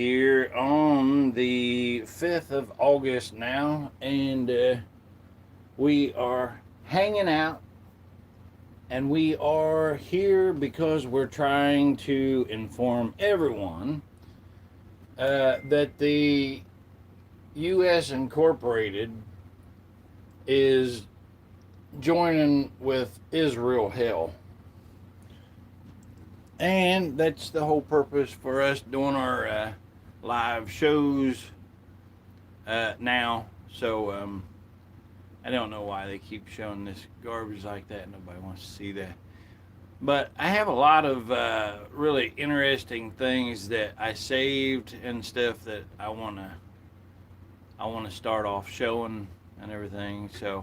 here on the 5th of August now, and we are hanging out, and we are here because we're trying to inform everyone that the U.S. Incorporated is joining with Israel hell. And that's the whole purpose for us doing our live shows now. So I don't know why they keep showing this garbage like that. Nobody wants to see that. But I have a lot of really interesting things that I saved and stuff that I wanna start off showing and everything. So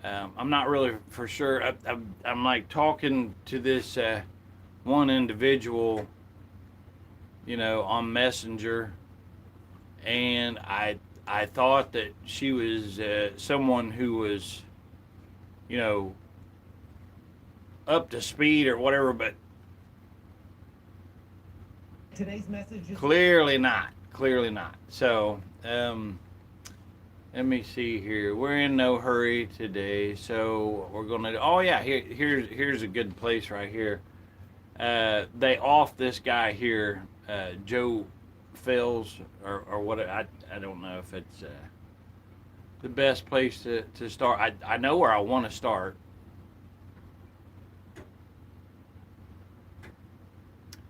I'm not really for sure. I'm like talking to this one individual, on Messenger, and I thought that she was someone who was, up to speed or whatever, but today's message is clearly not. Clearly not. So let me see here. We're in no hurry today, so we're gonna. Oh yeah, here's a good place right here. They off this guy here, Joe Fells, or what. I don't know if it's the best place to start. I know where I want to start.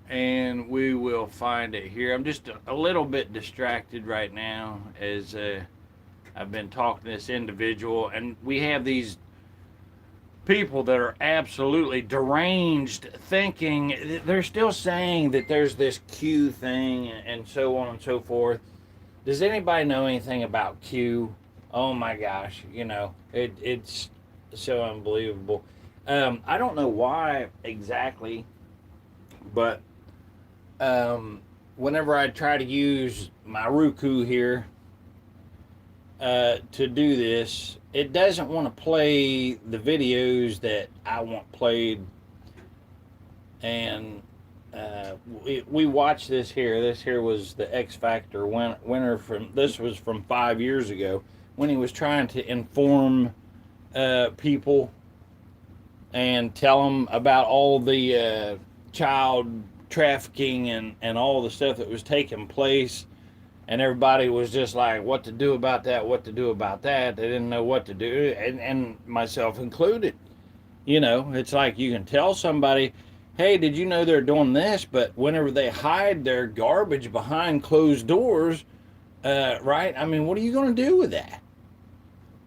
And we will find it here. I'm just a little bit distracted right now as I've been talking to this individual, and we have these people that are absolutely deranged, thinking they're still saying that there's this Q thing and so on and so forth. Does anybody know anything about Q? Oh my gosh, it's so unbelievable. I don't know why exactly, but whenever I try to use my Roku here to do this, it doesn't want to play the videos that I want played. And we watched this here. This here was the X Factor winner this was from 5 years ago, when he was trying to inform people and tell them about all the child trafficking and all the stuff that was taking place, and everybody was just like, what to do about that, they didn't know what to do, and myself included. It's like you can tell somebody, hey, did you know they're doing this? But whenever they hide their garbage behind closed doors, right, I mean, what are you going to do with that?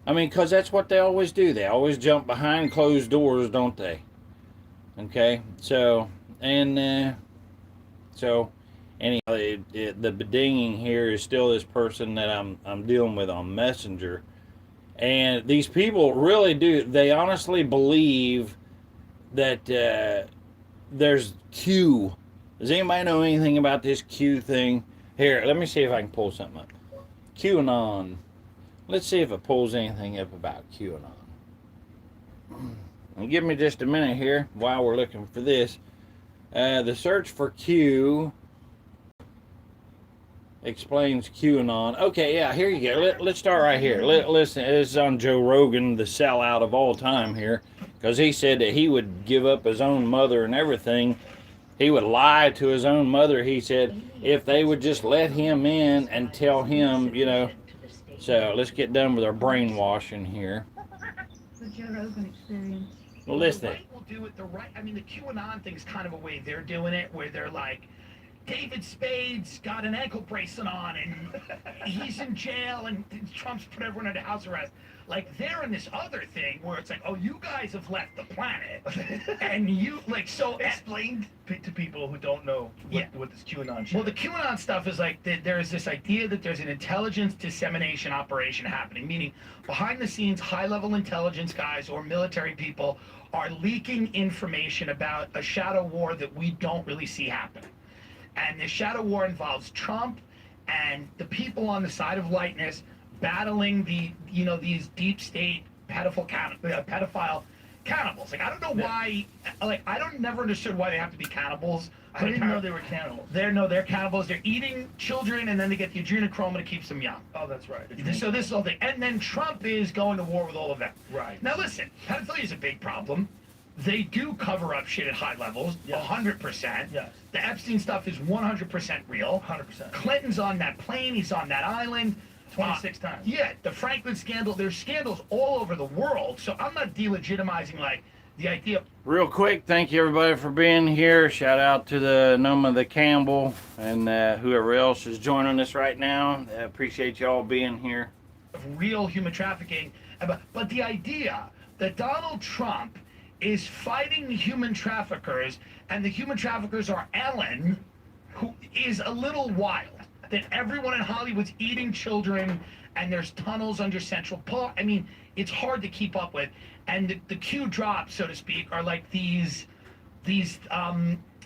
I mean, because that's what they always do. They always jump behind closed doors, don't they? Okay, so anyhow, the bedinging here is still this person that I'm dealing with on Messenger, and these people really do. They honestly believe that there's Q. Does anybody know anything about this Q thing? Here, let me see if I can pull something up. QAnon. Let's see if it pulls anything up about QAnon. And give me just a minute here while we're looking for this. The search for Q explains QAnon. Okay, yeah, here you go. Let's start right here. Listen, this is on Joe Rogan, the sellout of all time here, because he said that he would give up his own mother and everything. He would lie to his own mother, he said, if they would just let him in and tell him, So let's get done with our brainwashing here. The Joe Rogan experience. Well, listen. The right will do it. The QAnon thing's kind of a way they're doing it, where they're like, David Spade's got an ankle bracelet on, and he's in jail, and Trump's put everyone under house arrest. Like, they're in this other thing where it's like, oh, you guys have left the planet, and you, like, so explained to people who don't know what this QAnon shit. Well, the QAnon stuff is like, there's this idea that there's an intelligence dissemination operation happening, meaning behind the scenes, high-level intelligence guys or military people are leaking information about a shadow war that we don't really see happen. And the shadow war involves Trump and the people on the side of lightness battling these deep state pedophile cannibals. Like, I don't know why, like, never understood why they have to be cannibals, I didn't know they were cannibals. They're cannibals. They're eating children, and then they get the adrenochrome, and it keeps them young. Oh, that's right. So this is all thing. And then Trump is going to war with all of them. Right. Now listen, pedophilia is a big problem. They do cover up shit at high levels, Yes. 100%. Yes. The Epstein stuff is 100% real. 100%. Clinton's on that plane. He's on that island. 26 times. Yeah, the Franklin scandal. There's scandals all over the world. So I'm not delegitimizing like the idea. Real quick, thank you everybody for being here. Shout out to the Noma the Campbell and whoever else is joining us right now. Appreciate y'all being here. Of real human trafficking, but the idea that Donald Trump is fighting human traffickers, and the human traffickers are Ellen, who is a little wild. That everyone in Hollywood's eating children, and there's tunnels under Central Park. I mean, it's hard to keep up with. And the Q drops, so to speak, are like these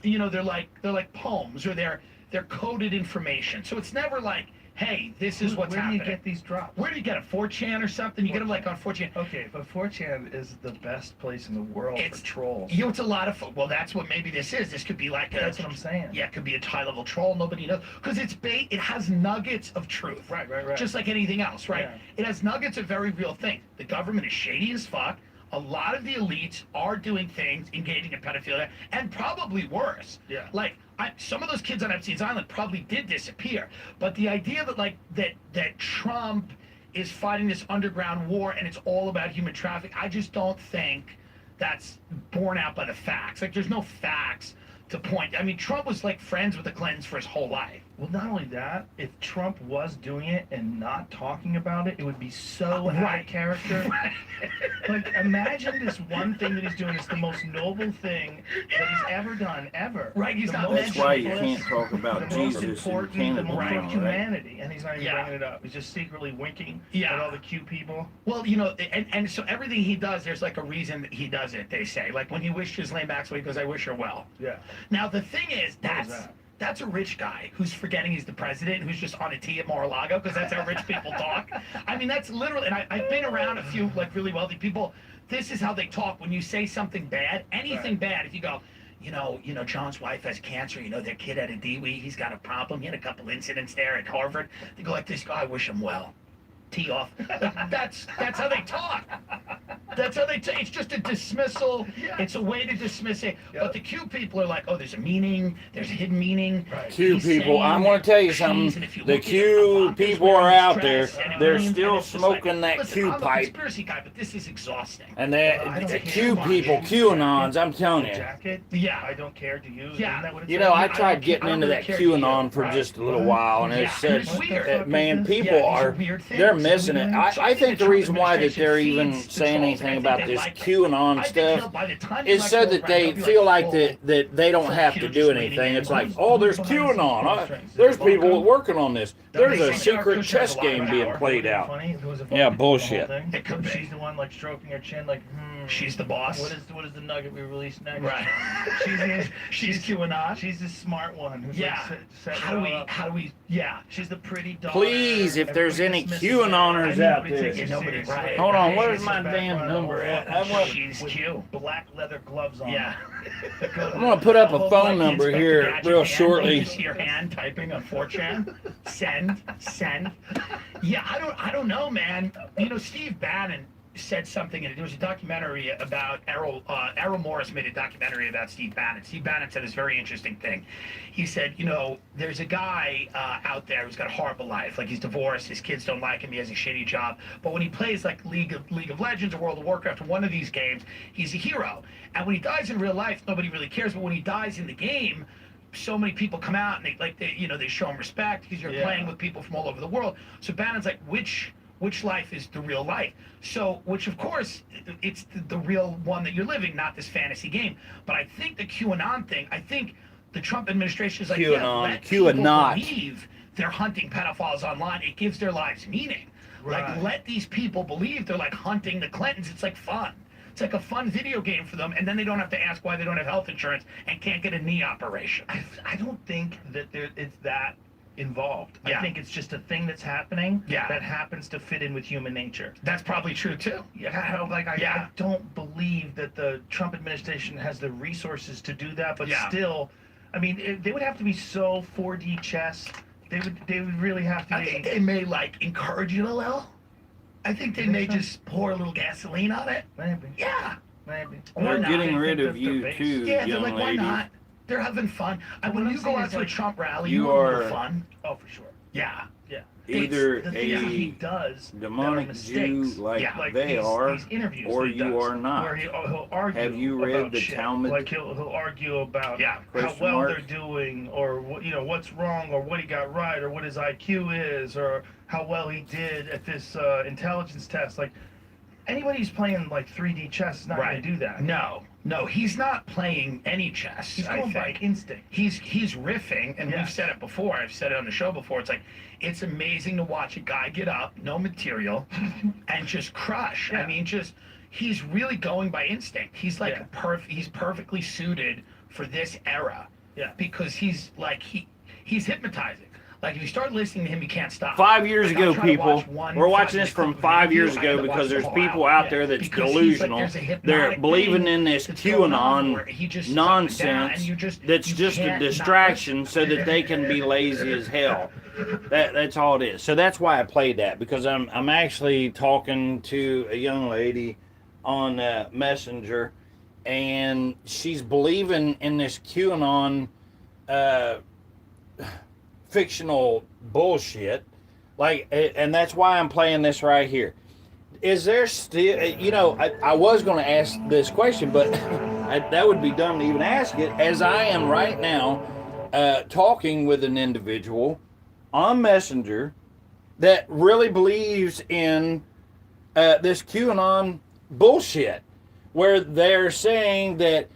you know, they're like poems, or they're coded information. So it's never like, hey, this is what's happening. Where do you get these drops? Where do you get it? 4chan or something? You get them like on 4chan. Okay, but 4chan is the best place in the world for trolls. You know, it's a lot of well, that's what maybe this is. This could be like a. That's what I'm saying. Yeah, it could be a high-level troll. Nobody knows because it's bait. It has nuggets of truth. Right. Just like anything else, right? Yeah. It has nuggets of very real things. The government is shady as fuck. A lot of the elites are doing things, engaging in pedophilia, and probably worse. Yeah. Like some of those kids on Epstein's Island probably did disappear, but the idea that that Trump is fighting this underground war and it's all about human trafficking, I just don't think that's borne out by the facts. Like there's no facts to point. I mean, Trump was like friends with the Clintons for his whole life. Well, not only that, if Trump was doing it and not talking about it, it would be so out Right. of character. Like, imagine this one thing that he's doing is the most noble thing that he's ever done, ever. Right, he's The not most That's why you selfless, can't talk about the Jesus most and important, the kingdom most right? for humanity, and he's not even Yeah. bringing it up. He's just secretly winking Yeah. at all the cute people. Well, you know, and so everything he does, there's like a reason that he does it, they say. Like when he wished Ghislaine Maxwell, he goes, I wish her well. Yeah. Now, the thing is, What is that? that's a rich guy who's forgetting he's the president, who's just on a tee at Mar-a-Lago, because that's how rich people talk. I mean, that's literally, and I've been around a few, like, really wealthy people. This is how they talk. When you say something bad, anything bad, if you go, you know, John's wife has cancer, you know, their kid had a DWI, he's got a problem, he had a couple incidents there at Harvard. They go like this, I wish him well. Tee off. That's how they talk. That's how they talk. It's just a dismissal. Yeah. It's a way to dismiss it. Yep. But the Q people are like, oh, there's a meaning. There's a hidden meaning. Right. Q He's people, saying I'm going to tell you cheese, something. and if you The look at it, Q Ivanka's people wearing are this out there. dress, and it They're means- still and it's just like, smoking that listen, Q I'm a pipe. conspiracy guy, but this is exhausting. And I the don't Q care. people, QAnons, I'm telling The you. jacket? Yeah. I don't care to use. Yeah. Isn't that what it You says? know, I I tried don't getting care- I into don't that really care QAnon either, for right? just a little while, and Yeah, it's such, it's weird. man, What the fuck is people Yeah, these are, weird things. they're missing it. So I think the reason why that administration they're even feeds the saying trolls, and I anything think about they this like it. QAnon I think stuff by the time is the so election that they rolls around, feel like oh, that they don't full have to Q's do just anything. leaning It's in. like, oh, there's Who's behind QAnon. the scenes? There's Is it people Ivanka? working on this. There's they a say secret Kushner chess has a lot game of being power. played out. Funny? If it was a Yeah, Ivanka, the bullshit. whole thing. It could be. She's the one like stroking her chin, like, She's the boss. What is the nugget we release next? Right. She's QAnon. She's the smart one. Who's Yeah. Like, setting How do it we? all up. How do we? Yeah. She's the pretty daughter. Please, if there's any Everybody dismisses her. QAnoners out Nobody there. takes her Yeah, nobody- seriously. right. Hold on, Right. where's She's my the back damn line number of at? the I whole- want- She's with Q. black leather gloves on. Yeah. I'm gonna put up a Hold phone like the number Inspector here Gadget real hand, shortly. You see your hand typing on 4chan. Send. Yeah, I don't know, man. You know, Steve Bannon said something, and there was a documentary about Errol Morris made a documentary about Steve Bannon. Steve Bannon said this very interesting thing. He said, you know, there's a guy out there who's got a horrible life. Like, he's divorced, his kids don't like him, he has a shitty job. But when he plays like League of Legends or World of Warcraft or one of these games, he's a hero. And when he dies in real life, nobody really cares. But when he dies in the game, so many people come out and they show him respect because you're playing with people from all over the world. So Bannon's like, which life is the real life? So, which of course, it's the real one that you're living, not this fantasy game. But I think the QAnon thing, I think the Trump administration is like, QAnon, let people QAnon. believe they're hunting pedophiles online. It gives their lives meaning. Right. Like, let these people believe they're like hunting the Clintons. It's like fun. It's like a fun video game for them, and then they don't have to ask why they don't have health insurance and can't get a knee operation. I don't think that it's that involved. Yeah. I think it's just a thing that's happening Yeah. that happens to fit in with human nature. That's probably true too. I don't believe that the Trump administration has the resources to do that, but Yeah. still, I mean, they would have to be so 4D chess. They would really have to I be. think they may like encourage it a little. I think they may just pour a little gasoline on it. Maybe. Yeah. Maybe. They're not. getting They rid think of that you they're too, Yeah, they're young like, why lady. not? They're having fun. But When what you I'm go saying out is, to a like, Trump rally, you you have a are- little fun. Oh, for sure. Yeah. Yeah. Either The things that he a does demonic that are Jew mistakes. like Yeah, Like they these, are, these interviews or that he you does, are not. where he'll argue Have you read about the shit. Talmud? Like he'll argue about Yeah. how Question well mark? they're doing, or what what's wrong, or what he got right, or what his IQ is, or how well he did at this intelligence test. Like anybody who's playing like 3D chess is not going to do that. No, he's not playing any chess. He's I going by think. instinct. He's riffing, and Yeah. we've said it before. I've said it on the show before. It's like it's amazing to watch a guy get up, no material, and just crush. Yeah. I mean, he's really going by instinct. He's like Yeah. he's perfectly suited for this era. Yeah. Because he's like he's hypnotizing. Like if you start listening to him, you can't stop. 5 years Like, I'll ago, try to people, watch one we're watching 5-minute this from clip of 5 years interview. I ago gotta because watch the there's whole people hour. out there that's Because he's like, delusional. there's a hypnotic They're believing thing in this that's going on where QAnon he just is up and down, nonsense and you that's you just a can't not distraction listen. so that they can be lazy as hell. That's all it is. So that's why I played that, because I'm actually talking to a young lady on Messenger, and she's believing in this QAnon fictional bullshit, like, and that's why I'm playing this right here. Is there still, I was going to ask this question, but that would be dumb to even ask it, as I am right now talking with an individual on Messenger that really believes in this QAnon bullshit, where they're saying that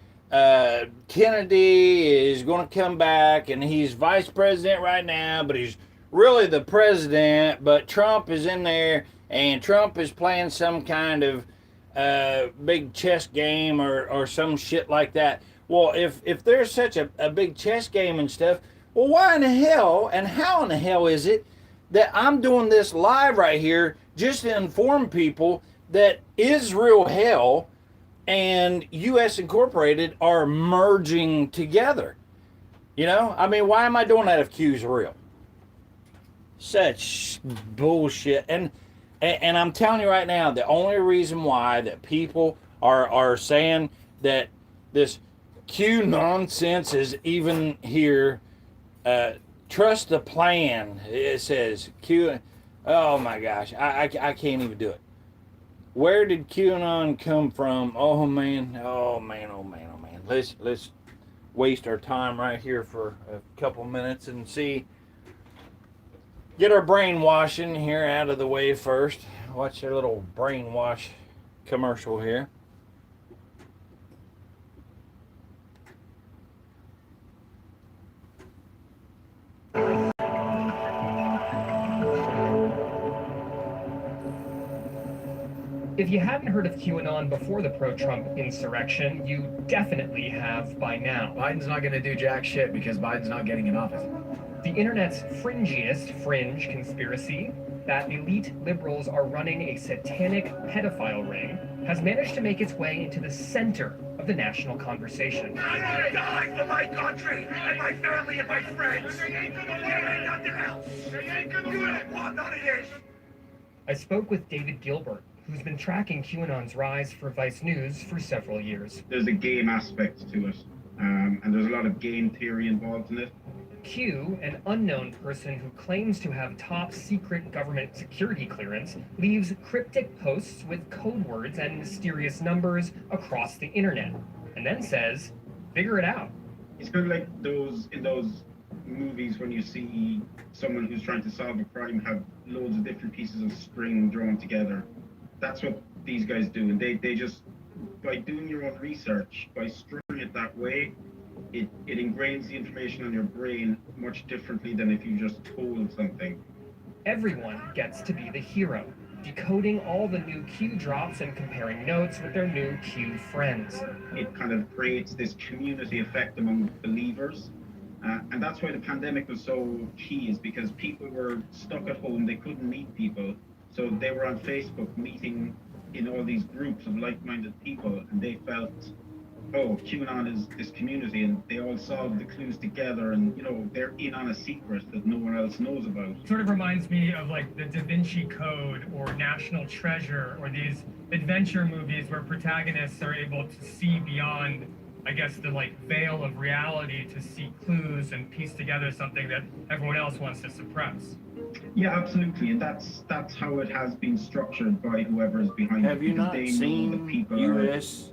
Kennedy is going to come back and he's vice president right now, but he's really the president, but Trump is in there and Trump is playing some kind of big chess game or some shit like that. Well, if there's such a big chess game and stuff, well, why in the hell and how in the hell is it that I'm doing this live right here just to inform people that Israel hell and U.S. Incorporated are merging together? I mean, why am I doing that if Q's real? Such bullshit. And I'm telling you right now, the only reason why that people are saying that this Q nonsense is even here, trust the plan. It says Q. Oh my gosh, I can't even do it. Where did QAnon come from? Oh man. Let's waste our time right here for a couple minutes and get our brainwashing here out of the way first. Watch a little brainwash commercial here. If you hadn't heard of QAnon before the pro-Trump insurrection, you definitely have by now. Biden's not going to do jack shit because Biden's not getting in office. The internet's fringiest fringe conspiracy, that elite liberals are running a satanic pedophile ring, has managed to make its way into the center of the national conversation. I will die for my country and my family and my friends. They ain't nothing else. They ain't gonna do it. Want none of this. I spoke with David Gilbert, who's been tracking QAnon's rise for Vice News for several years. There's a game aspect to it, and there's a lot of game theory involved in it. Q, an unknown person who claims to have top secret government security clearance, leaves cryptic posts with code words and mysterious numbers across the internet, and then says, figure it out. It's kind of like in those movies when you see someone who's trying to solve a crime have loads of different pieces of string drawn together. That's what these guys do, and they just, by doing your own research, by stringing it that way, it ingrains the information on your brain much differently than if you just told something. Everyone gets to be the hero, decoding all the new Q drops and comparing notes with their new Q friends. It kind of creates this community effect among believers, and that's why the pandemic was so key, is because people were stuck at home, they couldn't meet people, so they were on Facebook meeting in all these groups of like-minded people, and they felt oh, QAnon is this community, and they all solve the clues together, and they're in on a secret that no one else knows about. Sort of reminds me of like the Da Vinci Code or National Treasure or these adventure movies where protagonists are able to see beyond, I guess, the like veil of reality to see clues and piece together something that everyone else wants to suppress. Yeah, absolutely, and that's how it has been structured by whoever is behind Have it. you because not they know seen that people U.S.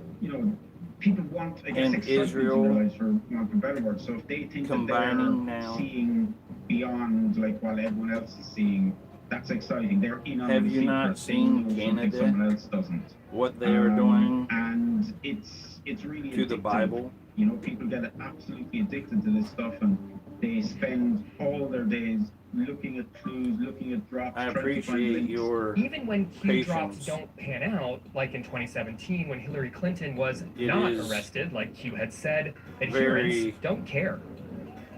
people want, I guess, and excitement Israel in their lives, for want of a better word. So if they think that combining they're now? seeing beyond like what everyone else is seeing, that's exciting. They're in on Have the you secret. not They seen know something Canada? someone else doesn't. What they are doing And it's really to the addictive. Bible? People get absolutely addicted to this stuff, and they spend all their days looking at clues, looking at drops, I trying to find appreciate links. your Even when Q drops patience. don't pan out, like in 2017 when Hillary Clinton was It not is arrested, like Q had said, adherents very don't care.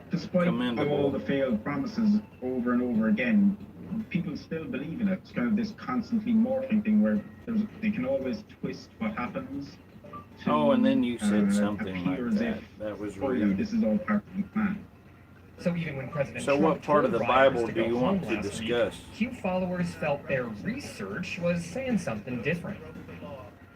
Despite commendable. all the failed promises over and over again, people still believe in it. It's kind of this constantly morphing thing where they can always twist what happens. Oh, and then you said something appear like as that. if, That was oh yeah, rude. this is all part of the plan. So even when President So Trump what part of told the rioters Bible to do go you want home to last week, discuss? Q followers felt their research was saying something different.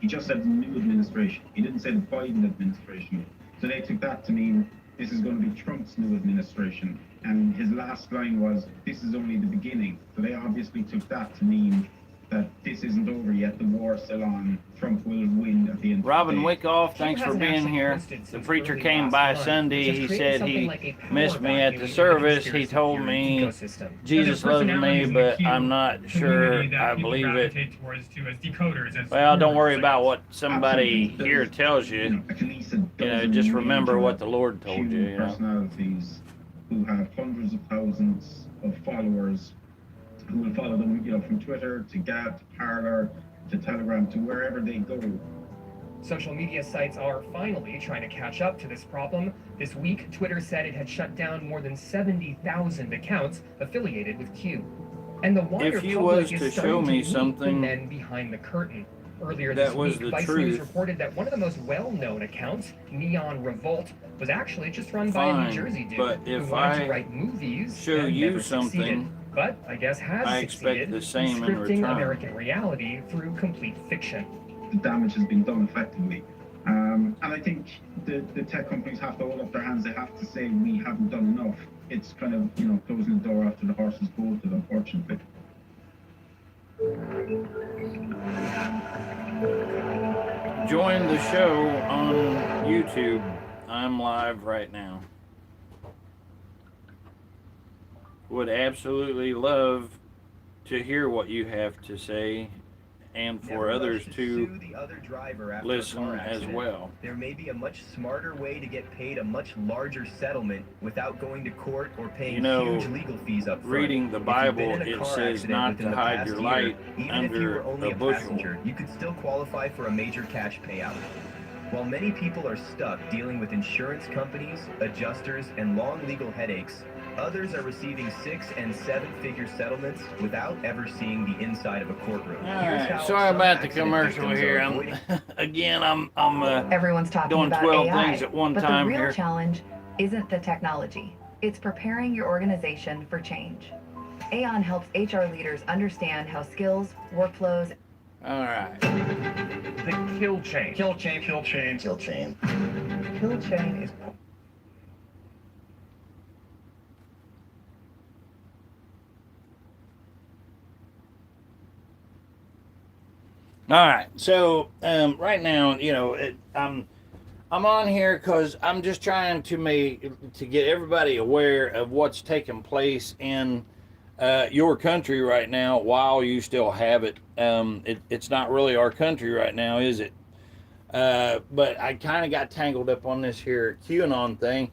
He just said new administration. He didn't say the Biden administration. So they took that to mean this is going to be Trump's new administration. And his last line was, this is only the beginning. So they obviously took that to mean that this isn't over yet. The war's still on. Trump will win at the end Robin of the day. Wickoff, thanks for hasn't being actually here. posted The since preacher early came last by month, Sunday. which has He created said something he like a power missed me at vacuum the in service. He conspiracy told theory me ecosystem. Jesus Now, there are loves me, personalities in the but Q I'm not sure community that I people believe it. gravitate towards too as decoders, as Well, don't gurus, worry I about guess. what somebody Absolutely. here There's, tells you. at least a dozen Just remember major what the Lord told Q you. personalities who have hundreds of thousands of followers who will follow them, from Twitter to Gab to Parler to Telegram to wherever they go. Social media sites are finally trying to catch up to this problem. This week, Twitter said it had shut down more than 70,000 accounts affiliated with Q. And the wider If you public was is to starting show to me meet something the men behind the curtain. Earlier that this was week, the Vice News truth, reported that one of the most well-known accounts, Neon Revolt, was actually just run by a New fine. Jersey dude But who if wanted to I write movies show and you never succeeded, something, but I guess has I expect succeeded the same in scripting return. American reality through complete fiction. The damage has been done effectively. And I think the tech companies have to hold up their hands. They have to say we haven't done enough. It's kind of, closing the door after the horse is bolted, unfortunately. Join the show on YouTube. I'm live right now. Would absolutely love to hear what you have to say and for others to sue the other driver after listen a car as accident. well. There may be a much smarter way to get paid a much larger settlement without going to court or paying huge legal fees up front. Reading the If you've Bible, been in a it car says accident not within to the hide past your year, light even if you under were only a a bushel. passenger, you could still qualify for a major cash payout. While many people are stuck dealing with insurance companies, adjusters, and long legal headaches, others are receiving 6- and 7-figure settlements without ever seeing the inside of a courtroom. Alright, sorry about the commercial here. I'm Everyone's talking doing about 12 AI, things at one but time the real here. challenge isn't the technology. It's preparing your organization for change. Aon helps HR leaders understand how skills, workflows, Alright. The kill chain. Kill chain, kill chain, kill chain. kill chain is All right. So right now, I'm on here because I'm just trying to get everybody aware of what's taking place in your country right now while you still have it. It's not really our country right now, is it? But I kind of got tangled up on this here QAnon thing,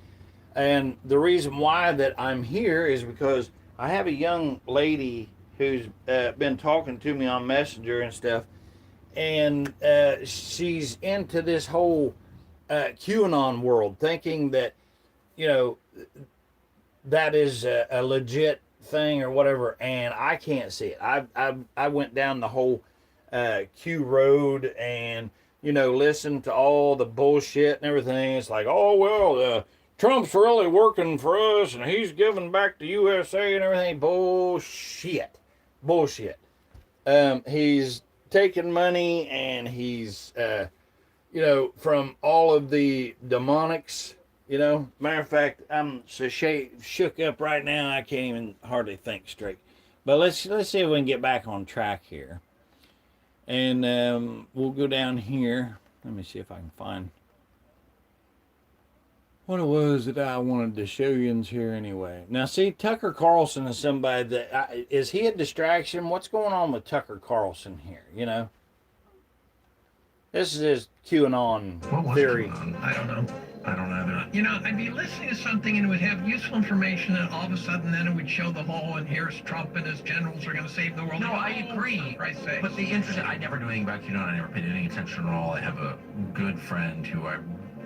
and the reason why that I'm here is because I have a young lady who's been talking to me on Messenger and stuff. And she's into this whole QAnon world, thinking that, that is a legit thing or whatever. And I can't see it. I went down the whole Q road and listen to all the bullshit and everything. It's like, oh, well, Trump's really working for us and he's giving back to USA and everything. Bullshit. Bullshit. He's taking money and he's, from all of the demonics, Matter of fact, I'm so shook up right now, I can't even hardly think straight. But let's see if we can get back on track here. And we'll go down here. Let me see if I can find what it was that I wanted to show you in here anyway. Now, see, Tucker Carlson is somebody that... is he a distraction? What's going on with Tucker Carlson here, This is his QAnon theory. I don't know. I don't either. I'd be listening to something and it would have useful information, and all of a sudden then it would show the whole, and here's Trump and his generals are going to save the world. No, I agree. But the interesting, I never do anything about QAnon. I never paid any attention at all. I have a good friend who I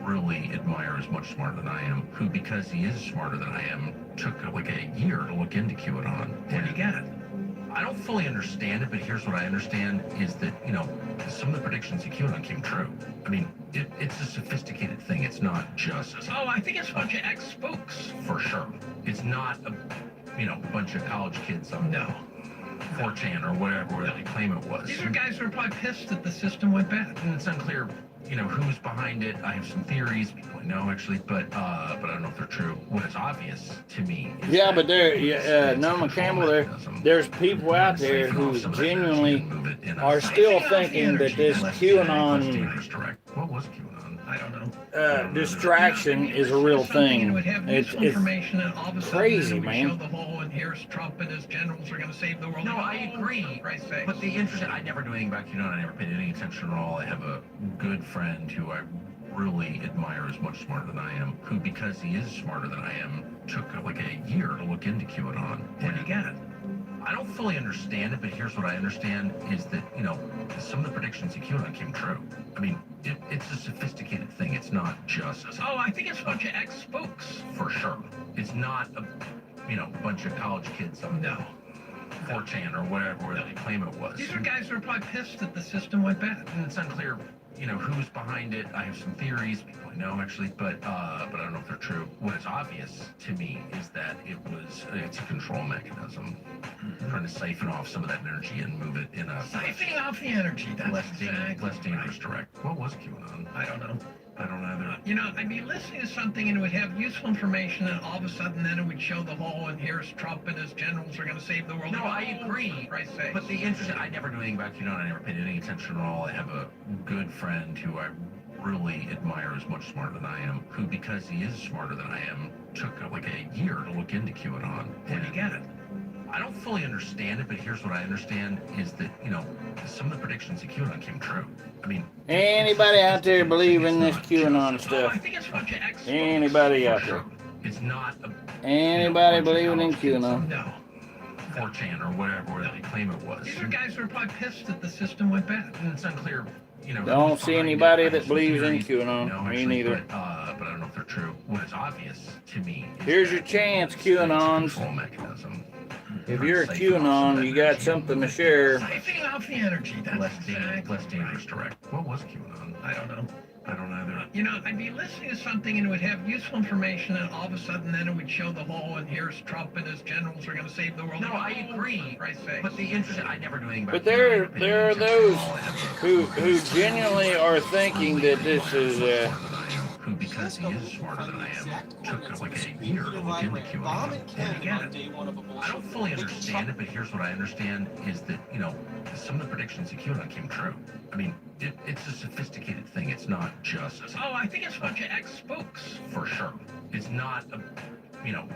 really admire, is much smarter than I am, who, because he is smarter than I am, took like a year to look into QAnon. What do you get? I don't fully understand it, but here's what I understand is that, some of the predictions in QAnon came true. I mean, it's a sophisticated thing. It's not just... Oh, I think it's a bunch of ex-spooks. For sure. It's not a bunch of college kids on 4chan or whatever they claim it was. These are guys who are probably pissed that the system went bad. And it's unclear, who's behind it. I have some theories. People I know, actually, but I don't know if they're true. What is obvious to me is but Norman Campbell, there's people out there who genuinely are still thinking that this QAnon... What was QAnon? I don't know. Distraction is a real thing. It's crazy, man. Show the whole, and here's Trump and his generals are going to save the world. No, I agree. But the interesting, I never do anything about QAnon. I never paid any attention at all. I have a good friend who I really admire, is much smarter than I am, who, because he is smarter than I am, took like a year to look into QAnon. What do you get? I don't fully understand it, but here's what I understand is that, some of the predictions in QAnon came true. I mean, it's a sophisticated thing. It's not just... Oh, I think it's a bunch of ex-spooks. For sure. It's not a, bunch of college kids on 4chan or whatever they claim it was. These are guys who are probably pissed that the system went bad. And it's unclear, who's behind it. I have some theories. People I know, actually, but I don't know if they're true. What is obvious to me is that it's a control mechanism. Trying to siphon off some of that energy and move it in a... Siphoning off the energy. That's less dangerous direct. What was QAnon? I don't know. I don't either. I'd be listening to something and it would have useful information, and all of a sudden then it would show the whole, and here's Trump and his generals are going to save the world. No, I agree. But the interesting, I never do anything about QAnon. I never paid any attention at all. I have a good friend who I really admire, is much smarter than I am, who, because he is smarter than I am, took like a year to look into QAnon. What do you get? I don't fully understand it, but here's what I understand is that, some of the predictions in QAnon came true. I mean... Anybody out there believe in this QAnon stuff? I think it's a bunch of ex-spooks. Anybody out there? It's not Anybody believing in QAnon? No. 4chan or whatever they claim it was. These are guys who are probably pissed that the system went bad. And it's unclear, Don't see anybody that believes in QAnon. Me neither. But I don't know if they're true. What is obvious to me is here's your chance, QAnons. If you're a QAnon, you got something to share. Siphoning off the energy. That's less dangerous direct. What was QAnon? I don't know. I don't either. I'd be listening to something and it would have useful information, and all of a sudden then it would show the whole, and here's Trump and his generals are going to save the world. No, I agree. But the interesting, I never do anything about... But there are those who genuinely are thinking that this is... who, because he is smarter than I am, took like a year to look into QAnon. I don't fully understand it, but here's what I understand is that, some of the predictions in QAnon came true. I mean, it's a sophisticated thing. It's not just... Oh, I think it's a bunch of ex-spooks. For sure. It's not a,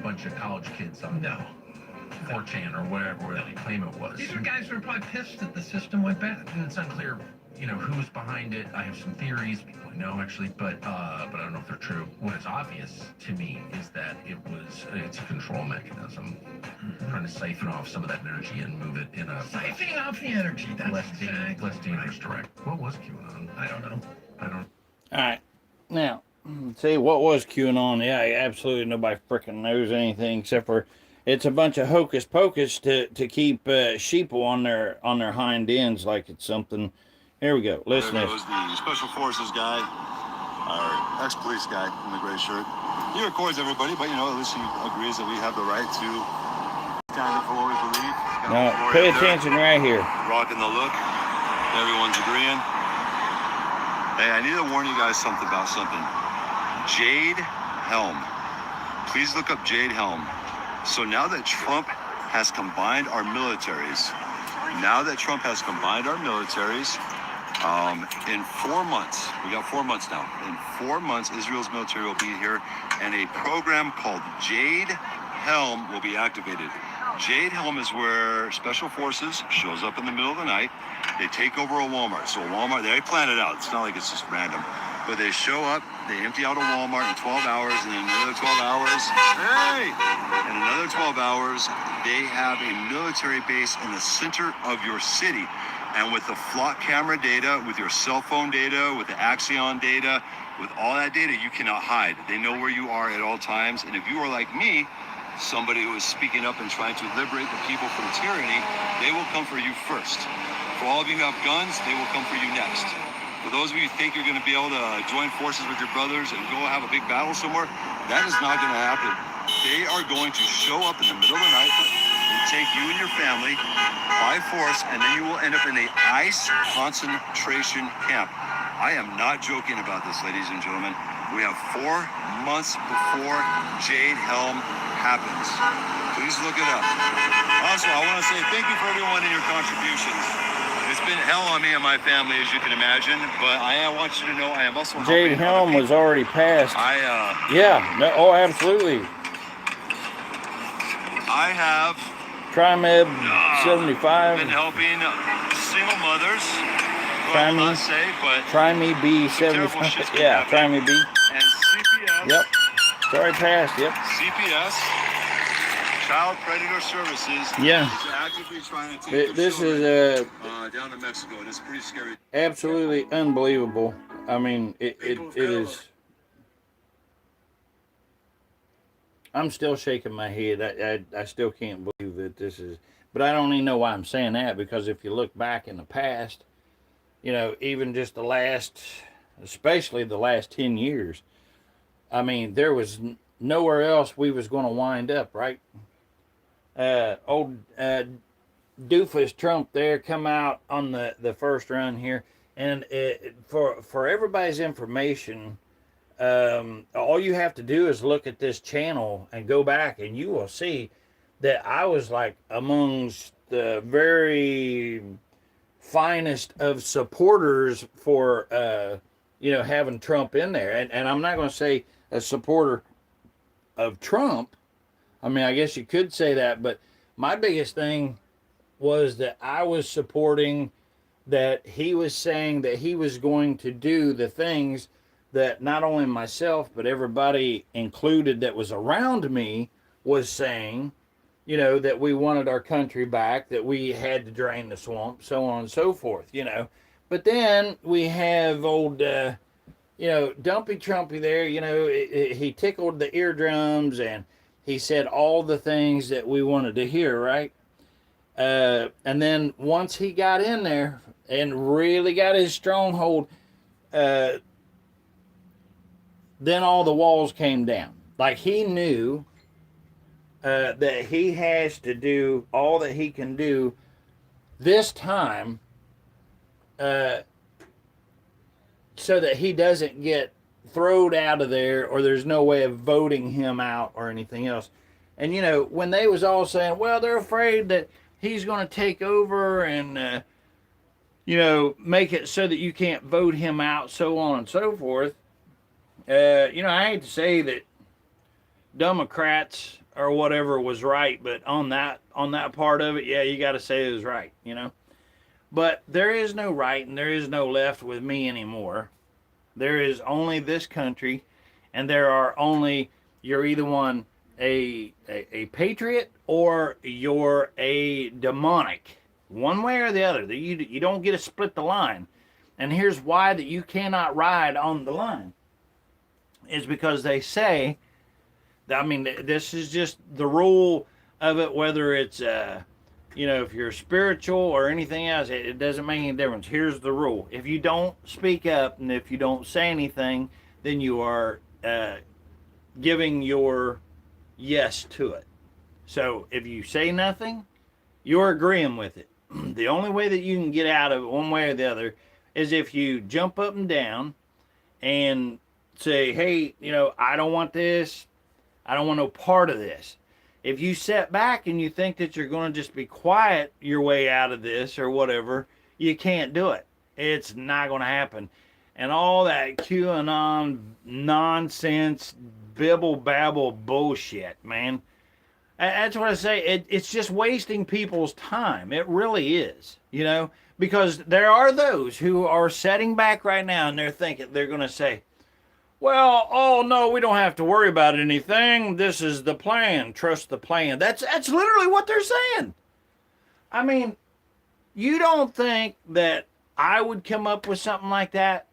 bunch of college kids on 4chan or whatever they claim it was. These are guys who are probably pissed that the system went bad. And it's unclear, who's behind it. I have some theories. People I know, actually, but I don't know if they're true. What is obvious to me is that it's a control mechanism. Trying to siphon off some of that energy and move it in a... Siphoning off the energy. That's less dangerous direct. What was QAnon? I don't know. All right. Now, see, what was QAnon? Yeah, absolutely nobody freaking knows anything except for it's a bunch of hocus pocus to keep sheeple on their hind ends, like it's something, Here we go. Listen to There this. goes the Special Forces guy, our ex-police guy in the gray shirt. He records everybody, but at least he agrees that we have the right to stand up for what we believe. Now, pay attention right here. Rocking the look. Everyone's agreeing. Hey, I need to warn you guys about something. Jade Helm. Please look up Jade Helm. So now that Trump has combined our militaries, in 4 months, we got 4 months now. In 4 months, Israel's military will be here, and a program called Jade Helm will be activated. Jade Helm is where Special Forces shows up in the middle of the night. They take over a Walmart. So Walmart, they plan it out. It's not like it's just random. But they show up, they empty out a Walmart in 12 hours, and in another 12 hours, in another 12 hours, they have a military base in the center of your city. And with the flock camera data, with your cell phone data, with the Axion data, with all that data, you cannot hide. They know where you are at all times. And if you are like me, somebody who is speaking up and trying to liberate the people from tyranny, they will come for you first. For all of you who have guns, they will come for you next. For those of you who think you're going to be able to join forces with your brothers and go have a big battle somewhere, that is not going to happen. They are going to show up in the middle of the night and take you and your family by force, and then you will end up in a ICE concentration camp. I am not joking about this, ladies and gentlemen. We have 4 months before Jade Helm happens. Please look it up. Also, I want to say thank you for everyone in your contributions. It's been hell on me and my family, as you can imagine, but I want you to know I am also Jade Helm was already passed. Absolutely. I have TriMeb 75. been helping single mothers. TriMe B 75. Yeah, TriMe B. And CPS. Yep. It's already passed. Yep. CPS. Child Predator Services. Yeah. Is actively trying to take This is down to Mexico, and it's pretty scary. absolutely unbelievable. I mean, it is. I'm still shaking my head. I still can't believe that this is. But I don't even know why I'm saying that, because if you look back in the past, even just especially the last 10 years, I mean, there was nowhere else we was going to wind up, right? Old doofus Trump there come out on the first run here, and for everybody's information, all you have to do is look at this channel and go back, and you will see that I was like amongst the very finest of supporters for having Trump in there, and I'm not going to say a supporter of Trump. I mean, I guess you could say that, but my biggest thing was that I was supporting that he was saying that he was going to do the things that not only myself, but everybody included that was around me was saying, that we wanted our country back, that we had to drain the swamp, so on and so forth, But then we have old, Dumpy Trumpy there, he tickled the eardrums and he said all the things that we wanted to hear, right? And then once he got in there and really got his stronghold, then all the walls came down. Like he knew that he has to do all that he can do this time so that he doesn't get thrown out of there, or there's no way of voting him out or anything else. And when they was all saying, well, they're afraid that he's going to take over and make it so that you can't vote him out, so on and so forth. I hate to say that Democrats or whatever was right, but on that part of it, yeah, you got to say it was right, But there is no right and there is no left with me anymore. There is only this country, and there are only, you're either one a patriot or you're a demonic. One way or the other. You don't get to split the line. And here's why that you cannot ride on the line. Is because they say, I mean, this is just the rule of it, whether it's You know, if you're spiritual or anything else, it doesn't make any difference. Here's the rule: if you don't speak up and if you don't say anything, then you are giving your yes to it. So if you say nothing, you're agreeing with it. The only way that you can get out of it one way or the other is if you jump up and down and say, hey, you know, I don't want this. I don't want no part of this. If you sit back and you think that you're going to just be quiet your way out of this or whatever, you can't do it. It's not going to happen. And all that QAnon nonsense, bibble babble bullshit, man. That's what I say. It's just wasting people's time. It really is, you know, because there are those who are sitting back right now and they're thinking, they're going to say, well, oh no, we don't have to worry about anything. This is the plan. Trust the plan. That's literally what they're saying. I mean, you don't think that I would come up with something like that?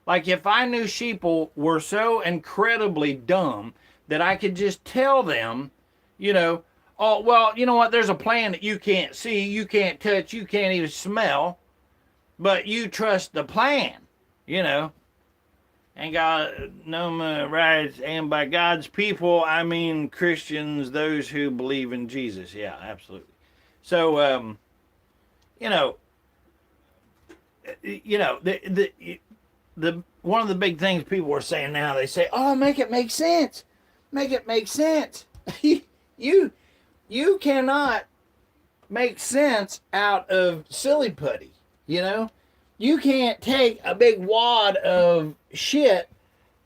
Like if I knew sheeple were so incredibly dumb that I could just tell them, you know, oh, well, you know what? There's a plan that you can't see, you can't touch, you can't even smell, but you trust the plan, you know. And God, no rights, and by God's people, I mean Christians, those who believe in Jesus. Yeah, absolutely. So, you know, the one of the big things people are saying now, they say, "Oh, make it make sense, make it make sense." you cannot make sense out of silly putty, you know. You can't take a big wad of shit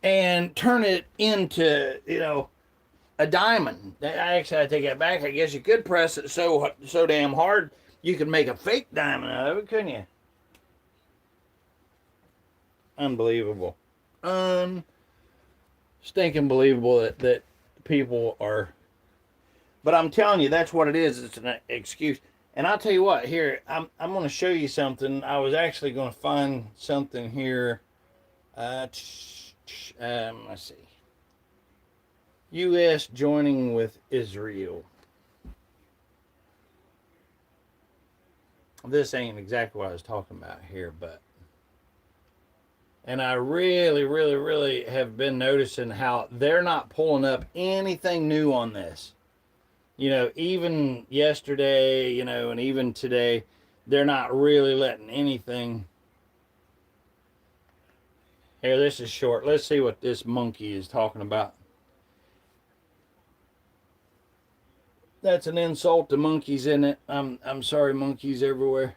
and turn it into, you know, a diamond. I take that back. I guess you could press it so damn hard you could make a fake diamond out of it, couldn't you? Unbelievable. Stinking believable that people are. But I'm telling you, that's what it is. It's an excuse. And I'll tell you what, here, I'm going to show you something. I was actually going to find something here. Let's see. U.S. joining with Israel. This ain't exactly what I was talking about here, but. And I really, really, really have been noticing how they're not pulling up anything new on this. You know, even yesterday, you know, and even today, they're not really letting anything. Here, this is short. Let's see what this monkey is talking about. That's an insult to monkeys, isn't it? I'm sorry, monkeys everywhere.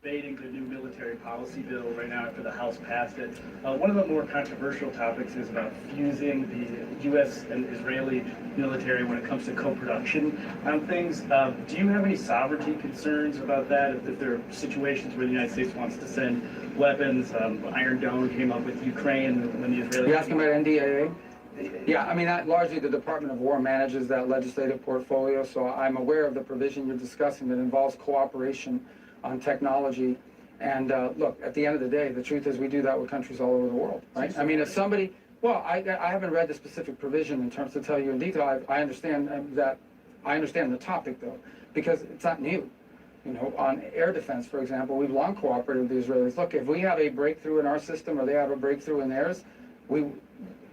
Debating the new military policy bill right now after the House passed it. One of the more controversial topics is about fusing the U.S. and Israeli military when it comes to co-production on things. Do you have any sovereignty concerns about that? If there are situations where the United States wants to send weapons, Iron Dome came up with Ukraine when the Israelis... You're asking about NDAA? Yeah, I mean, largely the Department of War manages that legislative portfolio, so I'm aware of the provision you're discussing that involves cooperation on technology. And look, at the end of the day, the truth is we do that with countries all over the world, right? I mean, if somebody, well, I haven't read the specific provision in terms to tell you in detail. I understand that, I understand the topic though, because it's not new. You know, on air defense, for example, we've long cooperated with the Israelis. Look, if we have a breakthrough in our system or they have a breakthrough in theirs, we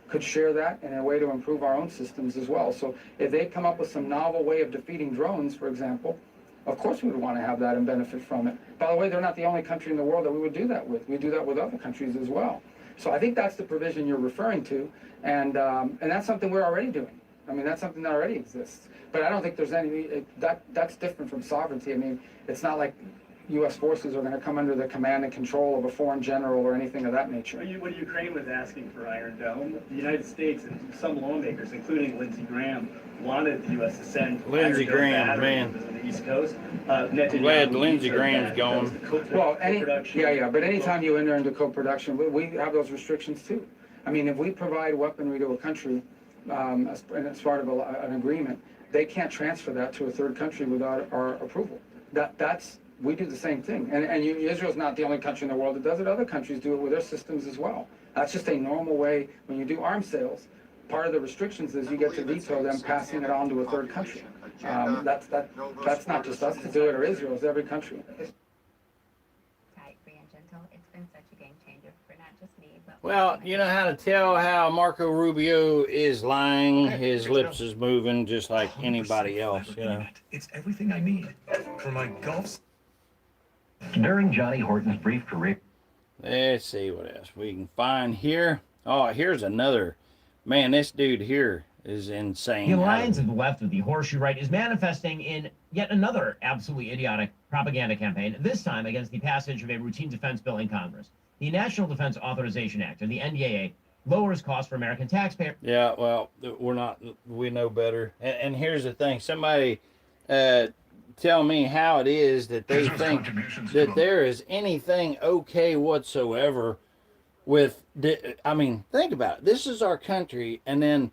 could share that in a way to improve our own systems as well. So if they come up with some novel way of defeating drones, for example, of course we would want to have that and benefit from it. By the way, they're not the only country in the world that we would do that with. We do that with other countries as well. So I think that's the provision you're referring to, and that's something we're already doing. I mean, that's something that already exists. But I don't think there's any, that's different from sovereignty. I mean, it's not like U.S. forces are going to come under the command and control of a foreign general or anything of that nature. When Ukraine was asking for Iron Dome, the United States and some lawmakers, including Lindsey Graham, wanted the U.S. to send Lindsey Iron Dome Graham, batteries man. to the East Coast. Glad Lindsey Graham's gone. Well, but anytime you enter into co-production, we have those restrictions too. I mean, if we provide weaponry to a country as part of an agreement, they can't transfer that to a third country without our approval. We do the same thing. And Israel's not the only country in the world that does it. Other countries do it with their systems as well. That's just a normal way when you do arms sales. Part of the restrictions is you get to veto them passing it on to a third country. That's not just us to do it or Israel, it's every country. Tight, free, and gentle. It's been such a game changer for not just me, but Well, you know how to tell how Marco Rubio is lying. His lips is moving just like anybody else, you know. It's everything I need for my golf. During Johnny Horton's brief career. Let's see what else we can find here. Oh, here's another. Man, this dude here is insane. The alliance of the left with the horseshoe right is manifesting in yet another absolutely idiotic propaganda campaign, this time against the passage of a routine defense bill in Congress. The National Defense Authorization Act, or the NDAA, lowers costs for American taxpayers. Yeah, well, we know better. And here's the thing. Somebody tell me how it is that they think that there is anything okay whatsoever with, I mean, think about it. This is our country, and then,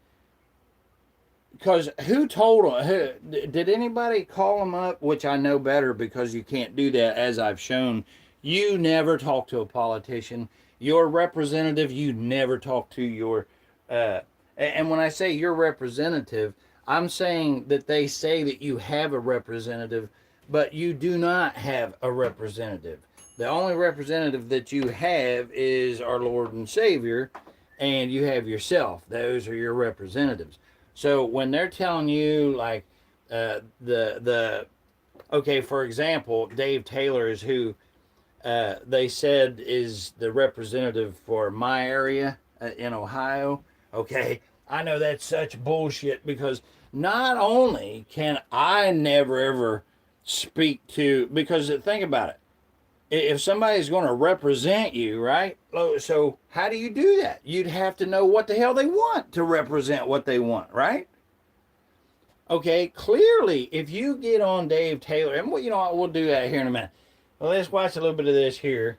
because who told them, did anybody call them up, which I know better because you can't do that, as I've shown. You never talk to a politician. Your representative, you never talk to your, and when I say your representative, I'm saying that they say that you have a representative, but you do not have a representative. The only representative that you have is our Lord and Savior, and you have yourself. Those are your representatives. So when they're telling you, like, okay, for example, Dave Taylor is who they said is the representative for my area in Ohio. Okay, I know that's such bullshit, because not only can I never ever speak to, because think about it, if somebody's going to represent you, right? So how do you do that? You'd have to know what the hell they want to represent what they want, right? Okay, clearly, if you get on Dave Taylor, and you know what, we'll do that here in a minute. Well, let's watch a little bit of this here.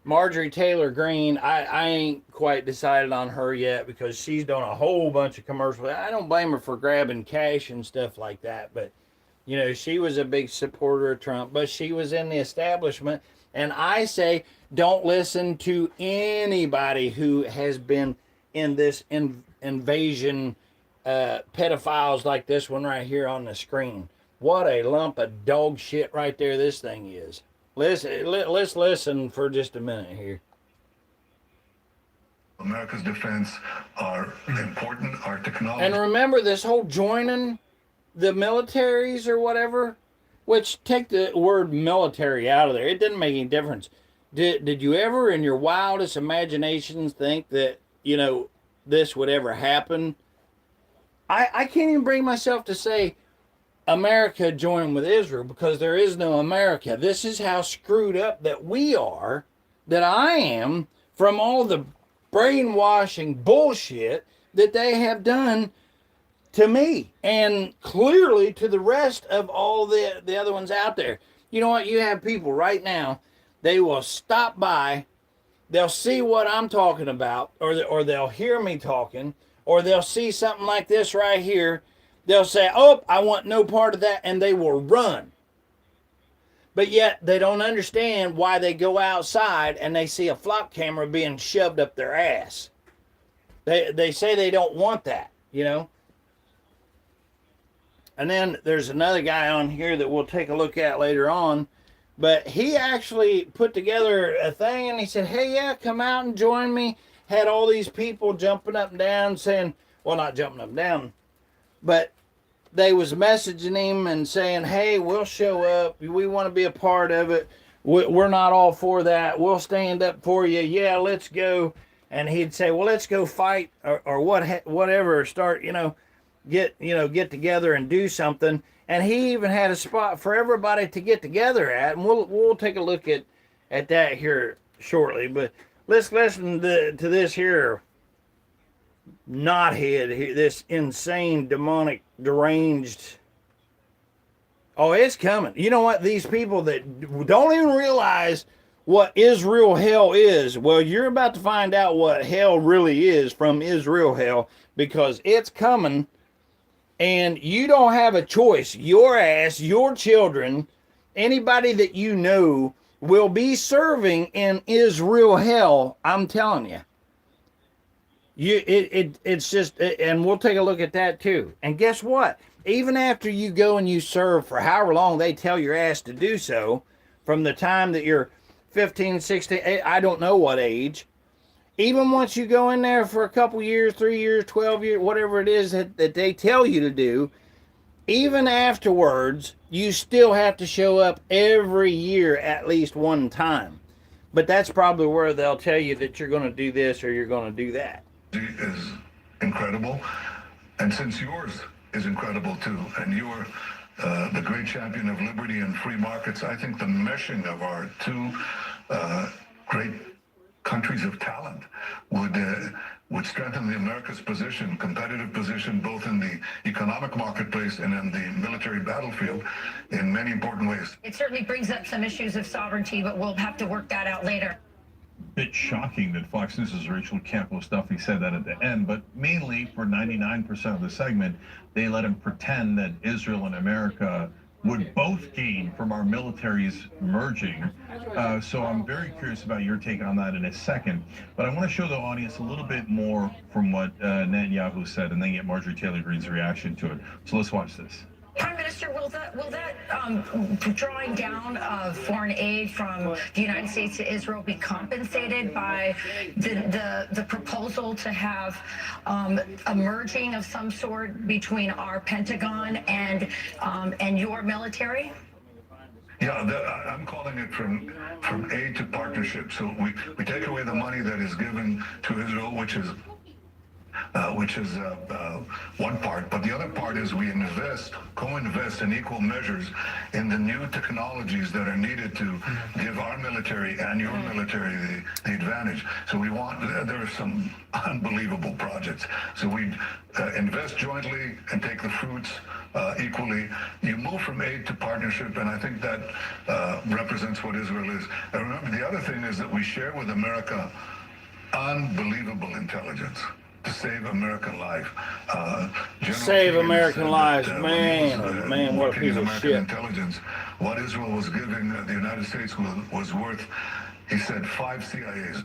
Marjorie Taylor Greene, I ain't quite decided on her yet, because she's done a whole bunch of commercials. I don't blame her for grabbing cash and stuff like that, but you know, she was a big supporter of Trump, but she was in the establishment. And I say, don't listen to anybody who has been in this invasion, pedophiles like this one right here on the screen. What a lump of dog shit right there this thing is. Let's listen for just a minute here. America's defense are important, our technology. And remember this whole joining the militaries or whatever, which take the word military out of there. It didn't make any difference. Did you ever in your wildest imaginations think that, you know, this would ever happen? I can't even bring myself to say America joined with Israel, because there is no America. This is how screwed up that we are, that I am, from all the brainwashing bullshit that they have done to me, and clearly to the rest of all the other ones out there. You know what? You have people right now, they will stop by, they'll see what I'm talking about, or they'll hear me talking, or they'll see something like this right here. They'll say, oh, I want no part of that, and they will run. But yet they don't understand why they go outside and they see a flock camera being shoved up their ass. They say they don't want that, you know. And then there's another guy on here that we'll take a look at later on. But he actually put together a thing, and he said, hey, yeah, come out and join me. Had all these people jumping up and down saying, well, not jumping up and down, but they was messaging him and saying, hey, we'll show up. We want to be a part of it. We're not all for that. We'll stand up for you. Yeah, let's go. And he'd say, well, let's go fight or whatever. Start, get together and do something. And he even had a spot for everybody to get together at. And we'll take a look at that here shortly. But let's listen to this here knothead, this insane, demonic, deranged. Oh, it's coming. You know what? These people that don't even realize what Israel hell is, well, you're about to find out what hell really is from Israel hell, because it's coming, and you don't have a choice. Your ass, your children, anybody that you know will be serving in Israel hell. I'm telling you. It's just, and we'll take a look at that too. And guess what? Even after you go and you serve for however long they tell your ass to do so, from the time that you're 15, 16, I don't know what age, even once you go in there for a couple years, 3 years, 12 years, whatever it is that they tell you to do, even afterwards, you still have to show up every year at least one time. But that's probably where they'll tell you that you're going to do this or you're going to do that. Is incredible, and since yours is incredible too, and you're the great champion of liberty and free markets, I think the meshing of our two great countries of talent would strengthen the America's position, competitive position, both in the economic marketplace and in the military battlefield in many important ways. It certainly brings up some issues of sovereignty, but we'll have to work that out later. Bit shocking that Fox News' Rachel Campo-Stuffy said that at the end, but mainly for 99% of the segment, they let him pretend that Israel and America would both gain from our militaries merging. So I'm very curious about your take on that in a second. But I want to show the audience a little bit more from what Netanyahu said and then get Marjorie Taylor Greene's reaction to it. So let's watch this. Prime Minister, will that drawing down of foreign aid from the United States to Israel be compensated by the proposal to have a merging of some sort between our Pentagon and your military? Yeah, I'm calling it from aid to partnership. So we take away the money that is given to Israel, which is one part, but the other part is we co-invest in equal measures in the new technologies that are needed to give our military and your military the advantage. So there are some unbelievable projects. So we invest jointly and take the fruits equally. You move from aid to partnership, and I think that represents what Israel is. And remember, the other thing is that we share with America unbelievable intelligence to save American life. Save American lives, man, what a piece of shit. Intelligence, what Israel was giving the United States was worth, he said, 5 CIAs.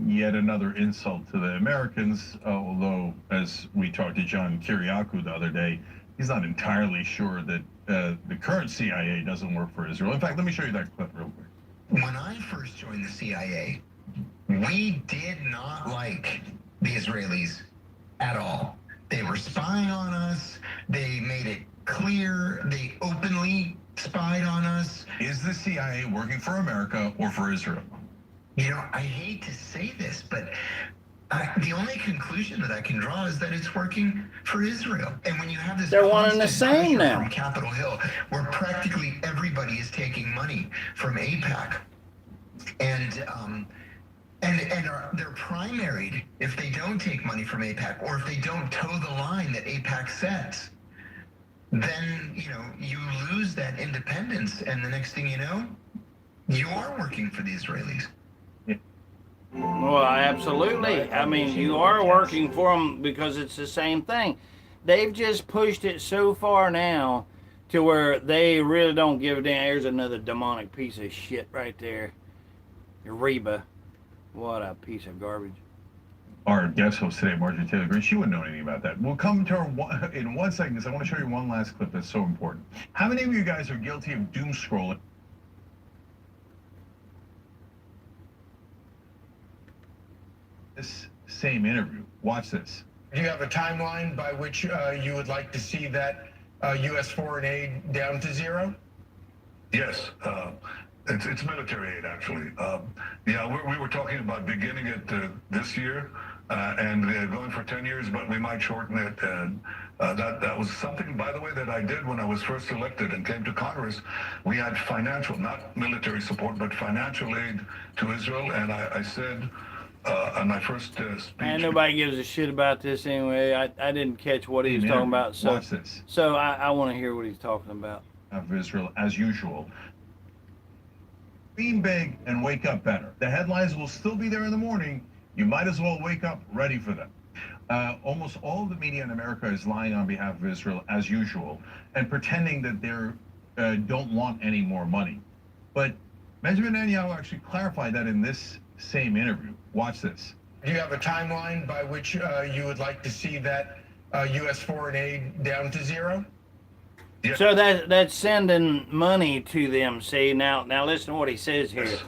Yet another insult to the Americans, although, as we talked to John Kiriakou the other day, he's not entirely sure that the current CIA doesn't work for Israel. In fact, let me show you that clip real quick. When I first joined the CIA, we did not like the Israelis at all. They were spying on us. They made it clear. They openly spied on us. Is the CIA working for America or for Israel? You know, I hate to say this, but the only conclusion that I can draw is that it's working for Israel. And when you have this, they're one and the same now. From Capitol Hill, where practically everybody is taking money from AIPAC, and they're primaried if they don't take money from AIPAC, or if they don't toe the line that AIPAC sets, then, you know, you lose that independence, and the next thing you know, you are working for the Israelis. Well, absolutely. I mean, you are working for them because it's the same thing. They've just pushed it so far now to where they really don't give a damn. There's another demonic piece of shit right there. Reba. What a piece of garbage. Our guest host today, Marjorie Taylor Greene, she wouldn't know anything about that. We'll come to her in 1 second because I want to show you one last clip that's so important. How many of you guys are guilty of doom scrolling? This same interview. Watch this. Do you have a timeline by which you would like to see that U.S. foreign aid down to zero? Yes. It's military aid, actually. Yeah, we were talking about beginning it this year and going for 10 years, but we might shorten it. And that was something, by the way, that I did when I was first elected and came to Congress. We had financial, not military support, but financial aid to Israel. And I said on my first speech... And nobody gives a shit about this anyway. I didn't catch what he was talking about. So, watch this. So I want to hear what he's talking about. Of Israel, as usual. Dream big and wake up better. The headlines will still be there in the morning. You might as well wake up ready for them. Almost all of the media in America is lying on behalf of Israel as usual and pretending that they don't want any more money. But Benjamin Netanyahu actually clarified that in this same interview. Watch this. Do you have a timeline by which you would like to see that U.S. foreign aid down to zero? Yeah. So that's sending money to them. See, now listen to what he says here.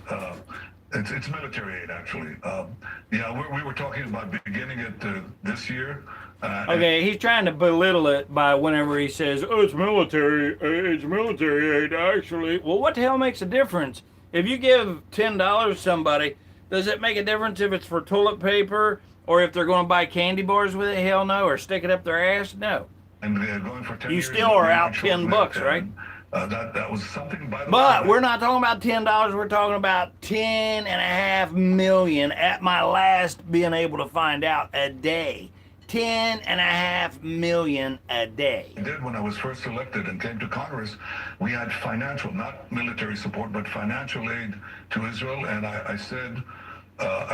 It's military aid, actually. Yeah, we were talking about beginning it this year. Okay, he's trying to belittle it by whenever he says, "Oh, it's military aid." Actually, well, what the hell makes a difference? If you give $10 to somebody, does it make a difference if it's for toilet paper or if they're going to buy candy bars with it? Hell no. Or stick it up their ass? No. And going for 10 You years, still are out $10, right? That was something, by the way. But we're not talking about $10. We're talking about $10.5 million at my last being able to find out a day. $10.5 million a day. I did when I was first elected and came to Congress. We had financial, not military support, but financial aid to Israel. And I said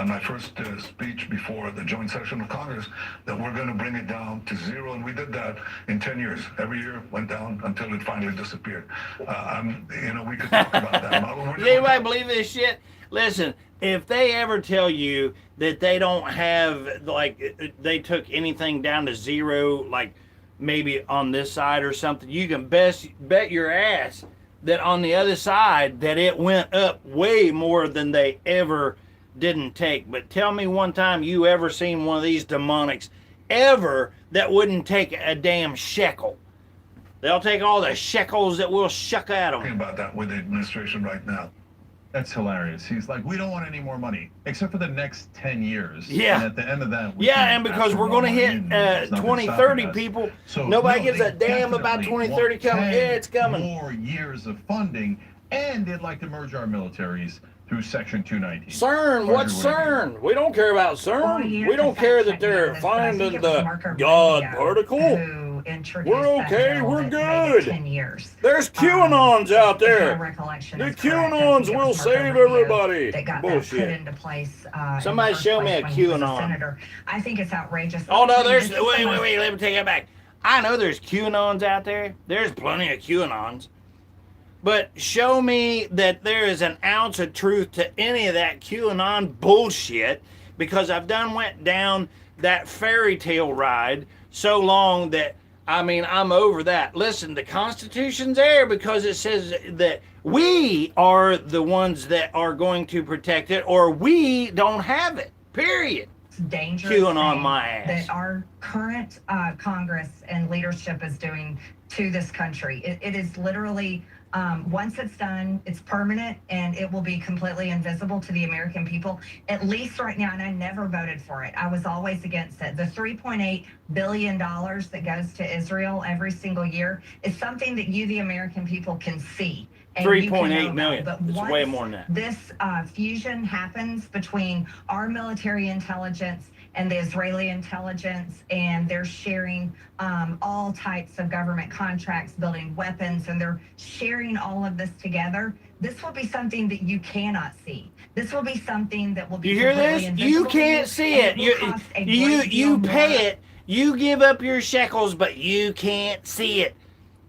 in my first speech before the joint session of Congress that we're going to bring it down to zero. And we did that in 10 years. Every year went down until it finally disappeared. We could talk about that. Does anybody believe this shit? Listen, if they ever tell you that they don't have, like, they took anything down to zero, like maybe on this side or something, you can bet your ass that on the other side that it went up way more than they ever didn't take. But tell me one time you ever seen one of these demonics ever that wouldn't take a damn shekel. They'll take all the shekels that we'll shuck at them. Talking about that with the administration right now. That's hilarious. He's like, we don't want any more money, except for the next 10 years. Yeah. And at the end of that, and because we're going to hit 2030 people, so nobody gives a damn about 2030 coming. Yeah, it's coming. More years of funding, and they'd like to merge our militaries through Section 219. CERN, what's CERN? We don't care about CERN. We don't care that they're finding the God particle. We're okay, we're good. 10 years. There's QAnons out there. The QAnons will save everybody. That got Bullshit. that put into place. Somebody show me a QAnon. I think it's outrageous. Oh no, there's wait, let me take it back. I know there's QAnons out there. There's plenty of QAnons. But show me that there is an ounce of truth to any of that QAnon bullshit, because I've went down that fairy tale ride so long that, I mean, I'm over that. Listen, the Constitution's there because it says that we are the ones that are going to protect it, or we don't have it, period. It's dangerous QAnon my ass. that our current Congress and leadership is doing to this country. It is literally... once it's done, it's permanent, and it will be completely invisible to the American people, at least right now, and I never voted for it. I was always against it. The $3.8 billion that goes to Israel every single year is something that you, the American people, can see. 3.8 million. But it's way more than that. This fusion happens between our military intelligence and the Israeli intelligence, and they're sharing all types of government contracts, building weapons, and they're sharing all of this together. This will be something that you cannot see. This will be something that will be. You hear this? You can't see it. You pay it. You give up your shekels, but you can't see it.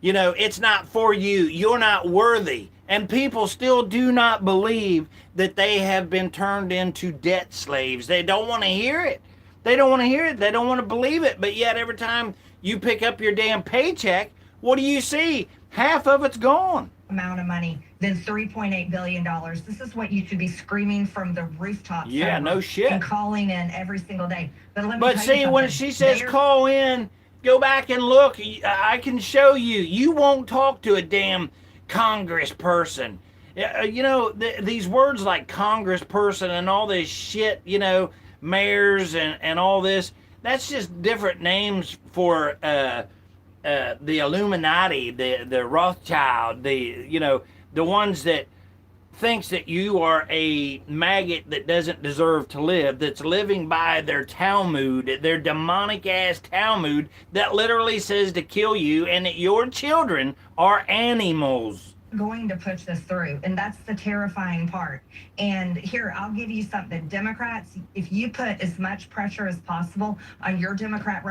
You know, it's not for you. You're not worthy. And people still do not believe that they have been turned into debt slaves. They don't want to hear it. They don't want to hear it. They don't want to believe it. But yet every time you pick up your damn paycheck, what do you see? Half of it's gone. Amount of money than $3.8 billion. This is what you should be screaming from the rooftops. Yeah, no shit. And calling in every single day. But see, when she says call in, go back and look. I can show you. You won't talk to a damn congressperson. You know, these words like congressperson and all this shit, you know, mayors and all this, that's just different names for the Illuminati, the Rothschild, the ones that thinks that you are a maggot that doesn't deserve to live, that's living by their Talmud, their demonic ass Talmud that literally says to kill you and that your children are animals. Going to push this through, and that's the terrifying part. And here, I'll give you something. Democrats, if you put as much pressure as possible on your Democrat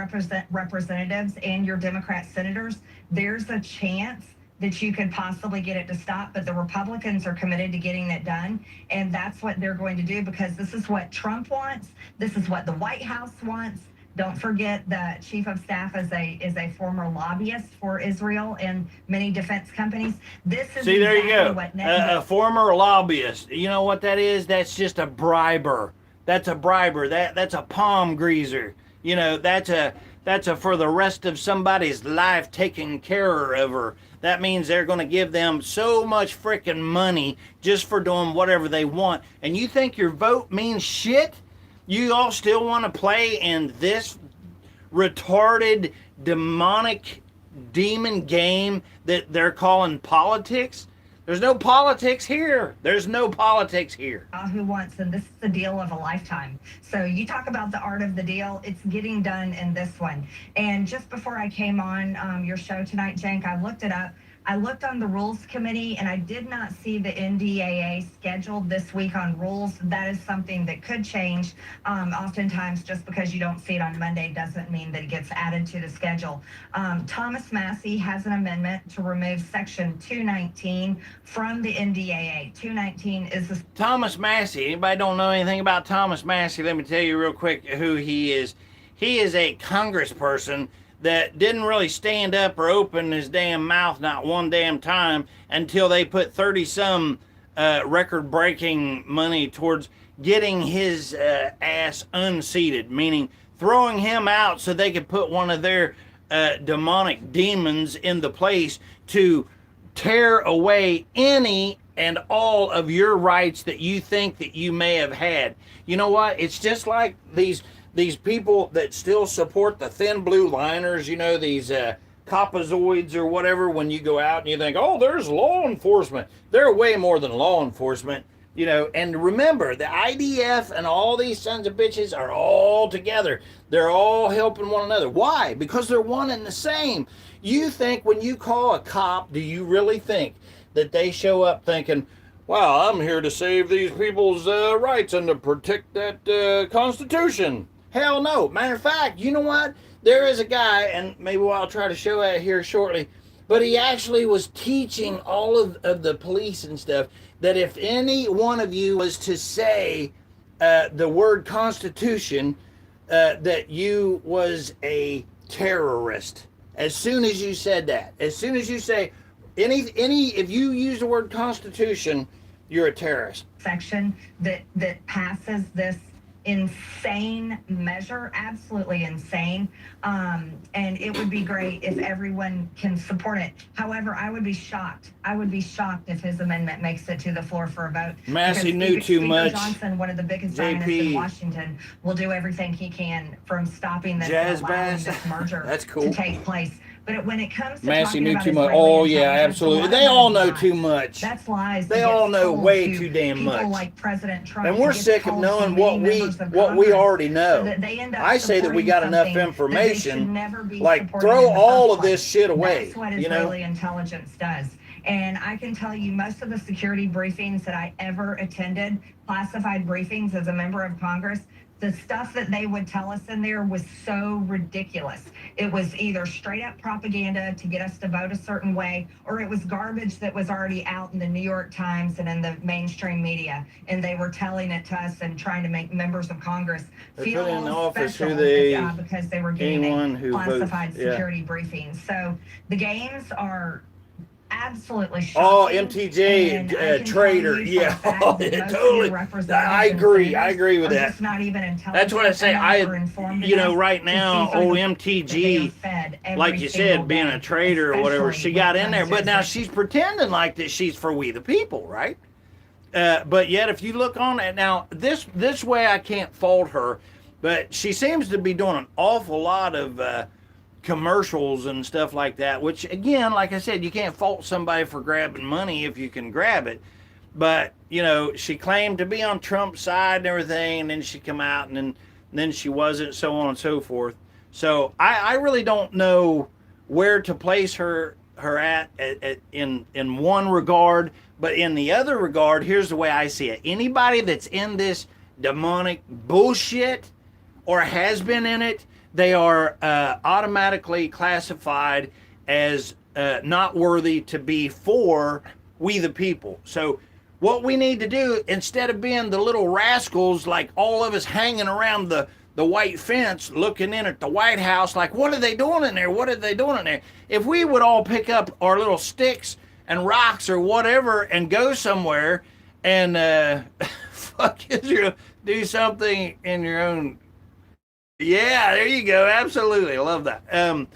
representatives and your Democrat senators, there's a chance that you could possibly get it to stop, but the Republicans are committed to getting it done, and that's what they're going to do, because this is what Trump wants. This is what the White House wants. Don't forget the chief of staff is a former lobbyist for Israel and many defense companies. This is See, there you exactly go. what A former lobbyist. You know what that is? That's just a briber. That's a briber. That's a palm greaser. You know, that's a for the rest of somebody's life taking care of her. That means they're going to give them so much freaking money just for doing whatever they want. And you think your vote means shit? You all still want to play in this retarded, demonic, demon game that they're calling politics? There's no politics here. There's no politics here. Who wants, and this is the deal of a lifetime. So you talk about the art of the deal, it's getting done in this one. And just before I came on your show tonight, Cenk, I looked it up. I looked on the Rules Committee, and I did not see the NDAA scheduled this week on rules. That is something that could change. Oftentimes, just because you don't see it on Monday doesn't mean that it gets added to the schedule. Thomas Massey has an amendment to remove Section 219 from the NDAA. 219 is the... Thomas Massey. Anybody don't know anything about Thomas Massey? Let me tell you real quick who he is. He is a congressperson that didn't really stand up or open his damn mouth not one damn time until they put 30-some record-breaking money towards getting his ass unseated, meaning throwing him out so they could put one of their demonic demons in the place to tear away any and all of your rights that you think that you may have had. You know what? It's just like these people that still support the thin blue liners, you know, these copazoids or whatever, when you go out and you think, oh, there's law enforcement. They're way more than law enforcement, you know. And remember, the IDF and all these sons of bitches are all together. They're all helping one another. Why? Because they're one and the same. You think when you call a cop, do you really think that they show up thinking, well, I'm here to save these people's rights and to protect that Constitution? Hell no. Matter of fact, you know what? There is a guy, and maybe I'll try to show it here shortly, but he actually was teaching all of the police and stuff that if any one of you was to say the word Constitution, that you was a terrorist. As soon as you said that, as soon as you say if you use the word Constitution, you're a terrorist. Section that passes this insane measure, absolutely insane. And it would be great if everyone can support it. However, I would be shocked. I would be shocked if his amendment makes it to the floor for a vote. Massey knew too much. Johnson, one of the biggest Zionists in Washington, will do everything he can from stopping this, this merger to take place. But when it comes to Massey knew about too much. Israeli Oh yeah, absolutely. They all know too much. That's lies. They all know way too damn much. Like President Trump, and we're sick of knowing what we already know. So I say that we got enough information. Like throw all of this shit away. That's what Israeli intelligence does. And I can tell you, most of the security briefings that I ever attended, classified briefings as a member of Congress, the stuff that they would tell us in there was so ridiculous. It was either straight up propaganda to get us to vote a certain way, or it was garbage that was already out in the New York Times and in the mainstream media. And they were telling it to us and trying to make members of Congress feel in the office special because they were getting classified security briefings. So the games are absolutely shocking. Oh, MTJ traitor. Yeah, totally. I agree with that. Not even that's what I say. Right now, old MTG, like you said, being a traitor or whatever, she got in there, but now she's pretending like that she's for we the people, right? But yet, if you look on it now, this way I can't fault her, but she seems to be doing an awful lot of commercials and stuff like that, which again, like I said, you can't fault somebody for grabbing money if you can grab it. But you know, she claimed to be on Trump's side and everything, and then she come out and then she wasn't, so on and so forth. So I really don't know where to place her at in one regard, but in the other regard, here's the way I see it. Anybody that's in this demonic bullshit or has been in it, they are automatically classified as not worthy to be for we the people. So what we need to do, instead of being the little rascals, like all of us hanging around the white fence looking in at the White House like, what are they doing in there? What are they doing in there? If we would all pick up our little sticks and rocks or whatever and go somewhere and fuck Israel, do something in your own. Yeah, there you go. Absolutely. I love that.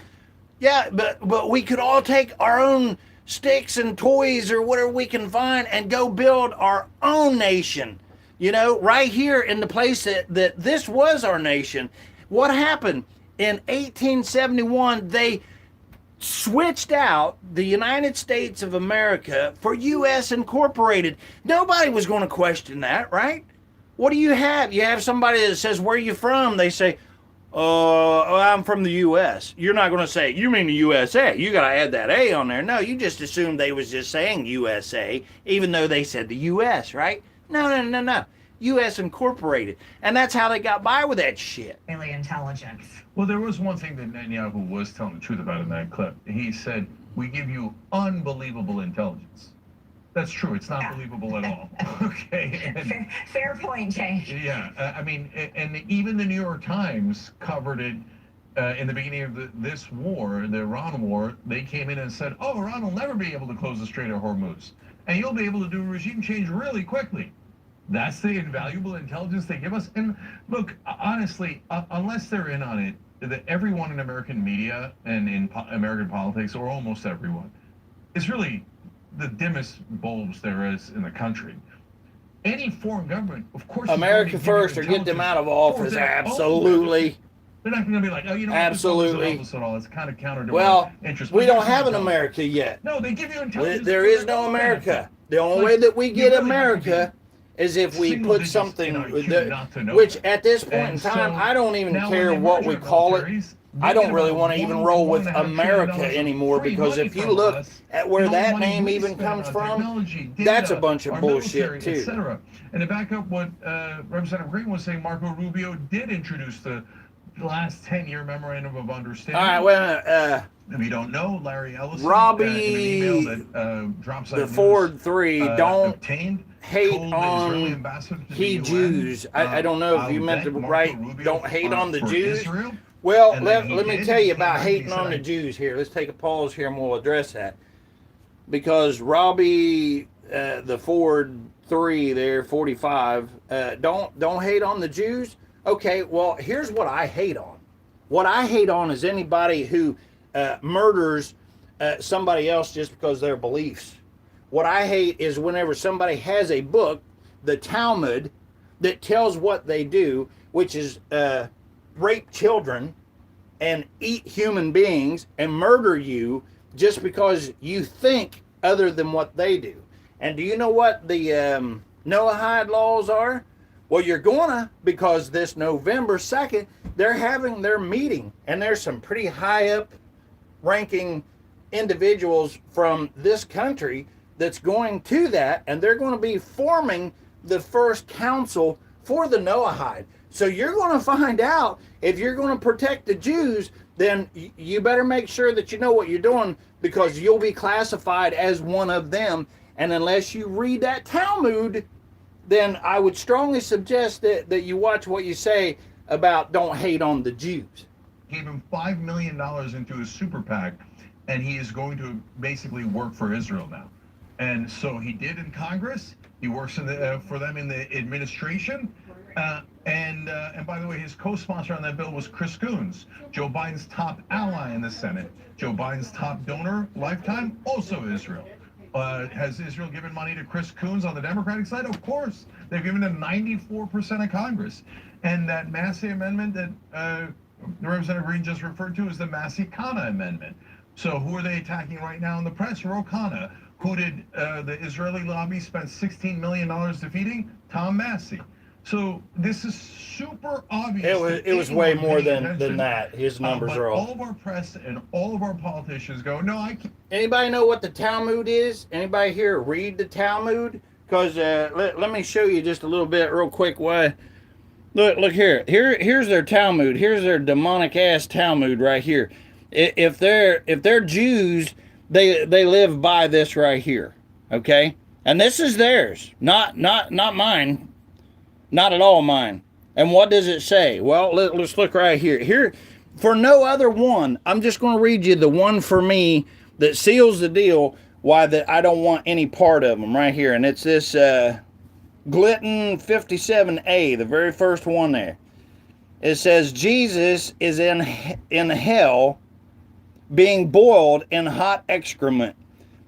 Yeah, but we could all take our own sticks and toys or whatever we can find and go build our own nation. You know, right here in the place that this was our nation. What happened? In 1871, they switched out the United States of America for U.S. Incorporated. Nobody was going to question that, right? What do you have? You have somebody that says, where are you from? They say, I'm from the U.S. You're not going to say, you mean the USA. You got to add that A on there. No, you just assumed they was just saying USA, even though they said the U.S., right? No. U.S. Incorporated. And that's how they got by with that shit. Really intelligence. Well, there was one thing that Netanyahu was telling the truth about in that clip. He said, we give you unbelievable intelligence. That's true. It's not believable at all. Okay. And, fair point, Jay. Yeah. I mean, and even the New York Times covered it in the beginning of this war, the Iran war. They came in and said, oh, Iran will never be able to close the Strait of Hormuz. And you'll be able to do a regime change really quickly. That's the invaluable intelligence they give us. And look, honestly, unless they're in on it, that everyone in American media and in American politics, or almost everyone, is really the dimmest bulbs there is in the country. Any foreign government, of course, America first or get them out of office. Absolutely. They're not going to be like, oh, you know, absolutely. At all. It's kind of counter to well, interest. We don't have an America yet. No, they give you intelligence. There is no America. The only way that we get America is if we put something, which at this point in time, I don't even care what we call it. I don't really want to even roll with America anymore, because if you look at where that name even comes from, that's a bunch of bullshit too. And to back up what Representative Green was saying, Marco Rubio did introduce the last 10-year memorandum of understanding. All right, well, if you don't know, Larry Ellison, Robbie, in an email that drops the Ford 3, don't hate on he Jews. I don't know if you meant to write, don't hate on the Jews. Israel. Well, let me tell you about hating on the Jews here. Let's take a pause here and we'll address that. Because Robbie, the Ford 3 there, 45, don't hate on the Jews. Okay, well, here's what I hate on. What I hate on is anybody who murders somebody else just because of their beliefs. What I hate is whenever somebody has a book, the Talmud, that tells what they do, which is rape children and eat human beings and murder you just because you think other than what they do. And do you know what the Noahide laws are? Well, you're gonna, because this November 2nd, they're having their meeting, and there's some pretty high up ranking individuals from this country that's going to that, and they're going to be forming the first council for the Noahide. So you're going to find out, if you're going to protect the Jews, then you better make sure that you know what you're doing, because you'll be classified as one of them. And unless you read that Talmud, then I would strongly suggest that you watch what you say about don't hate on the Jews. Gave him $5 million into his super PAC, and he is going to basically work for Israel now. And so he did in Congress. He works for them in the administration. And by the way, his co-sponsor on that bill was Chris Coons, Joe Biden's top ally in the Senate. Joe Biden's top donor lifetime, also Israel. Has Israel given money to Chris Coons on the Democratic side? Of course. They've given him 94% of Congress. And that Massey amendment that Representative Green just referred to is the Massey-Kana amendment. So who are they attacking right now in the press? Ro Khanna. Who did the Israeli lobby spend $16 million defeating? Tom Massey. So this is super obvious. It was way more than that. His numbers are all of our press and all of our politicians go, no, I can't. Anybody know what the Talmud is? Anybody here read the Talmud? Because let me show you just a little bit real quick why. Look here. Here's their Talmud. Here's their demonic ass Talmud right here. If they're Jews, they live by this right here, okay? And this is theirs, not mine, not at all mine. And what does it say? Well, let's look right here. Here, for no other one, I'm just going to read you the one for me that seals the deal. Why that I don't want any part of them right here, and it's this Glitton 57A, the very first one there. It says Jesus is in hell, being boiled in hot excrement.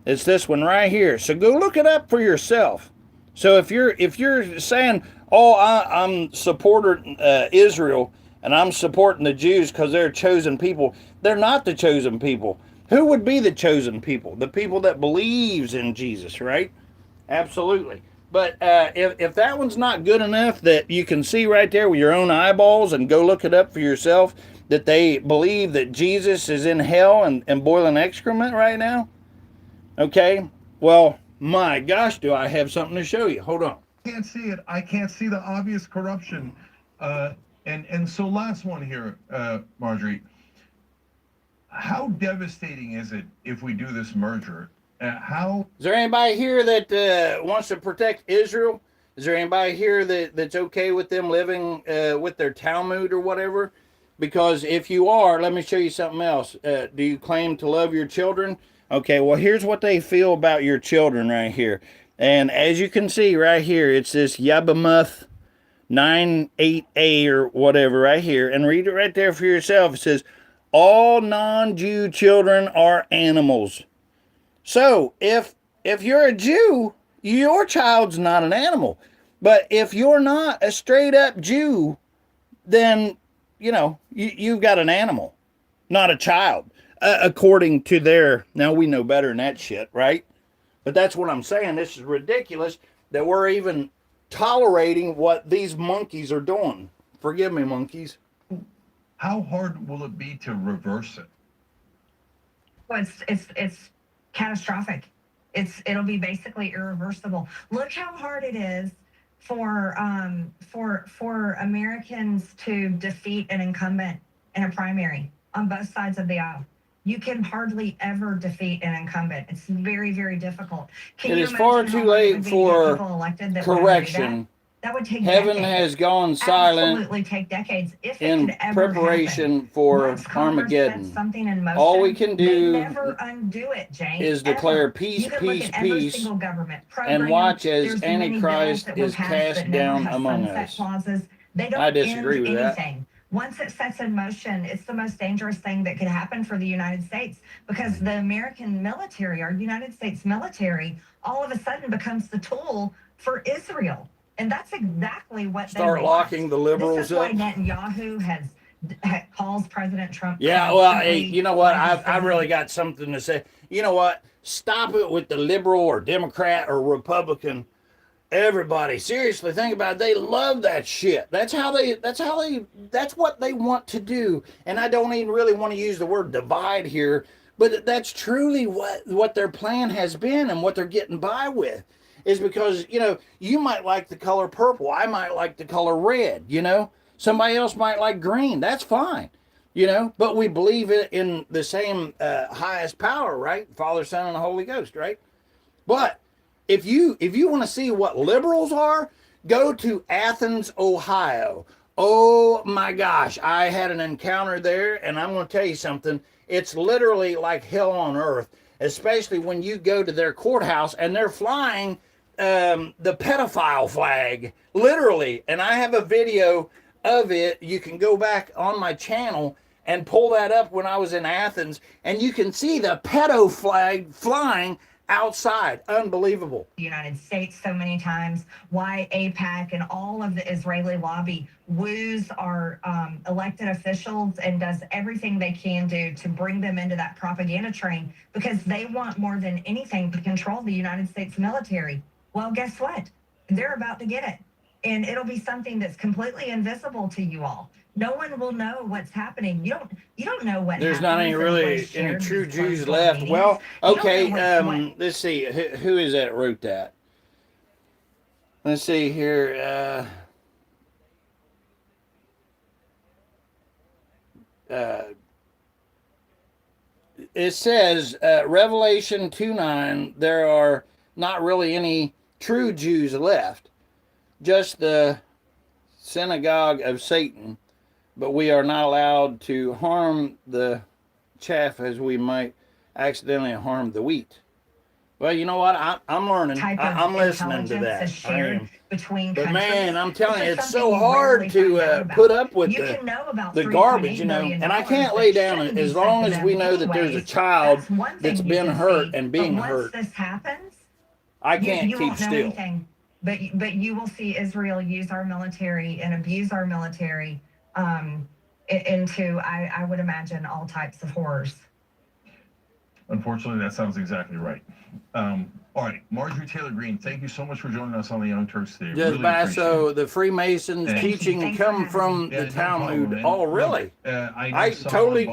It's this one right here. So go look it up for yourself. So if you're saying, oh, I'm supporting Israel and I'm supporting the Jews because they're chosen people, they're not the chosen people. Who would be the chosen people? The people that believes in Jesus, right? Absolutely. But if that one's not good enough that you can see right there with your own eyeballs and go look it up for yourself, that they believe that Jesus is in hell and boiling excrement right now, okay, well, my gosh, do I have something to show you. Hold on. I can't see it. I can't see the obvious corruption. And so last one here, Marjorie. How devastating is it if we do this merger? How is there anybody here that wants to protect Israel? Is there anybody here that's okay with them living with their Talmud or whatever? Because if you are, let me show you something else. Do you claim to love your children? Okay, well, here's what they feel about your children right here. And as you can see right here, it's this Yabamuth 98A or whatever right here. And read it right there for yourself. It says, all non-Jew children are animals. So if you're a Jew, your child's not an animal. But if you're not a straight up Jew, then, you know, you've got an animal, not a child, according to their, now we know better than that shit, right? But that's what I'm saying. This is ridiculous that we're even tolerating what these monkeys are doing. Forgive me, monkeys. How hard will it be to reverse it? Well, it's catastrophic. It'll be basically irreversible. Look how hard it is for Americans to defeat an incumbent in a primary on both sides of the aisle. You can hardly ever defeat an incumbent. It's very, very difficult. It is far too late for correction. That would take Heaven decades. has gone silent. Absolutely take decades. If it in could ever preparation happen. for Once Congress sets Armageddon. something in motion, All we can they do never undo it, Jane, is ever. declare peace, You can look peace, at every peace, single government and program. watch as There's many bills Antichrist that were is passed cast that never down have among sunset us. clauses. They don't I disagree end with that. anything. Once it sets in motion, it's the most dangerous thing that could happen for the United States, because the American military, our United States military, all of a sudden becomes the tool for Israel. And that's exactly what Start they want. locking the liberals This is why up. Netanyahu calls President Trump. Yeah, well, hey, constantly, you know what? like I really got something to say. You know what? Stop it with the liberal or Democrat or Republican. Everybody, seriously, think about it. They love that shit. That's what they want to do. And I don't even really want to use the word divide here, but that's truly what their plan has been and what they're getting by with. Is because, you know, you might like the color purple. I might like the color red, you know. Somebody else might like green. That's fine, you know. But we believe in the same highest power, right? Father, Son, and the Holy Ghost, right? But if you want to see what liberals are, go to Athens, Ohio. Oh, my gosh. I had an encounter there, and I'm going to tell you something. It's literally like hell on earth, especially when you go to their courthouse and they're flying the pedophile flag, literally. And I have a video of it. You can go back on my channel and pull that up when I was in Athens, and you can see the pedo flag flying outside. Unbelievable. The United States so many times, why AIPAC and all of the Israeli lobby woos our elected officials and does everything they can do to bring them into that propaganda train, because they want more than anything to control the United States military. Well, guess what? They're about to get it. And it'll be something that's completely invisible to you all. No one will know what's happening. You don't know what There's not any really any true Jews left. Well, okay, let's see. Who is that wrote that? Let's see here. it says, Revelation 2:9, there are not really any true Jews left, just the synagogue of Satan, but we are not allowed to harm the chaff as we might accidentally harm the wheat. Well, you know what? I'm learning. I'm listening to that. I am. Between but countries. man, I'm telling you, it's something so you hard rarely to find out about. put up with You can know about the $3.8 garbage, you know. billion And I can't lay that down shouldn't be as sent long to as them we know that there's a anyways. child That's one that's thing you been can hurt see, and being but hurt. once this happens, I can't you keep won't know still. anything. But you will see Israel use our military and abuse our military into, I would imagine, all types of horrors. Unfortunately, that sounds exactly right. All right, Marjorie Taylor Greene, thank you so much for joining us on the Young Turks today. Just really Basso, the Freemasons teaching come from the Talmud. Oh, really? I totally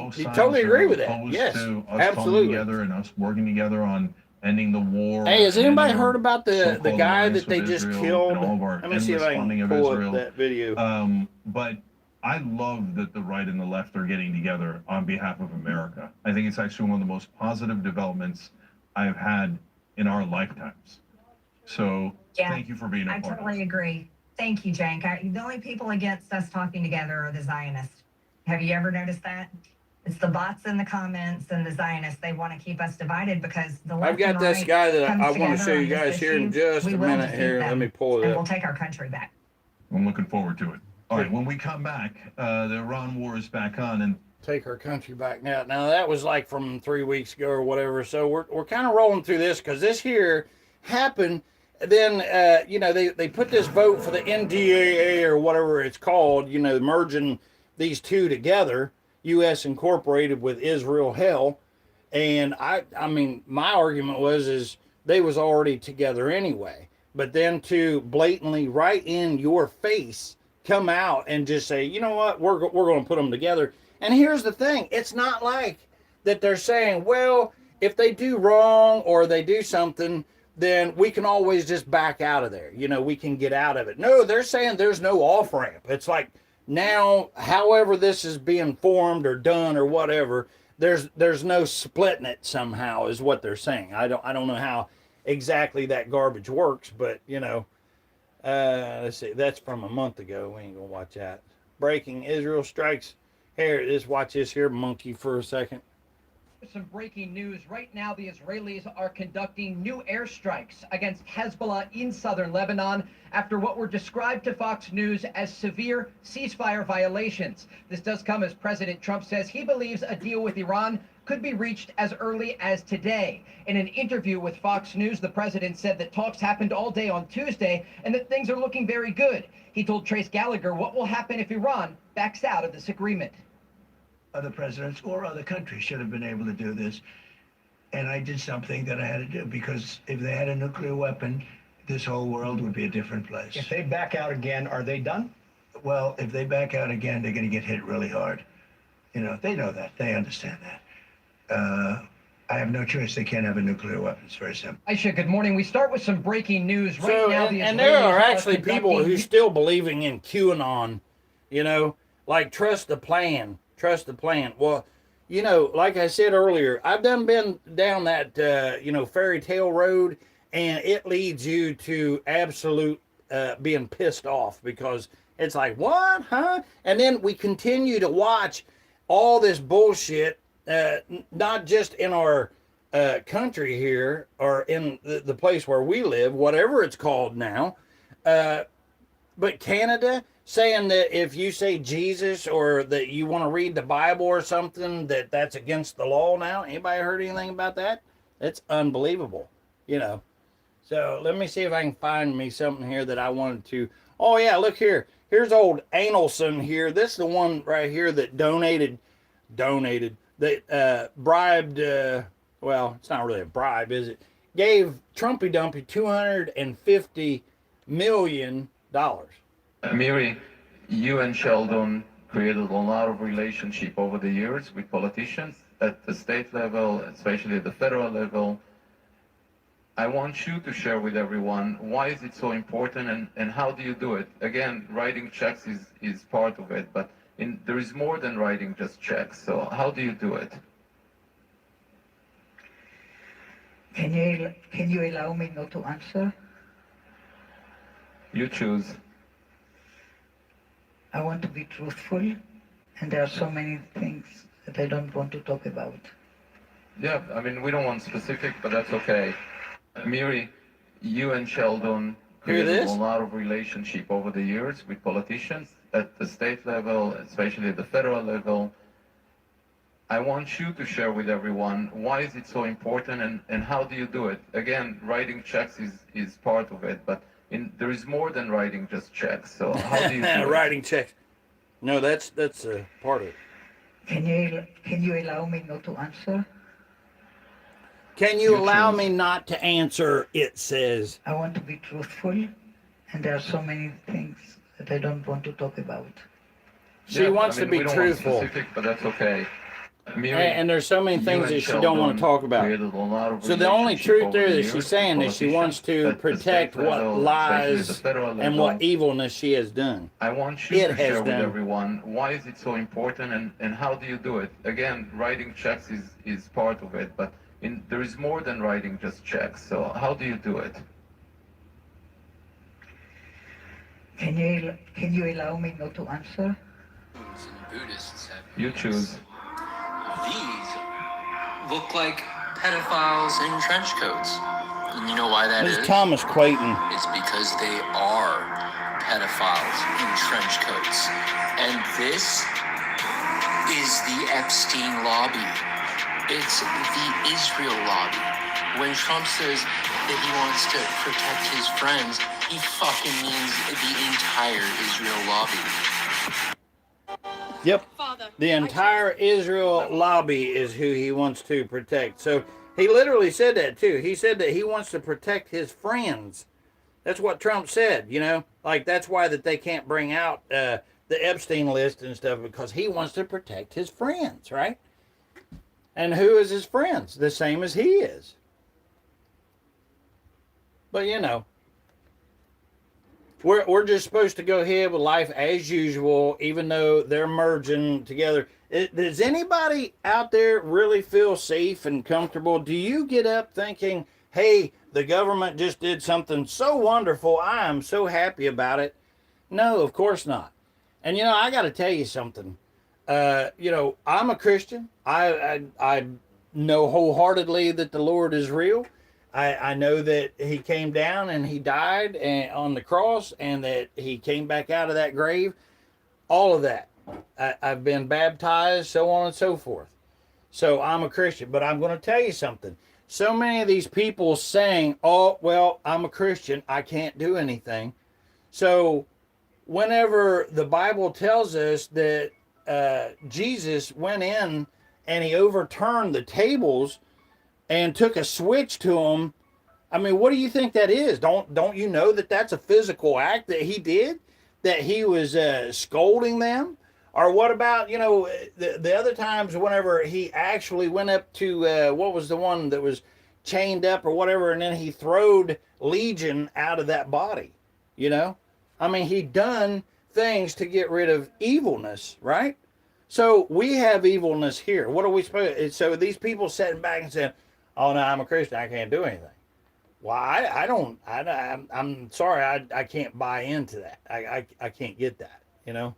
agree with that. Yes, to us absolutely. Coming together and us working together on ending the war. Hey, has anybody heard about the guy that they just killed? Let me see if I can pull up that video. But I love that the right and the left are getting together on behalf of America. I think it's actually one of the most positive developments I've had in our lifetimes. So thank you for being a part of it. I totally agree. Thank you, Jank. The only people against us talking together are the Zionists. Have you ever noticed that? It's the bots in the comments and the Zionists. They want to keep us divided because the left I've got and this right guy that comes I want to together show you on this guys here in issue. just We a will minute defeat here. them, Let me pull it and up. we'll take our country back. I'm looking forward to it. All right, when we come back, the Iran war is back on, and take our country back now. Now that was like from 3 weeks ago or whatever. So we're kind of rolling through this because this here happened. Then you know they put this vote for the NDAA or whatever it's called. You know, merging these two together, U.S. incorporated with Israel. Hell, and I mean my argument is they was already together anyway. But then to blatantly right in your face come out and just say, you know what, we're going to put them together. And here's the thing. It's not like that they're saying, well, if they do wrong or they do something, then we can always just back out of there. You know, we can get out of it. No, they're saying there's no off ramp. It's like now, however this is being formed or done or whatever, there's no splitting it somehow is what they're saying. I don't know how exactly that garbage works, but you know, let's see, that's from a month ago. We ain't gonna watch that. Breaking: Israel strikes. Here, just watch this here monkey for a second. Some breaking news. Right now, the Israelis are conducting new airstrikes against Hezbollah in southern Lebanon after what were described to Fox News as severe ceasefire violations. This does come as President Trump says he believes a deal with Iran could be reached as early as today. In an interview with Fox News, the president said that talks happened all day on Tuesday and that things are looking very good. He told Trace Gallagher what will happen if Iran backs out of this agreement. Other presidents or other countries should have been able to do this. And I did something that I had to do because if they had a nuclear weapon, this whole world would be a different place. If they back out again, are they done? Well, if they back out again, they're going to get hit really hard. You know, they know that. They understand that. I have no choice. They can't have a nuclear weapon. It's very simple. Aisha, good morning. We start with some breaking news. Right So, now, and there are actually people who still believing in QAnon, you know, like trust the plan. Trust the plan. Well, you know, like I said earlier, I've been down that, you know, fairy tale road, and it leads you to absolute being pissed off because it's like, what, huh? And then we continue to watch all this bullshit, not just in our country here or in the place where we live, whatever it's called now, but Canada, saying that if you say Jesus or that you want to read the Bible or something, that's against the law now. Anybody heard anything about that? It's unbelievable, you know. So let me see if I can find me something here that I wanted to. Oh, yeah, look here. Here's old Anelson here. This is the one right here that donated, that bribed, well, it's not really a bribe, is it? Gave Trumpy Dumpy $250 million. Miri, you and Sheldon created a lot of relationship over the years with politicians at the state level, especially at the federal level. I want you to share with everyone why is it so important and how do you do it? Again, writing checks is part of it, but there is more than writing just checks. So how do you do it? Can you allow me not to answer? You choose. I want to be truthful, and there are so many things that I don't want to talk about. Yeah, I mean, we don't want specific, but that's okay. Miri, you and Sheldon created a lot of relationship over the years with politicians at the state level, especially at the federal level. I want you to share with everyone why is it so important and how do you do it? Again, writing checks is part of it, but there is more than writing just checks. So how do you do it? Writing checks. No, that's a part of it. Can you allow me not to answer? Can you allow me not to answer? It says. I want to be truthful, and there are so many things that I don't want to talk about. She wants to be we don't truthful. Want specific, but that's okay. Miri, and there's so many things that she don't want to talk about. So the only truth there that she's saying is she wants to protect what lies and what evilness she has done. I want you to share with everyone why is it so important and how do you do it? Again, writing checks is part of it, but there is more than writing just checks. So how do you do it? Can you allow me not to answer? Buddhists have. You choose. These look like pedophiles in trench coats. And you know why that is? It's Thomas Clayton. It's because they are pedophiles in trench coats. And this is the Epstein lobby. It's the Israel lobby. When Trump says that he wants to protect his friends, he fucking means the entire Israel lobby. Yep. The entire Israel lobby is who he wants to protect. So he literally said that too. He said that he wants to protect his friends. That's what Trump said, you know, like that's why that they can't bring out the Epstein list and stuff, because he wants to protect his friends, right? And who is his friends? The same as he is. But you know, we're just supposed to go ahead with life as usual, even though they're merging together. Does anybody out there really feel safe and comfortable? Do you get up thinking, hey, the government just did something so wonderful, I am so happy about it? No, of course not. And you know, I got to tell you something. You know, I'm a Christian. I know wholeheartedly that the Lord is real. I know that he came down and he died on the cross, and that he came back out of that grave. All of that. I've been baptized, so on and so forth. So I'm a Christian. But I'm going to tell you something. So many of these people saying, oh, well, I'm a Christian, I can't do anything. So whenever the Bible tells us that Jesus went in and he overturned the tables and took a switch to them, I mean, what do you think that is? Don't you know that that's a physical act that he did? That he was scolding them? Or what about, you know, the other times whenever he actually went up to, what was the one that was chained up or whatever, and then he throwed Legion out of that body, you know? I mean, he done things to get rid of evilness, right? So we have evilness here. What are we supposed to? So these people sitting back and saying, oh, no, I'm a Christian, I can't do anything. Well, I'm sorry, I can't buy into that. I can't get that, you know?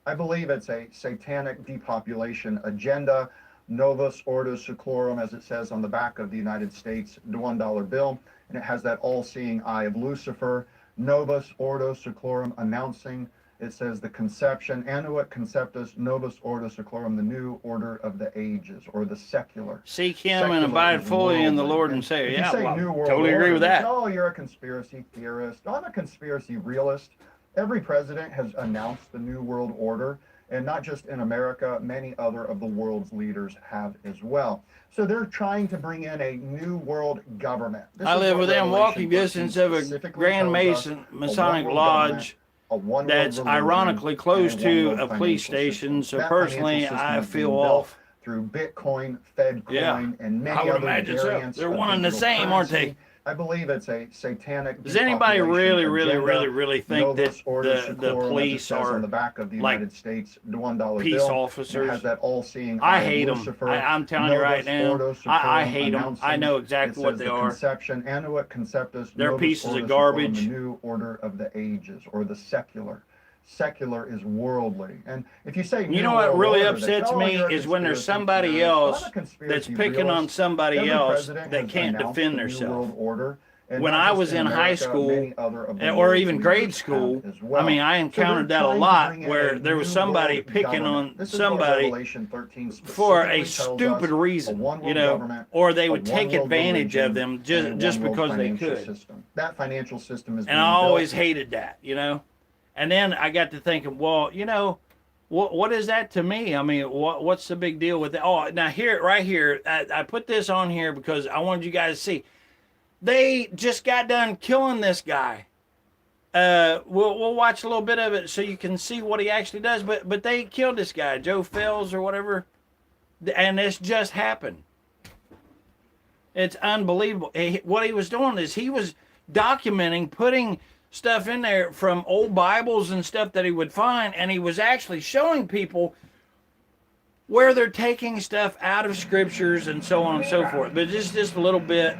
I believe it's a satanic depopulation agenda. Novus Ordo Seclorum, as it says on the back of the United States $1 bill, and it has that all-seeing eye of Lucifer. Novus Ordo Seclorum announcing, it says the conception, Annuit Conceptus Novus Ordo Seclorum, the new order of the ages, or the secular. Seek him and abide fully in the Lord and Savior. Yeah, well, totally agree with that. Oh, you're a conspiracy theorist. I'm a conspiracy realist. Every president has announced the New World Order, and not just in America, many other of the world's leaders have as well. So they're trying to bring in a new world government. I live within walking distance of a Grand Masonic Lodge that's ironically close to a police station, so personally I feel off. Through Bitcoin, FedCoin, and many other variants. They're one and the same, aren't they? I believe it's a satanic. Does anybody really, agenda. really think that Novus Ordo the Seclorum, police as it says are on the back of the like United States $1 peace bill? officers? It has that all-seeing I eye of hate them. Lucifer. I'm telling you right Novus now, Ordo I Seclorum hate them. I announcing, know it exactly what says they the are. conception, Annuit Conceptus, They're Novus pieces Ordo of Seclorum, garbage. the new order of the ages, or the secular. Secular is worldly. And if you say You know what world really order, they say, upsets "Oh, me you're a is when there's conspiracy somebody theorist." Well, I'm else a that's conspiracy picking on realist. somebody Every else president that has can't announced defend the New themselves. World Order, and When not I just was in high America, school, many other of the or world's even grade leaders school, have as well. I mean, I So encountered they're that a trying to lot bring in where a there was new somebody world picking government. on This is what somebody Revelation 13 for a specifically tells stupid us, reason, a one-world you know, government, or they a would take one-world advantage of religion, them and a just one-world because they financial could. system. That financial system is And being I always built. hated that, you know. And then I got to thinking, well, you know, what is that to me? I mean, what's the big deal with that? Oh, now here, right here, I put this on here because I wanted you guys to see. They just got done killing this guy. We'll watch a little bit of it so you can see what he actually does. But they killed this guy, Joe Fells or whatever, and this just happened. It's unbelievable. What he was doing is he was documenting, putting stuff in there from old Bibles and stuff that he would find, and he was actually showing people where they're taking stuff out of scriptures and so on and so forth. But just a little bit.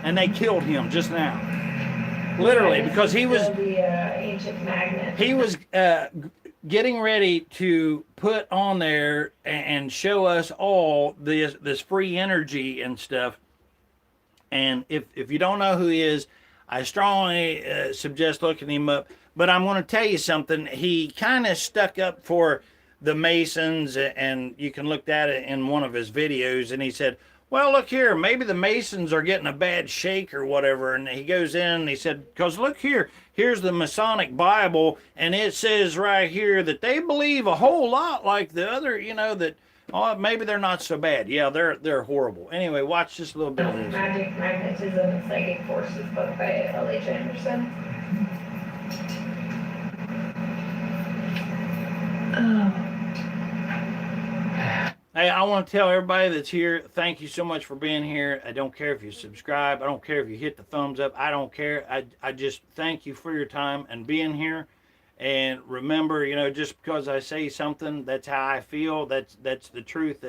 And they killed him just now. Literally, because he was ancient magnet. He was getting ready to put on there and show us all this free energy and stuff. And if you don't know who he is, I strongly suggest looking him up. But I'm going to tell you something. He kind of stuck up for the Masons, and you can look at it in one of his videos. And he said, well, look here, maybe the Masons are getting a bad shake or whatever. And he goes in and he said, because look here, here's the Masonic Bible, and it says right here that they believe a whole lot like the other, you know, that oh, maybe they're not so bad. Yeah, they're horrible. Anyway, watch just a little bit of this. Magic, Magnetism, and Psychic Forces, book by L.H. Anderson. Hey, I want to tell everybody that's here, thank you so much for being here. I don't care if you subscribe. I don't care if you hit the thumbs up. I don't care. I just thank you for your time and being here. And remember, you know, just because I say something, that's how I feel. That's the truth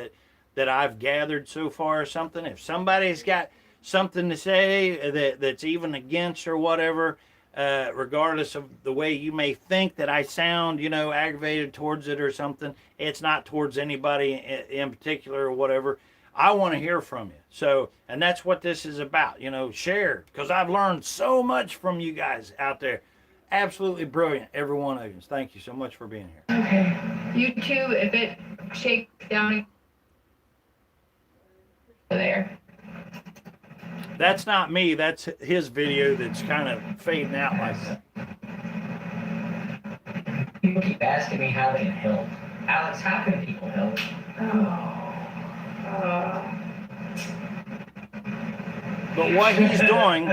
that I've gathered so far or something. If somebody's got something to say that's even against or whatever, regardless of the way you may think that I sound, you know, aggravated towards it or something, it's not towards anybody in particular or whatever. I want to hear from you. So, and that's what this is about, you know, share, because I've learned so much from you guys out there. Absolutely brilliant, every one of you. Thank you so much for being here. Okay. YouTube, if it shakes down there. That's not me. That's his video that's kind of fading out like that. People keep asking me how they can help. Alex, how can people help? But what he's doing,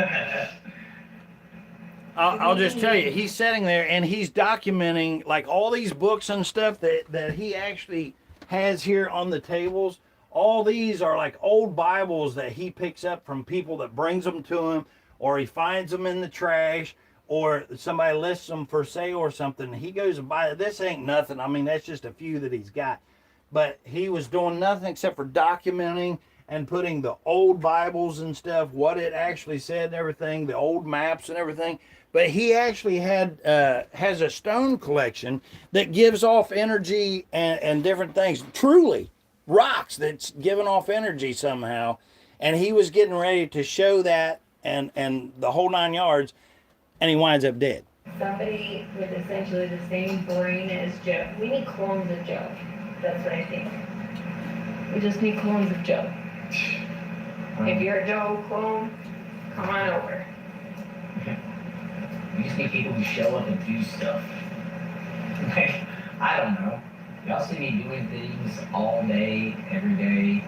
I'll just tell you, he's sitting there and he's documenting like all these books and stuff that he actually has here on the tables. All these are like old Bibles that he picks up from people that brings them to him, or he finds them in the trash, or somebody lists them for sale or something. He goes and buys it. This ain't nothing. I mean, that's just a few that he's got. But he was doing nothing except for documenting and putting the old Bibles and stuff, what it actually said and everything, the old maps and everything. But he actually has a stone collection that gives off energy and different things. Truly. Rocks that's giving off energy somehow, and he was getting ready to show that and the whole 9 yards, and he winds up dead. Somebody with essentially the same brain as Joe. We need clones of Joe. That's what I think. We just need clones of Joe. If you're a Joe clone, come on over. We just need people who show up and do stuff. Like, I don't know. Y'all see me doing things all day, every day.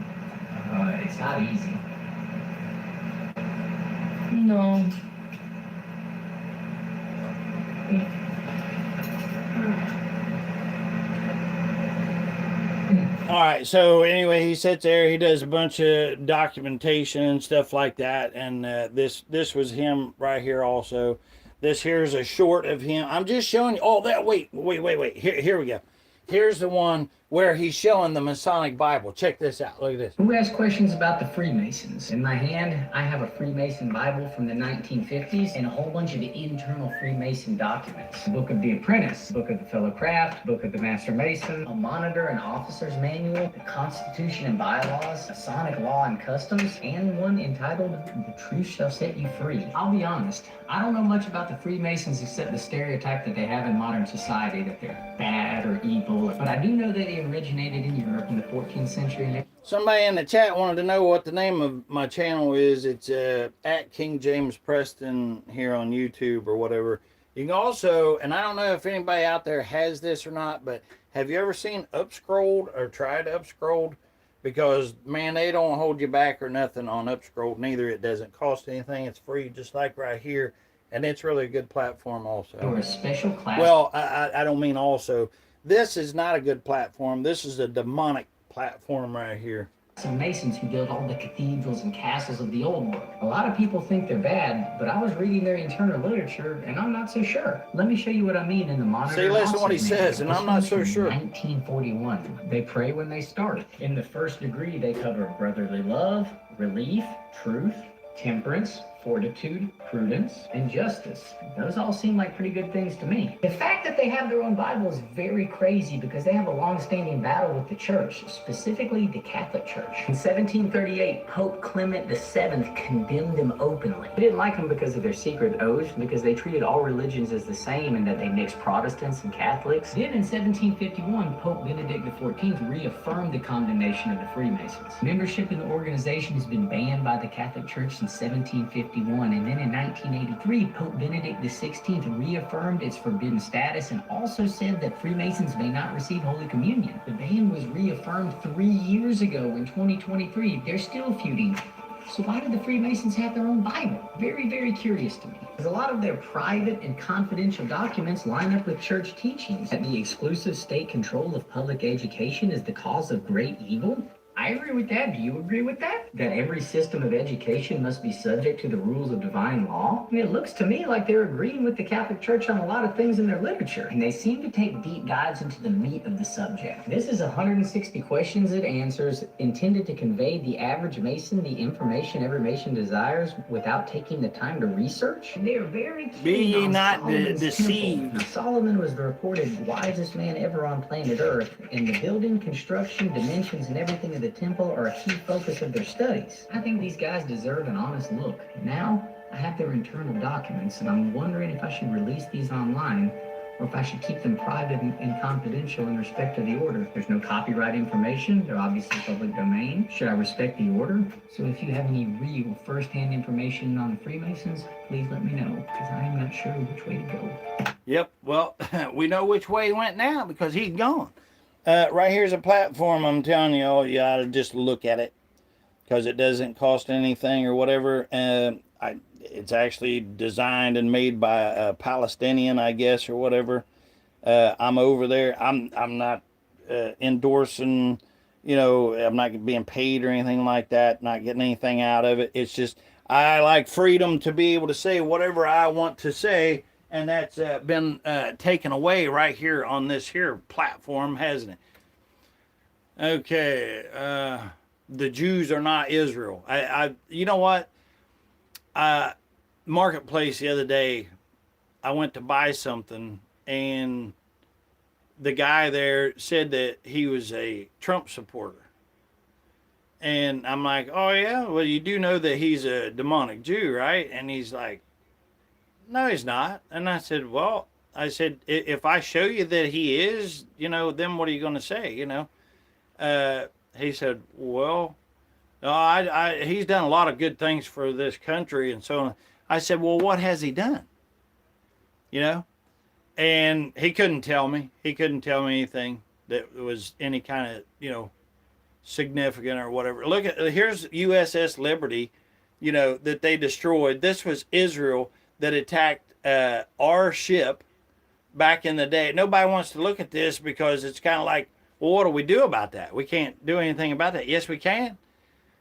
It's not easy. No. All right. So anyway, he sits there. He does a bunch of documentation and stuff like that. And this was him right here. Also, this here's a short of him. I'm just showing you. Oh, that. Wait. Here we go. Here's the one where he's showing the Masonic Bible. Check this out. Look at this. Who asked questions about the Freemasons? In my hand, I have a Freemason Bible from the 1950s and a whole bunch of internal Freemason documents. Book of the Apprentice, Book of the Fellow Craft, Book of the Master Mason, a Monitor and Officer's Manual, the Constitution and Bylaws, Masonic Law and Customs, and one entitled The Truth Shall Set You Free. I'll be honest, I don't know much about the Freemasons except the stereotype that they have in modern society that they're bad or evil, but I do know that they originated in Europe in the 14th century. Somebody in the chat wanted to know what the name of my channel is. It's at King James Preston here on YouTube or whatever. You can also, and I don't know if anybody out there has this or not, but have you ever seen Upscrolled or tried Upscrolled? Because, man, they don't hold you back or nothing on Upscrolled. Neither. It doesn't cost anything. It's free, just like right here. And it's really a good platform also. Or a special class. Well, I don't mean also. This is not a good platform. This is a demonic platform right here. Some Masons who built all the cathedrals and castles of the old world. A lot of people think they're bad, but I was reading their internal literature, and I'm not so sure. Let me show you what I mean in the Monitor. See, listen to what he says, and I'm not so sure. 1941. They pray when they start. In the first degree, they cover brotherly love, relief, truth, temperance, fortitude, prudence, and justice. Those all seem like pretty good things to me. The fact that they have their own Bible is very crazy because they have a long-standing battle with the church, specifically the Catholic Church. In 1738, Pope Clement VII condemned them openly. He didn't like them because of their secret oaths, because they treated all religions as the same and that they mixed Protestants and Catholics. Then in 1751, Pope Benedict XIV reaffirmed the condemnation of the Freemasons. Membership in the organization has been banned by the Catholic Church since 1751. And then in 1983, Pope Benedict XVI reaffirmed its forbidden status and also said that Freemasons may not receive Holy Communion. The ban was reaffirmed 3 years ago in 2023. They're still feuding. So why did the Freemasons have their own Bible? Very, very curious to me. Because a lot of their private and confidential documents line up with church teachings that the exclusive state control of public education is the cause of great evil. I agree with that. Do you agree with that? That every system of education must be subject to the rules of divine law? I mean, it looks to me like they're agreeing with the Catholic Church on a lot of things in their literature. And they seem to take deep dives into the meat of the subject. This is 160 questions and answers intended to convey the average Mason the information every Mason desires without taking the time to research. They are very keen Be ye on not Solomon's deceived. temple. Solomon was the reported wisest man ever on planet Earth, and the building, construction, dimensions, and everything of the temple are a key focus of their studies. I think these guys deserve an honest look. Now, I have their internal documents, and I'm wondering if I should release these online or if I should keep them private and confidential in respect to the order. There's no copyright information. They're obviously public domain. Should I respect the order? So if you have any real first-hand information on the Freemasons, please let me know, because I am not sure which way to go. Yep. Well, we know which way he went now because he's gone. Right here's a platform. I'm telling you, all you ought to just look at it because it doesn't cost anything or whatever. It's actually designed and made by a Palestinian, I guess, or whatever. I'm over there. I'm not endorsing, I'm not being paid or anything like that, not getting anything out of it. It's just I like freedom to be able to say whatever I want to say. And that's been taken away right here on this here platform, hasn't it? Okay, the Jews are not Israel. You know what? Marketplace the other day, I went to buy something, and the guy there said that he was a Trump supporter. And I'm like, oh yeah, well you do know that he's a demonic Jew, right? And he's like, no, he's not. And I said, well, if I show you that he is, then what are you going to say, He said, well, he's done a lot of good things for this country and so on. I said, well, what has he done? And he couldn't tell me. He couldn't tell me anything that was any kind of, significant or whatever. Look here's USS Liberty, that they destroyed. This was Israel that attacked our ship back in the day. Nobody wants to look at this because it's kind of like, Well, what do we do about that? We can't do anything about that. Yes, we can.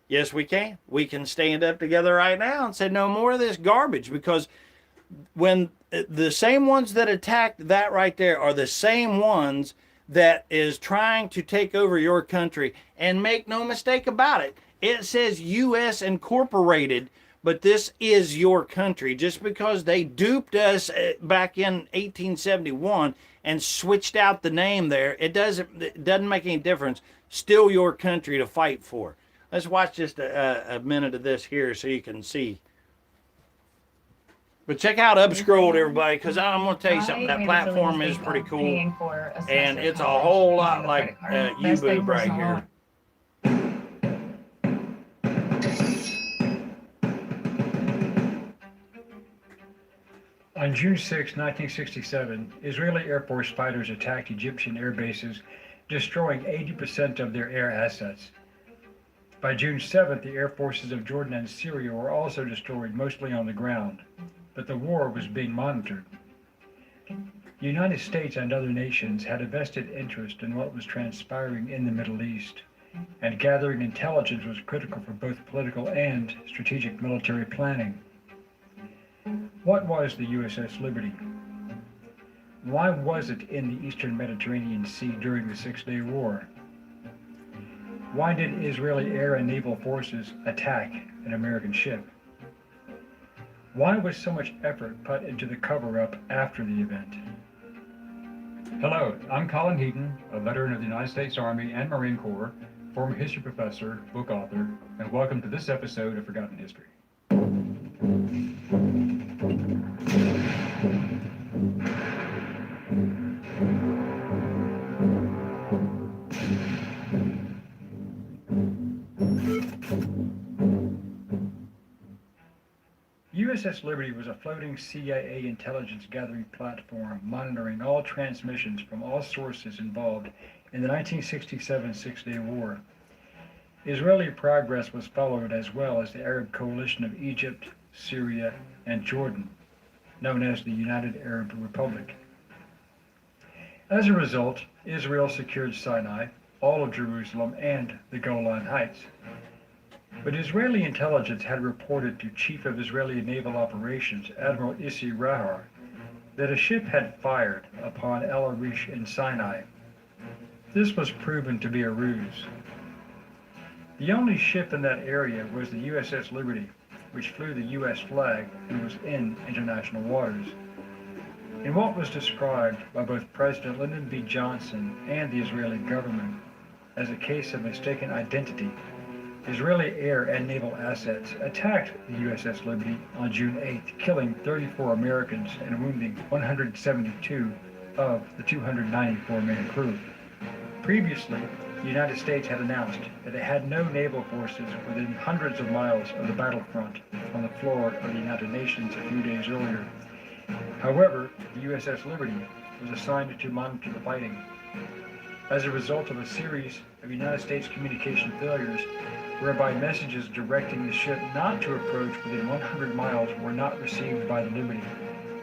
Yes, we can. We can stand up together right now and say no more of this garbage, because when the same ones that attacked that right there are the same ones that is trying to take over your country. And make no mistake about it, it says U.S. Incorporated, but this is your country. Just because they duped us back in 1871 and switched out the name there, it doesn't make any difference. Still your country to fight for. Let's watch just a minute of this here so you can see. But check out Upscrolled, everybody, because I'm going to tell you something. That platform is pretty cool. And it's a whole lot like YouBoob right here. On June 6, 1967, Israeli Air Force fighters attacked Egyptian air bases, destroying 80% of their air assets. By June 7th, the air forces of Jordan and Syria were also destroyed, mostly on the ground. But the war was being monitored. The United States and other nations had a vested interest in what was transpiring in the Middle East, and gathering intelligence was critical for both political and strategic military planning. What was the USS Liberty? Why was it in the Eastern Mediterranean Sea during the Six-Day War? Why did Israeli air and naval forces attack an American ship? Why was so much effort put into the cover-up after the event? Hello, I'm Colin Heaton, a veteran of the United States Army and Marine Corps, former history professor, book author, and welcome to this episode of Forgotten History. USS Liberty was a floating CIA intelligence gathering platform monitoring all transmissions from all sources involved in the 1967 Six-Day War. Israeli progress was followed, as well as the Arab coalition of Egypt, Syria, and Jordan, known as the United Arab Republic. As a result, Israel secured Sinai, all of Jerusalem, and the Golan Heights. But Israeli intelligence had reported to Chief of Israeli Naval Operations, Admiral Issi Rahar, that a ship had fired upon El Arish in Sinai. This was proven to be a ruse. The only ship in that area was the USS Liberty, which flew the U.S. flag and was in international waters. In what was described by both President Lyndon B. Johnson and the Israeli government as a case of mistaken identity, Israeli air and naval assets attacked the USS Liberty on June 8th, killing 34 Americans and wounding 172 of the 294-man crew. Previously, the United States had announced that it had no naval forces within hundreds of miles of the battlefront on the floor of the United Nations a few days earlier. However, the USS Liberty was assigned to monitor the fighting. As a result of a series of United States communication failures, whereby messages directing the ship not to approach within 100 miles were not received by the Liberty,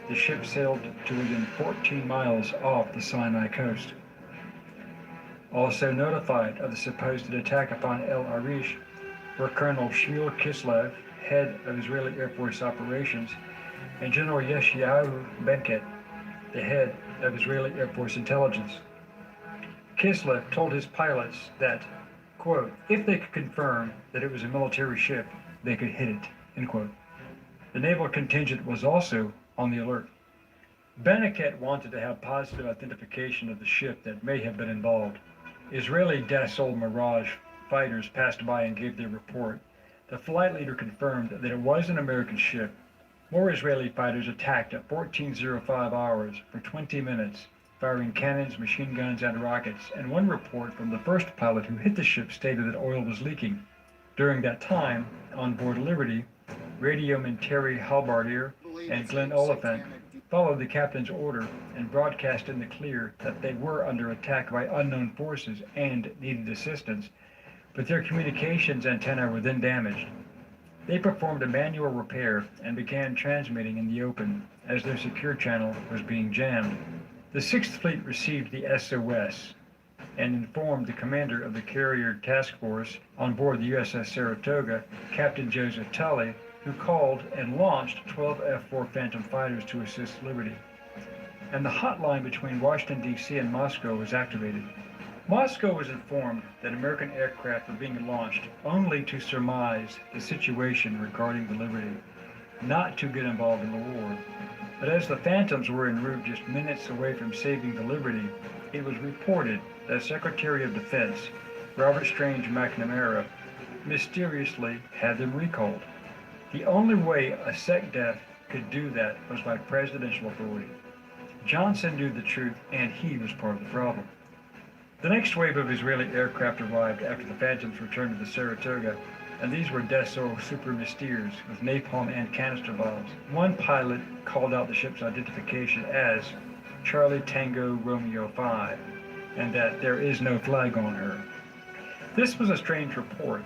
the ship sailed to within 14 miles off the Sinai coast. Also notified of the supposed attack upon El Arish were Colonel Shmuel Kislev, head of Israeli Air Force operations, and General Yeshayahu Benket, the head of Israeli Air Force intelligence. Kislev told his pilots that, quote, if they could confirm that it was a military ship, they could hit it, end quote. The naval contingent was also on the alert. Beneket wanted to have positive identification of the ship that may have been involved. Israeli Dassault Mirage fighters passed by and gave their report. The flight leader confirmed that it was an American ship. More Israeli fighters attacked at 14:05 hours for 20 minutes, firing cannons, machine guns, and rockets, and one report from the first pilot who hit the ship stated that oil was leaking. During that time, on board Liberty, radioman Terry Halbardier and Glenn Oliphant followed the captain's order and broadcast in the clear that they were under attack by unknown forces and needed assistance, but their communications antennae were then damaged. They performed a manual repair and began transmitting in the open as their secure channel was being jammed. The 6th Fleet received the SOS, and informed the commander of the carrier task force on board the USS Saratoga, Captain Joseph Tully, who called and launched 12 F-4 Phantom fighters to assist Liberty. And the hotline between Washington, D.C. and Moscow was activated. Moscow was informed that American aircraft were being launched only to surmise the situation regarding the Liberty, not to get involved in the war. But as the Phantoms were en route just minutes away from saving the Liberty, it was reported that Secretary of Defense Robert Strange McNamara mysteriously had them recalled. The only way a SecDef could do that was by presidential authority. Johnson knew the truth, and he was part of the problem. The next wave of Israeli aircraft arrived after the Phantoms returned to the Saratoga, and these were Dassault Super Mysteers with napalm and canister bombs. One pilot called out the ship's identification as Charlie Tango Romeo 5, and that there is no flag on her. This was a strange report,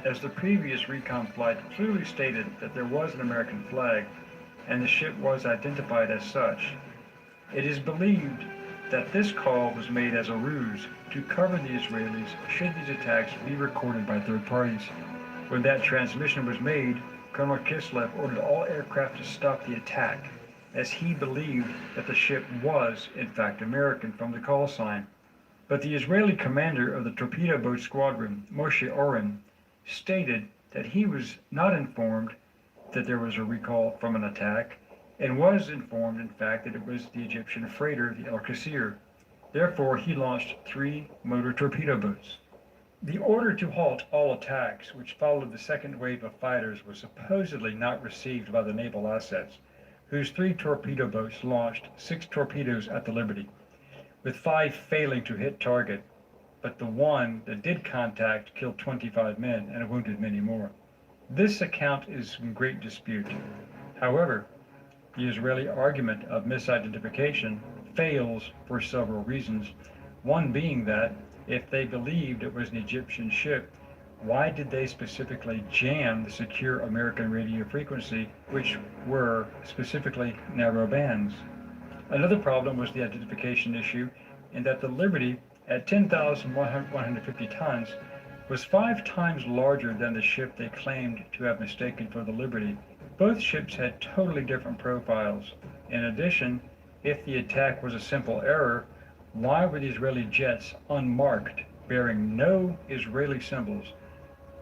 as the previous recon flight clearly stated that there was an American flag, and the ship was identified as such. It is believed that this call was made as a ruse to cover the Israelis should these attacks be recorded by third parties. When that transmission was made, Colonel Kislev ordered all aircraft to stop the attack, as he believed that the ship was, in fact, American from the call sign. But the Israeli commander of the torpedo boat squadron, Moshe Oren, stated that he was not informed that there was a recall from an attack, and was informed, in fact, that it was the Egyptian freighter, the El Qasir. Therefore, he launched 3 motor torpedo boats. The order to halt all attacks, which followed the second wave of fighters, was supposedly not received by the naval assets, whose 3 torpedo boats launched 6 torpedoes at the Liberty, with 5 failing to hit target, but the one that did contact killed 25 men and wounded many more. This account is in great dispute. However, the Israeli argument of misidentification fails for several reasons, one being that if they believed it was an Egyptian ship, why did they specifically jam the secure American radio frequency, which were specifically narrow bands? Another problem was the identification issue, in that the Liberty, at 10,150 tons, was 5 times larger than the ship they claimed to have mistaken for the Liberty. Both ships had totally different profiles. In addition, if the attack was a simple error, why were the Israeli jets unmarked, bearing no Israeli symbols,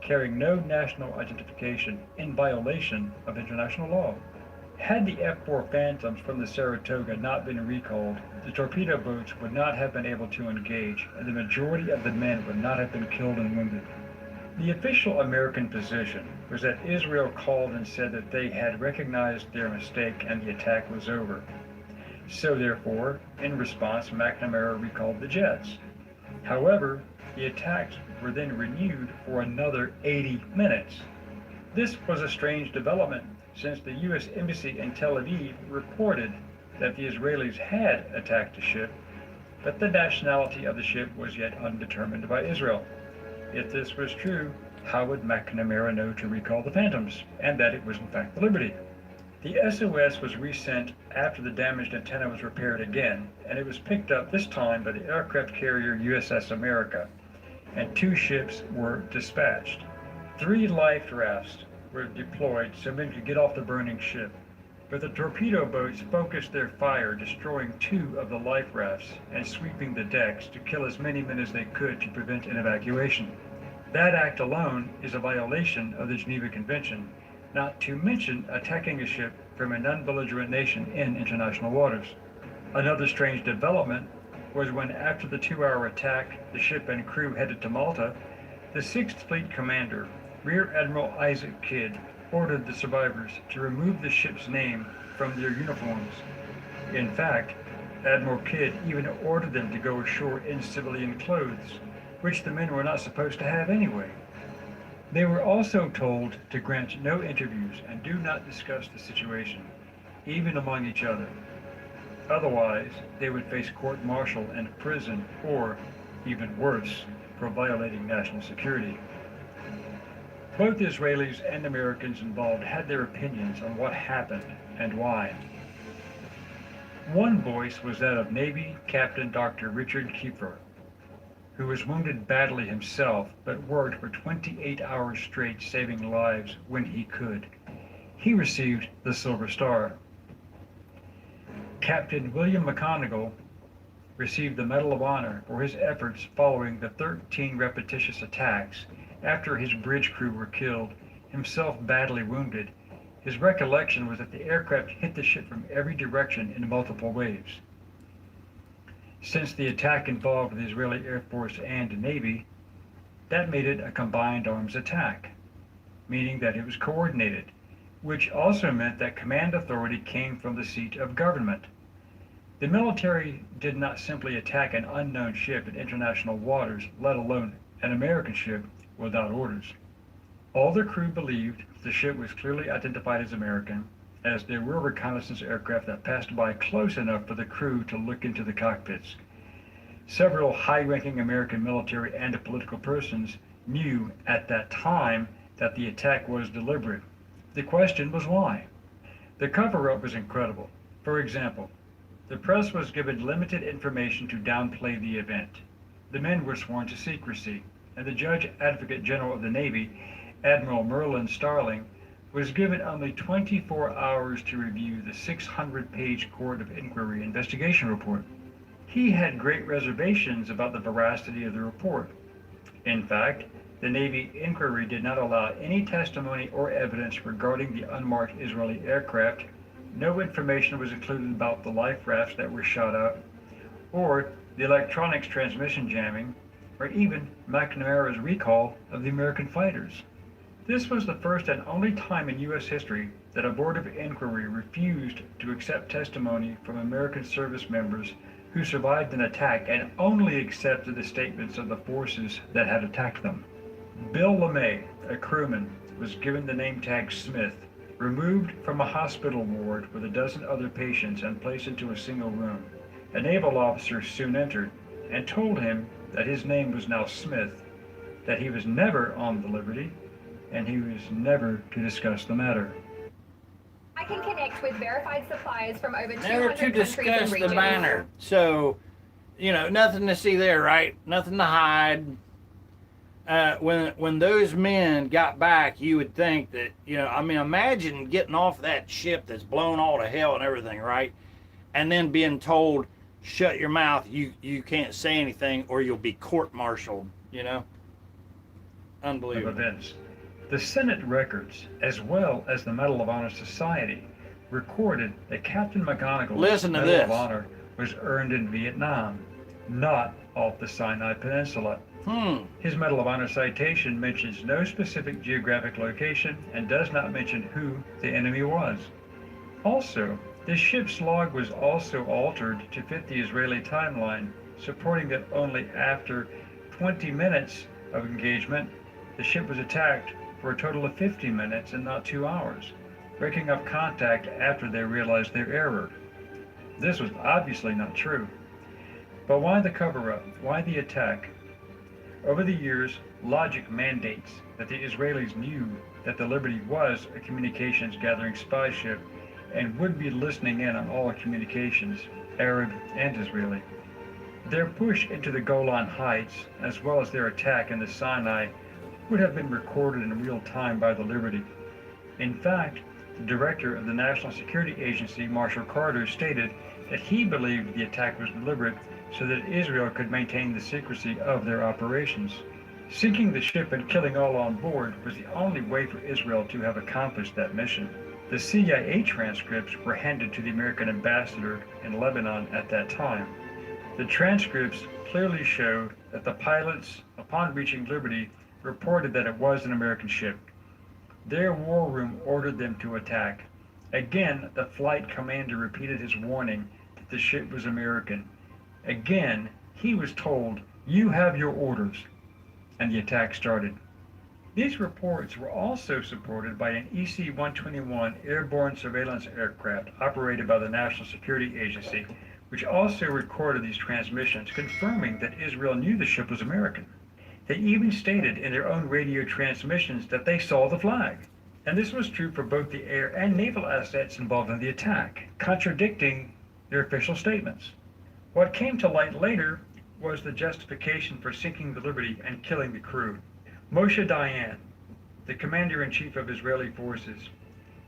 carrying no national identification, in violation of international law? Had the F-4 Phantoms from the Saratoga not been recalled, the torpedo boats would not have been able to engage, and the majority of the men would not have been killed and wounded. The official American position was that Israel called and said that they had recognized their mistake and the attack was over. So therefore, in response, McNamara recalled the jets. However, the attacks were then renewed for another 80 minutes. This was a strange development, since the U.S. Embassy in Tel Aviv reported that the Israelis had attacked a ship, but the nationality of the ship was yet undetermined by Israel. If this was true, how would McNamara know to recall the Phantoms, and that it was in fact the Liberty? The SOS was resent after the damaged antenna was repaired again, and it was picked up this time by the aircraft carrier USS America, and 2 ships were dispatched. 3 life rafts were deployed so men could get off the burning ship, but the torpedo boats focused their fire, destroying 2 of the life rafts and sweeping the decks to kill as many men as they could to prevent an evacuation. That act alone is a violation of the Geneva Convention, not to mention attacking a ship from a non-belligerent nation in international waters. Another strange development was when, after the 2-hour attack, the ship and crew headed to Malta, the 6th Fleet Commander, Rear Admiral Isaac Kidd, ordered the survivors to remove the ship's name from their uniforms. In fact, Admiral Kidd even ordered them to go ashore in civilian clothes, which the men were not supposed to have anyway. They were also told to grant no interviews and do not discuss the situation, even among each other. Otherwise, they would face court-martial and prison, or, even worse, for violating national security. Both Israelis and Americans involved had their opinions on what happened and why. One voice was that of Navy Captain Dr. Richard Kiefer. who was wounded badly himself but worked for 28 hours straight saving lives when he could. He received the Silver Star. Captain William McConaughey received the Medal of Honor for his efforts following the 13 repetitious attacks after his bridge crew were killed, himself badly wounded. His recollection was that the aircraft hit the ship from every direction in multiple waves. Since the attack involved the Israeli Air Force and Navy, that made it a combined arms attack, meaning that it was coordinated, which also meant that command authority came from the seat of government. The military did not simply attack an unknown ship in international waters, let alone an American ship, without orders. All the crew believed the ship was clearly identified as American, as there were reconnaissance aircraft that passed by close enough for the crew to look into the cockpits. Several high-ranking American military and political persons knew at that time that the attack was deliberate. The question was why? The cover-up was incredible. For example, the press was given limited information to downplay the event. The men were sworn to secrecy, and the Judge Advocate General of the Navy, Admiral Merlin Starling, was given only 24 hours to review the 600-page Court of Inquiry investigation report. He had great reservations about the veracity of the report. In fact, the Navy inquiry did not allow any testimony or evidence regarding the unmarked Israeli aircraft. No information was included about the life rafts that were shot out, or the electronics transmission jamming, or even McNamara's recall of the American fighters. This was the first and only time in U.S. history that a board of inquiry refused to accept testimony from American service members who survived an attack and only accepted the statements of the forces that had attacked them. Bill LeMay, a crewman, was given the name tag Smith, removed from a hospital ward with a dozen other patients and placed into a single room. A naval officer soon entered and told him that his name was now Smith, that he was never on the Liberty, and he was never to discuss the matter. I can connect with verified supplies from over 200 Never to countries discuss and the regions. matter. So, nothing to see there, right? Nothing to hide. When those men got back, you would think that, imagine getting off that ship that's blown all to hell and everything, right? And then being told, shut your mouth, you can't say anything or you'll be court-martialed, Unbelievable. Of events. The Senate records, as well as the Medal of Honor Society, recorded that Captain McGonagall's Medal of Honor was earned in Vietnam, not off the Sinai Peninsula. His Medal of Honor citation mentions no specific geographic location and does not mention who the enemy was. Also, the ship's log was also altered to fit the Israeli timeline, supporting that only after 20 minutes of engagement, the ship was attacked for a total of 50 minutes and not 2 hours, breaking up contact after they realized their error. This was obviously not true. But why the cover-up? Why the attack? Over the years, logic mandates that the Israelis knew that the Liberty was a communications gathering spy ship and would be listening in on all communications, Arab and Israeli. Their push into the Golan Heights, as well as their attack in the Sinai, would have been recorded in real time by the Liberty. In fact, the director of the National Security Agency, Marshall Carter, stated that he believed the attack was deliberate so that Israel could maintain the secrecy of their operations. Sinking the ship and killing all on board was the only way for Israel to have accomplished that mission. The CIA transcripts were handed to the American ambassador in Lebanon at that time. The transcripts clearly showed that the pilots, upon reaching Liberty, reported that it was an American ship. Their war room ordered them to attack. Again, the flight commander repeated his warning that the ship was American. Again, he was told, "You have your orders," and the attack started. These reports were also supported by an EC-121 airborne surveillance aircraft operated by the National Security Agency, which also recorded these transmissions, confirming that Israel knew the ship was American. They even stated in their own radio transmissions that they saw the flag. And this was true for both the air and naval assets involved in the attack, contradicting their official statements. What came to light later was the justification for sinking the Liberty and killing the crew. Moshe Dayan, the commander-in-chief of Israeli forces,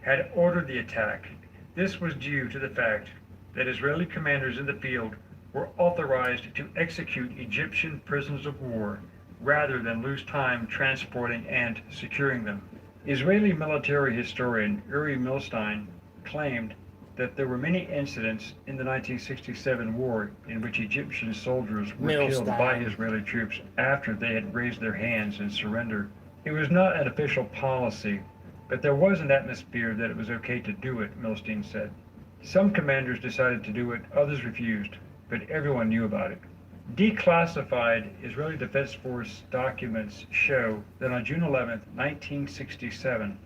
had ordered the attack. This was due to the fact that Israeli commanders in the field were authorized to execute Egyptian prisoners of war rather than lose time transporting and securing them. Israeli military historian Uri Milstein claimed that there were many incidents in the 1967 war in which Egyptian soldiers were killed by Israeli troops after they had raised their hands in surrender. It was not an official policy, but there was an atmosphere that it was okay to do it, Milstein said. Some commanders decided to do it, others refused, but everyone knew about it. Declassified Israeli Defense Force documents show that on June 11, 1967,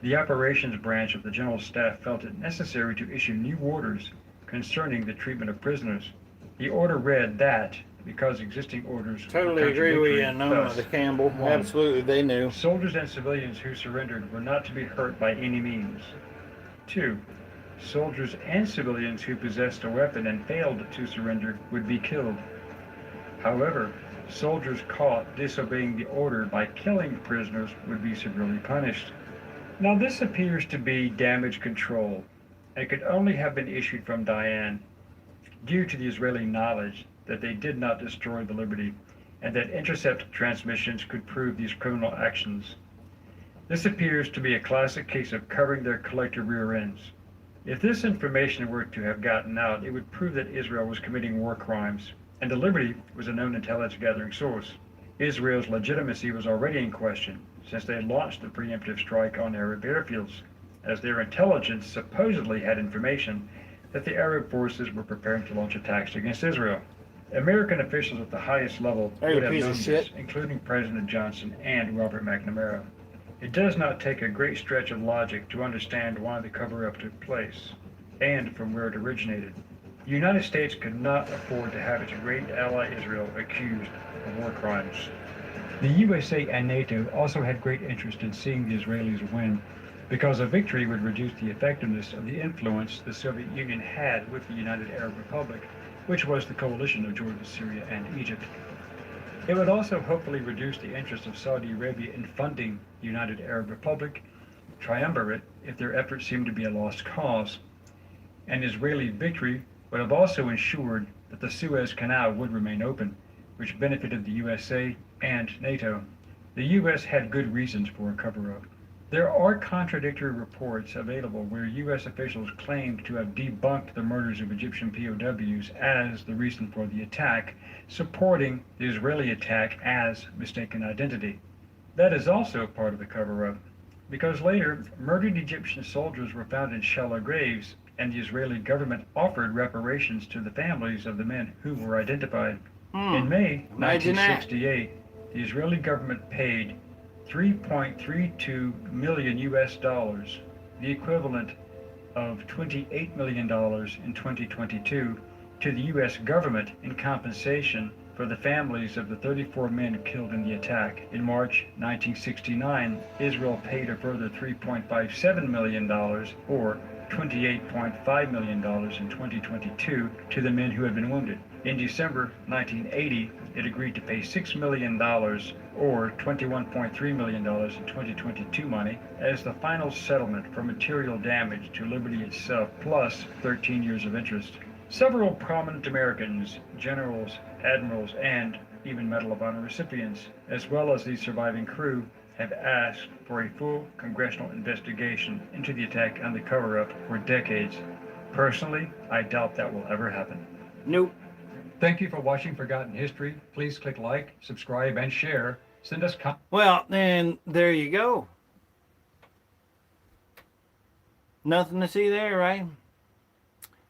the operations branch of the General Staff felt it necessary to issue new orders concerning the treatment of prisoners. The order read that, because existing orders Totally were agree with you, contradictory, the Campbell. one, Absolutely, they knew. soldiers and civilians who surrendered were not to be hurt by any means. 2. Soldiers and civilians who possessed a weapon and failed to surrender would be killed. However, soldiers caught disobeying the order by killing prisoners would be severely punished. Now this appears to be damage control and could only have been issued from Dayan due to the Israeli knowledge that they did not destroy the Liberty and that intercept transmissions could prove these criminal actions. This appears to be a classic case of covering their collective rear ends. If this information were to have gotten out, it would prove that Israel was committing war crimes, and the Liberty was a known intelligence gathering source. Israel's legitimacy was already in question, since they launched the preemptive strike on Arab airfields, as their intelligence supposedly had information that the Arab forces were preparing to launch attacks against Israel. American officials at the highest level would have known this, including President Johnson and Robert McNamara. It does not take a great stretch of logic to understand why the cover-up took place, and from where it originated. The United States could not afford to have its great ally Israel accused of war crimes. The USA and NATO also had great interest in seeing the Israelis win, because a victory would reduce the effectiveness of the influence the Soviet Union had with the United Arab Republic, which was the coalition of Jordan, Syria, and Egypt. It would also hopefully reduce the interest of Saudi Arabia in funding the United Arab Republic triumvirate if their efforts seemed to be a lost cause. An Israeli victory would have also ensured that the Suez Canal would remain open, which benefited the USA and NATO. The US had good reasons for a cover-up. There are contradictory reports available where US officials claimed to have debunked the murders of Egyptian POWs as the reason for the attack, supporting the Israeli attack as mistaken identity. That is also part of the cover-up, because later, murdered Egyptian soldiers were found in shallow graves, and the Israeli government offered reparations to the families of the men who were identified. In May 1968, the Israeli government paid $3.32 million US, the equivalent of $28 million in 2022, to the US government in compensation for the families of the 34 men killed in the attack. In March 1969, Israel paid a further $3.57 million, or $28.5 million in 2022, to the men who had been wounded. In December 1980, it agreed to pay $6 million, or $21.3 million in 2022 money, as the final settlement for material damage to Liberty itself, plus 13 years of interest. Several prominent Americans, generals, admirals, and even Medal of Honor recipients, as well as the surviving crew, have asked for a full congressional investigation into the attack and the cover-up for decades. Personally, I doubt that will ever happen. Nope. Thank you for watching Forgotten History. Please click like, subscribe, and share. Send us Well, then there you go. Nothing to see there, right?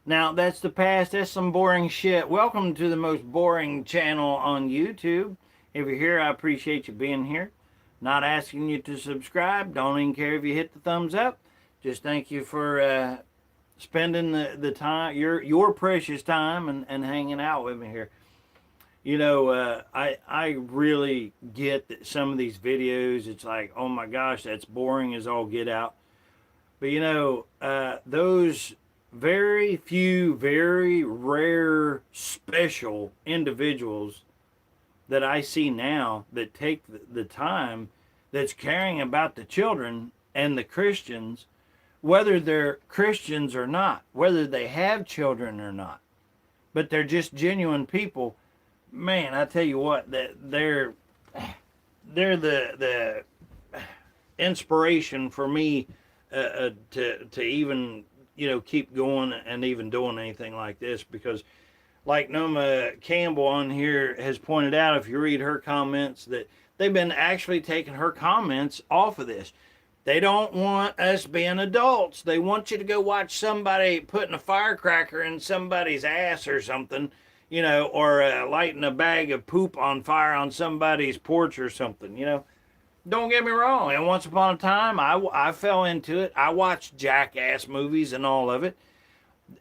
Now, that's the past. That's some boring shit. Welcome to the most boring channel on YouTube. If you're here, I appreciate you being here. Not asking you to subscribe. Don't even care if you hit the thumbs up. Just thank you for spending the time, your precious time, and hanging out with me here. You know, I really get that some of these videos, it's like, oh my gosh, that's boring as all get out. But you know, those very few, very rare, special individuals that I see now that take the time, that's caring about the children and the Christians, whether they're Christians or not, whether they have children or not, but they're just genuine people. Man, I tell you what, that they're the inspiration for me to even, you know, keep going and even doing anything like this, because like Noma Campbell on here has pointed out, if you read her comments, that they've been actually taking her comments off of this. They don't want us being adults. They want you to go watch somebody putting a firecracker in somebody's ass or something, you know, or lighting a bag of poop on fire on somebody's porch or something, you know. Don't get me wrong. And once upon a time, I fell into it. I watched jackass movies and all of it,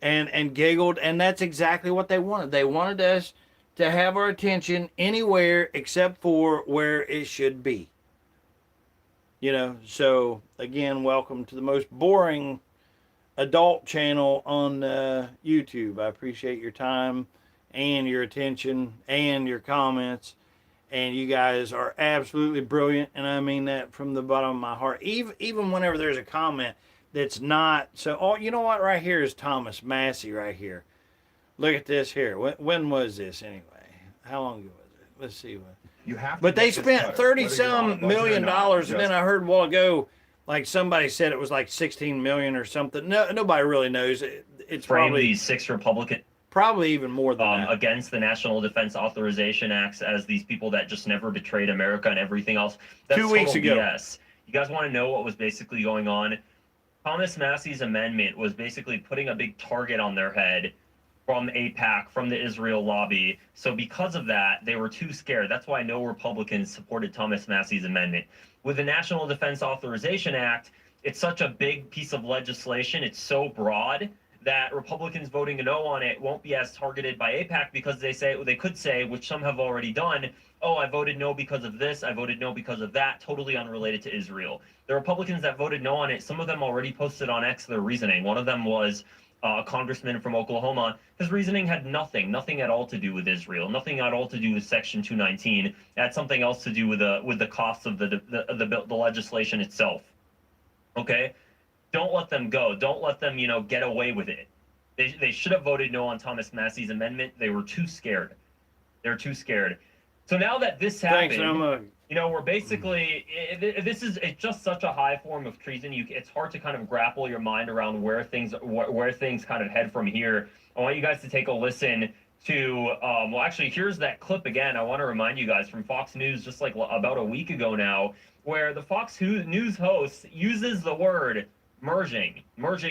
and giggled, and that's exactly what they wanted. They wanted us to have our attention anywhere except for where it should be. You know, so again, welcome to the most boring adult channel on YouTube. I appreciate your time and your attention and your comments. And you guys are absolutely brilliant, and I mean that from the bottom of my heart. Even whenever there's a comment that's not so. Oh, you know what? Right here is Thomas Massey. Right here. Look at this here. When was this anyway? How long ago was it? Let's see. You have. But they spent $30-some million, and then I heard a while ago, like somebody said it was like 16 million or something. No, nobody really knows. It's probably these 6 Republican. Probably even more than that. Against the National Defense Authorization Acts as these people that just never betrayed America and everything else. That's 2 weeks ago. BS. You guys want to know what was basically going on? Thomas Massey's amendment was basically putting a big target on their head from AIPAC, from the Israel lobby. So because of that, they were too scared. That's why no Republicans supported Thomas Massey's amendment. With the National Defense Authorization Act, it's such a big piece of legislation. It's so broad that Republicans voting no on it won't be as targeted by AIPAC, because they could say, which some have already done, oh, I voted no because of this, I voted no because of that, totally unrelated to Israel. The Republicans that voted no on it, some of them already posted on X their reasoning. One of them was a congressman from Oklahoma. His reasoning had nothing at all to do with Israel, nothing at all to do with Section 219. It had something else to do with the cost of the legislation itself. Okay? Don't let them go. Don't let them, you know, get away with it. They should have voted no on Thomas Massey's amendment. They were too scared. They're too scared. So now that this happened, you know, we're basically, it's just such a high form of treason. It's hard to kind of grapple your mind around where things kind of head from here. I want you guys to take a listen to, well, actually, here's that clip again. I want to remind you guys from Fox News, just like about a week ago now, where the Fox News host uses the word merging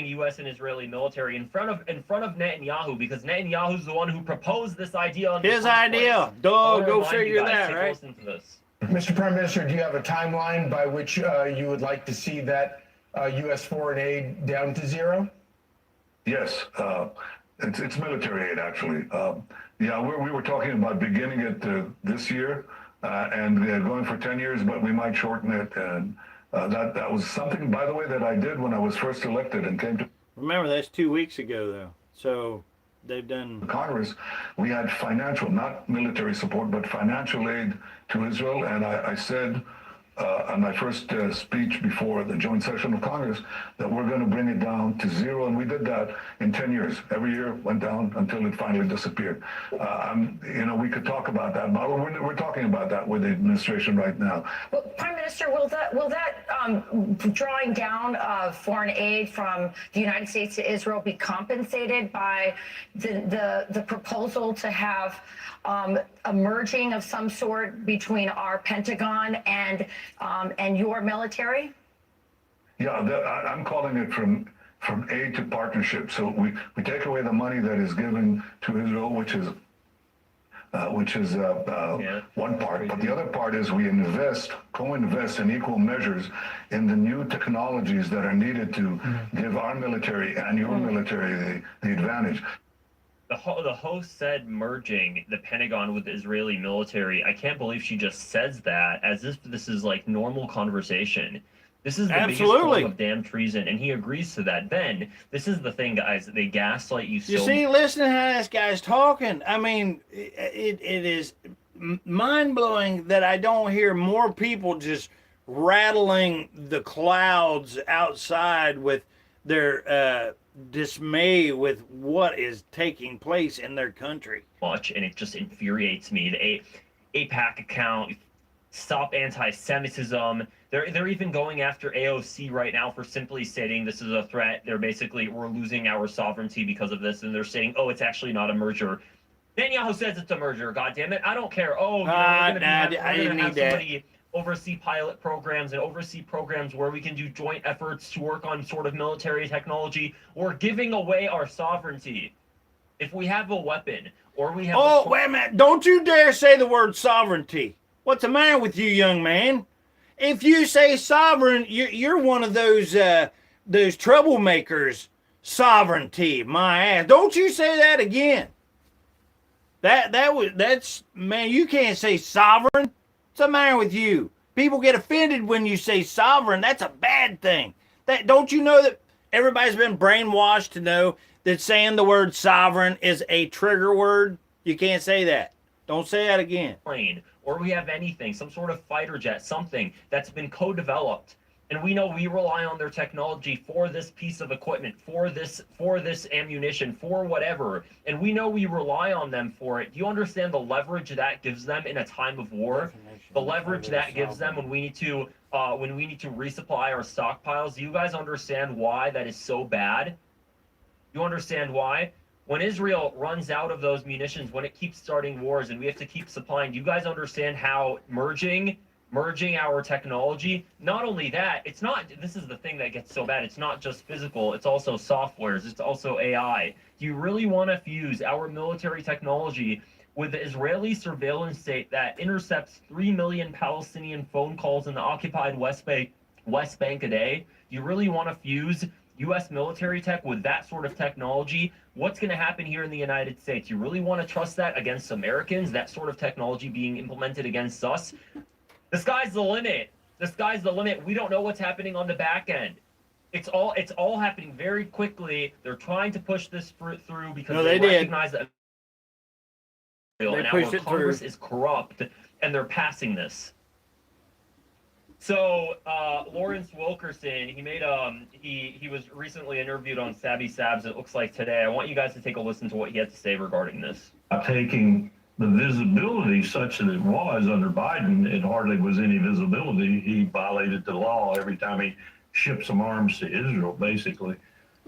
U.S. and Israeli military in front of Netanyahu, because Netanyahu's the one who proposed this idea. His idea. Go figure that, right? Listen to this. Mr. Prime Minister, do you have a timeline by which you would like to see that U.S. foreign aid down to zero? Yes, it's military aid, actually. Yeah, we were talking about beginning it this year and going for 10 years, but we might shorten it. And that was something, by the way, that I did when I was first elected and came to. Remember, that's 2 weeks ago, though. So they've done. Congress, we had financial, not military support, but financial aid to Israel. And I said on my first speech before the joint session of Congress that we're going to bring it down to zero. And we did that in 10 years. Every year went down until it finally disappeared. You know, we could talk about that, but we're talking about that with the administration right now. Well, Prime Minister, will that drawing down of foreign aid from the United States to Israel be compensated by the proposal to have a merging of some sort between our Pentagon and your military? Yeah, I'm calling it from aid to partnership. So we take away the money that is given to Israel, which is one part, but the other part is we co-invest in equal measures in the new technologies that are needed to give our military and your military the advantage. The host said merging the Pentagon with the Israeli military. I can't believe she just says that as if this is like normal conversation. This is the biggest form of damn treason, and he agrees to that. Then, this is the thing, guys. They gaslight you so You see, listen to how this guy's talking. I mean, it is mind-blowing that I don't hear more people just rattling the clouds outside with their dismay with what is taking place in their country. much, and it just infuriates me. The APAC account, stop anti-Semitism. They're even going after AOC right now for simply stating this is a threat. They're basically, we're losing our sovereignty because of this, and they're saying, oh, it's actually not a merger. Netanyahu says it's a merger. God damn it, I don't care. Oh, you know, we're gonna have somebody oversee pilot programs and oversee programs where we can do joint efforts to work on sort of military technology. We're giving away our sovereignty. If we have a weapon or we have wait a minute. Don't you dare say the word sovereignty. What's the matter with you, young man? If you say sovereign, you're one of those troublemakers. Sovereignty, my ass. Don't you say that again. That's man, you can't say sovereign. What's the matter with you? People get offended when you say sovereign. That's a bad thing. Don't you know that everybody's been brainwashed to know that saying the word sovereign is a trigger word? You can't say that. Don't say that again. Plane, or we have anything, some sort of fighter jet, something that's been co-developed, and we know we rely on their technology for this piece of equipment, for this ammunition, for whatever, and we know we rely on them for it. Do you understand the leverage that gives them in a time of war? The leverage that gives them when we need to resupply our stockpiles. Do you guys understand why that is so bad? You understand why? When Israel runs out of those munitions, when it keeps starting wars and we have to keep supplying, do you guys understand how merging our technology, not only that, it's not, this is the thing that gets so bad, it's not just physical, it's also softwares, it's also AI. Do you really want to fuse our military technology with the Israeli surveillance state that intercepts 3 million Palestinian phone calls in the occupied West Bank a day? Do you really want to fuse U.S. military tech with that sort of technology? What's going to happen here in the United States? You really want to trust that against Americans, that sort of technology being implemented against us? The sky's the limit. The sky's the limit. We don't know what's happening on the back end. It's all happening very quickly. They're trying to push this through because they recognize that and our Congress is corrupt, and they're passing this. So Lawrence Wilkerson, he was recently interviewed on Sabby Sabs, it looks like today. I want you guys to take a listen to what he had to say regarding this. Taking the visibility such that it was under Biden, it hardly was any visibility. He violated the law every time he shipped some arms to Israel, basically.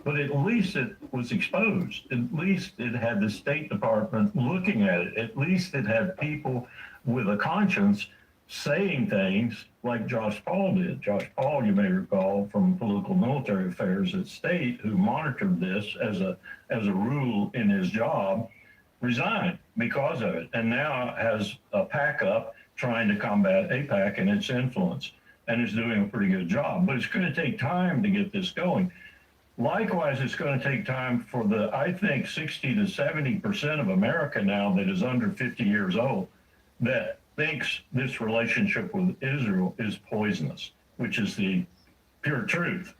But at least it was exposed. At least it had the State Department looking at it. At least it had people with a conscience saying things like Josh Paul did. Josh Paul, you may recall, from Political Military Affairs at State, who monitored this as a rule in his job, resigned because of it, and now has a pack up trying to combat AIPAC and its influence, and is doing a pretty good job. But it's going to take time to get this going. Likewise, it's going to take time for the, I think, 60 to 70% of America now that is under 50 years old that thinks this relationship with Israel is poisonous, which is the pure truth,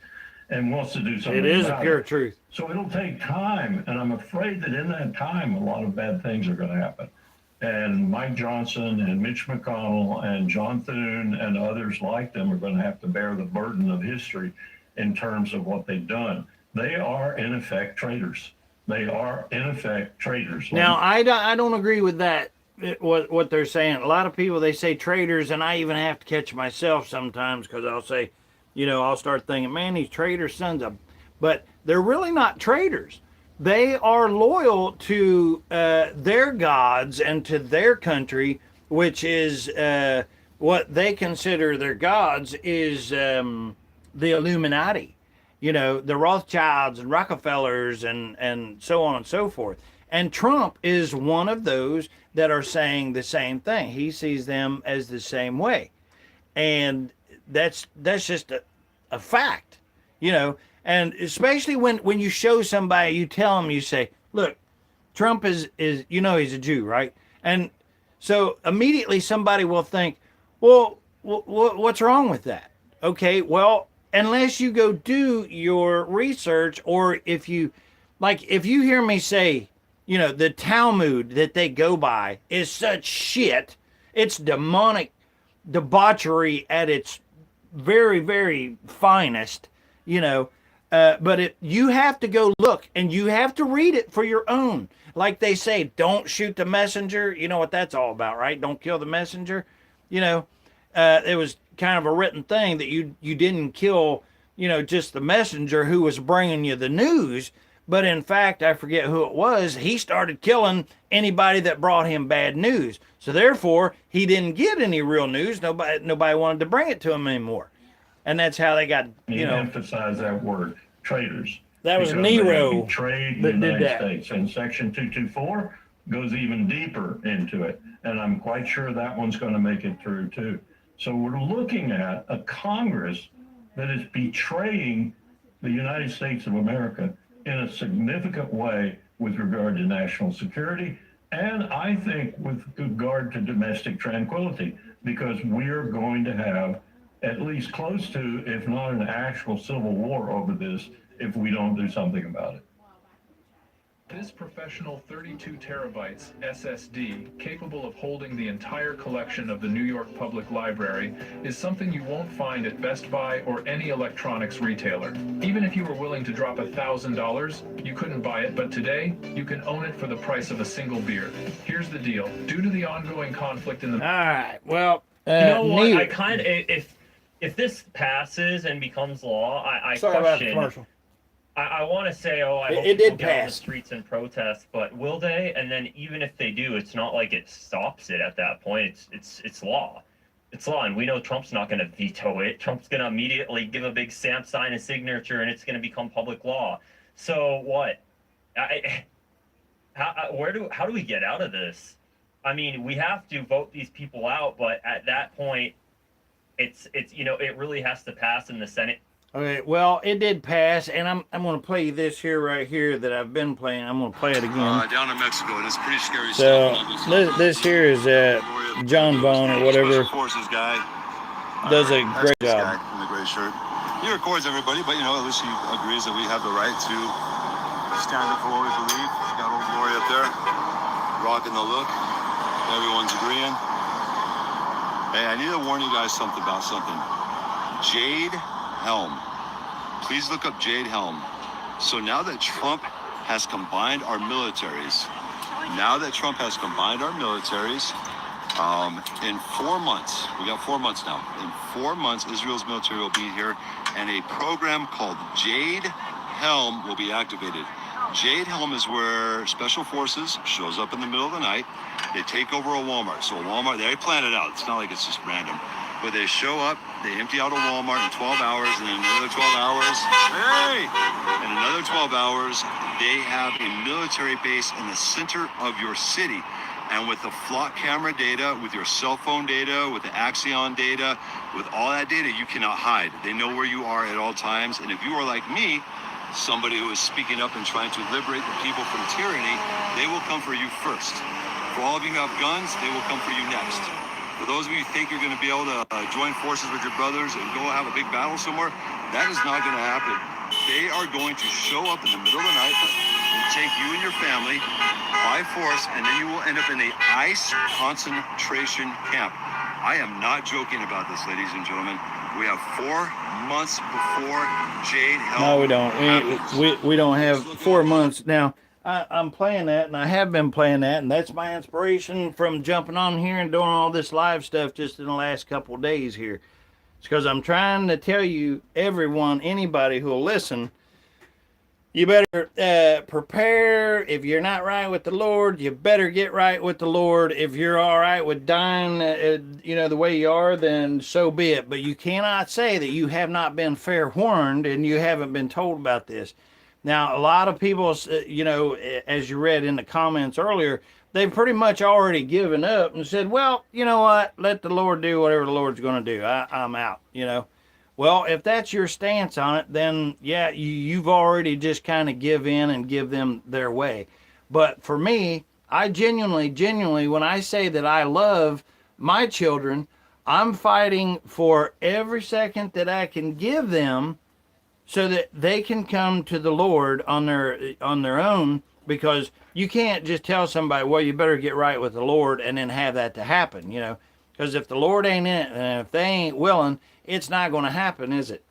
and wants to do something about it. It is a pure truth. So it'll take time, and I'm afraid that in that time, a lot of bad things are going to happen. And Mike Johnson and Mitch McConnell and John Thune and others like them are going to have to bear the burden of history in terms of what they've done. They are, in effect, traitors. They are, in effect, traitors. Now, I don't agree with that, what they're saying. A lot of people, they say traitors, and I even have to catch myself sometimes because I'll say, I'll start thinking, man, these traitors, sons of... But they're really not traitors. They are loyal to their gods and to their country, which is what they consider their gods is the Illuminati. The Rothschilds and Rockefellers and so on and so forth. And Trump is one of those that are saying the same thing. He sees them as the same way. And that's just a fact, and especially when you show somebody, you tell them, you say, look, Trump is he's a Jew, right? And so immediately somebody will think, well, what's wrong with that? Okay, well, unless you go do your research, or if you, like, if you hear me say, the Talmud that they go by is such shit, it's demonic debauchery at its very, very finest, you know. But you have to go look and you have to read it for your own. Like they say, don't shoot the messenger. You know what that's all about, right? Don't kill the messenger. You know, it was kind of a written thing that you didn't kill, just the messenger who was bringing you the news. But in fact, I forget who it was. He started killing anybody that brought him bad news. So therefore, he didn't get any real news. Nobody wanted to bring it to him anymore. And that's how they got, You emphasize that word, traitors. That was because Nero they betrayed the that did United that. States. And Section 224 goes even deeper into it. And I'm quite sure that one's going to make it through too. So we're looking at a Congress that is betraying the United States of America in a significant way with regard to national security, and I think with regard to domestic tranquility, because we're going to have at least close to, if not an actual civil war over this, if we don't do something about it. This professional 32 terabytes SSD, capable of holding the entire collection of the New York Public Library, is something you won't find at Best Buy or any electronics retailer. Even if you were willing to drop $1,000, you couldn't buy it, but today, you can own it for the price of a single beer. Here's the deal. Due to the ongoing conflict in the... All right, well... you know what? I kind of... If this passes and becomes law, I Sorry about the question... commercial. I want to say, I hope It people did get on the pass. streets and protest, but will they? And then even if they do, it's not like it stops it at that point. It's law. It's law, and we know Trump's not going to veto it. Trump's going to immediately give a big stamp, sign a signature, and it's going to become public law. So what? How do we get out of this? I mean, we have to vote these people out, but at that point, it's it really has to pass in the Senate. Okay, well, it did pass, and I'm going to play this here right here that I've been playing. I'm going to play it again. Down in Mexico, and it's pretty scary So stuff. this here is John Bone or whatever. Special Forces guy. Does a great That's this job. guy in the gray shirt. He records everybody, but at least he agrees that we have the right to stand up for what we believe. Got old Glory up there, rocking the look. Everyone's agreeing. Hey, I need to warn you guys about something. Jade Helm. Please look up Jade Helm. So now that Trump has combined our militaries, in 4 months, we got 4 months now. In 4 months, Israel's military will be here, and a program called Jade Helm will be activated. Jade Helm is where Special Forces shows up in the middle of the night. They take over a Walmart. So a Walmart, they plan it out. It's not like it's just random. But they show up, they empty out a Walmart in 12 hours, and then another 12 hours, in another 12 hours, they have a military base in the center of your city. And with the flock camera data, with your cell phone data, with the Axion data, with all that data, you cannot hide. They know where you are at all times. And if you are like me, somebody who is speaking up and trying to liberate the people from tyranny, they will come for you first. For all of you who have guns, they will come for you next. For those of you who think you're going to be able to join forces with your brothers and go have a big battle somewhere, that is not going to happen. They are going to show up in the middle of the night and take you and your family by force, and then you will end up in a ICE concentration camp. I am not joking about this, ladies and gentlemen. We have 4 months before Jade Helm. No, we don't. We don't have 4 months now. I'm playing that, and I have been playing that, and that's my inspiration from jumping on here and doing all this live stuff just in the last couple of days here. It's because I'm trying to tell you, everyone, anybody who will listen, you better prepare. If you're not right with the Lord, you better get right with the Lord. If you're all right with dying, the way you are, then so be it. But you cannot say that you have not been fair warned and you haven't been told about this. Now, a lot of people, as you read in the comments earlier, they've pretty much already given up and said, well, you know what? Let the Lord do whatever the Lord's going to do. I'm out, Well, if that's your stance on it, then, yeah, you've already just kind of give in and give them their way. But for me, I genuinely, when I say that I love my children, I'm fighting for every second that I can give them so that they can come to the Lord on their own, because you can't just tell somebody, well, you better get right with the Lord and then have that to happen, you know, because if the Lord ain't in it and if they ain't willing, it's not going to happen, is it?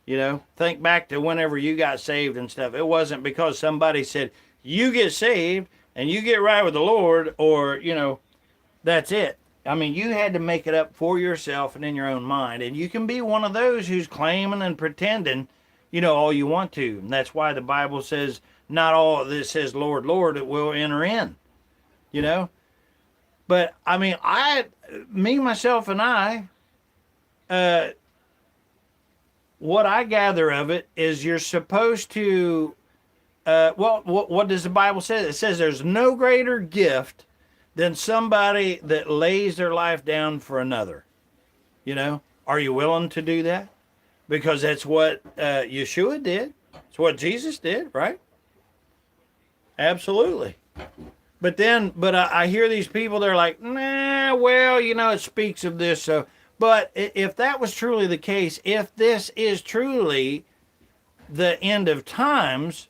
You know, think back to whenever you got saved and stuff. It wasn't because somebody said, you get saved and you get right with the Lord, or, you know, that's it. I mean, you had to make it up for yourself and in your own mind. And you can be one of those who's claiming and pretending, you know, all you want to. And that's why the Bible says, not all that says, Lord, Lord, it will enter in, you know. But, I mean, me, myself, and I, what I gather of it is you're supposed to, what does the Bible say? It says there's no greater gift than somebody that lays their life down for another. You know, are you willing to do that? Because that's what Yeshua did. It's what Jesus did, right? Absolutely. But I hear these people, they're like, nah, well, you know, it speaks of this. So, but if that was truly the case, if this is truly the end of times,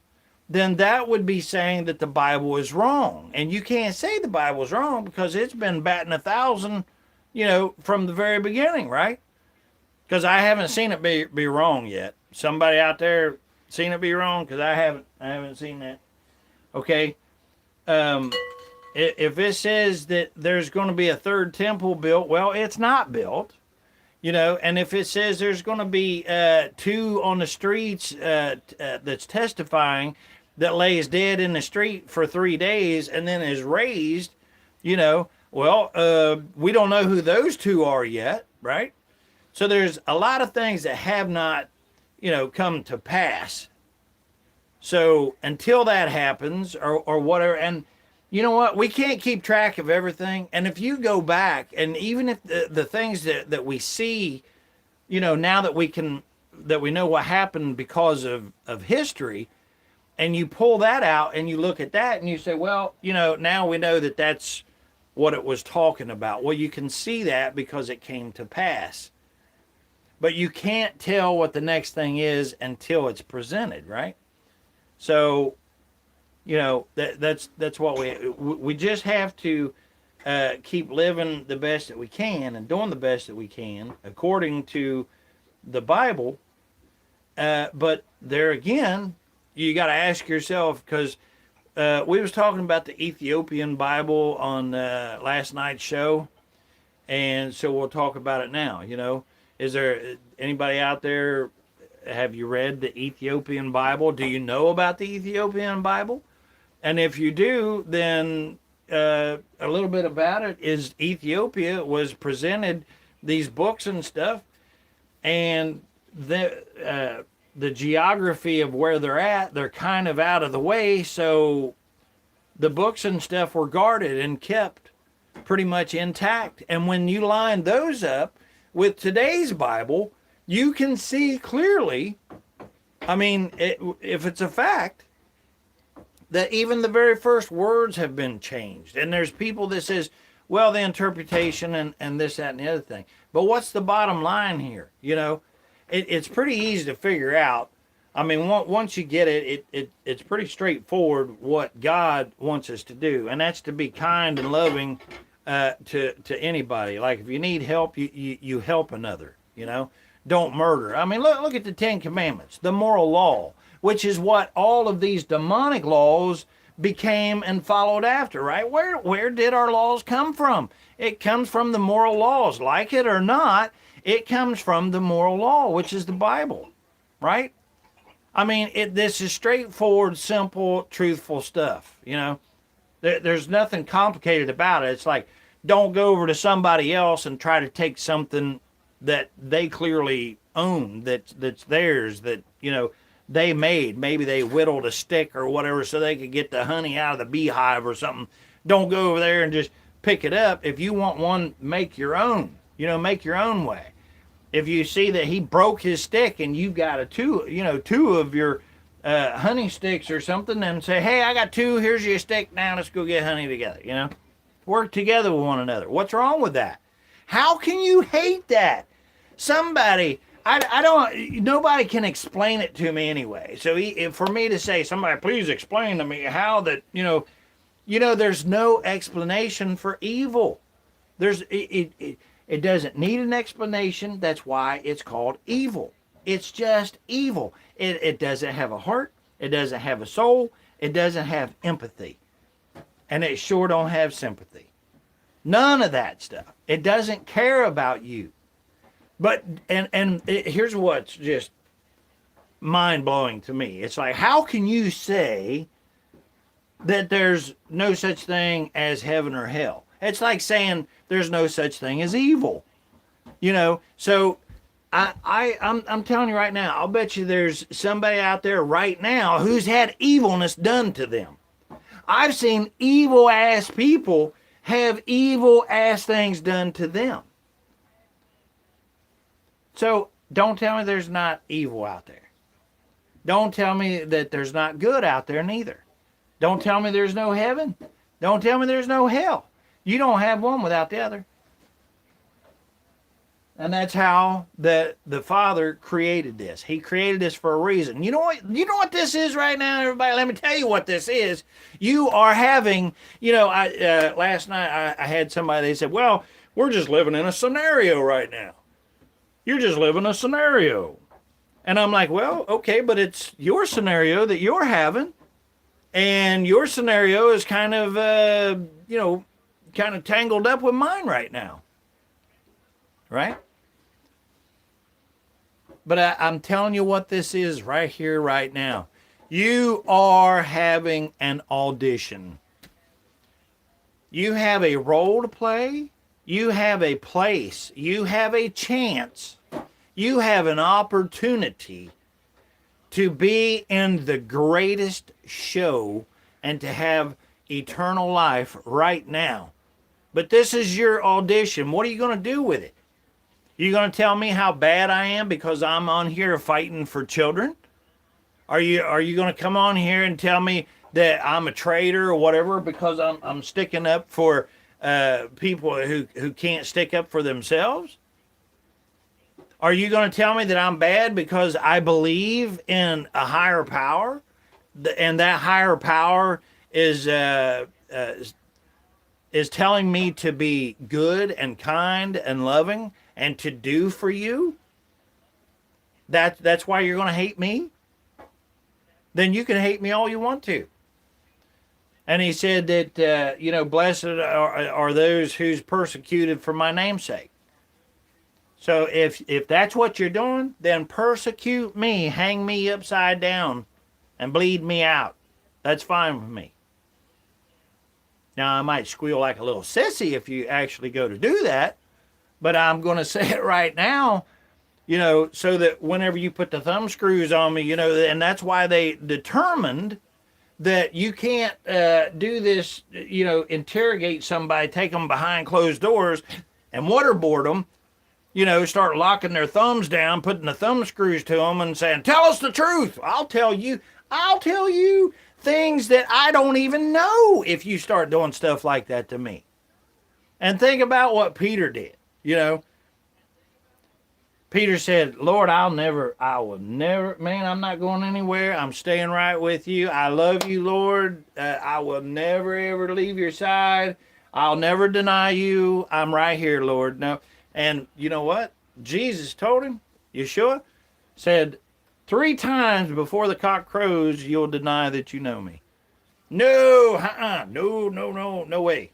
then that would be saying that the Bible is wrong. And you can't say the Bible is wrong because it's been batting 1,000, you know, from the very beginning, right? Because I haven't seen it be wrong yet. Somebody out there seen it be wrong? Because I haven't seen that. Okay. If it says that there's going to be a third temple built, well, it's not built. You know, and if it says there's going to be 2 on the streets that's testifying that lays dead in the street for 3 days and then is raised, you know, well, we don't know who those 2 are yet, right? So there's a lot of things that have not, you know, come to pass. So until that happens or whatever, and you know what? We can't keep track of everything. And if you go back, and even if the things that we see, you know, now that we know what happened because of history, and you pull that out and you look at that and you say, well, you know, now we know that that's what it was talking about. Well, you can see that because it came to pass. But you can't tell what the next thing is until it's presented, right? So, you know, that's what we just have to keep living the best that we can and doing the best that we can according to the Bible. But there again, you got to ask yourself, because we was talking about the Ethiopian Bible on last night's show, and so we'll talk about it now. You know, is there anybody out there? Have you read the Ethiopian Bible? Do you know about the Ethiopian Bible? And if you do, then a little bit about it is Ethiopia was presented these books and stuff, and the geography of where they're kind of out of the way, so the books and stuff were guarded and kept pretty much intact. And when you line those up with today's Bible, you can see clearly, I mean, if it's a fact, that even the very first words have been changed. And there's people that says, well, the interpretation and this, that, and the other thing. But what's the bottom line here? You know, it's pretty easy to figure out. I mean, once you get it's pretty straightforward what God wants us to do. And that's to be kind and loving to anybody. Like if you need help, you help another, you know. Don't murder. I mean, look at the 10 Commandments, the moral law, which is what all of these demonic laws became and followed after, right? Where did our laws come from? It comes from the moral laws. Like it or not, it comes from the moral law, which is the Bible, right? I mean, this is straightforward, simple, truthful stuff, you know? There's nothing complicated about it. It's like, don't go over to somebody else and try to take something that they clearly own, that's theirs, that, you know, they made. Maybe they whittled a stick or whatever so they could get the honey out of the beehive or something. Don't go over there and just pick it up. If you want one, make your own. You know, make your own way. If you see that he broke his stick and you've got two of your honey sticks or something, then say, hey, I got 2. Here's your stick. Now let's go get honey together, you know. Work together with one another. What's wrong with that? How can you hate that? Somebody, I don't, nobody can explain it to me anyway. So for me to say, somebody please explain to me how that, there's no explanation for evil. It doesn't need an explanation. That's why it's called evil. It's just evil. It doesn't have a heart. It doesn't have a soul. It doesn't have empathy. And it sure don't have sympathy. None of that stuff. It doesn't care about you. But, here's what's just mind-blowing to me. It's like, how can you say that there's no such thing as heaven or hell? It's like saying there's no such thing as evil. So I'm telling you right now, I'll bet you there's somebody out there right now who's had evilness done to them. I've seen evil ass people have evil ass things done to them. So don't tell me there's not evil out there. Don't tell me that there's not good out there neither. Don't tell me there's no heaven. Don't tell me there's no hell. You don't have one without the other. And that's how the Father created this. He created this for a reason. You know what this is right now, everybody? Let me tell you what this is. You are having, last night I had somebody, they said, well, we're just living in a scenario right now. You're just living a scenario. And I'm like, well, okay, but it's your scenario that you're having. And your scenario is kind of, kind of tangled up with mine right now. Right? But I'm telling you what this is right here, right now. You are having an audition. You have a role to play. You have a place. You have a chance. You have an opportunity to be in the greatest show and to have eternal life right now. But this is your audition. What are you going to do with it? You going to tell me how bad I am because I'm on here fighting for children? Are you going to come on here and tell me that I'm a traitor or whatever because I'm sticking up for people who can't stick up for themselves? Are you going to tell me that I'm bad because I believe in a higher power, and that higher power is telling me to be good and kind and loving and to do for you? That's why you're going to hate me? Then you can hate me all you want to. And he said that, blessed are those who's persecuted for my name's sake. So if that's what you're doing, then persecute me, hang me upside down, and bleed me out. That's fine with me. Now, I might squeal like a little sissy if you actually go to do that, but I'm going to say it right now, so that whenever you put the thumb screws on me, and that's why they determined that you can't do this, interrogate somebody, take them behind closed doors and waterboard them, start locking their thumbs down, putting the thumb screws to them and saying, tell us the truth. I'll tell you things that I don't even know if you start doing stuff like that to me. And think about what Peter did, Peter said, Lord, I will never, man, I'm not going anywhere. I'm staying right with you. I love you, Lord. I will never, ever leave your side. I'll never deny you. I'm right here, Lord. No. And you know what? Jesus told him, Yeshua said, 3 times before the cock crows, you'll deny that you know me. No, no way.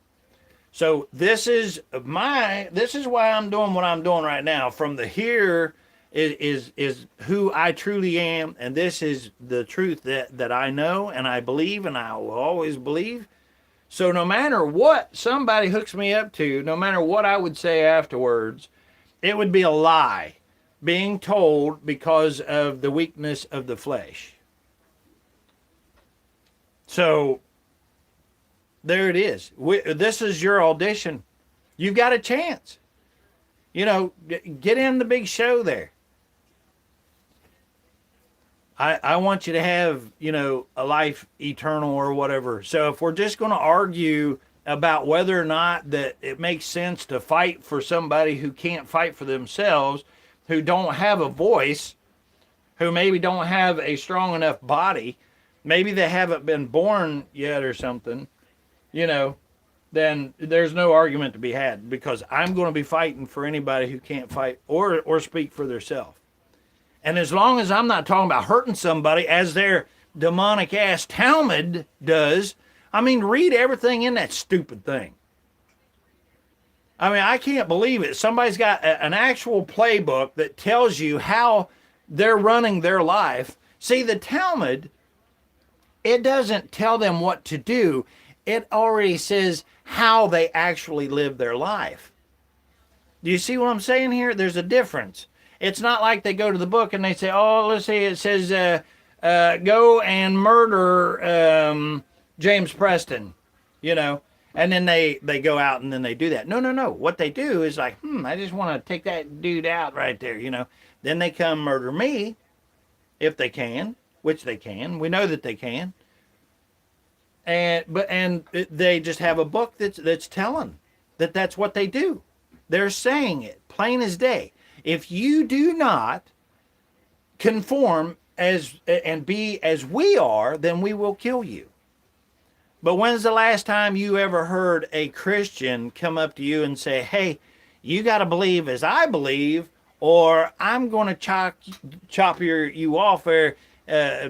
So this is why I'm doing what I'm doing right now. From the here is who I truly am, and this is the truth that I know and I believe and I will always believe. So no matter what somebody hooks me up to, no matter what I would say afterwards, it would be a lie being told because of the weakness of the flesh. So there it is. This is your audition. You've got a chance. Get in the big show there. I want you to have, a life eternal or whatever. So if we're just going to argue about whether or not that it makes sense to fight for somebody who can't fight for themselves, who don't have a voice, who maybe don't have a strong enough body, maybe they haven't been born yet or something, you know, then there's no argument to be had, because I'm going to be fighting for anybody who can't fight or speak for themselves. And as long as I'm not talking about hurting somebody, as their demonic ass Talmud does, I mean, read everything in that stupid thing. I mean, I can't believe it. Somebody's got an actual playbook that tells you how they're running their life. See, the Talmud, it doesn't tell them what to do. It already says how they actually live their life. Do you see what I'm saying here? There's a difference. It's not like they go to the book and they say, oh, let's see, it says, go and murder James Preston, you know, and then they go out and then they do that. No. What they do is like, I just want to take that dude out right there, you know. Then they come murder me, if they can, which they can. We know that they can. And they just have a book that's telling that that's what they do. They're saying it plain as day. If you do not conform and be as we are, then we will kill you. But when's the last time you ever heard a Christian come up to you and say, hey, you got to believe as I believe, or I'm going to chop you off there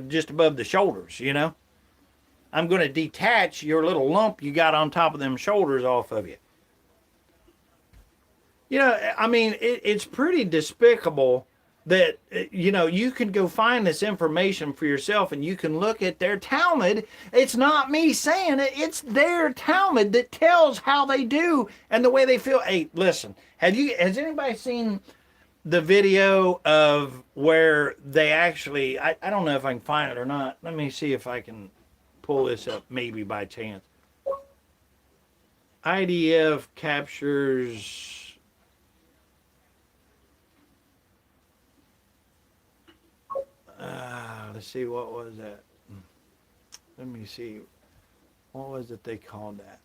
just above the shoulders, you know? I'm going to detach your little lump you got on top of them shoulders off of you. You know, I mean, it's pretty despicable that, you know, you can go find this information for yourself and you can look at their Talmud. It's not me saying it. It's their Talmud that tells how they do and the way they feel. Hey, listen, has anybody seen the video of where they actually, I don't know if I can find it or not. Let me see if I can pull this up maybe by chance. IDF captures... let's see, what was that? Let me see. What was it they called that?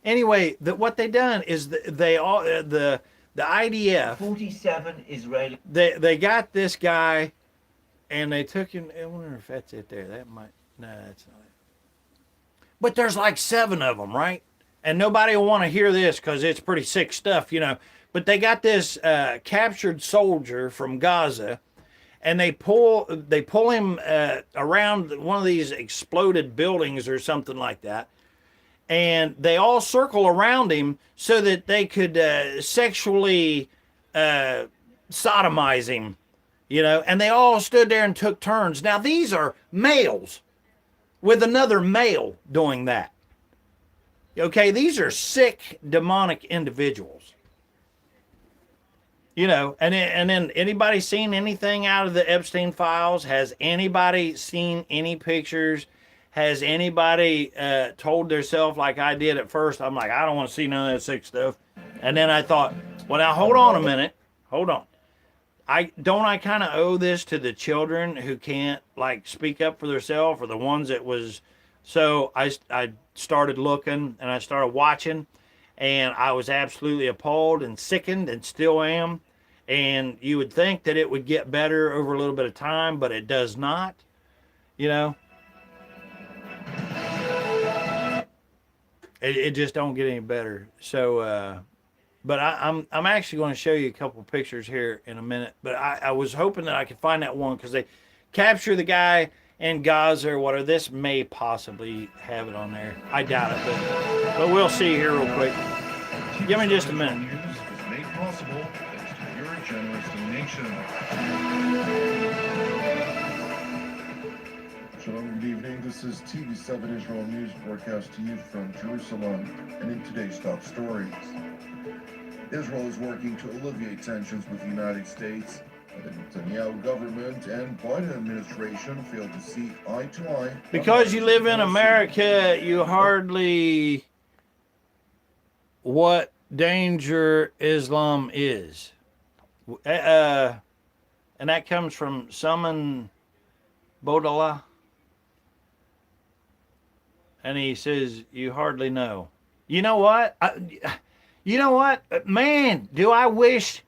Anyway, what they done is the IDF. 47 Israeli. They got this guy, and they took him. I wonder if that's it there. That might. No, that's not it. But there's like 7 of them, right? And nobody will want to hear this because it's pretty sick stuff, you know. But they got this captured soldier from Gaza. And they pull him around one of these exploded buildings or something like that. And they all circle around him so that they could sexually sodomize him, you know. And they all stood there and took turns. Now, these are males with another male doing that. Okay, these are sick, demonic individuals. You know, and then anybody seen anything out of the Epstein files? Has anybody seen any pictures? Has anybody told themselves like I did at first? I'm like, I don't want to see none of that sick stuff. And then I thought, well, now hold on a minute. Hold on. I kind of owe this to the children who can't like speak up for themselves, or the ones that was. So I started looking and I started watching, and I was absolutely appalled and sickened, and still am. And you would think that it would get better over a little bit of time, but it does not, you know. It just don't get any better. So, but I'm actually going to show you a couple pictures here in a minute. But I was hoping that I could find that one because they capture the guy in Gaza or whatever. This may possibly have it on there. I doubt it, but we'll see here real quick. Give me just a minute. News is made possible thanks to your generous donation. Shalom, good evening. This is TV7 Israel News broadcast to you from Jerusalem. And in today's top stories, Israel is working to alleviate tensions with the United States. The Netanyahu government and Biden administration failed to see eye to eye. Because you live in America, you hardly what danger Islam is. And that comes from Summon Bodala. And he says, you hardly know. You know what? You know what? Man, do I wish.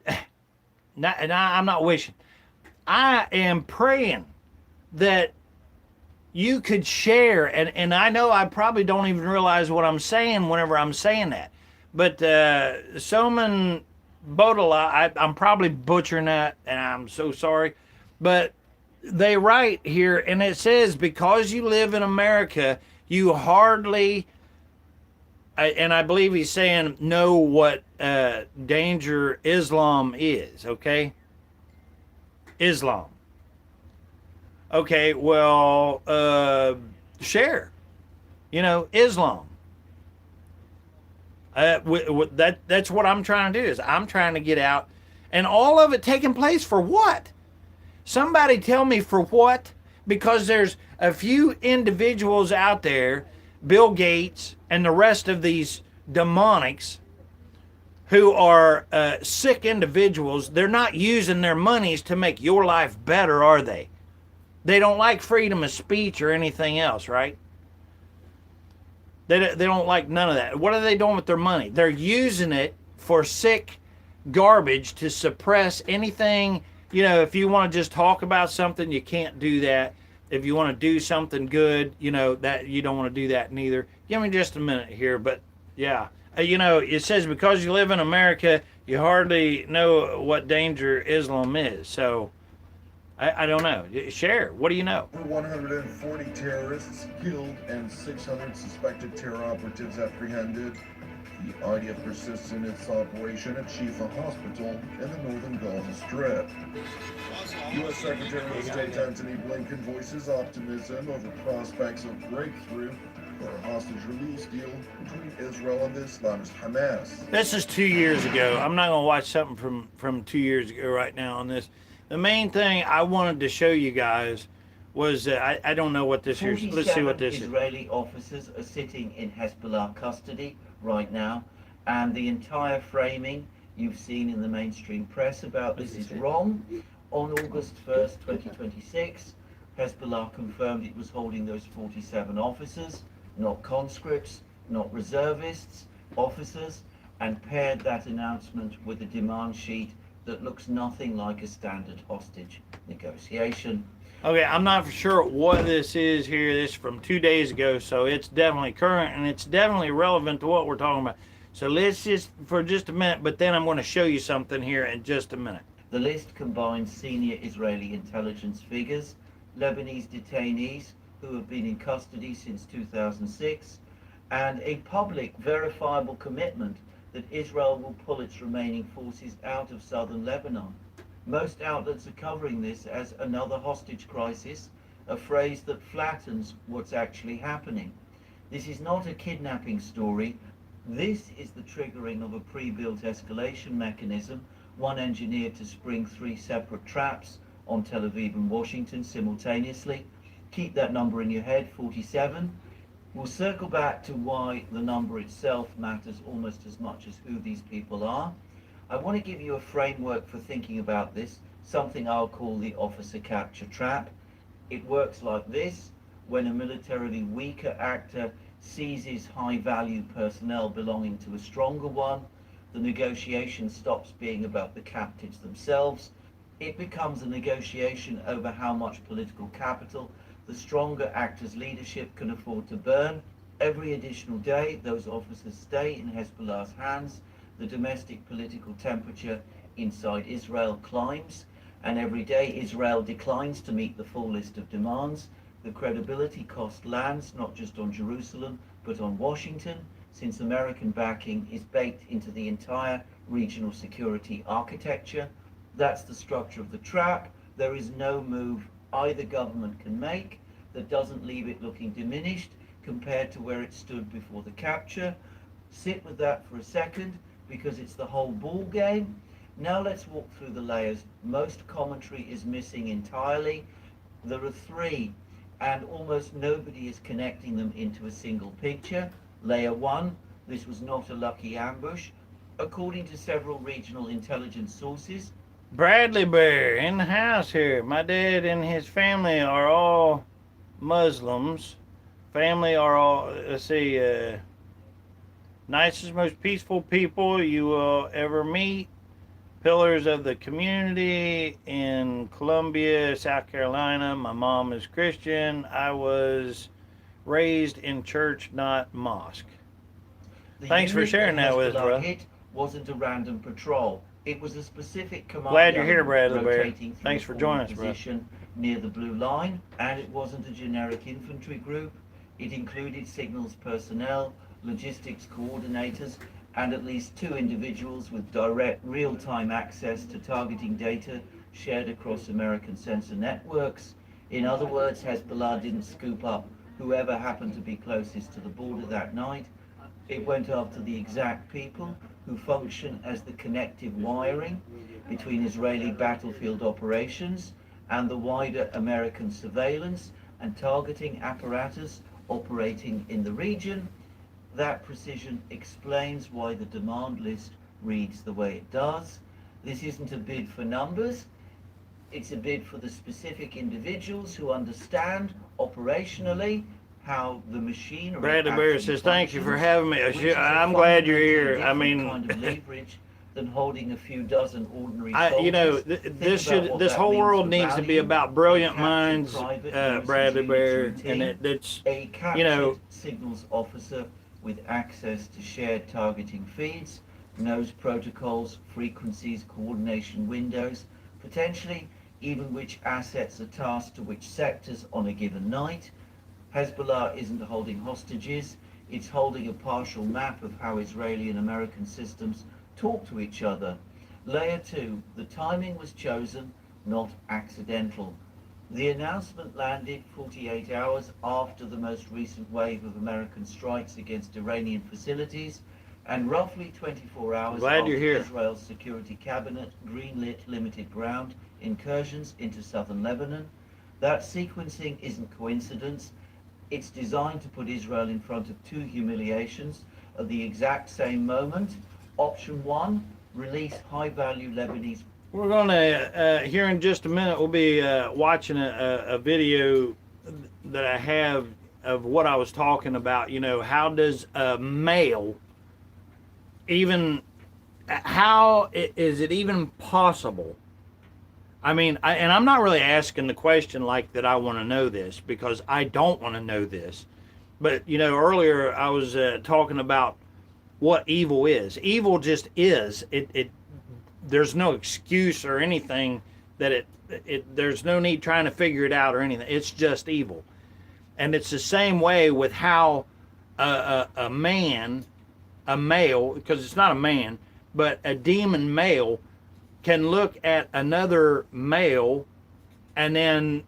I'm not wishing. I am praying that you could share, and I know I probably don't even realize what I'm saying whenever I'm saying that. But Soman Bodala, I'm probably butchering that, and I'm so sorry. But they write here, and it says, because you live in America, you hardly, and I believe he's saying, know what danger Islam is, okay? Islam. Okay, well, share. You know, Islam. That's what I'm trying to do. Is I'm trying to get out, and all of it taking place for what? Somebody tell me for what? Because there's a few individuals out there, Bill Gates and the rest of these demonics, who are sick individuals. They're not using their monies to make your life better, are they? They don't like freedom of speech or anything else, right? They don't like none of that. What are they doing with their money? They're using it for sick garbage to suppress anything. You know, if you want to just talk about something, you can't do that. If you want to do something good, you know, that you don't want to do that neither. Give me just a minute here, but yeah. You know, it says because you live in America, you hardly know what danger Islam is. So, I don't know. Share. What do you know? 140 terrorists killed and 600 suspected terror operatives apprehended. The IDF persists in its operation at Shifa Hospital in the northern Gaza Strip. U.S. Secretary of State Antony Blinken voices optimism over prospects of breakthrough for a hostage release deal between Israel and the Islamist Hamas. This is 2 years ago. I'm not going to watch something from 2 years ago right now on this. The main thing I wanted to show you guys was I don't know what this is. Let's see what this is. Israeli officers are sitting in Hezbollah custody right now, and the entire framing you've seen in the mainstream press about this is wrong. On August 1st, 2026, Hezbollah confirmed it was holding those 47 officers, not conscripts, not reservists, officers, and paired that announcement with a demand sheet that looks nothing like a standard hostage negotiation. Okay, I'm not for sure what this is here. This is from 2 days ago, so it's definitely current and it's definitely relevant to what we're talking about. So let's just, for just a minute, but then I'm going to show you something here in just a minute. The list combines senior Israeli intelligence figures, Lebanese detainees who have been in custody since 2006, and a public verifiable commitment that Israel will pull its remaining forces out of southern Lebanon. Most outlets are covering this as another hostage crisis, a phrase that flattens what's actually happening. This is not a kidnapping story. This is the triggering of a pre-built escalation mechanism, one engineered to spring 3 separate traps on Tel Aviv and Washington simultaneously. Keep that number in your head, 47. We'll circle back to why the number itself matters almost as much as who these people are. I want to give you a framework for thinking about this, something I'll call the officer capture trap. It works like this: when a militarily weaker actor seizes high-value personnel belonging to a stronger one, the negotiation stops being about the captives themselves. It becomes a negotiation over how much political capital the stronger actor's leadership can afford to burn. Every additional day, those officers stay in Hezbollah's hands. The domestic political temperature inside Israel climbs, and every day Israel declines to meet the full list of demands. The credibility cost lands not just on Jerusalem, but on Washington, since American backing is baked into the entire regional security architecture. That's the structure of the trap. There is no move either government can make that doesn't leave it looking diminished compared to where it stood before the capture. Sit with that for a second, because it's the whole ball game. Now let's walk through the layers. Most commentary is missing entirely. There are 3, and almost nobody is connecting them into a single picture. Layer 1, this was not a lucky ambush. According to several regional intelligence sources, Bradley Bear in the house here. My dad and his family are all Muslims. Family are all, let's see, nicest, most peaceful people you will ever meet. Pillars of the community in Columbia, South Carolina. My mom is Christian. I was raised in church, not mosque. Thanks for sharing that with us, brother. Hit wasn't a random patrol. It was a specific command. Glad you're here, Bradley Bear. Rotating Thanks for joining us, bro. position near the blue line, and it wasn't a generic infantry group. It included signals personnel, logistics coordinators, and at least 2 individuals with direct real-time access to targeting data shared across American sensor networks. In other words, Hezbollah didn't scoop up whoever happened to be closest to the border that night. It went after the exact people who function as the connective wiring between Israeli battlefield operations and the wider American surveillance and targeting apparatus operating in the region. That precision explains why the demand list reads the way it does. This isn't a bid for numbers. It's a bid for the specific individuals who understand operationally how the machinery. Bradley Bear says, "Thank you for having me. I'm glad you're here. I mean, kind of leverage than holding a few dozen ordinary you know, soldiers. this whole world needs to be about brilliant minds, Bradley Bear, and it's, a you know, signals officer with access to shared targeting feeds, knows protocols, frequencies, coordination windows, potentially even which assets are tasked to which sectors on a given night. Hezbollah isn't holding hostages, it's holding a partial map of how Israeli and American systems talk to each other. Layer 2, the timing was chosen, not accidental. The announcement landed 48 hours after the most recent wave of American strikes against Iranian facilities, and roughly 24 hours after Israel's Security Cabinet greenlit limited ground incursions into southern Lebanon. That sequencing isn't coincidence. It's designed to put Israel in front of 2 humiliations at the exact same moment. Option 1, release high-value Lebanese. We're going to, here in just a minute, we'll be watching a video that I have of what I was talking about. You know, how does a male even, how is it even possible? I mean, and I'm not really asking the question like that I want to know this, because I don't want to know this. But, you know, earlier I was talking about what evil is. Evil just is. There's no excuse or anything that there's no need trying to figure it out or anything. It's just evil. And it's the same way with how a male, because it's not a man, but a demon male can look at another male and then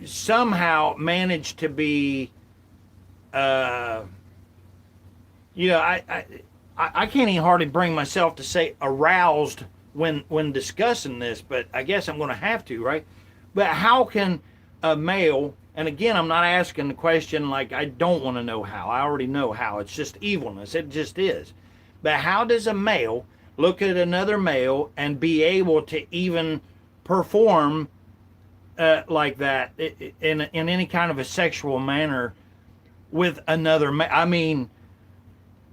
somehow manage to be, you know, I can't even hardly bring myself to say aroused when discussing this, but I guess I'm going to have to, right? But how can a male, and again, I'm not asking the question like I don't want to know how. I already know how. It's just evilness. It just is. But how does a male look at another male and be able to even perform like that in any kind of a sexual manner with another male? I mean,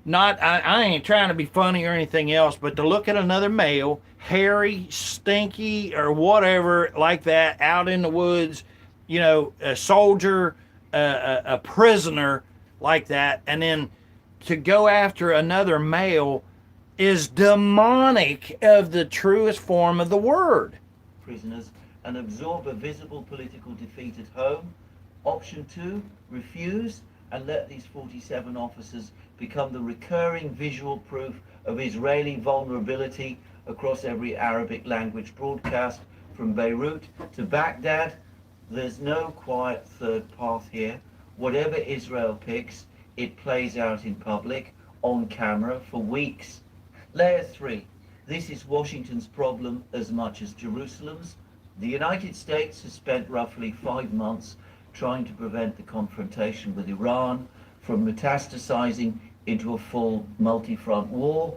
not, I ain't trying to be funny or anything else, but to look at another male, hairy, stinky, or whatever like that, out in the woods, you know, a soldier, a prisoner like that, and then to go after another male is demonic of the truest form of the word. Prisoners and absorb a visible political defeat at home. Option 2, refuse and let these 47 officers become the recurring visual proof of Israeli vulnerability across every Arabic language broadcast from Beirut to Baghdad. There's no quiet third path here. Whatever Israel picks, it plays out in public, on camera, for weeks. Layer 3. This is Washington's problem as much as Jerusalem's. The United States has spent roughly 5 months trying to prevent the confrontation with Iran from metastasizing into a full multi-front war.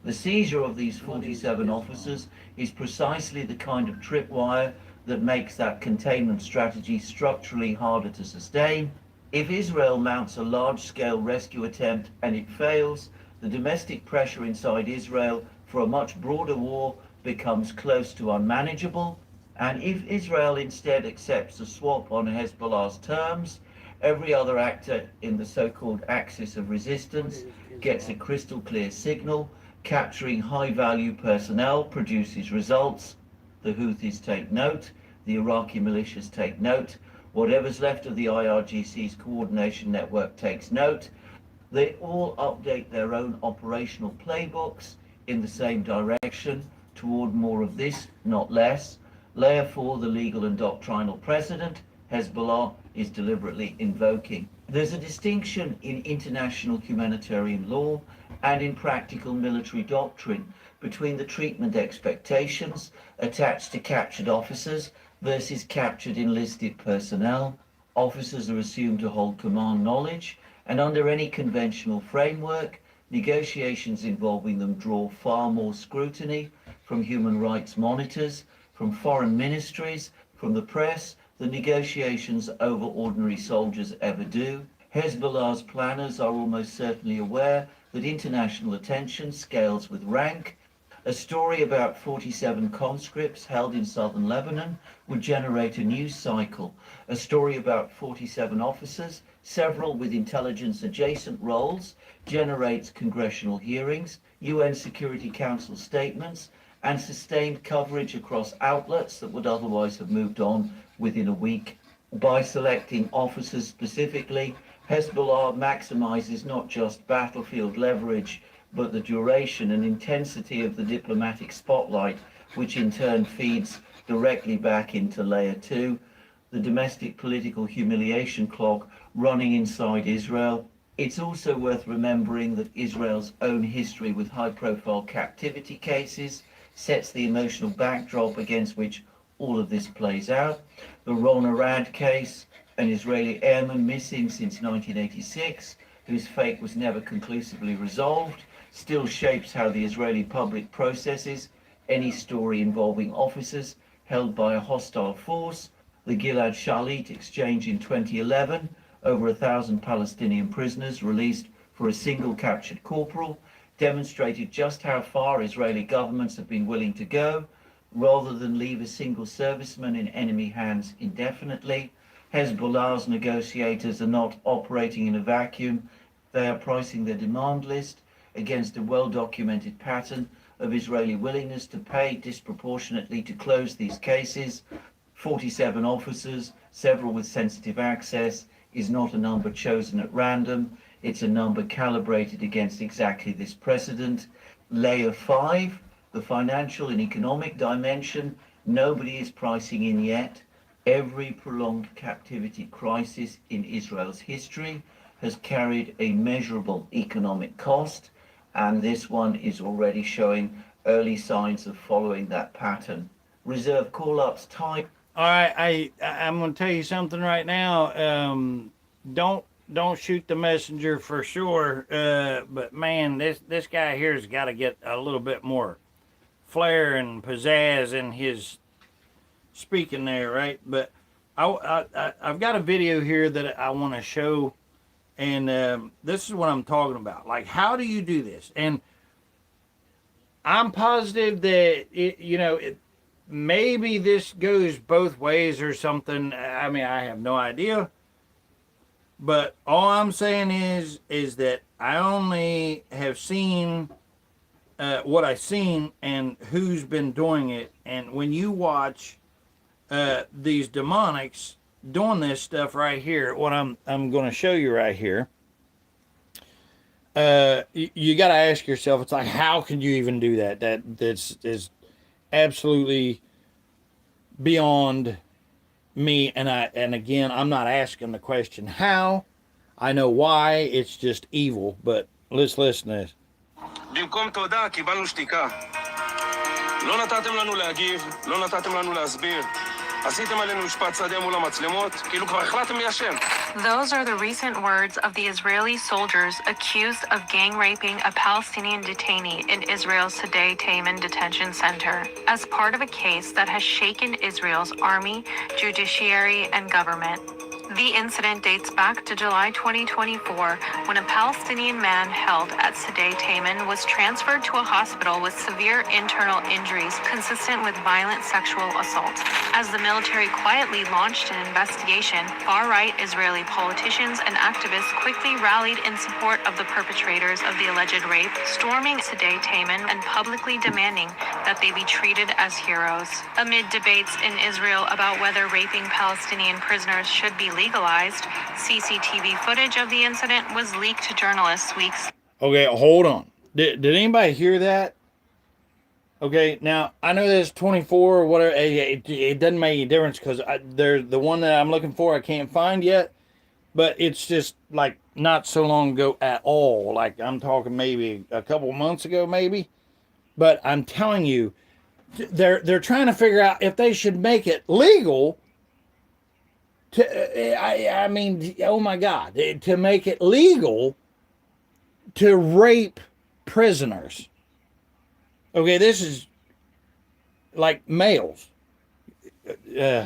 The seizure of these 47 officers is precisely the kind of tripwire that makes that containment strategy structurally harder to sustain. If Israel mounts a large-scale rescue attempt and it fails, the domestic pressure inside Israel for a much broader war becomes close to unmanageable. And if Israel instead accepts a swap on Hezbollah's terms, every other actor in the so-called axis of resistance gets a crystal clear signal. Capturing high-value personnel produces results. The Houthis take note, the Iraqi militias take note, whatever's left of the IRGC's coordination network takes note. They all update their own operational playbooks in the same direction toward more of this, not less. Layer 4, the legal and doctrinal precedent, Hezbollah is deliberately invoking. There's a distinction in international humanitarian law and in practical military doctrine between the treatment expectations attached to captured officers versus captured enlisted personnel. Officers are assumed to hold command knowledge, and under any conventional framework, negotiations involving them draw far more scrutiny from human rights monitors, from foreign ministries, from the press, than negotiations over ordinary soldiers ever do. Hezbollah's planners are almost certainly aware that international attention scales with rank. A story about 47 conscripts held in southern Lebanon would generate a news cycle. A story about 47 officers, several with intelligence adjacent roles, generates congressional hearings, UN Security Council statements, and sustained coverage across outlets that would otherwise have moved on within a week. By selecting officers specifically, Hezbollah maximizes not just battlefield leverage, but the duration and intensity of the diplomatic spotlight, which in turn feeds directly back into layer 2, the domestic political humiliation clock running inside Israel. It's also worth remembering that Israel's own history with high-profile captivity cases sets the emotional backdrop against which all of this plays out. The Ron Arad case, an Israeli airman missing since 1986, whose fate was never conclusively resolved, still shapes how the Israeli public processes any story involving officers held by a hostile force. The Gilad Shalit exchange in 2011, over 1,000 Palestinian prisoners released for a single captured corporal, demonstrated just how far Israeli governments have been willing to go. Rather than leave a single serviceman in enemy hands indefinitely, Hezbollah's negotiators are not operating in a vacuum. They are pricing their demand list against a well-documented pattern of Israeli willingness to pay disproportionately to close these cases. 47 officers, several with sensitive access, is not a number chosen at random. It's a number calibrated against exactly this precedent. Layer 5, the financial and economic dimension, nobody is pricing in yet. Every prolonged captivity crisis in Israel's history has carried a measurable economic cost, and this one is already showing early signs of following that pattern. Reserve call-ups type. All right, I'm going to tell you something right now. Don't shoot the messenger for sure. But man, this guy here's got to get a little bit more flair and pizzazz in his speaking there, right? But I've got a video here that I want to show, and this is what I'm talking about. Like, how do you do this? And I'm positive that maybe this goes both ways or something. I mean, I have no idea. But all I'm saying is that I only have seen what I've seen and who's been doing it. And when you watch these demonics doing this stuff right here, what I'm going to show you right here, you got to ask yourself, it's like, how can you even do that? That's is absolutely beyond me. And again, I'm not asking the question how. I know why. It's just evil. But let's listen to this. במקום תודה קיבלנו שתיקה. לא נתתם לנו להגיב, לא נתתם לנו להסביר. עשיתם עלינו משפט שדה מול המצלמות, כאילו כבר החלטתם מי אשם. Those are the recent words of the Israeli soldiers accused of gang raping a Palestinian detainee in Israel's Sadeh Taman detention center as part of a case that has shaken Israel's army, judiciary, and government. The incident dates back to July 2024, when a Palestinian man held at Sderot Taman was transferred to a hospital with severe internal injuries consistent with violent sexual assault. As the military quietly launched an investigation, far-right Israeli politicians and activists quickly rallied in support of the perpetrators of the alleged rape, storming Sderot Taman and publicly demanding that they be treated as heroes. Amid debates in Israel about whether raping Palestinian prisoners should be legalized, CCTV footage of the incident was leaked to journalists weeks. Okay, hold on. Did anybody hear that? Okay, now I know there's 24 or whatever. It doesn't make any difference because there's the one that I'm looking for I can't find yet. But it's just like not so long ago at all. Like I'm talking maybe a couple months ago, maybe. But I'm telling you, they're trying to figure out if they should make it legal. I mean, oh my God, to make it legal to rape prisoners. Okay, this is like males. Later,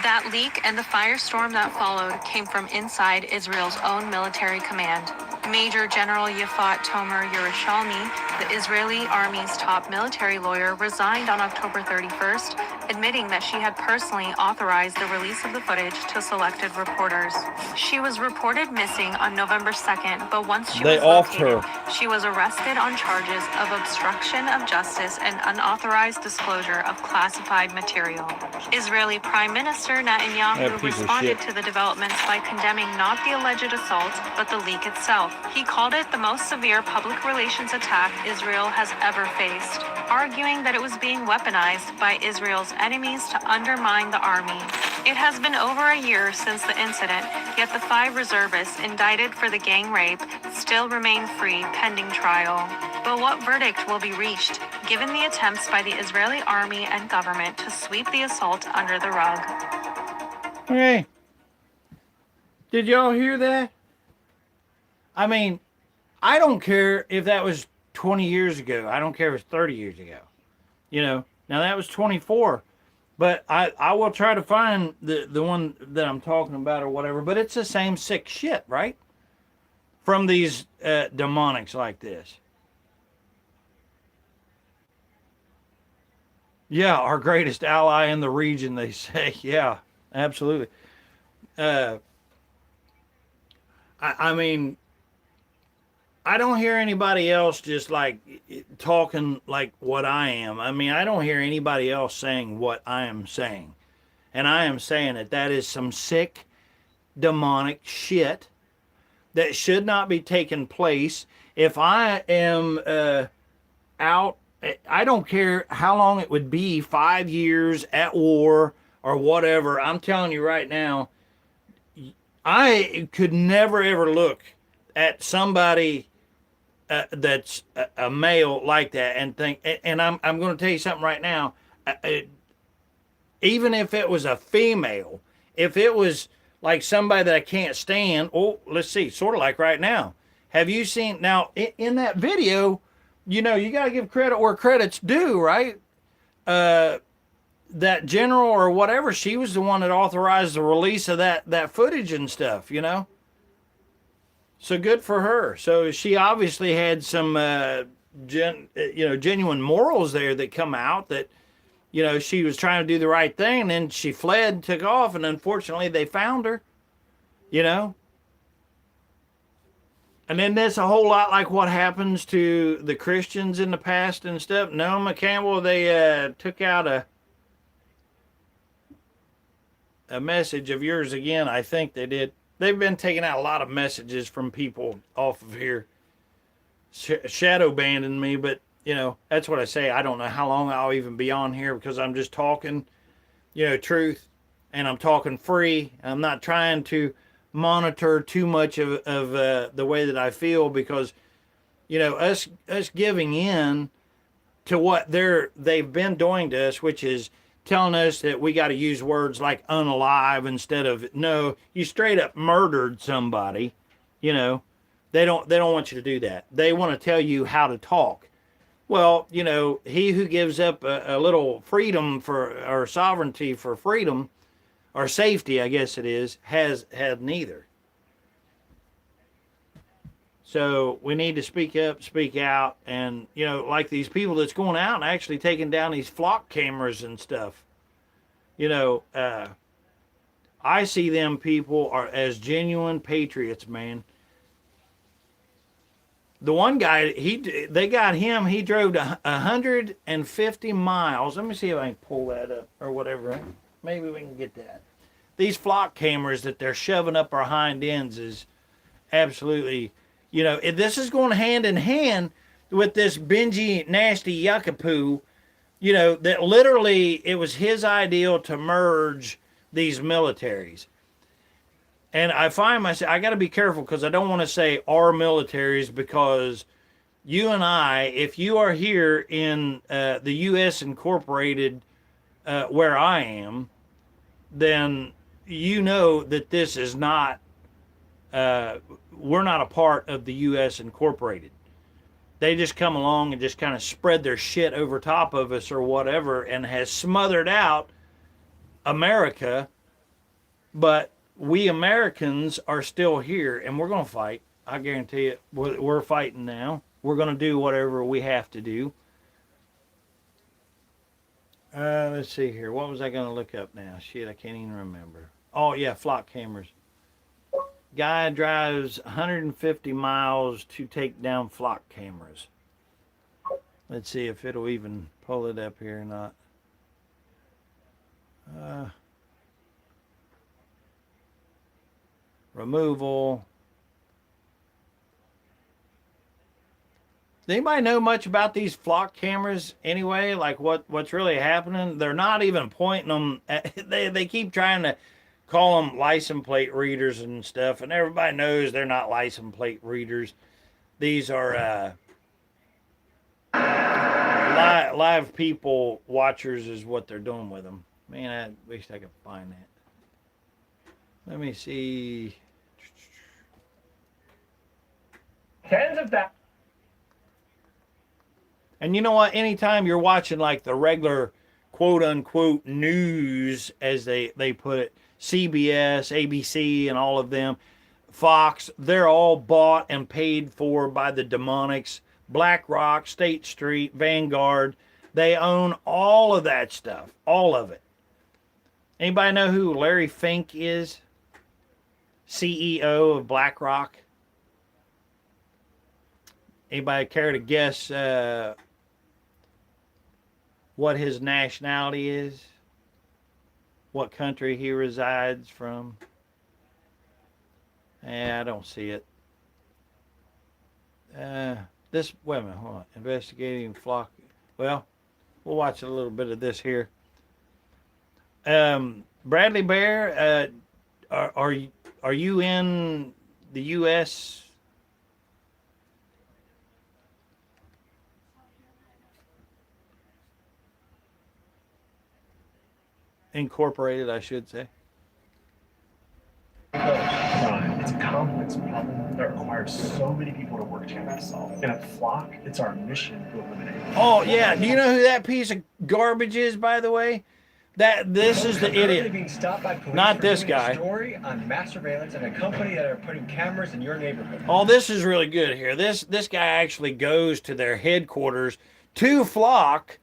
that leak and the firestorm that followed came from inside Israel's own military command. Major General Yafat Tomer Yerushalmi, the Israeli army's top military lawyer, resigned on October 31st, admitting that she had personally authorized the release of the footage to selected reporters. She was reported missing on November 2nd, but once she was located, she was arrested on charges of obstruction of justice and unauthorized disclosure of classified material. Israeli Prime Minister Netanyahu responded to the developments by condemning not the alleged assault, but the leak itself. He called it the most severe public relations attack Israel has ever faced, arguing that it was being weaponized by Israel's enemies to undermine the army. It has been over a year since the incident, yet the 5 reservists indicted for the gang rape still remain free pending trial. But what verdict will be reached, given the attempts by the Israeli army and government to sweep the assault under the rug? Okay. Did y'all hear that? I mean, I don't care if that was 20 years ago. I don't care if it's 30 years ago. You know, now that was 24. But I will try to find the one that I'm talking about or whatever. But it's the same sick shit, right? From these demonics like this. Yeah, our greatest ally in the region, they say. Yeah, absolutely. I mean, I don't hear anybody else just like talking like what I am. I mean, I don't hear anybody else saying what I am saying. And I am saying that is some sick, demonic shit that should not be taking place. If I am out, I don't care how long it would be, 5 years at war or whatever. I'm telling you right now, I could never ever look at somebody that's a male like that and think, and I'm going to tell you something right now, even if it was a female, if it was like somebody that I can't stand, let's see, sort of like right now. Have you seen, now in that video, you know, you got to give credit where credit's due, right? That general or whatever, she was the one that authorized the release of that footage and stuff, you know? So good for her. So she obviously had some, genuine morals there that come out that, you know, she was trying to do the right thing, and then she fled and took off, and unfortunately they found her, you know? And then that's a whole lot like what happens to the Christians in the past and stuff. No, Campbell, they took out a message of yours again. I think they did. They've been taking out a lot of messages from people off of here, shadow banning me, but, you know, that's what I say. I don't know how long I'll even be on here because I'm just talking, you know, truth, and I'm talking free. I'm not trying to monitor too much of the way that I feel because, you know, us giving in to what they've been doing to us, which is telling us that we got to use words like unalive instead of, no, you straight up murdered somebody. You know, they don't want you to do that. They want to tell you how to talk. Well, you know, he who gives up a little freedom or sovereignty for freedom, or safety, I guess it is, has had neither. So we need to speak up, speak out, and, you know, like these people that's going out and actually taking down these flock cameras and stuff. You know, I see them people are as genuine patriots, man. The one guy, they got him, he drove 150 miles. Let me see if I can pull that up or whatever. Maybe we can get that. These flock cameras that they're shoving up our hind ends is absolutely, you know, this is going hand in hand with this bingy, nasty yuckapoo, you know, that literally it was his ideal to merge these militaries. And I find myself, I got to be careful because I don't want to say our militaries, because you and I, if you are here in the U.S. Incorporated, where I am, then you know that this is not, we're not a part of the U.S. Incorporated. They just come along and just kind of spread their shit over top of us or whatever, and has smothered out America. But we Americans are still here, and we're going to fight. I guarantee it. We're fighting now. We're going to do whatever we have to do. Let's see here. What was I going to look up now? Shit, I can't even remember. Oh, yeah, flock cameras. Guy drives 150 miles to take down flock cameras. Let's see if it'll even pull it up here or not. Removal. Does anybody know much about these flock cameras anyway? Like what's really happening? They're not even pointing them at, they keep trying to call them license plate readers and stuff, and everybody knows they're not license plate readers. These are live people watchers is what they're doing with them. Man, I wish I could find that. Let me see. Tens of thousands. And you know what? Anytime you're watching like the regular quote unquote news, as they put it, CBS, ABC, and all of them, Fox, they're all bought and paid for by the demonics. BlackRock, State Street, Vanguard, they own all of that stuff, all of it. Anybody know who Larry Fink is? CEO of BlackRock. Anybody care to guess what his nationality is? What country he resides from? I don't see it. Wait a minute, hold on. Investigating flock. Well, we'll watch a little bit of this here. Bradley Bear, are you in the U.S.? Incorporated, I should say. It's a complex problem that requires so many people to work together to solve. And at Flock, it's our mission to eliminate it. Oh yeah, do you know who that piece of garbage is, by the way? This is the idiot. Being stopped by police Not for this doing a guy. Story on mass surveillance and a company that are putting cameras in your neighborhood. Oh, this is really good here. This guy actually goes to their headquarters to Flock,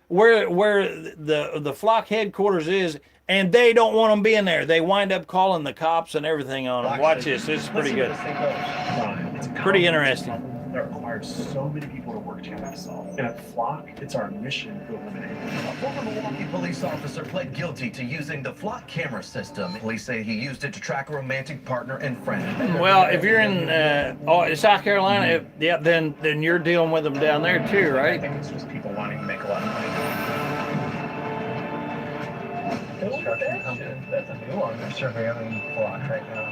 where the Flock headquarters is, and they don't want them being there. They wind up calling the cops and everything on them. Watch this. This is pretty good. It's a Pretty complex interesting. problem that requires so many people to work together to solve. And at Flock, it's our mission to eliminate it. A former Milwaukee police officer pled guilty to using the Flock camera system. Police say he used it to track a romantic partner and friend. Well, if you're in South Carolina, yeah, then you're dealing with them down there too, right? I think it's just people wanting to make a lot of money. Construction company, that's a new one. They're surveilling Flock right now.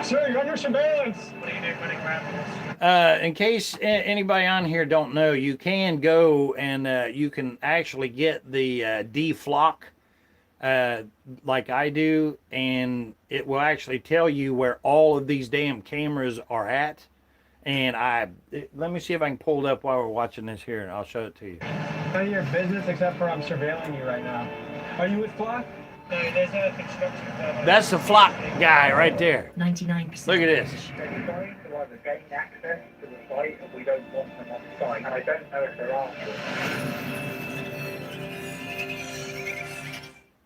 Sir, you're under surveillance. What do you do when it grabs? In case anybody on here don't know, you can go and you can actually get the deflock like I do, and it will actually tell you where all of these damn cameras are at. And let me see if I can pull it up while we're watching this here, and I'll show it to you. None of your business except for I'm surveilling you right now. Are you with Flock? No, there's a construction company. That's the Flock guy right there. 99%. Look at this. They're trying to either gain access to the site and we don't want them on site. And I don't know if they're after.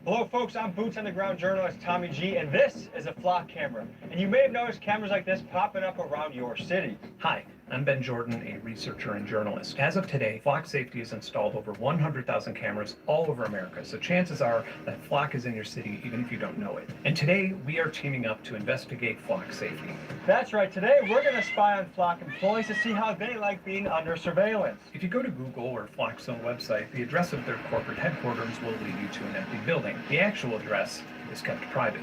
Hello folks, I'm Boots on the Ground journalist Tommy G, and this is a Flock camera. And you may have noticed cameras like this popping up around your city. Hi, I'm Ben Jordan, a researcher and journalist. As of today, Flock Safety has installed over 100,000 cameras all over America, so chances are that Flock is in your city even if you don't know it. And today, we are teaming up to investigate Flock Safety. That's right, today we're going to spy on Flock employees to see how they like being under surveillance. If you go to Google or Flock's own website, the address of their corporate headquarters will lead you to an empty building. The actual address is kept private.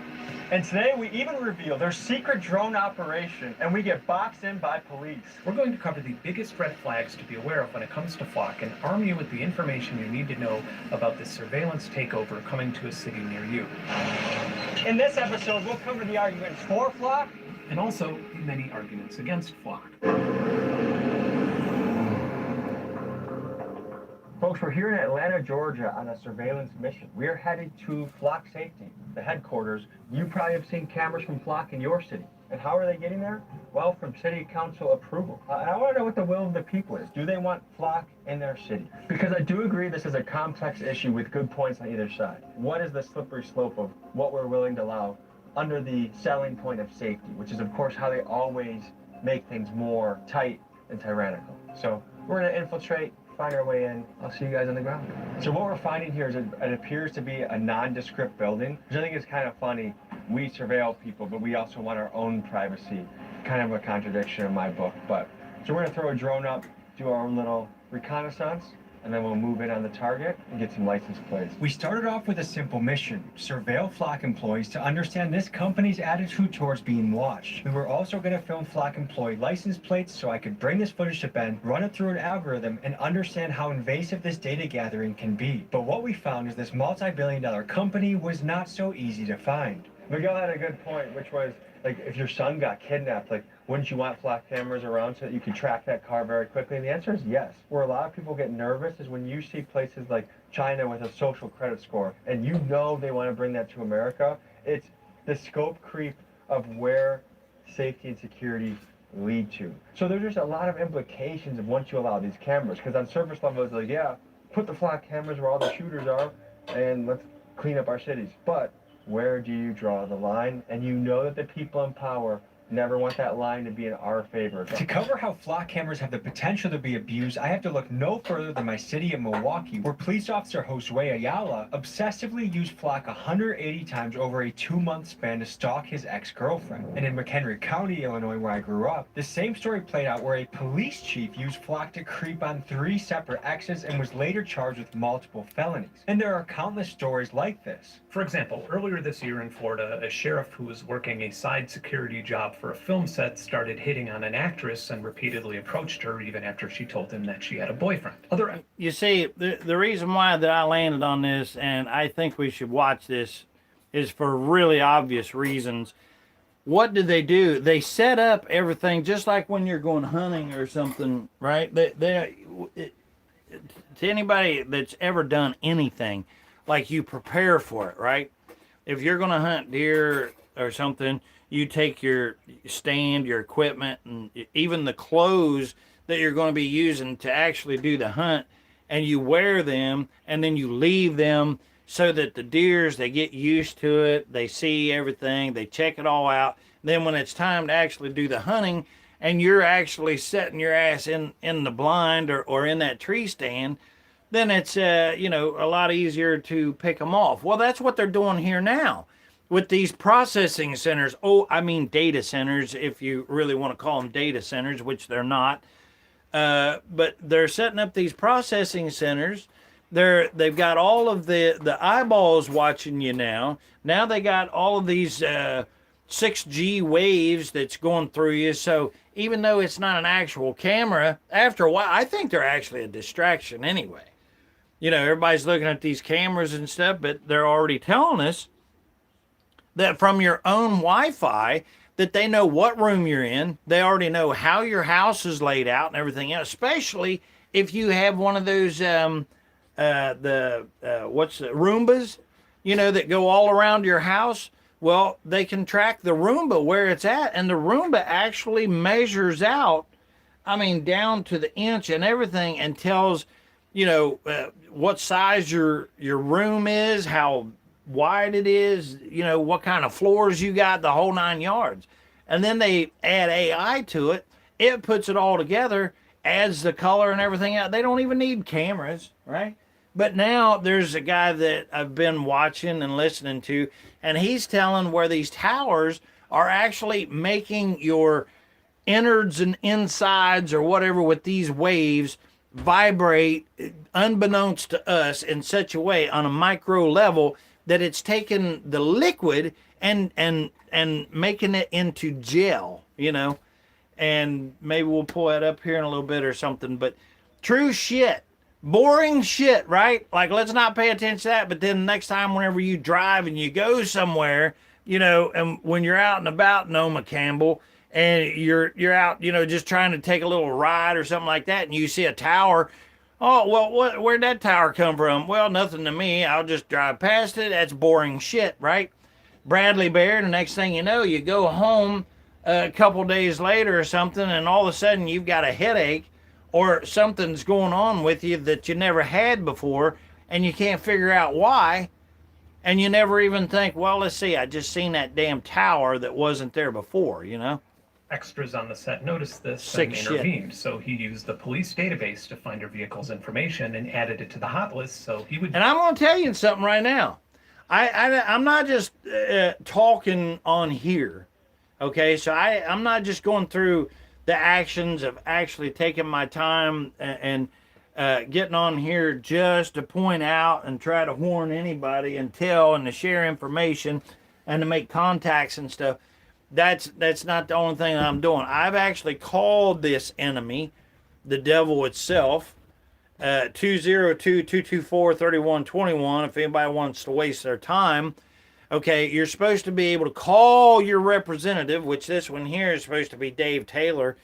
And today we even reveal their secret drone operation, and we get boxed in by police. We're going to cover the biggest red flags to be aware of when it comes to Flock and arm you with the information you need to know about this surveillance takeover coming to a city near you. In this episode, we'll cover the arguments for Flock and also the many arguments against Flock. Folks, we're here in Atlanta, Georgia on a surveillance mission. We're headed to Flock Safety, the headquarters. You probably have seen cameras from Flock in your city. And how are they getting there? Well, from city council approval. And I want to know what the will of the people is. Do they want Flock in their city? Because I do agree this is a complex issue with good points on either side. What is the slippery slope of what we're willing to allow under the selling point of safety, which is, of course, how they always make things more tight and tyrannical. So we're going to infiltrate, find our way in. I'll see you guys on the ground. So what we're finding here is it appears to be a nondescript building, which I think is kind of funny. We surveil people, but we also want our own privacy. Kind of a contradiction in my book. But so we're going to throw a drone up, do our own little reconnaissance, and then we'll move in on the target and get some license plates. We started off with a simple mission: surveil Flock employees to understand this company's attitude towards being watched. We were also going to film Flock employee license plates so I could bring this footage to Ben, run it through an algorithm, and understand how invasive this data gathering can be. But what we found is this multi-billion-dollar company was not so easy to find. Miguel had a good point, which was, like, if your son got kidnapped, like, wouldn't you want Flock cameras around so that you could track that car very quickly? And the answer is yes. Where a lot of people get nervous is when you see places like China with a social credit score, and you know they want to bring that to America. It's the scope creep of where safety and security lead to. So there's just a lot of implications of once you allow these cameras, because on surface level, it's like, yeah, put the Flock cameras where all the shooters are, and let's clean up our cities. But where do you draw the line? And you know that the people in power never want that line to be in our favor. To cover how Flock cameras have the potential to be abused, I have to look no further than my city of Milwaukee, where police officer Josue Ayala obsessively used Flock 180 times over a 2-month span to stalk his ex-girlfriend. And in McHenry County, Illinois, where I grew up, the same story played out where a police chief used Flock to creep on 3 separate exes and was later charged with multiple felonies. And there are countless stories like this. For example, earlier this year in Florida, a sheriff who was working a side security job for a film set started hitting on an actress and repeatedly approached her even after she told him that she had a boyfriend. You see, the reason why that I landed on this, and I think we should watch this, is for really obvious reasons. What do? They set up everything just like when you're going hunting or something, right? To anybody that's ever done anything, like you prepare for it, right? If you're going to hunt deer or something, you take your stand, your equipment, and even the clothes that you're going to be using to actually do the hunt, and you wear them, and then you leave them so that the deers, they get used to it, they see everything, they check it all out. Then when it's time to actually do the hunting, and you're actually setting your ass in the blind or in that tree stand, then it's a lot easier to pick them off. Well, that's what they're doing here now with these processing centers. Data centers, if you really want to call them data centers, which they're not. But they're setting up these processing centers. They've got all of the eyeballs watching you now. Now they got all of these 6G waves that's going through you. So even though it's not an actual camera, after a while, I think they're actually a distraction anyway. Everybody's looking at these cameras and stuff, but they're already telling us that from your own Wi-Fi, that they know what room you're in. They already know how your house is laid out and everything else, especially if you have one of those what's the Roombas, that go all around your house. Well, they can track the Roomba where it's at, and the Roomba actually measures out, I mean, down to the inch and everything, and tells, what size your room is, how wide it is, what kind of floors you got, the whole 9 yards. And then they add AI to it. It puts it all together, adds the color and everything out. They don't even need cameras, right? But now there's a guy that I've been watching and listening to, and he's telling where these towers are actually making your innards and insides or whatever with these waves vibrate unbeknownst to us in such a way on a micro level that it's taking the liquid and making it into gel, and maybe we'll pull that up here in a little bit or something. But true shit, boring shit, right? Like, let's not pay attention to that. But then next time, whenever you drive and you go somewhere, and when you're out and about, Noma Campbell, and you're out, just trying to take a little ride or something like that, and you see a tower. Oh, well, where'd that tower come from? Well, nothing to me. I'll just drive past it. That's boring shit, right? Bradley Bear, the next thing you know, you go home a couple days later or something, and all of a sudden you've got a headache or something's going on with you that you never had before, and you can't figure out why, and you never even think, well, let's see, I just seen that damn tower that wasn't there before, Extras on the set noticed this Sick and shit. intervened. So he used the police database to find her vehicle's information and added it to the hot list. So he would. And I'm going to tell you something right now. I'm not just talking on here. Okay, so I'm not just going through the actions of actually taking my time and getting on here just to point out and try to warn anybody and tell and to share information and to make contacts and stuff. That's not the only thing that I'm doing. I've actually called this enemy, the devil itself, 202-224-3121. If anybody wants to waste their time, okay, you're supposed to be able to call your representative, which this one here is supposed to be Dave Taylor.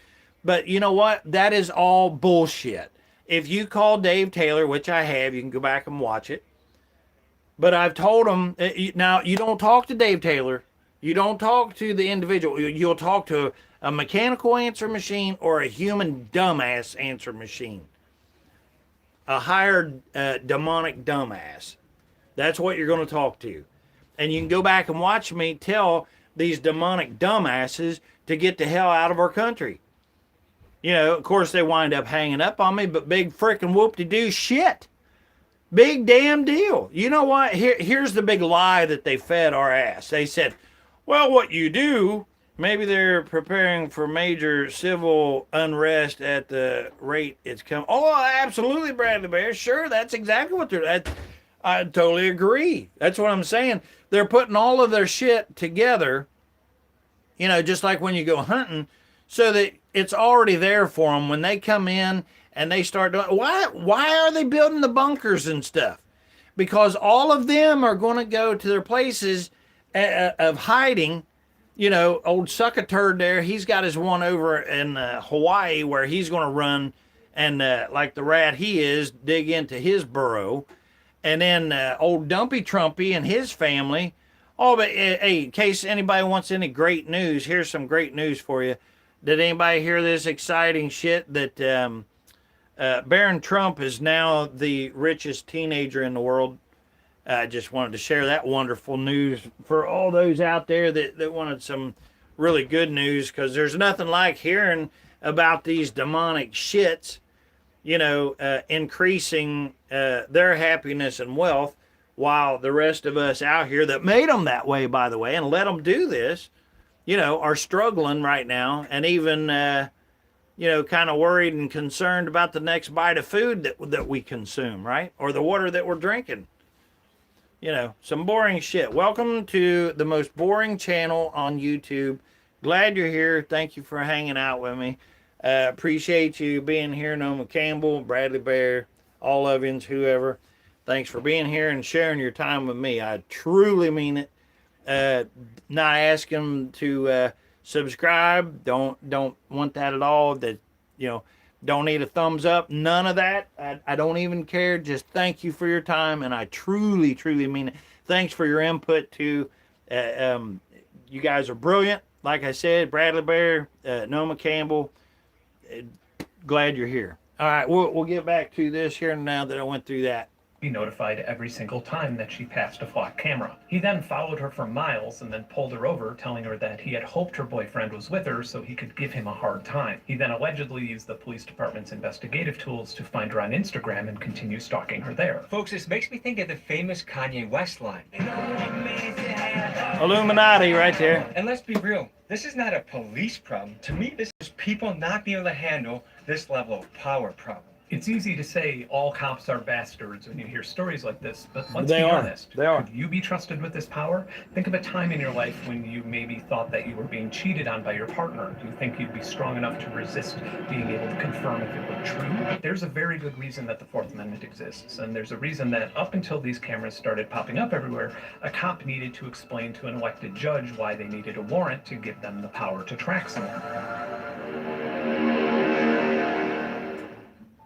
But you know what? That is all bullshit. If you call Dave Taylor, which I have, you can go back and watch it. But I've told him, now you don't talk to Dave Taylor. You don't talk to the individual. You'll talk to a mechanical answer machine or a human dumbass answer machine. A hired demonic dumbass. That's what you're going to talk to. And you can go back and watch me tell these demonic dumbasses to get the hell out of our country. Of course, they wind up hanging up on me, but big frickin' whoop-de-doo shit. Big damn deal. You know what? Here's the big lie that they fed our ass. They said, well, what you do, maybe they're preparing for major civil unrest at the rate it's come. Oh, absolutely, Bradley Bear. Sure, that's exactly what they're... I totally agree. That's what I'm saying. They're putting all of their shit together, just like when you go hunting, so that it's already there for them when they come in and they start doing... Why are they building the bunkers and stuff? Because all of them are going to go to their places of hiding. Old Suckaturd there, he's got his one over in Hawaii where he's going to run and, like the rat he is, dig into his burrow. And then old Dumpy Trumpy and his family. Oh, but hey, in case anybody wants any great news, here's some great news for you. Did anybody hear this exciting shit that Barron Trump is now the richest teenager in the world? I just wanted to share that wonderful news for all those out there that wanted some really good news, because there's nothing like hearing about these demonic shits, increasing their happiness and wealth, while the rest of us out here that made them that way, by the way, and let them do this, are struggling right now, and even, kind of worried and concerned about the next bite of food that we consume, right? Or the water that we're drinking. Some boring shit. Welcome to the most boring channel on YouTube. Glad you're here. Thank you for hanging out with me. Appreciate you being here, Noma Campbell, Bradley Bear, all of yous, whoever. Thanks for being here and sharing your time with me. I truly mean it. Not asking to subscribe. Don't want that at all. That Don't need a thumbs up. None of that. I don't even care. Just thank you for your time, and I truly, truly mean it. Thanks for your input too. You guys are brilliant. Like I said, Bradley Bear, Noma Campbell. Glad you're here. All right, we'll get back to this here now that I went through that. Be notified every single time that she passed a flock camera. He then followed her for miles and then pulled her over, telling her that he had hoped her boyfriend was with her so he could give him a hard time. He then allegedly used the police department's investigative tools to find her on Instagram and continue stalking her there. Folks, this makes me think of the famous Kanye West line. Illuminati right there. And let's be real, this is not a police problem. To me, this is people not being able to handle this level of power problem. It's easy to say all cops are bastards when you hear stories like this, but let's They be are. honest. They are. Could you be trusted with this power? Think of a time in your life when you maybe thought that you were being cheated on by your partner. Do you think you'd be strong enough to resist being able to confirm if it were true? There's a very good reason that the Fourth Amendment exists, and there's a reason that up until these cameras started popping up everywhere, a cop needed to explain to an elected judge why they needed a warrant to give them the power to track someone.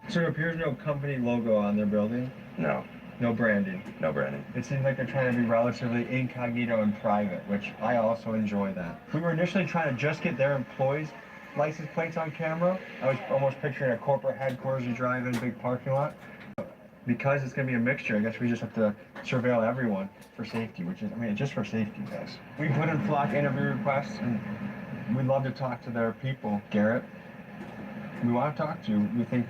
So it appears no company logo on their building? No. No branding? No branding. It seems like they're trying to be relatively incognito and private, which I also enjoy that. We were initially trying to just get their employees' license plates on camera. I was almost picturing a corporate headquarters you drive in a big parking lot. Because it's going to be a mixture, I guess we just have to surveil everyone for safety, which is, I mean, just for safety, guys. We put in flock interview requests, and we'd love to talk to their people. Garrett, we want to talk to you. We think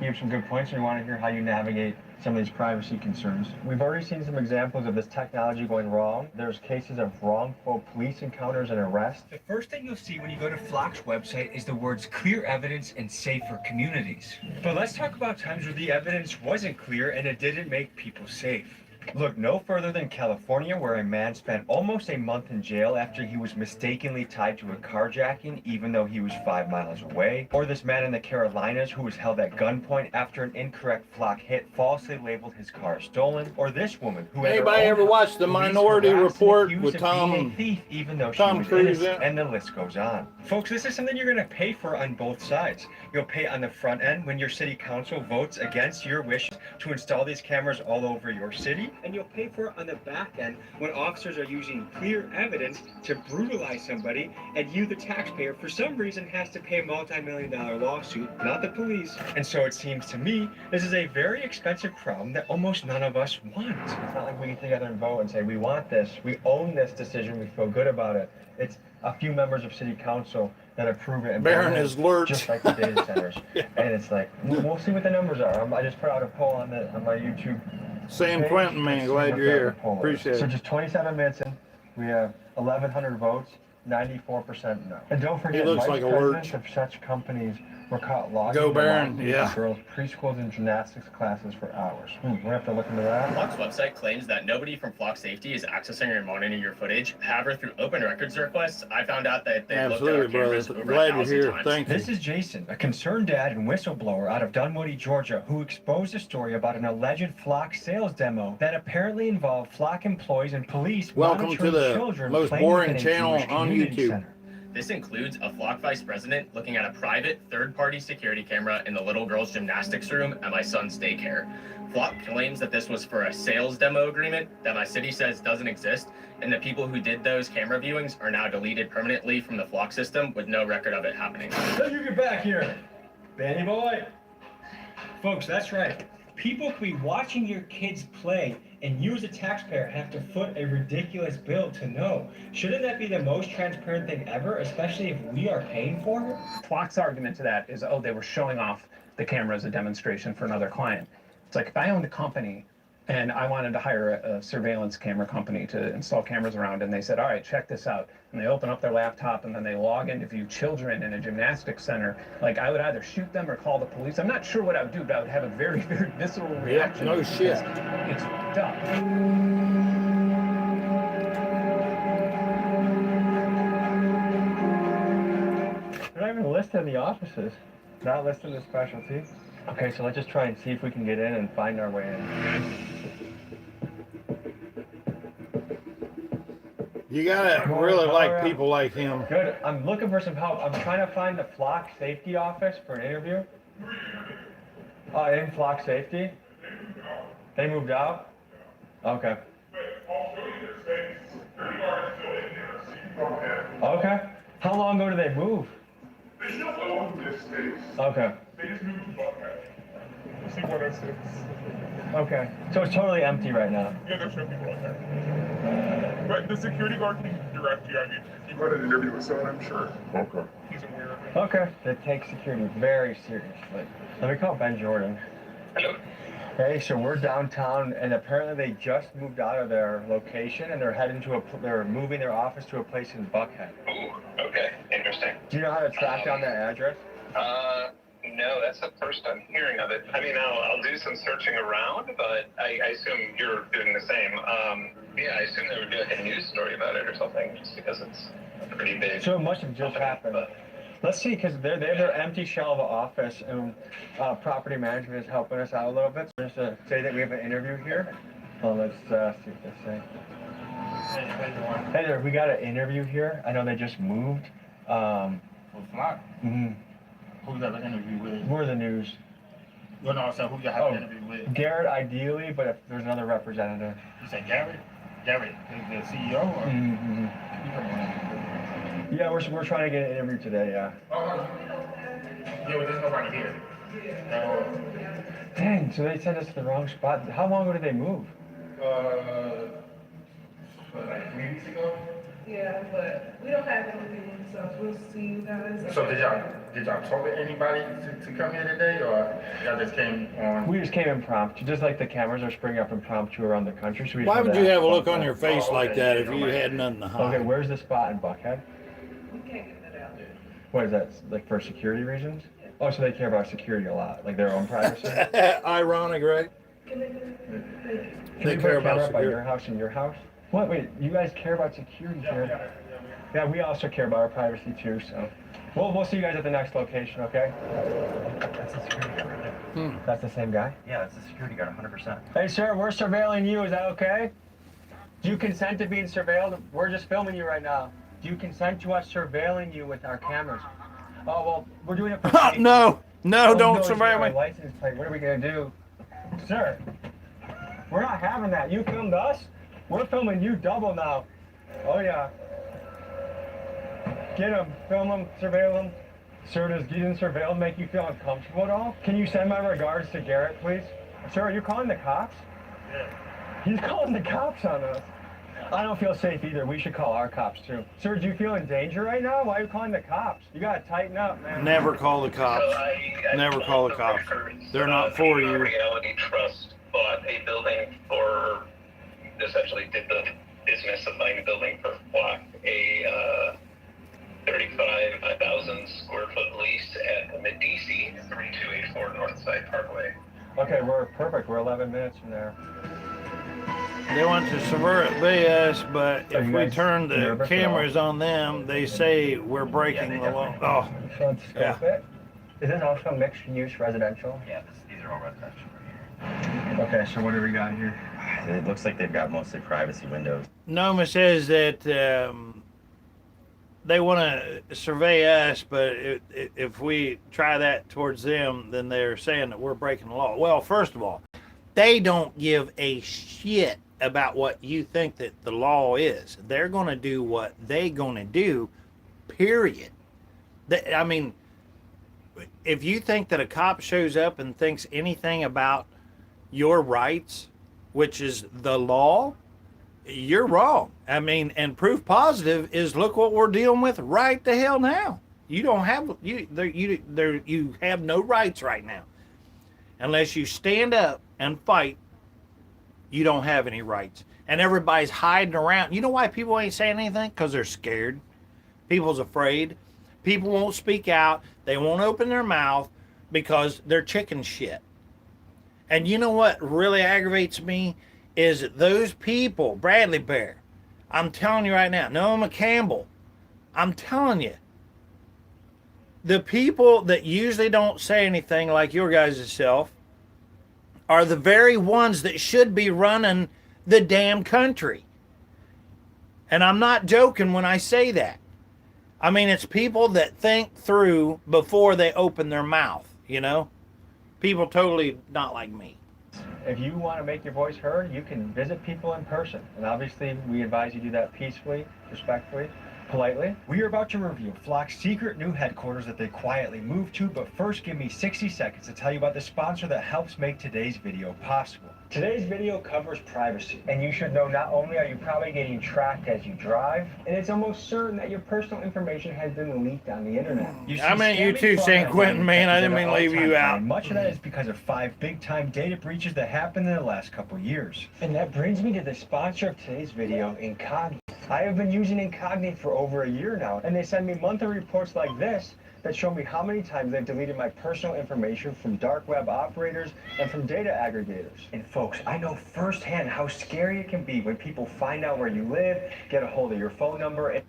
you have some good points, and we want to hear how you navigate some of these privacy concerns. We've already seen some examples of this technology going wrong. There's cases of wrongful police encounters and arrests. The first thing you'll see when you go to Flock's website is the words clear evidence and safer communities. But let's talk about times where the evidence wasn't clear and it didn't make people safe. Look no further than California, where a man spent almost a month in jail after he was mistakenly tied to a carjacking, even though he was 5 miles away. Or this man in the Carolinas who was held at gunpoint after an incorrect Flock hit falsely labeled his car stolen. Or this woman who Anybody ever watched The Minority Report with Tom thief, even though Tom she was Cruise innocent, in? and the list goes on. Folks, this is something you're going to pay for on both sides. You'll pay on the front end when your city council votes against your wish to install these cameras all over your city, and you'll pay for it on the back end when officers are using clear evidence to brutalize somebody, and you, the taxpayer, for some reason has to pay a multi-million-dollar lawsuit, not the police. And so it seems to me this is a very expensive problem that almost none of us want. It's not like we get together and vote and say we want this, we own this decision, we feel good about it. It's a few members of city council that approve it and Baron is lurch. just like the data centers. And it's like, we'll see what the numbers are. I just put out a poll on my YouTube. San page. Quentin, man, Let's see glad what you're the here. poll is. Appreciate So it. just 27 minutes in, we have 1,100 votes, 94% no. And don't forget, looks vice like a presidents lurch. of such companies were caught logging Go the Baron, live yeah. girls' preschools and gymnastics classes for hours. We're gonna have to look into that. Flock's website claims that nobody from Flock Safety is accessing or monitoring your footage. However, through open records requests, I found out that they looked at our Absolutely, brother. cameras over Glad you're 1,000 here. times. Thank you. This is Jason, a concerned dad and whistleblower out of Dunwoody, Georgia, who exposed a story about an alleged Flock sales demo that apparently involved Flock employees and police Welcome to monitoring the children most playing boring within a channel Jewish on community YouTube. center. This includes a Flock vice president looking at a private third-party security camera in the little girl's gymnastics room at my son's daycare. Flock claims that this was for a sales demo agreement that my city says doesn't exist, and the people who did those camera viewings are now deleted permanently from the Flock system with no record of it happening. Let you get back here, Danny boy. Folks, that's right. People could be watching your kids play, and you as a taxpayer have to foot a ridiculous bill to know. Shouldn't that be the most transparent thing ever, especially if we are paying for it? Flock's argument to that is, oh, they were showing off the camera as a demonstration for another client. It's like if I owned a company and I wanted to hire a surveillance camera company to install cameras around, and they said, all right, check this out. And they open up their laptop and then they log in to view children in a gymnastics center. Like, I would either shoot them or call the police. I'm not sure what I would do, but I would have a very, very visceral reaction. no shit. It's dumb. They're not even listed in the offices. Not listed in specialty. Okay, so let's just try and see if we can get in and find our way in. You gotta really like people like him. Good. I'm looking for some help. I'm trying to find the Flock safety office for an interview. In flock safety? They moved out? Okay. Okay. How long ago did they move? They just opened this space. Okay. They just moved to Buckhead. See 106. Okay. So it's totally empty right now. Yeah, there's no people out there. But the security guard can direct you. I mean, if you want an interview with someone, I'm sure. Okay. He's aware of it. Okay. They take security very seriously. Let me call Ben Jordan. Hello. Hey, so we're downtown, and apparently they just moved out of their location, and they're heading to they're moving their office to a place in Buckhead. Ooh, okay, interesting. Do you know how to track down that address? No, that's the first I'm hearing of it. I mean, I'll do some searching around, but I assume you're doing the same. Yeah, I assume they would do like a news story about it or something, just because it's pretty big. So it must have just happened. Let's see, because they have their empty shell of an office, and property management is helping us out a little bit. So just to say that we have an interview here. Let's see what they say. Hey there, we got an interview here. I know they just moved. With Flock? Mm-hmm. Who's that interview with? We're the news. Well, no, so who you have an interview with? Garrett, ideally, but if there's another representative. You said Garrett? Garrett, the CEO? Or? Mm-hmm. Yeah, we're trying to get an interview today, yeah. Oh, no. Yeah, well, there's nobody here. Dang, so they sent us to the wrong spot. How long ago did they move? Like 3 weeks ago? Yeah, but we don't have anything, so we'll see you guys. So did y'all talk to anybody to come here today, or y'all just came on? We just came impromptu, just like the cameras are springing up impromptu around the country. So we Why would you have a look on your face like that if you had nothing to hide? Okay, where's the spot in Buckhead? We can't get that out there. What is that, like for security reasons? Oh, so they care about security a lot, like their own privacy? Ironic, right? Can they They care about by security. your house and your house? What? Wait, you guys care about security here? Yeah, we also care about our privacy too. So, we'll see you guys at the next location, okay? That's the security guard right there. That's the same guy. Yeah, that's the security guard, 100%. Hey, sir, we're surveilling you. Is that okay? Do you consent to being surveilled? We're just filming you right now. Do you consent to us surveilling you with our cameras? Oh well, we're doing it for safety. No, don't it's surveil my me. license plate. What are we gonna do, sir? We're not having that. You filmed us. We're filming you double now. Oh yeah. Get him, film him, surveil him. Sir, does getting surveilled make you feel uncomfortable at all? Can you send my regards to Garrett, please? Sir, are you calling the cops? Yeah. He's calling the cops on us. I don't feel safe either. We should call our cops too. Sir, do you feel in danger right now? Why are you calling the cops? You gotta tighten up, man. Never call the cops. Never call the cops. They're not for you. Reality Trust bought a building for, essentially did the business of buying a building for Flock, a 35,000 square foot lease at Medici, 3284 Northside Parkway. Okay, we're perfect. We're 11 minutes from there. They want to survey us, but Are if you we guys turn the nervous at cameras on them, they say we're breaking the law. Oh, Let's scope yeah. it. Is this also mixed use residential? Yeah, these are all residential. Okay, so what do we got here? It looks like they've got mostly privacy windows. Noma says that they want to survey us, but if we try that towards them, then they're saying that we're breaking the law. Well, first of all, they don't give a shit about what you think that the law is. They're going to do what they're going to do, period. I mean, if you think that a cop shows up and thinks anything about your rights, which is the law, you're wrong. I mean, and proof positive is look what we're dealing with right the hell now. You don't have you have no rights right now. Unless you stand up and fight, you don't have any rights. And everybody's hiding around. You know why people ain't saying anything? Because they're scared. People's afraid. People won't speak out. They won't open their mouth because they're chicken shit. And you know what really aggravates me is those people, Bradley Bear, I'm telling you right now, Noma Campbell, I'm telling you, the people that usually don't say anything like your guys' self are the very ones that should be running the damn country. And I'm not joking when I say that. I mean, it's people that think through before they open their mouth. you know? People totally not like me. If you want to make your voice heard, you can visit people in person. And obviously, we advise you do that peacefully, respectfully, politely. We are about to review Flock's secret new headquarters that they quietly moved to, but first give me 60 seconds to tell you about the sponsor that helps make today's video possible. Today's video covers privacy, and you should know not only are you probably getting tracked as you drive, and it's almost certain that your personal information has been leaked on the internet. I meant you too, San Quentin, man. I didn't mean to leave you out. Much of that is because of 5 big-time data breaches that happened in the last couple years. And that brings me to the sponsor of today's video, Incogni. I have been using Incogni for over a year now, and they send me monthly reports like this that show me how many times they've deleted my personal information from dark web operators and from data aggregators. And folks, I know firsthand how scary it can be when people find out where you live, get a hold of your phone number, and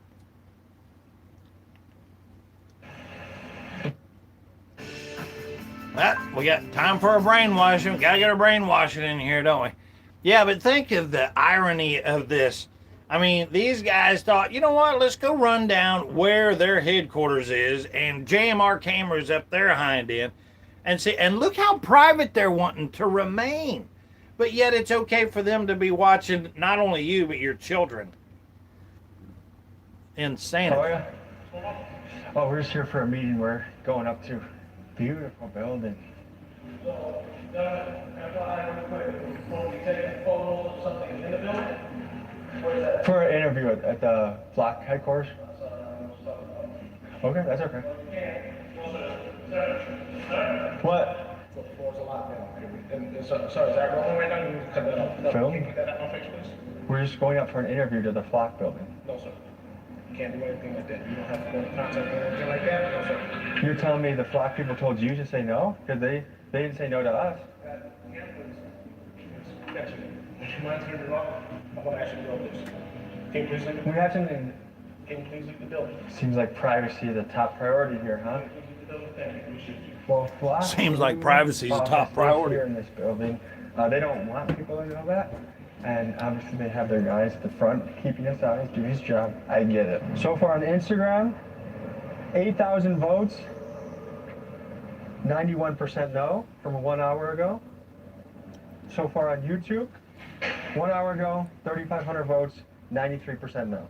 We got time for a brainwashing. Gotta get our brainwashing in here, don't we? Yeah, but think of the irony of this. I mean, these guys thought, you know what, let's go run down where their headquarters is and jam our cameras up their hind end and see, and look how private they're wanting to remain. But yet it's okay for them to be watching not only you, but your children. Insanity. Oh, yeah. Oh, we're just here for a meeting. We're going up to beautiful building. For an interview at the Flock headquarters. Okay, that's okay. What? Sorry, is that rolling right now? You can cut that off. Film? Can you put that on Facebook, please? We're just going up for an interview to the Flock building. No, sir. You can't do anything like that. You don't have to go into contact or anything like that. No, sir. You're telling me the Flock people told you to say no? Because they didn't say no to us. Yes, sir. Would you mind turning it off? I want to actually go this. Can you please leave We have something. Can you please leave the building? Seems like privacy is a top priority here, huh? Thank you. Well, Flock. Seems like privacy is a top priority here in this building. They don't want people to know that. And obviously they have their guys at the front keeping his eyes, do his job. I get it. So far on Instagram, 8,000 votes, 91% no from 1 hour ago. So far on YouTube, 1 hour ago, 3,500 votes, 93% no.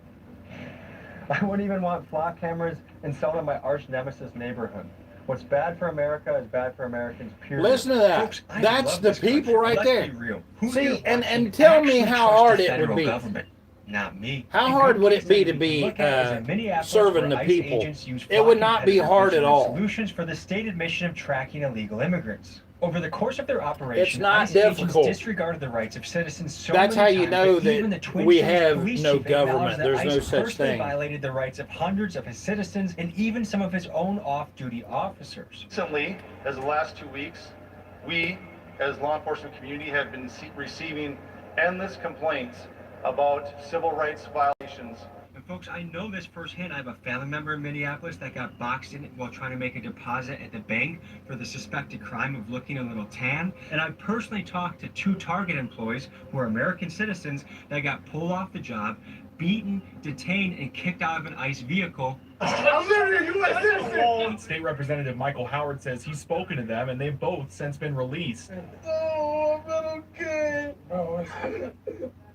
I wouldn't even want Flock cameras installed in my arch nemesis neighborhood. What's bad for America is bad for Americans, period. Listen to that. Folks, That's the people right Let's there. be real. Who See, here and tell me actually how trusts hard the it would federal be. government? Not me. How In hard good would case it be that to we be look at is in Minneapolis, serving where the ICE people? agents use It would not be fraud hard at all. Solutions for the stated mission of tracking illegal immigrants. Over the course of their operation, It's not ICE agents difficult. disregarded the rights of citizens so That's many how you times know even that the Twin we Cities have police no chief acknowledged government. that There's ICE no such personally thing. violated the rights of hundreds of his citizens and even some of his own off-duty officers. Recently, as the last 2 weeks, we, as law enforcement community, have been receiving endless complaints about civil rights violations. And folks, I know this firsthand. I have a family member in Minneapolis that got boxed in while trying to make a deposit at the bank for the suspected crime of looking a little tan. And I've personally talked to 2 Target employees who are American citizens that got pulled off the job, beaten, detained, and kicked out of an ICE vehicle. I'm literally a U.S. citizen! State Representative Michael Howard says he's spoken to them and they've both since been released. Oh, I'm not okay.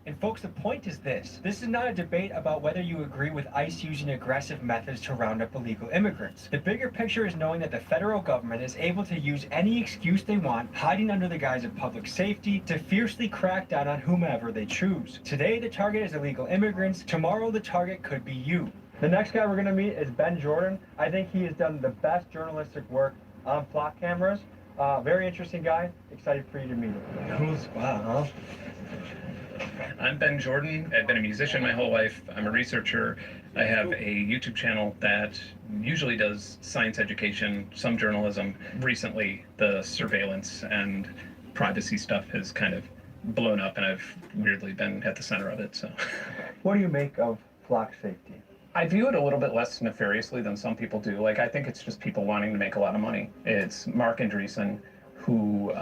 And folks, the point is this. This is not a debate about whether you agree with ICE using aggressive methods to round up illegal immigrants. The bigger picture is knowing that the federal government is able to use any excuse they want, hiding under the guise of public safety, to fiercely crack down on whomever they choose. Today, the target is illegal immigrants. Tomorrow, the target could be you. The next guy we're going to meet is Ben Jordan. I think he has done the best journalistic work on Flock cameras. Very interesting guy. Excited for you to meet him. Cool spot, huh? I'm Ben Jordan. I've been a musician my whole life. I'm a researcher. I have a YouTube channel that usually does science education, some journalism. Recently, the surveillance and privacy stuff has kind of blown up, and I've weirdly been at the center of it. So, What do you make of Flock safety? I view it a little bit less nefariously than some people do. Like, I think it's just people wanting to make a lot of money. It's Mark Andreessen who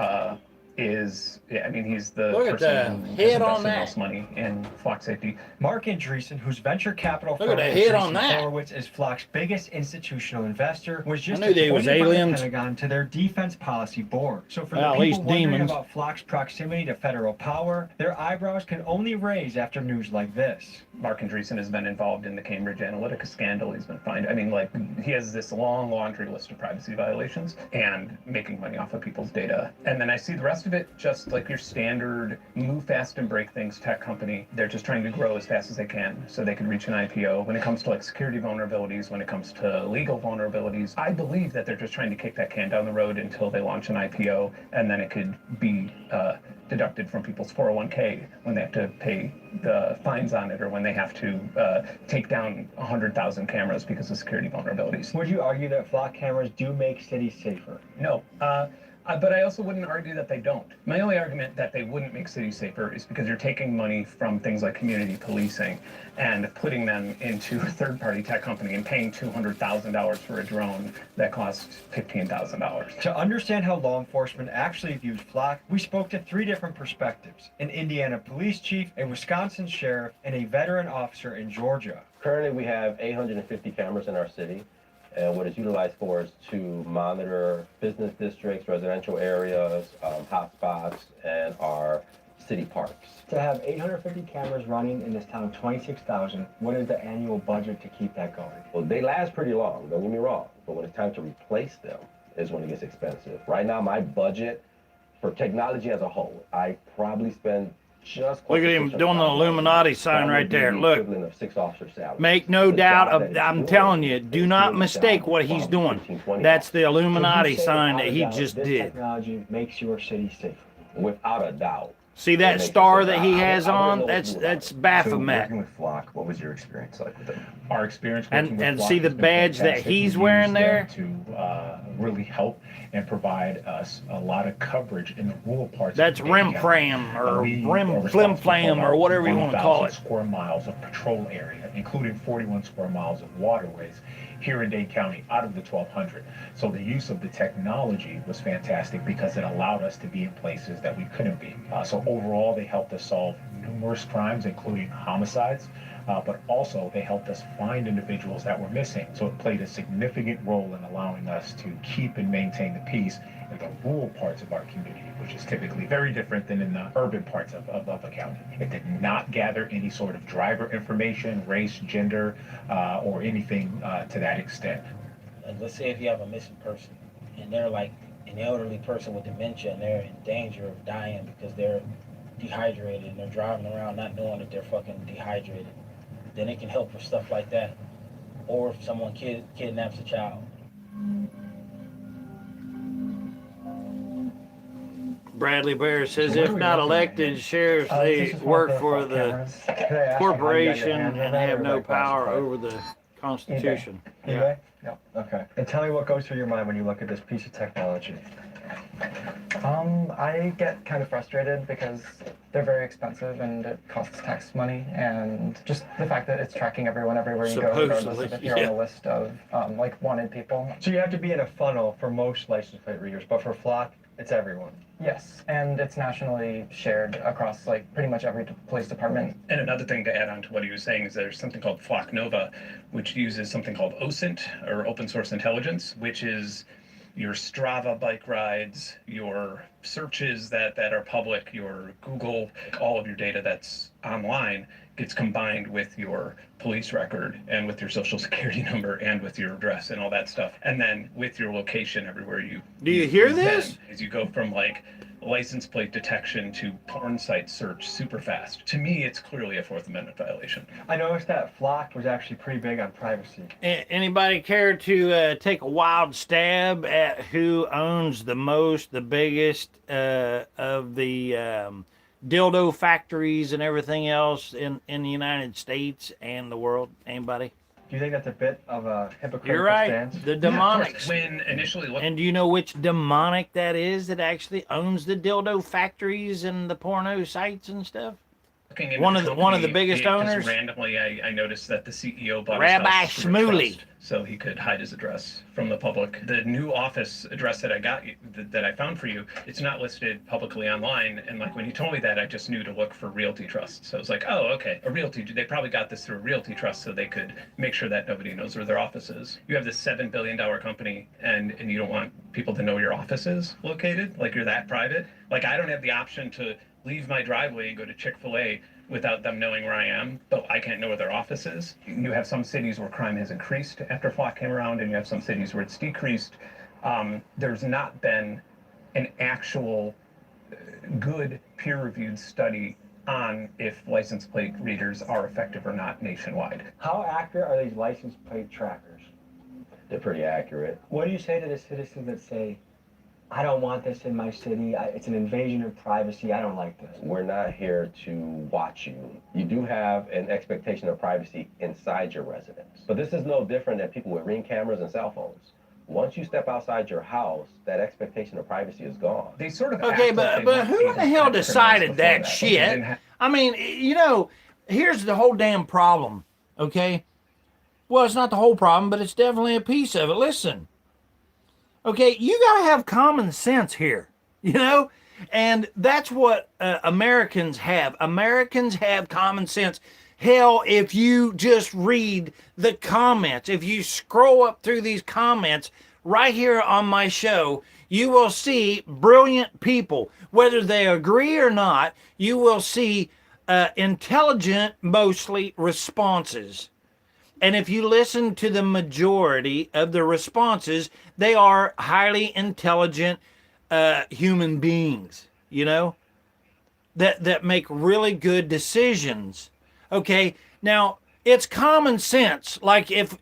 is, yeah, I mean, he's the Look at person the who head has on invested that. most money in flock safety. Mark Andreessen, whose venture capital Look firm at the head on Andreessen that. Horowitz is Flock's biggest institutional investor, was just knew they was appointed by the aliens. Pentagon to their defense policy board. So for Well, the at least people wondering demons. about Flock's proximity to federal power, their eyebrows can only raise after news like this. Mark Andreessen has been involved in the Cambridge Analytica scandal. He's been fined. I mean, like, he has this long laundry list of privacy violations and making money off of people's data. And then I see the rest of it just like your standard move fast and break things tech company. They're just trying to grow as fast as they can so they can reach an IPO. When it comes to like security vulnerabilities, when it comes to legal vulnerabilities, I believe that they're just trying to kick that can down the road until they launch an IPO, and then it could be deducted from people's 401k when they have to pay the fines on it, or when they have to take down 100,000 cameras because of security vulnerabilities. Would you argue that Flock cameras do make cities safer? No. But I also wouldn't argue that they don't. My only argument that they wouldn't make cities safer is because you're taking money from things like community policing and putting them into a third-party tech company and paying $200,000 for a drone that costs $15,000. To understand how law enforcement actually views Flock, we spoke to 3 different perspectives: an Indiana police chief, a Wisconsin sheriff, and a veteran officer in Georgia. Currently, we have 850 cameras in our city. And what it's utilized for is to monitor business districts, residential areas, hotspots, and our city parks. To have 850 cameras running in this town of 26,000, what is the annual budget to keep that going? Well, they last pretty long, don't get me wrong, but when it's time to replace them is when it gets expensive. Right now, my budget for technology as a whole, I probably spend just... Look at him doing the Illuminati sign right there. Look. Of 6 officer salaries. Make no doubt, I'm telling you, do not mistake what he's doing. That's the Illuminati sign that he just did. Technology makes your city safer. Without a doubt. See that star that he has on? That's Baphomet. Working with Flock, what was your experience like with it? Our experience working with And Flock see the has been badge that fantastic. he's We wearing use there? them to really help and provide us a lot of coverage in the rural parts. That's of the area. Rimfram or We Rim are Flim responsible Flam for or whatever you want to call 1,000 it. square miles of patrol area, including 41 square miles of waterways here in Dade County out of the 1,200. So the use of the technology was fantastic because it allowed us to be in places that we couldn't be. So overall, they helped us solve numerous crimes, including homicides, but also they helped us find individuals that were missing. So it played a significant role in allowing us to keep and maintain the peace in the rural parts of our community, which is typically very different than in the urban parts of the county. It did not gather any sort of driver information, race, gender, or anything to that extent. Let's say if you have a missing person and they're like an elderly person with dementia and they're in danger of dying because they're dehydrated and they're driving around not knowing that they're fucking dehydrated, then it can help for stuff like that. Or if someone kidnaps a child. Bradley Bear says, if not elected sheriffs, they work for the corporation and have no power over the Constitution. Yeah. Okay. And tell me what goes through your mind when you look at this piece of technology. I get kind of frustrated because they're very expensive and it costs tax money, and just the fact that it's tracking everyone everywhere you go, regardless of if you're on a list of like wanted people. So you have to be in a funnel for most license plate readers, but for Flock, it's everyone. Yes, and it's nationally shared across like pretty much every police department. And another thing to add on to what he was saying is there's something called Flock Nova, which uses something called OSINT, or Open Source Intelligence, which is your Strava bike rides, your searches that are public, your Google, all of your data that's online gets combined with your police record and with your social security number and with your address and all that stuff. And then with your location everywhere you... Do you hear this? As you go from like license plate detection to porn site search super fast. To me, it's clearly a Fourth Amendment violation. I noticed that Flock was actually pretty big on privacy. Anybody care to take a wild stab at who owns the biggest of the dildo factories and everything else in the United States and the world? Anybody? Do you think that's a bit of a hypocritical You're right. stance? The demonics. When initially And do you know which demonic that is that actually owns the dildo factories and the porno sites and stuff? Looking into One the of the company, biggest just owners. randomly, I noticed that the CEO bought Rabbi his house through a Shmuley. trust, so he could hide his address from the public. The new office address that I got that I found for you, it's not listed publicly online. And like when you told me that, I just knew to look for realty trusts. So I was like, oh, okay, a realty. They probably got this through a realty trust, so they could make sure that nobody knows where their office is. You have this $7 billion company, and you don't want people to know where your office is located. Like you're that private. Like I don't have the option to leave my driveway and go to Chick-fil-A without them knowing where I am, but I can't know where their office is. You have some cities where crime has increased after Flock came around, and you have some cities where it's decreased. There's not been an actual good peer-reviewed study on if license plate readers are effective or not nationwide. How accurate are these license plate trackers? They're pretty accurate. What do you say to the citizens that say, I don't want this in my city, it's an invasion of privacy, I don't like this? We're not here to watch you. You do have an expectation of privacy inside your residence. But this is no different than people with Ring cameras and cell phones. Once you step outside your house, that expectation of privacy is gone. They sort of Okay, but who in the hell decided that shit? I mean, you know, here's the whole damn problem, okay? Well, it's not the whole problem, but it's definitely a piece of it. Listen, okay, you got to have common sense here, you know? And that's what Americans have. Americans have common sense. Hell, if you just read the comments, if you scroll up through these comments right here on my show, you will see brilliant people. Whether they agree or not, you will see intelligent, mostly, responses. And if you listen to the majority of the responses, they are highly intelligent human beings, you know, that make really good decisions. Okay, now it's common sense. Like if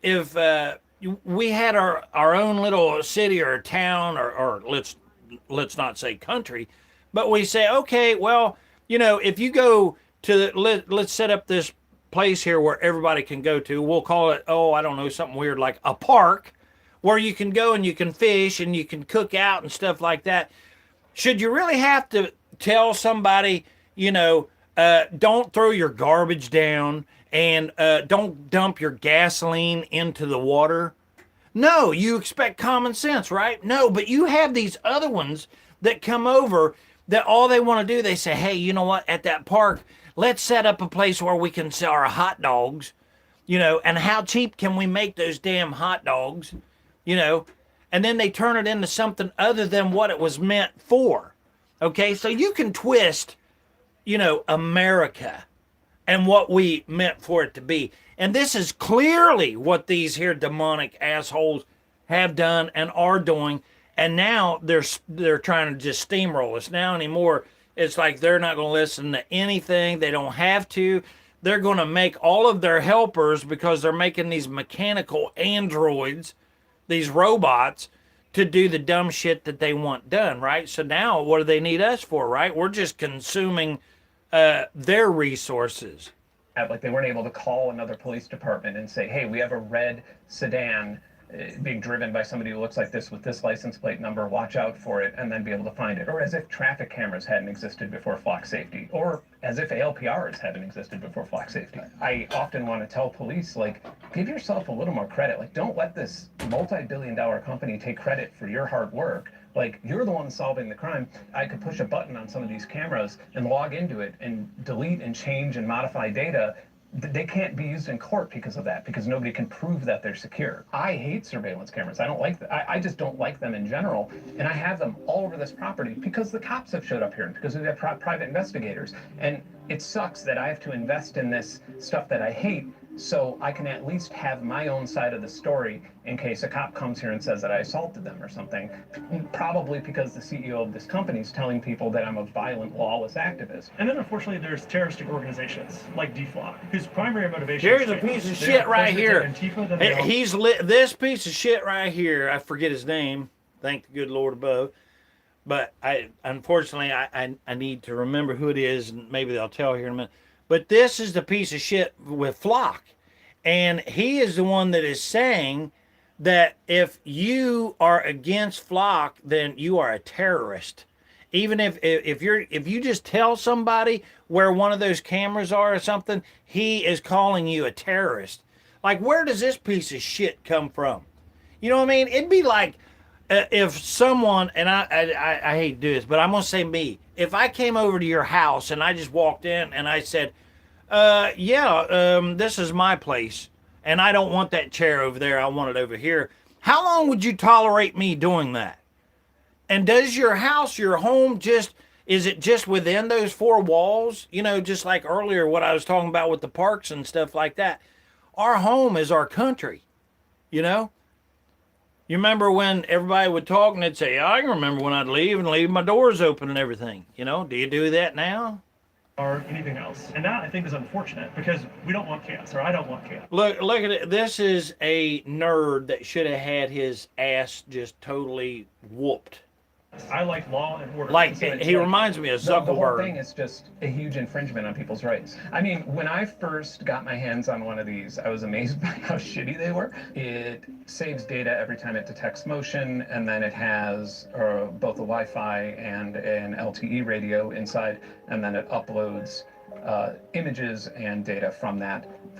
we had our own little city or town, or let's not say country, but we say, okay, well, you know, if you go to let's set up this place here where everybody can go to. We'll call it, oh, I don't know, something weird like a park where you can go and you can fish and you can cook out and stuff like that. Should you really have to tell somebody, you know, don't throw your garbage down and don't dump your gasoline into the water? No, you expect common sense, right? No, but you have these other ones that come over that all they want to do, they say, hey, you know what, at that park, let's set up a place where we can sell our hot dogs, you know, and how cheap can we make those damn hot dogs, you know? And then they turn it into something other than what it was meant for, okay? So you can twist, you know, America and what we meant for it to be. And this is clearly what these here demonic assholes have done and are doing. And now they're trying to just steamroll us. Now anymore, it's like they're not going to listen to anything. They don't have to. They're going to make all of their helpers, because they're making these mechanical androids, these robots, to do the dumb shit that they want done, right? So now what do they need us for, right? We're just consuming their resources. Like they weren't able to call another police department and say, hey, we have a red sedan being driven by somebody who looks like this with this license plate number, watch out for it, and then be able to find it. Or as if traffic cameras hadn't existed before flock safety, or as if ALPRs hadn't existed before flock safety. I often want to tell police, like, give yourself a little more credit. Like, don't let this multi-billion-dollar company take credit for your hard work. Like, you're the one solving the crime. I could push a button on some of these cameras and log into it and delete and change and modify data. They can't be used in court because of that, because nobody can prove that they're secure. I hate surveillance cameras. I don't like them. I just don't like them in general. And I have them all over this property because the cops have showed up here and because we have private investigators. And it sucks that I have to invest in this stuff that I hate so I can at least have my own side of the story in case a cop comes here and says that I assaulted them or something. Probably because the CEO of this company is telling people that I'm a violent, lawless activist. And then unfortunately there's terroristic organizations like DFLOC, whose primary motivation Here's a piece of shit right here. He's this piece of shit right here. I forget his name. Thank the good Lord above. But unfortunately I need to remember who it is, and maybe they'll tell here in a minute. But this is the piece of shit with Flock. And he is the one that is saying that if you are against Flock, then you are a terrorist. Even if you just tell somebody where one of those cameras are or something, he is calling you a terrorist. Like, where does this piece of shit come from? You know what I mean? It'd be like if someone, and I hate to do this, but I'm gonna say me. If I came over to your house and I just walked in and I said, this is my place, and I don't want that chair over there. I want it over here. How long would you tolerate me doing that? And does your house, your home, is it just within those four walls? You know, just like earlier, what I was talking about with the parks and stuff like that. Our home is our country, you know? You remember when everybody would talk and they'd say, I can remember when I'd leave and leave my doors open and everything. You know, do you do that now? Or anything else. And that, I think, is unfortunate because we don't want chaos, or I don't want chaos. Look at it. This is a nerd that should have had his ass just totally whooped. I like law and order. Like, So he reminds me of The whole Zuckerberg. thing is just a huge infringement on people's rights. I mean, when I first got my hands on one of these, I was amazed by how shitty they were. It saves data every time it detects motion, and then it has both a Wi-Fi and an LTE radio inside, and then it uploads images and data from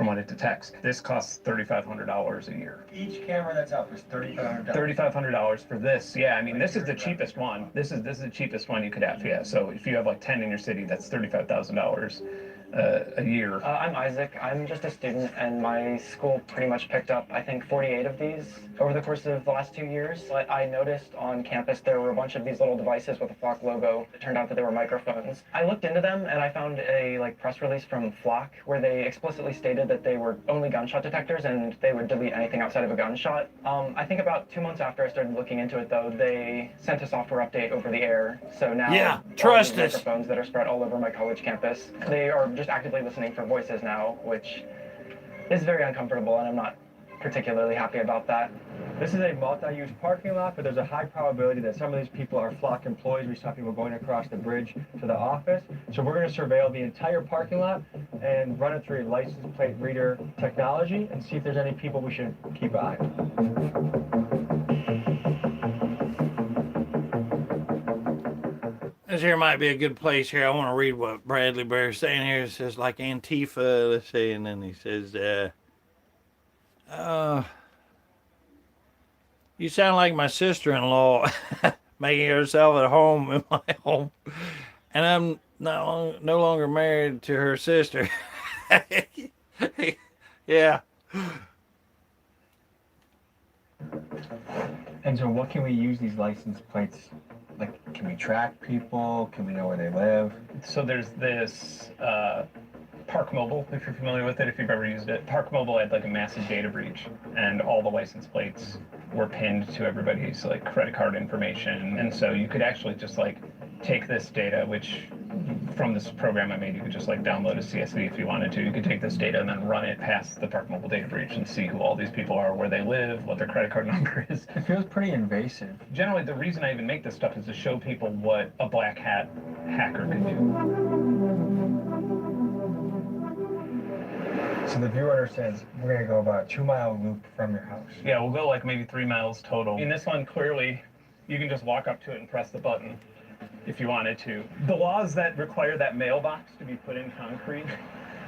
what it detects. This costs $3,500 a year. Each camera that's up is $3,500. $3,500 for this. Yeah, I mean, this is the cheapest one. This is the cheapest one you could have. Yeah, so if you have like 10 in your city, that's $35,000 a year. I'm Isaac. I'm just a student, and my school pretty much picked up, I think, 48 of these over the course of the last 2 years. But I noticed on campus there were a bunch of these little devices with a Flock logo. It turned out that they were microphones. I looked into them, and I found a press release from Flock where they explicitly stated that they were only gunshot detectors and they would delete anything outside of a gunshot. I think about 2 months after I started looking into it, though, they sent a software update over the air. So now, trust all these us. microphones that are spread all over my college campus, they are just actively listening for voices now, which is very uncomfortable, and I'm not particularly happy about that. This is a multi-use parking lot, but there's a high probability that some of these people are Flock employees. We saw people going across the bridge to the office. So we're going to surveil the entire parking lot and run it through a license plate reader technology and see if there's any people we should keep an eye on. This here might be a good place here. I want to read what Bradley Bear's saying here. It says, like Antifa, let's see, and then he says, you sound like my sister-in-law making herself at home in my home, and I'm no longer married to her sister. Yeah. And so what can we use these license plates? Like, can we track people? Can we know where they live? So there's this Park Mobile, if you're familiar with it, if you've ever used it. Park Mobile had like a massive data breach, and all the license plates were pinned to everybody's like credit card information. And so you could actually just like take this data, which from this program I made, you could just like download a CSV if you wanted to. You could take this data and then run it past the Park Mobile data breach and see who all these people are, where they live, what their credit card number is. It feels pretty invasive. Generally, the reason I even make this stuff is to show people what a black hat hacker can do. So the viewer understands we're going to go about a 2-mile loop from your house. Yeah, we'll go like maybe 3 miles total. In this one, clearly, you can just walk up to it and press the button if you wanted to. The laws that require that mailbox to be put in concrete,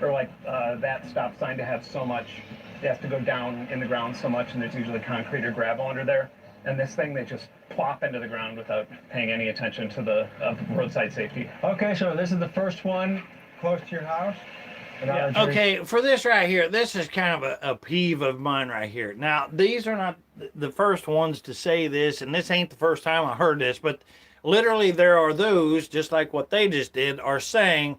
or like that stop sign to have so much, it has to go down in the ground so much, and there's usually concrete or gravel under there. And this thing, they just plop into the ground without paying any attention to the roadside safety. Okay, so this is the first one close to your house. Yeah. Okay, for this right here, this is kind of a peeve of mine right here. Now, these are not the first ones to say this, and this ain't the first time I heard this, but literally there are those, just like what they just did, are saying,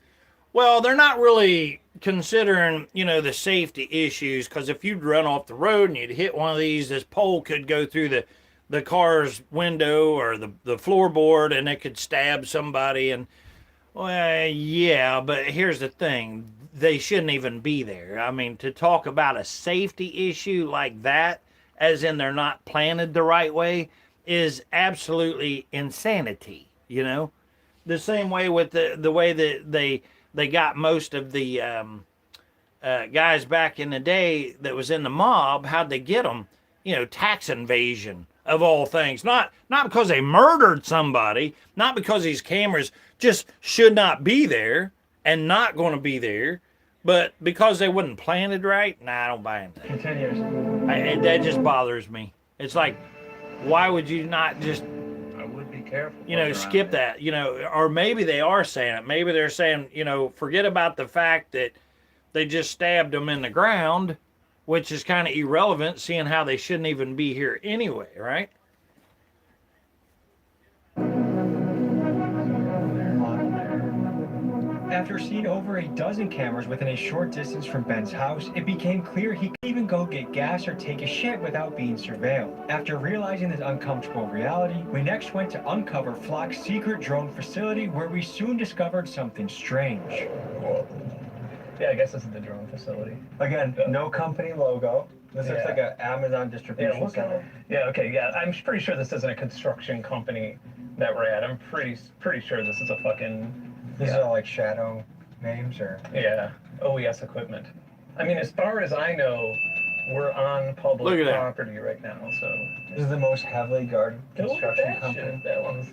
well, they're not really considering, the safety issues, because if you'd run off the road and you'd hit one of these, this pole could go through the car's window or the floorboard, and it could stab somebody. And, well, yeah, but here's the thing. They shouldn't even be there. I mean, to talk about a safety issue like that, as in they're not planted the right way, is absolutely insanity, The same way with the way that they got most of the guys back in the day that was in the mob. How'd they get them? Tax invasion. of all things. Not because they murdered somebody, not because these cameras just should not be there and not going to be there, but because they wasn't planted right. Nah, I don't buy into that. Continues. And that just bothers me. It's like, why would you not just, I would be careful. skip that, or maybe they are saying it. Maybe they're saying, forget about the fact that they just stabbed them in the ground, which is kind of irrelevant, seeing how they shouldn't even be here anyway, right? After seeing over a dozen cameras within a short distance from Ben's house, it became clear he couldn't even go get gas or take a shit without being surveilled. After realizing this uncomfortable reality, we next went to uncover Flock's secret drone facility, where we soon discovered something strange. Yeah, I guess this is the drone facility. Again, no company logo. This looks like an Amazon distribution center. Yeah, okay, yeah. I'm pretty sure this isn't a construction company that we're at. I'm pretty sure this is a fucking... These are all like shadow names, or? Yeah, OES equipment. I mean, as far as I know, we're on public property right now, so... This is the most heavily guarded construction company.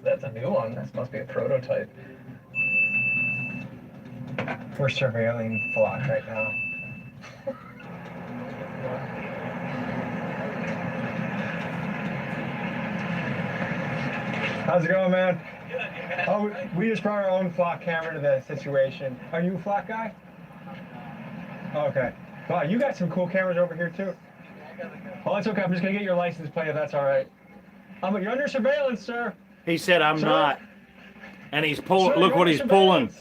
That's a new one. That must be a prototype. We're surveilling Flock right now. How's it going, man? Oh, we just brought our own Flock camera to the situation. Are you a Flock guy? Okay. Wow, you got some cool cameras over here too. Oh, that's okay. I'm just gonna get your license plate if that's all right. You're under surveillance, sir. He said, I'm not. And he's pulling. Look what he's pulling.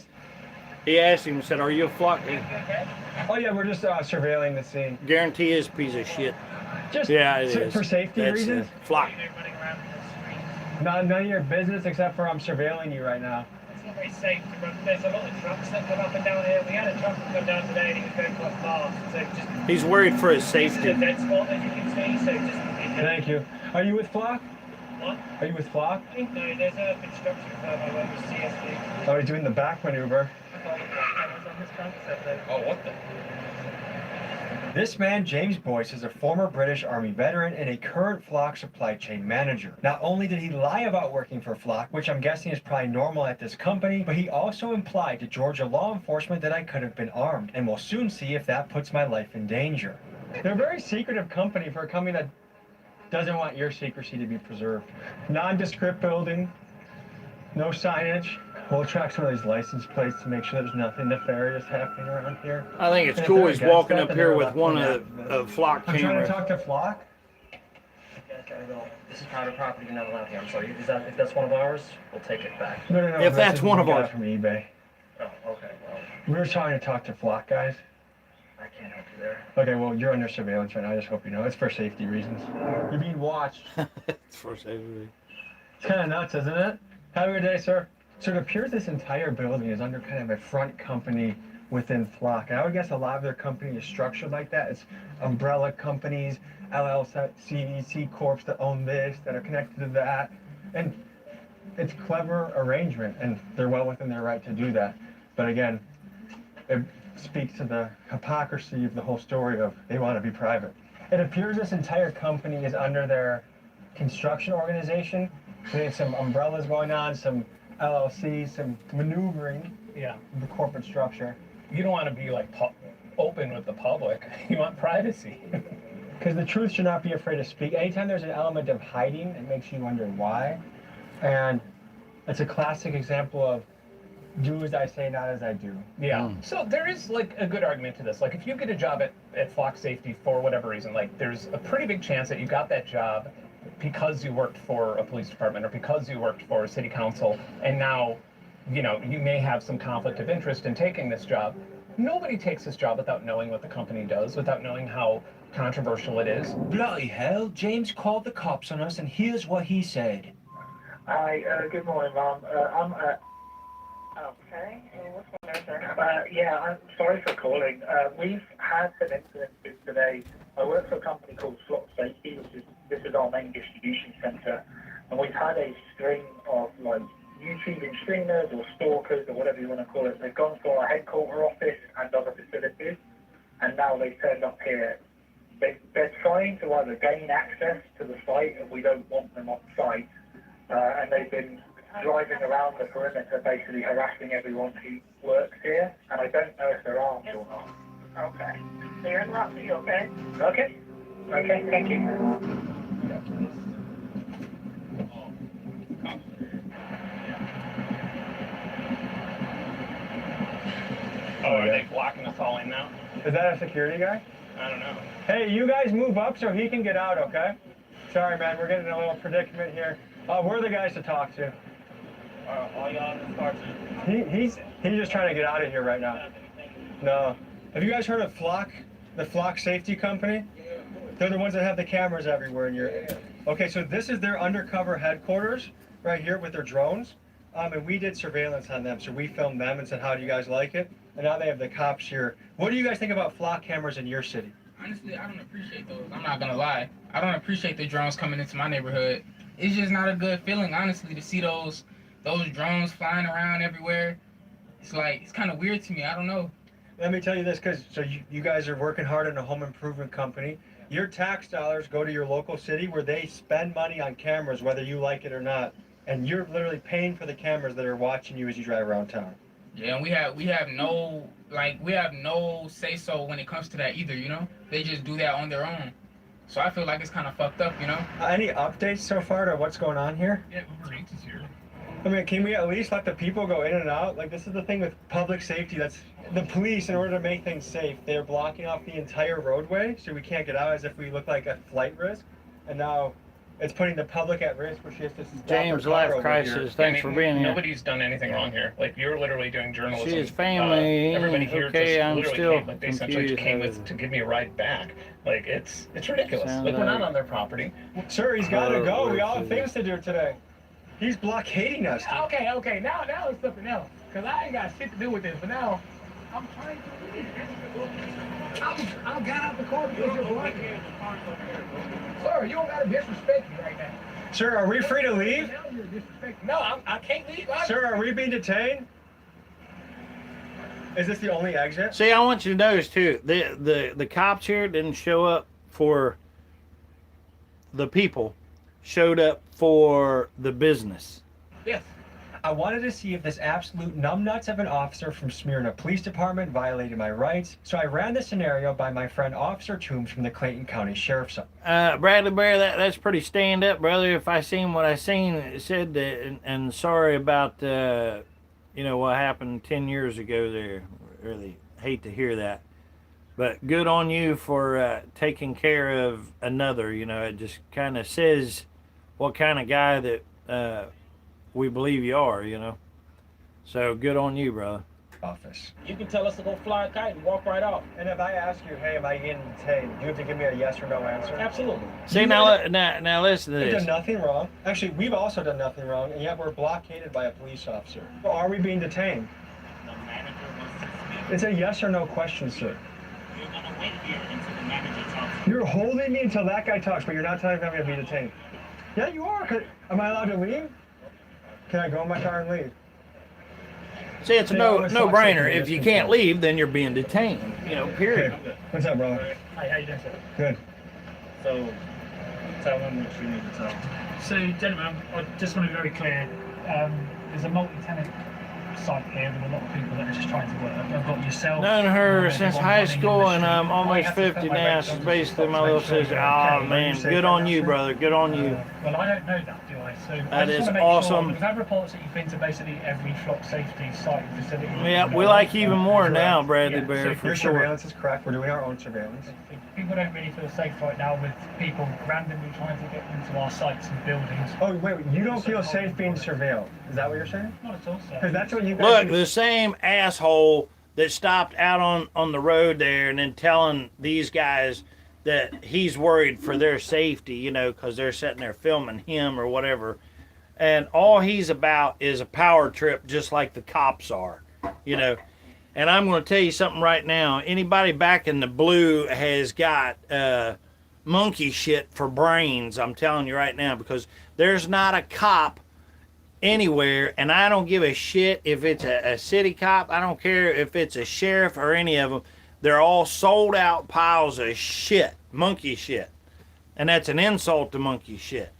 He asked him, said, are you a Flock? Oh yeah, we're just surveilling the scene. Guarantee is a piece of shit. Just yeah, it is. For safety reasons? Flock. None of your business except for I'm surveilling you right now. It's not very safe to run. There's a lot of trucks that come up and down here. We had a truck come down today and he was going quite fast. So just, he's worried for his safety. This is a dead spot, as you can see. So just Thank you. Are you with Flock? What? Are you with Flock? No, there's a construction firm I work with, CSD. Oh, you're doing the back maneuver. Oh, what the? This man, James Boyce, is a former British Army veteran and a current Flock supply chain manager. Not only did he lie about working for Flock, which I'm guessing is probably normal at this company, but he also implied to Georgia law enforcement that I could have been armed, and we'll soon see if that puts my life in danger. They're a very secretive company for a company that doesn't want your secrecy to be preserved. Nondescript building, no signage. We'll track some of these license plates to make sure there's nothing nefarious happening around here. I think it's cool he's walking up here with one of Flock cameras. I'm trying to talk to Flock. This is private property, you're not allowed here. I'm sorry. If that's one of ours, we'll take it back. No. If that's one of ours. From eBay. Oh, okay. Well, we were trying to talk to Flock guys. I can't help you there. Okay, well, you're under surveillance right now. I just hope you know. It's for safety reasons. You're being watched. It's for safety. It's kind of nuts, isn't it? Have a good day, sir. So it appears this entire building is under kind of a front company within Flock. And I would guess a lot of their company is structured like that. It's umbrella companies, LLC, C Corps that own this, that are connected to that. And it's clever arrangement, and they're well within their right to do that. But again, it speaks to the hypocrisy of the whole story of they want to be private. It appears this entire company is under their construction organization. They have some umbrellas going on, some LLC, some maneuvering. Yeah. The corporate structure. You don't want to be like open with the public. You want privacy. Because the truth should not be afraid to speak. Anytime there's an element of hiding, it makes you wonder why. And it's a classic example of do as I say, not as I do. Yeah. So there is like a good argument to this. Like if you get a job at Flock Safety for whatever reason, like there's a pretty big chance that you got that job because you worked for a police department or because you worked for a city council, and now, you may have some conflict of interest in taking this job. Nobody takes this job without knowing what the company does, without knowing how controversial it is. Bloody hell, James called the cops on us, and here's what he said. Hi, good morning, Mom. I'm okay. What's going on, sir? Yeah, I'm sorry for calling. We've had some incidences today. I work for a company called Flock Safety, this is our main distribution center, and we've had a string of like YouTubing streamers or stalkers or whatever you want to call it. They've gone to our headquarter office and other facilities, and now they've turned up here they're trying to either gain access to the site, and we don't want them on site, and they've been driving around the perimeter, basically harassing everyone who works here, and I don't know if they're armed or not. Okay. They're in Rocky, okay? Okay. Okay, thank you. Oh, are they blocking us all in now? Is that a security guy? I don't know. Hey, you guys move up so he can get out, okay? Sorry, man, we're getting in a little predicament here. We're the guys to talk to. All y'all in the car too? He's just trying to get out of here right now. No. Have you guys heard of Flock? The Flock Safety Company? They're the ones that have the cameras everywhere in your area. Okay, so this is their undercover headquarters right here with their drones. And we did surveillance on them. So we filmed them and said, how do you guys like it? And now they have the cops here. What do you guys think about Flock cameras in your city? Honestly, I don't appreciate those. I'm not gonna lie. I don't appreciate the drones coming into my neighborhood. It's just not a good feeling, honestly, to see those drones flying around everywhere. It's like, it's kind of weird to me. I don't know. Let me tell you this, because you guys are working hard in a home improvement company. Your tax dollars go to your local city where they spend money on cameras, whether you like it or not. And you're literally paying for the cameras that are watching you as you drive around town. Yeah, and we have no say so when it comes to that either, you know? They just do that on their own. So I feel like it's kind of fucked up, you know? Any updates so far to what's going on here? Yeah, Uber Eats is here. I mean, can we at least let the people go in and out? Like, this is the thing with public safety. That's the police, in order to make things safe, they're blocking off the entire roadway, so we can't get out as if we look like a flight risk. And now it's putting the public at risk, where she has to stop James her car Life over Crisis, here. thanks for being here. Nobody's done anything wrong here. Like, you're literally doing journalism. She is family. Everybody here Okay, just I'm literally still came, like, they essentially came confused. to give me a ride back. Like, it's ridiculous. Sounds Like, we're not like- on their property. Sir, he's got to go. We all have things to do today. He's blockading us. Okay, now it's something else. Because I ain't got shit to do with this, but now I'm trying to leave. I got out the car because you're blocking. Sir, you don't got to disrespect me right now. Sir, are we free to leave? You're disrespecting. No, I can't leave. Sir, are we being detained? Is this the only exit? See, I want you to notice too, the cops here didn't show up for the people, showed up for the business. Yes. I wanted to see if this absolute numbnuts of an officer from Smyrna Police Department violated my rights, so I ran the scenario by my friend Officer Toombs from the Clayton County Sheriff's Office. Bradley Bear, that's pretty stand up, brother. If I seen what I seen, it said that, and sorry about, what happened 10 years ago there. Really hate to hear that. But good on you for taking care of another. It just kind of says what kind of guy that we believe you are, So good on you, brother. Office. You can tell us to go fly a kite and walk right off. And if I ask you, hey, am I getting detained, you have to give me a yes or no answer? Absolutely. See, now listen to We've this. done nothing wrong. Actually, we've also done nothing wrong, and yet we're blockaded by a police officer. Are we being detained? The manager wants to speak. It's a yes or no question, sir. You're gonna wait here until the manager talks. You're holding me until that guy talks, but you're not telling me I'm going to be detained. Yeah, you are. Am I allowed to leave? Can I go in my car and leave? See, it's a no-brainer. If you can't leave, then you're being detained. Period. Okay. What's up, brother? Hi, how you doing, sir? Good. So, tell them what you need to tell. So, gentlemen, I just want to be very clear. There's a multi-tenant site here with a lot of people that are just trying to work. I've got yourself. Known her since everyone high running in school, the and street. I'm I almost have to 50 put my now. regs She's on basically to my make little sure sister. you're Oh, okay. man, You say good on that, you, sir? brother. Good on you. Well, I don't know that, do I? So I That just is want to make awesome. Sure, we've had reports that you've been to basically every flock safety site and facility. Yeah, we like you even more now, Bradley Bear, so for Your sure. surveillance is correct. We're doing our own surveillance. People don't really feel safe right now with people randomly trying to get into our sites and buildings. Oh, wait, you don't feel safe being surveilled. Is that what you're saying? Not at all, sir. Because that's what you guys Look, do. the same asshole that stopped out on the road there and then telling these guys that he's worried for their safety, because they're sitting there filming him or whatever. And all he's about is a power trip, just like the cops are, And I'm going to tell you something right now. Anybody back in the blue has got monkey shit for brains, I'm telling you right now, because there's not a cop anywhere, and I don't give a shit if it's a city cop. I don't care if it's a sheriff or any of them. They're all sold out piles of shit. monkey shit. And that's an insult to monkey shit.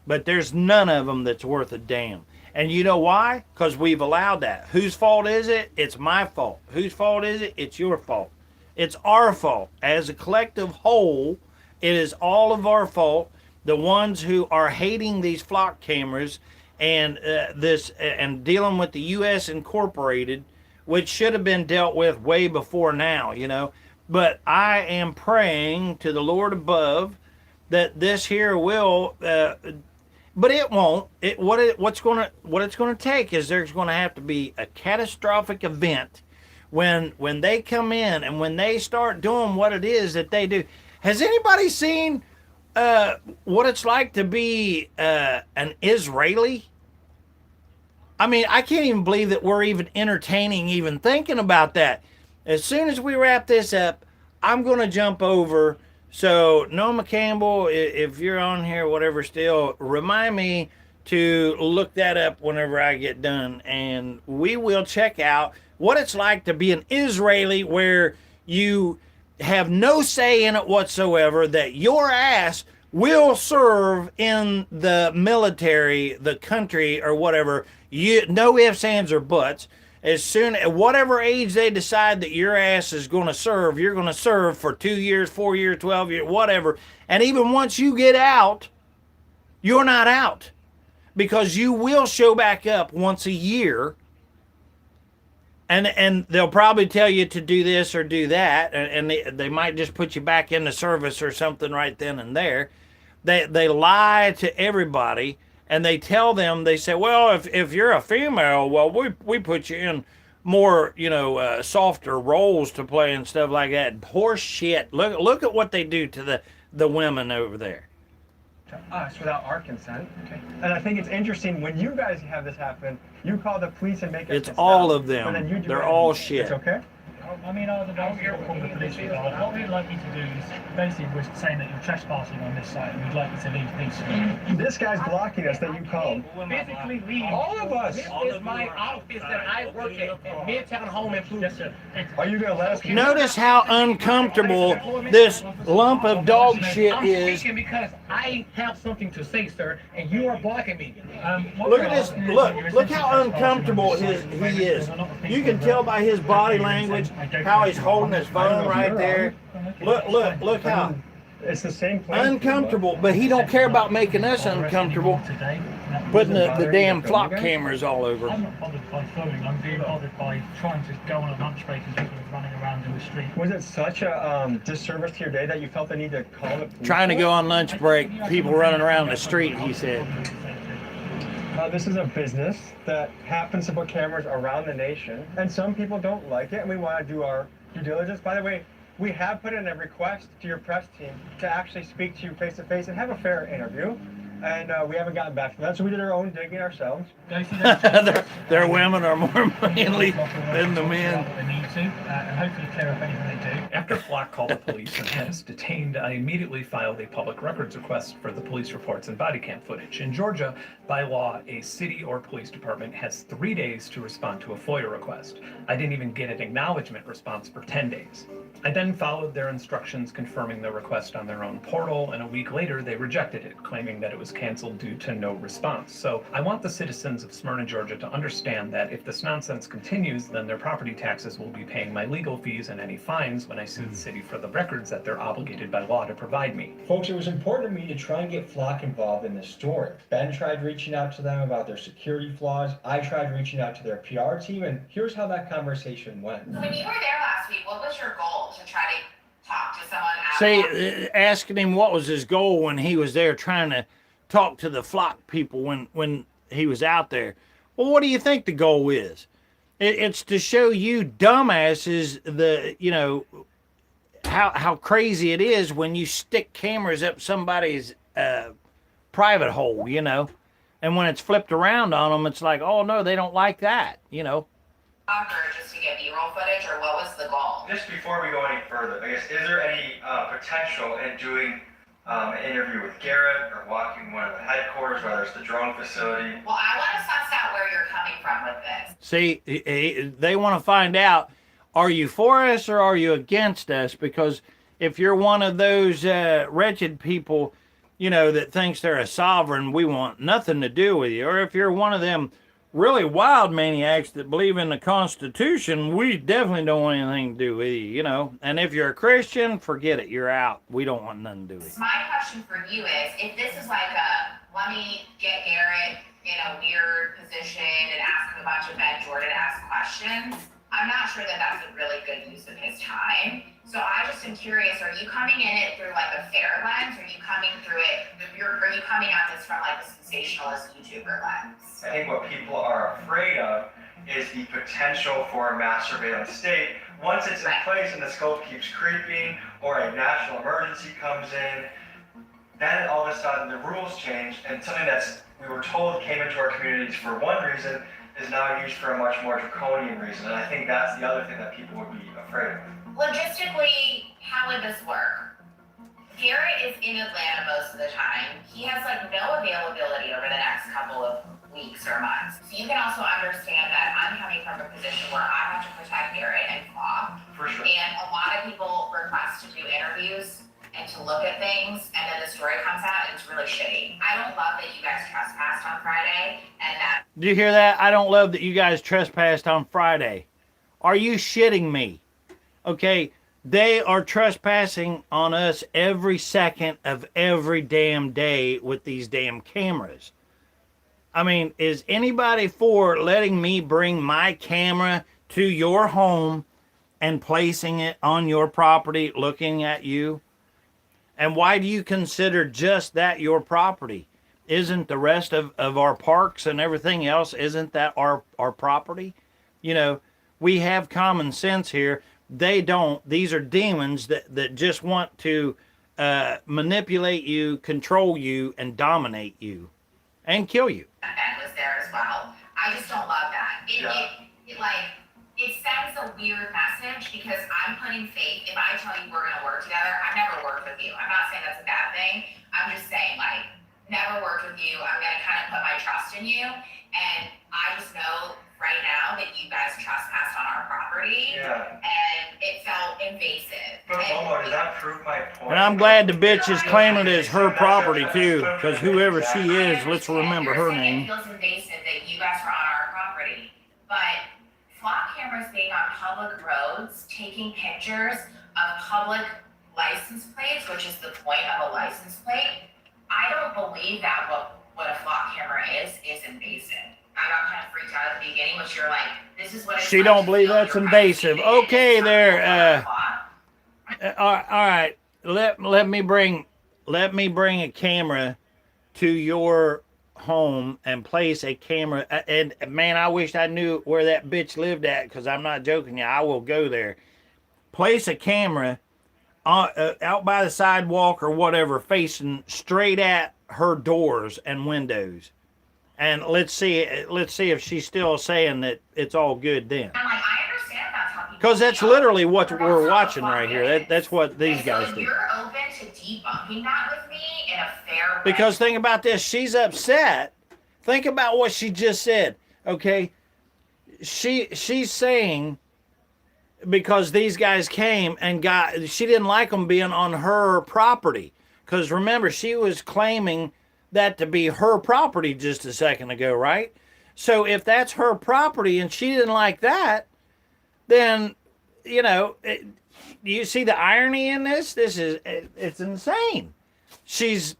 But there's none of them that's worth a damn. And you know why? Because we've allowed that. Whose fault is it? It's my fault. Whose fault is it? It's your fault. It's our fault. As a collective whole, it is all of our fault. The ones who are hating these flock cameras and and dealing with the U.S. Incorporated, which should have been dealt with way before now, you know. But I am praying to the Lord above that this here will, but it won't. What it's going to take is there's going to have to be a catastrophic event when they come in and when they start doing what it is that they do. Has anybody seen what it's like to be an Israeli? I mean, I can't even believe that we're even entertaining, even thinking about that. As soon as we wrap this up, I'm going to jump over. So, Noma Campbell, if you're on here, whatever, still, remind me to look that up whenever I get done. And we will check out what it's like to be an Israeli where you have no say in it whatsoever, that your ass will serve in the military, the country, or whatever. No ifs, ands, or buts. As soon at whatever age they decide that your ass is going to serve, you're going to serve for 2 years, 4 years, 12 years, whatever. And even once you get out, you're not out, because you will show back up once a year. And they'll probably tell you to do this or do that, and they might just put you back in the service or something right then and there. They lie to everybody, and they tell them, they say, well, if you're a female, well, we put you in more, softer roles to play and stuff like that. Horse shit. Look at what they do to the women over there. To us without our consent. Okay. And I think it's interesting when you guys have this happen, you call the police and make us. It's all of them. They're all shit. It's okay. I mean, the police regard. What we'd like you to do is basically we're saying that you're trespassing on this site and we'd like you to leave peacefully. This guy's blocking us that you called. Physically leave. All of us. This is my office that I work at Midtown Home Improvement. Yes, sir. Are you going to let us? Notice how uncomfortable this lump of dog shit I'm is. speaking because I have something to say, sir, and you are blocking me. Look at this. Look how uncomfortable he is. You can tell by his body language how he's holding his phone right there. Look how it's the same uncomfortable. But he don't care about making us uncomfortable, putting the damn flock cameras all over. I'm not bothered by filming. I'm being bothered by trying to go on a lunch break and people are running around in the street. Was it such a disservice to your day that you felt the need to call the police? Trying to go on lunch break, people running around the street, he said. This is a business that happens to put cameras around the nation, and some people don't like it, and we want to do our due diligence. By the way, we have put in a request to your press team to actually speak to you face to face and have a fair interview, and we haven't gotten back to that, so we did our own digging ourselves. Their women are more manly than the men. And hopefully clear up anything they do. After Flock called the police and had us detained, I immediately filed a public records request for the police reports and body cam footage. In Georgia, by law, a city or police department has 3 days to respond to a FOIA request. I didn't even get an acknowledgement response for 10 days. I then followed their instructions confirming the request on their own portal, and a week later they rejected it, claiming that it was canceled due to no response. So I want the citizens of Smyrna, Georgia to understand that if this nonsense continues, then their property taxes will be paying my legal fees and any fines when I sue the city for the records that they're obligated by law to provide me. Folks, it was important to me to try and get Flock involved in this story. Ben tried reaching out to them about their security flaws. I tried reaching out to their PR team, and here's how that conversation went. When you were there last week, what was your goal to try to talk to someone? See, asking him what was his goal when he was there trying to talk to the Flock people when he was out there. Well, what do you think the goal is? It's to show you dumbasses how crazy it is when you stick cameras up somebody's private hole, and when it's flipped around on them, it's like, oh no, they don't like that, Or just to get B-roll footage, or what was the goal? Just before we go any further, I guess, is there any potential in doing an interview with Garrett or walking one of the headquarters, whether it's the drone facility? Well, I want to suss out where you're coming from with this. See, they want to find out, are you for us or are you against us? Because If you're one of those wretched people, you know, that thinks they're a sovereign, we want nothing to do with you. Or if you're one of them really wild maniacs that believe in the Constitution, we definitely don't want anything to do with you, you know. And if you're a Christian, forget it. You're out. We don't want nothing to do with you. My question for you is, if this is like let me get Garrett in a weird position and ask him a bunch of Ben Jordan-asked questions, I'm not sure that that's a really good use of his time. So I just am curious, are you coming in it through like a fair lens? Or are you coming through it, are you coming at this from like a sensationalist YouTuber lens? I think what people are afraid of is the potential for a mass surveillance state. Once it's in place and the scope keeps creeping, or a national emergency comes in, then all of a sudden the rules change, and something that's we were told came into our communities for one reason is now used for a much more draconian reason. And I think that's the other thing that people would be afraid of. Logistically, how would this work? Garrett is in Atlanta most of the time. He has like no availability over the next couple of weeks or months. So you can also understand that I'm coming from a position where I have to protect Garrett and Claw. For sure. And a lot of people request to do interviews and to look at things, and then the story comes out and it's really shitty. I don't love that you guys trespassed on Friday, and that... Did you hear that? I don't love that you guys trespassed on Friday. Are you shitting me? Okay, they are trespassing on us every second of every damn day with these damn cameras. I mean, is anybody for letting me bring my camera to your home and placing it on your property, looking at you? And why do you consider just that your property? Isn't the rest of our parks and everything else, isn't that our property? You know, we have common sense here. They don't. These are demons that just want to manipulate you, control you, and dominate you, and kill you. Ben was there as well. I just don't love that. It sends a weird message because I'm putting faith. If I tell you we're going to work together, I've never worked with you. I'm not saying that's a bad thing. I'm just saying, like, never worked with you. I'm going to kind of put my trust in you. And I just know right now that you guys trespassed on our property. Yeah. And it felt invasive. But Momo, does that prove my point? And I'm glad the bitch is claiming it as her property too, because whoever she is, let's remember her name. It feels invasive that you guys were on our property. But flock cameras being on public roads, taking pictures of public license plates, which is the point of a license plate, I don't believe that what a flock camera is invasive. I got kind of freaked out at the beginning, which you're like, this is what it's She like don't to believe feel that's your invasive. privacy Okay, invaded. there. Flock. All right. Let me bring a camera to your home and place a camera. And man, I wish I knew where that bitch lived at, because I'm not joking you. I will go there. Place a camera out by the sidewalk or whatever, facing straight at her doors and windows. And let's see if she's still saying that it's all good then. I'm like, I understand that's how people Because that's feel. literally what we're watching right here. That's what these And guys so do. you're open to debunking that with me in a fair way. Because think about this, she's upset. Think about what she just said. Okay, she's saying because these guys came and she didn't like them being on her property. Because remember, she was claiming that to be her property just a second ago, right? So if that's her property and she didn't like that, then, you know, you see the irony in this? It's insane. She's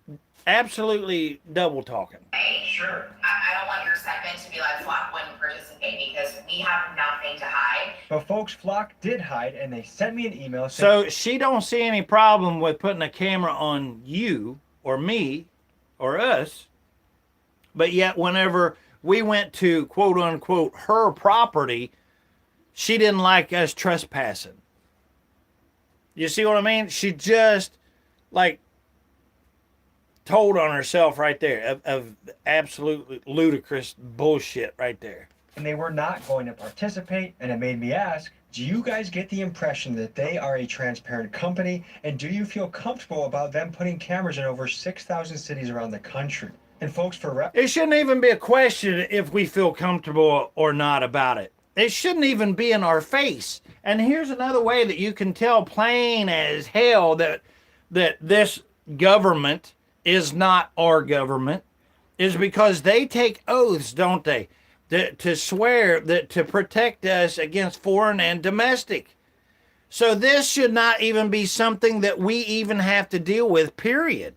absolutely double talking. Sure. I don't want your segment to be like Flock wouldn't participate because we have nothing to hide. But folks, Flock did hide, and they sent me an email So saying... she don't see any problem with putting a camera on you or me or us, but yet whenever we went to quote unquote her property, she didn't like us trespassing. You see what I mean? She just like told on herself right there of absolutely ludicrous bullshit right there. And they were not going to participate, and it made me ask, do you guys get the impression that they are a transparent company, and do you feel comfortable about them putting cameras in over 6,000 cities around the country? And folks, it shouldn't even be a question if we feel comfortable or not about it. It shouldn't even be in our face. And here's another way that you can tell plain as hell that this government is not our government, is because they take oaths, don't they? To swear that to protect us against foreign and domestic. So this should not even be something that we even have to deal with, period.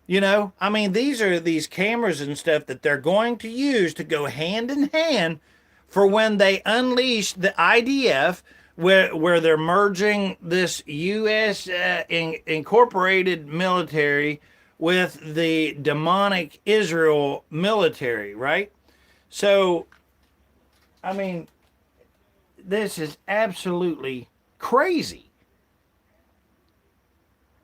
You know, I mean, these are these cameras and stuff that they're going to use to go hand in hand for when they unleash the IDF, where they're merging this U.S. Incorporated military with the demonic Israel military, right? So, I mean, this is absolutely crazy.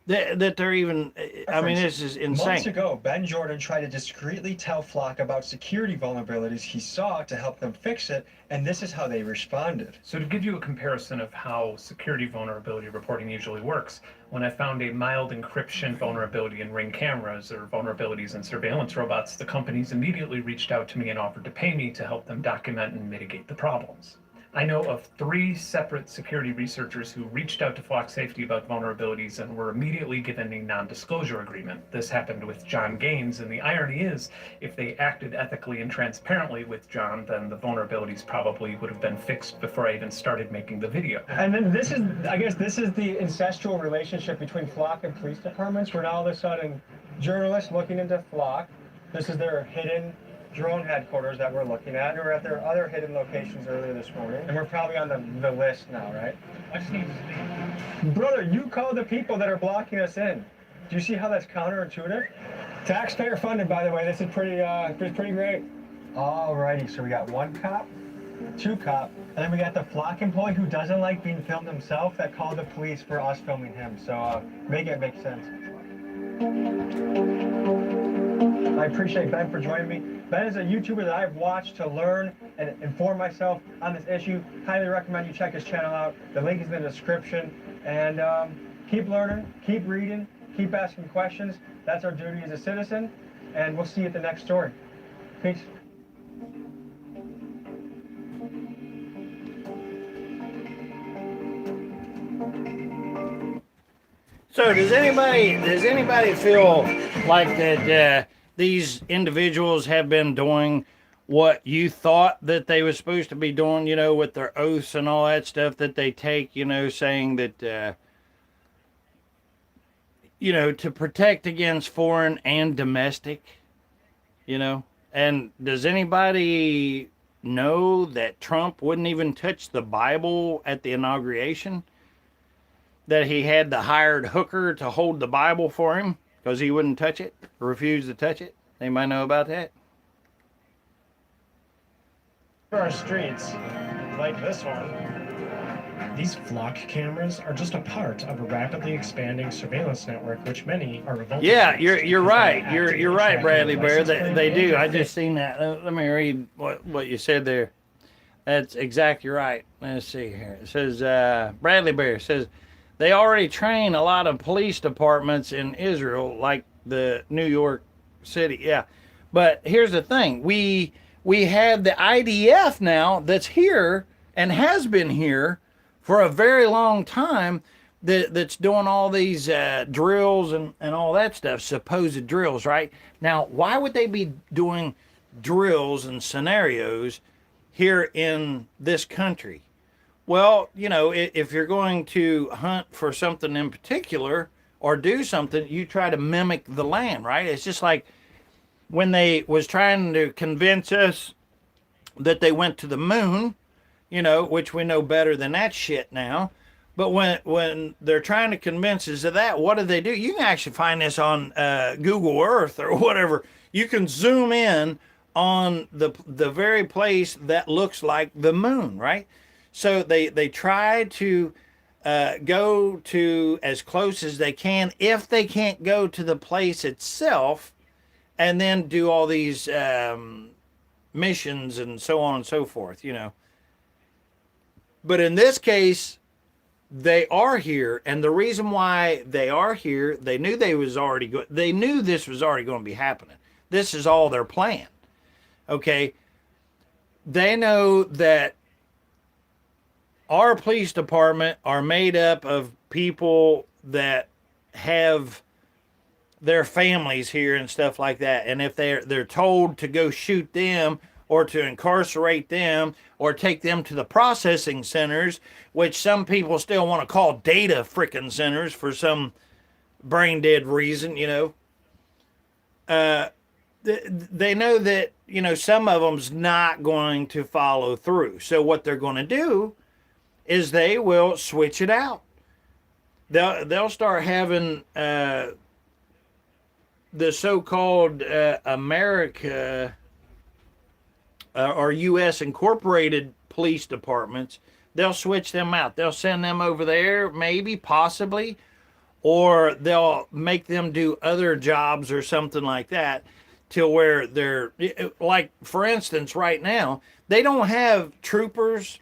That they're even, I mean, this is insane. Months ago, Ben Jordan tried to discreetly tell Flock about security vulnerabilities he saw to help them fix it, and this is how they responded. So to give you a comparison of how security vulnerability reporting usually works, when I found a mild encryption vulnerability in Ring cameras or vulnerabilities in surveillance robots, the companies immediately reached out to me and offered to pay me to help them document and mitigate the problems. I know of 3 separate security researchers who reached out to Flock Safety about vulnerabilities and were immediately given a non-disclosure agreement. This happened with John Gaines, and the irony is, if they acted ethically and transparently with John, then the vulnerabilities probably would have been fixed before I even started making the video. And then this is, I guess this is the incestual relationship between Flock and police departments, where now all of a sudden journalists looking into Flock, this is their hidden drone headquarters that we're looking at. We were at their other hidden locations earlier this morning, and we're probably on the list now, right? I just need to speak. Brother, you call the people that are blocking us in. Do you see how that's counterintuitive? Taxpayer funded, by the way. This is pretty great. Alrighty, so we got 1 cop, 2 cop, and then we got the Flock employee who doesn't like being filmed himself that called the police for us filming him. So make it make sense. I appreciate Ben for joining me. Ben is a YouTuber that I've watched to learn and inform myself on this issue. Highly recommend you check his channel out. The link is in the description. And keep learning, keep reading, keep asking questions. That's our duty as a citizen. And we'll see you at the next story. Peace. So does anybody feel like that these individuals have been doing what you thought that they were supposed to be doing, you know, with their oaths and all that stuff that they take, you know, saying that, you know, to protect against foreign and domestic, you know? And does anybody know that Trump wouldn't even touch the Bible at the inauguration? That he had the hired hooker to hold the Bible for him because he wouldn't touch it, refused to touch it? Anybody know about that? For our streets, like this one, these Flock cameras are just a part of a rapidly expanding surveillance network, which many are revolting. Yeah, you're right. You're right, Bradley Bear. They do. I just seen that. Let me read what you said there. That's exactly right. Let's see here. It says Bradley Bear says they already train a lot of police departments in Israel, like the New York City. Yeah, but here's the thing: we have the IDF now that's here and has been here for a very long time. That's doing all these drills and all that stuff, supposed drills, right? Now, why would they be doing drills and scenarios here in this country? Well, you know, if you're going to hunt for something in particular or do something, you try to mimic the land, right? It's just like when they was trying to convince us that they went to the moon, you know, which we know better than that shit now. But when they're trying to convince us of that, what do? You can actually find this on Google Earth or whatever. You can zoom in on the very place that looks like the moon, right? So they try to go to as close as they can if they can't go to the place itself, and then do all these missions and so on and so forth, you know. But in this case, they are here, and the reason why they are here, they knew this was already going to be happening. This is all their plan. Okay, they know that our police department are made up of people that have their families here and stuff like that. And if they're told to go shoot them or to incarcerate them or take them to the processing centers, which some people still want to call data frickin' centers for some brain dead reason, you know, they know that, you know, some of them's not going to follow through. So what they're going to do is they will switch it out. They'll start having the so-called America or U.S. incorporated police departments. They'll switch them out. They'll send them over there, maybe, possibly, or they'll make them do other jobs or something like that, till where they're, like, for instance, right now, they don't have troopers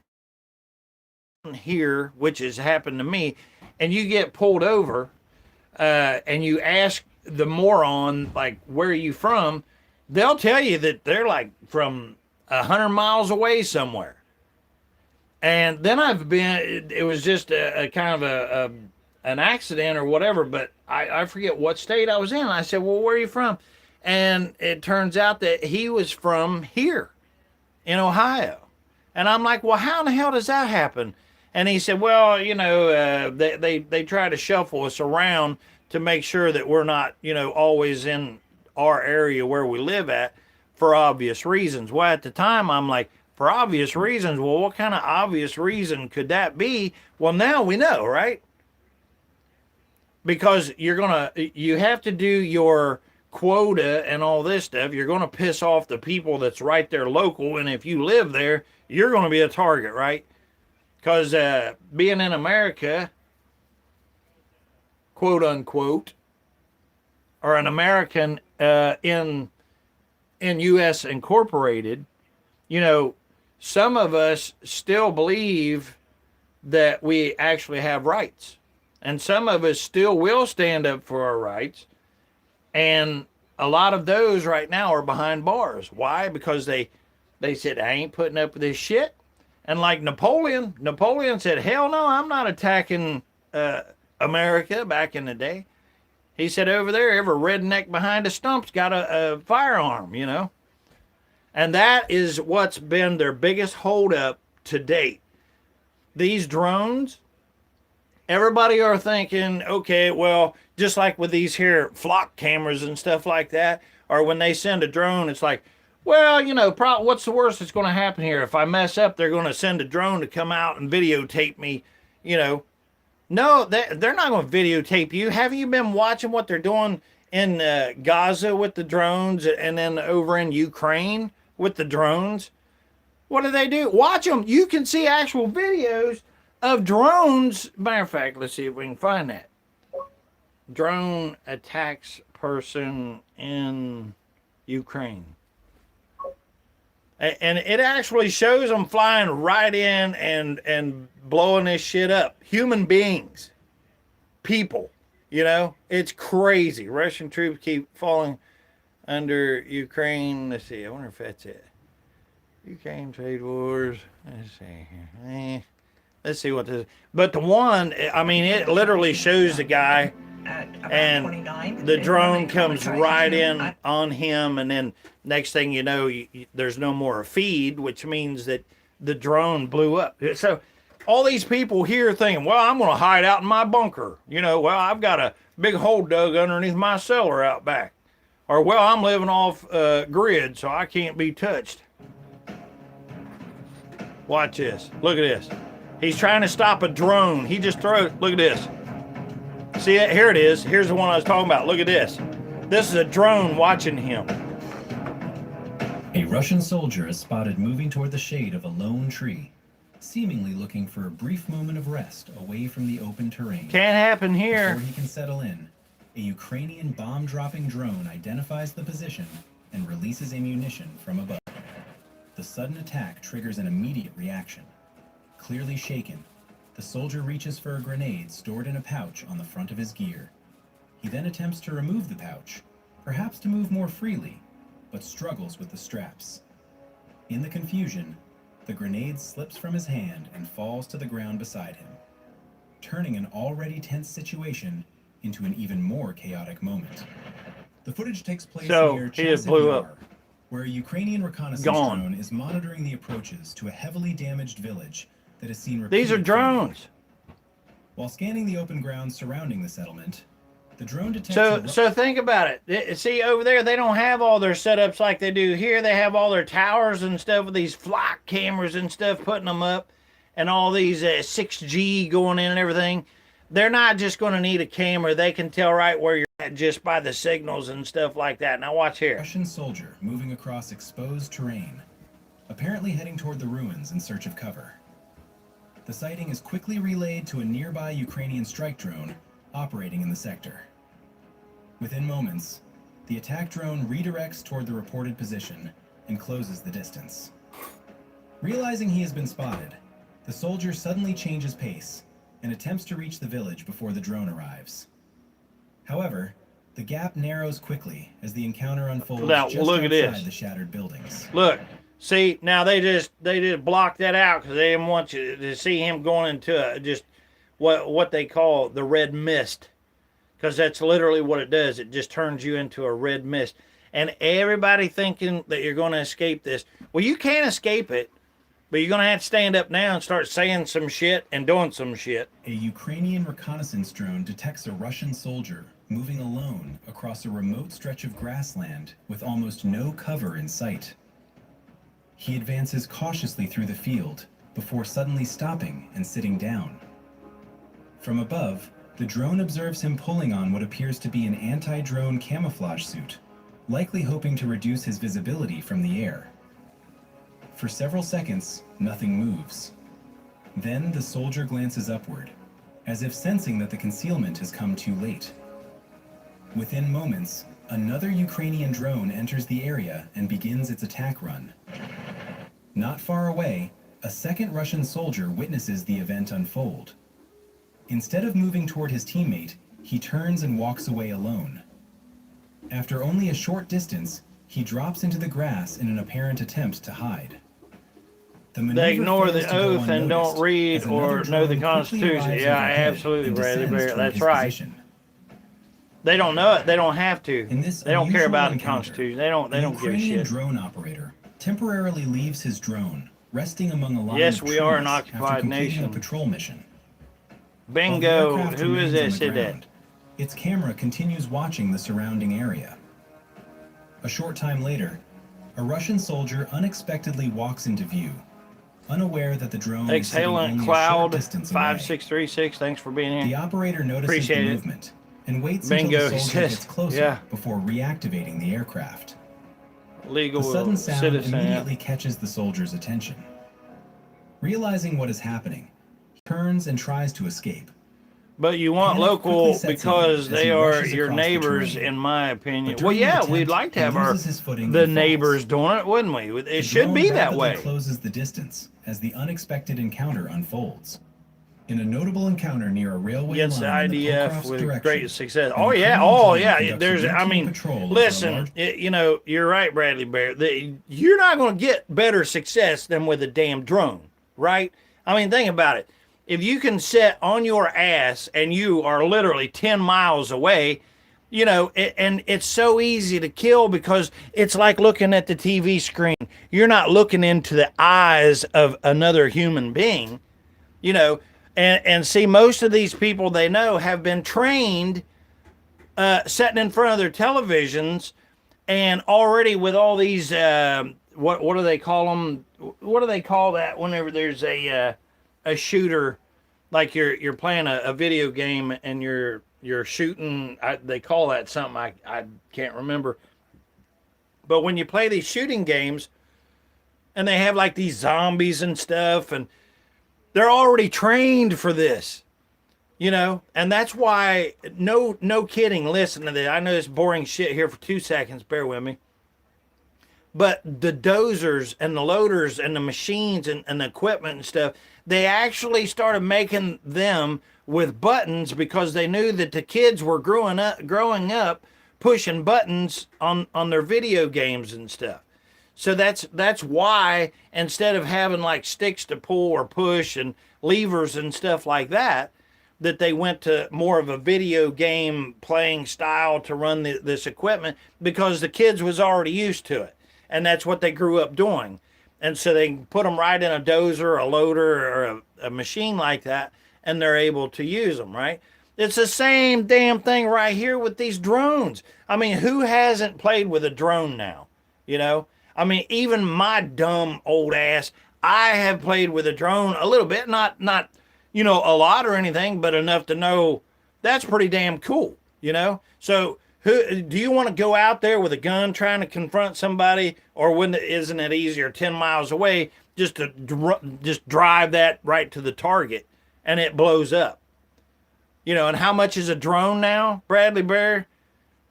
here, which has happened to me, and you get pulled over and you ask the moron, like, where are you from? They'll tell you that they're like from 100 miles away somewhere. And then it was just a kind of an accident or whatever, but I forget what state I was in. I said, well, where are you from? And it turns out that he was from here in Ohio. And I'm like, well, how in the hell does that happen? And he said, well, you know, they try to shuffle us around to make sure that we're not, you know, always in our area where we live at, for obvious reasons. Well, at the time, I'm like, for obvious reasons? Well, what kind of obvious reason could that be? Well, now we know, right? Because you have to do your quota and all this stuff. You're going to piss off the people that's right there local. And if you live there, you're going to be a target, right? Because being in America, quote unquote, or an American in U.S. Incorporated, you know, some of us still believe that we actually have rights. And some of us still will stand up for our rights. And a lot of those right now are behind bars. Why? Because they said, I ain't putting up with this shit. And like Napoleon said, hell no, I'm not attacking America back in the day. He said, over there, every redneck behind a stump's got a firearm, you know. And that is what's been their biggest holdup to date. These drones, everybody are thinking, okay, well, just like with these here flock cameras and stuff like that, or when they send a drone, it's like, well, you know, what's the worst that's going to happen here? If I mess up, they're going to send a drone to come out and videotape me, you know. No, they're not going to videotape you. Haven't you been watching what they're doing in Gaza with the drones, and then over in Ukraine with the drones? What do? Watch them. You can see actual videos of drones. Matter of fact, let's see if we can find that. Drone attacks person in Ukraine. And it actually shows them flying right in and blowing this shit up. Human beings. People. You know? It's crazy. Russian troops keep falling under Ukraine. Let's see. I wonder if that's it. Ukraine trade wars. Let's see here. Let's see what this is. But the one, I mean, it literally shows the guy and the drone comes right in on him, and then next thing you know, there's no more feed, which means that the drone blew up. So all these people here thinking, well, I'm going to hide out in my bunker. You know, well, I've got a big hole dug underneath my cellar out back. Or, well, I'm living off grid, so I can't be touched. Watch this. Look at this. He's trying to stop a drone. He just throws, look at this. See it? Here it is. Here's the one I was talking about. Look at this. This is a drone watching him. A Russian soldier is spotted moving toward the shade of a lone tree, seemingly looking for a brief moment of rest away from the open terrain. Can't happen here. Before he can settle in, a Ukrainian bomb-dropping drone identifies the position and releases ammunition from above. The sudden attack triggers an immediate reaction. Clearly shaken, the soldier reaches for a grenade stored in a pouch on the front of his gear. He then attempts to remove the pouch, perhaps to move more freely, but struggles with the straps. In the confusion, the grenade slips from his hand and falls to the ground beside him, turning an already tense situation into an even more chaotic moment. The footage takes place near he just blew up. where a Ukrainian reconnaissance drone is monitoring the approaches to a heavily damaged village that is seen repeated. These are drones. While scanning the open ground surrounding the settlement, the drone detects So think about it. See, over there, they don't have all their setups like they do here. They have all their towers and stuff with these flock cameras and stuff, putting them up, and all these 6G going in and everything. They're not just going to need a camera. They can tell right where you're at just by the signals and stuff like that. Now watch here. Russian soldier moving across exposed terrain, apparently heading toward the ruins in search of cover. The sighting is quickly relayed to a nearby Ukrainian strike drone operating in the sector. Within moments, the attack drone redirects toward the reported position and closes the distance. Realizing he has been spotted, the soldier suddenly changes pace and attempts to reach the village before the drone arrives. However, the gap narrows quickly as the encounter unfolds just outside the shattered buildings. Look, see, now they just blocked that out because they didn't want you to see him going into just what they call the red mist, because that's literally what it does. It just turns you into a red mist, and everybody thinking that you're going to escape this. Well, you can't escape it, but you're going to have to stand up now and start saying some shit and doing some shit. A Ukrainian reconnaissance drone detects a Russian soldier moving alone across a remote stretch of grassland with almost no cover in sight. He advances cautiously through the field before suddenly stopping and sitting down. From above, the drone observes him pulling on what appears to be an anti-drone camouflage suit, likely hoping to reduce his visibility from the air. For several seconds, nothing moves. Then the soldier glances upward, as if sensing that the concealment has come too late. Within moments, another Ukrainian drone enters the area and begins its attack run. Not far away, a second Russian soldier witnesses the event unfold. Instead of moving toward his teammate, he turns and walks away alone. After only a short distance, he drops into the grass in an apparent attempt to hide. They ignore the oath and don't read or know the Constitution. Yeah, absolutely, Bradley Bear. That's right. They don't know it. They don't have to. They don't care about the Constitution. They don't give a Ukrainian shit. drone operator temporarily leaves his drone, resting among a line Yes, of we are an trees after occupied completing nation. a patrol mission. Bingo. While the aircraft Who is remains this? on the Said that. ground, its camera continues watching the surrounding area. A short time later, a Russian soldier unexpectedly walks into view, unaware that the drone is sitting only Exhalant a short Cloud distance away. 5636. Thanks for being here. The operator notices Appreciate the it. movement and waits Bingo, until the he soldier says. gets closer Yeah. before reactivating the aircraft. Legal The sudden sound citizen. Yeah. immediately catches the soldier's attention. Realizing what is happening, he turns and tries to escape. But you want Panic local quickly sets in because as they he are rushes your across the neighbors, terrain. in my opinion. But Well, during the yeah, attempt, we'd like to he have loses his footing the and falls. neighbors doing it, wouldn't we? It The should drone be that rapidly way. closes the distance as the unexpected encounter unfolds. In a notable encounter near a railway Against the line in the IDF Pokrovsk with direction, great success. an Oh yeah, Ukrainian oh plane yeah. conducts a There's, I routine mean, patrol over a listen, large- you know, you're right, Bradley Bear. You're not going to get better success than with a damn drone, right? I mean, think about it. If you can sit on your ass and you are literally 10 miles away, you know, and it's so easy to kill because it's like looking at the TV screen. You're not looking into the eyes of another human being, you know, and see, most of these people they know have been trained sitting in front of their televisions and already with all these, what do they call them? What do they call that whenever there's a shooter, like you're playing a video game and you're shooting, they call that something I can't remember. But when you play these shooting games and they have like these zombies and stuff, and they're already trained for this, you know, and that's why, no kidding, listen to this. I know it's boring shit here for 2 seconds, bear with me. But the dozers and the loaders and the machines and the equipment and stuff, they actually started making them with buttons because they knew that the kids were growing up pushing buttons on their video games and stuff. So that's why instead of having like sticks to pull or push and levers and stuff like that, that they went to more of a video game playing style to run this equipment, because the kids was already used to it. And that's what they grew up doing. And so they put them right in a dozer, a loader, or a machine like that, and they're able to use them, right? It's the same damn thing right here with these drones. I mean, who hasn't played with a drone now? You know? I mean, even my dumb old ass, I have played with a drone a little bit, not you know, a lot or anything, but enough to know that's pretty damn cool, you know? So who do you want to go out there with a gun trying to confront somebody, or isn't it easier 10 miles away just to just drive that right to the target and it blows up? You know, and how much is a drone now, Bradley Bear?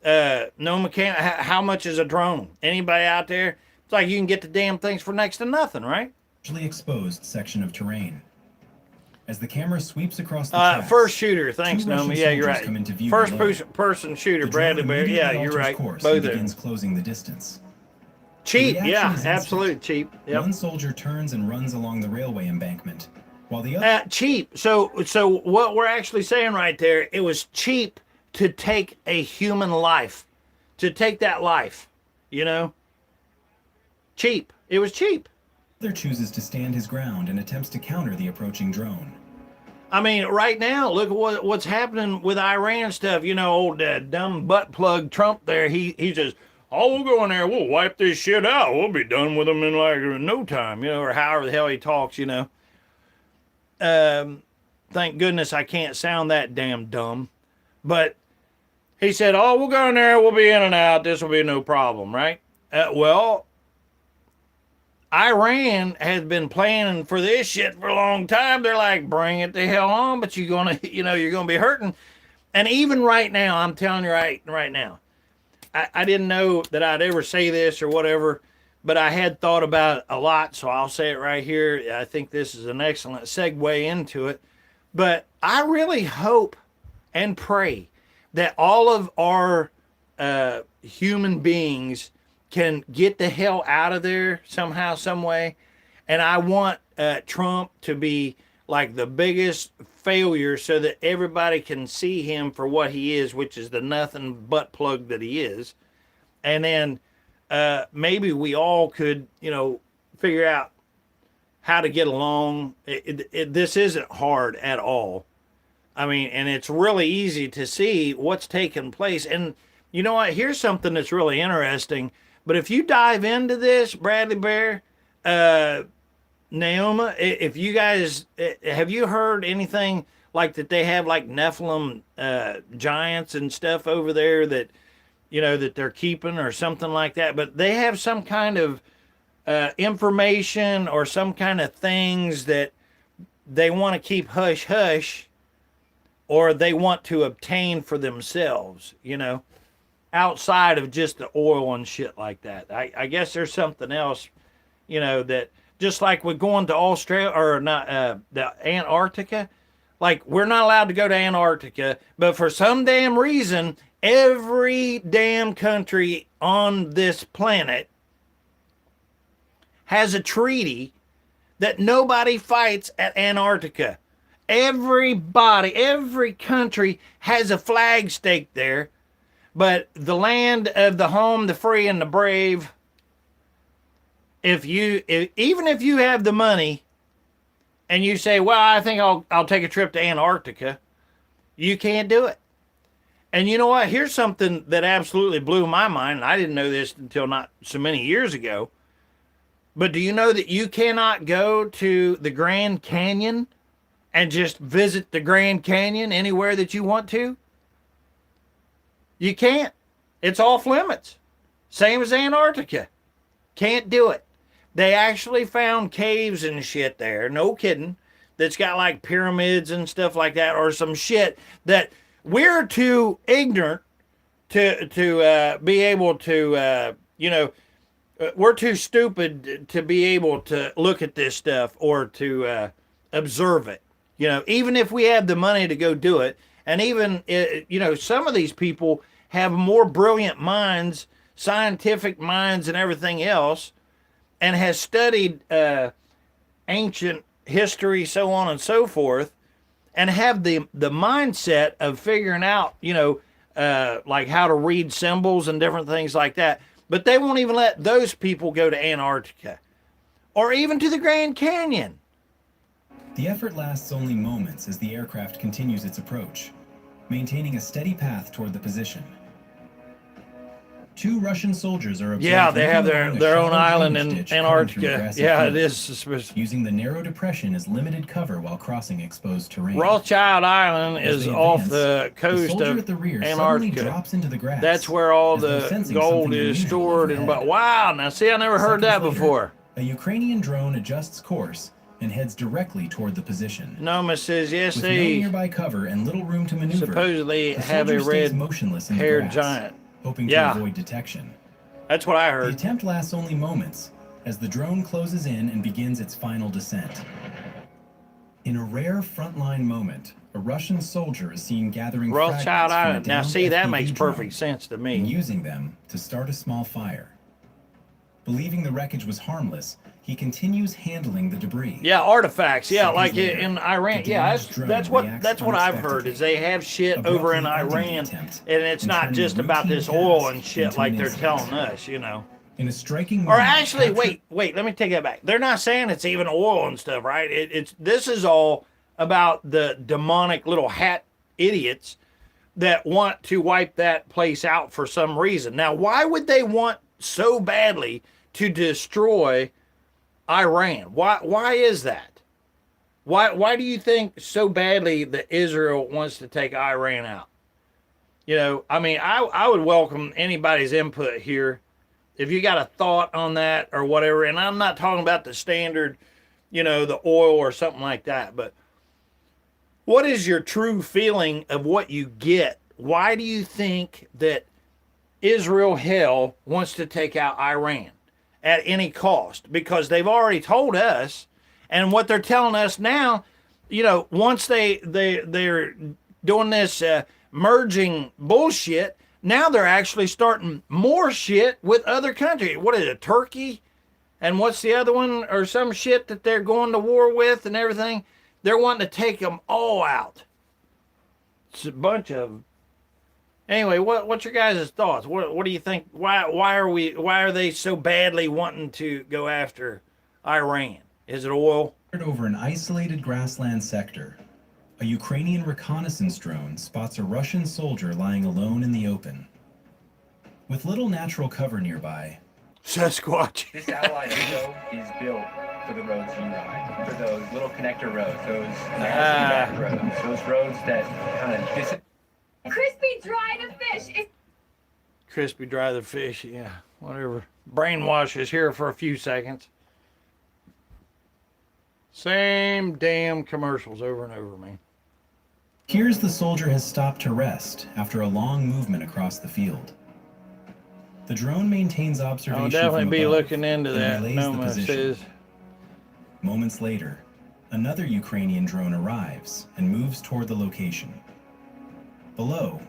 No mechanic. How much is a drone? Anybody out there? It's like you can get the damn things for next to nothing, right? Exposed section of terrain. As the camera sweeps across the tracks, first shooter. Thanks, two Russian Nomi. Yeah, you're soldiers right. come into view First below. person shooter, The drone Bradley Bear. Yeah, immediately you're alters right. course Both and of begins them. closing the distance. Cheap, The reaction yeah, is instant. absolutely cheap. Yep. One soldier turns and runs along the railway embankment, while the other Cheap. So what we're actually saying right there, it was cheap to take a human life, to take that life, you know? Cheap. It was cheap. other chooses to stand his ground and attempts to counter the approaching drone. I mean, right now, look at what's happening with Iran stuff. You know, old dumb butt plug Trump there, he says, oh, we'll go in there, we'll wipe this shit out. We'll be done with them in like no time, you know, or however the hell he talks, you know. Thank goodness I can't sound that damn dumb. But he said, oh, we'll go in there, we'll be in and out. This will be no problem, right? Well, Iran has been planning for this shit for a long time. They're like, bring it the hell on, but you're gonna be hurting. And even right now, I'm telling you right now, I didn't know that I'd ever say this or whatever, but I had thought about it a lot, so I'll say it right here. I think this is an excellent segue into it. But I really hope and pray that all of our human beings can get the hell out of there somehow, some way. And I want Trump to be like the biggest failure so that everybody can see him for what he is, which is the nothing butt plug that he is. And then maybe we all could, figure out how to get along. This isn't hard at all. I mean, and it's really easy to see what's taking place. And you know what? Here's something that's really interesting. But if you dive into this, Bradley Bear, Naoma, if you guys, have you heard anything like that they have like Nephilim giants and stuff over there that, that they're keeping or something like that? But they have some kind of information or some kind of things that they want to keep hush hush, or they want to obtain for themselves, outside of just the oil and shit like that. I guess there's something else, that just like we're going to Australia or not, the Antarctica, like we're not allowed to go to Antarctica, but for some damn reason, every damn country on this planet has a treaty that nobody fights at Antarctica. Everybody, every country has a flag staked there. But the land of the home, the free, and the brave, even if you have the money and you say, well, I think I'll take a trip to Antarctica, you can't do it. And you know what? Here's something that absolutely blew my mind. And I didn't know this until not so many years ago. But do you know that you cannot go to the Grand Canyon and just visit the Grand Canyon anywhere that you want to? You can't. It's off limits. Same as Antarctica. Can't do it. They actually found caves and shit there, no kidding, that's got like pyramids and stuff like that, or some shit that we're too ignorant to be able to, we're too stupid to be able to look at this stuff or to observe it. Even if we have the money to go do it, and even, some of these people have more brilliant minds, scientific minds and everything else, and has studied ancient history, so on and so forth, and have the mindset of figuring out, like how to read symbols and different things like that. But they won't even let those people go to Antarctica or even to the Grand Canyon. The effort lasts only moments as the aircraft continues its approach, maintaining a steady path toward the position. 2 Russian soldiers are observed. Yeah, they have their own island in Antarctica. Yeah, it is. Using the narrow depression as limited cover while crossing exposed terrain. Rothschild Island is off the coast soldier of at the rear Antarctica. Drops into the grass. That's where all as though the sensing gold something is unusual stored. And overhead. wow, now see, I never heard that Seconds before. later, a Ukrainian drone adjusts course and heads directly toward the position. Noma says yes, With they no nearby cover and little room to maneuver, supposedly the have a soldier stays red motionless in the haired grass, giant. hoping Yeah. to avoid detection. That's what I The heard. attempt lasts only moments as the drone closes in and begins its final descent. In a rare frontline moment, a Russian soldier is seen gathering Rothschild fragments from a Island. Now, downed see, that FPV makes drone perfect sense to and me. using them to start a small fire. Believing the wreckage was harmless, he continues handling the debris. Yeah, artifacts. Yeah, Seconds like later, in Iran. the Yeah, damaged drone that's what I've heard is they have shit over in abruptly ending the Iran, attempt and it's and not turning just a about routine this oil task and shit into like an they're incident. telling us, In a striking Or moment, actually, captured- wait, let me take that back. They're not saying it's even oil and stuff, right? This is all about the demonic little hat idiots that want to wipe that place out for some reason. Now, why would they want so badly to destroy Iran? Why is that? Why do you think so badly that Israel wants to take Iran out? I mean, I would welcome anybody's input here. If you got a thought on that or whatever, and I'm not talking about the standard, the oil or something like that, but what is your true feeling of what you get? Why do you think that Israel hell wants to take out Iran at any cost? Because they've already told us, and what they're telling us now, once they're doing this merging bullshit, now they're actually starting more shit with other countries. What is it, Turkey? And what's the other one? Or some shit that they're going to war with and everything. They're wanting to take them all out. It's a bunch of... Anyway, what's your guys' thoughts? What do you think? Why are they so badly wanting to go after Iran? Is it oil? Over an isolated grassland sector, a Ukrainian reconnaissance drone spots a Russian soldier lying alone in the open. With little natural cover nearby, Sasquatch. This satellite window is built for the roads you ride, for those little connector roads, those back roads, those roads that kind of Crispy dry the fish. Crispy dry the fish, yeah, whatever. Brainwash is here for a few seconds. Same damn commercials over and over, man. Here's the soldier has stopped to rest after a long movement across the field. The drone maintains observation. I'll definitely from be above looking into and that. relays No the one position. says. Moments later, another Ukrainian drone arrives and moves toward the location. Below,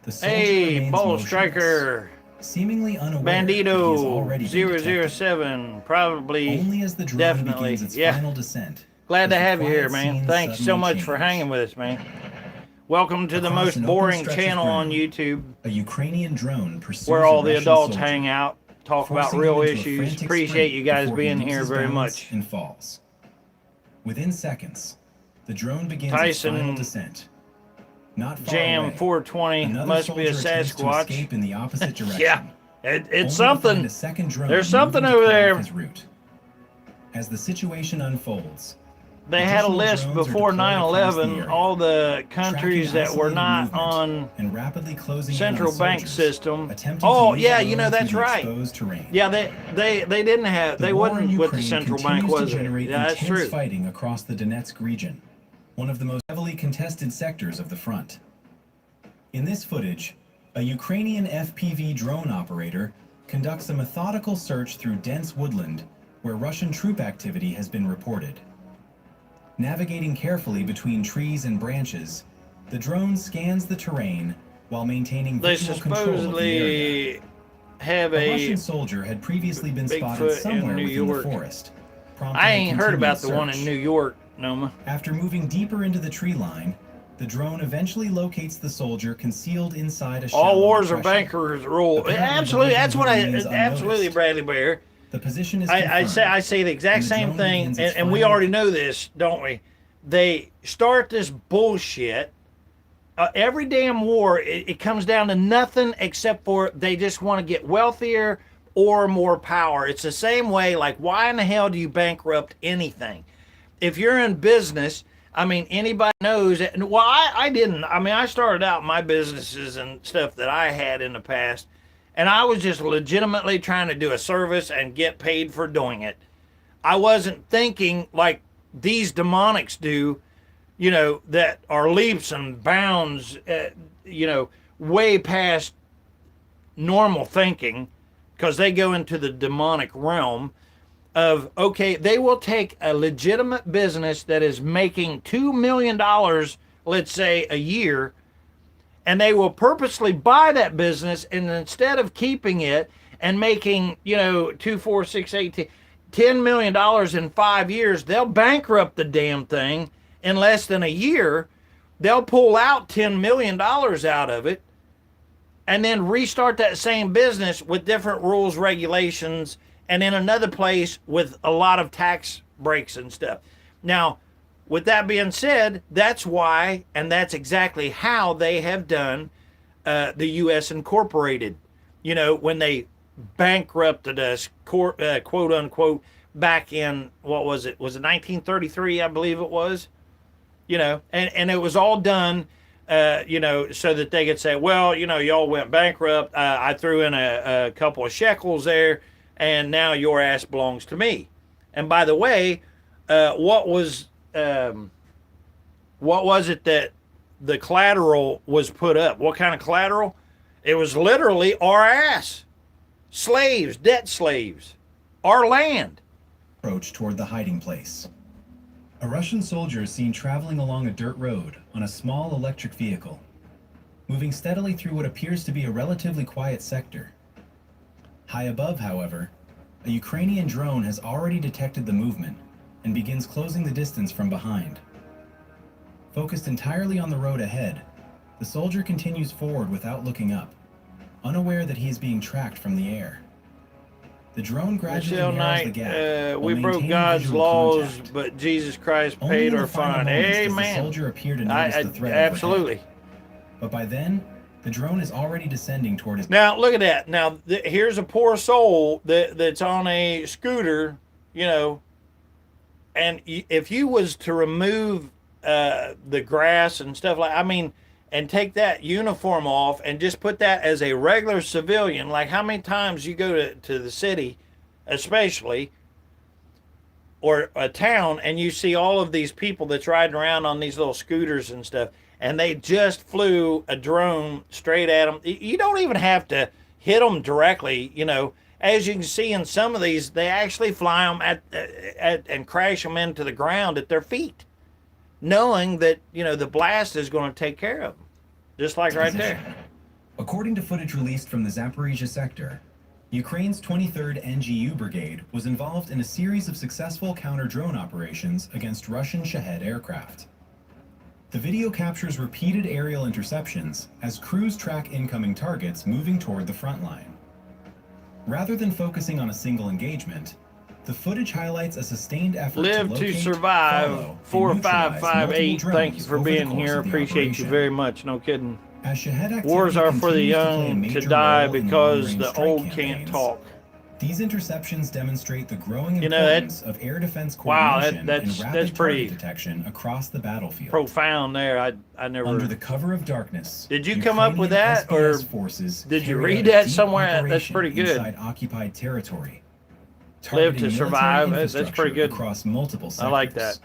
the soldier Hey, remains ball motionless, striker. seemingly unaware that he has already been detected. 007, probably. Only as the drone Definitely. begins its Yeah. final descent. Glad to does the have you here, quiet man. scene Thanks so suddenly much change. for hanging with us, man. Welcome to the Across most an open boring stretch of channel on ground, YouTube, A Ukrainian drone pursues where all a the Russian adults soldier, hang out, talk about forcing real him into a issues. frantic Appreciate sprint you guys before he being here loses very balance much. and falls. Within seconds, the drone begins its Tyson final descent. Not far Jam away, 420 another must be a soldier attempts to Sasquatch. escape in the opposite direction. Yeah, only it's to find something. a second drone There's something moving to over cut off there. his route. As the situation unfolds, They had a additional list drones are before deployed across the 9/11, area, all the countries tracking that were isolated not movement on and rapidly closing in central on bank soldiers, system. attempting to Oh move yeah, alone that's through the right. exposed terrain. Yeah, they didn't have, The they war wasn't in with the Ukraine central bank, continues was to it? generate Yeah, that's intense true. fighting across the Donetsk region, one of the most heavily contested sectors of the front. In this footage, a Ukrainian FPV drone operator conducts a methodical search through dense woodland where Russian troop activity has been reported. Navigating carefully between trees and branches, the drone scans the terrain while maintaining They visual control of the area. supposedly have A a Russian soldier had previously been spotted Bigfoot in somewhere New within York. the forest. prompting I a ain't heard about the continued one in search. New York, Noma. After moving deeper into the tree line, the drone eventually locates the soldier concealed inside a shallow All wars are depression. bankers rule. Apparently, the Absolutely, that's what I. remains Absolutely, unnoticed. Bradley Bear. The position is I confirmed, say the exact and the same drone thing, begins its and we final- already know this, don't we? They start this bullshit. Every damn war, it comes down to nothing except for they just want to get wealthier or more power. It's the same way. Like, why in the hell do you bankrupt anything? If you're in business, I mean, anybody knows it. Well, I didn't. I mean, I started out my businesses and stuff that I had in the past, and I was just legitimately trying to do a service and get paid for doing it. I wasn't thinking like these demonics do, you know, that are leaps and bounds, you know, way past normal thinking, because they go into the demonic realm of, okay, they will take a legitimate business that is making $2 million, let's say, a year, and they will purposely buy that business, and instead of keeping it and making, you know, 2, 4, 6, 8, $10 million in 5 years, they'll bankrupt the damn thing in less than a year. They'll pull out $10 million out of it and then restart that same business with different rules, regulations, and in another place with a lot of tax breaks and stuff. Now, with that being said, that's why, and that's exactly how they have done the U.S. Incorporated. You know, when they bankrupted us, quote unquote, back in, what was it? Was it 1933, I believe it was? You know, and it was all done, you know, so that they could say, well, you know, y'all went bankrupt. I threw in a couple of shekels there, and now your ass belongs to me. And by the way, what was it that the collateral was put up? What kind of collateral? It was literally our ass. Slaves, debt slaves, our land. Approach toward the hiding place. A Russian soldier is seen traveling along a dirt road on a small electric vehicle, moving steadily through what appears to be a relatively quiet sector. High above, however, a Ukrainian drone has already detected the movement and begins closing the distance from behind. Focused entirely on the road ahead, the soldier continues forward without looking up, unaware that he is being tracked from the air. The drone gradually Michelle narrows the Knight, gap. we while broke maintaining God's visual laws, contact. but Jesus Christ Only paid in our the final fine. moments does the Amen. soldier appear to notice the threat Absolutely. overhead. But by then, the drone is already descending toward his... Now, look at that. Now, here's a poor soul that's on a scooter, you know, and if you was to remove the grass and stuff like, I mean, and take that uniform off and just put that as a regular civilian, like how many times you go to the city, especially, or a town, and you see all of these people that's riding around on these little scooters and stuff, and they just flew a drone straight at them. You don't even have to hit them directly, you know. As you can see in some of these, they actually fly them at and crash them into the ground at their feet, knowing that, you know, the blast is going to take care of them, just like right there. According to footage released from the Zaporizhia sector, Ukraine's 23rd NGU Brigade was involved in a series of successful counter-drone operations against Russian Shahed aircraft. The video captures repeated aerial interceptions as crews track incoming targets moving toward the front line. Rather than focusing on a single engagement, the footage highlights a sustained effort Live to to locate, survive. follow, 4558. multiple Thank you drones for over the being course here. of the Appreciate you operation. very much. No kidding. As Shahed activity Wars are for the continues to play a young to major die role in because long-range the strike old can't campaigns, talk. These interceptions demonstrate the growing You know, that- importance of air defense Wow, coordination that's and rapid pretty target detection across the battlefield. Profound there. I never. Under the cover of darkness, Did you come up with Ukrainian that, or SBS forces did you carried read out a that deep somewhere? That's operation pretty good. inside occupied territory. Live targeting to military survive. That's pretty infrastructure good. across multiple sectors. I like that.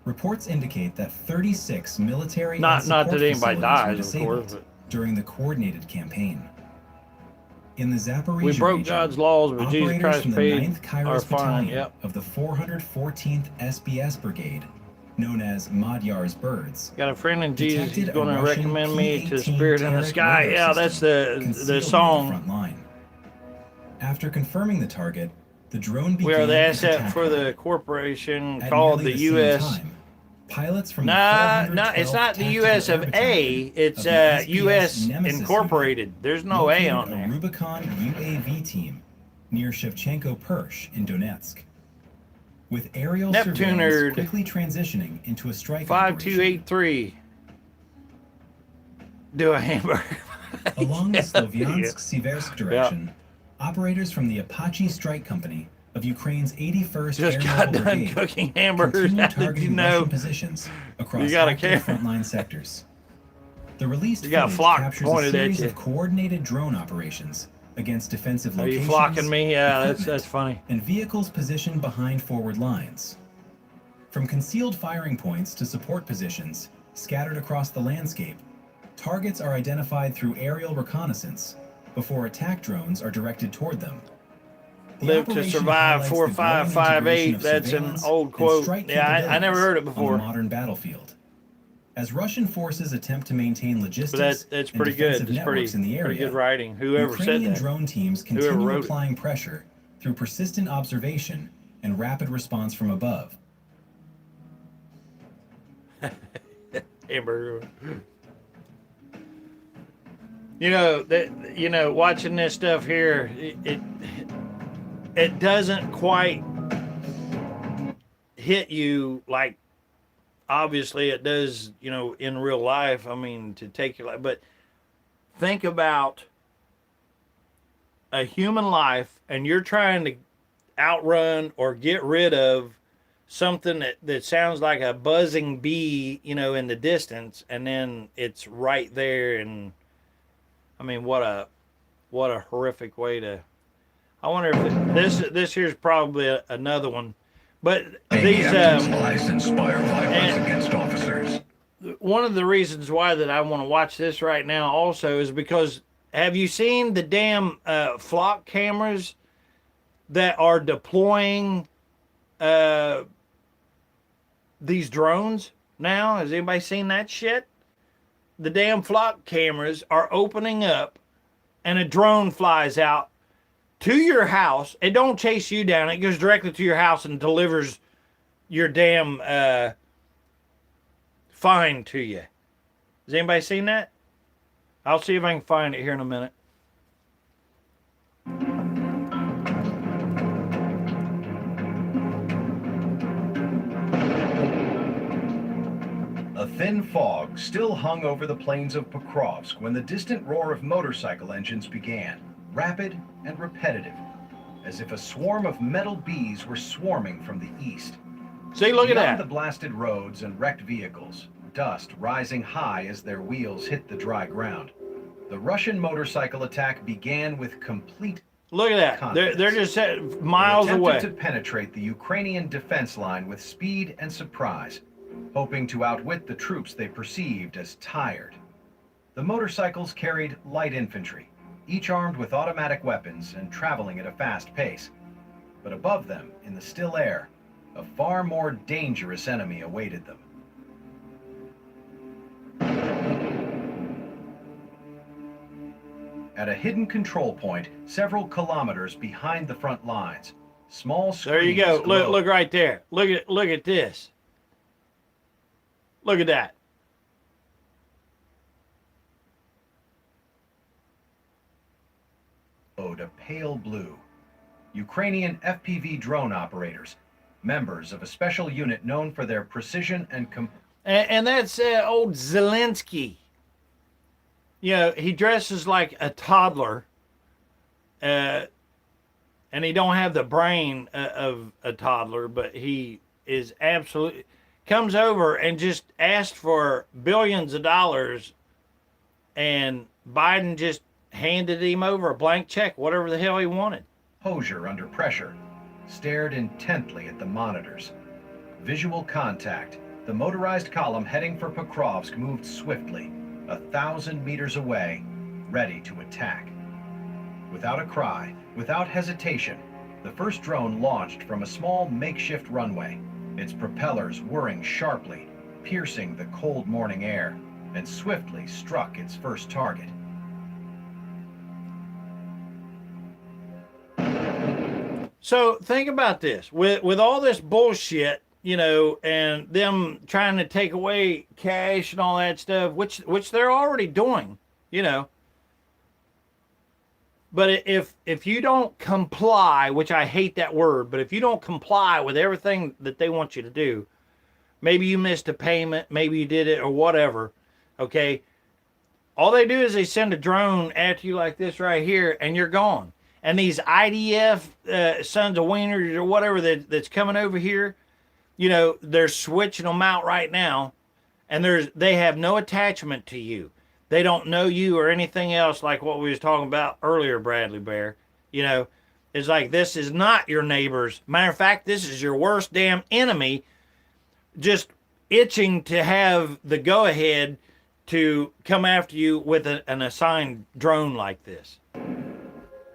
Reports indicate that 36 military Not and that support anybody facilities dies, were of disabled course, during the coordinated campaign. In the Zaporizhia We broke region, God's laws, but Jesus operators Christ from the paid 9th Kairos our fine. Battalion of the 414th SBS Brigade, known as Magyar's Birds, Got a friend in Jesus. He's detected a going to Russian recommend me to P-18 Spirit in the Terek Sky. radar Yeah, that's system the concealed near song. front line. After confirming the target, the drone began We are the its asset attack for run. the corporation At called nearly the same U.S. time, pilots from No, the it's not the Tactical U.S. Air of Battalion A. It's of the SPS U.S. Nemesis Incorporated. There's unit no A located on a there. Rubicon UAV team near Shevchenko-Persh in Donetsk. With aerial surveillance Neptunerd quickly transitioning into a strike operation. 5283. Do a hamburger. Along the Yeah. Slovyansk-Siversk direction, operators from the Apache Strike Company of Ukraine's 81st Just Air got Naval done Brigade cooking hamburgers. continue How did targeting you know? Russian positions across You got a active camera. frontline sectors. The released You got footage flock captures a pointed at series you. of coordinated drone operations against defensive Are you locations, flocking me? Yeah, that's equipment, funny. and vehicles positioned behind forward lines. From concealed firing points to support positions scattered across the landscape, targets are identified through aerial reconnaissance before attack drones are directed toward them. The Live to operation survive highlights the growing 4558. integration of That's an surveillance old and quote. strike Yeah, I never capabilities heard it on before. a modern battlefield. As Russian forces attempt to maintain But logistics that's and pretty good. defensive It's networks in the pretty area, good writing. Whoever said Ukrainian that. drone teams Whoever continue wrote it. applying pressure through persistent observation and rapid response from above. Hamburger. You know that. You know, watching this stuff here, it doesn't quite hit you like obviously it does. You know, in real life. I mean, to take your life, but think about a human life, and you're trying to outrun or get rid of something that sounds like a buzzing bee, you know, in the distance, and then it's right there. And I mean, what a horrific way to. I wonder if this here's probably another one, but these lies inspire violence against officers. one of the reasons why that I want to watch this right now also is because have you seen the damn flock cameras that are deploying these drones now? Has anybody seen that shit? The damn flock cameras are opening up and a drone flies out to your house. It don't chase you down. It goes directly to your house and delivers your damn fine to you. Has anybody seen that? I'll see if I can find it here in a minute. A thin fog still hung over the plains of Pokrovsk when the distant roar of motorcycle engines began, rapid and repetitive, as if a swarm of metal bees were swarming from the east. See, look at Beyond that. the blasted roads and wrecked vehicles, dust rising high as their wheels hit the dry ground. The Russian motorcycle attack began with complete Look at that. confidence. They're just miles They attempted away. to penetrate the Ukrainian defense line with speed and surprise, hoping to outwit the troops they perceived as tired. The motorcycles carried light infantry, each armed with automatic weapons and traveling at a fast pace. But above them, in the still air, a far more dangerous enemy awaited them. At a hidden control point several kilometers behind the front lines, small screens There you go. glowed. Look right there. Look at this. Look at that. A pale blue. Ukrainian FPV drone operators, members of a special unit known for their precision and And that's old Zelensky. You know, he dresses like a toddler, and he don't have the brain of a toddler, but he is absolutely comes over and just asked for billions of dollars, and Biden just handed him over a blank check, whatever the hell he wanted. Hosier under pressure, stared intently at the monitors. Visual contact. The motorized column heading for Pokrovsk moved swiftly, 1,000 meters away, ready to attack. Without a cry, without hesitation, the first drone launched from a small makeshift runway, its propellers whirring sharply, piercing the cold morning air, and swiftly struck its first target. So think about this. With all this bullshit, you know, and them trying to take away cash and all that stuff, which they're already doing, you know. But if you don't comply, which I hate that word, but if you don't comply with everything that they want you to do, maybe you missed a payment, maybe you did it or whatever, okay? All they do is they send a drone at you like this right here, and you're gone. And these IDF sons of wieners or whatever that's coming over here, you know, they're switching them out right now, and they have no attachment to you. They don't know you or anything else like what we was talking about earlier, Bradley Bear. You know, it's like this is not your neighbor's. Matter of fact, this is your worst damn enemy, just itching to have the go-ahead to come after you with an assigned drone like this.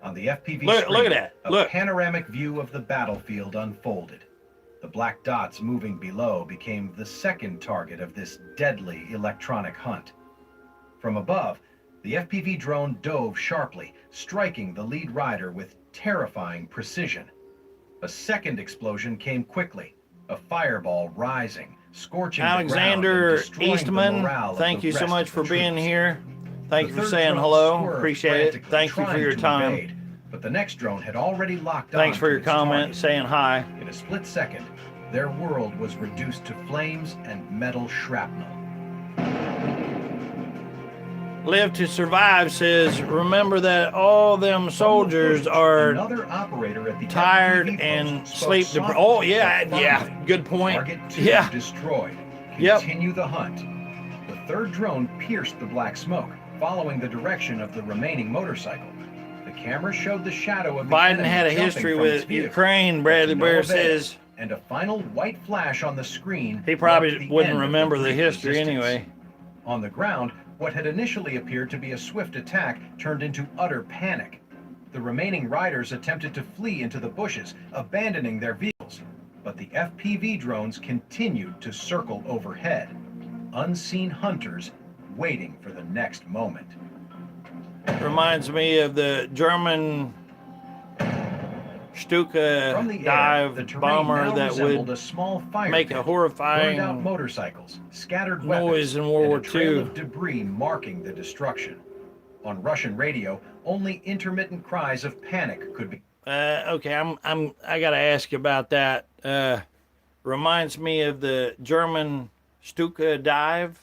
On the FPV look screen, at that. a panoramic view of the battlefield unfolded. The black dots moving below became the second target of this deadly electronic hunt. From above, the FPV drone dove sharply, striking the lead rider with terrifying precision. A second explosion came quickly, a fireball rising, scorching Alexander the ground and destroying Eastman, the morale thank of the you so rest much of for the being troops. here. Thank The you for third saying drone hello. swerved Appreciate it. frantically, Thank you for trying your to time. evade, but the next drone had already locked Thanks on for to your its comment, target. saying hi. In a split second, their world was reduced to flames and metal shrapnel. Live to Survive says, remember that all them soldiers are Another operator at the tired FPV and post sleep spoke deprived. softly Oh, yeah, but yeah. firmly. Good point. Target 2 Yeah. destroyed. Yep. Continue the hunt. The third drone pierced the black smoke, following the direction of the remaining motorcycle. The camera showed the shadow of the Biden enemy had a jumping history from its with vehicle, Ukraine, but Bradley to no Bear avail, says. and a final white flash on the screen. He probably marked the wouldn't end of remember the brief history resistance. anyway. On the ground, what had initially appeared to be a swift attack turned into utter panic. The remaining riders attempted to flee into the bushes, abandoning their vehicles, but the FPV drones continued to circle overhead. Unseen hunters waiting for the next moment. Reminds me of the German Stuka From the air, dive the terrain bomber now that resembled would a small fire make pit, a burned out horrifying motorcycles, scattered noise weapons, in World and War a trail II. of debris marking the destruction. On Russian radio, only intermittent cries of panic could be. Okay, I gotta ask you about that. Reminds me of the German Stuka dive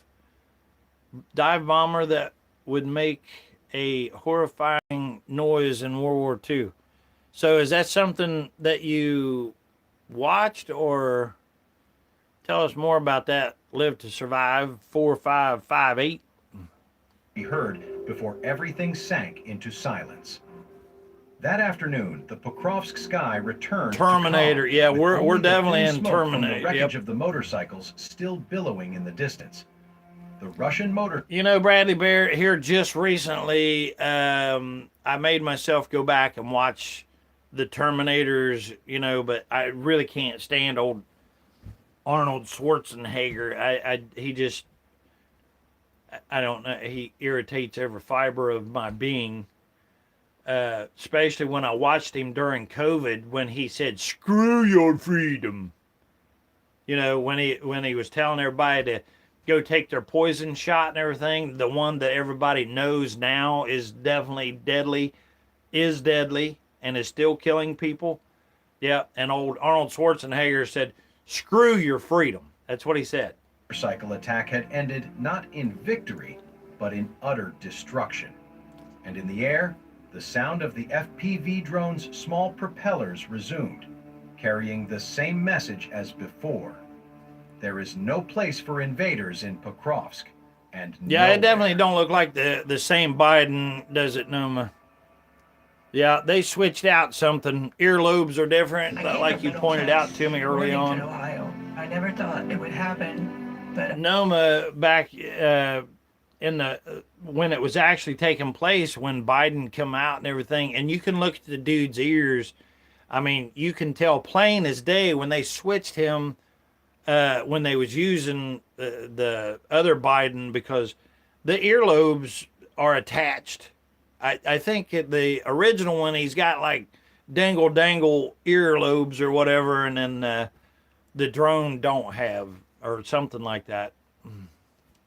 bomber that would make a horrifying noise in World War II. So is that something that you watched, or tell us more about that? Live to Survive 4558. Be heard before everything sank into silence. That afternoon, the Pokrovsk sky returned Terminator. to calm, Yeah, with we're only the definitely thin in smoke from Terminator. the wreckage Yep. of the motorcycles still billowing in the distance. The Russian motor. You know, Bradley Bear, here just recently, I made myself go back and watch the Terminators, you know, but I really can't stand old Arnold Schwarzenegger. He just, I don't know, he irritates every fiber of my being. Especially when I watched him during COVID when he said, "Screw your freedom." You know, when he was telling everybody to go take their poison shot and everything, the one that everybody knows now is definitely deadly, and is still killing people. Yeah, and old Arnold Schwarzenegger said, "Screw your freedom." That's what he said. Motorcycle attack had ended not in victory, but in utter destruction. And in the air, the sound of the FPV drone's small propellers resumed, carrying the same message as before. There is no place for invaders in Pokrovsk, and Yeah, it definitely don't look like the same Biden, does it, Noma? Yeah, they switched out something. Earlobes are different, like you pointed out to me early on. Ohio. I never thought it would happen, but Noma, back in the when it was actually taking place, when Biden come out and everything, and you can look at the dude's ears. I mean, you can tell plain as day when they switched him. When they was using the other Biden, because the earlobes are attached. I think the original one, he's got like dangle earlobes or whatever, and then the drone don't have, or something like that.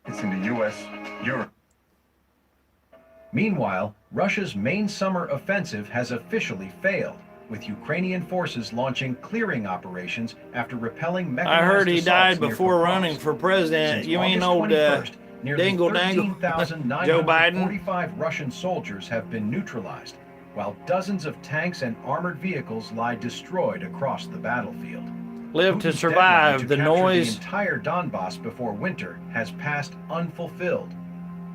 It's in the U.S., Europe. Meanwhile, Russia's main summer offensive has officially failed, with Ukrainian forces launching clearing operations after repelling mechanized I heard he assaults died near before Pokrovsk. running for president. Since You mean August old 21st, nearly dangle 13,945 Russian soldiers have been neutralized, while dozens of tanks and armored vehicles lie destroyed across the battlefield. Live to Putin's survive. deadline to The capture noise. the entire Donbass before winter has passed unfulfilled.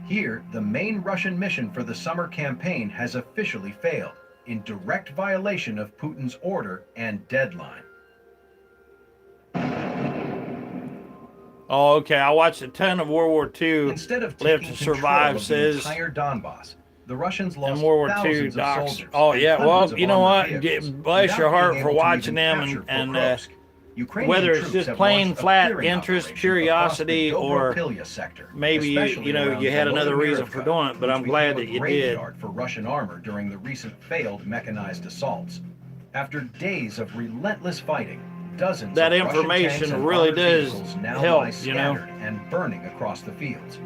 Here, the main Russian mission for the summer campaign has officially failed, in direct violation of Putin's order and deadline. Oh, okay. I watched a ton of World War II. Instead of Live taking to control Survive of the says. entire Donbass, the Russians lost And World War II thousands of docs. soldiers Oh and yeah, well, hundreds of you know armored what? vehicles Bless without your heart being for able to watching even them, capture and Pokrovsk. Ukrainian whether it's troops just have plain launched a flat clearing interest, operation curiosity, across the or Dobropilya sector, maybe especially you know around you had another reason for Volodymyrivka, doing it, but which I'm glad became that a you did. graveyard for Russian armor during the recent failed mechanized assaults. After days of relentless fighting, dozens That of Russian information tanks and really armored does vehicles now help, lie you know. scattered and burning across the fields.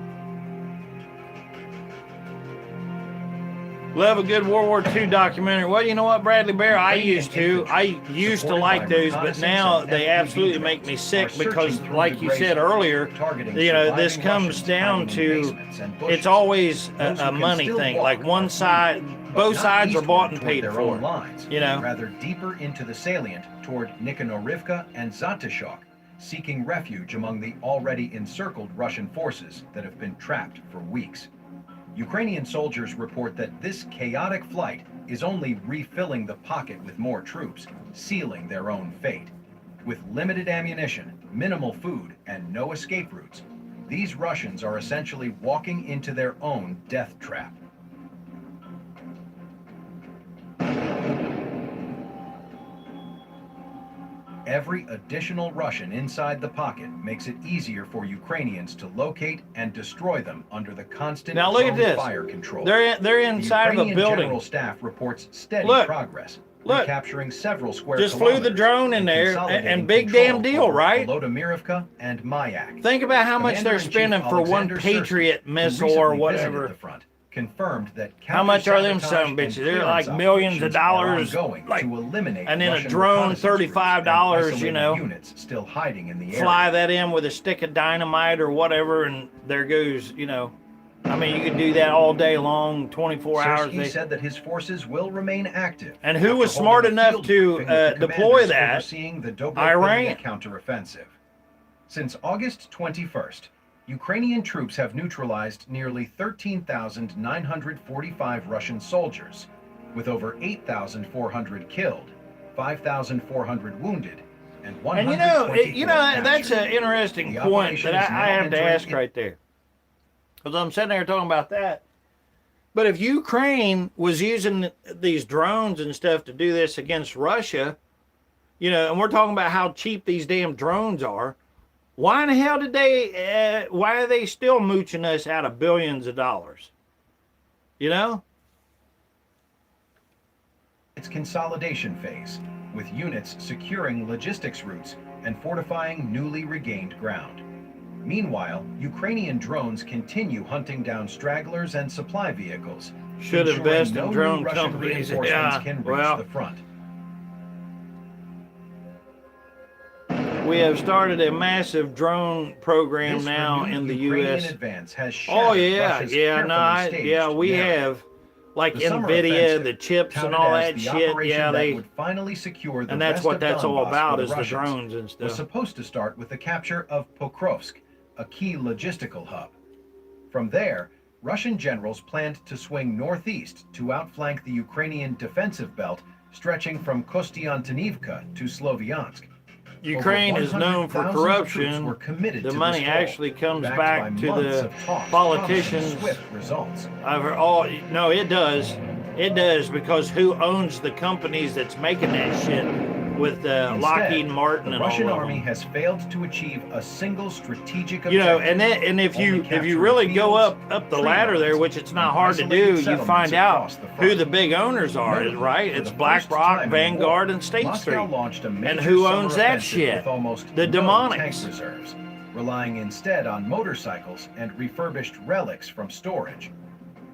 Love a good World War II documentary. Well, you know what, Bradley Bear, I used to like those, but now they absolutely make me sick because, like you said earlier, you know, this comes down to it's always a money thing. Like one side, both sides are bought and paid for. Lines, you know, rather deeper into the salient toward Nikhanorivka and Zatashok, seeking refuge among the already encircled Russian forces that have been trapped for weeks. Ukrainian soldiers report that this chaotic flight is only refilling the pocket with more troops, sealing their own fate. With limited ammunition, minimal food, and no escape routes, these Russians are essentially walking into their own death trap. Every additional Russian inside the pocket makes it easier for Ukrainians to locate and destroy them under the constant now look at this. fire control. They're inside the of a building. General Staff reports steady progress, look, capturing several square just flew the drone in there, and big damn deal, right? Volodymyrivka and Mayak. Think about how much they're spending for one Patriot missile or whatever. Confirmed that how much are them son of bitches? They're like millions of dollars, like, and then a drone, $35, you know. Units still hiding in the fly that in with a stick of dynamite or whatever, and there goes, you know. I mean, you could do that all day long, 24 hours. He said that his forces will remain active. And who was smart enough to deploy that? The Iran. Counteroffensive. Since August 21st, Ukrainian troops have neutralized nearly 13,945 Russian soldiers, with over 8,400 killed, 5,400 wounded, and 124 And you know, that's an interesting point that I have to ask right there. Because I'm sitting there talking about that. But if Ukraine was using these drones and stuff to do this against Russia, you know, and we're talking about how cheap these damn drones are, why in the hell did they, why are they still mooching us out of billions of dollars? You know? Its consolidation phase, with units securing logistics routes and fortifying newly regained ground. Meanwhile, Ukrainian drones continue hunting down stragglers and supply vehicles. Should invest in drone Russian companies. reinforcements Yeah, can reach the front. We have started a massive drone program now in the U.S. Oh yeah, we have, like NVIDIA, the chips and all that shit. Yeah, they would finally secure the and that's rest what of that's all Donbass about, for is the Russians. drones and stuff. Was supposed to start with the capture of Pokrovsk, a key logistical hub. From there, Russian generals planned to swing northeast to outflank the Ukrainian defensive belt stretching from Kostiantynivka to Sloviansk. Ukraine is known for corruption. The money actually comes back to the politicians. I've heard, no, it does. It does, because who owns the companies that's making that shit? with Lockheed Martin the and all Russian of army them. has failed to achieve a single strategic objective. You know, and if you really go up the ladder there, which it's not hard to do, you find out who the big owners are, right? It's BlackRock, Vanguard, and State Moscow Street. launched a major And who summer owns that offensive shit? with almost The no demonics. tank reserves, relying instead on motorcycles and refurbished relics from storage.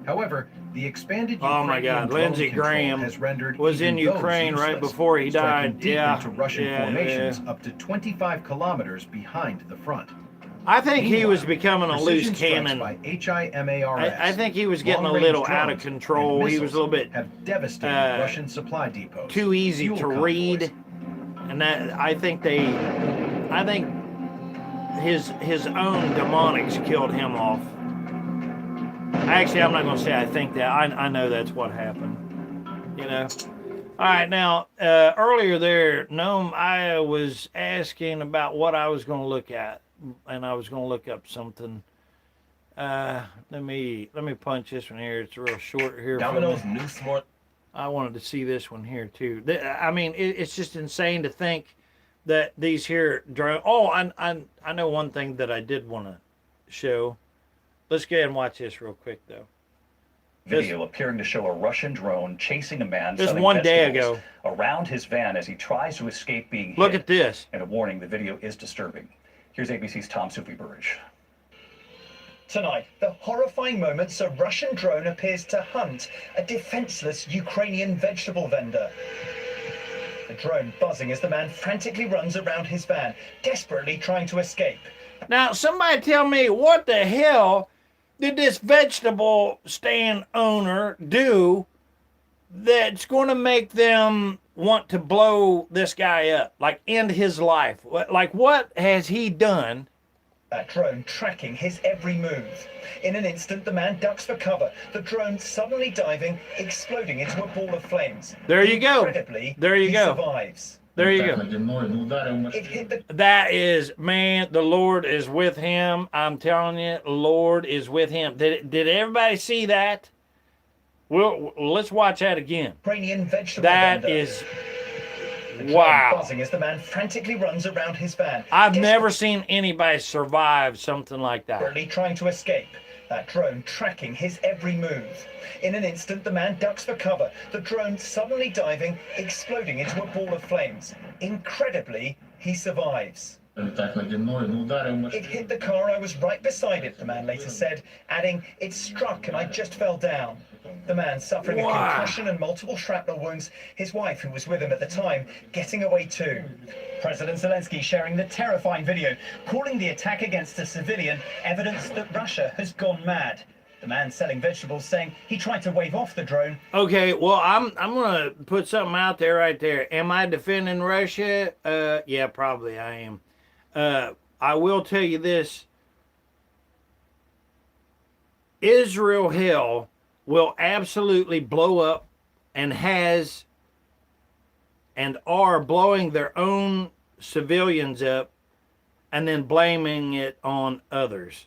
However, the expanded Oh my Ukrainian God, drone Lindsey control Graham has rendered was in even those Ukraine right useless, before he striking died. deep Yeah, into Russian formations yeah. up to 25 kilometers behind the front. I think he was Meanwhile, becoming a loose precision strikes cannon. by HIMARS, I think he was getting a long-range little out of drones, control. and He was a little bit have devastated Russian supply depots, too easy fuel to convoys, read, and that I think his own demonics killed him off. Actually, I'm not going to say I think that. I know that's what happened. You know. All right, now earlier there, Noam, I was asking about what I was going to look at, and I was going to look up something. Let me punch this one here. It's real short here. Domino's new smart. I wanted to see this one here too. I mean, it's just insane to think that these here drone. Oh, I know one thing that I did want to show. Let's go ahead and watch this real quick though. Video appearing to show a Russian drone chasing a man Just selling one day vegetables ago. around his van as he tries to escape being hit. Look at this. And a warning, the video is disturbing. Here's ABC's Tom Sufi-Burridge. Tonight, the horrifying moments a Russian drone appears to hunt a defenseless Ukrainian vegetable vendor. The drone buzzing as the man frantically runs around his van, desperately trying to escape. Now, somebody tell me what the hell did this vegetable stand owner do that's going to make them want to blow this guy up, like end his life? Like, what has he done? That drone tracking his every move. In an instant, the man ducks for cover, the drone suddenly diving, exploding into a ball of flames. There you go. Incredibly, There you he go. survives. There you go. It hit the That is, man, the Lord is with him. I'm telling you, the Lord is with him. Did everybody see that? Well, let's watch that again. Ukrainian vegetable That vendor. is, The drone wow. buzzing as the man frantically runs around his van. I've never seen anybody survive something like that. Desperately trying to escape. That drone tracking his every move. In an instant, the man ducks for cover, the drone suddenly diving, exploding into a ball of flames. Incredibly, he survives. It hit the car, I was right beside it, the man later said, adding, it struck and I just fell down. The man suffering a Wow. concussion and multiple shrapnel wounds, his wife, who was with him at the time, getting away too. President Zelensky sharing the terrifying video, calling the attack against a civilian evidence that Russia has gone mad. The man selling vegetables saying he tried to wave off the drone. Okay, well, I'm gonna put something out there right there. Am I defending Russia? Yeah, probably I am. I will tell you this. Israel hell will absolutely blow up and has and are blowing their own civilians up and then blaming it on others.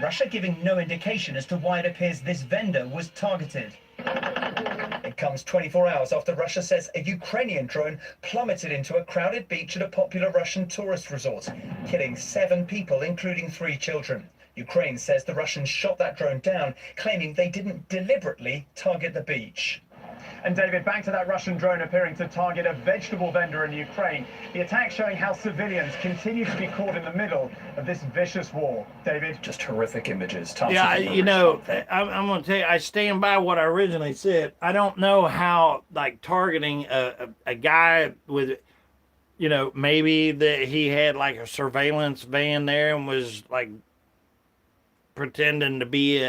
Russia giving no indication as to why it appears this vendor was targeted. It comes 24 hours after Russia says a Ukrainian drone plummeted into a crowded beach at a popular Russian tourist resort, killing 7 people, including 3 children. Ukraine says the Russians shot that drone down, claiming they didn't deliberately target the beach. And David, back to that Russian drone appearing to target a vegetable vendor in Ukraine. The attack showing how civilians continue to be caught in the middle of this vicious war. David? Just horrific images. Tom Yeah, Sufi-Burridge. you know, I'm going to tell you, I stand by what I originally said. I don't know how, like, targeting a guy with, you know, maybe that he had, like, a surveillance van there and was, like, pretending to be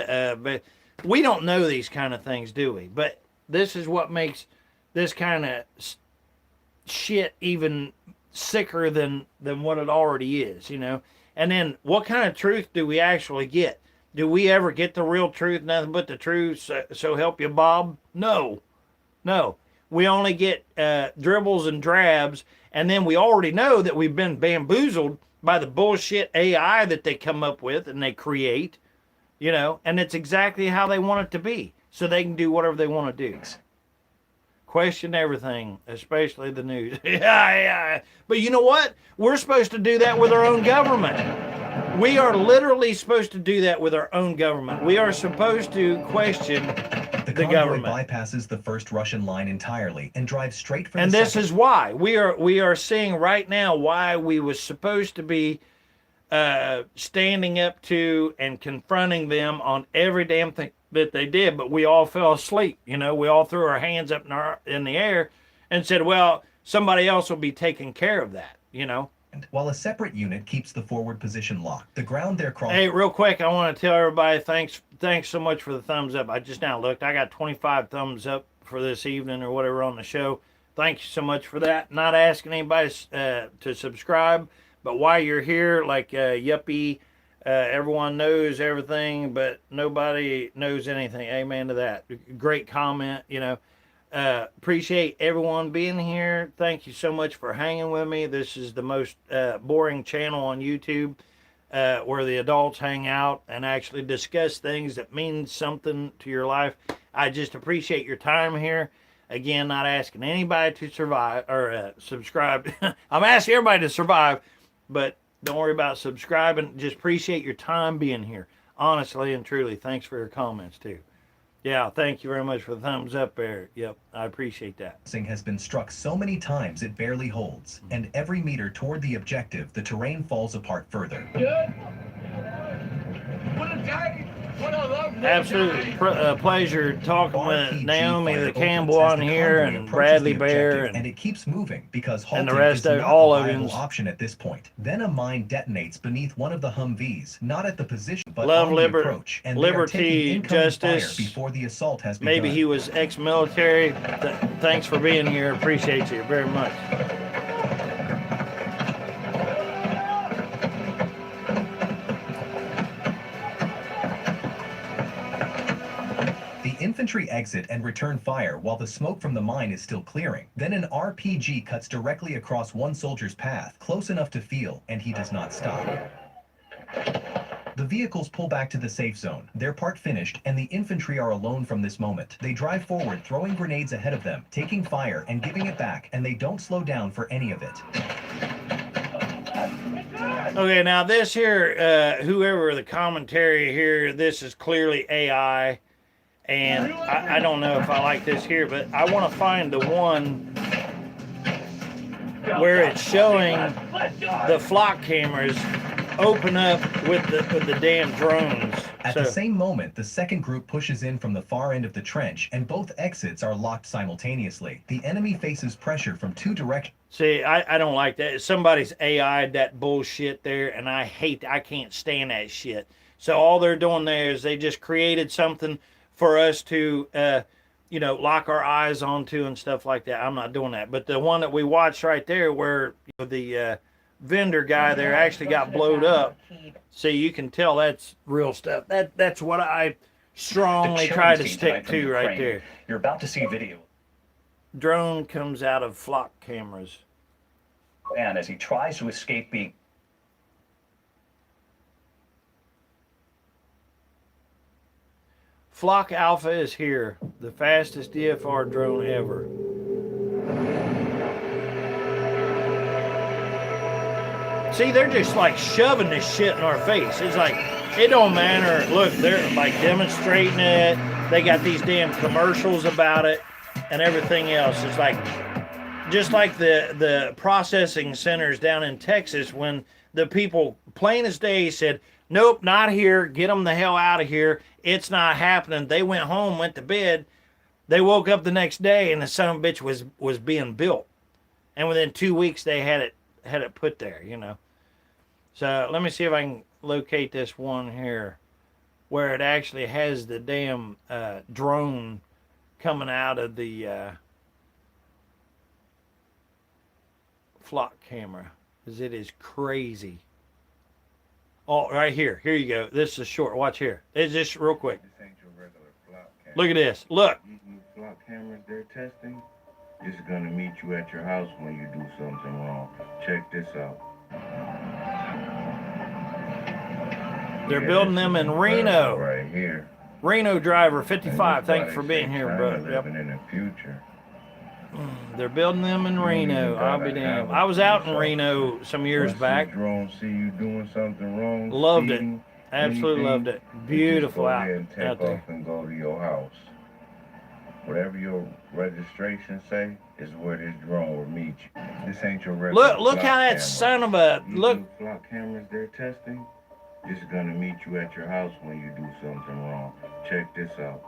but we don't know these kind of things, do we? But this is what makes this kind of shit even sicker than what it already is, you know? And then what kind of truth do we actually get? Do we ever get the real truth, nothing but the truth, so help you, Bob? No. We only get dribbles and drabs, and then we already know that we've been bamboozled by the bullshit AI that they come up with and they create, you know, and it's exactly how they want it to be, so they can do whatever they want to do. Question everything, especially the news. Yeah. But you know what? We're supposed to do that with our own government. We are literally supposed to do that with our own government. We are supposed to question the the convoy government. bypasses the first Russian line entirely and drives straight for And the this second. is why we are seeing right now why we was supposed to be standing up to and confronting them on every damn thing that they did, but we all fell asleep. You know, we all threw our hands up in the air and said, well, somebody else will be taking care of that, you know. While a separate unit keeps the forward position locked, the ground they're crossing. Hey, real quick, I want to tell everybody thanks so much for the thumbs up. I just now looked. I got 25 thumbs up for this evening or whatever on the show. Thank you so much for that. Not asking anybody to subscribe, but while you're here, like Yuppie, everyone knows everything, but nobody knows anything. Amen to that. Great comment, you know. Appreciate everyone being here. Thank you so much for hanging with me. This is the most boring channel on YouTube where the adults hang out and actually discuss things that mean something to your life. I just appreciate your time here. Again, not asking anybody to survive or subscribe. I'm asking everybody to survive, but don't worry about subscribing. Just appreciate your time being here. Honestly and truly, thanks for your comments too. Yeah, thank you very much for the thumbs up there. Yep, I appreciate that. Has been struck so many times it barely holds, and every meter toward the objective, the terrain falls apart further. Good. What a day. What a lovely Absolute pleasure talking with RPG Naomi fire the opens Campbell as on the here convoy and approaches Bradley the Bear objective, and it keeps moving because and halting the rest is of not all a of viable you. option at this point. Then a mine detonates beneath one of the Humvees, not at the position but Love, on the approach, and they are taking liberty, incoming justice. fire before the assault has begun. Maybe he was ex-military. Thanks for being here. Appreciate you very much. The infantry exit and return fire while the smoke from the mine is still clearing. Then an RPG cuts directly across one soldier's path, close enough to feel, and he does not stop. The vehicles pull back to the safe zone, their part finished, and the infantry are alone from this moment. They drive forward, throwing grenades ahead of them, taking fire and giving it back, and they don't slow down for any of it. Okay, now this here, whoever the commentary here, this is clearly AI. And I don't know if I like this here, but I want to find the one where it's showing the flock cameras open up with the damn drones. At the same moment, the second group pushes in from the far end of the trench, and both exits are locked simultaneously. The enemy faces pressure from two directions. See, I don't like that. Somebody's AI'd that bullshit there, and I can't stand that shit. So all they're doing there is they just created something for us to, you know, lock our eyes onto and stuff like that. I'm not doing that. But the one that we watched right there where the vendor guy there actually got blowed up. So you can tell that's real stuff. That's what I strongly try to stick to right there. You're about to see video. Drone comes out of flock cameras. And as he tries to escape being Flock Alpha is here, the fastest DFR drone ever. See, they're just like shoving this shit in our face. It's like, it don't matter. Look, they're like demonstrating it. They got these damn commercials about it and everything else. It's like, just like the processing centers down in Texas when the people, plain as day, said, nope, not here. Get them the hell out of here. It's not happening. They went home, went to bed. They woke up the next day and the son of a bitch was being built. And within 2 weeks they had it put there, you know. So let me see if I can locate this one here where it actually has the damn drone coming out of the flock camera. Because it is crazy. Oh, right here. Here you go. This is short. Watch here. It's just real quick. This ain't your regular flock camera. Look at this. Look. These new flock cameras they're testing, this is gonna meet you at your house when you do something wrong. Check this out. They're building them in Reno. Right here. Reno driver 55. Thank you for being here, bro. Living in the future. They're building them in Reno. I'll be damned. I was out in Reno some years back. Drone see you doing something wrong, Loved it. speeding, Absolutely loved it. just Beautiful go out ahead and take there. off and go to your house. Whatever your registration say is where this drone will meet you. This ain't your regular Look how that camera. son of a These look. new flock cameras they're testing, it's gonna meet you at your house when you do something wrong. Check this out.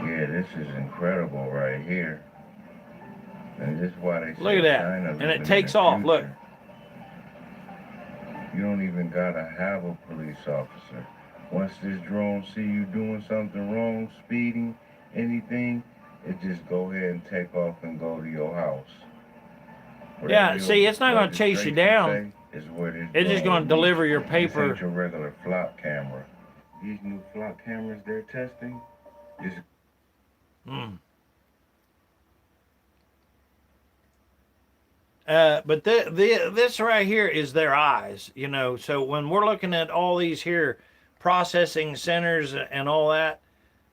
Yeah, this is incredible right here. And this is why they say Look at that. China And living it takes in the off. Look. future. You don't even gotta have a police officer. Once this drone see you doing something wrong, speeding, anything, it just go ahead and take off and go to your house. Yeah, see, it's not going to chase you down. It's just going to deliver your paper. This ain't your regular flock camera. These new flock cameras they're testing, just But this right here is their eyes, you know. So when we're looking at all these here processing centers and all that,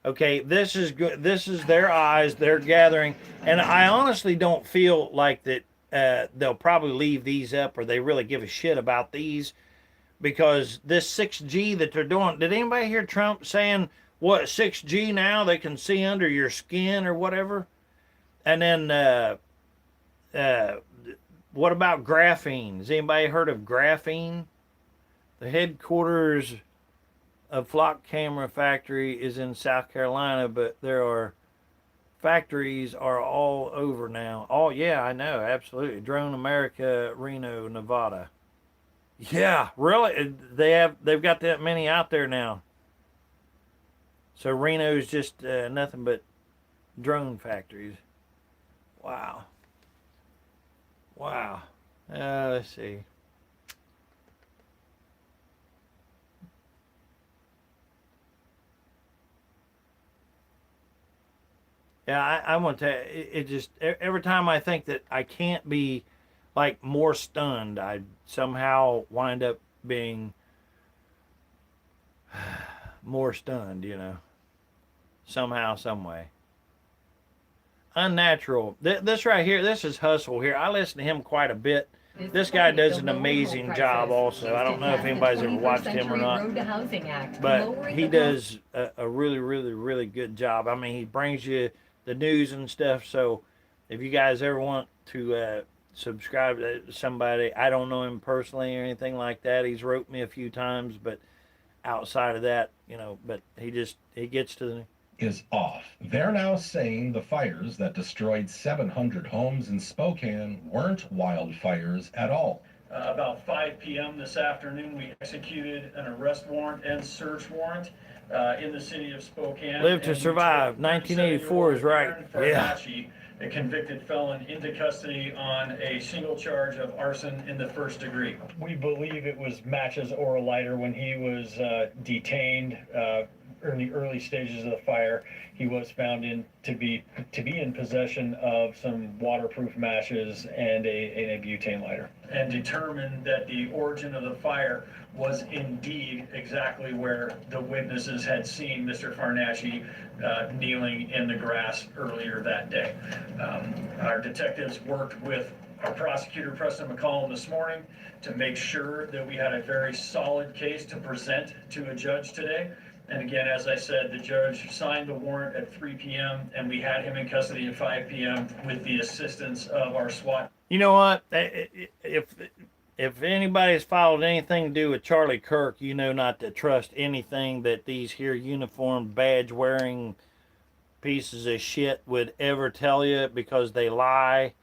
okay, this is good. This is their eyes. They're gathering, and I honestly don't feel like that they'll probably leave these up, or they really give a shit about these, because this 6G that they're doing. Did anybody hear Trump saying what 6G now they can see under your skin or whatever? And then what about graphene? Has anybody heard of graphene? The headquarters of Flock Camera Factory is in South Carolina, but there are factories are all over now. Oh yeah, I know, absolutely. Drone America, Reno, Nevada. Yeah, really? They've got that many out there now. So Reno's just nothing but drone factories. Wow. Wow. Let's see. Yeah, I want to. It just every time I think that I can't be like more stunned, I somehow wind up being more stunned. You know, somehow, some way. Unnatural. This right here, this is Hustle here. I listen to him quite a bit. This guy does an amazing job also. I don't know if anybody's ever watched him or not, but he does a really, really, really good job. I mean, he brings you the news and stuff. So if you guys ever want to subscribe to somebody, I don't know him personally or anything like that. He's wrote me a few times, but outside of that, you know, but he gets to the is off. They're now saying the fires that destroyed 700 homes in Spokane weren't wildfires at all. About 5 p.m. this afternoon, we executed an arrest warrant and search warrant in the city of Spokane. Live to Survive. 1984 is right. Yeah. A convicted felon into custody on a single charge of arson in the first degree. We believe it was matches or a lighter when he was detained. In the early stages of the fire, he was found to be in possession of some waterproof matches and a butane lighter, and determined that the origin of the fire was indeed exactly where the witnesses had seen Mr. Farnacci kneeling in the grass earlier that day. Our detectives worked with our prosecutor, Preston McCollum, this morning to make sure that we had a very solid case to present to a judge today. And again, as I said, the judge signed the warrant at 3 p.m. and we had him in custody at 5 p.m. with the assistance of our SWAT. You know what? If anybody's followed anything to do with Charlie Kirk, you know not to trust anything that these here uniformed, badge-wearing pieces of shit would ever tell you, because they lie.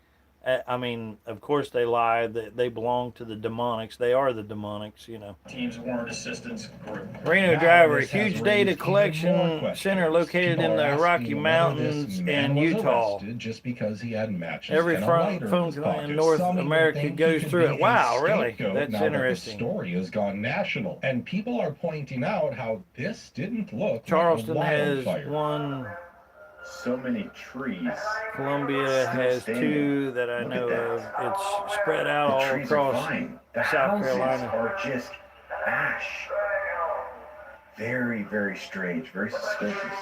I mean, of course they lie. They belong to the demonics. They are the demonics, you know. Team's warrant assistance group. Reno Driver, a huge data collection center located in the Rocky Mountains in Utah. Just because he had matches. Every phone call in North America goes through it. Wow, really? That's interesting. The story has gone national, and people are pointing out how this didn't look. Charleston like a has wildfire. one. So many trees. Columbia has two that I know of. It's spread out all across South Carolina. Are just ash. Very, very strange. Very suspicious.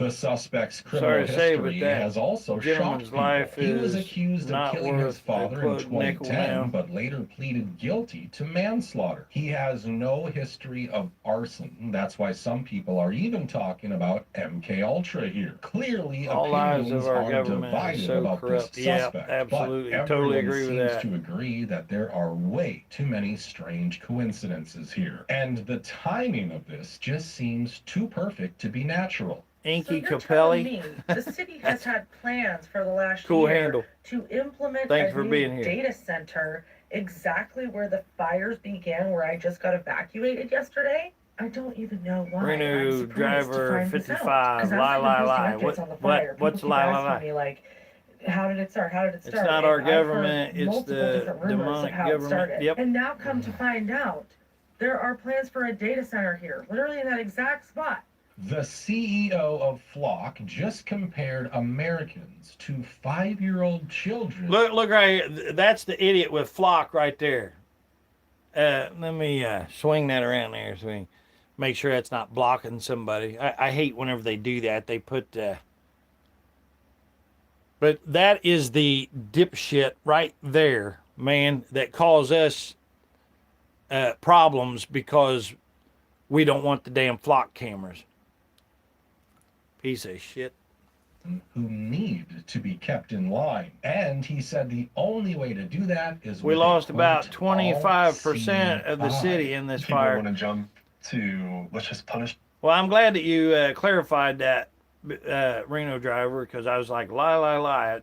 The suspect's Sorry criminal to say, but history that has also shocked gentleman's people. life He was is accused of not killing his worth a father in plug nickel 2010, now. but later pleaded guilty to manslaughter. He has no history of arson. That's why some people are even talking about MK Ultra here. Clearly, All lives opinions of our are government is divided so about corrupt. this Yeah, suspect. absolutely. But Totally everyone agree with seems that. to agree that there are way too many strange coincidences here. And the timing of this just seems too perfect to be natural. Inky So you're telling Capelli. me the city has had plans for the last Cool year handle. to implement Thanks a for new being here. data center exactly where the fires began, where I just got evacuated yesterday? I don't even know why. I'm Reno surprised to driver find this out, 55. 'cause Lie, I've lie, been posting lie. updates on the fire. What's People keep lie, lie, asking lie? me, like, how did it start? How did it start? It's not And our I've heard government. It's multiple the different rumors of demonic how it government. started. Yep. And now come to find out, there are plans for a data center here, literally in that exact spot. The CEO of Flock just compared Americans to 5-year-old children. Look right here. That's the idiot with Flock right there. Let me swing that around there so we can make sure that's not blocking somebody. I hate whenever they do that. They put... But that is the dipshit right there, man, that cause us problems because we don't want the damn Flock cameras. Piece of shit. Who need to be kept in line. And he said the only way to do that is We with lost a, about quote, 25% of the city in this fire. People want to jump to, let's just punish. Well, I'm glad that you clarified that, Reno driver, because I was like, lie, lie, lie.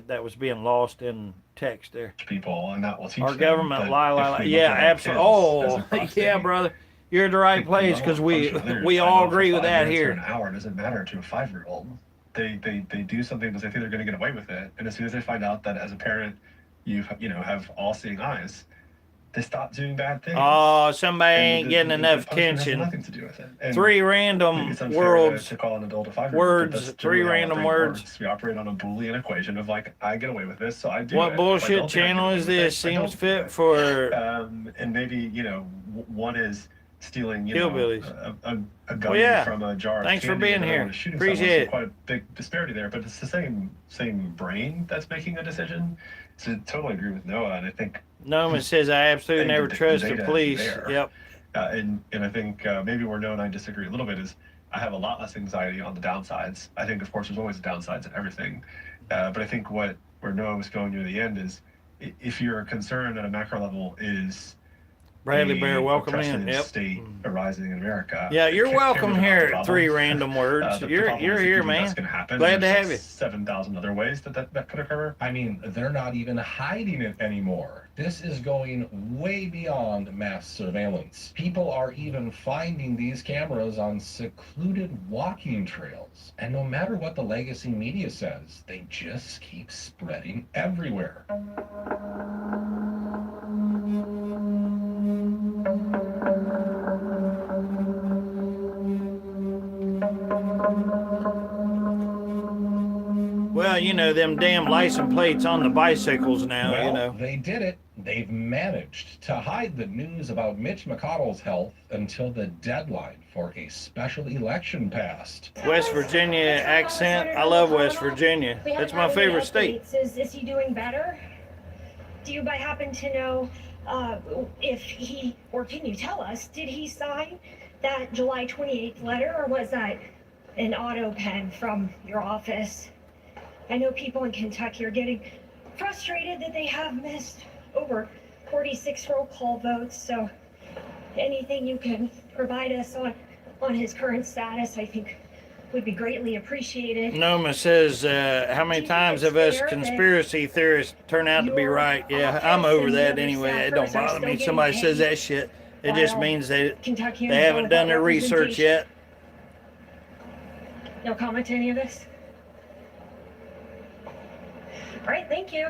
That was being lost in text there. People, and that will teach Our them, government, but lie, lie, if lie. we look Yeah, at our absolutely. kids as a Oh, proxy, yeah, brother. You're at the right place because we all agree with that here. An hour doesn't matter to a 5-year-old. They do something because they think they're going to get away with it, and as soon as they find out that as a parent you have all-seeing eyes, they stop doing bad things. Oh, somebody And ain't getting enough punishment attention. Has nothing to do with it. And 3 maybe random it's unfair words, to call an adult a 5-year-old, but words, that's 3 generally how our random brain words. works. We operate on a Boolean equation of like, I get away with this, so I do What it. bullshit If I don't think I channel get is away with this? it, I don't Seems do fit it. for And maybe one is stealing, hillbillies. A gun Well, yeah. from a jar of Thanks for candy, being and another here. one is shooting Appreciate someone, so quite a big disparity there, but it's the same brain that's making a decision. So I totally agree with Noah, and I think Noma says I absolutely never trust the data is police. there. Yep. And I think maybe where Noah and I disagree a little bit is I have a lot less anxiety on the downsides. I think, of course, there's always downsides in everything. But I think where Noah was going near the end is if your concern at a macro level is Bradley Bear, welcome in. Yep. State arising in America. Yeah, you're welcome here at 3 random words. You're here, man. That's gonna happen. Glad to There's have you. 7,000 other ways that could occur. I mean, they're not even hiding it anymore. This is going way beyond mass surveillance. People are even finding these cameras on secluded walking trails. And no matter what the legacy media says, they just keep spreading everywhere. Well, you know, them damn license plates on the bicycles now, Well, you know. they did it. They've managed to hide the news about Mitch McConnell's health until the deadline for a special election passed. West Virginia accent. I love West Virginia. That's my favorite state. Is he doing better? Do you by happen to know if he, or can you tell us, did he sign that July 28th letter, or was that an auto pen from your office? I know people in Kentucky are getting frustrated that they have missed over 46 roll call votes, so anything you can provide us on his current status, I think would be greatly appreciated. Noma says, how many times have us conspiracy theorists turned out to be right? Yeah, I'm over that anyway. It don't bother me. Somebody says that shit. It just means they haven't done their research yet. No comment to any of this? All right, thank you.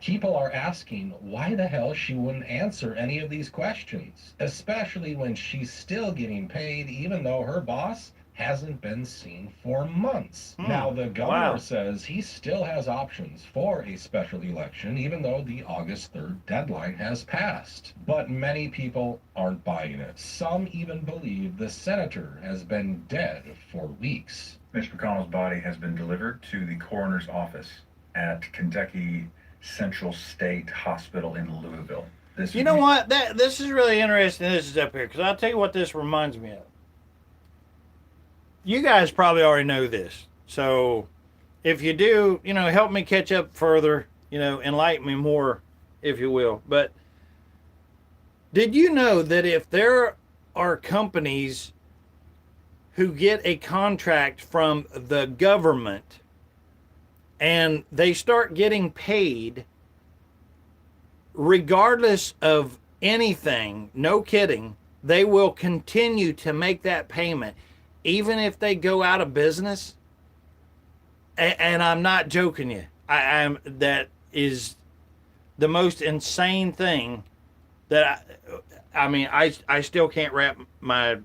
People are asking why the hell she wouldn't answer any of these questions, especially when she's still getting paid even though her boss hasn't been seen for months. Hmm. Now, the governor Wow. says he still has options for a special election, even though the August 3rd deadline has passed. But many people aren't buying it. Some even believe the senator has been dead for weeks. Mitch McConnell's body has been delivered to the coroner's office at Kentucky Central State Hospital in Louisville. You know what? This is really interesting. This is up here because I'll tell you what this reminds me of. You guys probably already know this. So if you do, help me catch up further, enlighten me more, if you will. But did you know that if there are companies who get a contract from the government and they start getting paid regardless of anything, no kidding, they will continue to make that payment even if they go out of business? And I'm not joking you. That is the most insane thing that I still can't wrap my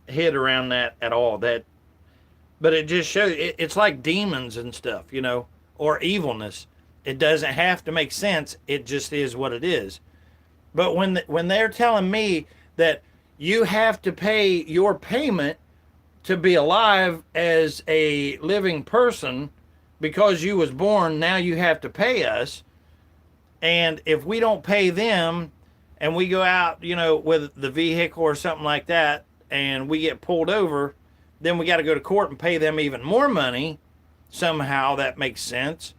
head around that at all. But it just shows it's like demons and stuff, or evilness. It doesn't have to make sense. It just is what it is. But when they're telling me that you have to pay your payment to be alive as a living person because you was born, now you have to pay us. And if we don't pay them and we go out, with the vehicle or something like that, and we get pulled over, then we got to go to court and pay them even more money. Somehow that makes sense,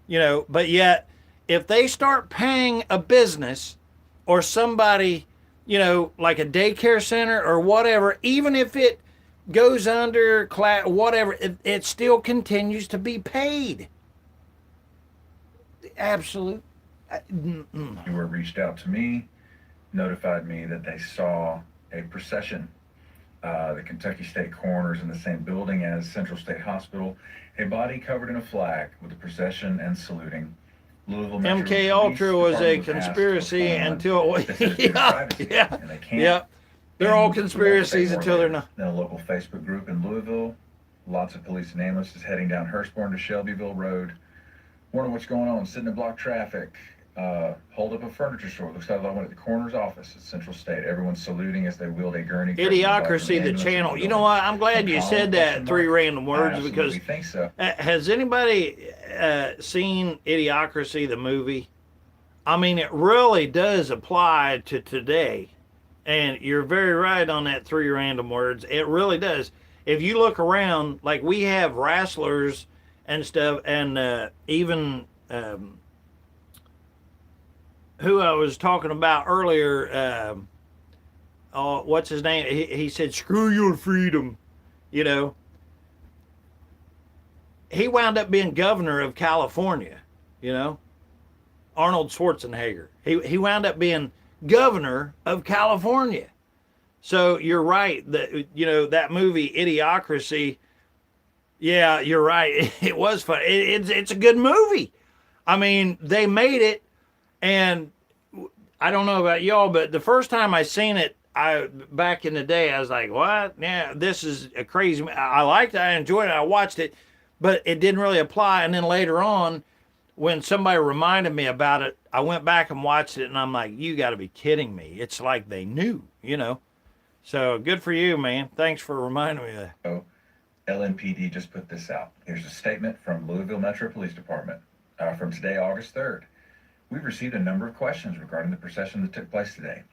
but yet if they start paying a business or somebody, like a daycare center or whatever, even if it goes under class, whatever, it still continues to be paid. Absolute. Were reached out to me, notified me that they saw a procession. The Kentucky State Coroner's in the same building as Central State Hospital. A body covered in a flag with a procession and saluting. Louisville Metro MK Ultra was a conspiracy until yeah. They're all conspiracies until they're not. Then a local Facebook group in Louisville. Lots of police and ambulances heading down Hurstbourne to Shelbyville Road. Wondering what's going on. Sitting in block traffic. Hold up a furniture store. Looks like I went at the coroner's office at Central State. Everyone's saluting as they wheeled a gurney. Idiocracy, the channel. You know what? I'm glad you said that. 3 random words, because think so. Has anybody seen Idiocracy, the movie? I mean, it really does apply to today. And you're very right on that 3 random words. It really does. If you look around, like we have wrestlers and stuff, and even who I was talking about earlier, what's his name? He said, "Screw your freedom," He wound up being governor of California, Arnold Schwarzenegger. He wound up being governor of California. So you're right that, that movie Idiocracy, yeah, you're right. It was fun. It's a good movie. I mean, they made it, and I don't know about y'all, but the first time I seen it, back in the day, I was like, what? Yeah, this is a crazy. I liked it. I enjoyed it. I watched it, but it didn't really apply. And then later on, when somebody reminded me about it, I went back and watched it, and I'm like, you got to be kidding me. It's like they knew, So good for you, man. Thanks for reminding me of that. Oh, LMPD just put this out. Here's a statement from Louisville Metro Police Department from today, August 3rd. We've received a number of questions regarding the procession that took place today.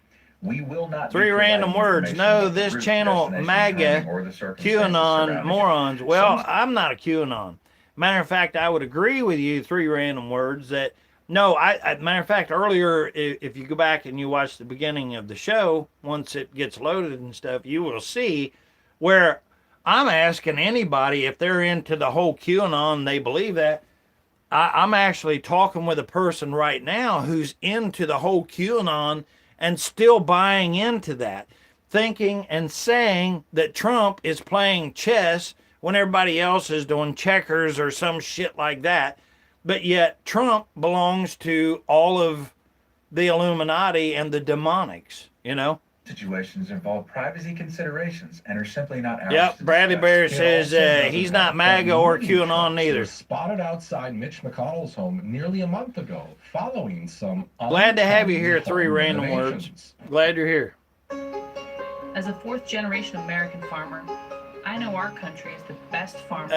We will not 3 random words. No, this channel, MAGA, QAnon, morons. Well, I'm not a QAnon. Matter of fact, I would agree with you, 3 random words, that, no, matter of fact, earlier, if you go back and you watch the beginning of the show, once it gets loaded and stuff, you will see where I'm asking anybody if they're into the whole QAnon, they believe that. I'm actually talking with a person right now who's into the whole QAnon and still buying into that, thinking and saying that Trump is playing chess when everybody else is doing checkers or some shit like that. But yet Trump belongs to all of the Illuminati and the demonics, situations involve privacy considerations and are simply not ours Yep, to Bradley discuss. Bear It says also doesn't he's not help that MAGA or moving QAnon trucks neither. were spotted outside Mitch McConnell's home nearly a month ago, following some Glad to have you here, untimely 3 home random words. renovations. Glad you're here. As a fourth-generation American farmer, I know our country is the best farm.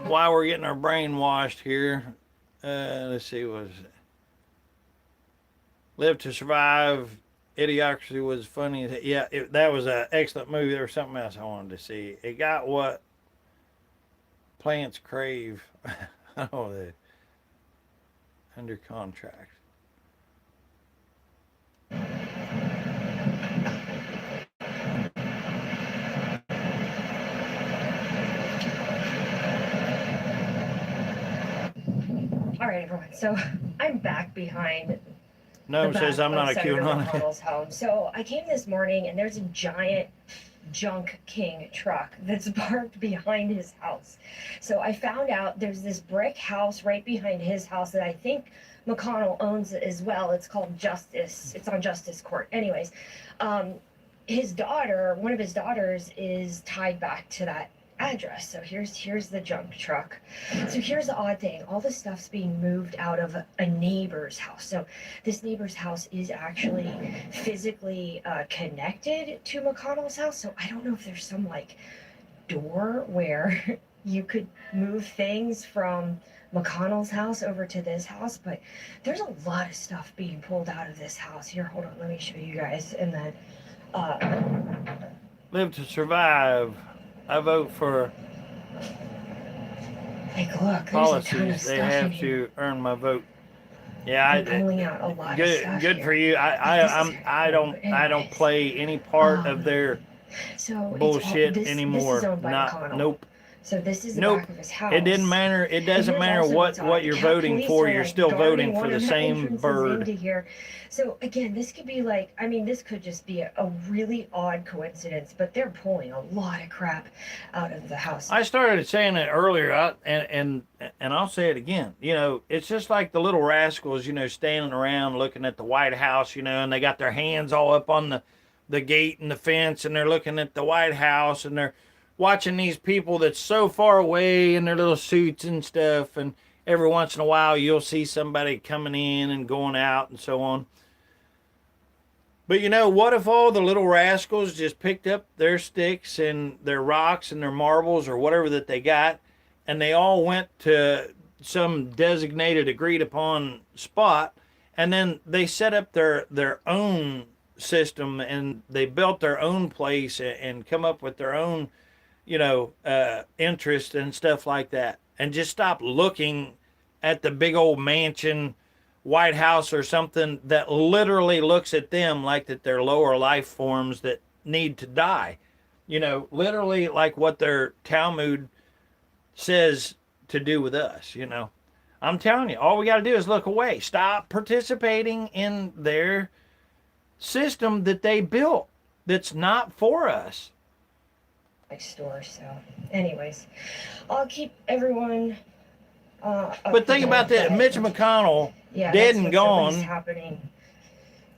While we're getting our brain washed here, let's see, what is it? Live to Survive. Idiocracy was funny. Yeah, that was an excellent movie. There was something else I wanted to see. It got what plants crave. Oh, the under contract. All right, everyone. So I'm back behind No, the says back I'm not of a Senator QAnon. McConnell's home. So I came this morning, and there's a giant Junk King truck that's parked behind his house. So I found out there's this brick house right behind his house that I think McConnell owns as well. It's called Justice. It's on Justice Court. Anyways, his daughter, one of his daughters, is tied back to that address. So here's the junk truck. So here's the odd thing. All the stuff's being moved out of a neighbor's house. So this neighbor's house is actually physically connected to McConnell's house. So I don't know if there's some like door where you could move things from McConnell's house over to this house, but there's a lot of stuff being pulled out of this house. Here, hold on, let me show you guys. And then Live to Survive. I vote for policies. They have to earn my vote. Yeah, I'm pulling out a lot of stuff good here. for you. I don't play any part of their So bullshit this anymore. is owned by McConnell. Nope. So this is the Nope. back of his house. It didn't matter. It doesn't And here's matter also what what's odd. you're Cat voting police for. are, You're like, still guarding voting for one the of same entrances bird. into here. So again, this could be like, I mean, this could just be a really odd coincidence, but they're pulling a lot of crap out of the house. I started saying it earlier, and I'll say it again. You know, it's just like the little rascals, you know, standing around looking at the White House, you know, and they got their hands all up on the gate and the fence, and they're looking at the White House, and they're watching these people that's so far away in their little suits and stuff, and every once in a while you'll see somebody coming in and going out and so on. But you know, what if all the little rascals just picked up their sticks and their rocks and their marbles or whatever that they got, and they all went to some designated, agreed upon spot, and then they set up their own system, and they built their own place and come up with their own, you know, interest and stuff like that, and just stop looking at the big old mansion, White House or something that literally looks at them like that they're lower life forms that need to die. You know, literally like what their Talmud says to do with us, you know. I'm telling you, all we got to do is look away. Stop participating in their system that they built that's not for us. Store. So anyways, I'll keep everyone But think about that, Mitch McConnell, yeah, dead that's and what's gone. happening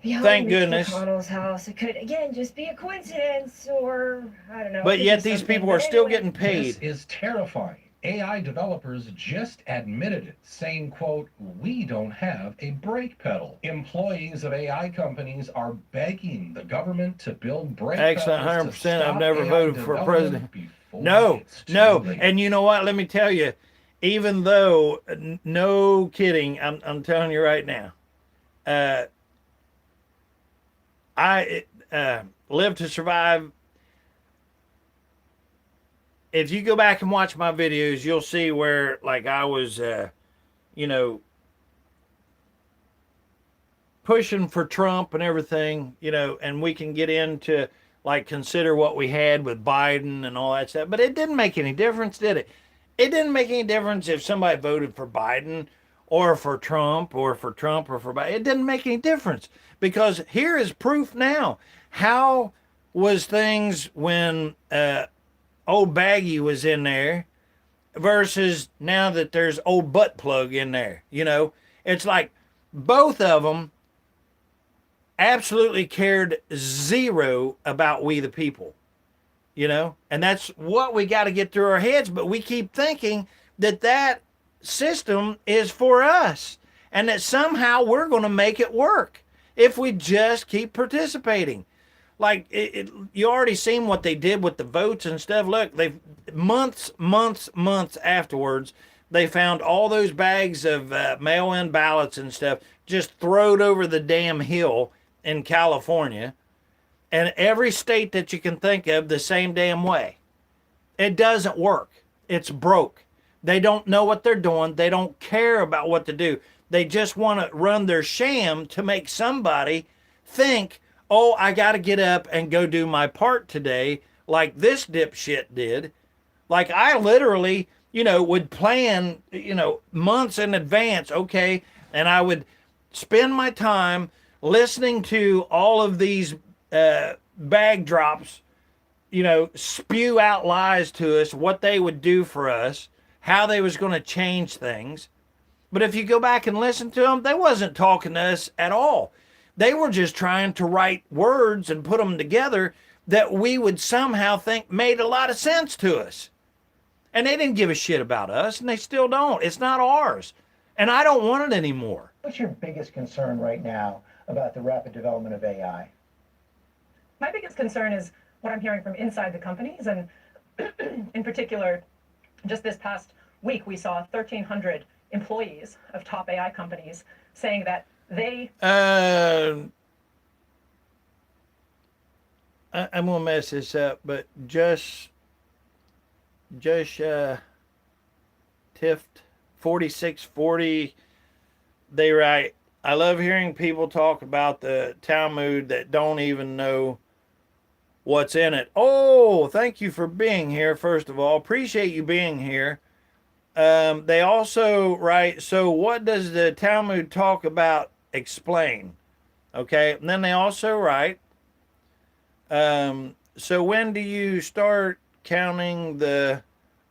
behind Thank Mitch goodness. McConnell's house. It could again just be a coincidence, or I don't know. But it could yet be these something. people are But still anyway, getting paid. This is terrifying. AI developers just admitted it, saying, quote, "We don't have a brake pedal." Employees of AI companies are begging the government to build brake Excellent, pedals to 100%. I've stop never AI voted for development president. before No, it's too no. late. And you know what? Let me tell you, even though, no kidding, I'm telling you right now, I Live to Survive. If you go back and watch my videos, you'll see where, like, I was, you know, pushing for Trump and everything, you know, and we can get into, like, consider what we had with Biden and all that stuff. But it didn't make any difference, did it? It didn't make any difference if somebody voted for Biden or for Trump or for Trump or for Biden. It didn't make any difference, because here is proof now. How was things when old Baggy was in there versus now that there's old butt plug in there? You know, it's like both of them absolutely cared zero about we the people, you know? And that's what we got to get through our heads. But we keep thinking that that system is for us and that somehow we're going to make it work if we just keep participating. Like you already seen what they did with the votes and stuff. Look, they months afterwards, they found all those bags of mail-in ballots and stuff just throwed over the damn hill in California, and every state that you can think of the same damn way. It doesn't work. It's broke. They don't know what they're doing. They don't care about what to do. They just want to run their sham to make somebody think, oh, I got to get up and go do my part today, like this dipshit did. Like I literally, would plan, months in advance, okay, and I would spend my time listening to all of these bag drops, spew out lies to us, what they would do for us, how they was going to change things. But if you go back and listen to them, they wasn't talking to us at all. They were just trying to write words and put them together that we would somehow think made a lot of sense to us. And they didn't give a shit about us, and they still don't. It's not ours. And I don't want it anymore. What's your biggest concern right now about the rapid development of AI? My biggest concern is what I'm hearing from inside the companies, and in particular, just this past week, we saw 1,300 employees of top AI companies saying that they... I'm going to mess this up, but just Tift 4640, they write, I love hearing people talk about the Talmud that don't even know what's in it. Oh, thank you for being here, first of all. Appreciate you being here. They also write, so what does the Talmud talk about? Explain. Okay, and then they also write, so when do you start counting the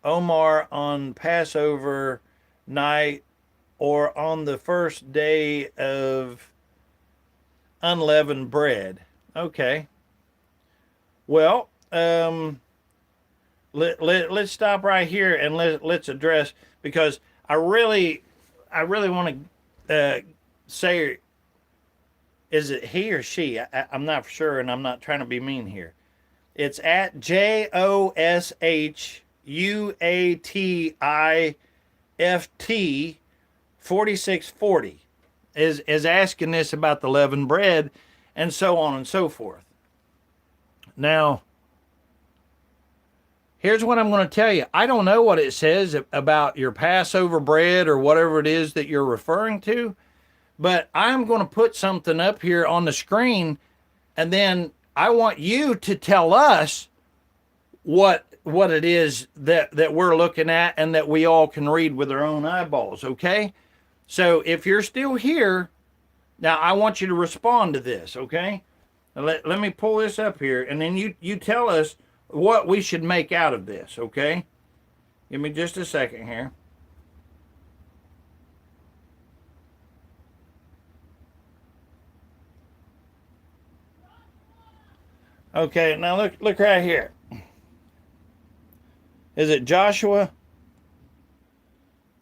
Omar on Passover night or on the first day of unleavened bread? Okay. Well, let's stop right here and let's address, because I really want to say, is it he or she? I'm not sure, and I'm not trying to be mean here. It's at JOSHUATIFT 4640 is asking this about the leavened bread and so on and so forth. Now, here's what I'm going to tell you. I don't know what it says about your Passover bread or whatever it is that you're referring to, but I'm going to put something up here on the screen, and then I want you to tell us what it is that we're looking at and that we all can read with our own eyeballs, okay? So if you're still here, now I want you to respond to this, okay? Let me pull this up here, and then you tell us what we should make out of this, okay? Give me just a second here. Okay, now look right here. Is it Joshua?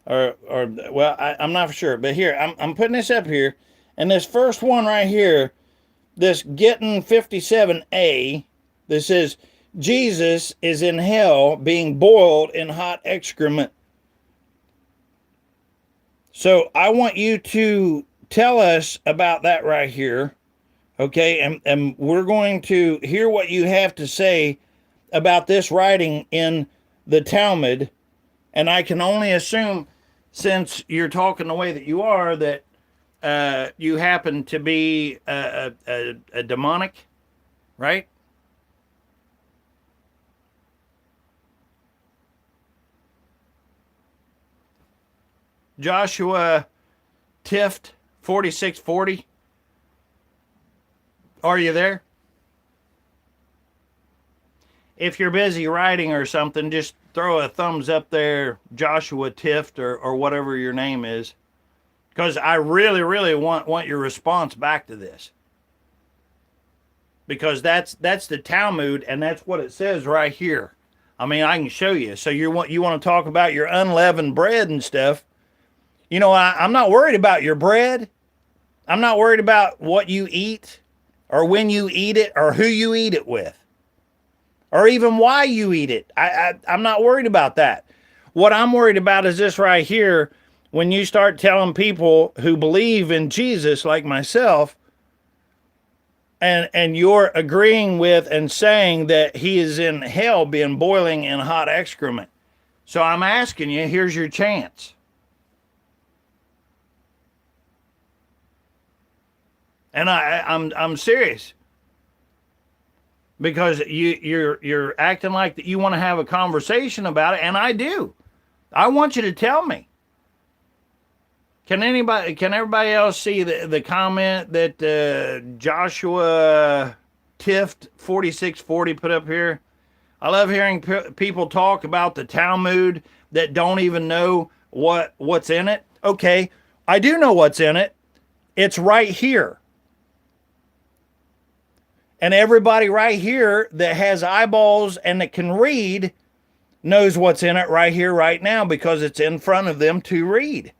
Or well, I'm not for sure, but here I'm putting this up here, and this first one right here, this Getting 57A, this says Jesus is in hell being boiled in hot excrement. So I want you to tell us about that right here. Okay, and we're going to hear what you have to say about this writing in the Talmud. And I can only assume, since you're talking the way that you are, that you happen to be a demonic, right? Joshua Tift 4640. Are you there? If you're busy writing or something, just throw a thumbs up there, Joshua Tift, or whatever your name is. Because I really, really want your response back to this. because that's the Talmud, and that's what it says right here. I mean, I can show you. So you want to talk about your unleavened bread and stuff. You know, I'm not worried about your bread. I'm not worried about what you eat or when you eat it or who you eat it with or even why you eat it. I'm not worried about that. What I'm worried about is this right here. When you start telling people who believe in Jesus like myself, and you're agreeing with and saying that he is in hell being boiling in hot excrement. So I'm asking you, here's your chance. And I'm serious. Because you're acting like that you want to have a conversation about it, and I do. I want you to tell me. Can everybody else see the comment that Joshua Tift 4640 put up here? I love hearing people talk about the Talmud that don't even know what's in it. Okay, I do know what's in it. It's right here. And everybody right here that has eyeballs and that can read knows what's in it right here, right now, because it's in front of them to read.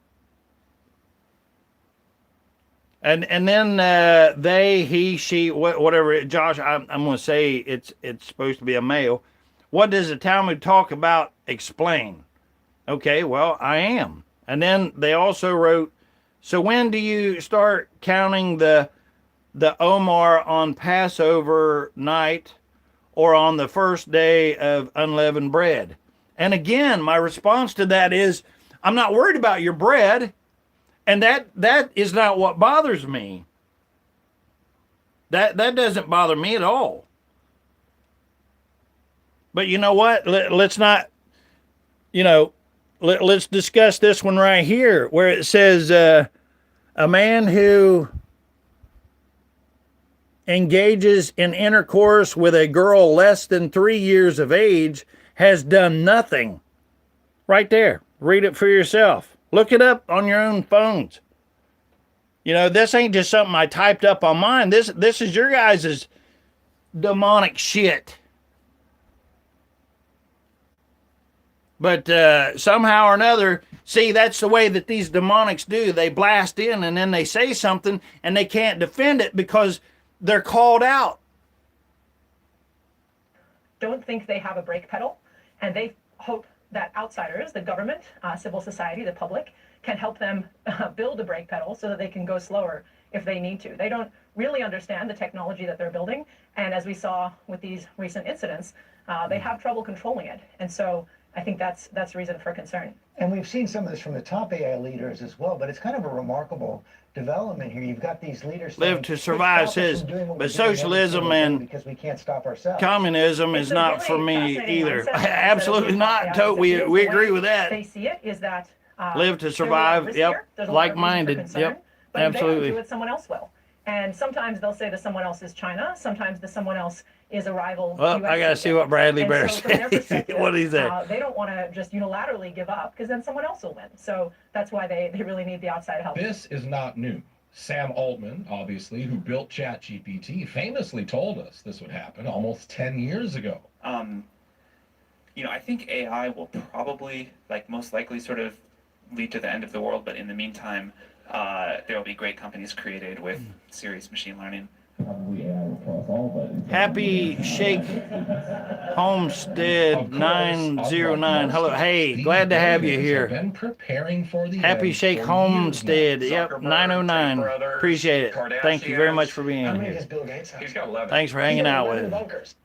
And then they, he, she, whatever. Josh, I'm going to say it's supposed to be a male. What does the Talmud talk about? Explain. Okay, well, I am. And then they also wrote, so when do you start counting the Omar on Passover night or on the first day of unleavened bread? And again, my response to that is, I'm not worried about your bread. And that is not what bothers me. That doesn't bother me at all. But you know what? Let's not, let's discuss this one right here where it says a man who engages in intercourse with a girl less than 3 years of age has done nothing. Right there. Read it for yourself. Look it up on your own phones. You know, this ain't just something I typed up on mine. This is your guys' demonic shit. But somehow or another, see, that's the way that these demonics do. They blast in and then they say something and they can't defend it because they're called out. Don't think they have a brake pedal, and they hope that outsiders, the government, civil society, the public, can help them build a brake pedal so that they can go slower if they need to. They don't really understand the technology that they're building, and as we saw with these recent incidents, they have trouble controlling it. And so I think that's reason for concern. And we've seen some of this from the top AI leaders as well, but it's kind of a remarkable development here. You've got these leaders Live to survive says, but socialism and because we can't stop ourselves. Communism is not for me either. Absolutely not. We agree with that. They see it is that live to survive. Yep. Like-minded. Yep. But Absolutely. If they don't do it, someone else will. And sometimes they'll say that someone else is China. Sometimes the someone else is a rival. Well, I got to see what Bradley Bear said. What did he say? They don't want to just unilaterally give up because then someone else will win. So that's why they really need the outside help. This is not new. Sam Altman, obviously, who built ChatGPT, famously told us this would happen almost 10 years ago. I think AI will probably, most likely sort of lead to the end of the world, but in the meantime, there will be great companies created with serious machine learning. Happy Shake Homestead 909. Hello, hey, glad to have you here. Been preparing for the Happy Shake Homestead, yep, 909. Appreciate it. Thank you very much for being here. He's got 11. Thanks for hanging out with us.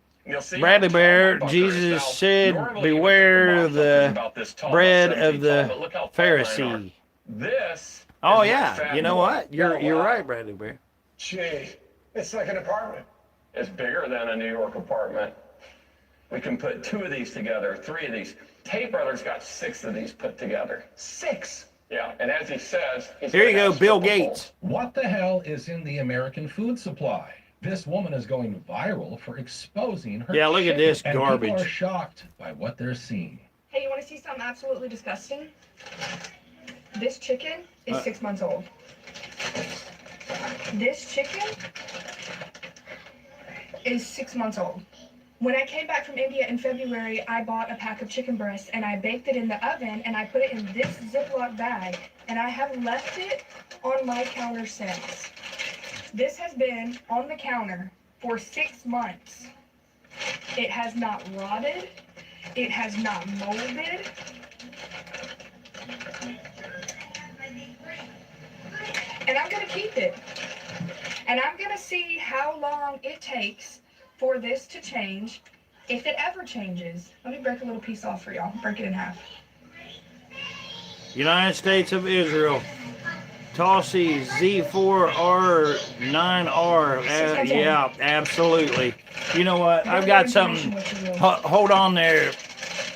Bradley Bear, Jesus said, beware the bread of the Pharisee. This. Oh yeah, you know what? You're right, Bradley Bear. Gee, it's like an apartment. It's bigger than a New York apartment. We can put 2 of these together, 3 of these. Tate Brothers got 6 of these put together. 6. Yeah, and as he says, here you go, Bill Gates. What the hell is in the American food supply? This woman is going viral for exposing her. Yeah, look at this garbage. People are shocked by what they're seeing. Hey, you want to see something absolutely disgusting? This chicken is 6 months old. This chicken is 6 months old. When I came back from India in February, I bought a pack of chicken breasts and I baked it in the oven and I put it in this Ziploc bag and I have left it on my counter since. This has been on the counter for 6 months. It has not rotted. It has not molded. And I'm gonna keep it. And I'm gonna see how long it takes for this to change, if it ever changes. Let me break a little piece off for y'all. Break it in half. United States of Israel. Tossie Z4R9R. Yeah, absolutely. You know what? I've got something. Hold on there.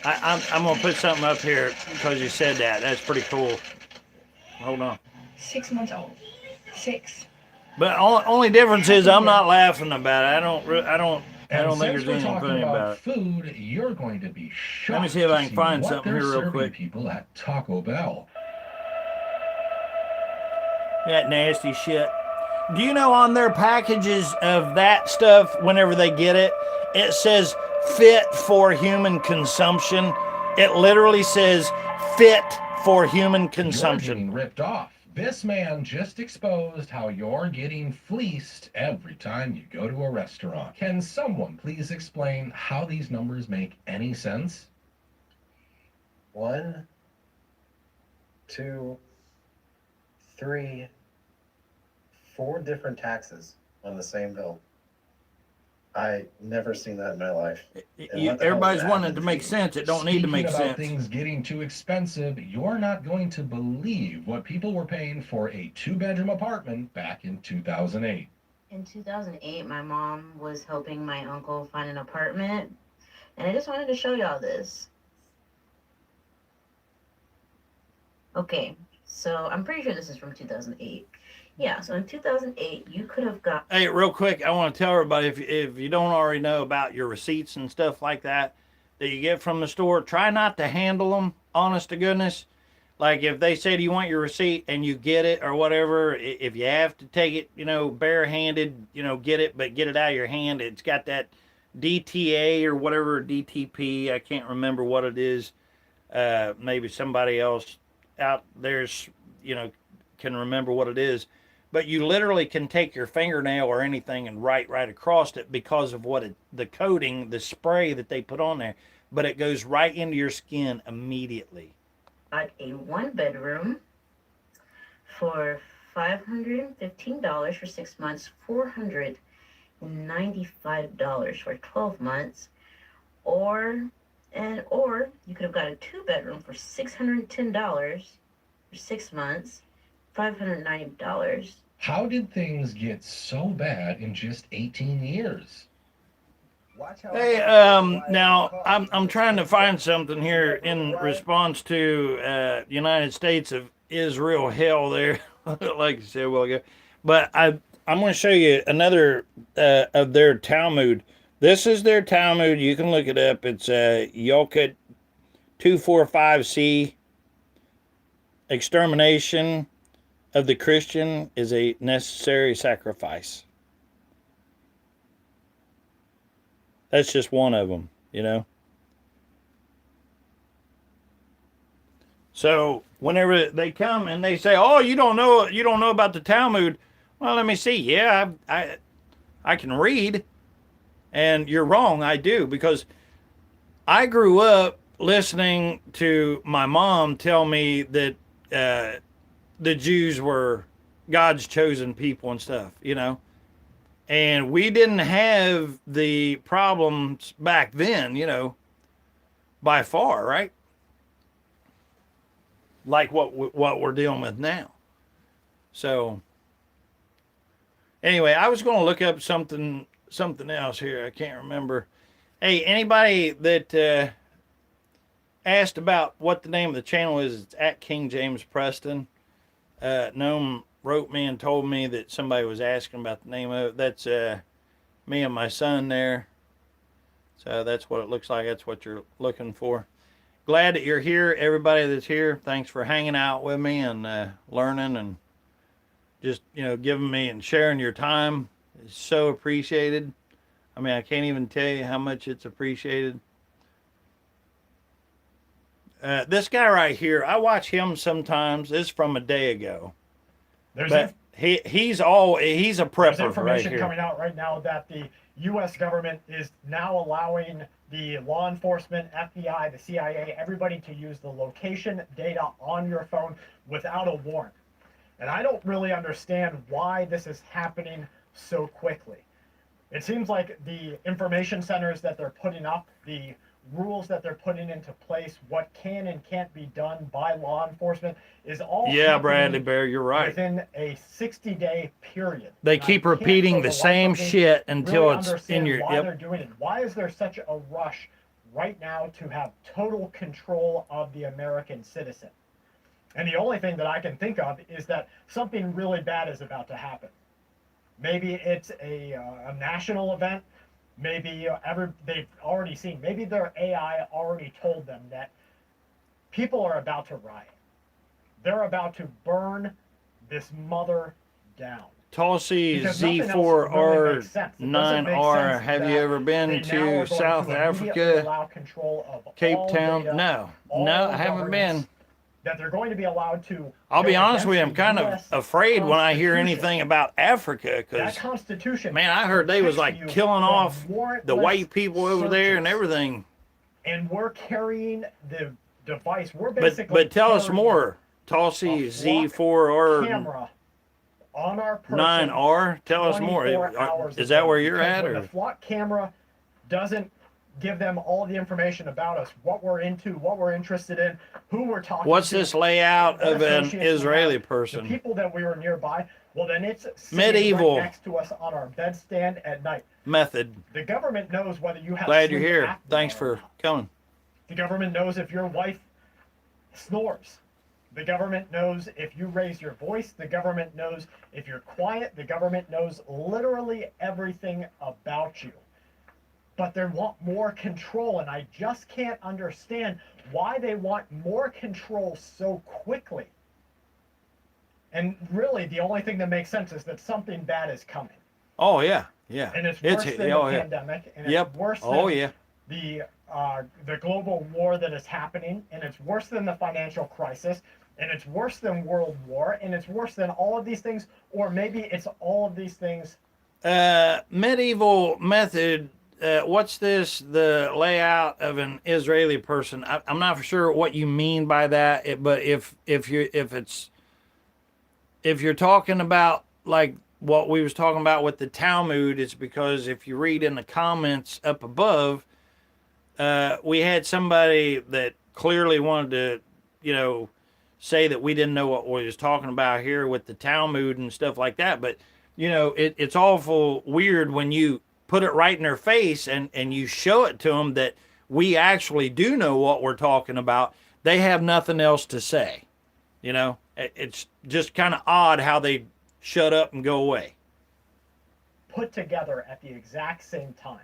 I'm going to put something up here because you said that. That's pretty cool. Hold on. 6 months old. 6. But only difference is I'm not laughing about it. I don't think there's anything funny about it. Food, you're going to be shocked. Let me see if I can find something here real quick. People at Taco Bell. That nasty shit. Do you know on their packages of that stuff, whenever they get it, it says fit for human consumption. It literally says fit for human consumption. You're getting ripped off. This man just exposed how you're getting fleeced every time you go to a restaurant. Can someone please explain how these numbers make any sense? 1, 2, 3, 4 different taxes on the same bill. I never seen that in my life. Everybody's wanting it to make sense. It don't need to make Speaking about sense. things getting too expensive, you're not going to believe what people were paying for a 2-bedroom apartment back in 2008. In 2008, my mom was helping my uncle find an apartment, and I just wanted to show y'all this. Okay, so I'm pretty sure this is from 2008. Yeah, so in 2008, you could have got... Hey, real quick, I want to tell everybody, if you don't already know about your receipts and stuff like that you get from the store, try not to handle them, honest to goodness. Like, if they say, do you want your receipt, and you get it or whatever, if you have to take it, barehanded, get it, but get it out of your hand. It's got that DTA or whatever, DTP, I can't remember what it is. Maybe somebody else out there's, can remember what it is. But you literally can take your fingernail or anything and write right across it because of the coating, the spray that they put on there. But it goes right into your skin immediately. Got a 1-bedroom for $515 for 6 months, $495 for 12 months, or you could have got a 2-bedroom for $610 for 6 months, $590. How did things get so bad in just 18 years? Hey, now I'm trying to find something here in response to United States of Israel hell there, like I said a while ago. But I'm going to show you another of their Talmud. This is their Talmud. You can look it up. It's Yokut 245C. Extermination of the Christian is a necessary sacrifice. That's just one of them, So whenever they come and they say, "Oh, you don't know about the Talmud," well, let me see. Yeah, I can read, and you're wrong. I do, because I grew up listening to my mom tell me that the Jews were God's chosen people and stuff, And we didn't have the problems back then, by far, right? Like what we're dealing with now. So, anyway, I was going to look up something else here. I can't remember. Hey, anybody that asked about what the name of the channel is, it's at King James Preston. Noam wrote me and told me that somebody was asking about the name of it. That's me and my son there. So that's what it looks like. That's what you're looking for. Glad that you're here, everybody that's here. Thanks for hanging out with me and learning and just, giving me and sharing your time. It's so appreciated. I mean, I can't even tell you how much it's appreciated. This guy right here, I watch him sometimes. This is from a day ago. But he's a There's prepper information right here. coming out right now that the U.S. government is now allowing the law enforcement, FBI, the CIA, everybody to use the location data on your phone without a warrant. And I don't really understand why this is happening so quickly. It seems like the information centers that they're putting up, the rules that they're putting into place, what can and can't be done by law enforcement is all Yeah, Bradley Bear, you're right. within a 60-day period. They And I keep can't repeating for the life same of me shit until really it's in understand your. why Yep. they're doing it. Why is there such a rush right now to have total control of the American citizen? And the only thing that I can think of is that something really bad is about to happen. Maybe it's a national event. Maybe they've already seen. Maybe their AI already told them that people are about to riot. They're about to burn this mother down. Tulsi Because nothing else really makes sense. It doesn't make Z4R9R. sense Have that you ever been they now are to going South to immediately Africa, allow control of Cape all Town? data, No, all I haven't been. governance, that they're going to be allowed to. I'll be go honest with you, I'm against the kind of US afraid when I hear Constitution. anything about Africa That because, Constitution. man, I heard they was protects like you killing from off the warrantless white people over there and searches. everything. And we're carrying the device. We're basically. But tell us carrying more. Tulsi Z4R9R. Camera on our person. Tell us more. 24 hours Is a that day, where you're because at, when or? the flock camera doesn't give them all the information about us, what we're into, what we're interested in, who we're talking What's to. this layout what of an associates we have, Israeli the person? people that we were nearby. Well, then it's sitting Medieval. right next to us on our bedstand at night. Method. The government knows whether you have. Glad you're sleep here. apnea Thanks or for not. coming. The government knows if your wife snores. The government knows if you raise your voice. The government knows if you're quiet. The government knows literally everything about you. But they want more control, and I just can't understand why they want more control so quickly. And really, the only thing that makes sense is that something bad is coming. Oh yeah, yeah. And it's worse than the yeah. pandemic, and Yep. it's worse than Oh yeah. the global war that is happening, and it's worse than the financial crisis, and it's worse than World War, and it's worse than all of these things, or maybe it's all of these things. Medieval method. What's this? The layout of an Israeli person. I'm not for sure what you mean by that, but if you're talking about like what we was talking about with the Talmud, it's because if you read in the comments up above, we had somebody that clearly wanted to, say that we didn't know what we was talking about here with the Talmud and stuff like that. But, it's awful weird when you put it right in their face and you show it to them that we actually do know what we're talking about. They have nothing else to say. It's just kind of odd how they shut up and go away. Put together at the exact same time.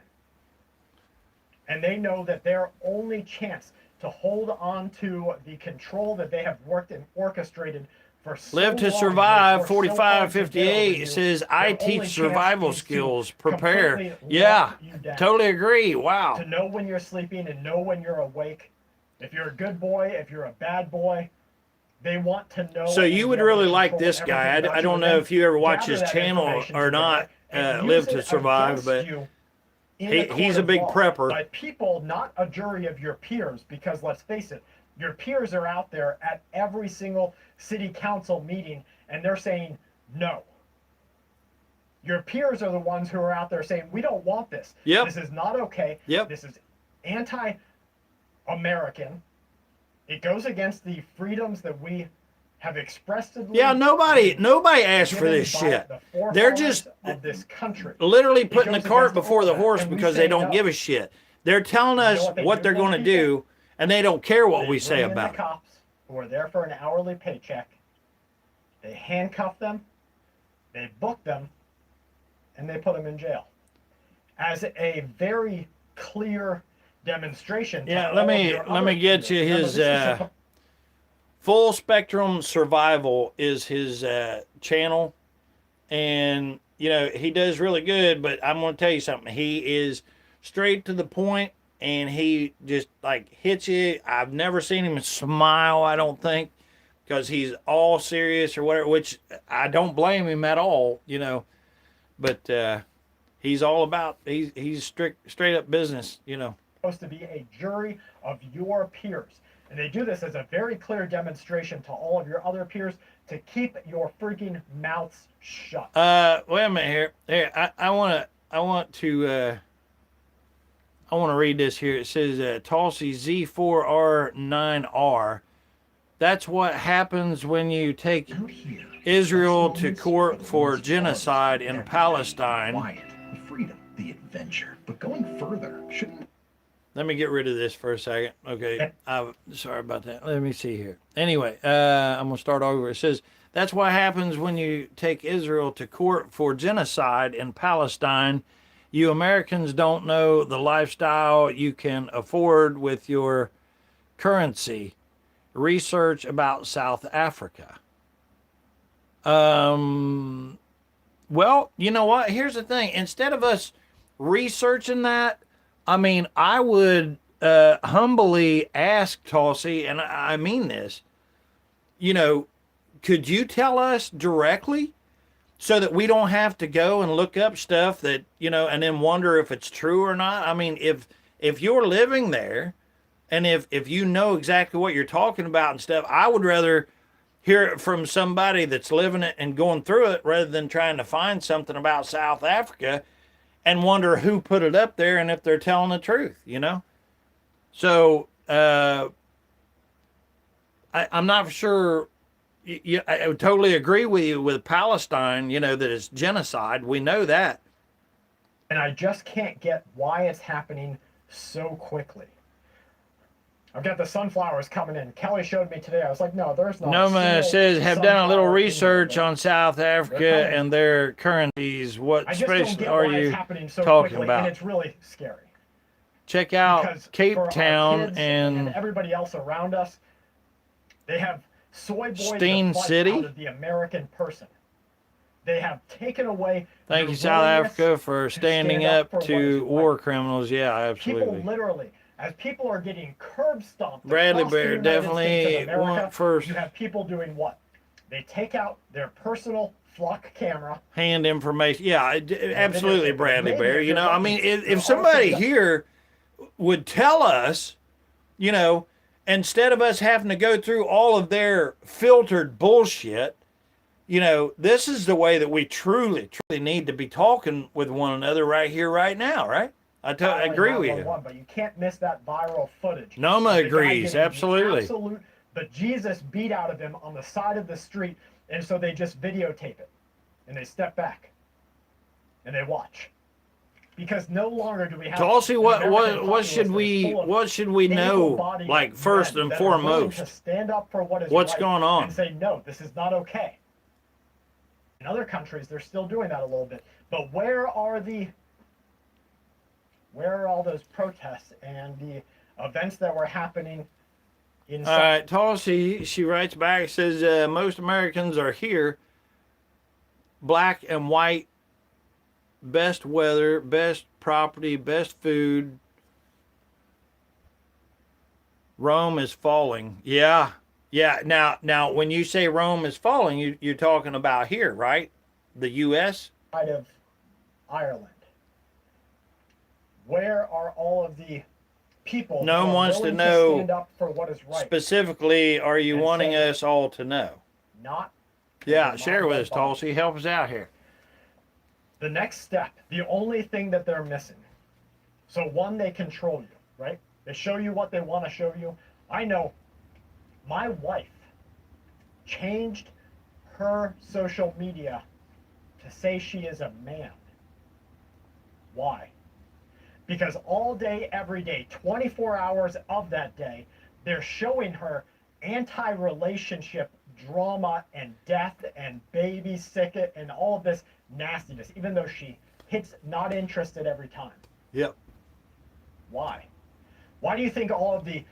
And they know that their only chance to hold on to the control that they have worked and orchestrated for so Live to long, survive, and they've worked so hard to get 4558. over It you, says, I their only teach chance survival is to skills. Prepare. completely Yeah, lock you down. totally agree. Wow. To know when you're sleeping and know when you're awake. If you're a good boy, if you're a bad boy, they want to know. So you would really like this guy. I don't know if you ever watch his channel or not, Live to Survive, but he's a big prepper. By people, not a jury of your peers, because let's face it, your peers are out there at every single city council meeting, and they're saying no. Your peers are the ones who are out there saying, we don't want this. Yep. This is not okay. Yep. This is anti-American. It goes against the freedoms that we have expressed. Yeah, nobody asked for this shit. They're just of this country. literally putting the cart before the horse because they don't give a shit. They're telling us what they're going to do, and they don't care what we say about the it. cops who are there for an hourly paycheck. They handcuff them, they book them, and they put them in jail. As a very clear demonstration. Yeah, let me get you his Full Spectrum Survival is his channel, and you know, he does really good, but I'm going to tell you something. He is straight to the point, and he just like hits you. I've never seen him smile, I don't think, because he's all serious or whatever, which I don't blame him at all, you know. But he's all about he's straight up business, you know. Supposed to be a jury of your peers. And they do this as a very clear demonstration to all of your other peers to keep your freaking mouths shut. Wait a minute here. Here, I want to read this here. It says Tulsi Z4R9R. That's what happens when you take Israel to court for genocide in Palestine. Quiet, the freedom, the adventure. But going further, shouldn't... Let me get rid of this for a second. Okay, sorry about that. Let me see here. Anyway, I'm going to start over. It says, that's what happens when you take Israel to court for genocide in Palestine. You Americans don't know the lifestyle you can afford with your currency. Research about South Africa. Well, you know what? Here's the thing. Instead of us researching that, I mean, I would humbly ask Tulsi, and I mean this, you know, could you tell us directly so that we don't have to go and look up stuff that, you know, and then wonder if it's true or not? I mean, if you're living there and if you know exactly what you're talking about and stuff, I would rather hear it from somebody that's living it and going through it rather than trying to find something about South Africa and wonder who put it up there and if they're telling the truth, you know? So, I'm not sure. I would totally agree with you with Palestine, you know, that it's genocide. We know that. And I just can't get why it's happening so quickly. I've got the sunflowers coming in. Kelly showed me today. I was like, no, there's not. Noma says, have done a little research on South Africa and their currencies. What space are you talking about? And it's really scary. Check out Because Cape for our Town kids and everybody else around us, they have soy boys Steen the fight City. out of the American person. They have taken away. Thank your you, South willingness Africa, for standing stand up for what is to right. war criminals. Yeah, absolutely. People literally, as people are getting curb stomped. Bradley across the Bear United definitely States of America, want first. You have people doing what? They take out their personal flock camera. Hand information. Yeah, absolutely, Bradley maybe Bear. if You know, you're I mean, lucky, if you'll somebody also get- here would tell us, you know, instead of us having to go through all of their filtered bullshit, you know, this is the way that we truly need to be talking with one another right here, right now, right? I agree with you. But you can't miss that viral footage. Noma of the guy agrees, getting the absolutely. Absolute bejesus beat out of him on the side of the street, and so they just videotape it, and they step back, and they watch. Because no longer do we have. Tulsi, what should what should we know, like first and foremost? To stand up for what is What's right going on? And say no, this is not okay. In other countries, they're still doing that a little bit. But where are all those protests and the events that were happening in? All right, Tulsi, she writes back, says most Americans are here, black and white, best weather, best property, best food. Rome is falling. Yeah. Now, when you say Rome is falling, you're talking about here, right? The U.S. Side of Ireland. Where are all of the people? No one wants to willing know stand up for what is right? Specifically, are you wanting us all to know? Not. Yeah, share with us, Tulsi. Help us out here. The next step, the only thing that they're missing. So one, they control you, right? They show you what they want to show you. I know my wife changed her social media to say she is a man. Why? Because all day, every day, 24 hours of that day, they're showing her anti-relationship drama and death and baby sicket and all of this nastiness, even though she hits not interested every time. Yep. Why? Why do you think all of the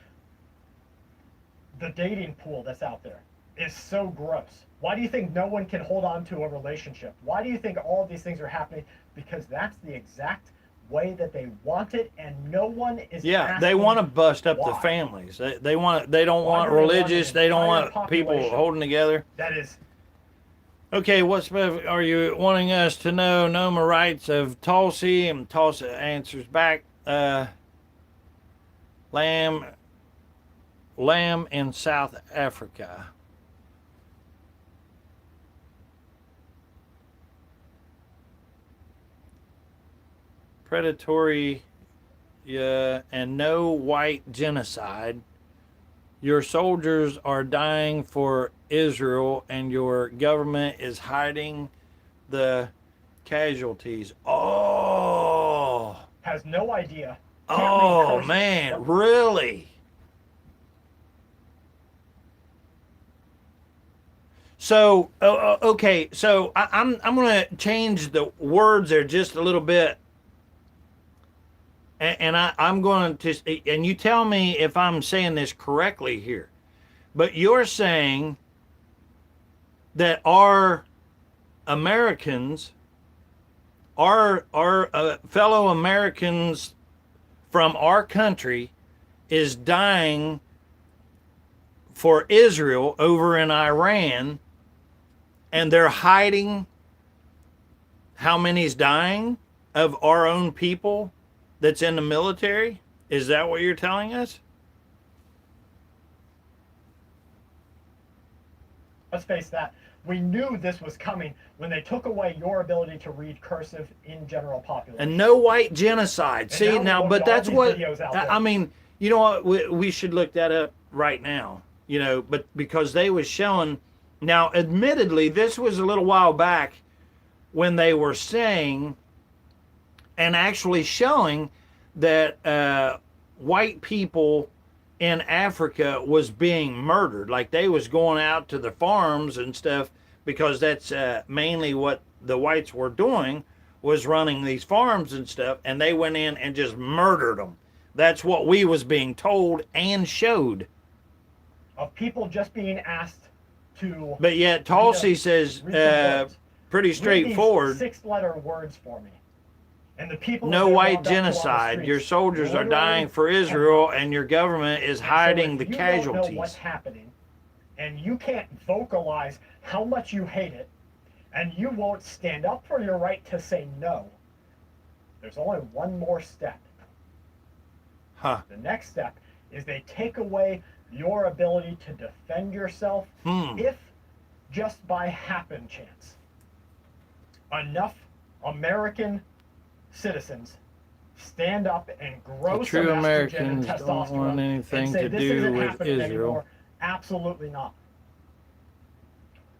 dating pool that's out there is so gross? Why do you think no one can hold on to a relationship? Why do you think all of these things are happening? Because that's the exact way that they want it, and no one is Yeah, they want to bust up the families. They want. They don't want do they want religious. an They don't entire want people population holding together. that is Okay, are you wanting us to know NOMA rights of Tulsi? And Tulsi answers back, lamb in South Africa. Predatory and no white genocide. Your soldiers are dying for Israel and your government is hiding the casualties. Oh. has no idea. Oh, man, really? So, okay, so I'm going to change the words there just a little bit. And I'm going to, and you tell me if I'm saying this correctly here, but you're saying that our Americans, our fellow Americans from our country is dying for Israel over in Iran, and they're hiding how many's dying of our own people that's in the military? Is that what you're telling us? Let's face that. We knew this was coming when they took away your ability to read cursive in general population. And no white genocide. See, now, but that's what, I mean, you know what, we should look that up right now, you know, but because they was showing, now, admittedly, this was a little while back when they were saying and actually showing that white people in Africa was being murdered. Like they was going out to the farms and stuff, because that's mainly what the whites were doing, was running these farms and stuff, and they went in and just murdered them. That's what we was being told and showed. Of people just being asked to... But yet Tulsi says pretty straightforward. 6-letter words for me. And the people no white genocide. Your soldiers are dying for Israel, and your government is hiding the casualties. You don't know what's happening, and you can't vocalize how much you hate it, and you won't stand up for your right to say no. There's only one more step. The next step is they take away your ability to defend yourself if, just by happen chance, enough American citizens stand up and grow the true some Americans estrogen and don't want anything and say, to this do isn't with happening Israel. anymore. Absolutely not.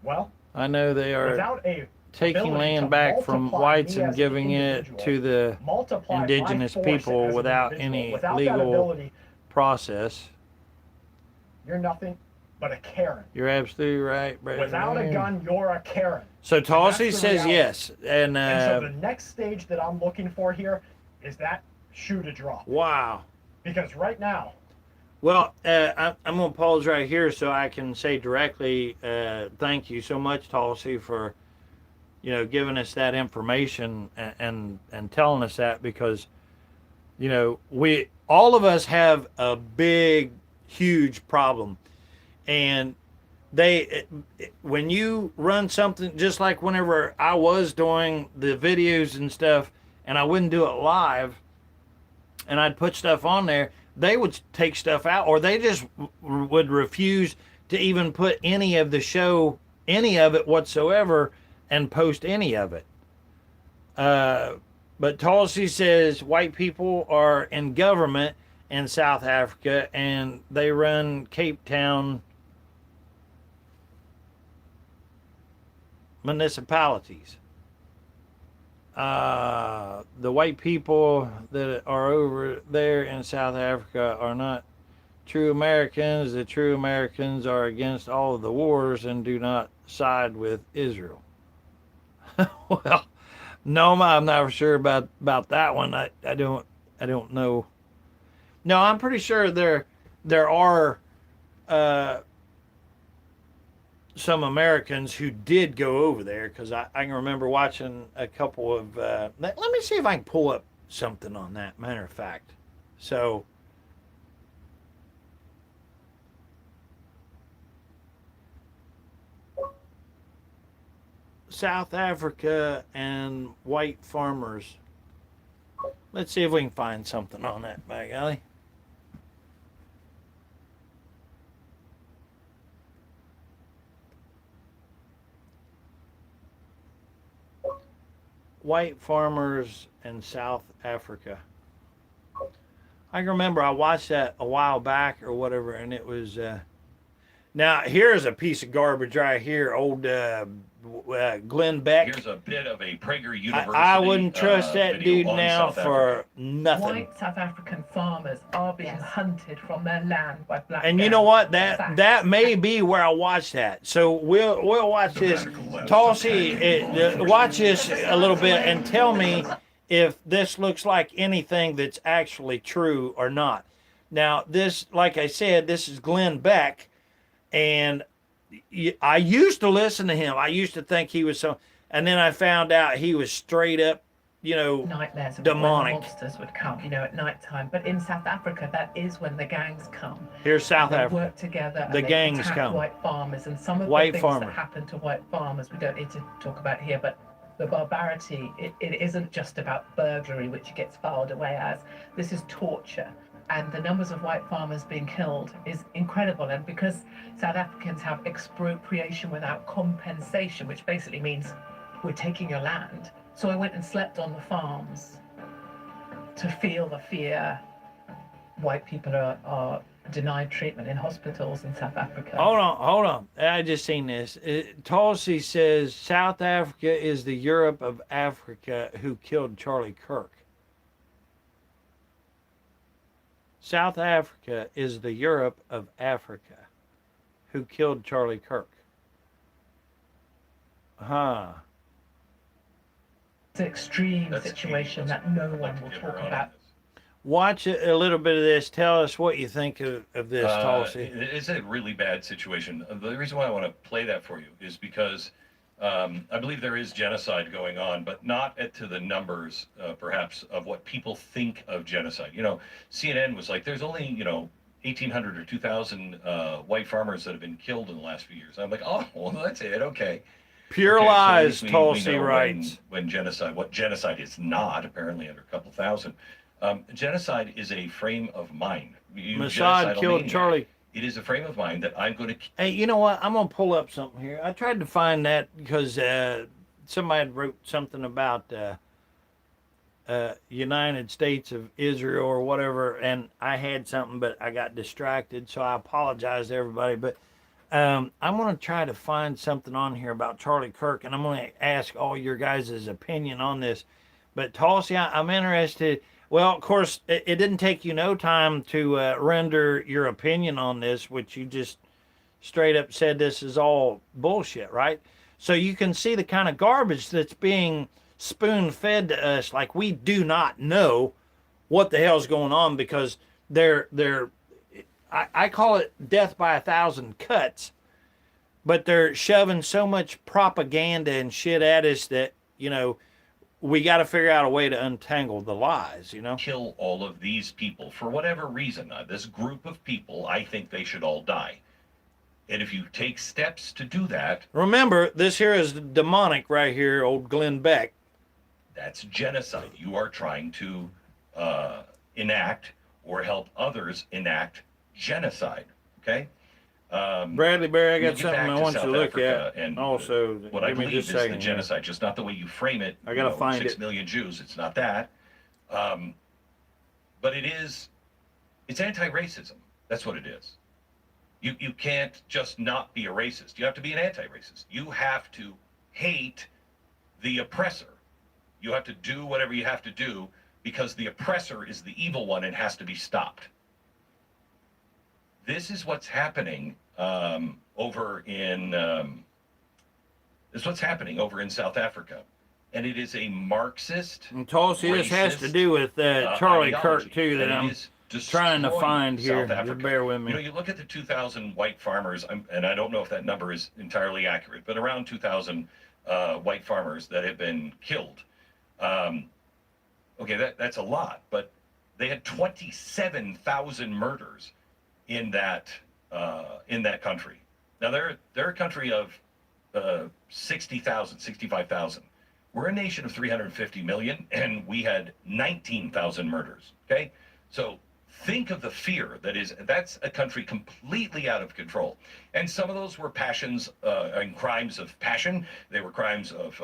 Well, I know they are taking land back from whites and giving it to the indigenous people without any legal process. You're nothing but a Karen. You're absolutely right, brother. Without a gun, you're a Karen. So Tulsi says yes, and so the next stage that I'm looking for here is that shoe to drop. Wow. Because right now. Well, I'm going to pause right here so I can say directly, thank you so much, Tulsi, for, you know, giving us that information and telling us that, because, you know, all of us have a big, huge problem. And when you run something, just like whenever I was doing the videos and stuff, and I wouldn't do it live, and I'd put stuff on there, they would take stuff out, or they just would refuse to even put any of the show, any of it whatsoever, and post any of it. But Tulsi says white people are in government in South Africa, and they run Cape Town municipalities. The white people that are over there in South Africa are not true Americans. The true Americans are against all of the wars and do not side with Israel. Well, no, I'm not sure about that one. I don't know. No, I'm pretty sure there are some Americans who did go over there, because I can remember watching a couple of. Let me see if I can pull up something on that. Matter of fact, so. South Africa and white farmers. Let's see if we can find something on that, by golly. White farmers in South Africa. I can remember I watched that a while back or whatever, and it was. Now, here's a piece of garbage right here, old Glenn Beck. Here's a bit of a Prager University. I wouldn't trust that dude now for nothing. White South African farmers are being hunted from their land by black. And you know what? That may be where I watched that. So we'll watch this. Tulsi, watch this a little bit and tell me if this looks like anything that's actually true or not. Now, this, like I said, this is Glenn Beck. And I used to listen to him. I used to think he was so, and then I found out he was straight up, nightmares of demonic. When monsters would come, at night time. But in South Africa, that is when the gangs come. Here's South Africa. They work together. The and gangs attack come. White farmers, and some of White the things farmer. that happen to white farmers, we don't need to talk about here. But the barbarity, it isn't just about burglary, which gets filed away as. This is torture. And the numbers of white farmers being killed is incredible. And because South Africans have expropriation without compensation, which basically means we're taking your land. So I went and slept on the farms to feel the fear. White people are denied treatment in hospitals in South Africa. Hold on. I just seen this. Tulsi says South Africa is the Europe of Africa who killed Charlie Kirk. South Africa is the Europe of Africa who killed Charlie Kirk. Huh. It's an extreme situation that no one will talk about. Watch a little bit of this. Tell us what you think of this, Tulsi. It's a really bad situation. The reason why I want to play that for you is because I believe there is genocide going on, but not to the numbers, perhaps, of what people think of genocide. CNN was like, there's only, 1,800 or 2,000 white farmers that have been killed in the last few years. I'm like, oh, well, that's it. Okay. Pure Okay, lies, so Tulsi we know writes. What genocide is not, apparently under a couple thousand. Genocide is a frame of mind. Mossad killed Charlie. It is a frame of mind that I'm going to. Hey, you know what? I'm going to pull up something here. I tried to find that because somebody wrote something about United States of Israel or whatever, and I had something, but I got distracted, so I apologize to everybody. But I'm going to try to find something on here about Charlie Kirk, and I'm going to ask all your guys' opinion on this. But Tulsi, I'm interested. Well, of course, it didn't take you no time to render your opinion on this, which you just straight up said this is all bullshit, right? So you can see the kind of garbage that's being spoon-fed to us. Like, we do not know what the hell's going on because I call it death by 1,000 cuts, but they're shoving so much propaganda and shit at us that, we got to figure out a way to untangle the lies, Kill all of these people for whatever reason. This group of people, I think they should all die. And if you take steps to do that. Remember, this here is demonic right here, old Glenn Beck. That's genocide. You are trying to enact or help others enact genocide. Okay? Bradley Bear, I got something I want you to look at. And also, what I believe is the genocide, just not the way you frame it. I gotta find 6 million Jews. It's not that. But it's anti-racism. That's what it is. You can't just not be a racist. You have to be an anti-racist. You have to hate the oppressor. You have to do whatever you have to do because the oppressor is the evil one and has to be stopped. This is what's happening over in South Africa, and it is a Marxist. And Tulsi, this has to do with Charlie Kirk too. That I'm trying to destroyed find here. South Africa. Just bear with me. You know, you look at the 2,000 white farmers, and I don't know if that number is entirely accurate, but around 2,000 white farmers that have been killed. Okay, that's a lot, but they had 27,000 murders in that country. Now they're a country of 60,000, 65,000. We're a nation of 350 million, and we had 19,000 murders. Okay, so think of the fear that's a country completely out of control. And some of those were passions and crimes of passion. They were crimes of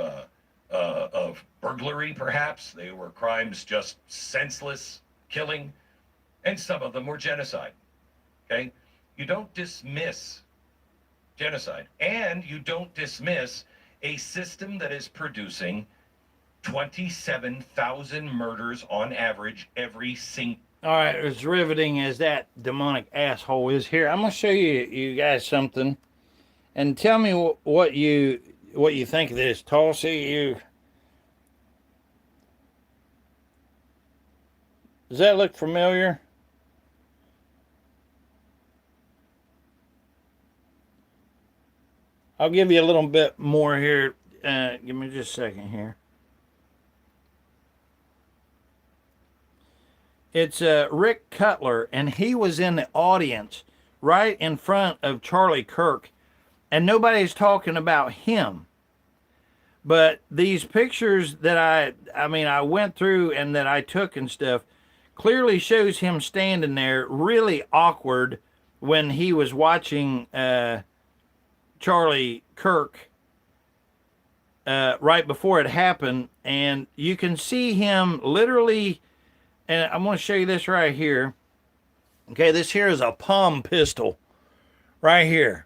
burglary, perhaps. They were crimes just senseless killing, and some of them were genocide. Okay, you don't dismiss genocide, and you don't dismiss a system that is producing 27,000 murders on average every single. All right, as riveting as that demonic asshole is here, I'm gonna show you guys something, and tell me what you think of this. Tulsi, does that look familiar? I'll give you a little bit more here. Give me just a second here. It's Rick Cutler, and he was in the audience right in front of Charlie Kirk, and nobody's talking about him. But these pictures that I went through and that I took and stuff clearly shows him standing there really awkward when he was watching Charlie Kirk right before it happened, and you can see him literally, and I'm going to show you this right here. Okay, this here is a palm pistol right here.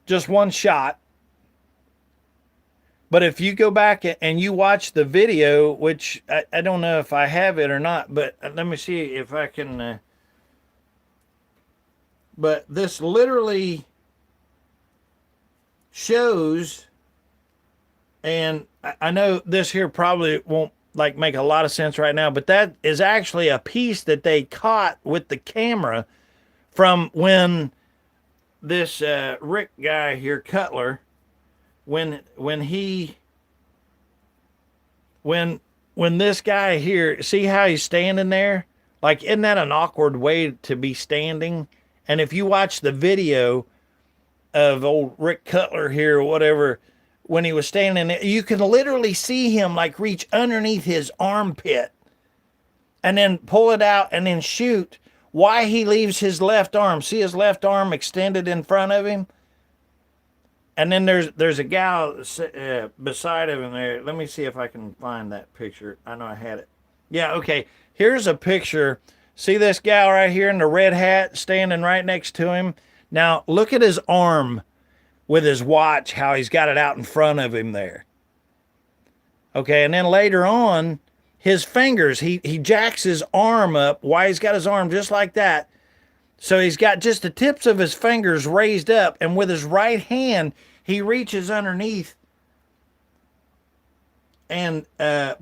Just one shot. But if you go back and you watch the video, which I don't know if I have it or not, but let me see if I can... but this literally shows, and I know this here probably won't make a lot of sense right now, but that is actually a piece that they caught with the camera from when this Rick guy here, Cutler, when this guy here, see how he's standing there? Like, isn't that an awkward way to be standing? And if you watch the video of old Rick Cutler here or whatever, when he was standing there, you can literally see him reach underneath his armpit and then pull it out and then shoot. Why he leaves his left arm. See his left arm extended in front of him? And then there's a gal beside him there. Let me see if I can find that picture. I know I had it. Yeah, okay. Here's a picture. See this gal right here in the red hat standing right next to him? Now, look at his arm with his watch, how he's got it out in front of him there. Okay, and then later on, his fingers, he jacks his arm up. Why he's got his arm just like that. So he's got just the tips of his fingers raised up, and with his right hand, he reaches underneath and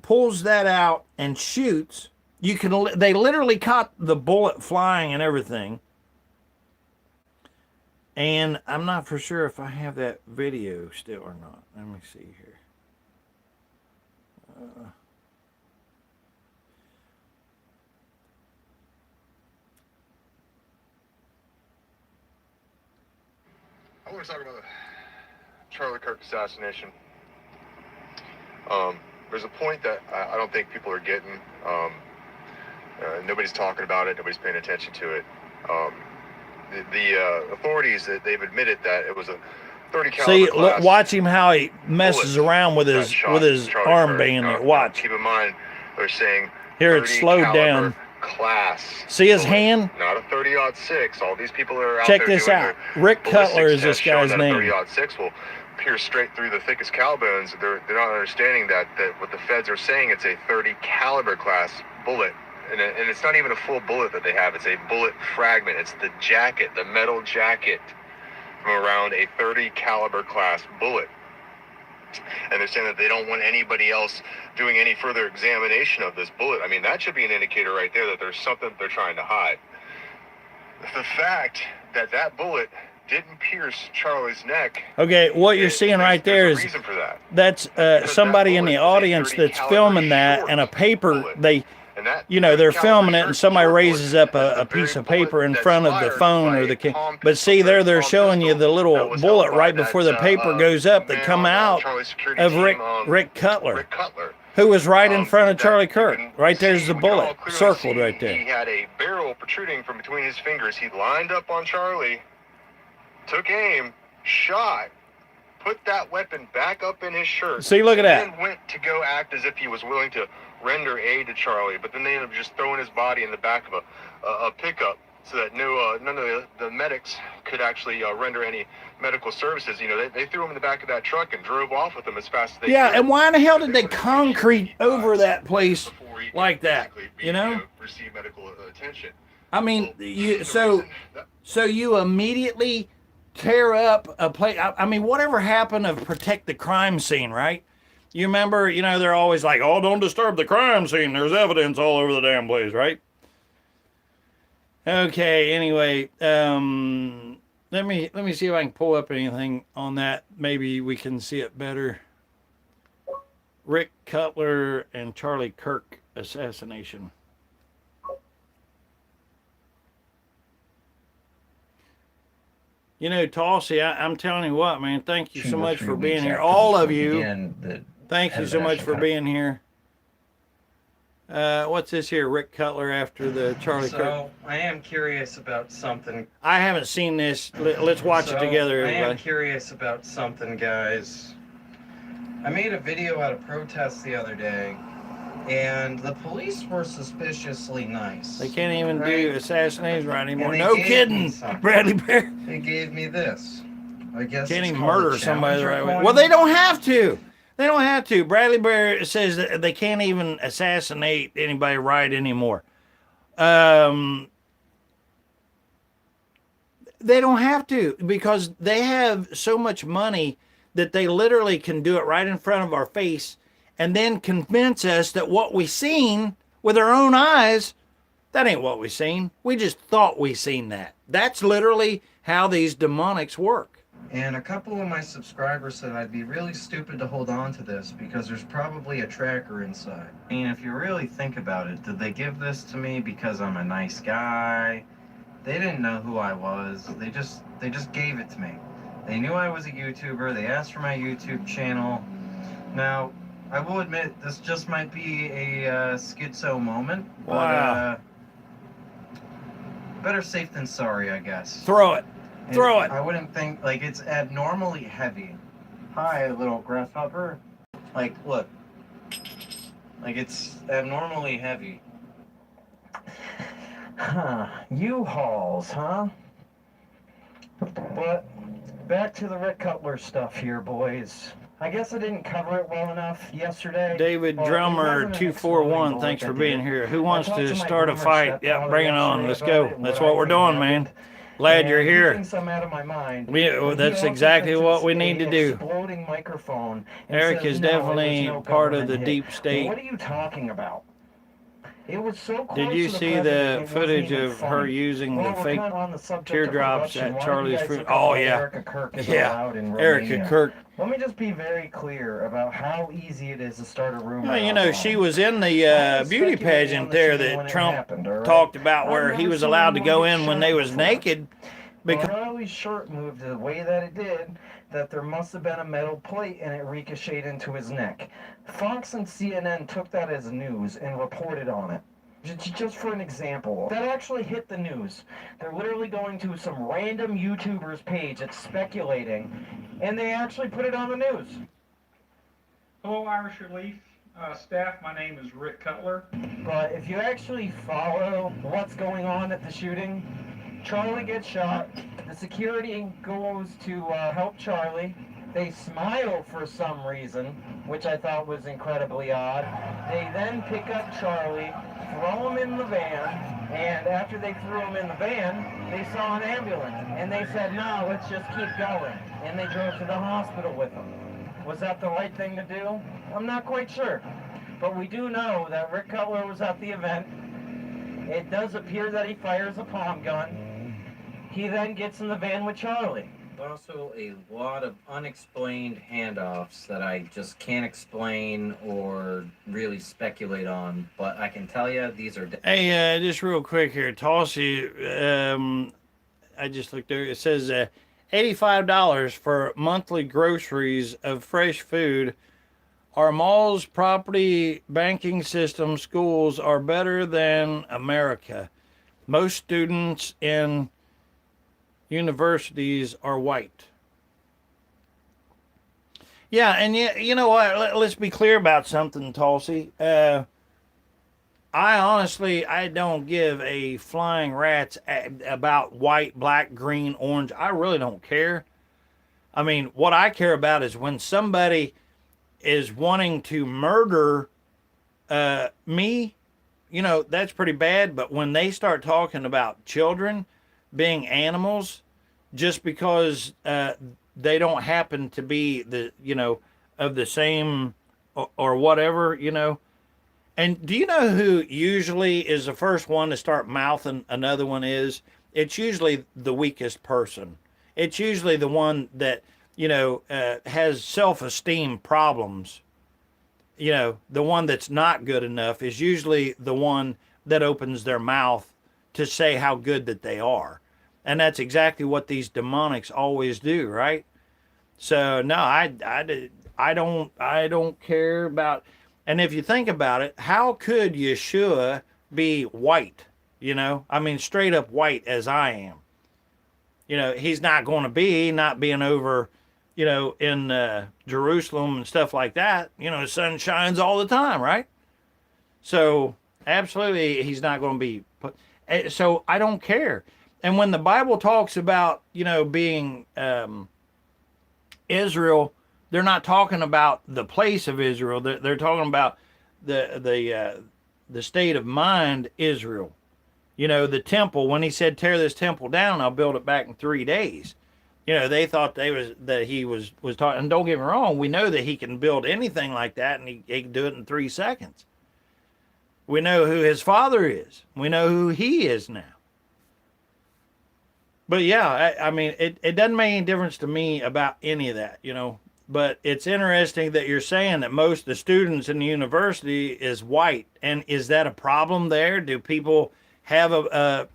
pulls that out and shoots. They literally caught the bullet flying and everything. And I'm not for sure if I have that video still or not. Let me see here. I want to talk about the Charlie Kirk assassination. There's a point that I don't think people are getting. Nobody's talking about it. Nobody's paying attention to it. The authorities, they've admitted that it was a 30 caliber See, class. watch him how he messes around with his armband there. Watch. Keep in mind, they're saying here it's slowed down. Class. See his hand? Not a 30-06. All these people are out Check there this doing out. their Rick Cutler is this ballistics test, guy's showing name. that a 30-06 will pierce straight through the thickest cow bones. They're not understanding that what the feds are saying, it's a 30 caliber class bullet. And it's not even a full bullet that they have. It's a bullet fragment. It's the jacket, the metal jacket from around a 30 caliber class bullet. And they're saying that they don't want anybody else doing any further examination of this bullet. I mean, that should be an indicator right there that there's something they're trying to hide. The fact that that bullet didn't pierce Charlie's neck. Okay, what you're seeing right there is that's somebody in the audience that's filming that, and a paper, they're filming it, and somebody raises up a piece of paper in front of the phone or the but see there, they're showing you the little bullet right before the paper goes up that come out of Rick Cutler, who was right in front of Charlie Kirk. Right there's the bullet circled right there. He had a barrel protruding from between his fingers. He lined up on Charlie, took aim, shot, put that weapon back up in his shirt. See, look at that. And then went to go act as if he was willing to render aid to Charlie, but then they ended up just throwing his body in the back of a pickup so that none of the medics could actually render any medical services. You know, they threw him in the back of that truck and drove off with him as fast as they could. Yeah, and why in the hell did they concrete over that place like that? You know? Receive medical attention. I mean, so you immediately tear up a place. I mean, whatever happened of protect the crime scene, right? You remember, they're always like, oh, don't disturb the crime scene. There's evidence all over the damn place, right? Okay, anyway, let me see if I can pull up anything on that. Maybe we can see it better. Rick Cutler and Charlie Kirk assassination. Tulsi, I'm telling you what, man, thank you so much for being here. All of you, thank you so much for being here. What's this here? Rick Cutler after the Charlie Kirk. So, I am curious about something. I haven't seen this. Let's watch it together, everybody. I am curious about something, guys. I made a video at a protest the other day, and the police were suspiciously nice. They can't even do assassination right anymore. No kidding, Bradley Bear. They gave me this. I guess can't even murder somebody the right way. Well, they don't have to. They don't have to. Bradley Bear says that they can't even assassinate anybody right anymore. They don't have to because they have so much money that they literally can do it right in front of our face and then convince us that what we seen with our own eyes, that ain't what we seen. We just thought we seen that. That's literally how these demonics work. And a couple of my subscribers said I'd be really stupid to hold on to this because there's probably a tracker inside. I mean, if you really think about it, did they give this to me because I'm a nice guy? They didn't know who I was. They just gave it to me. They knew I was a YouTuber. They asked for my YouTube channel. Now, I will admit, this just might be a schizo moment. Wow. But, better safe than sorry, I guess. Throw it. Throw it. I wouldn't think, it's abnormally heavy. Hi, little grasshopper. Look. It's abnormally heavy. Huh. U-Hauls, huh? But, back to the Rick Cutler stuff here, boys. I guess I didn't cover it well enough yesterday. David Drummer 241, thanks for being here. Who wants to start a fight? Yeah, bring it on. Let's go. That's what we're doing, man. Glad you're here. I'm out of my mind. That's exactly what we need to do. Exploding microphone. Eric is definitely part of the deep state. What are you talking about? It was so close. Did you see the footage of her using the fake teardrops at Charlie's funeral? Oh, yeah. Yeah, Erica Kirk. Let me just be very clear about how easy it is to start a rumor. Well, she was in the beauty pageant there that Trump talked about where he was allowed to go in when they was naked. Because Charlie's shirt moved the way that it did, that there must have been a metal plate and it ricocheted into his neck. Fox and CNN took that as news and reported on it. Just for an example, that actually hit the news. They're literally going to some random YouTuber's page that's speculating, and they actually put it on the news. Hello, Irish Relief staff. My name is Rick Cutler. But if you actually follow what's going on at the shooting, Charlie gets shot. The security goes to help Charlie. They smile for some reason, which I thought was incredibly odd. They then pick up Charlie, throw him in the van, and after they threw him in the van, they saw an ambulance, and they said, no, let's just keep going. And they drove to the hospital with him. Was that the right thing to do? I'm not quite sure. But we do know that Rick Cutler was at the event. It does appear that he fires a palm gun. He then gets in the van with Charlie. Also, a lot of unexplained handoffs that I just can't explain or really speculate on. But I can tell you, these are. Hey, just real quick here, Tulsi. I just looked there. It says $85 for monthly groceries of fresh food. Our malls, property, banking system, schools are better than America. Most students in universities are white. Yeah, and you know what? Let's be clear about something, Tulsi. I honestly, I don't give a flying rat's about white, black, green, orange. I really don't care. I mean, what I care about is when somebody is wanting to murder me, you know, that's pretty bad. But when they start talking about children being animals just because they don't happen to be of the same or whatever, And do you know who usually is the first one to start mouthing another one is? It's usually the weakest person. It's usually the one that, has self-esteem problems. The one that's not good enough is usually the one that opens their mouth to say how good that they are. And that's exactly what these demonics always do, right? So no, I don't care about. And if you think about it, how could Yeshua be white? I mean, straight up white as I am. He's not going to be, not being over, in Jerusalem and stuff like that. The sun shines all the time, right? So absolutely, he's not going to be put. So I don't care. And when the Bible talks about, being Israel, they're not talking about the place of Israel. They're talking about the state of mind, Israel. The temple. When he said, "Tear this temple down, I'll build it back in 3 days." They thought that he was talking. And don't get me wrong, we know that he can build anything like that, and he can do it in 3 seconds. We know who his father is. We know who he is now. But yeah, I mean, it doesn't make any difference to me about any of that, But it's interesting that you're saying that most of the students in the university is white. And is that a problem there? Do people have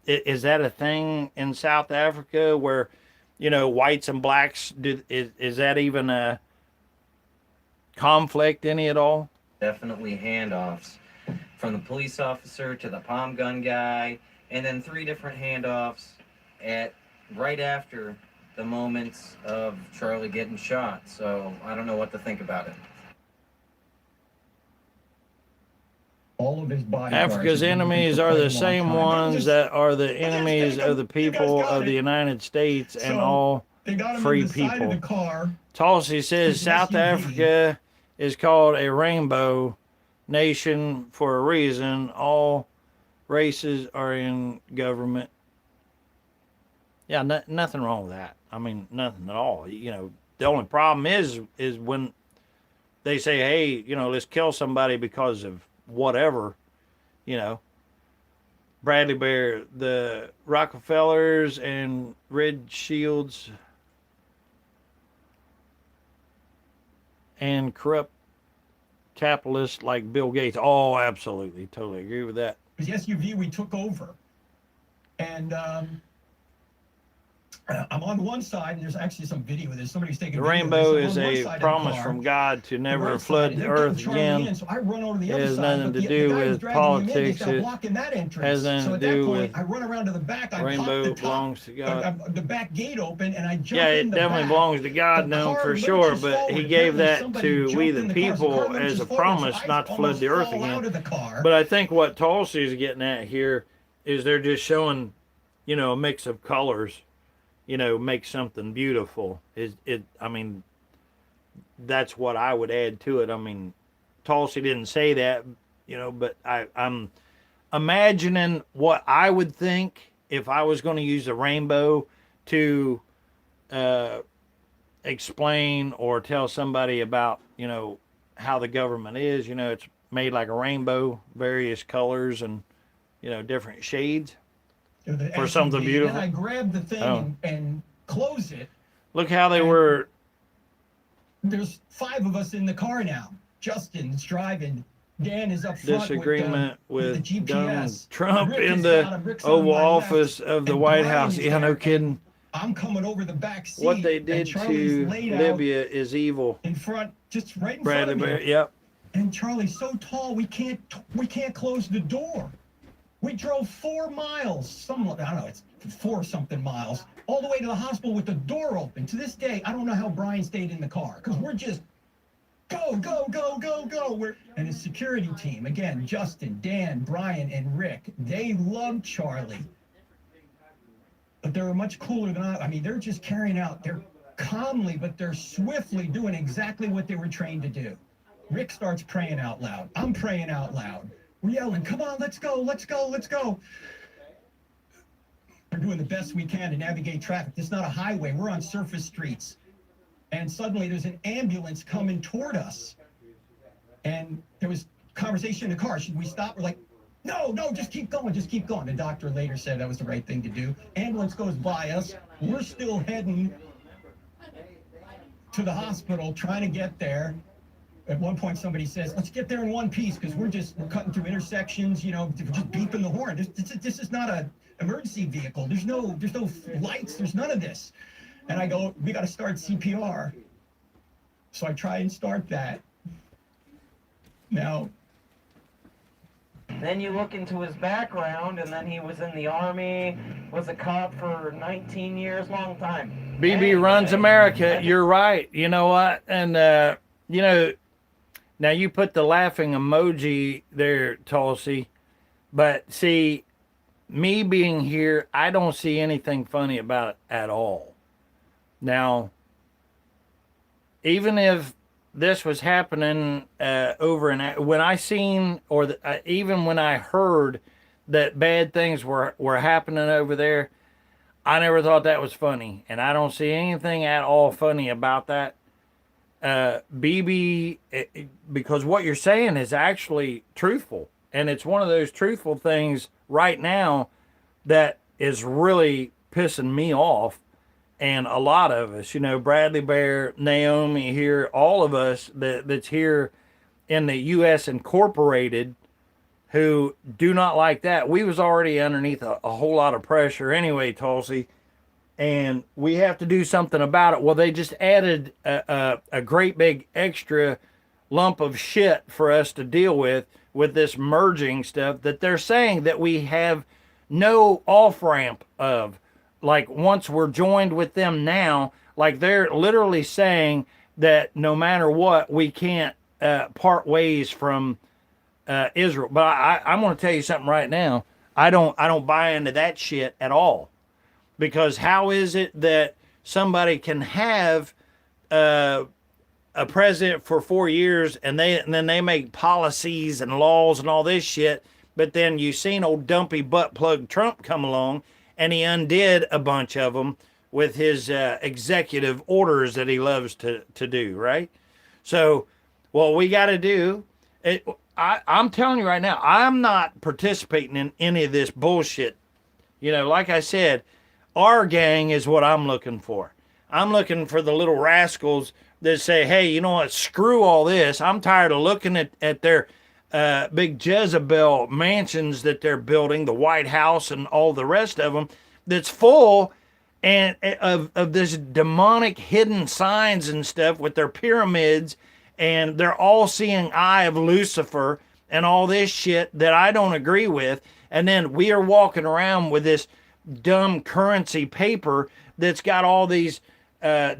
is that a thing in South Africa where, whites and blacks, is that even a conflict any at all? Definitely handoffs from the police officer to the palm gun guy, and then 3 different handoffs right after the moments of Charlie getting shot. So I don't know what to think about it. All of his body Africa's enemies are the same ones that are the enemies of the people of the United States and all free people. Tulsi says South Africa is called a rainbow nation for a reason. All races are in government. Yeah, nothing wrong with that. I mean, nothing at all. The only problem is when they say, hey, let's kill somebody because of whatever, Bradley Bear, the Rockefellers and Red Shields and corrupt capitalists like Bill Gates. Oh, absolutely. Totally agree with that. The SUV we took over. And I'm on one side, and there's actually some video. There's somebody's taking the rainbow is a promise from God to never flood the earth again. So I run over to the it has other nothing side, to do with politics. It has nothing so to at do that point, with I run around to the back. I rainbow belongs to God. The back gate open, and I jump yeah, in it the definitely back. belongs to God, no, for sure. But He gave that to we the people as a promise not to flood the earth again. But I think what Tulsi is getting at here is they're just showing, a mix of colors. Make something beautiful. I mean, that's what I would add to it. I mean, Tulsi didn't say that, but I'm imagining what I would think if I was going to use a rainbow to explain or tell somebody about, how the government is. It's made like a rainbow, various colors and, different shades for something beautiful. And I grabbed the thing and closed it. Look how they were. There's 5 of us in the car now. Justin's driving. Dan is up front Disagreement with the Donald GPS. Trump Rick in has the got him. Rick's on Oval my Office left, of the and White Brian House. is Yeah, no there, kidding. I'm coming over the back seat. What they and did Charlie's to laid out Libya is evil. in front, just right in Bradley front of Bear, me. yep. And Charlie's so tall, we can't close the door. We drove 4 miles, I don't know, it's 4 something miles, all the way to the hospital with the door open. To this day, I don't know how Brian stayed in the car, because we're just go, go, go, go, go. And his security team, again, Justin, Dan, Brian, and Rick, they love Charlie. But they were much cooler than I mean, they're just carrying out, they're calmly, but they're swiftly doing exactly what they were trained to do. Rick starts praying out loud. I'm praying out loud. We're yelling, come on, let's go, let's go, let's go. We're doing the best we can to navigate traffic. This is not a highway. We're on surface streets. And suddenly there's an ambulance coming toward us. And there was conversation in the car. Should we stop? We're like, no, just keep going, just keep going. The doctor later said that was the right thing to do. Ambulance goes by us. We're still heading to the hospital, trying to get there. At one point, somebody says, let's get there in one piece, because we're cutting through intersections, we're just beeping the horn. This is not an emergency vehicle. There's no lights. There's none of this. And I go, we got to start CPR. So I try and start that. Now, then you look into his background, and then he was in the Army, was a cop for 19 years, long time. BB runs America. You're right. You know what? And, now you put the laughing emoji there, Tulsi. But see, me being here, I don't see anything funny about it at all. Now, even if this was happening when I seen, or even when I heard that bad things were happening over there, I never thought that was funny. And I don't see anything at all funny about that. BB, because what you're saying is actually truthful. And it's one of those truthful things right now that is really pissing me off. And a lot of us, Bradley Bear, Naomi here, all of us that's here in the U.S. Incorporated who do not like that. We was already underneath a whole lot of pressure anyway, Tulsi, and we have to do something about it. Well, they just added a great big extra lump of shit for us to deal with this merging stuff that they're saying that we have no off-ramp of. Like, once we're joined with them now, like they're literally saying that no matter what, we can't part ways from Israel. But I'm going to tell you something right now. I don't buy into that shit at all. Because how is it that somebody can have a president for 4 years and then they make policies and laws and all this shit, but then you seen old dumpy butt plug Trump come along and he undid a bunch of them with his executive orders that he loves to do, right? So what we got to do, I'm telling you right now, I'm not participating in any of this bullshit. Like I said, our gang is what I'm looking for. I'm looking for the little rascals that say, hey, you know what, screw all this. I'm tired of looking at their big Jezebel mansions that they're building, the White House and all the rest of them, that's full and of this demonic hidden signs and stuff with their pyramids, and they're all seeing Eye of Lucifer and all this shit that I don't agree with. And then we are walking around with this dumb currency paper that's got all these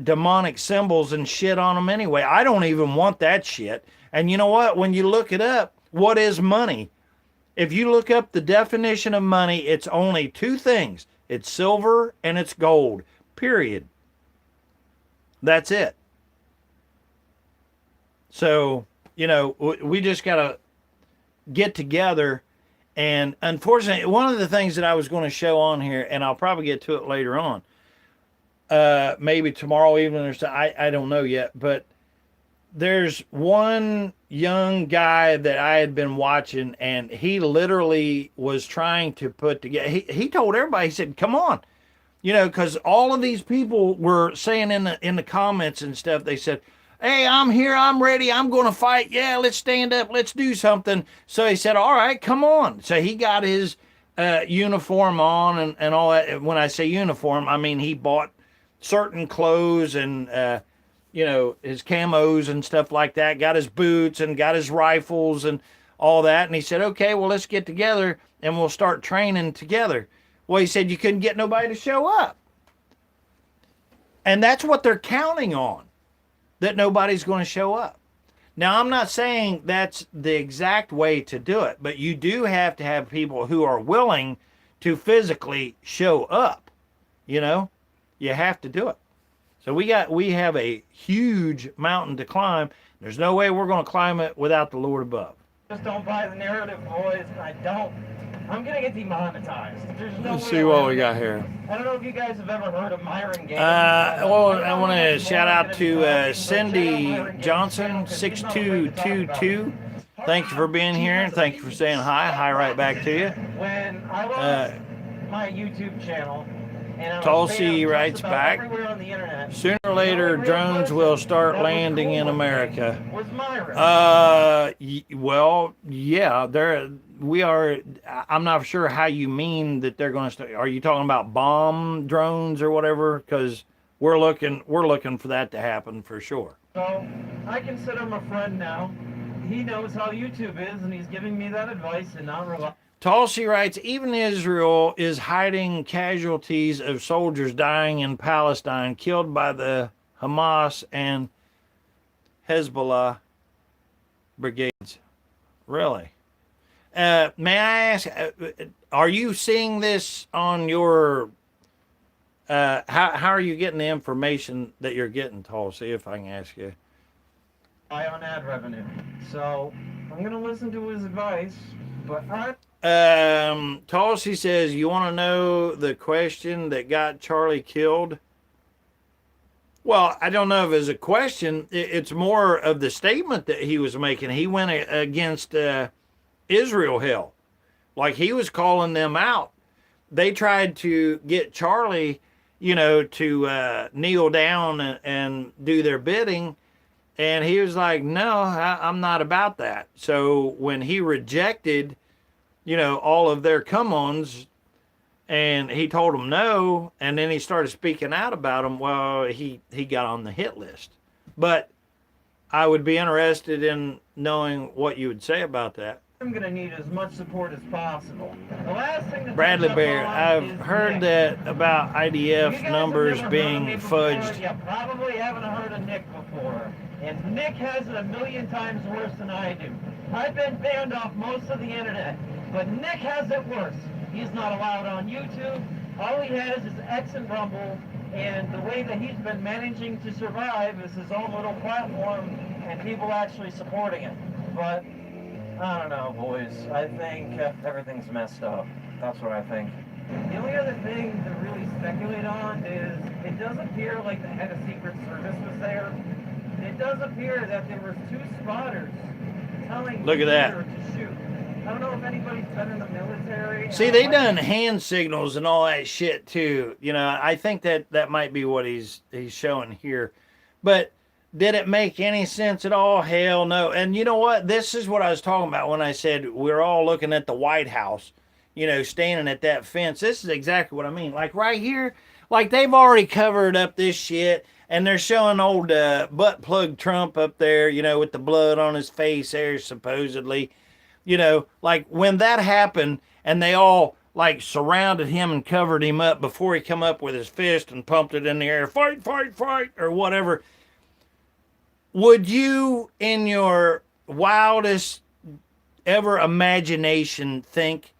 demonic symbols and shit on them anyway. I don't even want that shit. And you know what? When you look it up, what is money? If you look up the definition of money, it's only 2 things. It's silver and it's gold. Period. That's it. So, we just got to get together. And unfortunately, one of the things that I was going to show on here, and I'll probably get to it later on, maybe tomorrow evening or so. I don't know yet, but there's one young guy that I had been watching, and he literally was trying to put together. He told everybody, he said, "Come on," because all of these people were saying in the comments and stuff. They said, "Hey, I'm here. I'm ready. I'm going to fight. Yeah, let's stand up. Let's do something." So he said, "All right, come on." So he got his uniform on and all that. When I say uniform, I mean he bought certain clothes and his camos and stuff like that, got his boots and got his rifles and all that. And he said, "Okay, well, let's get together and we'll start training together." Well, he said you couldn't get nobody to show up. And that's what they're counting on, that nobody's going to show up. Now, I'm not saying that's the exact way to do it, but you do have to have people who are willing to physically show up. You have to do it. So we have a huge mountain to climb. There's no way we're going to climb it without the Lord above. Just don't buy the narrative, boys. I'm going to get demonetized. There's no Let's way see what around we it. got here. I don't know if you guys have ever heard of Myron Gaines. Well, I want to shout out to Cindy Johnson, 6222. Thank you for being here, and thank you for saying hi. Hi right back to you. When I lost my YouTube channel, and I was Tulsi banned writes just about back, everywhere on the internet, sooner or later, drones will start landing in America. was Myron. Well, yeah, we are. I'm not sure how you mean that they're going to start. Are you talking about bomb drones or whatever? Because we're looking for that to happen for sure. So I consider him a friend now. He knows how YouTube is, and he's giving me that advice and not rely. Tulsi writes, even Israel is hiding casualties of soldiers dying in Palestine, killed by the Hamas and Hezbollah brigades. Really? May I ask, are you seeing this on your, how are you getting the information that you're getting, Tulsi, if I can ask you? On ad revenue. So I'm going to listen to his advice, but Tulsi says, you want to know the question that got Charlie killed? Well, I don't know if it's a question. It's more of the statement that he was making. He went against Israel hell. Like he was calling them out. They tried to get Charlie, to kneel down and do their bidding. And he was like, no, I'm not about that. So when he rejected, all of their come-ons, and he told them no, and then he started speaking out about them, well, he got on the hit list. But I would be interested in knowing what you would say about that. I'm going to need as much support as possible. The last thing that Bradley Bear, I've heard that about IDF numbers being fudged. You probably haven't heard of Nick before. And Nick has it a million times worse than I do. I've been banned off most of the internet, but Nick has it worse. He's not allowed on YouTube. All he has is X and Rumble, and the way that he's been managing to survive is his own little platform and people actually supporting it. But I don't know, boys. I think everything's messed up. That's what I think. The only other thing to really speculate on is it does appear like the head of Secret Service was there. It does appear that there were 2 spotters telling Look at that. to shoot. I don't know if anybody's been in the military. See, they done hand signals and all that shit too. I think that might be what he's showing here. But did it make any sense at all? Hell no. And you know what? This is what I was talking about when I said we're all looking at the White House, standing at that fence. This is exactly what I mean. Like right here, like they've already covered up this shit. And they're showing old butt plug Trump up there, with the blood on his face there, supposedly. Like when that happened and they all like surrounded him and covered him up before he come up with his fist and pumped it in the air, fight, fight, fight, or whatever. Would you, in your wildest ever imagination, think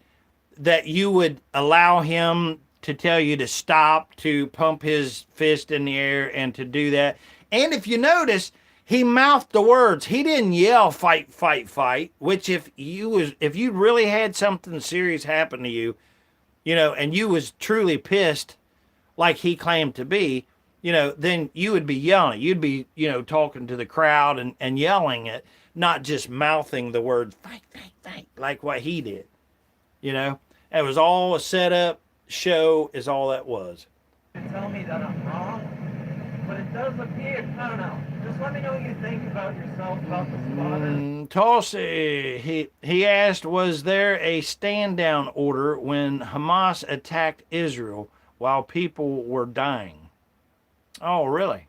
that you would allow him to tell you to stop, to pump his fist in the air and to do that? And if you notice, he mouthed the words. He didn't yell fight, fight, fight, which if you really had something serious happen to you, and you was truly pissed like he claimed to be, then you would be yelling. You'd be, talking to the crowd and yelling it, not just mouthing the words, fight, fight, fight, like what he did. It was all a setup show is all that was. Tell me that I'm wrong, but it does appear, I don't know. Just let me know what you think about yourself, about the spotter. Tulsi, he asked, was there a stand down order when Hamas attacked Israel while people were dying? Oh, really?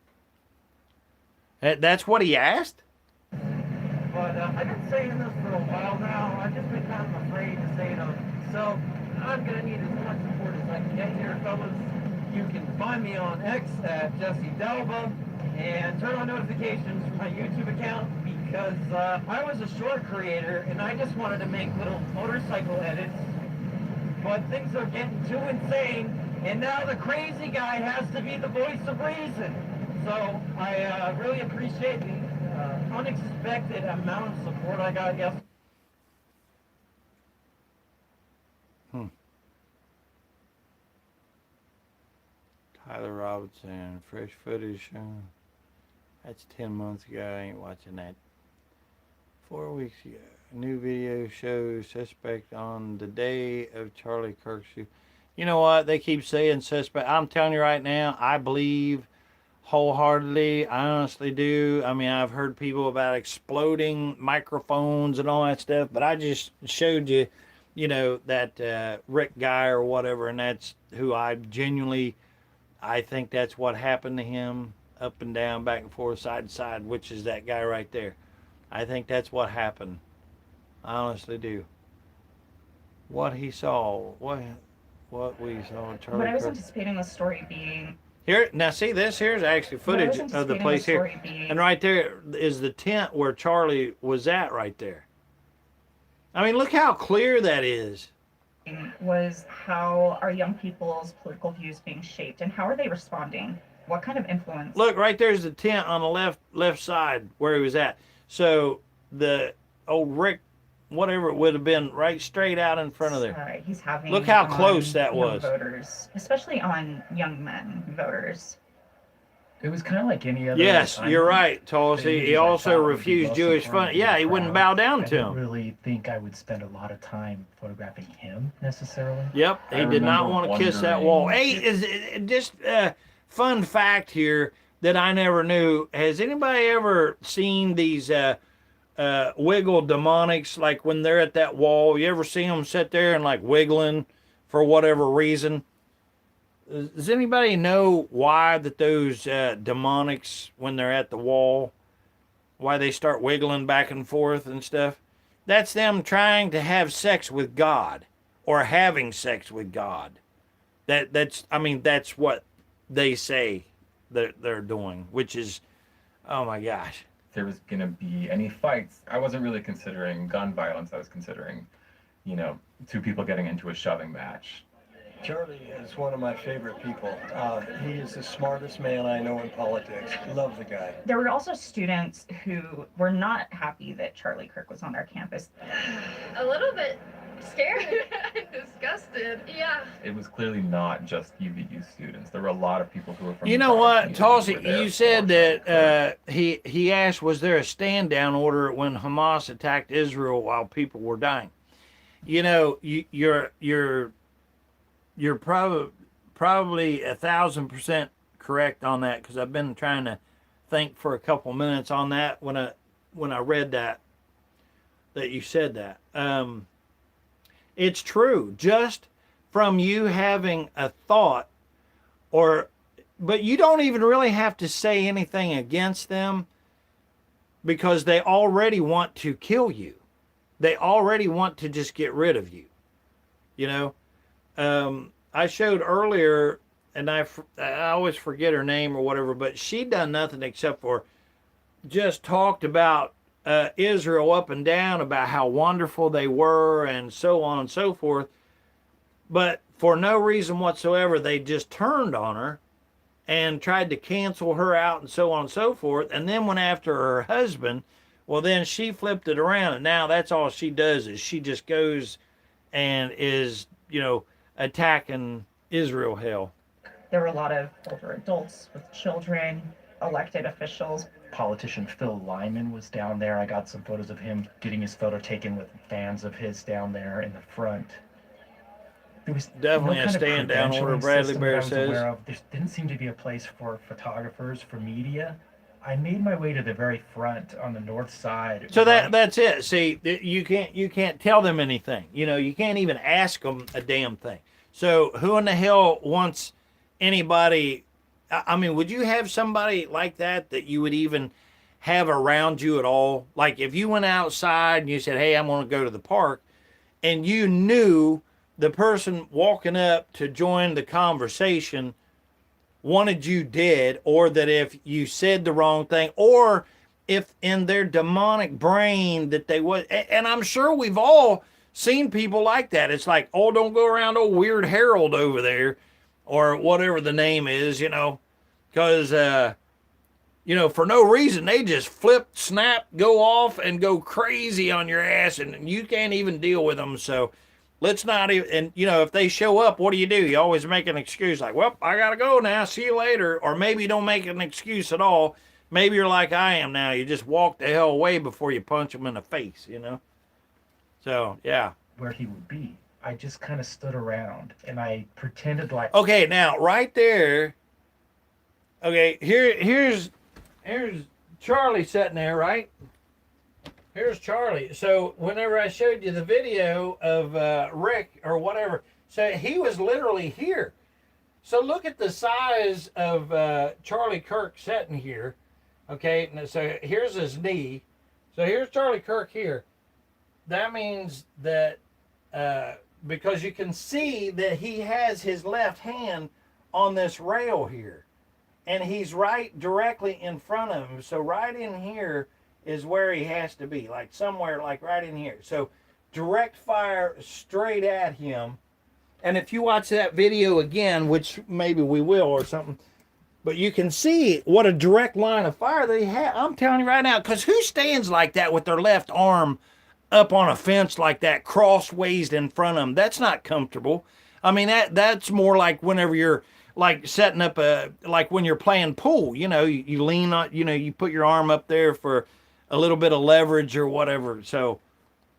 That's what he asked? But I've been saying this for a while now. I've just been kind of afraid to say it on. So I'm going to need as much support as I can get here, fellas. You can find me on X at Jesse Delva and turn on notifications for my YouTube account because I was a short creator and I just wanted to make little motorcycle edits. But things are getting too insane and now the crazy guy has to be the voice of reason. So I really appreciate the unexpected amount of support I got yesterday. Tyler Robinson, fresh footage. That's 10 months ago. I ain't watching that. 4 weeks ago. A new video shows suspect on the day of Charlie Kirk's shoot. You know what? They keep saying suspect. I'm telling you right now, I believe wholeheartedly. I honestly do. I mean, I've heard people about exploding microphones and all that stuff, but I just showed you, that Rick guy or whatever, and that's who I think that's what happened to him, up and down, back and forth, side to side, which is that guy right there. I think that's what happened. I honestly do. What he saw, what we saw, Charlie. But I was anticipating the story being... Here, now see this? Here's actually footage of the place here. And right there is the tent where Charlie was at right there. I mean, look how clear that is. Was how are young people's political views being shaped and how are they responding? What kind of influence? Look, right there's the tent on the left side where he was at. So the old Rick, whatever it would have been, right straight out in front of there. He's having. Look how close that was. Voters, especially on young men voters. It was kind of like any other. Yes, you're right, Tulsi. He also refused Jewish fun. Yeah, he wouldn't bow down to him. I didn't really think I would spend a lot of time photographing him necessarily. Yep, he did not want to kiss that wall. Hey, is just fun fact here that I never knew. Has anybody ever seen these wiggle demonics, like when they're at that wall? You ever see them sit there and like wiggling for whatever reason? Does anybody know why that those demonics, when they're at the wall, why they start wiggling back and forth and stuff? That's them trying to have sex with God or having sex with God. That's what they say that they're doing, which is, oh my gosh. If there was going to be any fights, I wasn't really considering gun violence. I was considering, two people getting into a shoving match. Charlie is one of my favorite people. He is the smartest man I know in politics. Love the guy. There were also students who were not happy that Charlie Kirk was on their campus. A little bit scared and disgusted. Yeah. It was clearly not just UVU students. There were a lot of people who were from. You know what, Tulsi? You said that he asked, was there a stand down order when Hamas attacked Israel while people were dying? You're probably 1,000% correct on that, because I've been trying to think for a couple minutes on that when I read that you said that. It's true, just from you having a thought, but you don't even really have to say anything against them, because they already want to kill you. They already want to just get rid of you. I showed earlier, and I always forget her name or whatever, but she done nothing except for just talked about Israel up and down, about how wonderful they were and so on and so forth. But for no reason whatsoever, they just turned on her and tried to cancel her out and so on and so forth. And then went after her husband. Well, then she flipped it around, and now that's all she does is she just goes and is, attacking Israel hell. There were a lot of older adults with children, elected officials. Politician Phil Lyman was down there. I got some photos of him getting his photo taken with fans of his down there in the front. There was Definitely no a kind of stand down order, credentialing Bradley system Bear that I was says. aware of. There didn't seem to be a place for photographers, for media. I made my way to the very front on the north side. So that's it. See, you can't tell them anything. You know, you can't even ask them a damn thing. So who in the hell wants anybody? I mean, would you have somebody like that you would even have around you at all? Like if you went outside and you said, "Hey, I'm going to go to the park," and you knew the person walking up to join the conversation wanted you dead, or that if you said the wrong thing, or if in their demonic brain that they was, and I'm sure we've all seen people like that. It's like, oh, don't go around old Weird Harold over there, or whatever the name is, you know, because, you know, for no reason, they just flip, snap, go off, and go crazy on your ass, and you can't even deal with them. So let's not even, and you know, if they show up, what do? You always make an excuse like, well, I gotta go now, see you later. Or maybe you don't make an excuse at all. Maybe you're like I am now. You just walk the hell away before you punch them in the face, you know? So, yeah. Where he would be. I just kind of stood around and I pretended like... Okay, now, right there, okay, here's Charlie sitting there, right? Here's Charlie. So whenever I showed you the video of Rick or whatever, so he was literally here. So look at the size of Charlie Kirk sitting here. Okay, so here's his knee. So here's Charlie Kirk here. That means that because you can see that he has his left hand on this rail here. And he's right directly in front of him. So right in here is where he has to be, like somewhere like right in here. So direct fire straight at him. And if you watch that video again, which maybe we will or something, but you can see what a direct line of fire they have. I'm telling you right now, because who stands like that with their left arm up on a fence like that, crossways in front of them? That's not comfortable. I mean, that's more like whenever you're like setting up like when you're playing pool, you know, you lean on, you know, you put your arm up there for a little bit of leverage or whatever. So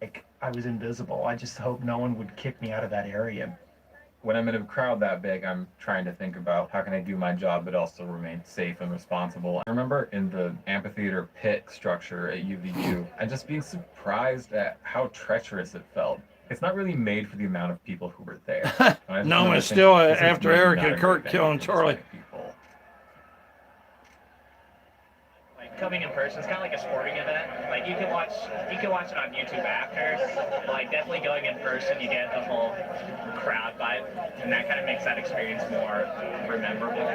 like I was invisible. I just hope no one would kick me out of that area. When I'm in a crowd that big, I'm trying to think about how can I do my job but also remain safe and responsible. I remember in the amphitheater pit structure at UVU, and just being surprised at how treacherous it felt. It's not really made for the amount of people who were there. No, it's still after Eric and Kirk killing Charlie. Coming in person is kind of like a sporting event. Like you can watch it on YouTube after. Like definitely going in person, you get the whole crowd vibe, and that kind of makes that experience more memorable.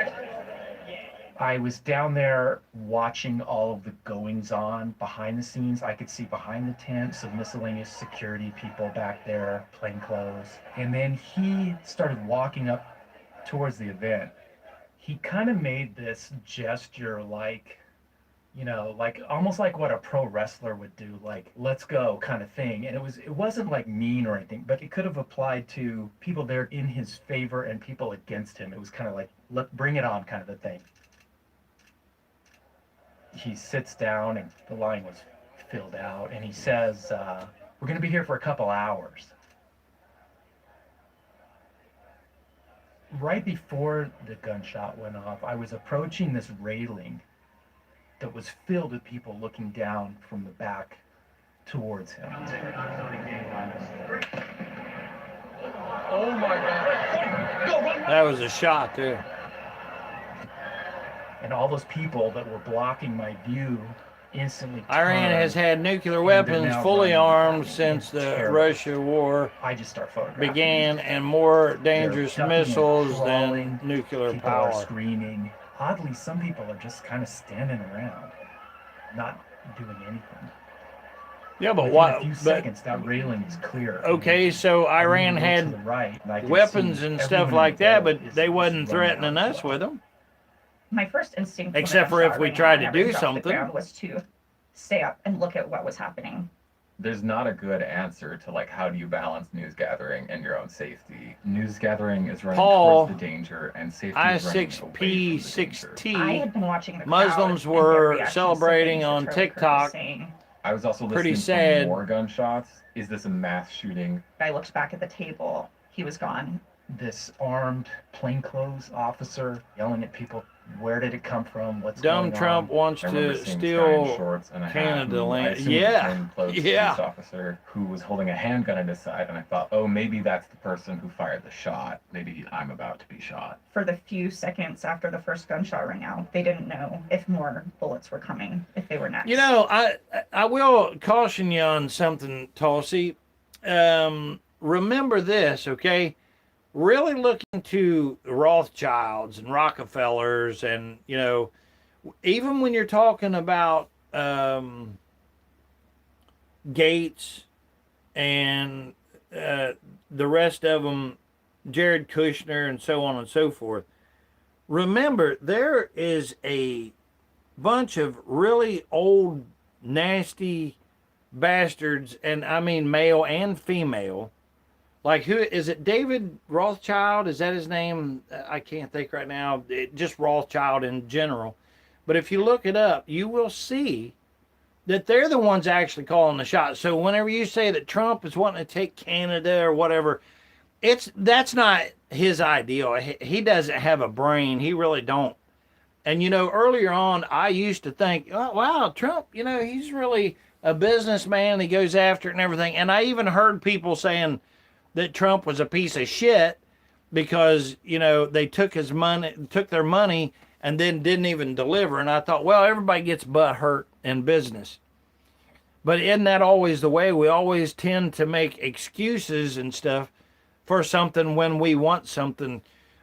I was down there watching all of the goings on behind the scenes. I could see behind the tents of miscellaneous security people back there, plain clothes. And then he started walking up towards the event. He kind of made this gesture like, you know, like almost like what a pro wrestler would do, like let's go kind of thing. And it wasn't like mean or anything, but it could have applied to people there in his favor and people against him. It was kind of like, bring it on kind of a thing. He sits down and the line was filled out and he says, we're going to be here for a couple hours. Right before the gunshot went off, I was approaching this railing that was filled with people looking down from the back towards him. Oh my God. Go, run. That was a shot there. And all those people that were blocking my view instantly Iran has had nuclear weapons fully armed since the Russia war began, and more dangerous missiles than nuclear people power. Are screaming. Oddly, some people are just kind of standing around, not doing anything. Yeah, but within why? a few seconds, that railing is clear. Okay, so Iran had weapons and stuff like that, but they wasn't threatening us with them. My first instinct, except for if we tried to do something, was to stay up and look at what was happening. There's not a good answer to like how do you balance news gathering and your own safety. News gathering is running Paul, towards the danger, and safety is running away from the danger. I6P6T, I had been watching the Muslims crowd and their were reactions to celebrating things that on Charlie Kirk was TikTok. saying. I was also Pretty listening sad. for more gunshots. Is this a mass shooting? I looked back at the table. He was gone. This armed plainclothes officer yelling at people, where did it come from? What's Dumb going Trump on? wants I remember to seeing this guy in steal shorts and a hat, Canada who I land. assumed was a Yeah, plainclothes yeah. police officer who was holding a handgun at his side, and I thought, oh, maybe that's the person who fired the shot. Maybe I'm about to be shot. For the few seconds after the first gunshot rang out, they didn't know if more bullets were coming, if they were next. You know, I will caution you on something, Tulsi. Remember this, okay? Really look into Rothschilds and Rockefellers, and you know, even when you're talking about Gates and the rest of them, Jared Kushner and so on and so forth, remember there is a bunch of really old, nasty bastards, and I mean male and female. Like, who is it? David Rothschild? Is that his name? I can't think right now. Just Rothschild in general. But if you look it up, you will see that they're the ones actually calling the shots. So whenever you say that Trump is wanting to take Canada or whatever, that's not his ideal. He doesn't have a brain. He really don't. And, you know, earlier on, I used to think, oh, wow, Trump, you know, he's really a businessman. He goes after it and everything. And I even heard people saying that Trump was a piece of shit because, you know, they took his money, took their money, and then didn't even deliver. And I thought, well, everybody gets butt hurt in business. But isn't that always the way? We always tend to make excuses and stuff for something when we want something.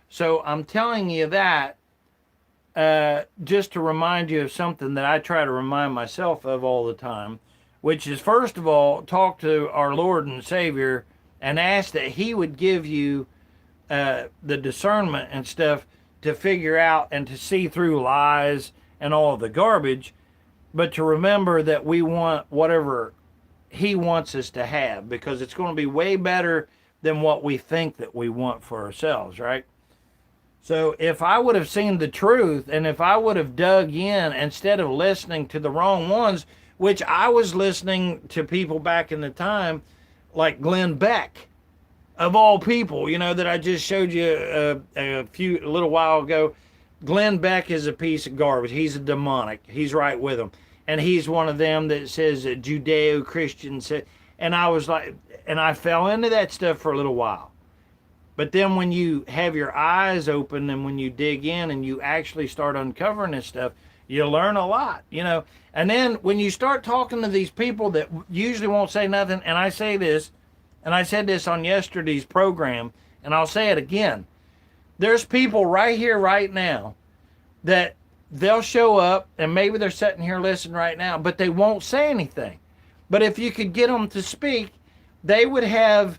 So I'm telling you that just to remind you of something that I try to remind myself of all the time, which is, first of all, talk to our Lord and Savior and ask that he would give you the discernment and stuff to figure out and to see through lies and all of the garbage, but to remember that we want whatever he wants us to have, because it's going to be way better than what we think that we want for ourselves, right? So if I would have seen the truth, and if I would have dug in instead of listening to the wrong ones, which I was listening to people back in the time, like Glenn Beck, of all people, you know, that I just showed you a little while ago. Glenn Beck is a piece of garbage. He's a demonic. He's right with them. And he's one of them that says that Judeo-Christians. And I was like, and I fell into that stuff for a little while. But then when you have your eyes open and when you dig in and you actually start uncovering this stuff, you learn a lot, you know. And then when you start talking to these people that usually won't say nothing, and I say this, and I said this on yesterday's program, and I'll say it again. There's people right here, right now, that they'll show up, and maybe they're sitting here listening right now, but they won't say anything. But if you could get them to speak, they would have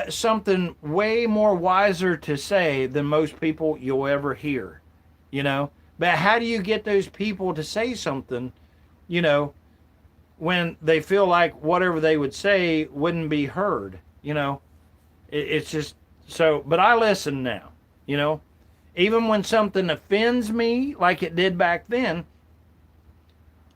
something way more wiser to say than most people you'll ever hear, you know. But how do you get those people to say something, you know, when they feel like whatever they would say wouldn't be heard, you know? It's just so, but I listen now, you know? Even when something offends me, like it did back then,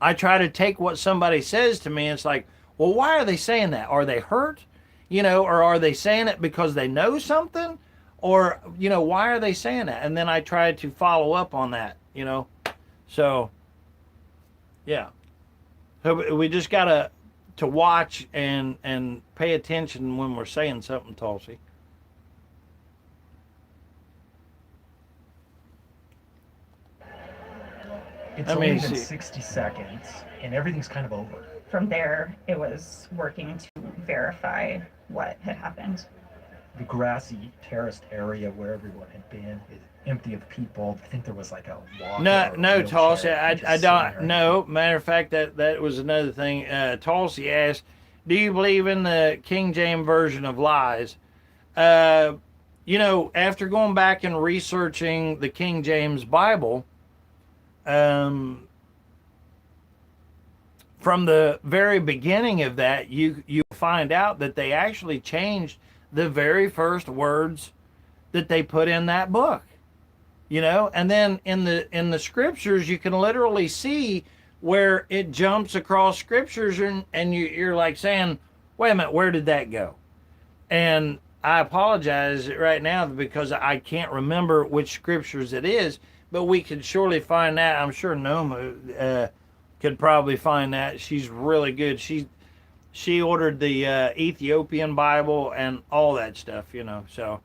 I try to take what somebody says to me. And it's like, well, why are they saying that? Are they hurt? You know, or are they saying it because they know something? Or, you know, why are they saying that? And then I try to follow up on that, you know? So, yeah. So we just got to watch and pay attention when we're saying something, Tulsi. It's only been 60 seconds, and everything's kind of over. From there, it was working to verify what had happened. The grassy terraced area where everyone had been is empty of people. I think there was like a walker. No, Tulsi, I don't. No, matter of fact, that was another thing. Tulsi asked, "Do you believe in the King James version of lies?" You know, after going back and researching the King James Bible, from from the very beginning of that, you find out that they actually changed the very first words that they put in that book. You know, and then in the scriptures, you can literally see where it jumps across scriptures, and you're like saying, wait a minute, where did that go? And I apologize right now because I can't remember which scriptures it is, but we could surely find that. I'm sure Noma could probably find that. She's really good. She ordered the Ethiopian Bible and all that stuff, you know, so.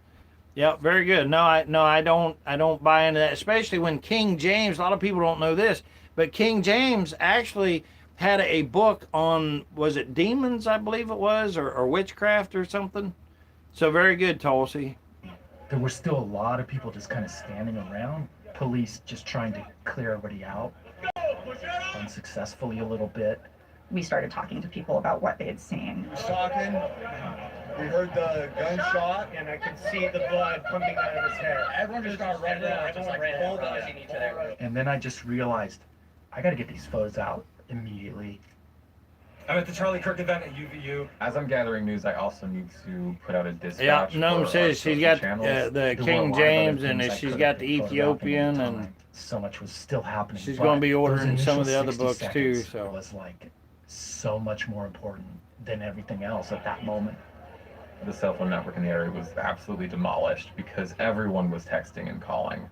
Yeah, very good. No, I don't buy into that, especially when King James, a lot of people don't know this, but King James actually had a book on, was it demons, I believe it was, or witchcraft or something? So very good, Tulsi. There were still a lot of people just kind of standing around, police just trying to clear everybody out, unsuccessfully a little bit. We started talking to people about what they had seen. He was talking. We heard the gunshot, and I could see the blood pumping out of his head. Everyone just got running out, just like pulled us. And then I just realized, I gotta get these photos out immediately. I'm at the Charlie Kirk event at UVU. As I'm gathering news, I also need to put out a dispatch. Yeah, Noam says she's got the King James, and she's got the photographing Ethiopian, at the time. and so much was still happening. she's but going to be those ordering some of the initial other 60 books too. seconds So was like so much more important than everything else at that moment. The cell phone network in the area was absolutely demolished because everyone was texting and calling.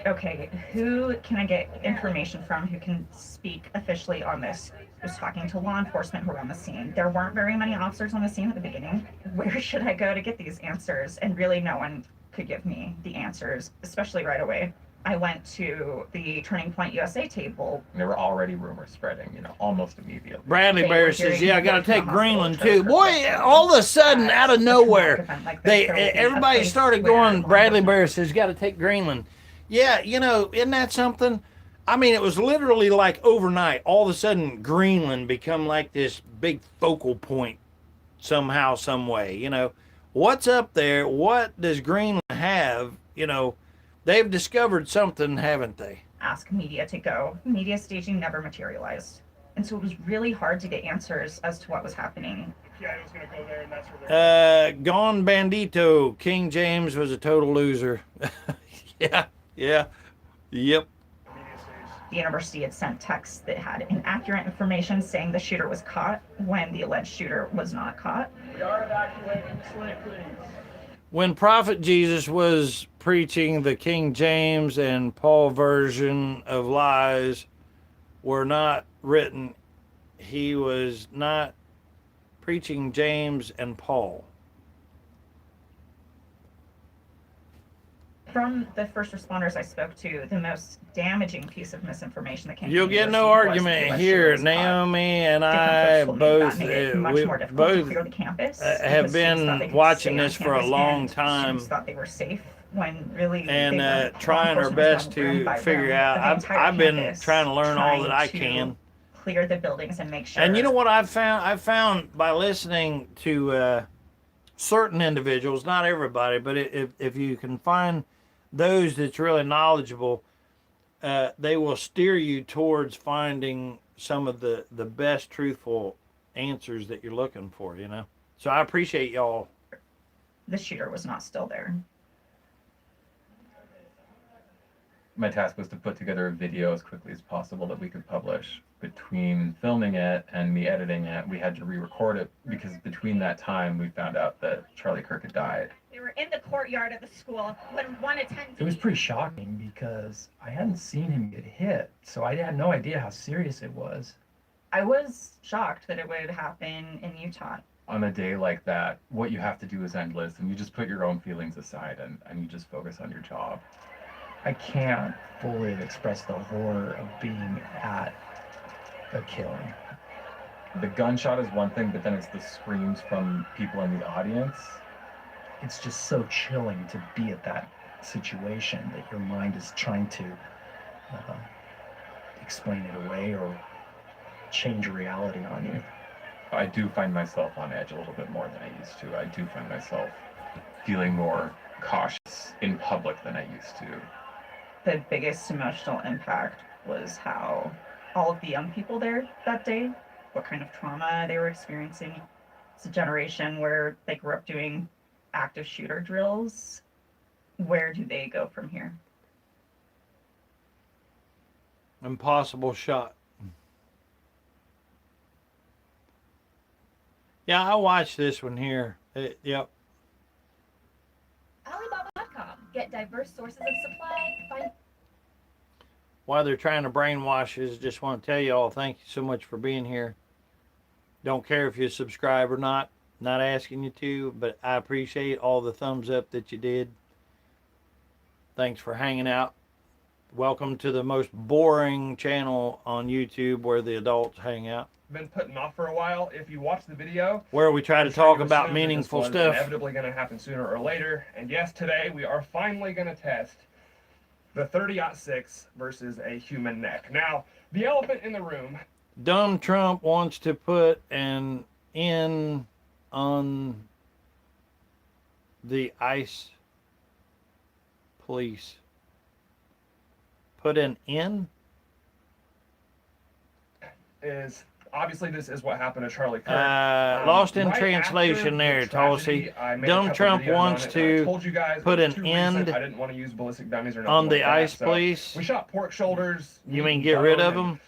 Okay, who can I get information from who can speak officially on this? I was talking to law enforcement who were on the scene. There weren't very many officers on the scene at the beginning. Where should I go to get these answers? And really no one could give me the answers, especially right away. I went to the Turning Point USA table. There were already rumors spreading, you know, almost immediately. Bradley Bear says, "Yeah, I got to take Greenland too." Boy, all of a sudden, out of nowhere, everybody started going. Bradley Bear says, "Got to take Greenland." Yeah, you know, isn't that something? I mean, it was literally like overnight. All of a sudden, Greenland become like this big focal point somehow, some way. You know, what's up there? What does Greenland have? You know, they've discovered something, haven't they? Ask media to go. Media staging never materialized. And so it was really hard to get answers as to what was happening. Yeah, I was going to go there, and that's where Gone Bandito. King James was a total loser. Yeah. Yep. The university had sent texts that had inaccurate information saying the shooter was caught when the alleged shooter was not caught. we are evacuating the slave, please. When Prophet Jesus was preaching the King James and Paul version of lies were not written, he was not preaching James and Paul. From the first responders I spoke to, the most damaging piece of misinformation that came You'll from the get no university was argument the here. alleged shooter was Naomi and caught. I Different folks both told me that made it much more difficult to both clear the campus have because students thought they been could watching stay on this for a campus long and time students thought they were safe when really and they weren't. trying our Law enforcement best was going room to by figure room out. of the entire I've been campus, trying to learn all that I trying to can. clear the buildings and make sure. And you know what I've found? I've found by listening to certain individuals, not everybody, but if you can find those that's really knowledgeable, they will steer you towards finding some of the best truthful answers that you're looking for, you know? So I appreciate y'all. The shooter was not still there. My task was to put together a video as quickly as possible that we could publish. Between filming it and me editing it, we had to re-record it because between that time we found out that Charlie Kirk had died. They were in the courtyard of the school when one attendee... It was pretty shocking because I hadn't seen him get hit, so I had no idea how serious it was. I was shocked that it would happen in Utah. On a day like that, what you have to do is endless, and you just put your own feelings aside and you just focus on your job. I can't fully express the horror of being at a killing. The gunshot is one thing, but then it's the screams from people in the audience. It's just so chilling to be at that situation that your mind is trying to explain it away or change reality on you. I do find myself on edge a little bit more than I used to. I do find myself feeling more cautious in public than I used to. The biggest emotional impact was how all of the young people there that day, what kind of trauma they were experiencing. It's a generation where they grew up doing active shooter drills. Where do they go from here? Impossible shot. Yeah, I watched this one here. Yep. Alibaba.com. Get diverse sources of supply. Find. While they're trying to brainwash us, just want to tell you all thank you so much for being here. Don't care if you subscribe or not. Not asking you to, but I appreciate all the thumbs up that you did. Thanks for hanging out. Welcome to the most boring channel on YouTube where the adults hang out. Been putting off for a while. If you watch the video, Where we try to talk about meaningful stuff. Inevitably going to happen sooner or later. And yes, today we are finally going to test the 30-06 versus a human neck. Now, the elephant in the room. Dumb Trump wants to put an N on the ICE police. Put an N? Is obviously this is what happened to Charlie Kirk. Lost in translation there, Tulsi. Dumb Trump wants to put an end I didn't want to use ballistic dummies or on the ICE so police. we shot pork shoulders. You mean get rid of them?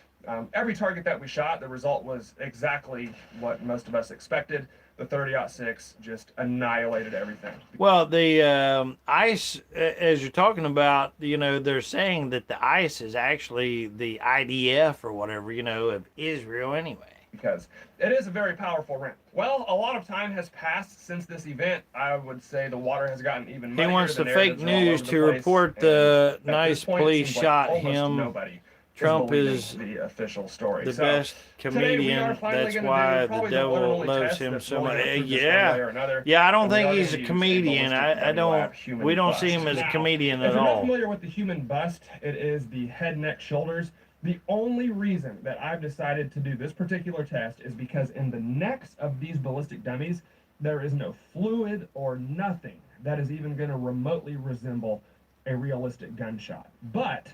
Every target that we shot, the result was exactly what most of us expected. The 30-06 just annihilated everything. Well, the ICE, as you're talking about, you know, they're saying that the ICE is actually the IDF or whatever, you know, of Israel anyway. Because it is a very powerful rim. Well, a lot of time has passed since this event. I would say the water has gotten even muddier. He wants the the fake narratives are all news over to the place, report and the at nice this point, it police seems like shot almost him. nobody Trump believing is the official story. the So, best today we are comedian. finally That's gonna why do the probably the one and devil only loves test him that's so really much. gonna prove this one way or Yeah, another. yeah. I don't And we think are he's gonna a use comedian. ballistic I dummy don't. lab human We don't bust. see him as a Now, comedian if at you're not all. familiar with the human bust, it is the head, neck, shoulders. The only reason that I've decided to do this particular test is because in the necks of these ballistic dummies, there is no fluid or nothing that is even going to remotely resemble a realistic gunshot. But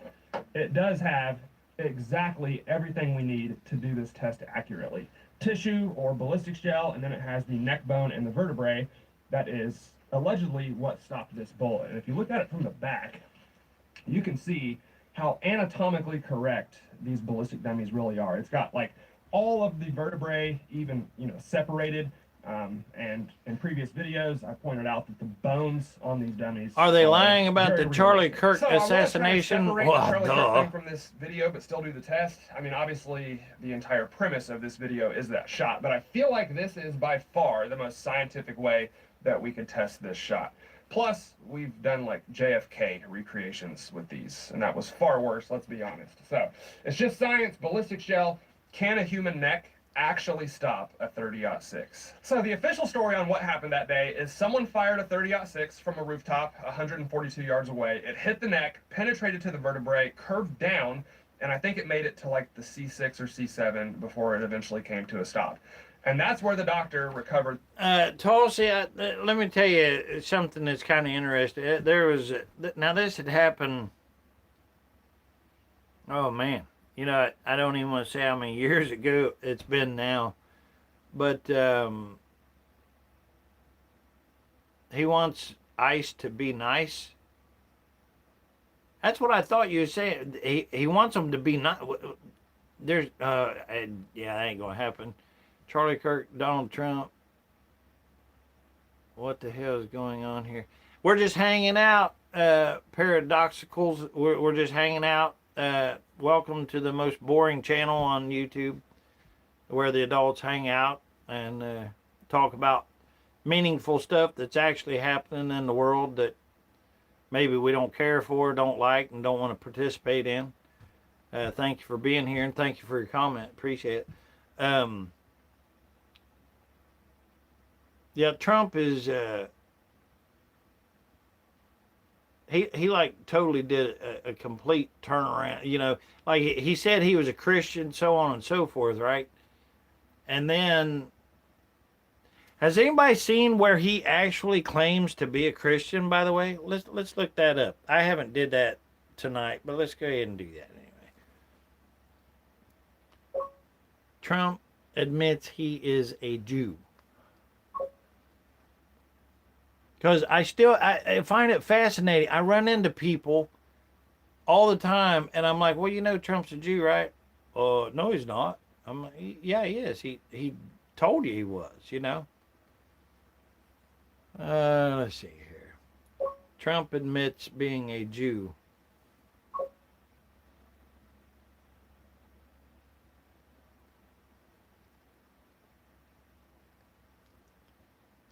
it does have exactly everything we need to do this test accurately. Tissue or ballistics gel, and then it has the neck bone and the vertebrae. That is allegedly what stopped this bullet. And if you look at it from the back, you can see how anatomically correct these ballistic dummies really are. It's got like all of the vertebrae even, you know, separated. And in previous videos, I pointed out that the bones on these dummies Are they lying about very the Charlie realistic. Kirk So I was trying to assassination? separate the Well, Charlie Kirk duh. thing from this video, but still do the test. I mean, obviously, the entire premise of this video is that shot, but I feel like this is by far the most scientific way that we could test this shot. Plus, we've done like JFK recreations with these, and that was far worse, let's be honest. So, it's just science, ballistic gel. Can a human neck actually stop a 30-06? So the official story on what happened that day is someone fired a 30-06 from a rooftop 142 yards away. It hit the neck, penetrated to the vertebrae, curved down, and I think it made it to like the C6 or C7 before it eventually came to a stop. And that's where the doctor recovered. Tulsi, let me tell you something that's kind of interesting. There was, now this had happened, oh man, you know, I don't even want to say how many years ago it's been now, but he wants ICE to be nice. That's what I thought you were saying. He wants them to be nice. There's, yeah, that ain't gonna happen. Charlie Kirk, Donald Trump. What the hell is going on here? We're just hanging out, paradoxicals. We're just hanging out. Welcome to the most boring channel on YouTube, where the adults hang out and talk about meaningful stuff that's actually happening in the world that maybe we don't care for, don't like, and don't want to participate in. Thank you for being here, and thank you for your comment. Appreciate it. Yeah, Trump is, he like totally did a complete turnaround, you know, like he said he was a Christian, so on and so forth, right? And then, has anybody seen where he actually claims to be a Christian, by the way? Let's look that up. I haven't did that tonight, but let's go ahead and do that Trump admits he is a Jew. Because I find it fascinating. I run into people all the time, and I'm like, well, you know Trump's a Jew, right? No, he's not. I'm like, yeah, he is. He told you he was, you know. Let's see here. Trump admits being a Jew.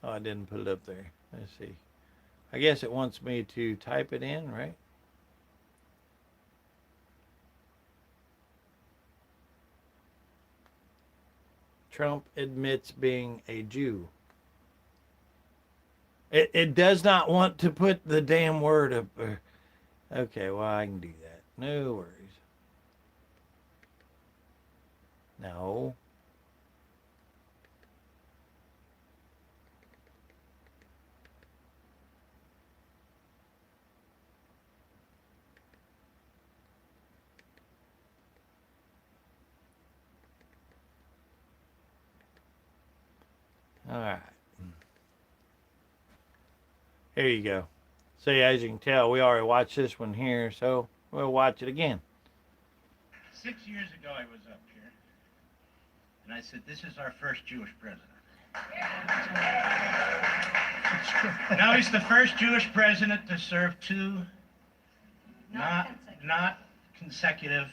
Oh, I didn't put it up there. Let's see. I guess it wants me to type it in, right? Trump admits being a Jew. It does not want to put the damn word up. Okay, well, I can do that. No worries. No. All right. Here you go. See, as you can tell, we already watched this one here, so we'll watch it again. 6 years ago, I was up here, and I said, this is our first Jewish president. Now he's the first Jewish president to serve two not consecutive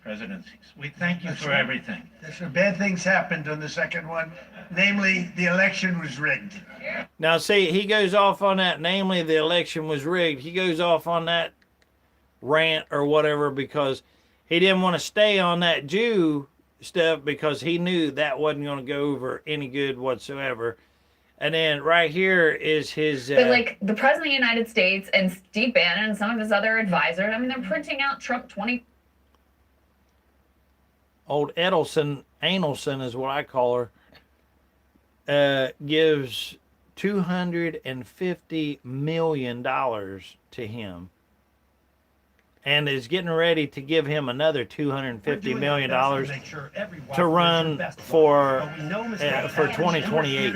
presidencies. We thank you for everything. Some bad things happened on the second one. Namely, the election was rigged. Now, see, he goes off on that, namely, the election was rigged. He goes off on that rant or whatever because he didn't want to stay on that Jew stuff because he knew that wasn't going to go over any good whatsoever. And then right here is his... But like the President of the United States and Steve Bannon and some of his other advisors, I mean, they're printing out Trump 20... Old Edelson is what I call her, gives $250 million to him and is getting ready to give him another $250 million to run for 2028.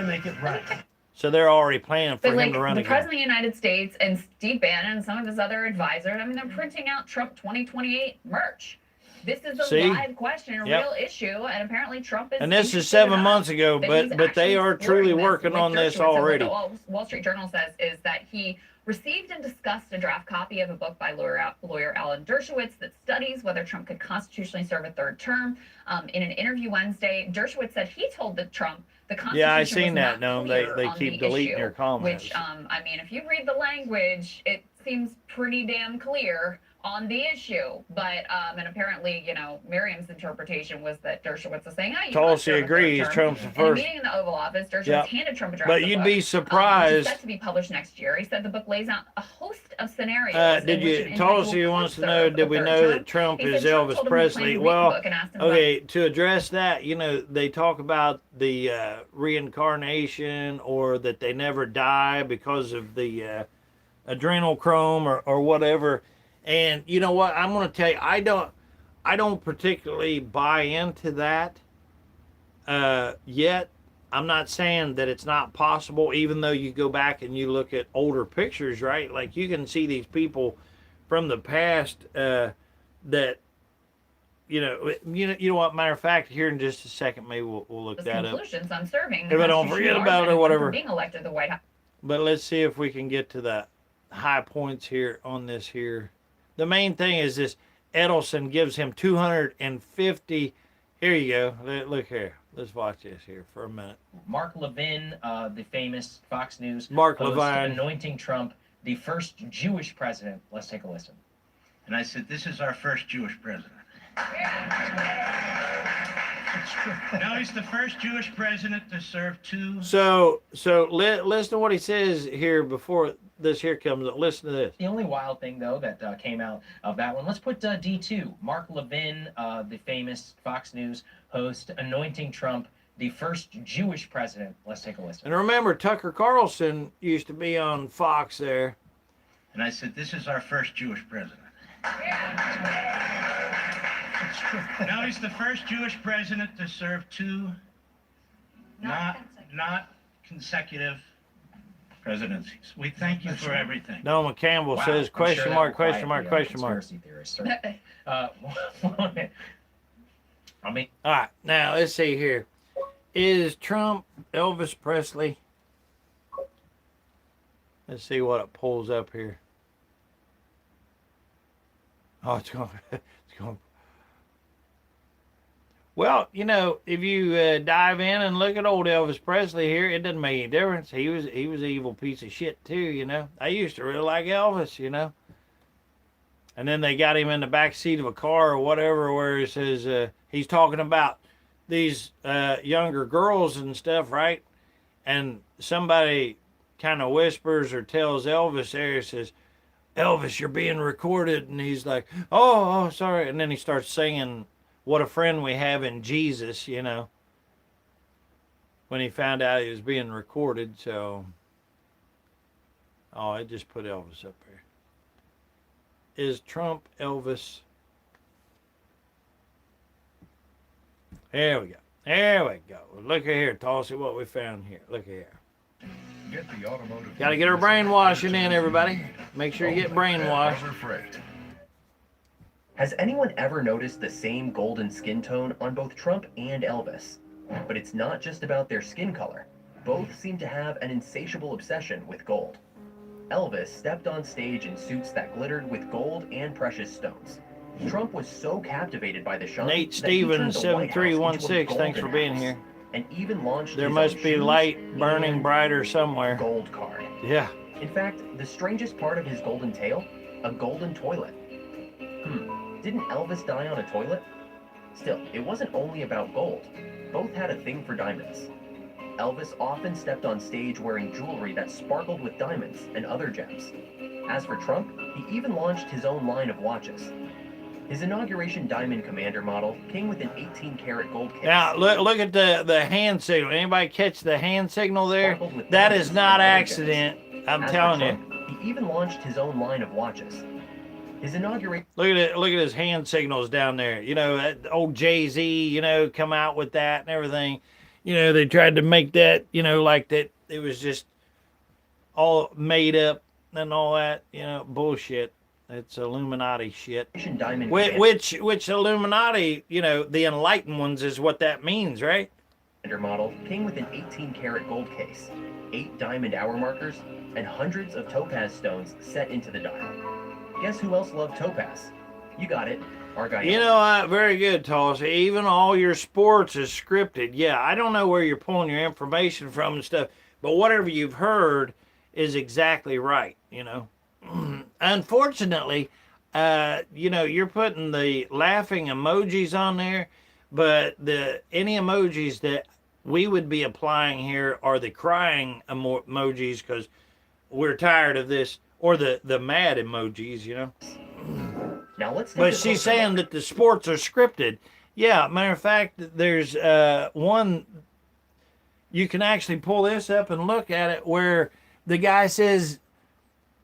So they're already planning for him to run the again. President of the United States and Steve Bannon and some of his other advisors, I mean, they're printing out Trump 2028 merch. This is a live question, a real issue, and apparently Trump is. And this is 7 months ago, but they are truly working on this already. What the Wall Street Journal says is that he received and discussed a draft copy of a book by lawyer Alan Dershowitz that studies whether Trump could constitutionally serve a third term. In an interview Wednesday, Dershowitz said he told the Trump the Constitution Yeah, I seen was that. not No, they clear on keep the deleting issue, your comments. Which, I mean, if you read the language, it seems pretty damn clear on the issue, but and apparently, you know, Miriam's interpretation was that Dershowitz was saying, "Oh, Tulsi agrees. Trump's the In a first. meeting in the Oval Office, Dershowitz handed Trump a draft. But of the you'd book, be surprised. Which is set to be published next year. He said the book lays out a host of scenarios. Did you? Tulsi wants to know. Did we know that Trump is Elvis Presley? Well, okay. To address that, you know, they talk about the reincarnation or that they never die because of the adrenochrome or whatever. And you know what? I'm going to tell you, I don't particularly buy into that yet. I'm not saying that it's not possible, even though you go back and you look at older pictures, right? Like you can see these people from the past that, you know what? Matter of fact, here in just a second, maybe we'll look that up. Conclusions on serving. If I don't forget about it or whatever. Being elected to the White House. But let's see if we can get to the high points here on this here. The main thing is this Edelson gives him 250. Here you go. Look here. Let's watch this here for a minute. Mark Levin, the famous Fox News Mark host, Levine anointing Trump the first Jewish president. Let's take a listen. And I said, this is our first Jewish president. Now he's the first Jewish president to serve two. So listen to what he says here before this here comes up. Listen to this. The only wild thing, though, that came out of that one, let's put D2. Mark Levin, the famous Fox News host, anointing Trump the first Jewish president. Let's take a listen. And remember, Tucker Carlson used to be on Fox there. And I said, this is our first Jewish president. Now he's the first Jewish president to serve two not consecutive presidencies. We thank you for everything. Donald Campbell Wow, says, I'm question sure mark, that will question mark, quiet question the mark. conspiracy theorists, sir. I mean, All right, now let's see here. Is Trump Elvis Presley? Let's see what it pulls up here. Oh, it's going. It's going. Well, you know, if you dive in and look at old Elvis Presley here, it doesn't make any difference. He was an evil piece of shit too. You know, I used to really like Elvis. You know, and then they got him in the back seat of a car or whatever, where he says he's talking about these younger girls and stuff, right? And somebody kind of whispers or tells Elvis there, he says, Elvis, you're being recorded. And he's like, oh, sorry. And then he starts singing What a Friend We Have in Jesus, you know, when he found out he was being recorded. So, oh, I just put Elvis up there. Is Trump Elvis? There we go. There we go. Look at here, Tulsi, what we found here. Look at here. Get the automotive. Got to get our brainwashing in, everybody. Make sure you get brainwashed. Has anyone ever noticed the same golden skin tone on both Trump and Elvis? But it's not just about their skin color. Both seem to have an insatiable obsession with gold. Elvis stepped on stage in suits that glittered with gold and precious stones. Trump was so captivated by the shine Nate that he turned Stevens, the White House into a 7316, thanks for golden being house, here. and even launched There his must own be shoes light burning and brighter somewhere. gold card. Yeah. In fact, the strangest part of his golden tail, a golden toilet. Didn't Elvis die on a toilet? Still, it wasn't only about gold. Both had a thing for diamonds. Elvis often stepped on stage wearing jewelry that sparkled with diamonds and other gems. As for Trump, he even launched his own line of watches. His inauguration Diamond Commander model came with an 18-karat gold case. Now, look at the hand signal. Anybody catch the hand signal there? That is not accident. I'm telling you. He even launched his own line of watches. His inauguration. Look at it. Look at his hand signals down there. You know, that old Jay-Z, you know, come out with that and everything. You know, they tried to make that, you know, like that. It was just all made up and all that, you know, bullshit. It's Illuminati shit. Which Illuminati, you know, the enlightened ones is what that means, right? Model came with an 18-karat gold case, 8 diamond hour markers, and hundreds of topaz stones set into the dial. Guess who else loved topaz? You got it, our guy. You know, very good, Tulsi. Even all your sports is scripted. Yeah, I don't know where you're pulling your information from and stuff, but whatever you've heard is exactly right, you know. Unfortunately, you know, you're putting the laughing emojis on there, but any emojis that we would be applying here are the crying emojis because we're tired of this, or the mad emojis, you know. Now let's. But she's saying that the sports are scripted. Yeah, matter of fact, there's one. You can actually pull this up and look at it where the guy says,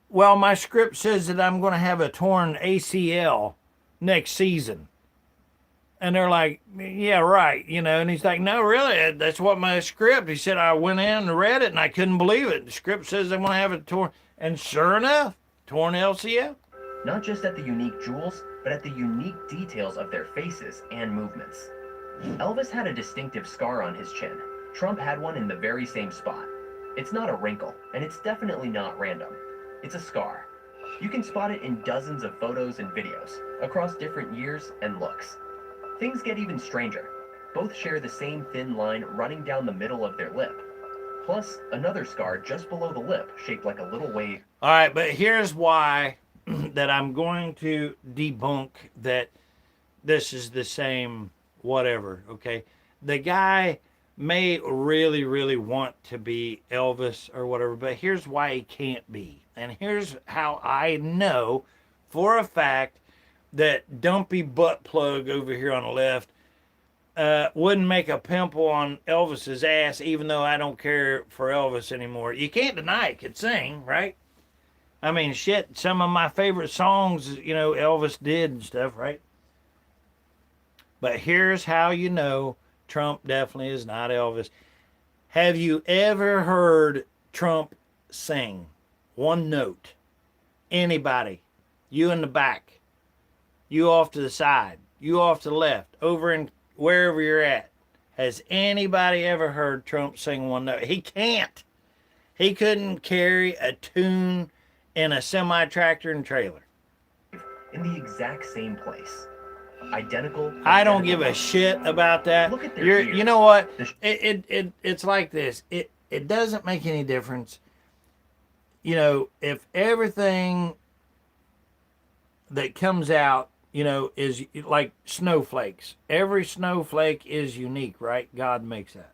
well, my script says that I'm going to have a torn ACL next season. And they're like, yeah, right, you know. And he's like, no, really, that's what my script. He said, I went in and read it, and I couldn't believe it. The script says I'm going to have a torn. And sure enough, torn LCL. Not just at the unique jewels, but at the unique details of their faces and movements. Elvis had a distinctive scar on his chin. Trump had one in the very same spot. It's not a wrinkle, and it's definitely not random. It's a scar. You can spot it in dozens of photos and videos, across different years and looks. Things get even stranger. Both share the same thin line running down the middle of their lip. Plus, another scar just below the lip, shaped like a little wave. All right, but here's why that I'm going to debunk that this is the same whatever, okay? The guy may really, really want to be Elvis or whatever, but here's why he can't be. And here's how I know for a fact that dumpy butt plug over here on the left wouldn't make a pimple on Elvis's ass, even though I don't care for Elvis anymore. You can't deny it could sing, right? I mean, shit, some of my favorite songs, you know, Elvis did and stuff, right? But here's how you know Trump definitely is not Elvis. Have you ever heard Trump sing one note? Anybody? You in the back, you off to the side, you off to the left, over in wherever you're at. Has anybody ever heard Trump sing one note? He can't. He couldn't carry a tune in a semi-tractor and trailer. In the exact same place. Identical. I don't give a shit about that. Look at their You ears. know what? It's like this. It doesn't make any difference. You know, if everything that comes out, you know, is like snowflakes. Every snowflake is unique, right? God makes that.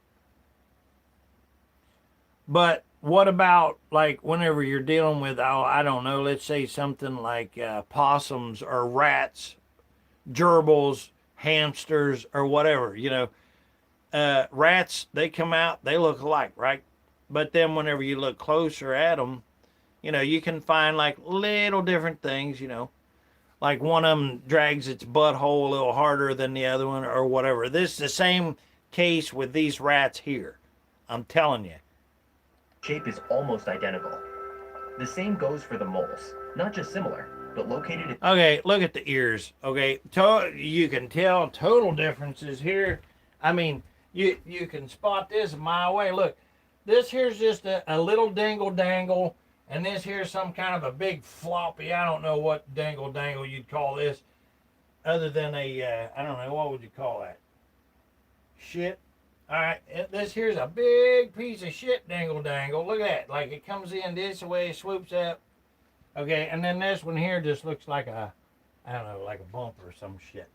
But what about, like, whenever you're dealing with, oh, I don't know, let's say something like possums or rats, gerbils, hamsters, or whatever, you know. Rats, they come out, they look alike, right? But then whenever you look closer at them, you know, you can find like little different things, you know. Like one of them drags its butthole a little harder than the other one or whatever. This is the same case with these rats here. I'm telling you. Shape is almost identical. The same goes for the moles. Not just similar, but located in... Okay, look at the ears. Okay, you can tell total differences here. I mean, you can spot this a mile away. Look, this here's just a little dingle-dangle. And this here's some kind of a big floppy, I don't know what dangle you'd call this, other than a, I don't know, what would you call that? Shit. All right, this here's a big piece of shit dangle. Look at that, like it comes in this way, swoops up. Okay, and then this one here just looks like a, I don't know, like a bump or some shit.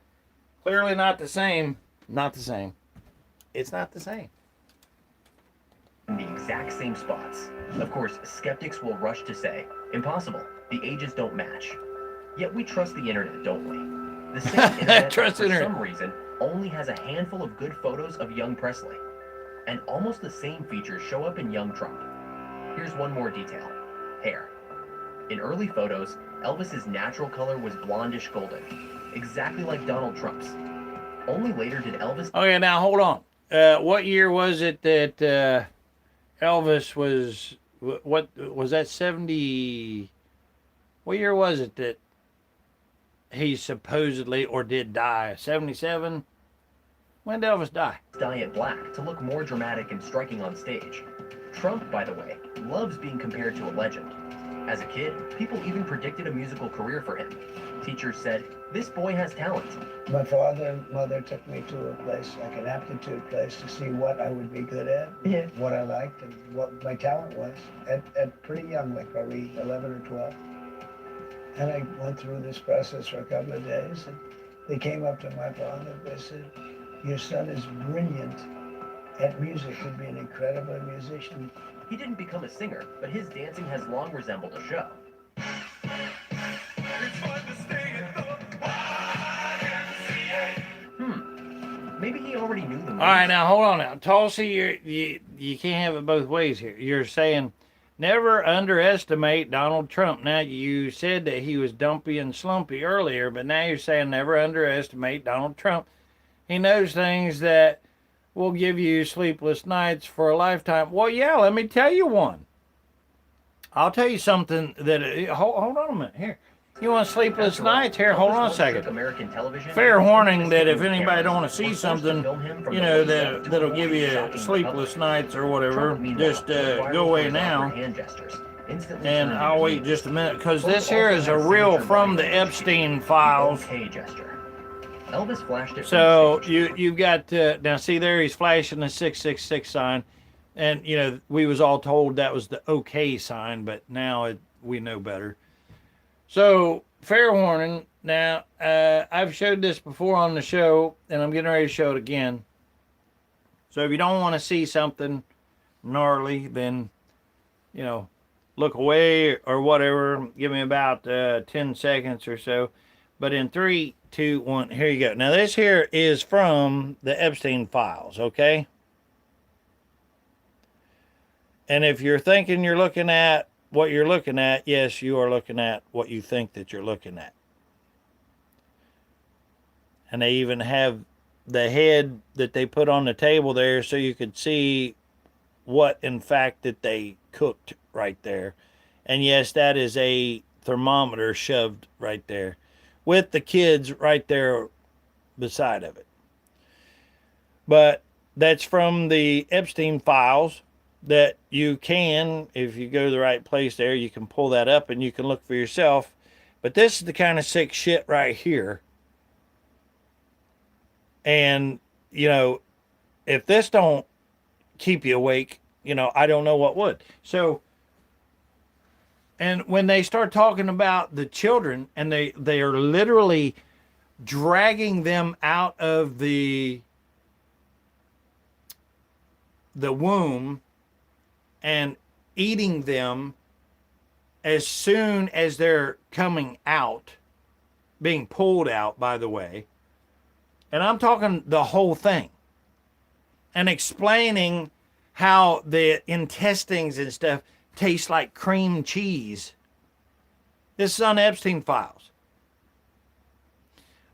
Clearly not the same. Not the same. It's not the same. In the exact same spots. Of course, skeptics will rush to say, impossible, the ages don't match. Yet we trust the internet, don't we? The same internet, for some reason, only has a handful of good photos of young Presley. And almost the same features show up in young Trump. Here's one more detail. Hair. In early photos, Elvis's natural color was blondish golden, exactly like Donald Trump's. Only later did Elvis... Okay, now hold on. What year was it that Elvis was, what was that, 70, what year was it that he supposedly or did die? 77? When did Elvis die? Dye it black to look more dramatic and striking on stage. Trump, by the way, loves being compared to a legend. As a kid, people even predicted a musical career for him. Teachers said, this boy has talent. My father and mother took me to a place, like an aptitude place, to see what I would be good at, what I liked, and what my talent was. At pretty young, like probably 11 or 12. And I went through this process for a couple of days, and they came up to my father and they said, your son is brilliant at music, could be an incredible musician. He didn't become a singer, but his dancing has long resembled a show. Maybe he already knew the moves. All right, now hold on now. Tulsi, you can't have it both ways here. You're saying never underestimate Donald Trump. Now, you said that he was dumpy and slumpy earlier, but now you're saying never underestimate Donald Trump. He knows things that will give you sleepless nights for a lifetime. Well, yeah, let me tell you one. I'll tell you something that... Hold on a minute. Here. You want sleepless nights? Here, hold on a second. Fair warning that if anybody don't want to see something, you know, that'll give you sleepless nights or whatever, just go away now. And I'll wait just a minute, because this here is a reel from the Epstein files. Elvis flashed it. So you've got, now see there, he's flashing the 666 sign. And, you know, we was all told that was the okay sign, but now we know better. So, fair warning. Now, I've showed this before on the show, and I'm getting ready to show it again. So, if you don't want to see something gnarly, then, you know, look away or whatever. Give me about 10 seconds or so. But in 3, 2, 1, here you go. Now, this here is from the Epstein files, okay? And if you're thinking you're looking at what you're looking at, yes, you are looking at what you think that you're looking at. And they even have head that they put on the table there so you could see what in fact that they cooked right there. And yes, that is a thermometer shoved right there with the kids right there beside of it. But that's from the Epstein files that you can, if you go to the right place there, you can pull that up and you can look for yourself. But this is the kind of sick shit right here. And, you know, if this don't keep you awake, you know, I don't know what would. So, and when they start talking about the children and they are literally dragging them out of the womb and eating them as soon as they're coming out, being pulled out, by the way. And I'm talking the whole thing. And explaining how the intestines and stuff taste like cream cheese. This is on Epstein files.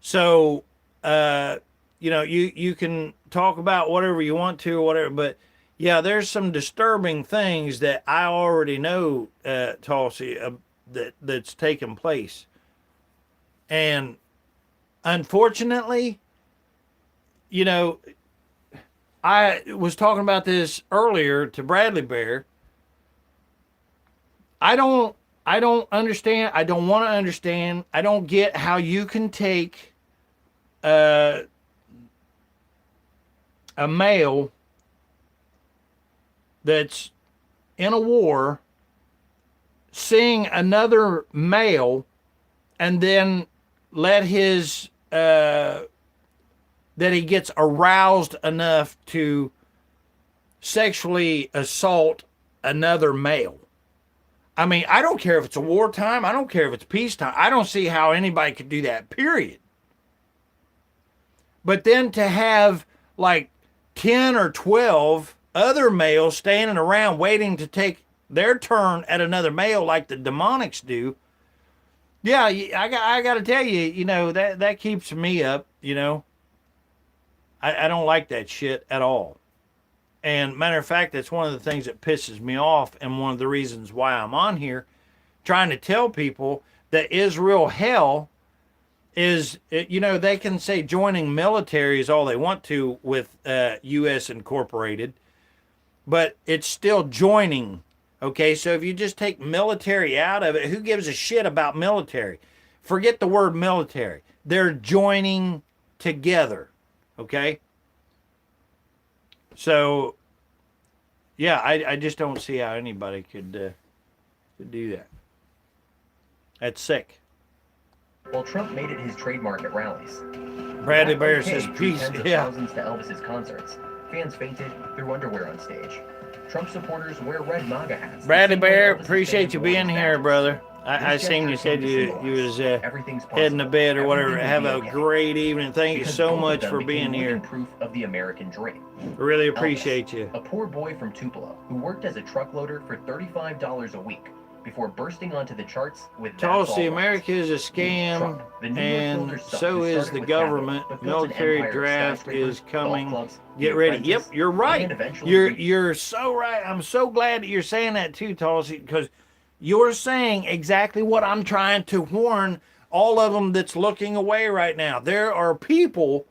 So, you know, you can talk about whatever you want to or whatever, but yeah, there's some disturbing things that I already know, Tulsi, that's taken place. And unfortunately, you know, I was talking about this earlier to Bradley Bear. I don't understand. I don't want to understand. I don't get how you can take a male that's in a war, seeing another male, and then let his that he gets aroused enough to sexually assault another male. I mean, I don't care if it's a wartime. I don't care if it's peacetime. I don't see how anybody could do that, period. But then to have like 10 or 12 other males standing around waiting to take their turn at another male like the demonics do, yeah, I got to tell you, you know, that keeps me up, you know. I don't like that shit at all. And matter of fact, that's one of the things that pisses me off, and one of the reasons why I'm on here trying to tell people that Israel hell is, you know, they can say joining military is all they want to with U.S. Incorporated, but it's still joining, okay? So if you just take military out of it, who gives a shit about military? Forget the word military. They're joining together, okay? So, yeah, I just don't see how anybody could do that. That's sick. While Trump made it his trademark at rallies, Bradley Bear says peace. Yeah. Thousands to Elvis's concerts. Fans fainted, threw underwear on stage. Trump supporters wear red MAGA hats. Bradley Bear, appreciate you being here, brother. I seen you said you was heading to bed or whatever. Have a great evening. Thank you so much for being here. Proof of the American dream. Really appreciate you. A poor boy from Tupelo who worked as a truck loader for $35 a week before bursting onto the charts with Tulsi, America is a scam, and so is the government. Military draft is coming. Get ready. Yep, you're right. You're so right. I'm so glad that you're saying that too, Tulsi, because you're saying exactly what I'm trying to warn all of them that's looking away right now. There are people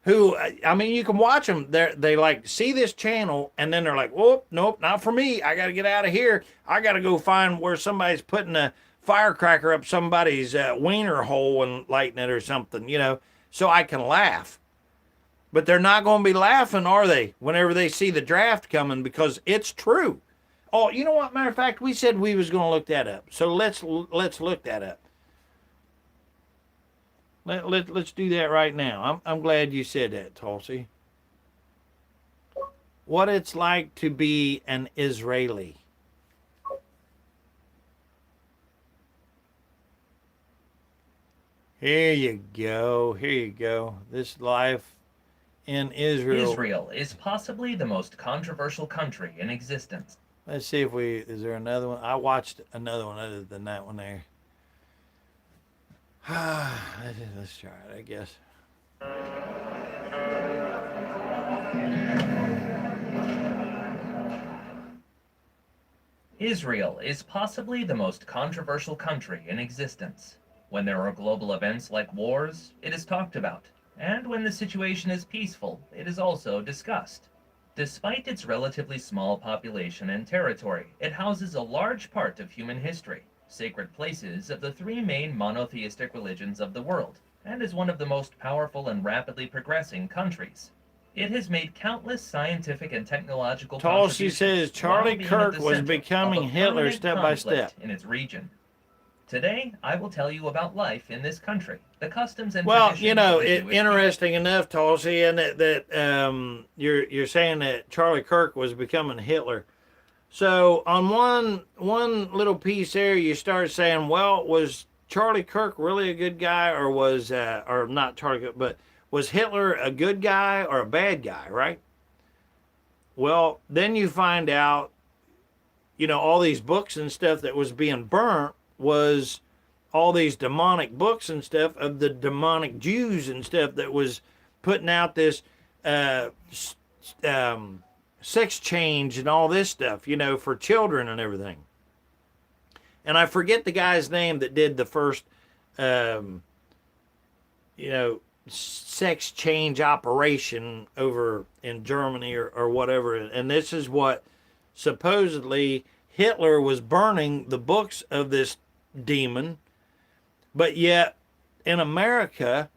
who, I mean, you can watch them. They like see this channel, and then they're like, "Oh, nope, not for me. I got to get out of here. I got to go find where somebody's putting a firecracker up somebody's wiener hole and lighting it or something, you know, so I can laugh." But they're not going to be laughing, are they? Whenever they see the draft coming, because it's true. Oh, you know what? Matter of fact, we said we was going to look that up, so let's look that up. Let's do that right now. I'm glad you said that, Tulsi. What it's like to be an Israeli. Here you go. Here you go. This life in Israel. Israel is possibly the most controversial country in existence. Let's see if is there another one? I watched another one other than that one there. Let's try it, I guess. Israel is possibly the most controversial country in existence. When there are global events like wars, it is talked about, and when the situation is peaceful, it is also discussed. Despite its relatively small population and territory, it houses a large part of human history, sacred places of the three main monotheistic religions of the world, and is one of the most powerful and rapidly progressing countries. It has made countless scientific and technological Tulsi contributions says Charlie while being at Kirk the was center of becoming a Hitler permanent step by conflict step. in its region. Today, I will tell you about life in this country, the customs and Well, traditions you know, of the it, Jewish interesting enough, Tulsi, and you're saying that Charlie Kirk was becoming Hitler. So on one little piece there, you start saying, well, was Charlie Kirk really a good guy, or was or not Charlie Kirk, but was Hitler a good guy or a bad guy, right? Well, then you find out, you know, all these books and stuff that was being burnt was all these demonic books and stuff of the demonic Jews and stuff that was putting out this sex change and all this stuff, you know, for children and everything. And I forget the guy's name that did the first, you know, sex change operation over in Germany or whatever. And this is what supposedly Hitler was burning the books of this demon. But yet in America,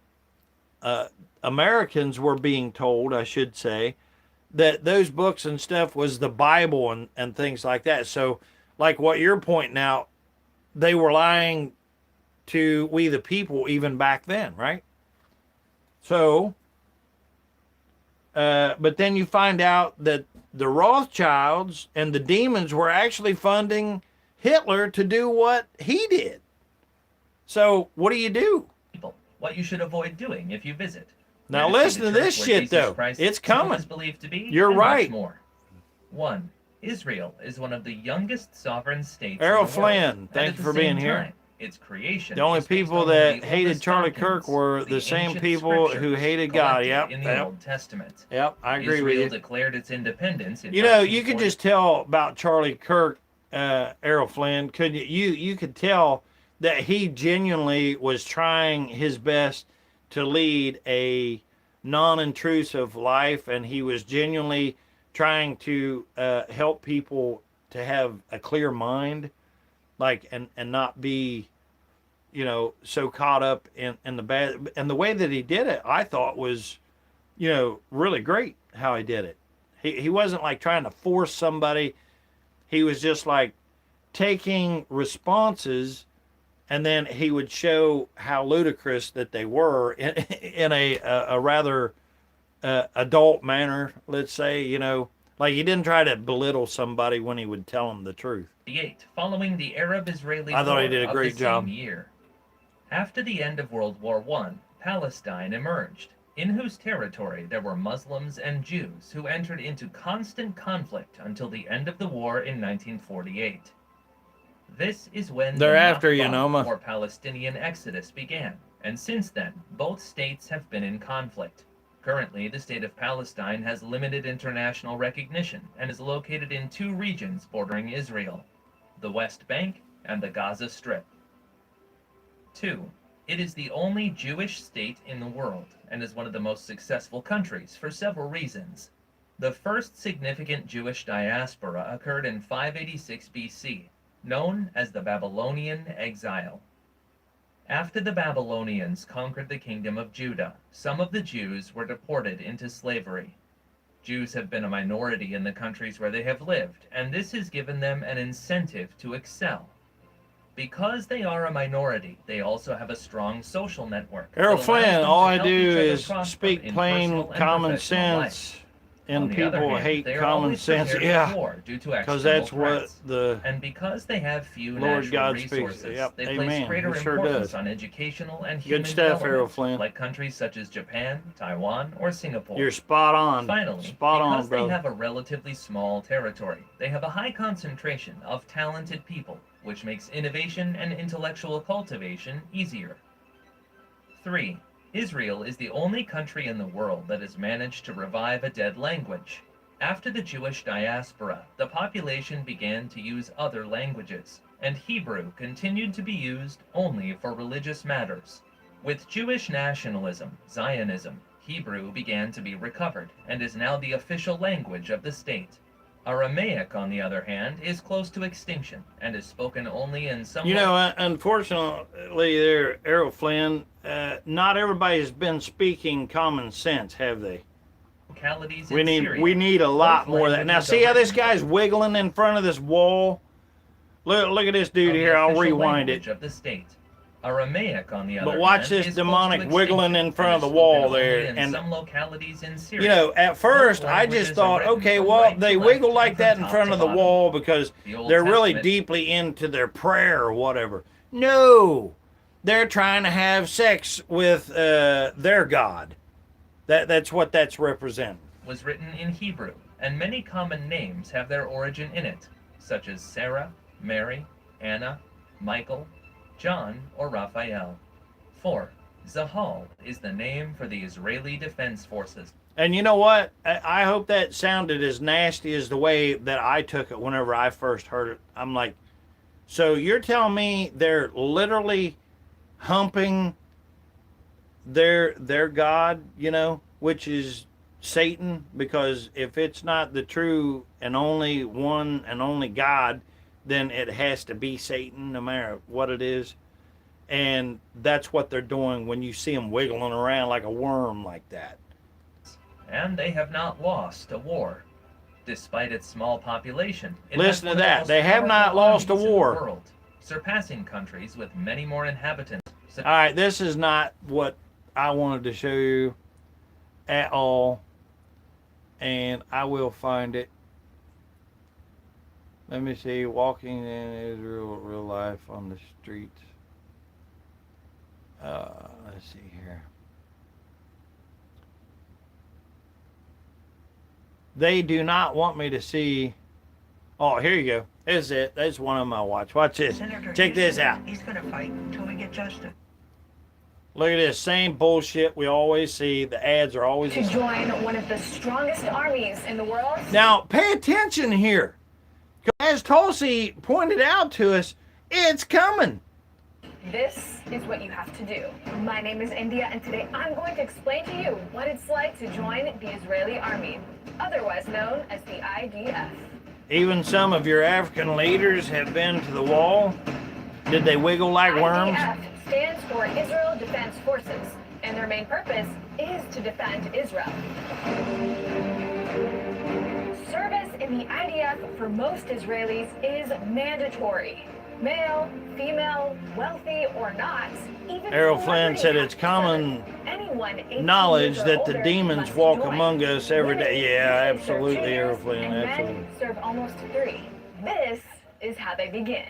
Americans were being told, I should say, that those books and stuff was the Bible and things like that. So like what you're pointing out, they were lying to we the people even back then, right? So, but then you find out that the Rothschilds and the demons were actually funding Hitler to do what he did. So what do? What you should avoid doing if you visit. Now Where to see listen to the this church where shit Jesus though. Christ It's coming. is believed to be, You're and much right. more. 1. Israel is one of the youngest sovereign states Errol in the Flynn, world. thank And you at for the being same here. time, its creation The only is based people on that the hated oldest Charlie documents, Kirk were the same ancient people who scriptures hated God. collected Yep, in the yep. Old Testament. Yep, I agree with Israel you. declared its independence in You know, you could 1940. just tell about Charlie Kirk, Errol Flynn, couldn't you? You could tell that he genuinely was trying his best to lead a non-intrusive life, and he was genuinely trying to help people to have a clear mind, like and not be, you know, so caught up in the bad. And the way that he did it, I thought was, you know, really great how he did it. He wasn't like trying to force somebody. He was just like taking responses, and then he would show how ludicrous that they were in a rather adult manner, let's say, you know. Like he didn't try to belittle somebody when he would tell them the truth. Following the Arab-Israeli I thought he War did a of great the job. same year. After the end of World War I, Palestine emerged, in whose territory there were Muslims and Jews who entered into constant conflict until the end of the war in 1948. This is when They're the after you, Nakba, Noma. or Palestinian exodus, began, and since then, both states have been in conflict. Currently, the state of Palestine has limited international recognition and is located in two regions bordering Israel, the West Bank and the Gaza Strip. 2. It is the only Jewish state in the world and is one of the most successful countries for several reasons. The first significant Jewish diaspora occurred in 586 BC, known as the Babylonian exile. After the Babylonians conquered the kingdom of Judah, some of the Jews were deported into slavery. Jews have been a minority in the countries where they have lived, and this has given them an incentive to excel. Because they are a minority, they also have a strong social network. Errol that allows Flynn, them to all I help do each other is prosper speak in plain personal and common professional life. sense, On and the other people hand, hate they are common always sense. prepared for Yeah, war due to because external that's what threats. the And because they have few Lord natural God speaks. resources, Yep, they place amen. greater He sure importance does. on educational and Good human stuff, Errol development, Flynn. like countries such as Japan, Taiwan, or Singapore. You're spot on. Finally, Spot on, because they brother. have a relatively small territory, they have a high concentration of talented people, which makes innovation and intellectual cultivation easier. 3. Israel is the only country in the world that has managed to revive a dead language. After the Jewish diaspora, the population began to use other languages, and Hebrew continued to be used only for religious matters. With Jewish nationalism, Zionism, Hebrew began to be recovered and is now the official language of the state. Aramaic, on the other hand, is close to extinction and is spoken only in some... You know, unfortunately there, Errol Flynn, not everybody's been speaking common sense, have they? localities We in need Syria. we need a lot Both more of that. Now languages see are how this written guy's wiggling in front of this wall? Look at this dude of the here. I'll official rewind language it. of the state. Aramaic, on the other But watch hand, this is demonic close to wiggling in extinction front of and the is wall spoken only there. in And some localities in Syria. you know, at first Both I just languages are thought, written okay, from well, right they to wiggle left like and from that in top front to of the bottom. wall because The Old they're really Testament- deeply into their prayer or whatever. No, they're trying to have sex with their God. That's what that's representing. was written in Hebrew, and many common names have their origin in it, such as Sarah, Mary, Anna, Michael, John, or Raphael. 4. Zahal is the name for the Israeli Defense Forces. And you know what? I hope that sounded as nasty as the way that I took it whenever I first heard it. I'm like, so you're telling me they're literally humping their God, you know, which is Satan? Because if it's not the true and only one and only God, then it has to be Satan, no matter what it is. And that's what they're doing when you see them wiggling around like a worm like that. And they have not lost a war. Despite its small population, it Listen has to one of the that. most They have not powerful lost a armies in the war. world, surpassing countries with many more inhabitants. All right, this is not what I wanted to show you at all. And I will find it. Let me see. Walking in Israel, real life on the streets. Let's see here. They do not want me to see. Oh, here you go. This is it. That's one of them I watch. Watch this. Senator Check this out. He's going to fight until we get justice. Look at this. Same bullshit we always see. The ads are always To the same. join one of the strongest armies in the world. Now, pay attention here. As Tulsi pointed out to us, it's coming. This is what you have to do. My name is India, and today I'm going to explain to you what it's like to join the Israeli army, otherwise known as the IDF. Even some of your African leaders have been to the wall. Did they wiggle like worms? IDF stands for Israel Defense Forces, and their main purpose is to defend Israel. Service in the IDF for most Israelis is mandatory. Male, female, wealthy or not, even Errol Flynn celebrities said have it's to common serve. Anyone 18 knowledge years or that the older demons must walk join. among us every Women day. Yeah, usually serve 2 absolutely, Errol years, Flynn, and absolutely. men serve almost 3. This is how they begin.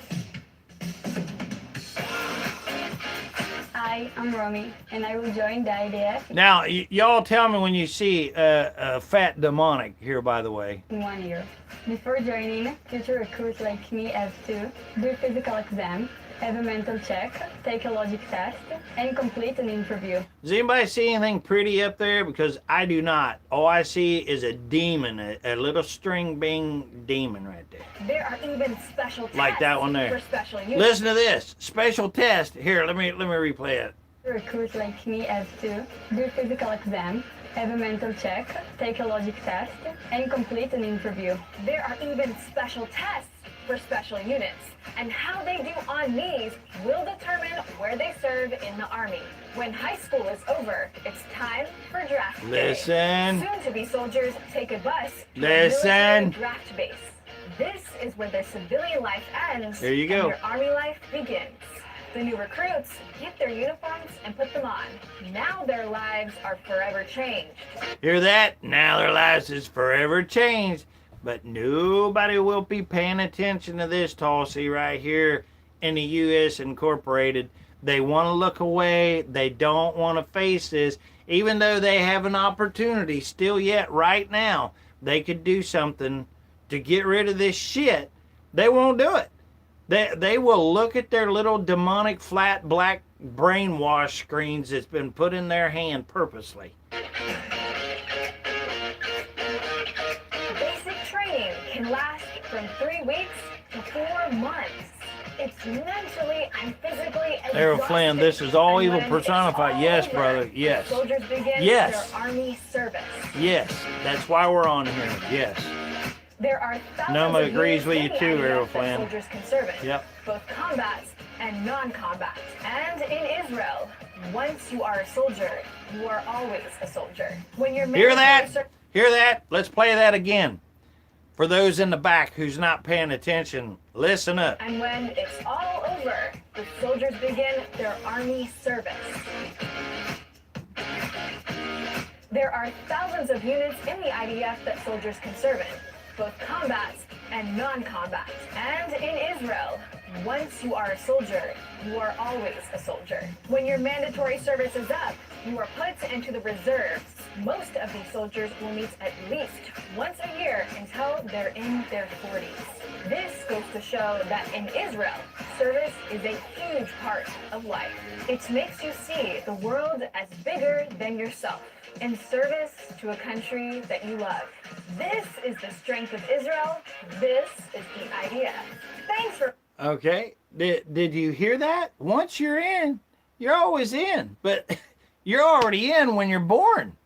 Hi, I'm Romy, and I will join the IDF Now, y'all tell me when you see a fat demonic here, by the way. in 1 year. Before joining, future recruits like me have to do physical exam, have a mental check, take a logic test, and complete an interview. Does anybody see anything pretty up there? Because I do not. All I see is a demon, a little string bean demon right there. There are even special tests Like that one there. for special units. Listen to this. Special test. Here, let me replay it. Recruits like me have to do physical exam, have a mental check, take a logic test, and complete an interview. There are even special tests for special units, and how they do on these will determine where they serve in the Army. When high school is over, it's time for draft day. Listen. Soon-to-be soldiers take a bus to a Listen. military draft base. This is where their civilian life ends There you and go. their Army life begins. The new recruits get their uniforms and put them on. Now their lives are forever changed. Hear that? Now their lives is forever changed. But nobody will be paying attention to this, Tulsi, right here in the U.S. Incorporated. They want to look away. They don't want to face this. Even though they have an opportunity still yet right now, they could do something to get rid of this shit. They won't do it. They will look at their little demonic flat black brainwash screens that's been put in their hand purposely. Basic training can last from 3 weeks to 4 months. It's mentally and physically exhausting. Errol Flynn, this is all And evil when personified. it's all Yes, over, brother. Yes. Soldiers begin Yes. their army service. Yes. That's why we're on here. Yes. There are thousands Noma of agrees units with in you the too, IDF Errol that Flynn. soldiers can serve in, Yep. both combats and non-combat. And in Israel, once you are a soldier, you are always a soldier. When you're Hear that? military Hear that? Let's play that again. For those in the back who's not paying attention, listen up. And when it's all over, the soldiers begin their army service. There are thousands of units in the IDF that soldiers can serve in, both combats and non-combat. And in Israel, once you are a soldier, you are always a soldier. When your mandatory service is up, you are put into the reserves. Most of these soldiers will meet at least once a year until they're in their 40s. This goes to show that in Israel, service is a huge part of life. It makes you see the world as bigger than yourself, in service to a country that you love. This is the strength of Israel. This is the IDF. Thanks for... Okay. Did you hear that? Once you're in, you're always in. But you're already in when you're born.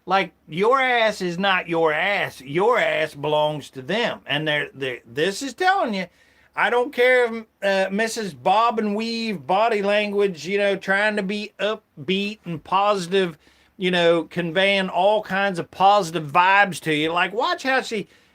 Like, your ass is not your ass. Your ass belongs to them. And this is telling you, I don't care if Mrs. Bob and Weave body language, trying to be upbeat and positive, conveying all kinds of positive vibes to you. Like, watch how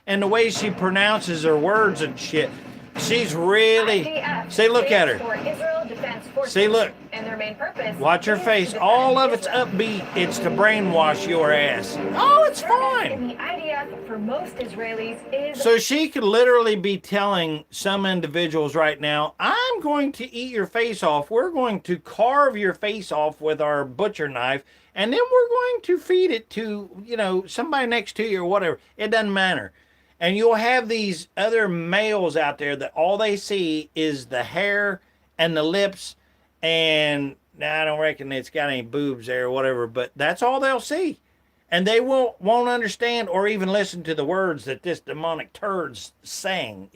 and the way she pronounces her words and shit. She's really, see, look at her. For Israel Defense Forces. See, look. And their main purpose. Watch her face. All of it's upbeat. It's to brainwash your ass. Oh, it's fine. In the IDF for most Israelis is... So she could literally be telling some individuals right now, I'm going to eat your face off. We're going to carve your face off with our butcher knife. And then we're going to feed it to, somebody next to you or whatever. It doesn't matter. And you'll have these other males out there that all they see is the hair and the lips, and I don't reckon it's got any boobs there or whatever, but that's all they'll see. And they won't understand or even listen to the words that this demonic turd's saying,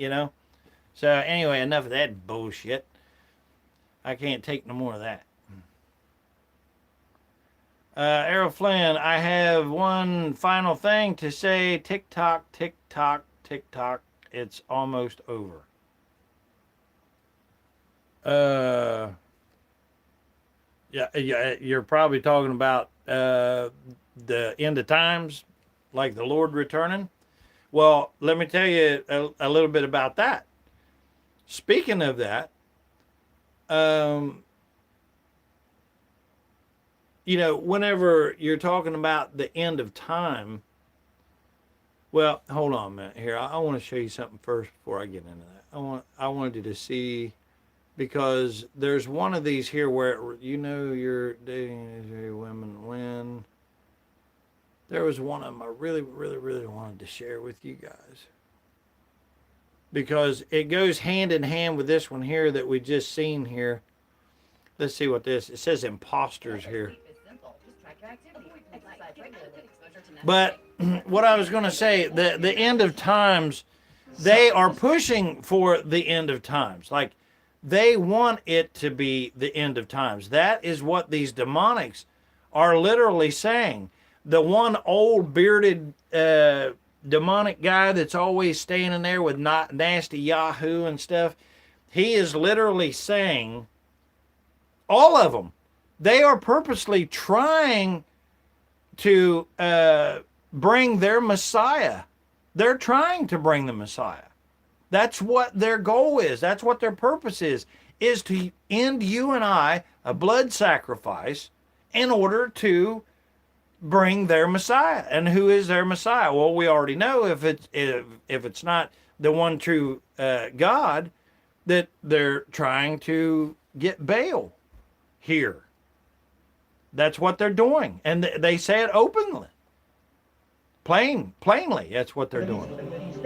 So anyway, enough of that bullshit. I can't take no more of that. Errol Flynn, I have one final thing to say. Tick-tock, tick-tock, tick-tock. It's almost over. Yeah, you're probably talking about the end of times, like the Lord returning. Well, let me tell you a little bit about that. Speaking of that, whenever you're talking about the end of time, well, hold on a minute here. I want to show you something first before I get into that. I wanted you to see, because there's one of these here where you're dating women when there was one of them I really, really, really wanted to share with you guys, because it goes hand in hand with this one here that we just seen here. Let's see what it says imposters here. But what I was going to say, the end of times, they are pushing for the end of times. Like, they want it to be the end of times. That is what these demonics are literally saying. The one old bearded demonic guy that's always standing there with nasty Yahoo and stuff, he is literally saying, all of them, they are purposely trying to bring their Messiah. They're trying to bring the Messiah. That's what their goal is. That's what their purpose is to end you and I a blood sacrifice in order to bring their Messiah. And who is their Messiah? Well, we already know if it's not the one true God, that they're trying to get Baal here. That's what they're doing. And they say it openly. Plainly, that's what they're doing.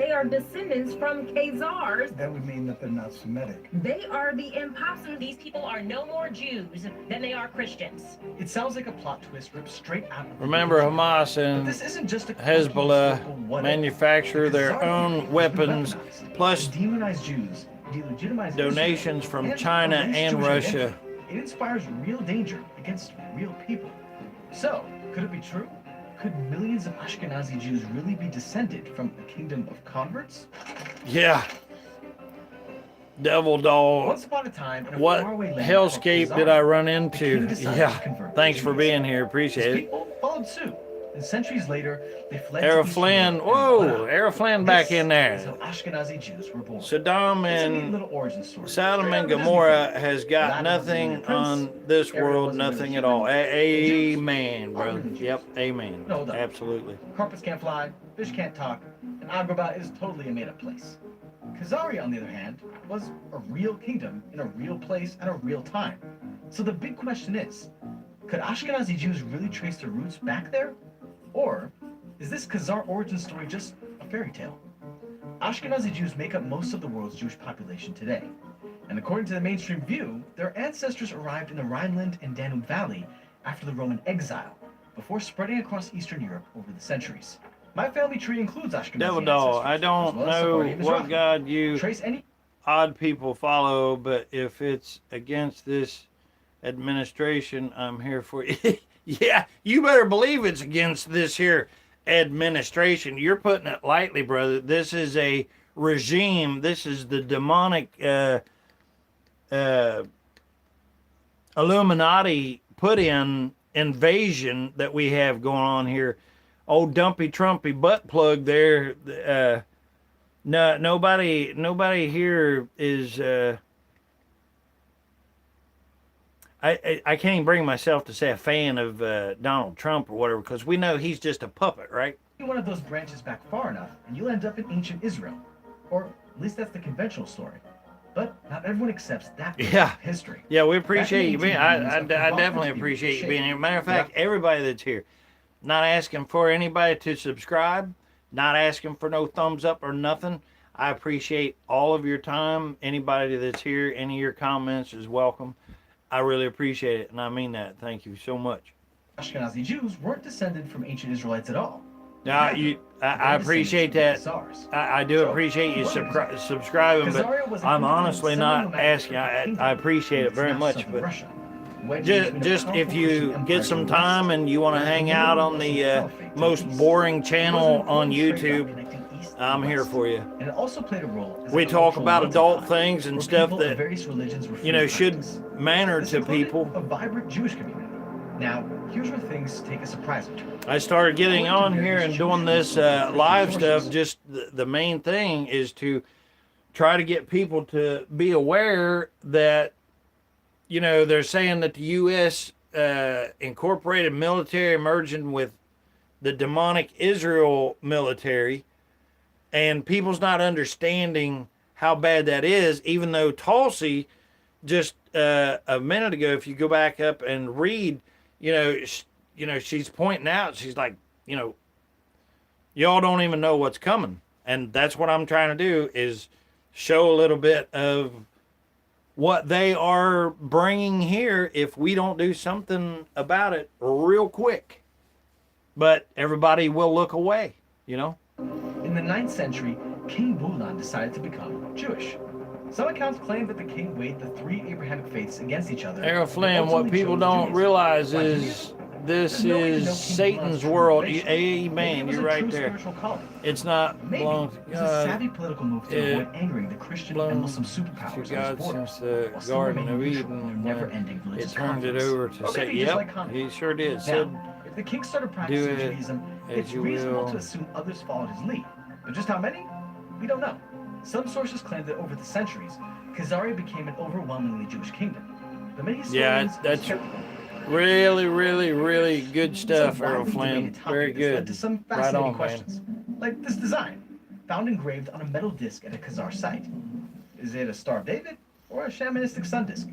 They are descendants from Khazars. That would mean that they're not Semitic. They are the imposters. These people are no more Jews than they are Christians. It sounds like a plot twist ripped straight out of the Remember, Hamas and this isn't just a Hezbollah manufacture their own weapons, plus demonize Jews, delegitimize donations Israel, from China erase and Jewish Russia. identity. It inspires real danger against real people. So, could it be true? Could millions of Ashkenazi Jews really be descended from a kingdom of converts? Yeah. Devil doll. Once upon a time, in a What faraway land hellscape called did Khazar, I run the into? king decided Yeah. to convert Thanks to for Judaism. being here. Appreciate His it. people followed suit, and centuries later, they fled Errol to Flynn. Israel. Whoa, Errol Flynn back in Is there. how Ashkenazi Jews were born. Saddam It's a neat and little origin story. Sodom Straight out and of a Disney Gomorrah film. has got Aladdin wasn't really nothing a prince. on this Ariel world, wasn't really nothing a at human. all. The Jews Amen, are brother. really Jews. Yep, amen. No, hold on. Absolutely. Carpets can't fly, fish can't talk, and Agrabah is totally a made-up place. Khazaria, on the other hand, was a real kingdom in a real place at a real time. So the big question is, could Ashkenazi Jews really trace their roots back there? Or is this Khazar origin story just a fairy tale? Ashkenazi Jews make up most of the world's Jewish population today. And according to the mainstream view, their ancestors arrived in the Rhineland and Danube Valley after the Roman exile, before spreading across Eastern Europe over the centuries. My family tree includes Ashkenazi Devil doll. I ancestors, don't as well as know Sephardi and what Mizrahi. God you Trace any odd people follow, but if it's against this administration, I'm here for you. Yeah, you better believe it's against this here administration. You're putting it lightly, brother. This is a regime. This is the demonic Illuminati put in invasion that we have going on here. Old dumpy trumpy butt plug there. No, nobody here is. I can't even bring myself to say a fan of Donald Trump or whatever, because we know he's just a puppet, right? one of those branches back far enough, and you'll end up in ancient Israel. Or at least that's the conventional story. But not everyone accepts that Yeah. history. Yeah, we appreciate you being. I 1880s, definitely appreciate you being here. Matter of fact, everybody that's here, not asking for anybody to subscribe, not asking for no thumbs up or nothing. I appreciate all of your time. Anybody that's here, any of your comments is welcome. I really appreciate it, and I mean that. Thank you so much. Ashkenazi Jews weren't descended from ancient Israelites at all. Now, I appreciate that. I do appreciate you subscribing, but I'm honestly not asking. I appreciate it very much, but just if you get some time and you want to hang out on the most boring channel on YouTube, I'm here for you. And it also played a role. We talk about adult things and stuff that should matter to people. A vibrant Jewish community. Now, here's where things take a surprising turn. I started getting on here and doing this live stuff. Just the main thing is to try to get people to be aware that, they're saying that the U.S. Incorporated military merging with the demonic Israel military, and people's not understanding how bad that is, even though Tulsi just a minute ago, if you go back up and read, she's pointing out, she's like, y'all don't even know what's coming. And that's what I'm trying to do, is show a little bit of what they are bringing here if we don't do something about it real quick. But everybody will look away, In the 9th century, King Bulan decided to become Jewish. Some accounts claim that the king weighed the 3 Abrahamic faiths against each other. Errol Flynn, what people don't realize is this is Satan's world. Amen. You're right there. It's not belongs to God. It was a savvy political move to avoid angering the Christian and Muslim superpowers to God borders, since the Garden of Eden. It turned it over to Satan. Yep, he sure did. Said, if the king started practicing do it Judaism, as it's you reasonable will. to assume others followed his lead. But just how many? We don't know. Some sources claim that over the centuries, Khazaria became an overwhelmingly Jewish kingdom. But many historians that's really, really, really good stuff, Errol Flynn. Very good. Led to some fascinating questions, like this design, found engraved on a metal disc at a Khazar site. Is it a Star of David or a shamanistic sun disk?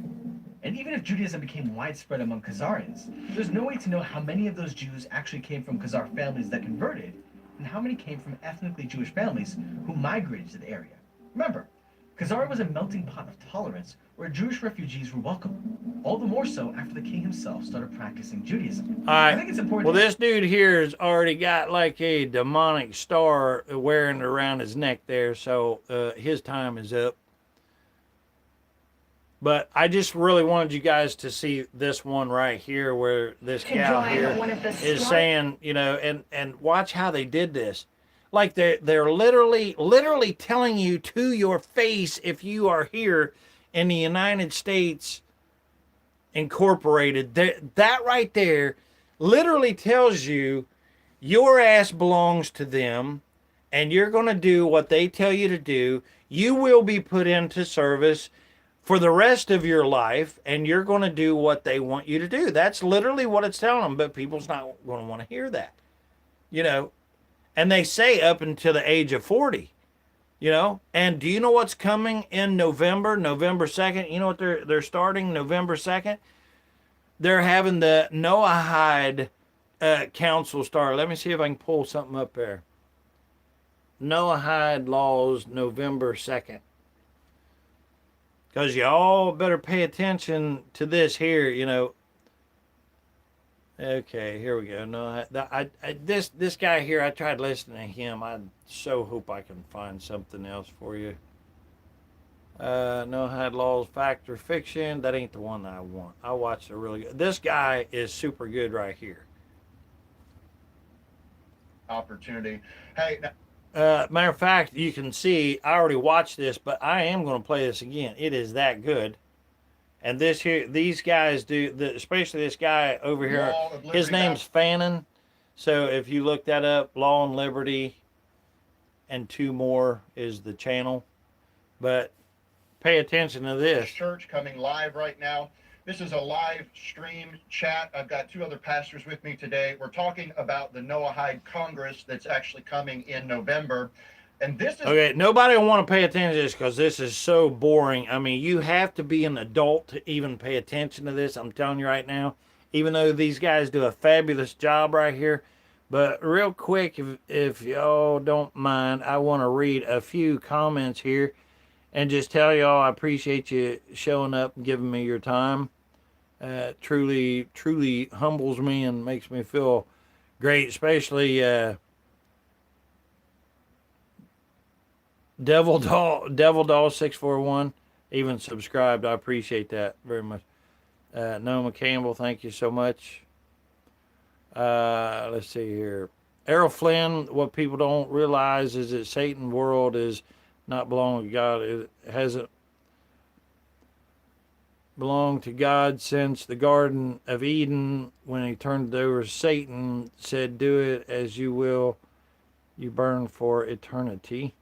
And even if Judaism became widespread among Khazarians, there's no way to know how many of those Jews actually came from Khazar families that converted, and how many came from ethnically Jewish families who migrated to the area. Remember, Khazari was a melting pot of tolerance where Jewish refugees were welcome, all the more so after the king himself started practicing Judaism. All right. I think it's important. Well, this dude here has already got like a demonic star wearing it around his neck there, so his time is up. But I just really wanted you guys to see this one right here where this gal here is saying, you know, and watch how they did this. Like they're literally telling you to your face, if you are here in the United States Incorporated, that right there literally tells you your ass belongs to them and you're going to do what they tell you to do. You will be put into service for the rest of your life, and you're going to do what they want you to do. That's literally what it's telling them, but people's not going to want to hear that, you know. And they say up until the age of 40, you know. And do you know what's coming in November 2nd? You know what they're starting November 2nd? They're having the Noahide Council start. Let me see if I can pull something up there. Noahide laws, November 2nd. Because you all better pay attention to this here, you know. Okay, here we go. No, this guy here, I tried listening to him. I so hope I can find something else for you. Noahide laws, fact or fiction. That ain't the one that I want. I watched a really good. This guy is super good right here. Opportunity. Hey. Matter of fact, you can see I already watched this, but I am going to play this again. It is that good. And this here, these guys do, especially this guy over here. His name's Fannin. So if you look that up, Law and Liberty, and 2 more is the channel. But pay attention to this. Church coming live right now. This is a live stream chat. I've got 2 other pastors with me today. We're talking about the Noahide Congress that's actually coming in November. And this is... Okay, nobody will want to pay attention to this because this is so boring. I mean, you have to be an adult to even pay attention to this. I'm telling you right now. Even though these guys do a fabulous job right here. But real quick, if y'all don't mind, I want to read a few comments here. And just tell y'all I appreciate you showing up and giving me your time. Truly humbles me and makes me feel great, especially Devil Doll 641 even subscribed. I appreciate that very much. Noma Campbell, thank you so much. Let's see here. Errol Flynn, what people don't realize is that Satan's world is not belonging to God. It hasn't belonged to God since the Garden of Eden, when he turned it over to Satan, said, do it as you will, you burn for eternity.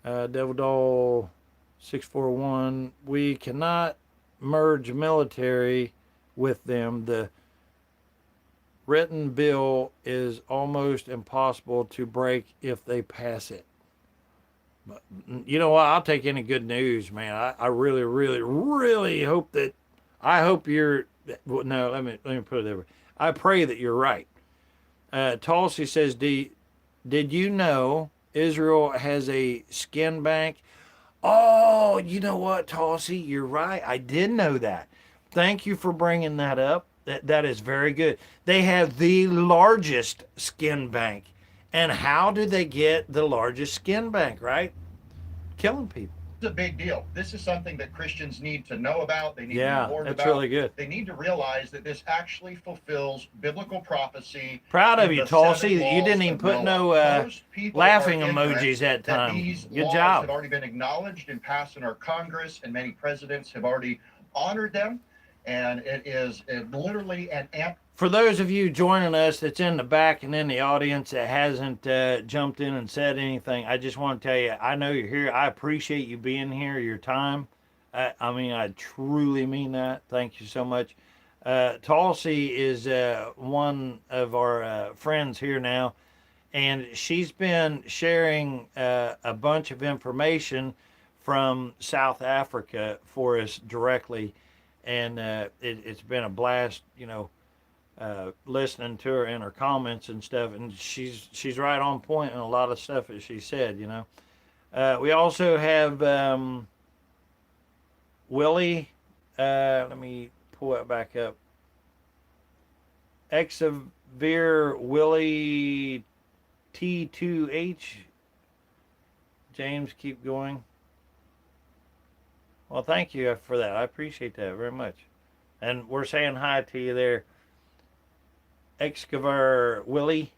Devil Doll 641, we cannot merge military with them. The written bill is almost impossible to break if they pass it. But you know what? I'll take any good news, man. I really, really, really hope that. I hope you're. Well, no, let me put it over. I pray that you're right. Tulsi says, did you know Israel has a skin bank? Oh, you know what, Tulsi? You're right. I did know that. Thank you for bringing that up. That is very good. They have the largest skin bank. And how do they get the largest skin bank, right? Killing people. It's a big deal. This is something that Christians need to know about. They need to be warned about. That's really good. They need to realize that this actually fulfills biblical prophecy. Proud of you, Tulsi, that you didn't even put no laughing emojis that time. These Good laws job. have already been acknowledged and passed in our Congress, and many presidents have already honored them. And it is literally an amp. For those of you joining us that's in the back and in the audience that hasn't jumped in and said anything, I just want to tell you, I know you're here. I appreciate you being here, your time. I mean, I truly mean that. Thank you so much. Tulsi is one of our friends here now, and she's been sharing a bunch of information from South Africa for us directly. And it's been a blast, you know, listening to her and her comments and stuff, and she's right on point in a lot of stuff that she said. We also have Willie. Let me pull it back up. Exavere Willie T2H. James, keep going. Well, thank you for that. I appreciate that very much. And we're saying hi to you there. Excavar Willie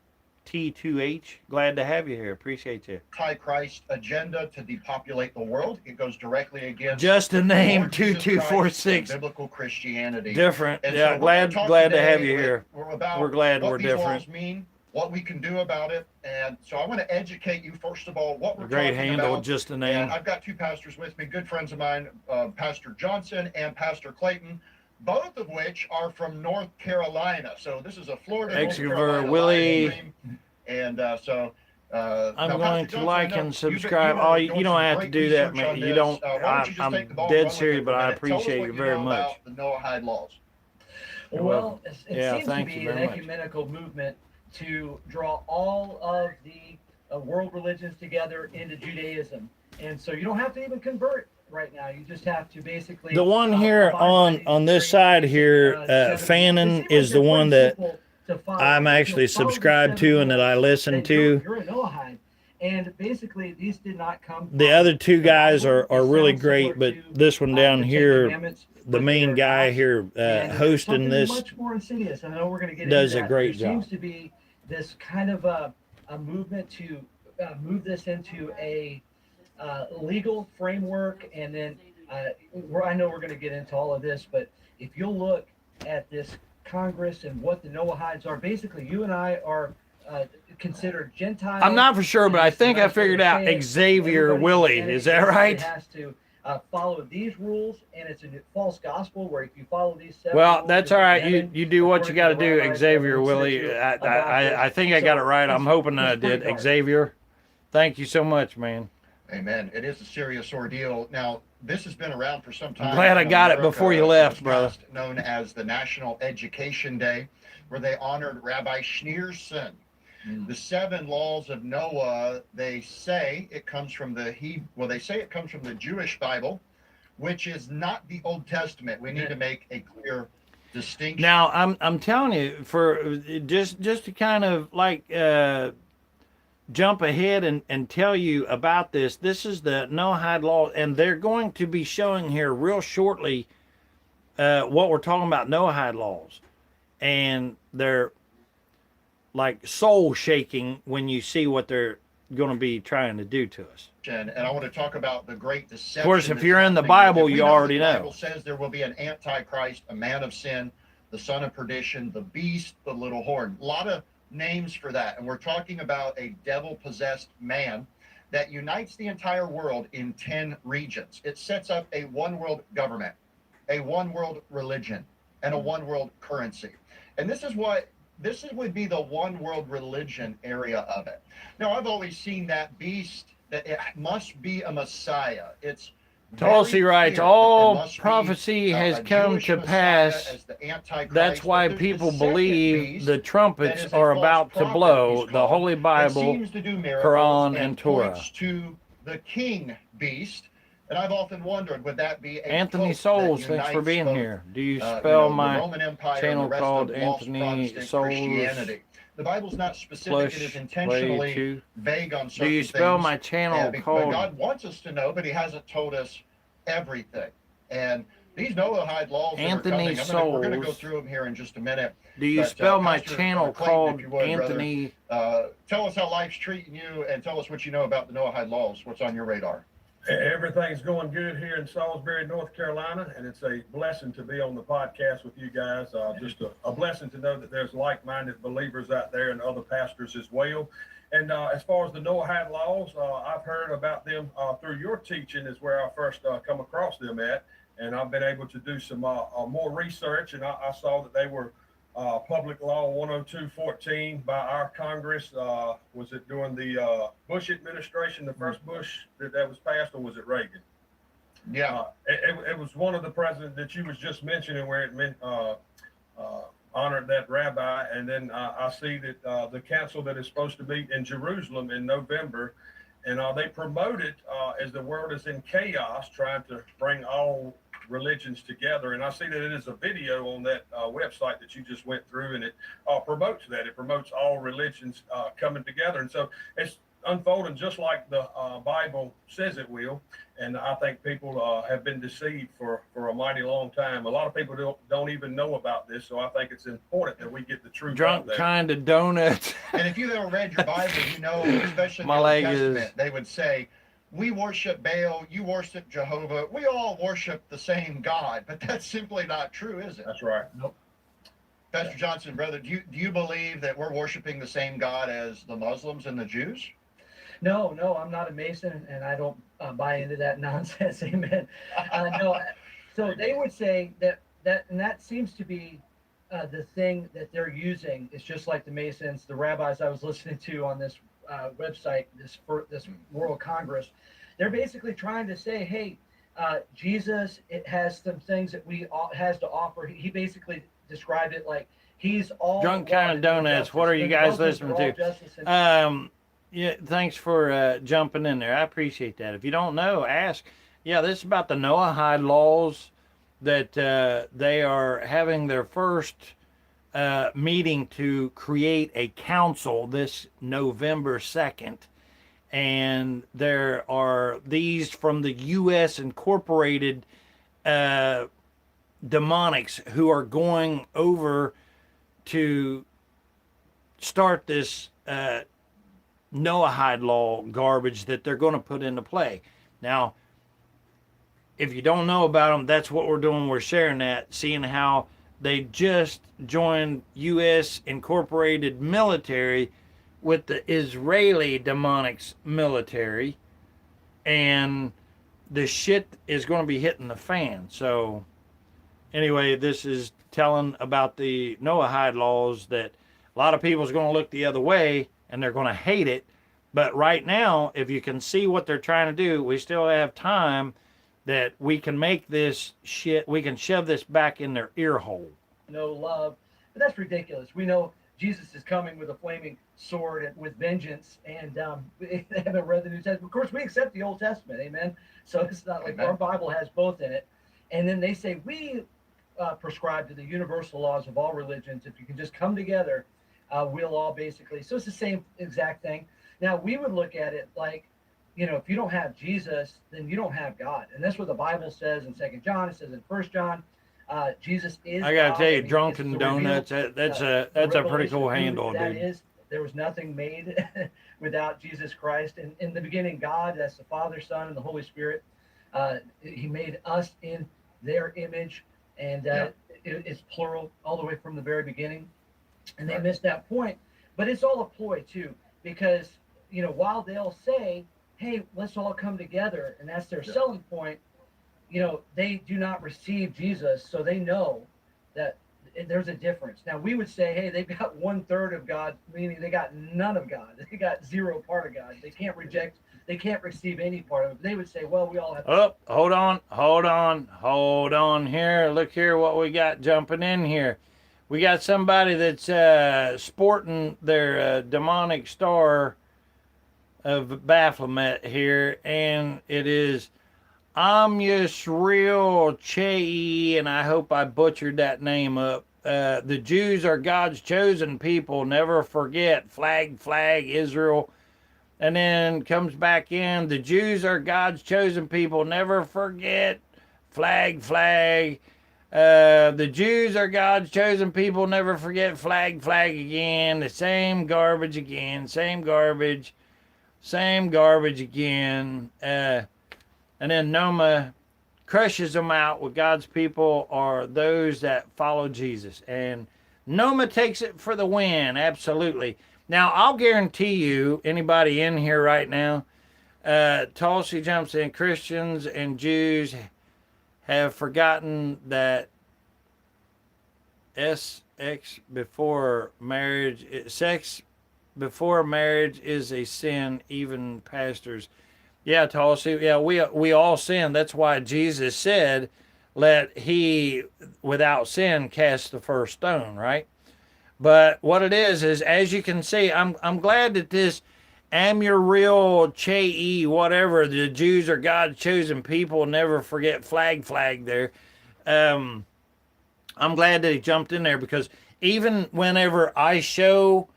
T2H. Glad to have you here. Appreciate you. Antichrist agenda to depopulate the world. It goes directly against just a name Lord Jesus 2246. Christ, biblical Christianity. Different. And Yeah, so glad to have you here. We're glad what we're these different. laws mean, what we can do about it, and so I want to educate you first of all what we're Great talking handle, about. just a name. And I've got two pastors with me, good friends of mine, Pastor Johnson and Pastor Clayton, both of which are from North Carolina. So this is a Florida, North Carolina Willie. live stream. And I'm going to like and subscribe. You don't have to do that, man. You don't. I'm dead serious, but I appreciate you very much. The Noahide laws. Well, it seems to thank be you an very much. ecumenical movement to draw all of the world religions together into Judaism, and so you don't have to even convert right now. You just have to basically. The one here on this side here, Fannin, is the one that I'm actually subscribed to and that I listen to. You're a Noahide, and basically these did not come. The other two guys are really great, but this one down here, the main guy here hosting this, much more insidious. I know we're going to get does into a that. great There job. seems to be this kind of a movement to move this into a legal framework, and then I know we're going to get into all of this, but if you'll look at this Congress and what the Noahides are, basically you and I are considered Gentiles. I'm not for sure, but I think I figured out Xavier Willie. Is that right? Has to follow these rules, and it's a false gospel where if you follow these seven Well, rules, that's you're all right. forgiven. You do what you got to do, Rabbis, Xavier everyone Willie. says I think I got it right. I'm hoping I it's pretty did. dark. Xavier, thank you so much, man. Amen. It is a serious ordeal. Now, this has been around for some time. I'm glad I in got it America. before you It left, was brother. passed, known as the National Education Day, where they honored Rabbi Schneerson. The 7 laws of Noah, they say it comes from the Jewish Bible, which is not the Old Testament. We need to make a clear distinction. Now, I'm telling you, for just to kind of like jump ahead and tell you about this. This is the Noahide law, and they're going to be showing here real shortly what we're talking about, Noahide laws, and they're like soul shaking when you see what they're going to be trying to do to us. And I want to talk about the great deception. Of course, if that's you're in the happening. Bible, If we you know already the know. Bible says there will be an antichrist, a man of sin, the son of perdition, the beast, the little horn. A lot of names for that. And we're talking about a devil-possessed man that unites the entire world in 10 regions. It sets up a one-world government, a one-world religion, and a one-world currency. And this would be the one-world religion area of it. Now, I've always seen that beast, that it must be a Messiah. It's Tulsi writes, all prophecy has come to pass. That's why people believe the trumpets are about to blow, the Holy Bible, Quran, and Torah. To the king beast. And I've often wondered, would that be a Anthony pope Souls, that thanks for unites being both, here. Do you the spell my Roman Empire and channel the rest called of lost Anthony Protestant Souls? Christianity? The Bible's not specific. It is intentionally vague on certain Do you spell things. my channel But called? God wants us to know, but He hasn't told us everything. And these Noahide laws Anthony that are coming, we're going to go Souls. through them here in just a minute. Do you But, spell my Pastor channel Clayton, called if you would, brother, Anthony? tell us how life's treating you, and tell us what you know about the Noahide laws. What's on your radar? Everything's going good here in Salisbury, North Carolina, and it's a blessing to be on the podcast with you guys. Just a blessing to know that there's like-minded believers out there and other pastors as well. And as far as the Noahide laws, I've heard about them through your teaching is where I first come across them at, and I've been able to do some more research, and I saw that they were Public Law 102.14 by our Congress. Was it during the Bush administration, the first Bush that was passed, or was it Reagan? Yeah. It was one of the presidents that you was just mentioning where it meant honored that rabbi. And then I see that the council that is supposed to meet in Jerusalem in November, and they promote it as the world is in chaos, trying to bring all religions together. And I see that it is a video on that website that you just went through, and it promotes that. It promotes all religions coming together. And so it's unfolding just like the Bible says it will. And I think people have been deceived for a mighty long time. A lot of people don't even know about this. So I think it's important that we get the truth Drunk out there. kind of donuts. And if you've ever read your Bible, you know, especially in My the Old leg Testament, is- they would say, we worship Baal, you worship Jehovah. We all worship the same God, but that's simply not true, is it? That's right. Nope. Pastor Johnson, brother, do you believe that we're worshiping the same God as the Muslims and the Jews? No, I'm not a Mason, and I don't buy into that nonsense. Amen. No, so they would say and that seems to be the thing that they're using. It's just like the Masons, the rabbis I was listening to on this website, this World Congress. They're basically trying to say, hey, Jesus, it has some things that has to offer. He basically described it like he's all Drunk kind of donuts. What are you guys listening to? Yeah, thanks for jumping in there. I appreciate that. If you don't know, ask. Yeah, this is about the Noahide laws that they are having their first meeting to create a council this November 2nd. And there are these from the U.S. incorporated demonics who are going over to start this Noahide law garbage that they're going to put into play. Now, if you don't know about them, that's what we're doing. We're sharing that, seeing how they just joined U.S. incorporated military with the Israeli demonics military, and the shit is going to be hitting the fan. So anyway, this is telling about the Noahide laws that a lot of people is going to look the other way and they're going to hate it. But right now, if you can see what they're trying to do, we still have time that we can make this shit, we can shove this back in their ear hole. No love. But that's ridiculous. We know Jesus is coming with a flaming sword and with vengeance, and they haven't read the New Testament. Of course, we accept the Old Testament, amen? So it's not like our Bible has both in it. And then they say, we prescribe to the universal laws of all religions. If you can just come together, we'll all basically, so it's the same exact thing. Now, we would look at it like, you know, if you don't have Jesus, then you don't have God. And that's what the Bible says in 2 John. It says in 1 John, Jesus is I gotta God. tell you, I mean, Drunken it's the Donuts, that's a pretty cool handle, dude. There was nothing made without Jesus Christ. And in the beginning, God, that's the Father, Son, and the Holy Spirit. He made us in their image, and it's plural all the way from the very beginning. And they missed that point. But it's all a ploy, too, because, you know, while they'll say, hey, let's all come together, and that's their selling point, you know, they do not receive Jesus, so they know that there's a difference. Now, we would say, hey, they've got 1/3 of God, meaning they got none of God. They got zero part of God. They can't reject, they can't receive any part of it. They would say, well, we all have. Oh, hold on here. Look here what we got jumping in here. We got somebody that's sporting their demonic star of Baphomet here, and it is Amyasriel Chei, and I hope I butchered that name up. The Jews are God's chosen people. Never forget. Flag, Israel. And then comes back in. The Jews are God's chosen people. Never forget. Flag. The Jews are God's chosen people. Never forget. Flag again. The same garbage again. Same garbage again. And then Noma crushes them out with God's people are those that follow Jesus. And Noma takes it for the win, absolutely. Now, I'll guarantee you, anybody in here right now, Tulsi jumps in, Christians and Jews have forgotten that sex before marriage is a sin, even pastors. Yeah, Tulsi, yeah, we all sin. That's why Jesus said, let he without sin cast the first stone, right? But what it is as you can see, I'm glad that this Amuriel Chei, whatever, the Jews are God's chosen people, never forget flag there. I'm glad that he jumped in there, because even whenever I show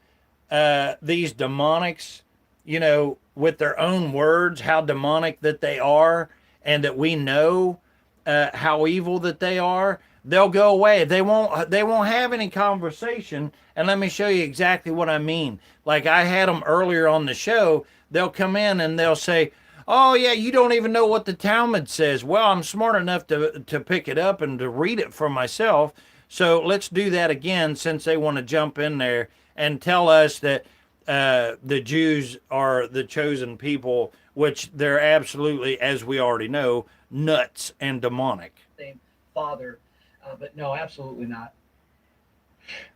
these demonics, you know, with their own words, how demonic that they are, and that we know how evil that they are, they'll go away. They won't have any conversation. And let me show you exactly what I mean. Like I had them earlier on the show. They'll come in and they'll say, "Oh yeah, you don't even know what the Talmud says." Well, I'm smart enough to pick it up and to read it for myself. So let's do that again, since they want to jump in there and tell us that the Jews are the chosen people, which they're absolutely, as we already know, nuts and demonic. Same father, but no, absolutely not.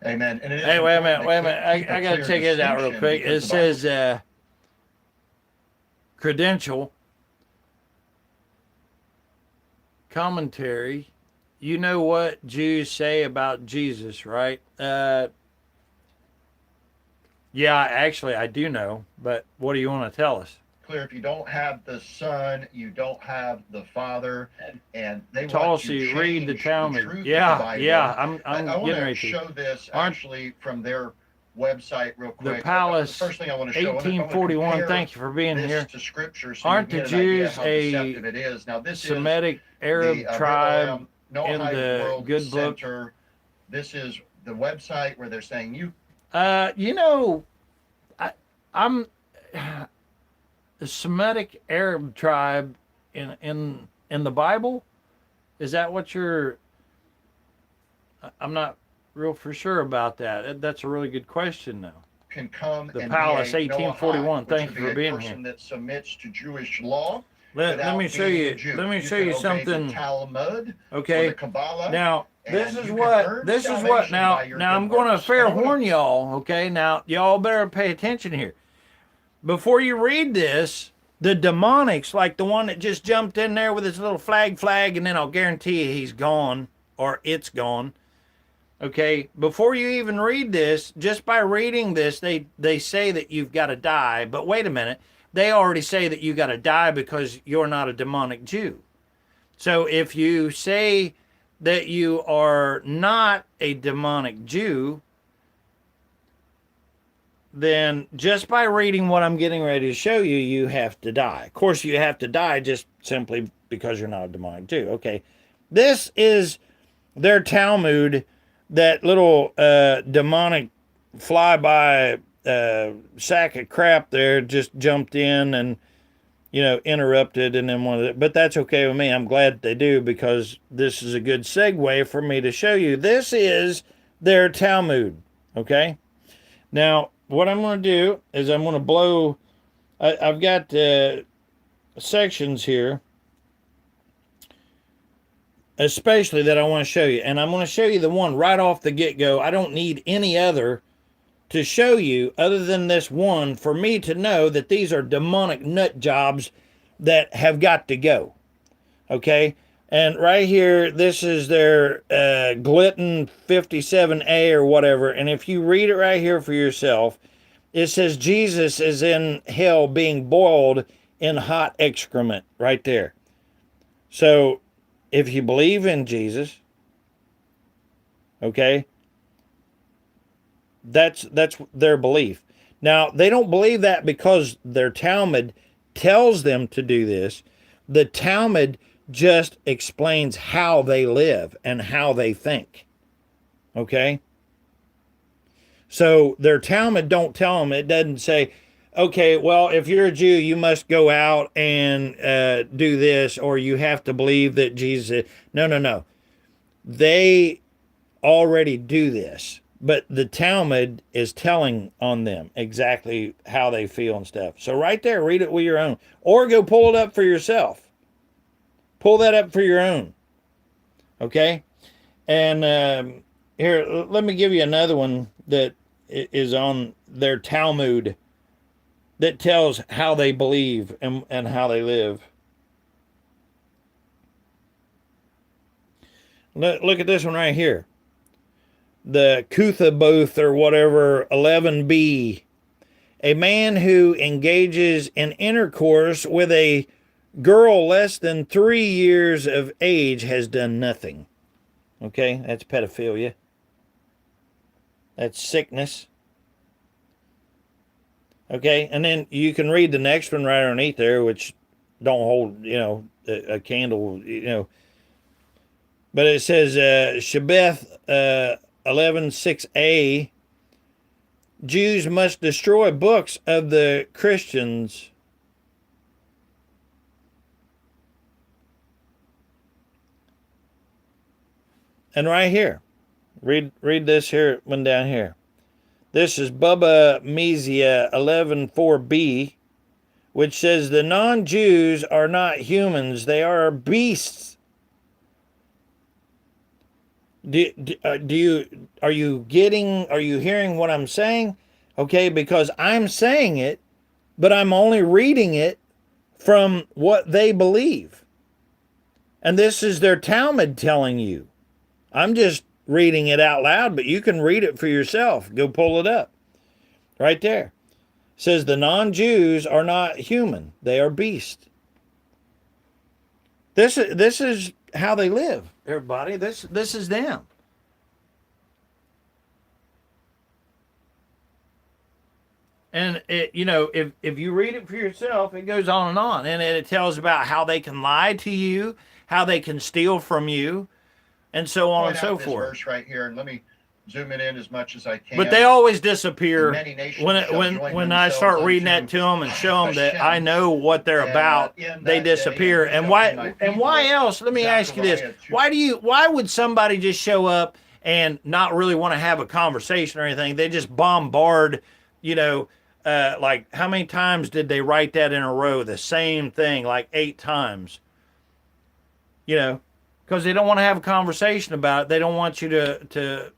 Amen. And it is Hey, wait a important minute. to keep a I got to clear check this out real distinction, quick. because It the Bible says credential commentary. You know what Jews say about Jesus, right? Yeah, actually, I do know, but what do you want to tell us? clear. If you don't have the Son, you don't have the Father, and they want to Tulsi, change read the the Talmud. truth of the Yeah, Bible. yeah, I'm I want getting to ready to. show this Aren't- actually from their website real The quick. Palace, The first thing I want to show, 1841. Thank you for being this here. to Scripture, so Aren't you the get an idea Jews how a deceptive it is. Now, this Semitic is Arab the tribe in Noahide the World good book? Center. This is the website where they're saying you. You know, I'm the Semitic Arab tribe in the Bible. Is that what you're? I'm not real for sure about that. That's a really good question, though. Can come The and Palace, be a 1841. Noahide, Thank which you would for be a being person here. that submits to Jewish law. Let me show being you. a Jew. Let me show can you obey something. The Talmud, Okay. or the Kabbalah. Now this and is you can what earn this is what salvation now by your now good I'm going to works. fair And I wanna- warn y'all. Okay, now y'all better pay attention here. Before you read this, the demonics, like the one that just jumped in there with his little flag, and then I'll guarantee you he's gone or it's gone. Okay, before you even read this, just by reading this, they say that you've got to die. But wait a minute, they already say that you got to die because you're not a demonic Jew. So if you say that you are not a demonic Jew, then just by reading what I'm getting ready to show you, you have to die. Of course, you have to die just simply because you're not a demonic Jew. Okay, this is their Talmud, that little demonic flyby sack of crap there just jumped in and, you know, interrupted, and then one of the, but that's okay with me. I'm glad they do, because this is a good segue for me to show you. This is their Talmud, okay? Now, what I'm going to do is I'm going to blow, I've got sections here, especially that I want to show you. And I'm going to show you the one right off the get-go. I don't need any other to show you other than this one for me to know that these are demonic nut jobs that have got to go. Okay? And right here, this is their Glitten 57A or whatever. And if you read it right here for yourself, it says Jesus is in hell being boiled in hot excrement right there. So if you believe in Jesus, okay, that's their belief. Now, they don't believe that because their Talmud tells them to do this. The Talmud just explains how they live and how they think. Okay? So their Talmud don't tell them, it doesn't say, okay, well, if you're a Jew, you must go out and do this, or you have to believe that Jesus is. No. They already do this, but the Talmud is telling on them exactly how they feel and stuff. So right there, read it with your own, or go pull it up for yourself. Pull that up for your own. Okay? And here, let me give you another one that is on their Talmud that tells how they believe and how they live. Look at this one right here. The Kuthaboth or whatever, 11b. A man who engages in intercourse with a girl less than 3 years of age has done nothing. Okay, that's pedophilia. That's sickness. Okay, and then you can read the next one right underneath there, which don't hold, a candle, But it says, Shebeth 11:6a, Jews must destroy books of the Christians. And right here, read this here one down here. This is Bubba Mesia 11:4b, which says the non-Jews are not humans; they are beasts. Are you hearing what I'm saying? Okay, because I'm saying it, but I'm only reading it from what they believe. And this is their Talmud telling you. I'm just reading it out loud, but you can read it for yourself. Go pull it up. Right there. It says the non-Jews are not human. They are beasts. This is how they live, everybody. This is them. And if you read it for yourself, it goes on, and it tells about how they can lie to you, how they can steal from you, and so on and so forth. Verse right here, and let me zoom it in as much as I can. But they always disappear when I start reading that to them and show them that I know what they're about. They disappear. And why else? Let me ask you this: why would somebody just show up and not really want to have a conversation or anything? They just bombard, like how many times did they write that in a row? The same thing, like 8 times. Because they don't want to have a conversation about it. They don't want you to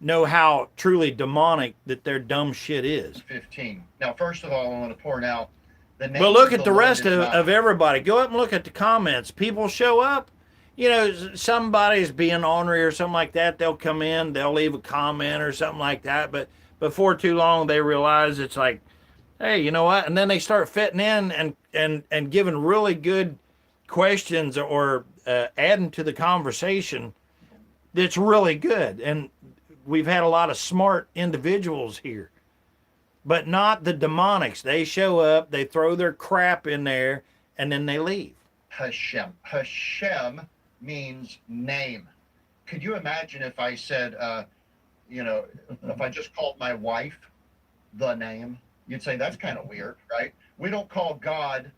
know how truly demonic that their dumb shit is. 15. Now, first of all, I want to point out the name. But look at the rest of everybody. Go up and look at the comments. People show up. Somebody's being ornery or something like that. They'll come in. They'll leave a comment or something like that. But before too long, they realize it's like, hey, you know what? And then they start fitting in and giving really good questions or adding to the conversation that's really good. And we've had a lot of smart individuals here, but not the demonics. They show up, they throw their crap in there, and then they leave. Hashem. Hashem means name. Could you imagine if I said, if I just called my wife the name? You'd say that's kind of weird, right? We don't call God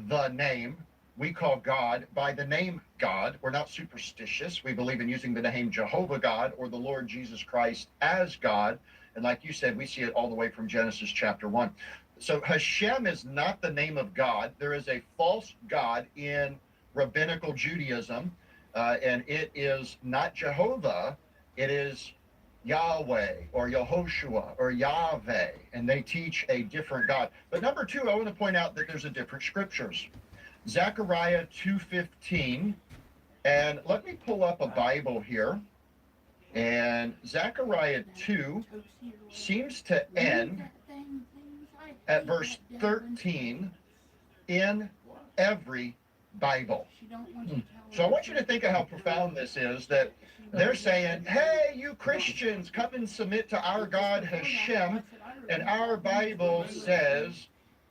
the name. We call God by the name God. We're not superstitious. We believe in using the name Jehovah God or the Lord Jesus Christ as God. And like you said, we see it all the way from Genesis chapter 1. So Hashem is not the name of God. There is a false God in rabbinical Judaism, and it is not Jehovah. It is Yahweh or Yehoshua or Yahweh, and they teach a different God. But number 2, I want to point out that there's a different scriptures. Zechariah 2:15, and let me pull up a Bible here. And Zechariah 2 seems to end at verse 13 in every Bible. So I want you to think of how profound this is, that they're saying, hey, you Christians, come and submit to our God Hashem, and our Bible says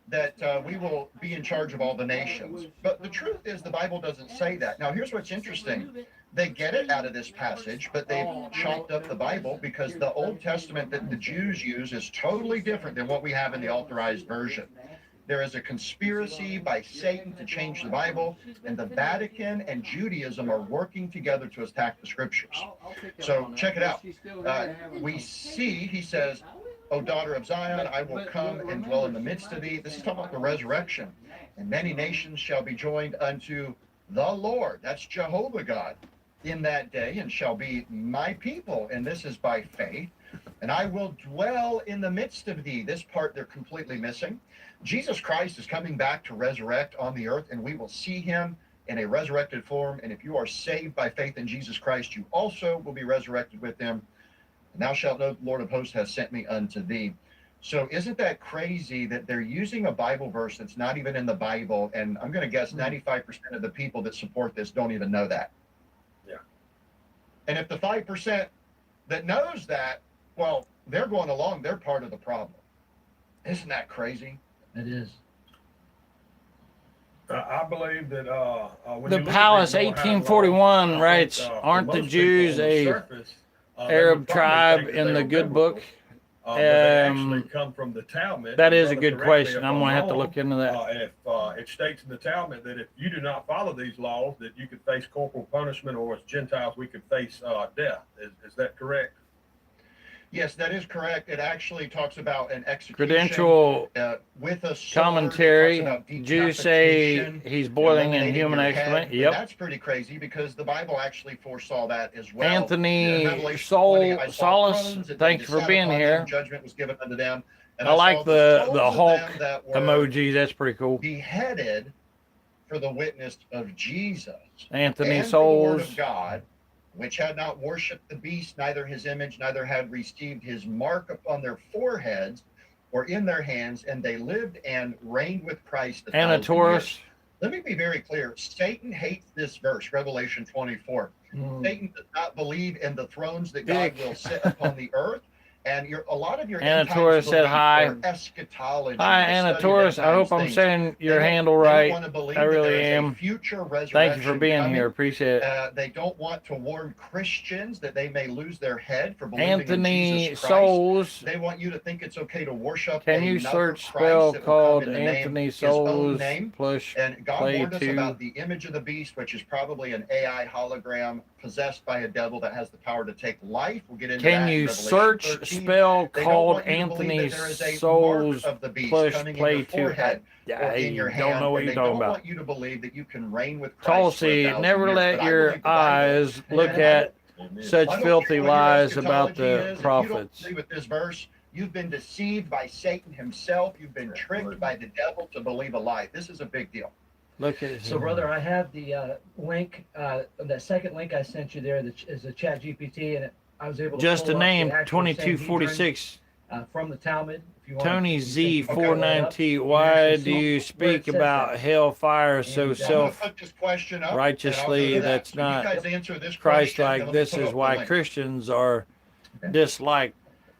that we will be in charge of all the nations. But the truth is the Bible doesn't say that. Now, here's what's interesting. They get it out of this passage, but they've chopped up the Bible because the Old Testament that the Jews use is totally different than what we have in the Authorized Version. There is a conspiracy by Satan to change the Bible, and the Vatican and Judaism are working together to attack the Scriptures. So check it out. We see, he says, O daughter of Zion, I will come and dwell in the midst of thee. This is talking about the resurrection. And many nations shall be joined unto the Lord. That's Jehovah God in that day, and shall be my people. And this is by faith. And I will dwell in the midst of thee. This part they're completely missing. Jesus Christ is coming back to resurrect on the earth, and we will see him in a resurrected form. And if you are saved by faith in Jesus Christ, you also will be resurrected with him. And thou shalt know the Lord of hosts has sent me unto thee. So isn't that crazy that they're using a Bible verse that's not even in the Bible? And I'm going to guess 95% of the people that support this don't even know that. Yeah. And if the 5% that knows that, well, they're going along, they're part of the problem. Isn't that crazy? It is. I believe that when The you look at Palace, these Noahide 1841 laws, writes, I think, for aren't the most Jews people on the a surface, they Arab would probably tribe think that in they the are good biblical, book? but they actually come from the Talmud. That And is a brother, good correct me question. if I'm going to have to wrong. look into that. If it states in the Talmud that if you do not follow these laws, that you could face corporal punishment, or as Gentiles, we could face death. Is that correct? Yes, that is correct. It actually talks about an execution. Credential with a sword. commentary. It talks about Jews say decapitation, he's boiling in eliminating human your excrement. head. And Yep. that's pretty crazy because the Bible actually foresaw that as well. Anthony In Revelation 20, I saw Solace, thrones, and thank they you for sat being upon here. them, judgment was given unto them. And I like saw the souls of Hulk them that were emoji. That's pretty cool. beheaded for the witness of Jesus. Anthony and for the word Souls. of God, which had not worshipped the beast, neither his image, neither had received his mark upon their foreheads or in their hands, and they lived and reigned with Christ 1,000 Anatoris. years. Let me be very clear. Satan hates this verse, Revelation 24. Satan does not believe in the thrones that God will sit upon the earth. And a lot of your Anatoris said hi. eschatology. Hi, Anatoris. I hope I'm saying your handle right. I really am. Thank you for being here. Appreciate it. They don't want to warn Christians that they may lose their head for believing Anthony in Jesus Christ. Souls. They want you to think it's okay to worship. Can you search spell called Anthony Souls plus and God play warned us 2? about the image of the beast, which is probably an AI hologram possessed by a devil that has the power to take life. We'll get into that. Can in you Revelation search 13. spell They don't called want you to believe Anthony that there is a Souls mark of the beast plus coming in play your 2? forehead or I in your don't hand, know what and you're they talking don't about. want you to believe that you can reign with Christ Tulsi, for 1,000 never years. let But I your believe the Bible- eyes look and at I such don't filthy care what your lies about eschatology the is. If you prophets. don't agree with this verse, you've been deceived by Satan himself. You've been tricked by the devil to believe a lie. This is a big deal. Look at So, brother, I have the link, that second link I sent you there that is a chat GPT, and I was able to Just pull a up the name, actual 2246. from the Talmud. If you want Tony to Z pull that up, 49T. you can Why actually do see you where it speak says about that. hellfire so And, I'm gonna put this question up, and I'll go self-righteously? to that. That's So you not guys answer this question, Christ-like. and let me This put is up the why link. Christians are disliked.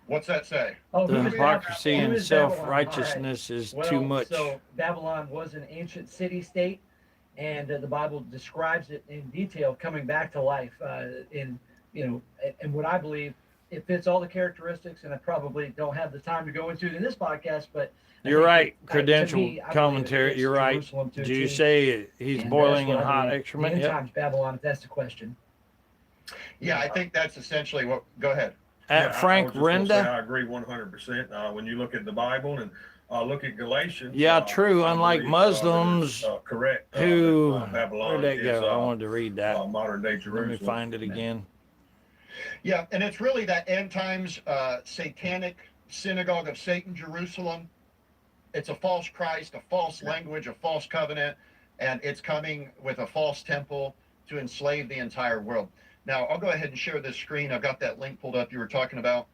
What's that say? Oh, The who is hypocrisy Babylon? and Who is Babylon? self-righteousness is Well, too much. So Babylon was an ancient city-state, and the Bible describes it in detail, coming back to life. And what I believe, it fits all the characteristics, and I probably don't have the time to go into it in this podcast, but I You're think right. to Credential me, I believe it commentary. fits You're right. Jerusalem to a Did you T. say he's And boiling in that's what I hot believe. excrement? The end Yep. times Babylon, if that's the question. Yeah, I think that's essentially what. Go ahead. At Frank I was just gonna say, Renda. I agree 100%. When you look at the Bible and look at Galatians. Yeah, true. I Unlike believe, Muslims that is, correct. who, Babylon where'd that is, go? I wanted to read that. modern day Let Jerusalem. me find it again. Yeah, and it's really that end times satanic synagogue of Satan, Jerusalem. It's a false Christ, a false language, a false covenant, and it's coming with a false temple to enslave the entire world. Now, I'll go ahead and share this screen. I've got that link pulled up you were talking about.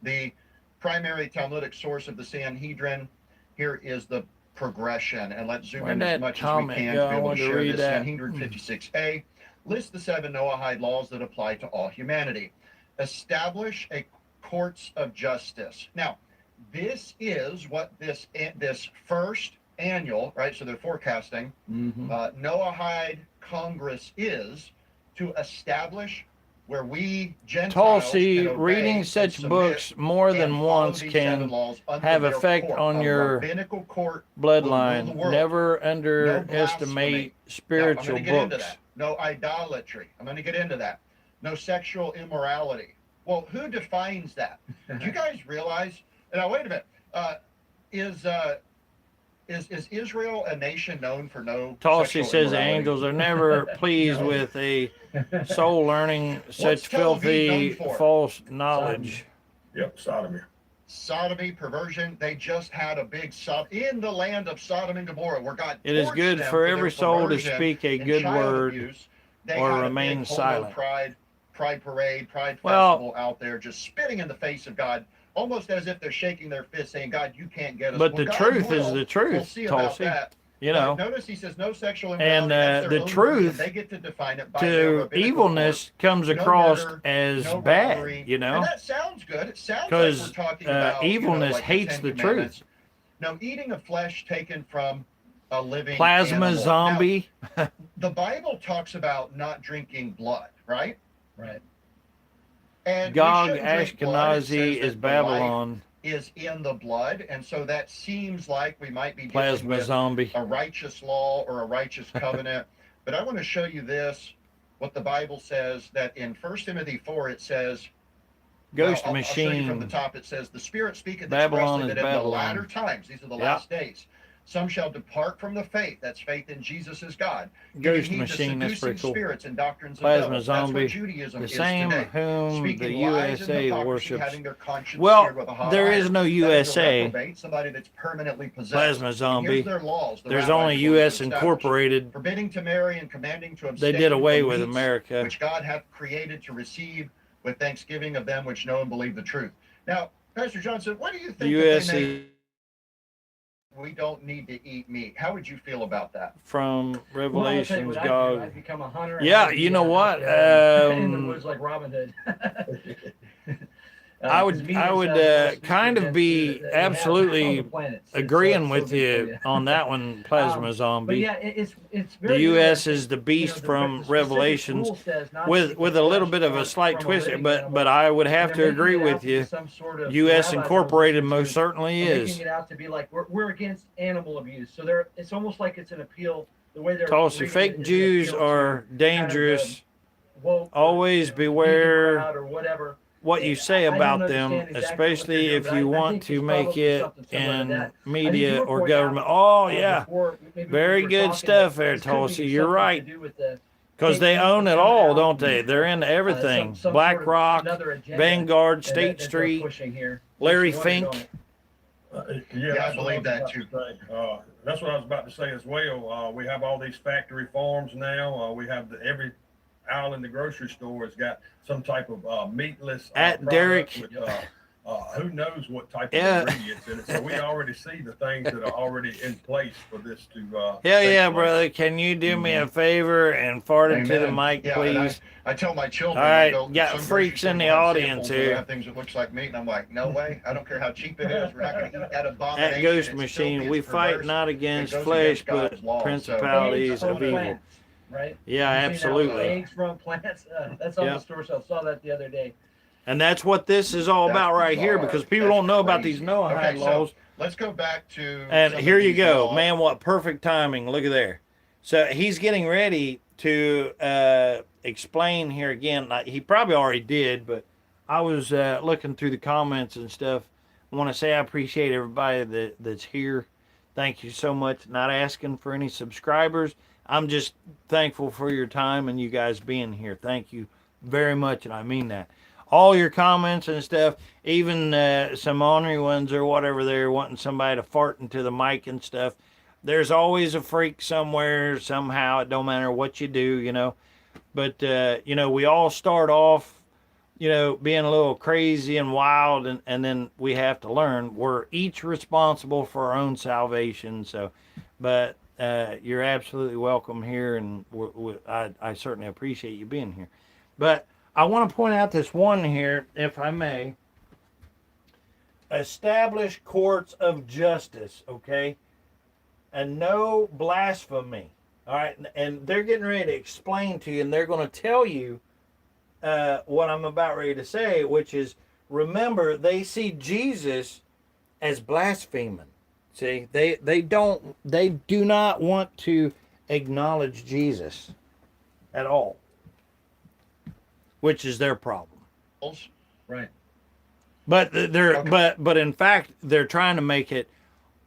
The primary Talmudic source of the Sanhedrin. Here is the progression, and let's zoom Where'd in as that much as we comment can go? to be I able to wanted to share read this. that. Sanhedrin 56a lists the 7 Noahide laws that apply to all humanity. Establish a courts of justice. Now, this is what this first annual, right? So they're forecasting. Noahide Congress is to establish where we Gentiles Tulsi, can obey reading and such submit books more and than follow once these can 7 laws under have their effect court. on A your rabbinical court will rule the bloodline. world. Never No underestimate blasphemy. Now, I'm spiritual going to get into books. that. No idolatry. I'm going to get into that. No sexual immorality. Well, who defines that? Do you guys realize? Now, wait a minute. Is Israel a nation known for no Tulsi sexual says the immorality? angels are never pleased No. with a soul learning What's such Tel Aviv known filthy for? false knowledge. Yep, sodomy. sodomy, perversion. They just had a big in the land of Sodom and Gomorrah, where God It is torched good them for their every soul to perversion speak a and good child word abuse. They or had a remain big homo silent. pride parade, pride Well- festival out there, just spitting in the face of God, almost as if they're shaking their fist, saying, "God, you can't get us." But Well, the God truth is will. the truth, We'll see about Tulsi. that. You know, Notice he says no sexual and immorality. That's their the own truth opinion. They get to define it by their to rabbinical evilness court. comes No across murder, as no bad, robbery. you know, And that sounds good. It sounds like because we're talking about evilness like hates Ten the Commandments. truth. No, eating of flesh taken from a living Plasma animal. zombie. Now, the Bible talks about not drinking blood, right? Right. And Gog we shouldn't drink blood. It Ashkenazi says is that the life Babylon. is in the blood, and so that seems like we might be dealing Plasma with zombie. a righteous law or a righteous covenant. But I want to show you this, what the Bible says, that in 1 Timothy 4 it says, Ghost I'll show you from the machine. top. It says, "The Spirit speaketh Babylon expressly is that in the Babylon. latter times," these are the Yeah. last days, "some shall depart from the faith," that's faith in Jesus as God, Ghost "giving heed to machine, that's seducing pretty cool. spirits and doctrines of Plasma devils." That's zombie. what Judaism The is same today. whom the Speaking lies and USA hypocrisy, worships. having their conscience Well, seared with a hot there iron. is no That is a USA. reprobate, somebody that's permanently possessed. Plasma And zombie. here's their laws. The There's rabbis only are going U.S. to establish. Incorporated. Forbidding to marry and commanding to They abstain did away from with meats America. which God hath created to receive with thanksgiving of them which know and believe the truth. Now, Pastor Johnson, what do you The think U.S. that they is make? We don't need to eat meat. How would you feel about that? from Well, I'll tell you Revelations. what I'd do. God. I'd become a hunter. And Yeah, I'd be, you know what? out there in the woods like Robin Hood. I 'cause would meat I is, would one of the most kind of nutrients be that we have on absolutely the planet. It's, agreeing so with good you for you. on that one, Plasma But Zombie. yeah, it's The very U.S. interesting. is the beast the from specific Revelations, rule says not to with eat with the a little flesh bit of a slight from twist, living but animal. I would have And to they're making agree it out with to be you. some sort of, U.S. the rabbis I was Incorporated listening most to certainly are is. making it out to be like we're against animal abuse. So it's almost like it's an appeal. The way they're Tulsi, reading fake it is an Jews appeal to are kind of the dangerous. woke, Always vegan beware crowd or whatever. what you say I don't about them, understand exactly what especially they're doing, if but you I want think to it's make probably it something similar to in that. I think media you were or pointing out, government. Oh yeah, before, maybe very we were good talking stuff that there, this could be Tulsi. You're something right. to do with the Because they fake own news it coming all, out don't they? and, They're into everything. some Black sort of Rock, another agenda Vanguard, that State they're Street, pushing here. Larry Since you wanted Fink. on it. Yeah, I that's what believe was that about too. to say. That's what I was about to say as well. We have all these factory farms now. We have every aisle in the grocery store has got some type of meatless At product Derek. with who knows what type of Yeah. ingredients in it. So we already see the things that are already in place for this to. Hell take yeah, place. brother. Can you do me a favor and fart into the Amen. mic, Yeah, and please? I tell my children, All right, I go, got some freaks grocery in the stores will have audience samples that here. have things that looks like meat, and I'm like, no way. I don't care how cheap it is. We're not going to eat that abomination. At Ghost It's Machine, filthy, we it's fight perverse. not It against goes flesh, against but God's law. principalities Eggs of from evil. plants, right? Yeah, You see now, absolutely. eggs from plants. That's on Yep. the store shelf. Saw that the other day. And that's what this is all That's about right here, bizarre. because people That's don't know about crazy. these Noahide Okay, so laws. let's go back to And some of here you these go. laws. Man, what perfect timing. Look at there. So he's getting ready to explain here again. He probably already did, but I was looking through the comments and stuff. I want to say I appreciate everybody that's here. Thank you so much. Not asking for any subscribers. I'm just thankful for your time and you guys being here. Thank you very much, and I mean that. All your comments and stuff, even some ornery ones or whatever, they're wanting somebody to fart into the mic and stuff. There's always a freak somewhere, somehow. It don't matter what you do, you know. But, you know, we all start off, you know, being a little crazy and wild, and then we have to learn. We're each responsible for our own salvation. So, but you're absolutely welcome here, and I certainly appreciate you being here. But I want to point out this one here, if I may. Establish courts of justice, okay? And no blasphemy, all right? And they're getting ready to explain to you, and they're going to tell you what I'm about ready to say, which is, remember, they see Jesus as blaspheming. See, they do not want to acknowledge Jesus at all, which is their problem. Right. But but in fact, they're trying to make it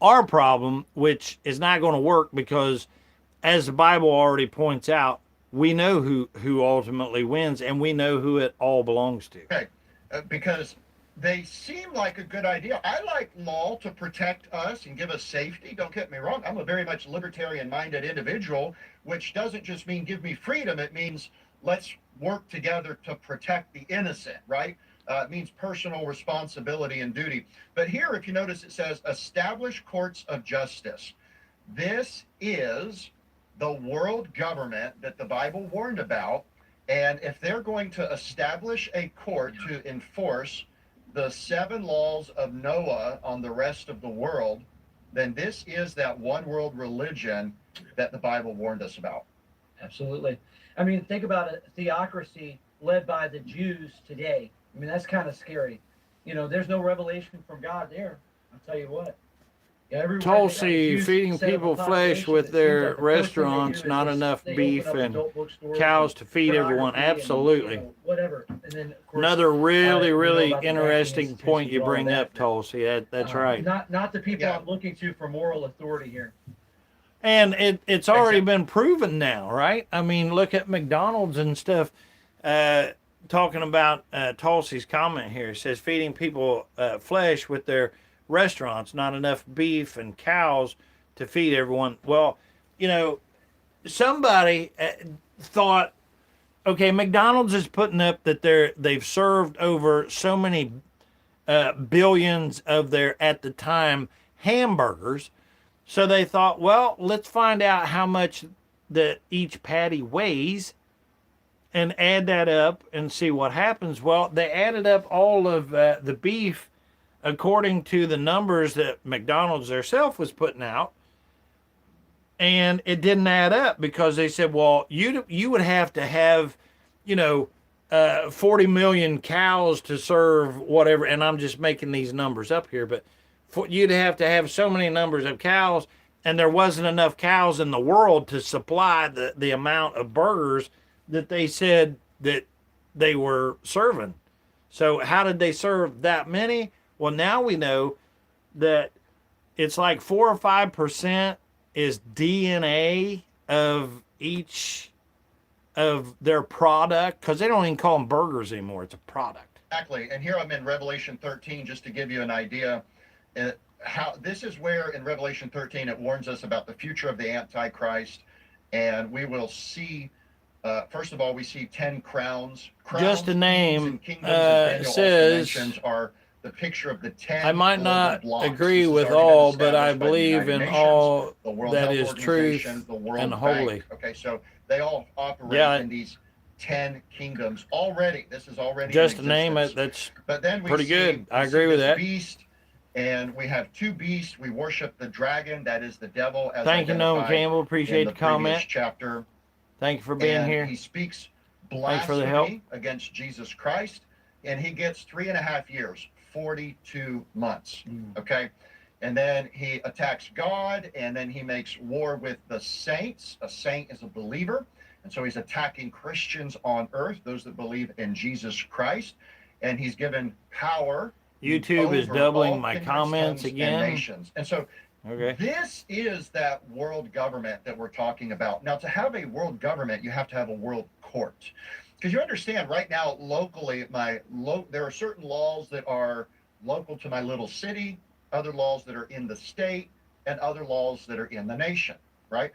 our problem, which is not going to work, because as the Bible already points out, we know who ultimately wins, and we know who it all belongs to. Okay, because they seem like a good idea. I like law to protect us and give us safety. Don't get me wrong. I'm a very much libertarian-minded individual, which doesn't just mean give me freedom. It means let's work together to protect the innocent, right? It means personal responsibility and duty. But here, if you notice, it says establish courts of justice. This is the world government that the Bible warned about. And if they're going to establish a court to enforce the 7 laws of Noah on the rest of the world, then this is that one world religion that the Bible warned us about. Absolutely. I mean, think about a theocracy led by the Jews today. I mean, that's kind of scary. You know, there's no revelation from God there. I'll tell you what. Everywhere Tulsi feeding people flesh with their restaurants, not enough beef and cows to feed everyone. Absolutely. Whatever. And then, of course, another really, really about the interesting banking point you institutions, all bring that, up, Tulsi. That's right. Not the people I'm looking to for moral authority here. And it's already been proven now, right? I mean, look at McDonald's and stuff. Talking about Tulsi's comment here, it says feeding people flesh with their restaurants, not enough beef and cows to feed everyone. Well, you know, somebody thought, okay, McDonald's is putting up that they've served over so many billions of their, at the time, hamburgers. So they thought, well, let's find out how much that each patty weighs and add that up and see what happens. Well, they added up all of the beef according to the numbers that McDonald's themselves was putting out, and it didn't add up because they said, well, you would have to have, 40 million cows to serve whatever, and I'm just making these numbers up here, but you'd have to have so many numbers of cows, and there wasn't enough cows in the world to supply the amount of burgers that they said that they were serving. So how did they serve that many? Well, now we know that it's like 4 or 5% is DNA of each of their product, because they don't even call them burgers anymore. It's a product. Exactly. And here I'm in Revelation 13, just to give you an idea. How this is where in Revelation 13 it warns us about the future of the Antichrist, and we will see. First of all, we see 10 crowns. Just a name says are the picture of the 10. I might not agree with all, but I believe in all that is truth and holy. Okay, so they all operate in these 10 kingdoms already. This is already just a name. That's but then we pretty see, good. I agree with that. Beast, and we have 2 beasts. We worship the dragon, that is the devil. As thank you, Noam Campbell. Appreciate the comment. Chapter. Thank you for being here. He speaks blasphemy for the help. Against Jesus Christ, and he gets 3.5 years, 42 months. Okay, and then he attacks God, and then he makes war with the saints. A saint is a believer, and so he's attacking Christians on earth, those that believe in Jesus Christ, and he's given power. YouTube is doubling my comments again. And nations. And so this is that world government that we're talking about. Now, to have a world government, you have to have a world court. Because you understand, right now, locally, there are certain laws that are local to my little city, other laws that are in the state, and other laws that are in the nation, right?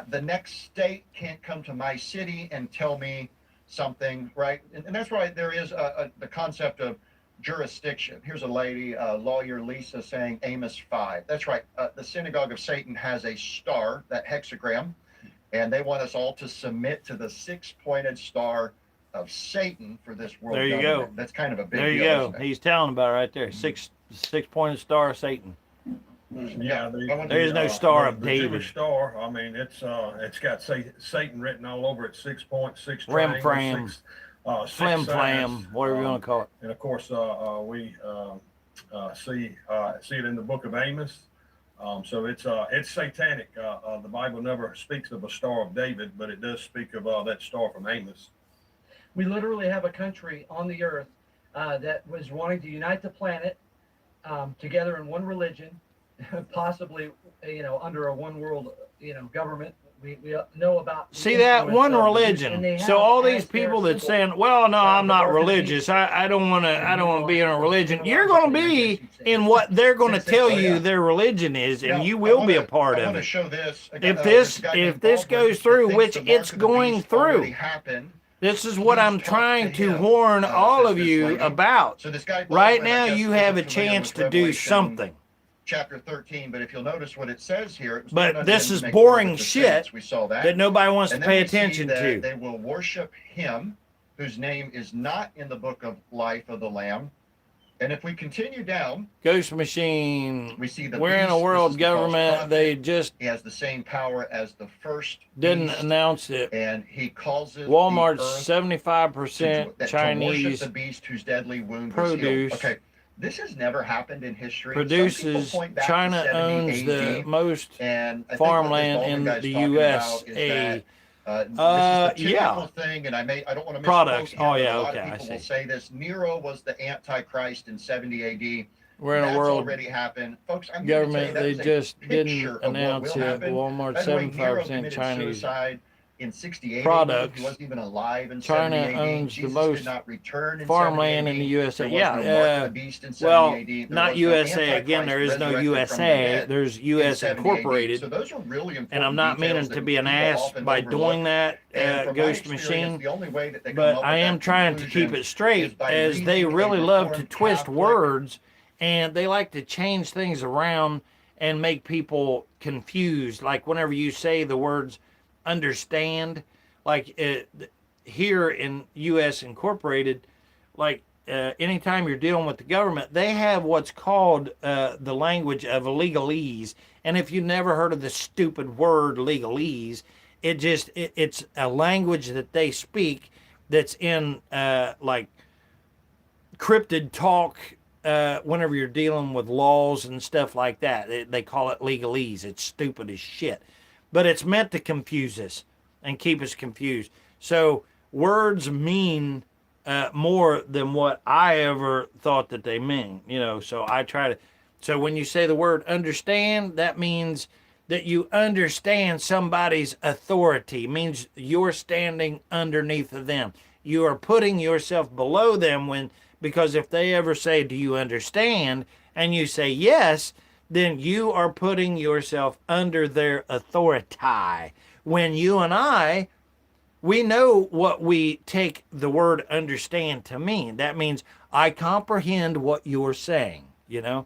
The next state can't come to my city and tell me something, right? And that's why there is the concept of jurisdiction. Here's a lady, lawyer Lisa, saying Amos 5. That's right. The synagogue of Satan has a star, that hexagram, and they want us all to submit to the 6-pointed star of Satan for this world. There you government. go. That's kind of a big deal. There you go. He's telling about it right there. 6-pointed star of Satan. Yeah, there is no star of David. Jewish star. I mean, it's got Satan written all over it. 6 points, 6 Rim triangles, fram. Flim flam, whatever you want to call it. And of course, we see it in the book of Amos. So it's satanic. The Bible never speaks of a Star of David, but it does speak of that star from Amos. We literally have a country on the earth that was wanting to unite the planet together in one religion, possibly under a one world government We know about the See that influence one of the beast, religion. and they So have all as these their people that's symbol, saying, "Well, no, I'm the not mark of the religious. beast. I don't want to. I don't want to be in a religion." You're Numerological, going to I guess be you'd say. in what they're going to tell Oh, you yeah. their religion is, and Now, you will be a part I of want to it. show this. If There's a guy named this Baldwin goes that through, thinks which the mark it's of the going beast already through. happened. This is what Please I'm talk trying to him, warn all says of this you lady. about. So this guy Right Baldwin, I now, guess, you isn't have a familiar chance with to do Revelation something. Chapter 13, but if you'll notice what it says here, it was But given unto this him is to make war boring with the shit saints. We saw that nobody wants and to then pay we see attention that to. They will worship him whose name is not in the book of life of the Lamb. And if we continue down, Ghost Machine, we see the we're in a beast. This world is the false government. prophet. They just He has the same power as the first didn't beast, announce it. and he causes Walmart's the earth 75% to worship Chinese the beast whose deadly wound was healed. produce. Okay, this has never happened in history. Produces. Some people point back China to 70 owns AD, the most and I farmland think what this in Baldwin guy's the talking U.S. about is that, this is the Yeah. typical thing, and I don't want to Products. misquote him, Oh, yeah, but a lot okay, I of people see. will say this. Nero was the Antichrist in 70 AD. We're in a That's world already happened. Folks, I'm here to tell you government. that They is a just picture didn't of what announce will it. happen. Walmart By the way, Nero 75% committed Chinese suicide in 68 products. He wasn't even alive in China 70 AD. owns Jesus the most did not return in farmland 70 in the AD. USA. There was Yeah. no mark of the beast in 70 Well, AD. There not was no USA. Again, there is no Antichrist resurrected from the USA. dead There's in US 70 AD. Incorporated. So those are really important And I'm not details meaning that to be an people ass often by overlook. doing that, And from my Ghost experience, Machine, the only way that they come but up I with am that trying to keep conclusion it straight, is by as they reading a really love to Reformed twist Catholic words, and they like to change things around and make people confused. Like whenever you say the words understand, like here in US Incorporated, like anytime you're dealing with the government, they have what's called the language of legalese. And if you've never heard of the stupid word legalese, it's a language that they speak that's in like cryptid talk whenever you're dealing with laws and stuff like that. They call it legalese. It's stupid as shit. But it's meant to confuse us and keep us confused. So words mean more than what I ever thought that they mean. You know, so I try to. So when you say the word understand, that means that you understand somebody's authority. It means you're standing underneath of them. You are putting yourself below them because if they ever say, "Do you understand?" and you say yes, then you are putting yourself under their authority. When you and I, we know what we take the word understand to mean. That means I comprehend what you're saying, you know,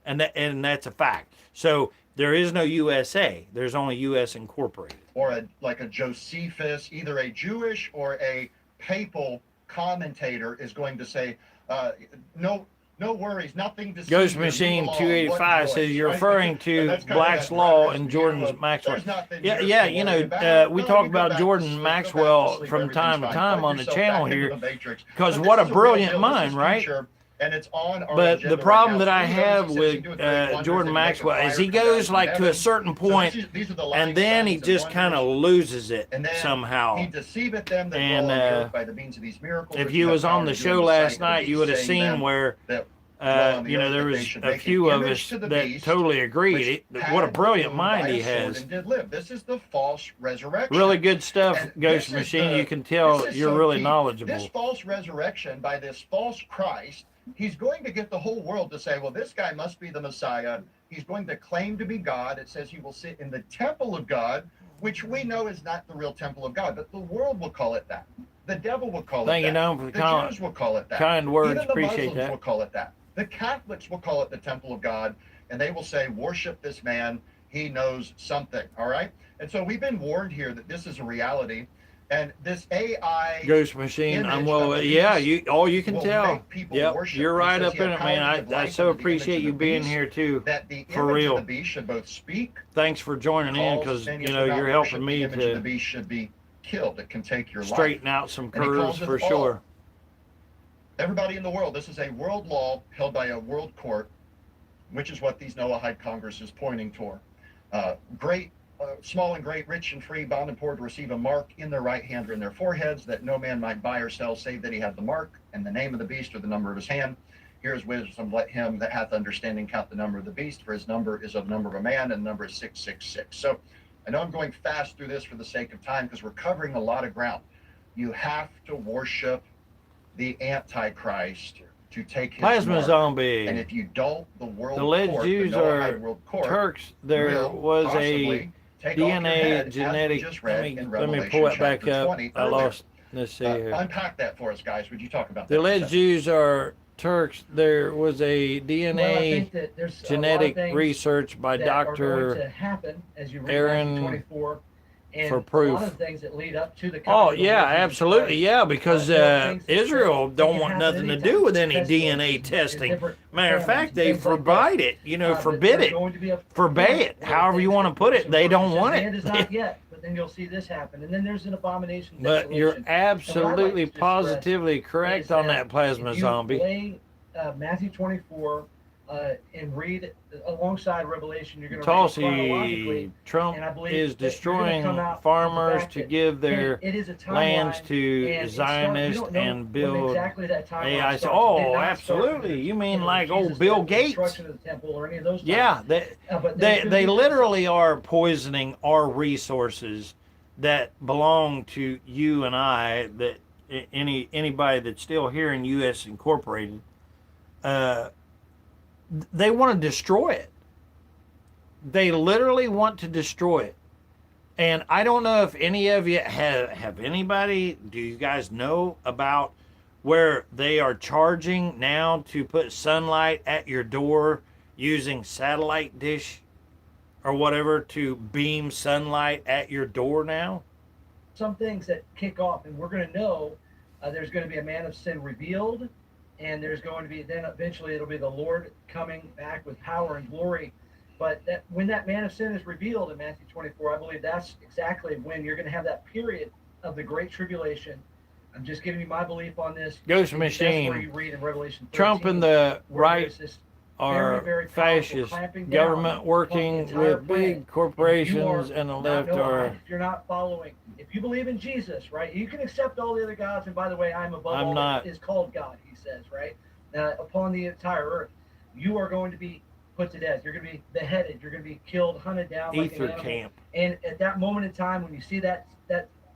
and that's a fact. So there is no USA. There's only US Incorporated. Or like a Josephus, either a Jewish or a papal commentator is going to say, no worries, nothing to see. Ghost Machine 285 says you're referring to Black's Law and Jordan's Maxwell. Yeah, you know, we talk about Jordan Maxwell from time to time on the channel here because what a brilliant mind, right? And it's on our but agenda the problem right that now. I have with Jordan Maxwell is he goes like to a certain point, and then he just kind of loses it somehow. He deceiveth them that and dwell on the earth by the means of these miracles. if you was on the show last night, you would have seen where you know, there was a few of us that totally agreed. What a brilliant mind he has. This is the false resurrection. Really good stuff, Ghost Machine. You can tell you're really knowledgeable. This false resurrection by this false Christ, he's going to get the whole world to say, well, this guy must be the Messiah. He's going to claim to be God. It says he will sit in the temple of God, which we know is not the real temple of God, but the world will call it that. The devil will call it that. Thank you, Noam, for the Jews will call it that. Kind words. Even the Appreciate Muslims that. will call it that. The Catholics will call it the temple of God, and they will say, worship this man. He knows something, all right? And so we've been warned here that this is a reality, and this AI Ghost Machine, I'm well, yeah, you can tell. Yep, you're right up in it, man. I so appreciate you being here too, for real. Should both speak. Thanks for joining in, because you know you're helping me to the beast should be killed. It can take your straighten life. out some curves for sure. Everybody in the world, this is a world law held by a world court, which is what these Noahide Congress is pointing toward. Small and great, rich and free, bond and poor, to receive a mark in their right hand or in their foreheads, that no man might buy or sell, save that he had the mark and the name of the beast or the number of his hand. Here is wisdom, let him that hath understanding count the number of the beast, for his number is of the number of a man, and the number is 666. So I know I'm going fast through this for the sake of time because we're covering a lot of ground. You have to worship the Antichrist to take his Plasma mark. zombie. And if you don't, the world The alleged court, Jews the Noahide are world court, Turks. There will was a possibly take off your DNA head, genetic. as we just read in Let me Revelation pull it back chapter up. 20 I earlier. lost. Let's see here. Unpack that for us, guys. Would you talk about that? The for a alleged second? Jews are Turks. There was a Well, I DNA think that there's genetic a lot of things research by that are going Dr. to happen as you read Aaron Matthew 24, and for a proof. lot of things that lead up to the Oh coming of the yeah, Lord Jesus absolutely, Christ. yeah, because There are things that Israel can don't want happen nothing to anytime. do with any Pestilence DNA and testing. different Matter of famines fact, and they things like forbid this. it, you know, But forbid there's it, going to be a forbid point it, where however you things want to put it. They don't want The end is not it. yet, but then you'll see this happen, and then there's an abomination. But you're desolation. And what I'd like absolutely to just stress positively correct is on that plasma if you zombie. play Matthew 24 and read alongside Revelation, you're going to read Tulsi, chronologically. Trump and I believe is that you're gonna destroying come out with the farmers fact to that give their it is a lands timeline, to and Zionists we don't know and when build exactly that timeline AI. starts. It did Oh, not start absolutely. with, You mean know, like Jesus' old Bill death, the Gates? destruction of the temple, or any of those times. Yeah, But there's they gonna be literally are poisoning our resources that belong to you and I. That anybody that's still here in U.S. Incorporated, they want to destroy it. They literally want to destroy it. And I don't know if any of you have anybody, do you guys know about where they are charging now to put sunlight at your door using satellite dish or whatever to beam sunlight at your door now? some things that kick off, and we're going to know there's going to be a man of sin revealed, and there's going to be, then eventually it'll be the Lord coming back with power and glory. But that when that man of sin is revealed in Matthew 24, I believe that's exactly when you're going to have that period of the Great Tribulation. I'm just giving you my belief on this. Ghost That's Machine. where you read in Revelation 13, Trump and the where right there's this are very powerful fascist clamping down government upon the working entire with planet. big corporations, and the Not left no, are. if you're not following, if you believe in Jesus, right, you can accept all the other gods. And by the way, I'm above I'm all not. that is called God, he says, right? Upon the entire earth, you are going to be put to death. You're going to be beheaded. You're going to be killed, hunted down like an Ether animal. camp. And at that moment in time, when you see that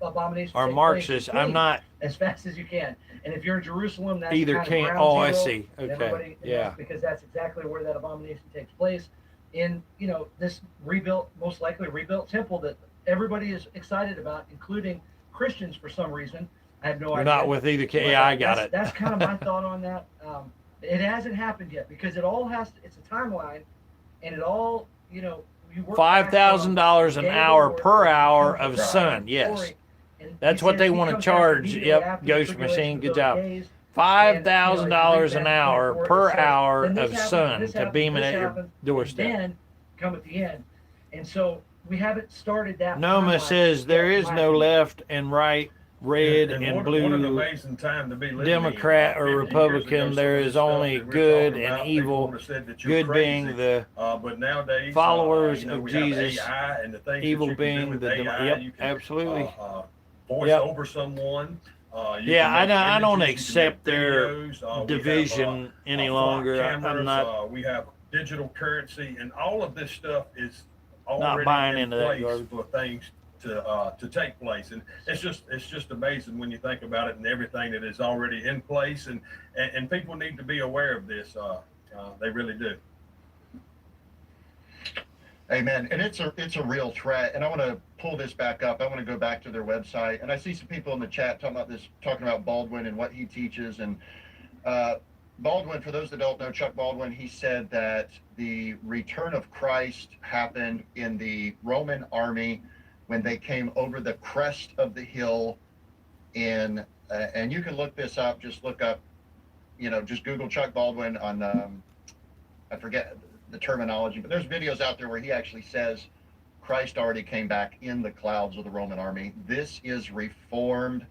abomination Or take Marxist. place, I'm not as fast as you can. And if you're in Jerusalem, that's either kind of camp. ground Oh, I zero. see. And Okay. everybody- and Yeah. that's because that's exactly where that abomination takes place. In this rebuilt, most likely rebuilt temple that everybody is excited about, including Christians for some reason. I have no You're idea. not with either camp. But, Yeah, I got it. That's kind of my thought on that. It hasn't happened yet because it all has. It's a timeline, and it all you work back $5,000 from an day hour one per where hour comes of the sun. story, Yes. and That's he what says they he want to comes back charge. immediately Yep. after the Ghost tribulation Machine. of Good those job. days. $5,000 an hour per hour Then this of happens, sun this to happens, beam it this at your happens, doorstep. And then come at the end. And so we haven't started that. Noma timeline says there yet, in is my no opinion. left and right, red and what blue, an amazing time to be living Democrat in. or 50 years Republican. ago, some There of this is stuff only that we're good talking and about, people evil. would have said that you're Good being crazy. the But nowadays, followers we of have Jesus, AI and the things evil that you can do being with the AI. yep, You can, absolutely. voice Yep. over someone. Yeah, I don't images, accept you can make their videos. division any flock longer. cameras, I'm not we have digital currency, and all of this stuff is already buying in into that place garbage. for things to take place. And it's just amazing when you think about it and everything that is already in place. And people need to be aware of this. They really do. Amen. And it's a real threat. And I want to pull this back up. I want to go back to their website. And I see some people in the chat talking about Baldwin and what he teaches. And Baldwin, for those that don't know, Chuck Baldwin, he said that the return of Christ happened in the Roman army when they came over the crest of the hill and you can look this up, just look up, just Google Chuck Baldwin on, I forget the terminology, but there's videos out there where he actually says Christ already came back in the clouds of the Roman army. This is Reformed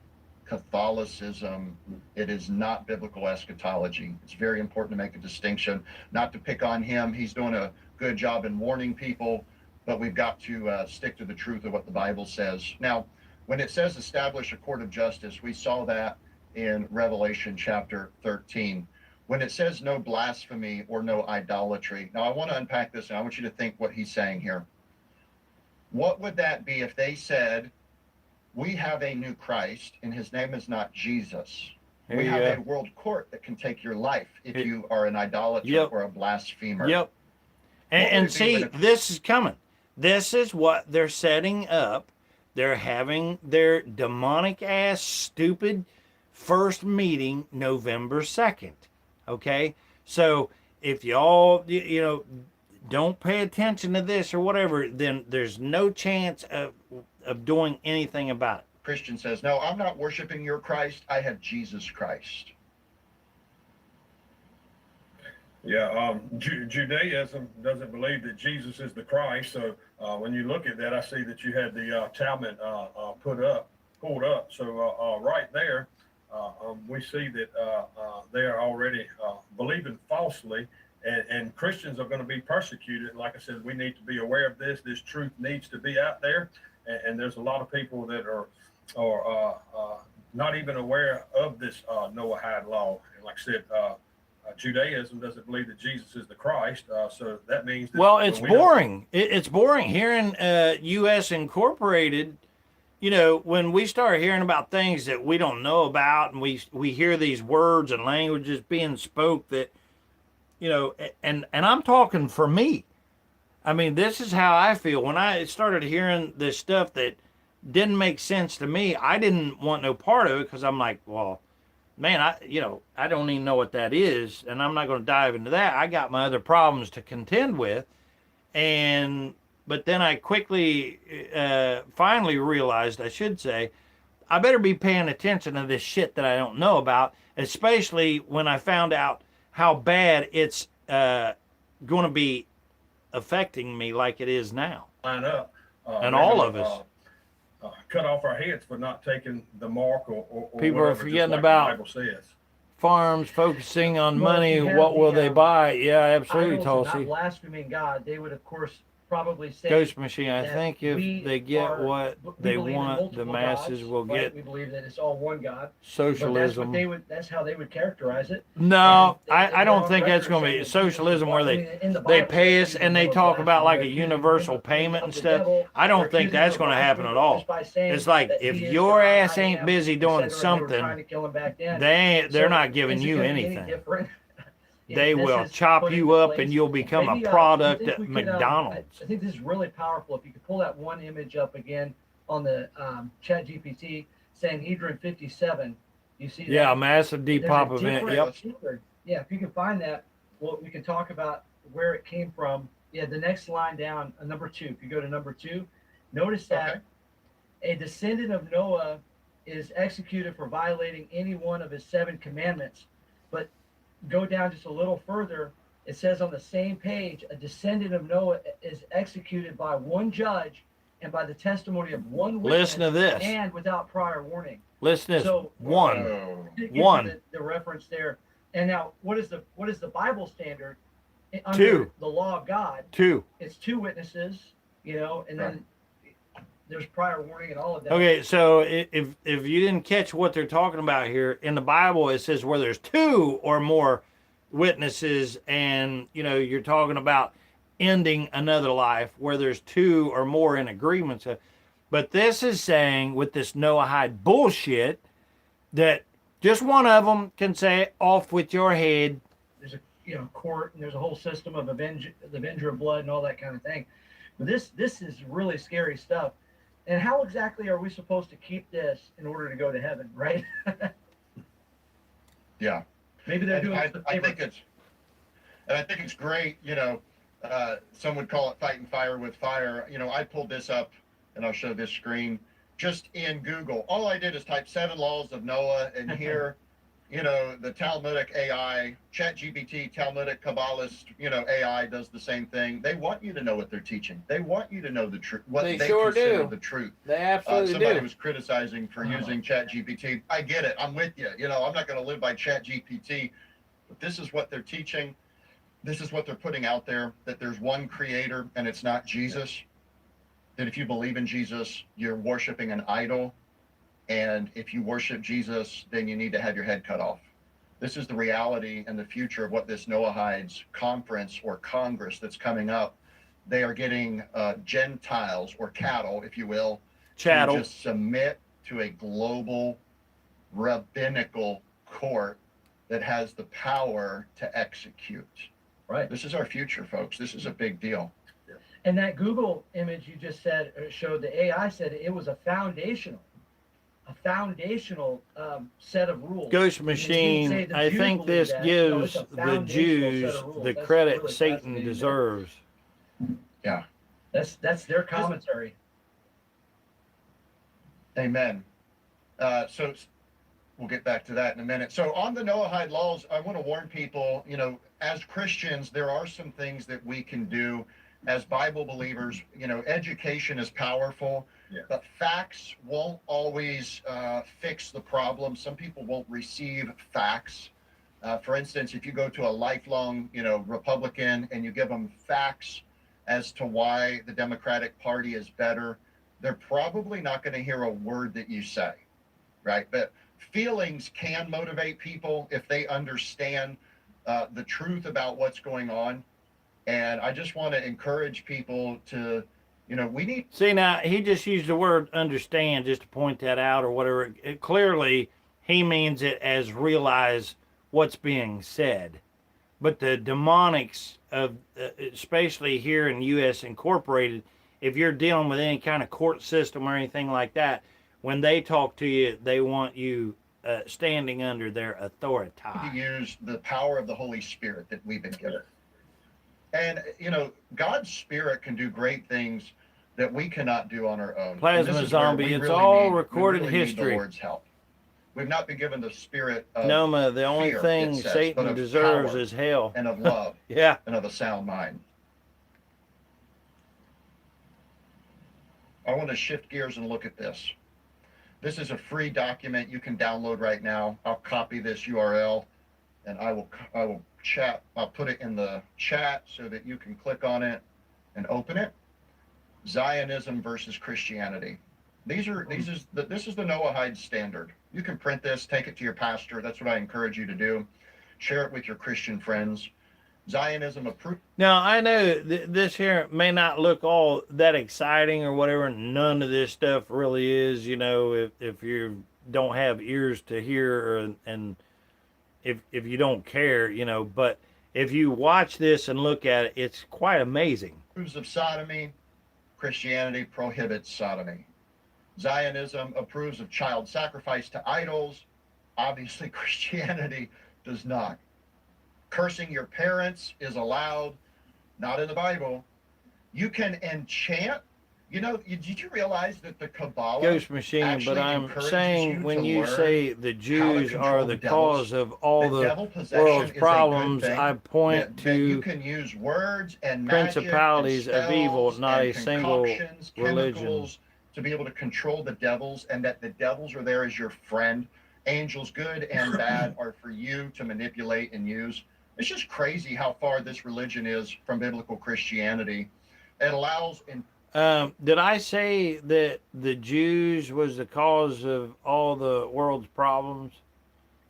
Catholicism. It is not biblical eschatology. It's very important to make a distinction, not to pick on him. He's doing a good job in warning people, but we've got to stick to the truth of what the Bible says. Now, when it says establish a court of justice, we saw that in Revelation chapter 13. When it says no blasphemy or no idolatry. Now, I want to unpack this, and I want you to think what he's saying here. What would that be if they said, we have a new Christ and his name is not Jesus? We have a world court that can take your life if you are an idolater or a blasphemer. Yep. And see, this is coming. This is what they're setting up. They're having their demonic ass stupid first meeting November 2nd. Okay? So if y'all, don't pay attention to this or whatever, then there's no chance of doing anything about it. Christian says, no, I'm not worshiping your Christ. I have Jesus Christ. Yeah, Judaism doesn't believe that Jesus is the Christ. So when you look at that, I see that you had the Talmud pulled up. So right there, we see that they are already believing falsely, and Christians are going to be persecuted. Like I said, we need to be aware of this. This truth needs to be out there, and there's a lot of people that are not even aware of this Noahide law. And like I said, Judaism doesn't believe that Jesus is the Christ, so that means that, it's boring. It's boring hearing U.S. Incorporated. When we start hearing about things that we don't know about, and we hear these words and languages being spoke that, and I'm talking for me. I mean, this is how I feel when I started hearing this stuff that didn't make sense to me. I didn't want no part of it because I'm like, well, man, I don't even know what that is, and I'm not going to dive into that. I got my other problems to contend with, but then I quickly, finally realized, I should say, I better be paying attention to this shit that I don't know about, especially when I found out how bad it's going to be affecting me like it is now. Line up, and all of us. Cut off our heads for not taking the mark or people whatever, are forgetting like about the Bible says. Farms, focusing on money. What will they buy? Yeah, absolutely, Tulsi. Not blaspheming God, they would of course probably say Ghost Machine, I think if they get what they want, the masses will get. We believe that it's all one God. Socialism. That's how they would characterize it. No, I don't think that's going to be socialism where they pay us and they talk about like a universal payment and stuff. I don't think that's going to happen at all. It's like if your ass ain't busy doing something, they're not giving you anything. They will chop you up and you'll become a product at McDonald's. I think this is really powerful. If you could pull that one image up again on the Chat GPT, Sanhedrin 57, you see that? Yeah, a massive Depop event. Yep. Yeah, if you can find that, well, we can talk about where it came from. Yeah, the next line down, number 2. If you go to number 2, notice that a descendant of Noah is executed for violating any one of his 7 commandments. But go down just a little further, it says on the same page, a descendant of Noah is executed by one judge and by the testimony of one witness. Listen to this. And without prior warning. Listen to this. So, one. The reference there. And now, what is the Bible standard? Under 2. The law of God. 2. It's 2 witnesses, and then there's prior warning and all of that. Okay, so if you didn't catch what they're talking about here, in the Bible it says where there's 2 or more witnesses, and you're talking about ending another life where there's 2 or more in agreement. But this is saying with this Noahide bullshit that just one of them can say off with your head. There's a court, and there's a whole system of the avenger of blood and all that kind of thing. But this is really scary stuff. And how exactly are we supposed to keep this in order to go to heaven, right? Yeah. Maybe they're doing I think it's great, some would call it fighting fire with fire. I pulled this up, and I'll show this screen, just in Google. All I did is type 7 laws of Noah, and here, the Talmudic AI, ChatGPT, Talmudic Kabbalist, AI does the same thing. They want you to know what they're teaching. They want you to know the truth, what they sure consider do. the truth. They absolutely somebody do. was criticizing for using ChatGPT. I get it. I'm with you. I'm not going to live by ChatGPT, but this is what they're teaching. This is what they're putting out there, that there's one creator and it's not Jesus. That if you believe in Jesus, you're worshiping an idol. And if you worship Jesus, then you need to have your head cut off. This is the reality and the future of what this Noahides conference or Congress that's coming up. they are getting Gentiles or cattle, if you will, Chattel. to just submit to a global rabbinical court that has the power to execute. Right. This is our future, folks. This is a big deal. And that Google image you just said showed the AI said it was a foundational set of rules. Ghost And it didn't Machine, say the I Jews think believe this that. No, gives it's a the foundational Jews set of rules. the That's credit really Satan fascinating. deserves. Yeah. That's their commentary. Amen. So we'll get back to that in a minute. So on the Noahide laws, I want to warn people, you know, as Christians, there are some things that we can do as Bible believers. You know, education is powerful, but facts won't always fix the problem. Some people won't receive facts. For instance, if you go to a lifelong, you know, Republican and you give them facts as to why the Democratic Party is better, they're probably not going to hear a word that you say, right? But feelings can motivate people if they understand the truth about what's going on. And I just want to encourage people to, you know, we need. See, now, he just used the word understand just to point that out or whatever. Clearly, he means it as realize what's being said. But the demonics of, especially here in U.S. Incorporated, if you're dealing with any kind of court system or anything like that, when they talk to you, they want you standing under their authority. To use the power of the Holy Spirit that we've been given. And, you know, God's Spirit can do great things that we cannot do on our own. Plasma Zombie, it's all recorded history. Need the Lord's help. We've not been given the spirit of Noma, the only fear, thing it says, Satan but of deserves power is hell. and of love Yeah. and of a sound mind. I want to shift gears and look at this. This is a free document you can download right now. I'll copy this URL and I will chat. I'll put it in the chat so that you can click on it and open it. Zionism versus Christianity. This is the Noahide standard. You can print this, take it to your pastor. That's what I encourage you to do. Share it with your Christian friends. Zionism approved. Now, I know this here may not look all that exciting or whatever. None of this stuff really is, you know, if you don't have ears to hear and if you don't care, you know. But if you watch this and look at it, it's quite amazing. Approves of sodomy. Christianity prohibits sodomy. Zionism approves of child sacrifice to idols. Obviously, Christianity does not. Cursing your parents is allowed, not in the Bible. You can enchant. You know, did you realize that the Kabbalah Ghost Machine, but I'm saying when you say the Jews are the cause of all the world's problems, I point that to you can use words and principalities magic and of evil, spells not a and single concoctions, religion. chemicals, to be able to control the devils, and that the devils are there as your friend. Angels, good and bad, are for you to manipulate and use. It's just crazy how far this religion is from biblical Christianity. It allows in. Did I say that the Jews was the cause of all the world's problems?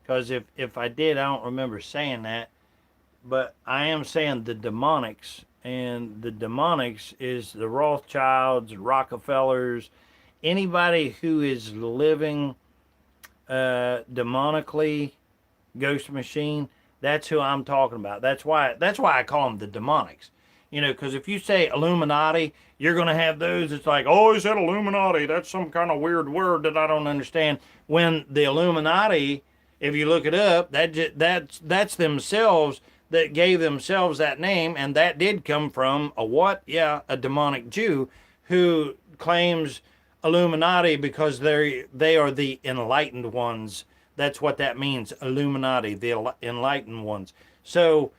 Because if I did, I don't remember saying that. But I am saying the demonics, and the demonics is the Rothschilds, Rockefellers, anybody who is living demonically, Ghost Machine. That's who I'm talking about. That's why I call them the demonics. You know, because if you say Illuminati, you're going to have those. It's like, oh, he said Illuminati. That's some kind of weird word that I don't understand. When the Illuminati, if you look it up, that's themselves that gave themselves that name, and that did come from a what? Yeah, a demonic Jew who claims Illuminati because they are the enlightened ones. That's what that means, Illuminati, the enlightened ones. So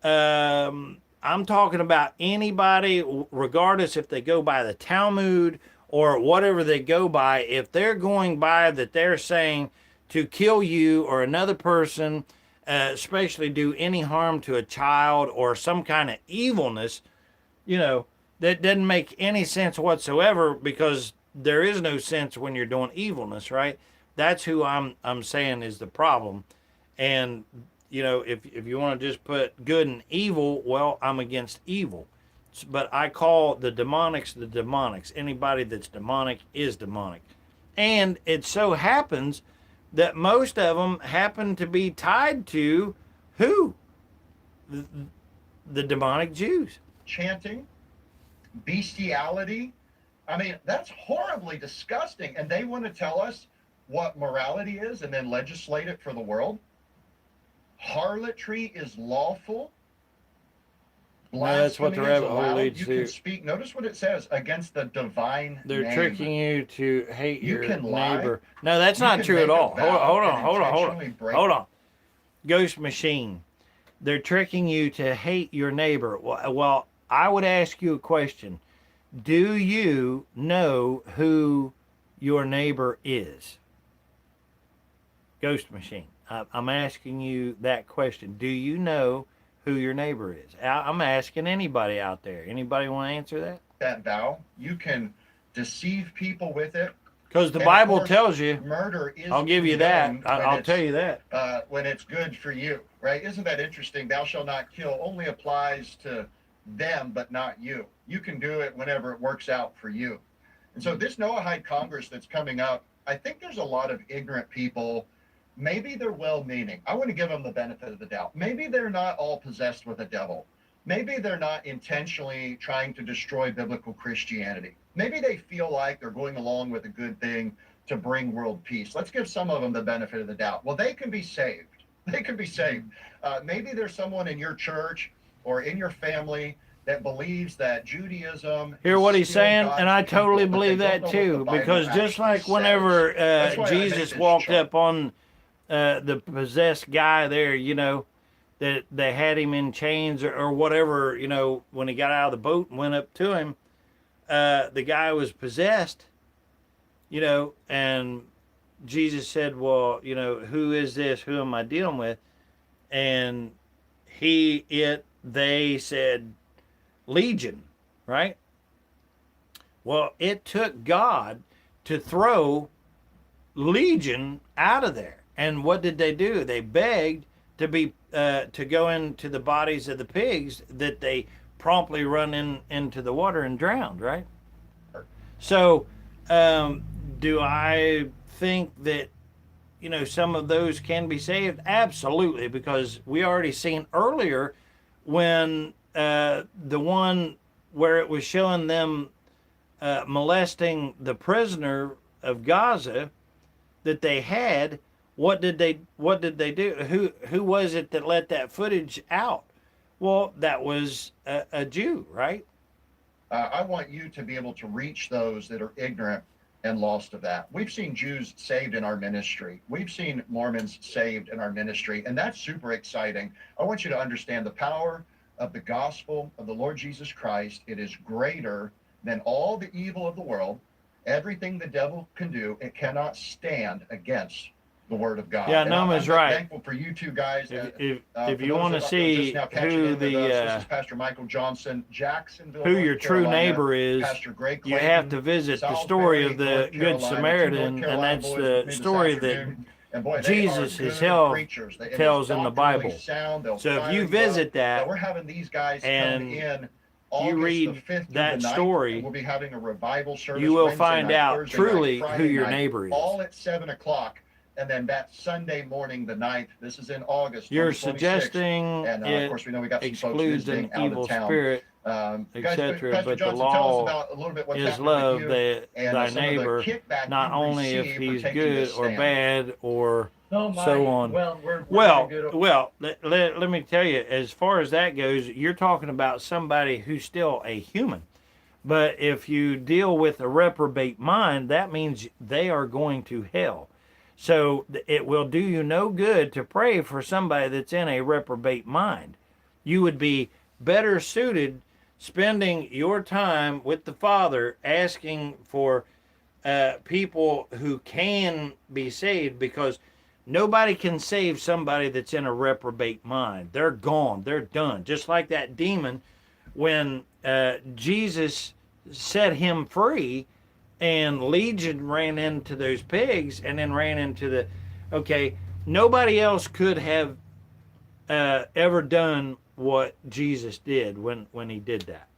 I'm talking about anybody, regardless if they go by the Talmud or whatever they go by, if they're going by that they're saying to kill you or another person, especially do any harm to a child or some kind of evilness, you know, that doesn't make any sense whatsoever, because there is no sense when you're doing evilness, right? That's who I'm saying is the problem. And, you know, if you want to just put good and evil, well, I'm against evil. but I call the demonics the demonics. Anybody that's demonic is demonic. And it so happens that most of them happen to be tied to who? The demonic Jews. Chanting, bestiality. I mean, that's horribly disgusting. And they want to tell us what morality is and then legislate it for the world. Harlotry is lawful. No, that's what the rabbit hole leads you to. can speak. Notice what it says, against the divine They're name. tricking you to hate You your can lie. neighbor. No, that's You not can true make at a all. vow Hold on, and hold on, hold on, intentionally break hold on. Ghost machine. They're tricking you to hate your neighbor. Well, I would ask you a question. Do you know who your neighbor is? Ghost machine. I'm asking you that question. Do you know who your neighbor is? I'm asking anybody out there. Anybody want to answer that? that vow. You can deceive people with it. Because the And Bible of course, tells you. murder is I'll give you that. condemned when I'll it's, tell you that. when it's good for you, right? Isn't that interesting? Thou shalt not kill only applies to them, but not you. You can do it whenever it works out for you. And so this Noahide Congress that's coming up, I think there's a lot of ignorant people. Maybe they're well-meaning. I want to give them the benefit of the doubt. Maybe they're not all possessed with a devil. Maybe they're not intentionally trying to destroy biblical Christianity. Maybe they feel like they're going along with a good thing to bring world peace. Let's give some of them the benefit of the doubt. Well, they can be saved. They can be saved. Maybe there's someone in your church or in your family that believes that Judaism. Hear what he's still saying, God's and I people, totally but they believe don't that know what too. the Bible Because just actually like says. whenever That's why I make Jesus this walked chart. up on the possessed guy there, you know, that they had him in chains or whatever, you know, when he got out of the boat and went up to him, the guy was possessed, you know, and Jesus said, well, you know, who is this? Who am I dealing with? And they said, Legion, right? Well, it took God to throw Legion out of there. And what did they do? They begged to be to go into the bodies of the pigs that they promptly run into the water and drowned, right? So, do I think that, you know, some of those can be saved? Absolutely, because we already seen earlier when the one where it was showing them molesting the prisoner of Gaza that they had. What did they do? Who was it that let that footage out? Well, that was a Jew, right? I want you to be able to reach those that are ignorant and lost of that. We've seen Jews saved in our ministry. We've seen Mormons saved in our ministry, and that's super exciting. I want you to understand the power of the gospel of the Lord Jesus Christ. It is greater than all the evil of the world. Everything the devil can do, it cannot stand against the word of God. Yeah, And Noma's I'm right. thankful for you two guys. If you want to see who this is Pastor Michael Johnson, Jacksonville, who North your true Carolina, neighbor is, Pastor Greg you Clayton, have to visit the story of the Good Samaritan, and that's the story that Jesus himself tells in the Bible. So if you visit that we're having these guys come and in you read that story, we'll be having a revival service. you will Wednesday find night, out Thursday truly night, who Friday your night, neighbor is. all at 7:00. And then that Sunday morning, the 9th, this is in August. You're 2026. suggesting and of course, we know we got some folks excludes visiting an out evil of town. spirit, Guys, etc. Pastor But the Johnson, tell us law about a little bit what's is happening with love you thy and some of the neighbor, kickback not you only if receive for he's taking good this or stand. bad or Oh my. so on. Well, we're Well, doing good. well, let me tell you, as far as that goes, you're talking about somebody who's still a human. But if you deal with a reprobate mind, that means they are going to hell. So it will do you no good to pray for somebody that's in a reprobate mind. You would be better suited spending your time with the Father asking for people who can be saved, because nobody can save somebody that's in a reprobate mind. They're gone. They're done. Just like that demon, when Jesus set him free and Legion ran into those pigs and then ran into the... Okay, nobody else could have ever done what Jesus did when he did that.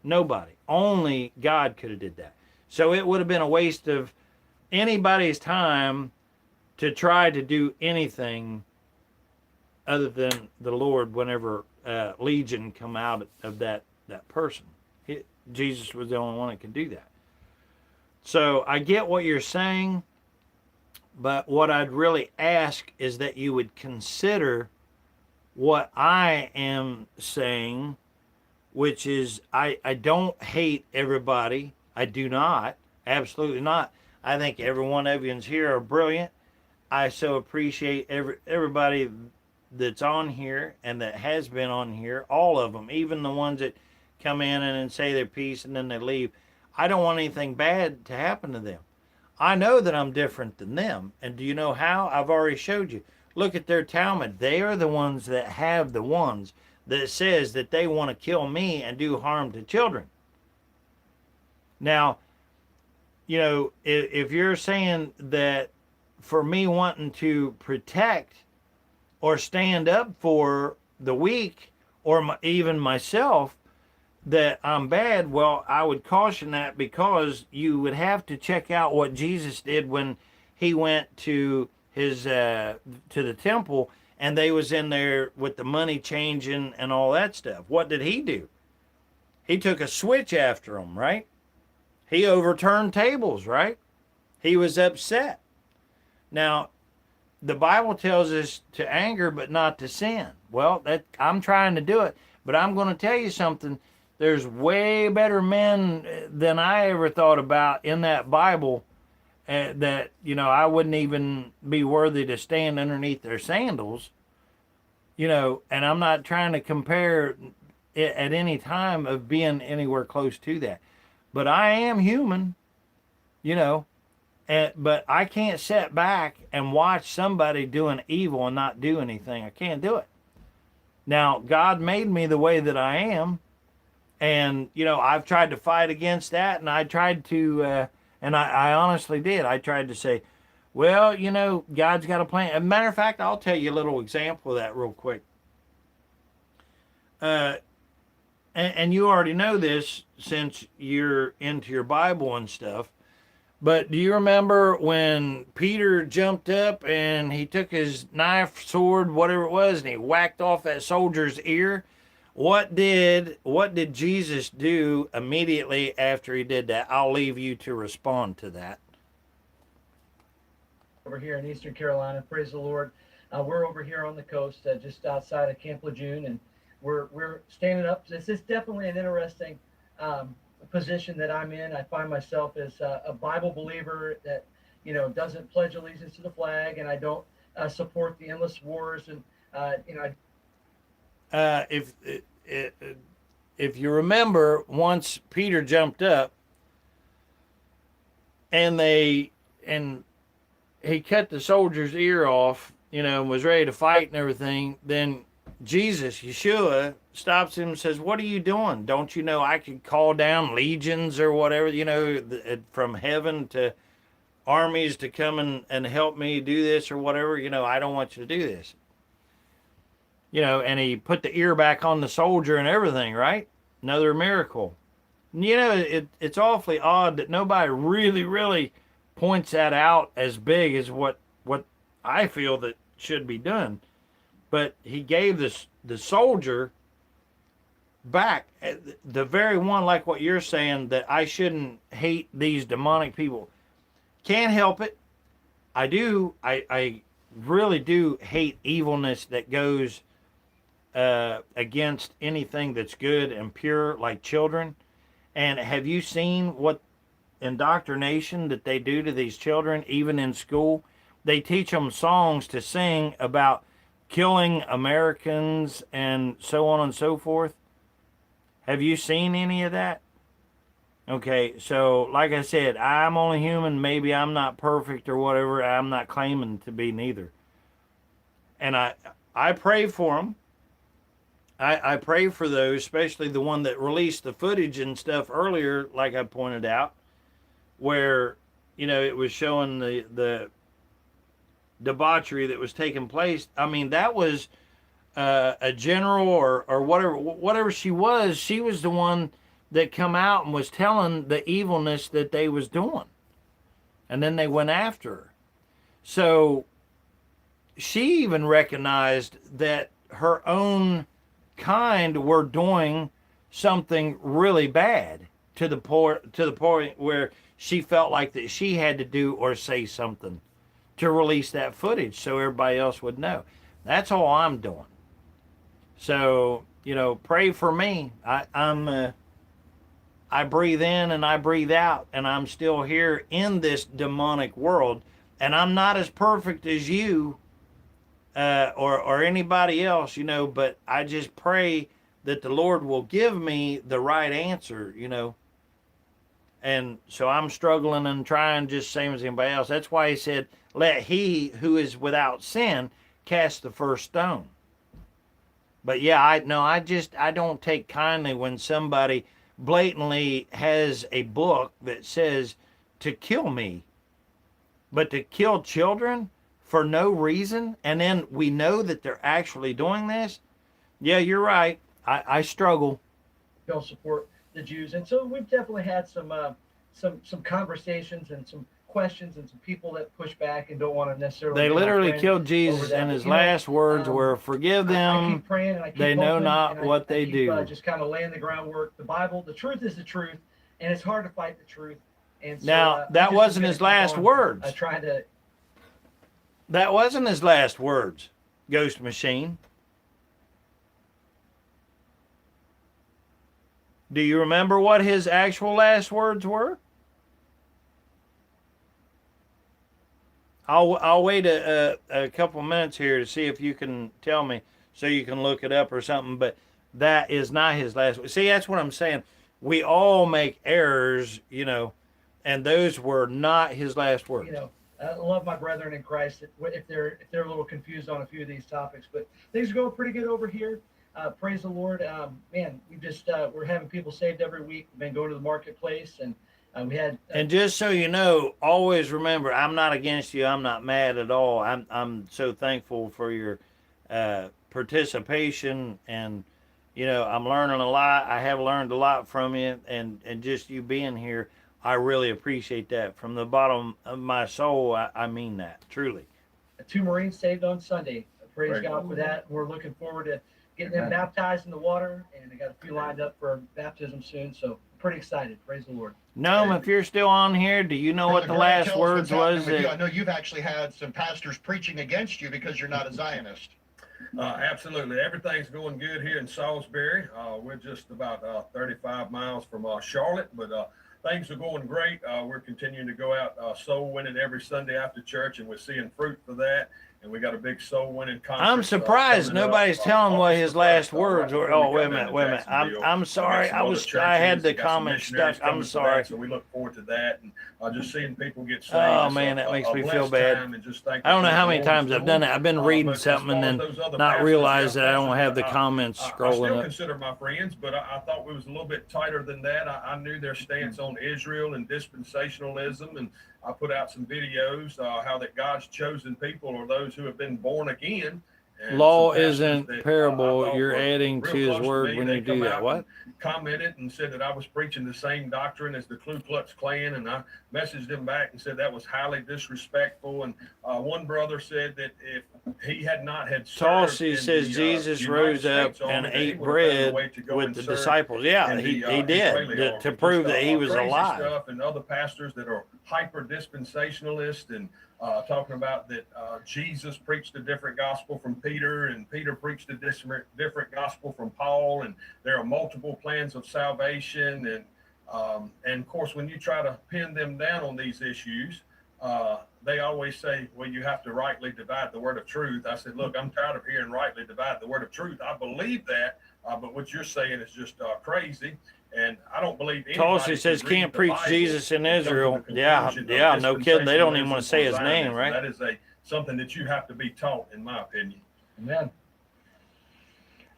Nobody. Only God could have did that. So it would have been a waste of anybody's time to try to do anything other than the Lord whenever Legion come out of that person. Jesus was the only one that could do that. So I get what you're saying, but what I'd really ask is that you would consider what I am saying, which is I don't hate everybody. I do not. Absolutely not. I think every one of you here are brilliant. I so appreciate everybody that's on here and that has been on here, all of them, even the ones that come in and say their piece and then they leave. I don't want anything bad to happen to them. I know that I'm different than them. And do you know how? I've already showed you. Look at their Talmud. They are the ones that have the ones that says that they want to kill me and do harm to children. Now, you know, if you're saying that for me wanting to protect or stand up for the weak or even myself, that I'm bad, well, I would caution that, because you would have to check out what Jesus did when he went to his to the temple and they was in there with the money changing and all that stuff. What did he do? He took a switch after them, right? He overturned tables, right? He was upset. Now, the Bible tells us to anger but not to sin. Well, I'm trying to do it, but I'm going to tell you something. There's way better men than I ever thought about in that Bible that, you know, I wouldn't even be worthy to stand underneath their sandals, you know, and I'm not trying to compare it at any time of being anywhere close to that. But I am human, you know, but I can't sit back and watch somebody doing evil and not do anything. I can't do it. Now, God made me the way that I am. And, you know, I've tried to fight against that, and I tried to, and I honestly did. I tried to say, well, you know, God's got a plan. As a matter of fact, I'll tell you a little example of that real quick. And you already know this since you're into your Bible and stuff. But do you remember when Peter jumped up and he took his knife, sword, whatever it was, and he whacked off that soldier's ear? What did Jesus do immediately after he did that? I'll leave you to respond to that. Over here in Eastern Carolina, praise the Lord. We're over here on the coast, just outside of Camp Lejeune, and we're standing up. This is definitely an interesting position that I'm in. I find myself as a Bible believer that, you know, doesn't pledge allegiance to the flag, and I don't support the endless wars, and you know. If you remember, once Peter jumped up and he cut the soldier's ear off, you know, and was ready to fight and everything, then Jesus, Yeshua, stops him and says, "What are you doing? Don't you know I could call down legions or whatever, you know, from heaven to armies to come and help me do this or whatever? You know, I don't want you to do this." You know, and he put the ear back on the soldier and everything, right? Another miracle. You know, it's awfully odd that nobody really points that out as big as what I feel that should be done. But he gave the soldier back, the very one, like what you're saying, that I shouldn't hate these demonic people. Can't help it. I do. I really do hate evilness that goes against anything that's good and pure, like children. And have you seen what indoctrination that they do to these children, even in school? They teach them songs to sing about killing Americans and so on and so forth. Have you seen any of that? Okay, so like I said, I'm only human. Maybe I'm not perfect or whatever. I'm not claiming to be neither. And I pray for them. I pray for those, especially the one that released the footage and stuff earlier, like I pointed out, where, you know, it was showing the debauchery that was taking place. I mean, that was a general or whatever she was the one that come out and was telling the evilness that they was doing. And then they went after her. So she even recognized that her own kind were doing something really bad to the point where she felt like that she had to do or say something to release that footage so everybody else would know. That's all I'm doing. So, pray for me. I breathe in and I breathe out, and I'm still here in this demonic world, and I'm not as perfect as you or anybody else, but I just pray that the Lord will give me the right answer, And so I'm struggling and trying just same as anybody else. That's why he said, let he who is without sin cast the first stone. But yeah, I don't take kindly when somebody blatantly has a book that says to kill me, but to kill children for no reason, and then we know that they're actually doing this. Yeah, you're right. I struggle. They'll support the Jews, and so we've definitely had some conversations and some questions and some people that push back and don't want to necessarily. They literally killed Jesus, and his last words were, "Forgive them. I keep praying and I keep they know hoping, not and what I they keep, do." Just kind of laying the groundwork. The Bible, the truth is the truth, and it's hard to fight the truth. And so, now that wasn't his last words. Trying to. That wasn't his last words, Ghost Machine. Do you remember what his actual last words were? I'll wait a couple minutes here to see if you can tell me, so you can look it up or something. But that is not his last word. See, that's what I'm saying. We all make errors, and those were not his last words. I love my brethren in Christ if they're a little confused on a few of these topics, but things are going pretty good over here. Praise the Lord. Man, we're having people saved every week. We've been going to the marketplace, and we had. And just so you know, always remember, I'm not against you. I'm not mad at all. I'm so thankful for your participation, and I'm learning a lot. I have learned a lot from you, and just you being here, I really appreciate that from the bottom of my soul. I mean that truly. 2 Marines saved on Sunday. Praise God for that. We're looking forward to getting them baptized in the water, and I got a few lined up for baptism soon, so pretty excited. Praise the Lord. Noam, if you're still on here, do you know what the last words was? I know you've actually had some pastors preaching against you because you're not a Zionist. Absolutely. Everything's going good here in Salisbury. We're just about 35 miles from Charlotte, but things are going great. We're continuing to go out soul winning every Sunday after church, and we're seeing fruit for that. And we got a big soul winning concert. I'm surprised nobody's telling what his last words were. Oh, wait a minute. I'm sorry. I had the comment stuck. I'm sorry. So we look forward to that, and just seeing people get saved. Oh man, that makes me feel bad. I don't know how many times I've done it. I've been reading something and then not realize that I don't have the comments scrolling I still up. consider my friends, but I thought we was a little bit tighter than that. I knew their stance on Israel and dispensationalism, and I put out some videos how that God's chosen people are those who have been born again. And Law isn't parable. You're adding to his word when you do that. What? Commented and said that I was preaching the same doctrine as the Ku Klux Klan, and I messaged him back and said that was highly disrespectful. And one brother said that if he had not had Tulsi says Jesus rose up and ate bread with the disciples. Yeah, he did to prove that he was alive. Stuff, and other pastors that are hyper dispensationalist and talking about that Jesus preached a different gospel from Peter, and Peter preached a different gospel from Paul, and there are multiple plans of salvation. And of course, when you try to pin them down on these issues, they always say, well, you have to rightly divide the word of truth. I said, look, I'm tired of hearing rightly divide the word of truth. I believe that, but what you're saying is just crazy. And I don't believe Tulsi says can't preach Jesus in Israel. Yeah, no kidding. They don't even want to say his name, right? That is something that you have to be taught, in my opinion. Amen.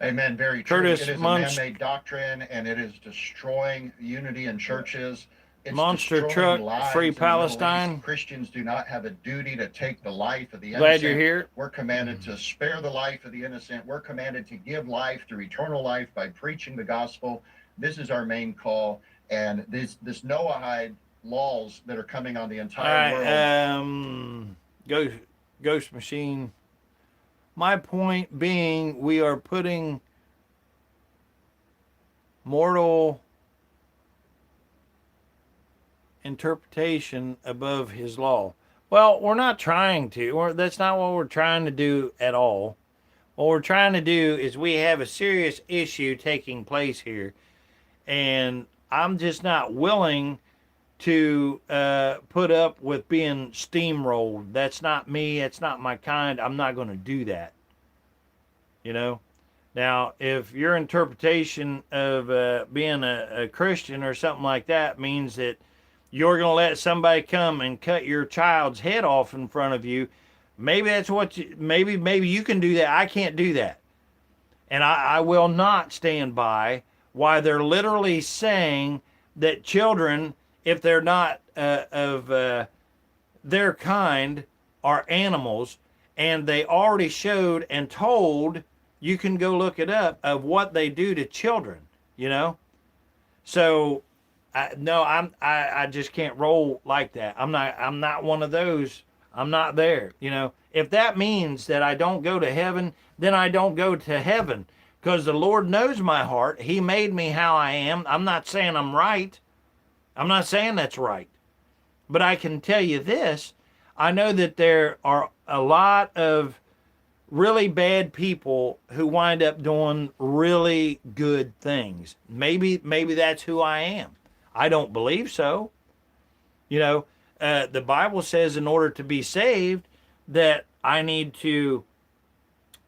Amen. Very true. Curtis it is a man-made doctrine, and it is destroying unity in churches. It's Monster Truck, Free Palestine. Christians do not have a duty to take the life of the innocent. Glad you're here. We're commanded to spare the life of the innocent. We're commanded to give life through eternal life by preaching the gospel. This is our main call. And this Noahide laws that are coming on the entire world. Ghost Machine. My point being, we are putting mortal interpretation above his law. Well, we're not trying to. That's not what we're trying to do at all. What we're trying to do is we have a serious issue taking place here, and I'm just not willing to put up with being steamrolled. That's not me. That's not my kind. I'm not going to do that. You know? Now, if your interpretation of being a Christian or something like that means that you're going to let somebody come and cut your child's head off in front of you, maybe that's what you, maybe you can do that. I can't do that. And I will not stand by why they're literally saying that children, if they're not of their kind, are animals, and they already showed and told, you can go look it up, of what they do to children, you know? So, I just can't roll like that. I'm not one of those. I'm not there, you know? If that means that I don't go to heaven, then I don't go to heaven, because the Lord knows my heart. He made me how I am. I'm not saying I'm right. I'm not saying that's right. But I can tell you this. I know that there are a lot of really bad people who wind up doing really good things. Maybe that's who I am. I don't believe so. You know, the Bible says in order to be saved that I need to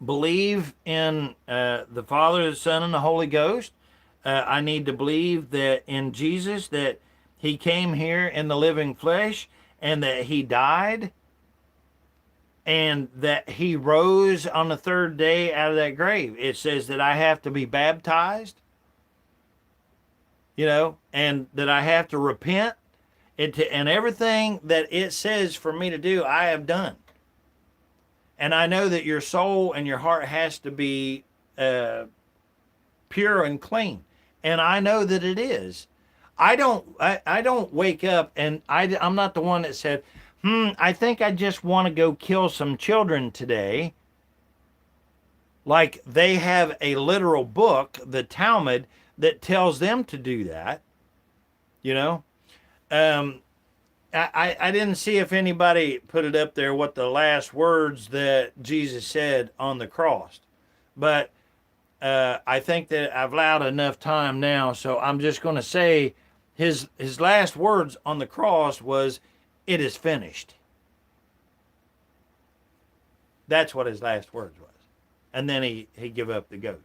believe in the Father, the Son, and the Holy Ghost. I need to believe that in Jesus, that he came here in the living flesh, and that he died, and that he rose on the third day out of that grave. It says that I have to be baptized, you know, and that I have to repent. And everything that it says for me to do, I have done. And I know that your soul and your heart has to be pure and clean. And I know that it is. I don't wake up and I'm not the one that said, I think I just want to go kill some children today. Like they have a literal book, the Talmud, that tells them to do that. You know? I didn't see if anybody put it up there what the last words that Jesus said on the cross. But I think that I've allowed enough time now, so I'm just going to say his last words on the cross was, "It is finished." That's what his last words was. And then he gave up the ghost.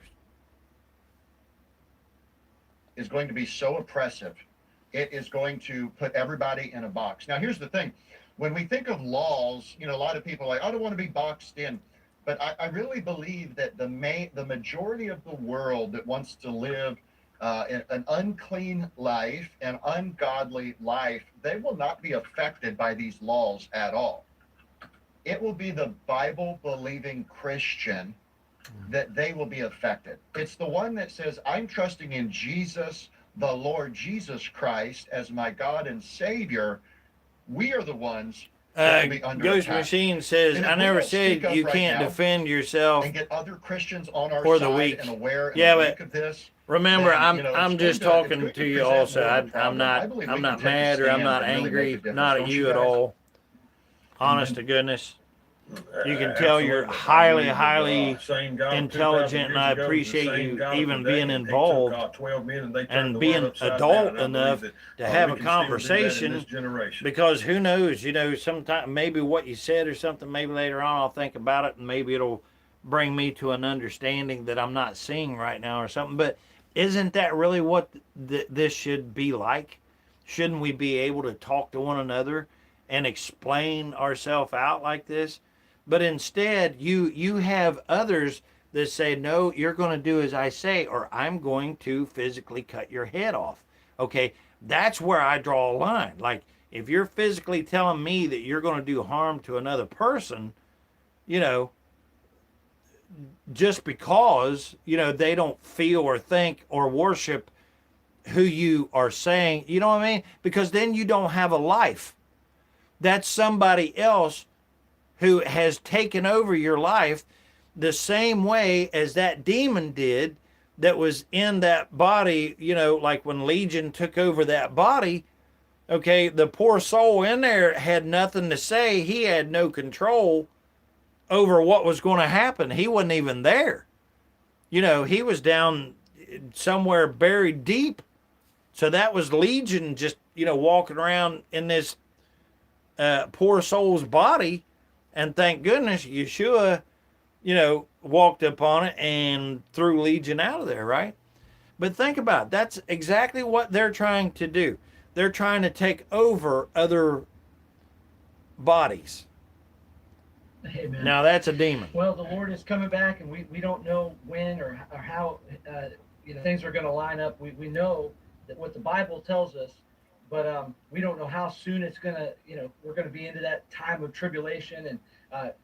Is going to be so oppressive. It is going to put everybody in a box. Now, here's the thing. When we think of laws, you know, a lot of people are like, I don't want to be boxed in. But I really believe that the majority of the world that wants to live an unclean life, an ungodly life, they will not be affected by these laws at all. It will be the Bible-believing Christian that they will be affected. It's the one that says, I'm trusting in Jesus, the Lord Jesus Christ, as my God and Savior. We are the ones that will be under Ghost attack. Machine says, I never said you can't defend yourself and get other Christians on our for the side weak. and aware and Yeah, awake but of this. remember, then, I'm just talking to you also. I'm not mad or I'm not angry, not at you at all. Honest to goodness. You can tell you're highly, highly intelligent, and I appreciate you even being involved and being adult enough to have a conversation, because who knows, you know, sometime maybe what you said or something, maybe later on I'll think about it and maybe it'll bring me to an understanding that I'm not seeing right now or something. But isn't that really what this should be like? Shouldn't we be able to talk to one another and explain ourselves out like this? But instead, you have others that say, no, you're going to do as I say, or I'm going to physically cut your head off. Okay, that's where I draw a line. Like, if you're physically telling me that you're going to do harm to another person, you know, just because, you know, they don't feel or think or worship who you are saying, you know what I mean? Because then you don't have a life. That's somebody else who has taken over your life the same way as that demon did that was in that body, like when Legion took over that body. Okay, the poor soul in there had nothing to say. He had no control over what was going to happen. He wasn't even there. He was down somewhere buried deep. So that was Legion just, walking around in this poor soul's body. And thank goodness Yeshua, walked upon it and threw Legion out of there, right? But think about it. That's exactly what they're trying to do. They're trying to take over other bodies. Amen. Now that's a demon. Well, the Lord is coming back, and we don't know when or how things are going to line up. We know that what the Bible tells us, but we don't know how soon it's going to, we're going to be into that time of tribulation and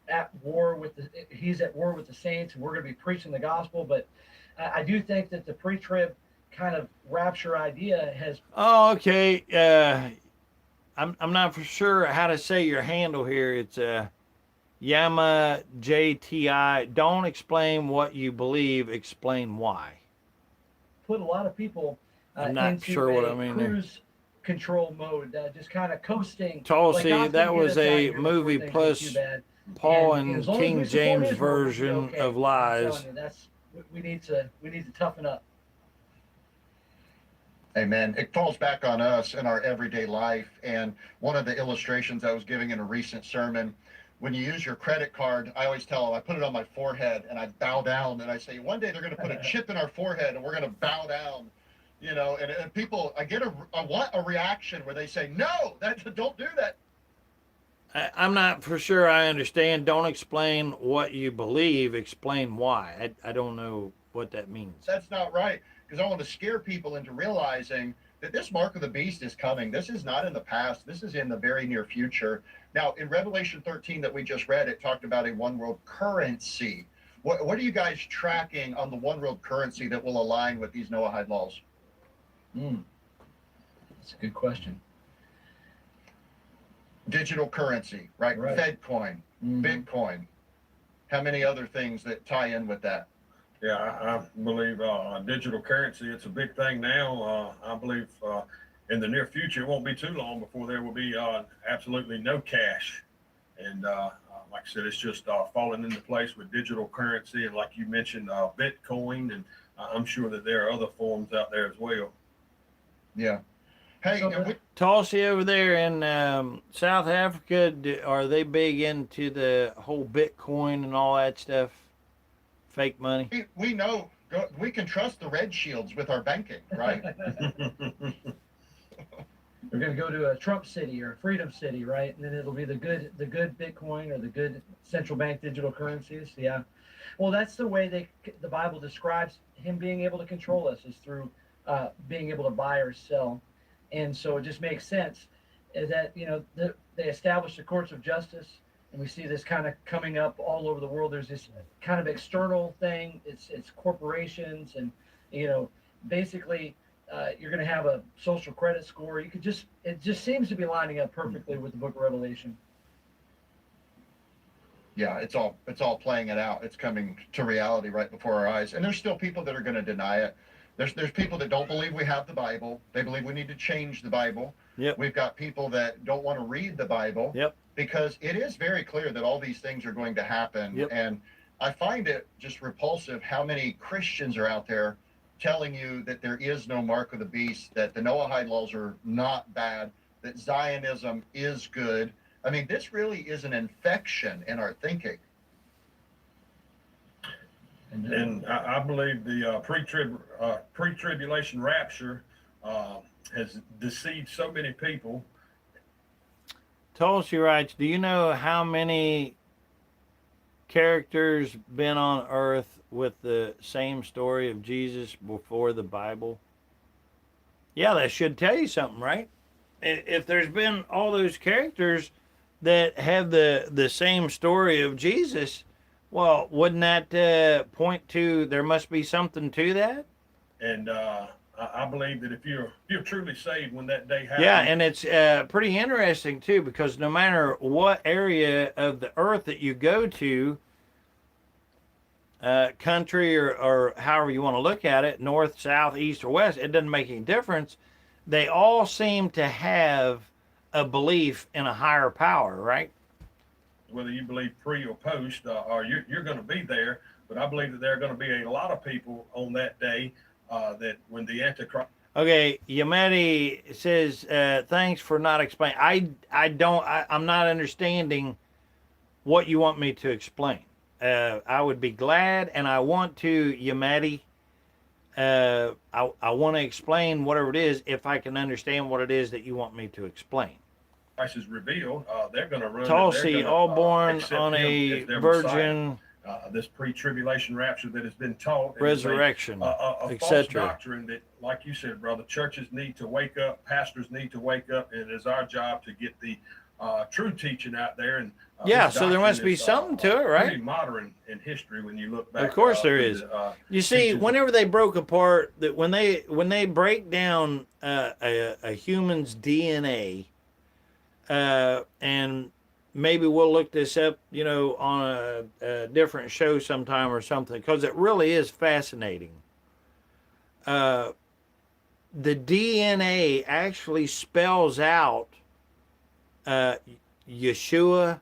at war with he's at war with the saints, and we're going to be preaching the gospel. But I do think that the pre-trib kind of rapture idea has. Oh, okay. I'm not for sure how to say your handle here. It's Yama JTI. Don't explain what you believe. Explain why. Put a lot of people I'm not into sure what I mean there. cruise control mode, just kind of coasting. Tulsi, God's that gonna get was us out a here before movie things get plus too bad. Paul And, and as long as King we support James Israel, we'll be version okay. of I'm lies. telling you, we need to toughen up. Amen. It falls back on us in our everyday life. And one of the illustrations I was giving in a recent sermon, when you use your credit card, I always tell them, I put it on my forehead and I bow down and I say, one day they're going to put a chip in our forehead and we're going to bow down, and people, I want a reaction where they say, no, don't do that. I'm not for sure I understand. Don't explain what you believe. Explain why. I don't know what that means. That's not right. Because I want to scare people into realizing that this mark of the beast is coming. This is not in the past. This is in the very near future. Now, in Revelation 13 that we just read, it talked about a one world currency. What are you guys tracking on the one world currency that will align with these Noahide laws? That's a good question. Digital currency, right? Fed coin, Bitcoin. How many other things that tie in with that? Yeah, I believe digital currency, it's a big thing now. I believe in the near future, it won't be too long before there will be absolutely no cash. And like I said, it's just falling into place with digital currency. And like you mentioned, Bitcoin, and I'm sure that there are other forms out there as well. Yeah. Hey, Tulsi over there in South Africa, are they big into the whole Bitcoin and all that stuff? Fake money? We know, we can trust the red shields with our banking, right? We're going to go to a Trump city or a Freedom City, right? And then it'll be the good Bitcoin or the good central bank digital currencies. Yeah. Well, that's the way the Bible describes him being able to control us, is through being able to buy or sell. And so it just makes sense that, they established the courts of justice, and we see this kind of coming up all over the world. There's this kind of external thing. It's corporations, and, basically you're going to have a social credit score. It just seems to be lining up perfectly with the book of Revelation. Yeah, it's all playing it out. It's coming to reality right before our eyes. And there's still people that are going to deny it. There's people that don't believe we have the Bible. They believe we need to change the Bible. Yep. We've got people that don't want to read the Bible. Yep. Because it is very clear that all these things are going to happen. Yep. And I find it just repulsive how many Christians are out there telling you that there is no mark of the beast, that the Noahide laws are not bad, that Zionism is good. I mean, this really is an infection in our thinking. And I believe the pre-tribulation rapture has deceived so many people. Tulsi writes, do you know how many characters been on earth with the same story of Jesus before the Bible? Yeah, that should tell you something, right? If there's been all those characters that have the same story of Jesus, well, wouldn't that point to there must be something to that? And I believe that if you're truly saved when that day happens. Yeah, and it's pretty interesting too, because no matter what area of the earth that you go to, country or however you want to look at it, north, south, east, or west, it doesn't make any difference. They all seem to have a belief in a higher power, right? Whether you believe pre or post, or you're going to be there. But I believe that there are going to be a lot of people on that day that when the Antichrist. Okay, Yamedi says, thanks for not explaining. I'm not understanding what you want me to explain. I would be glad, and I want to, Yamedi. I want to explain whatever it is if I can understand what it is that you want me to explain. Christ is revealed, they're going to run. Tulsi, all born on a virgin. This pre-tribulation rapture that has been taught, resurrection, a false doctrine that, like you said, brother, churches need to wake up, pastors need to wake up, and it is our job to get the true teaching out there. And yeah, so there must be something to it, right? Pretty modern in history when you look back. Of course, there is. You see, whenever they broke apart, that when they break down a human's DNA, and maybe we'll look this up, on a different show sometime or something, because it really is fascinating. The DNA actually spells out Yeshua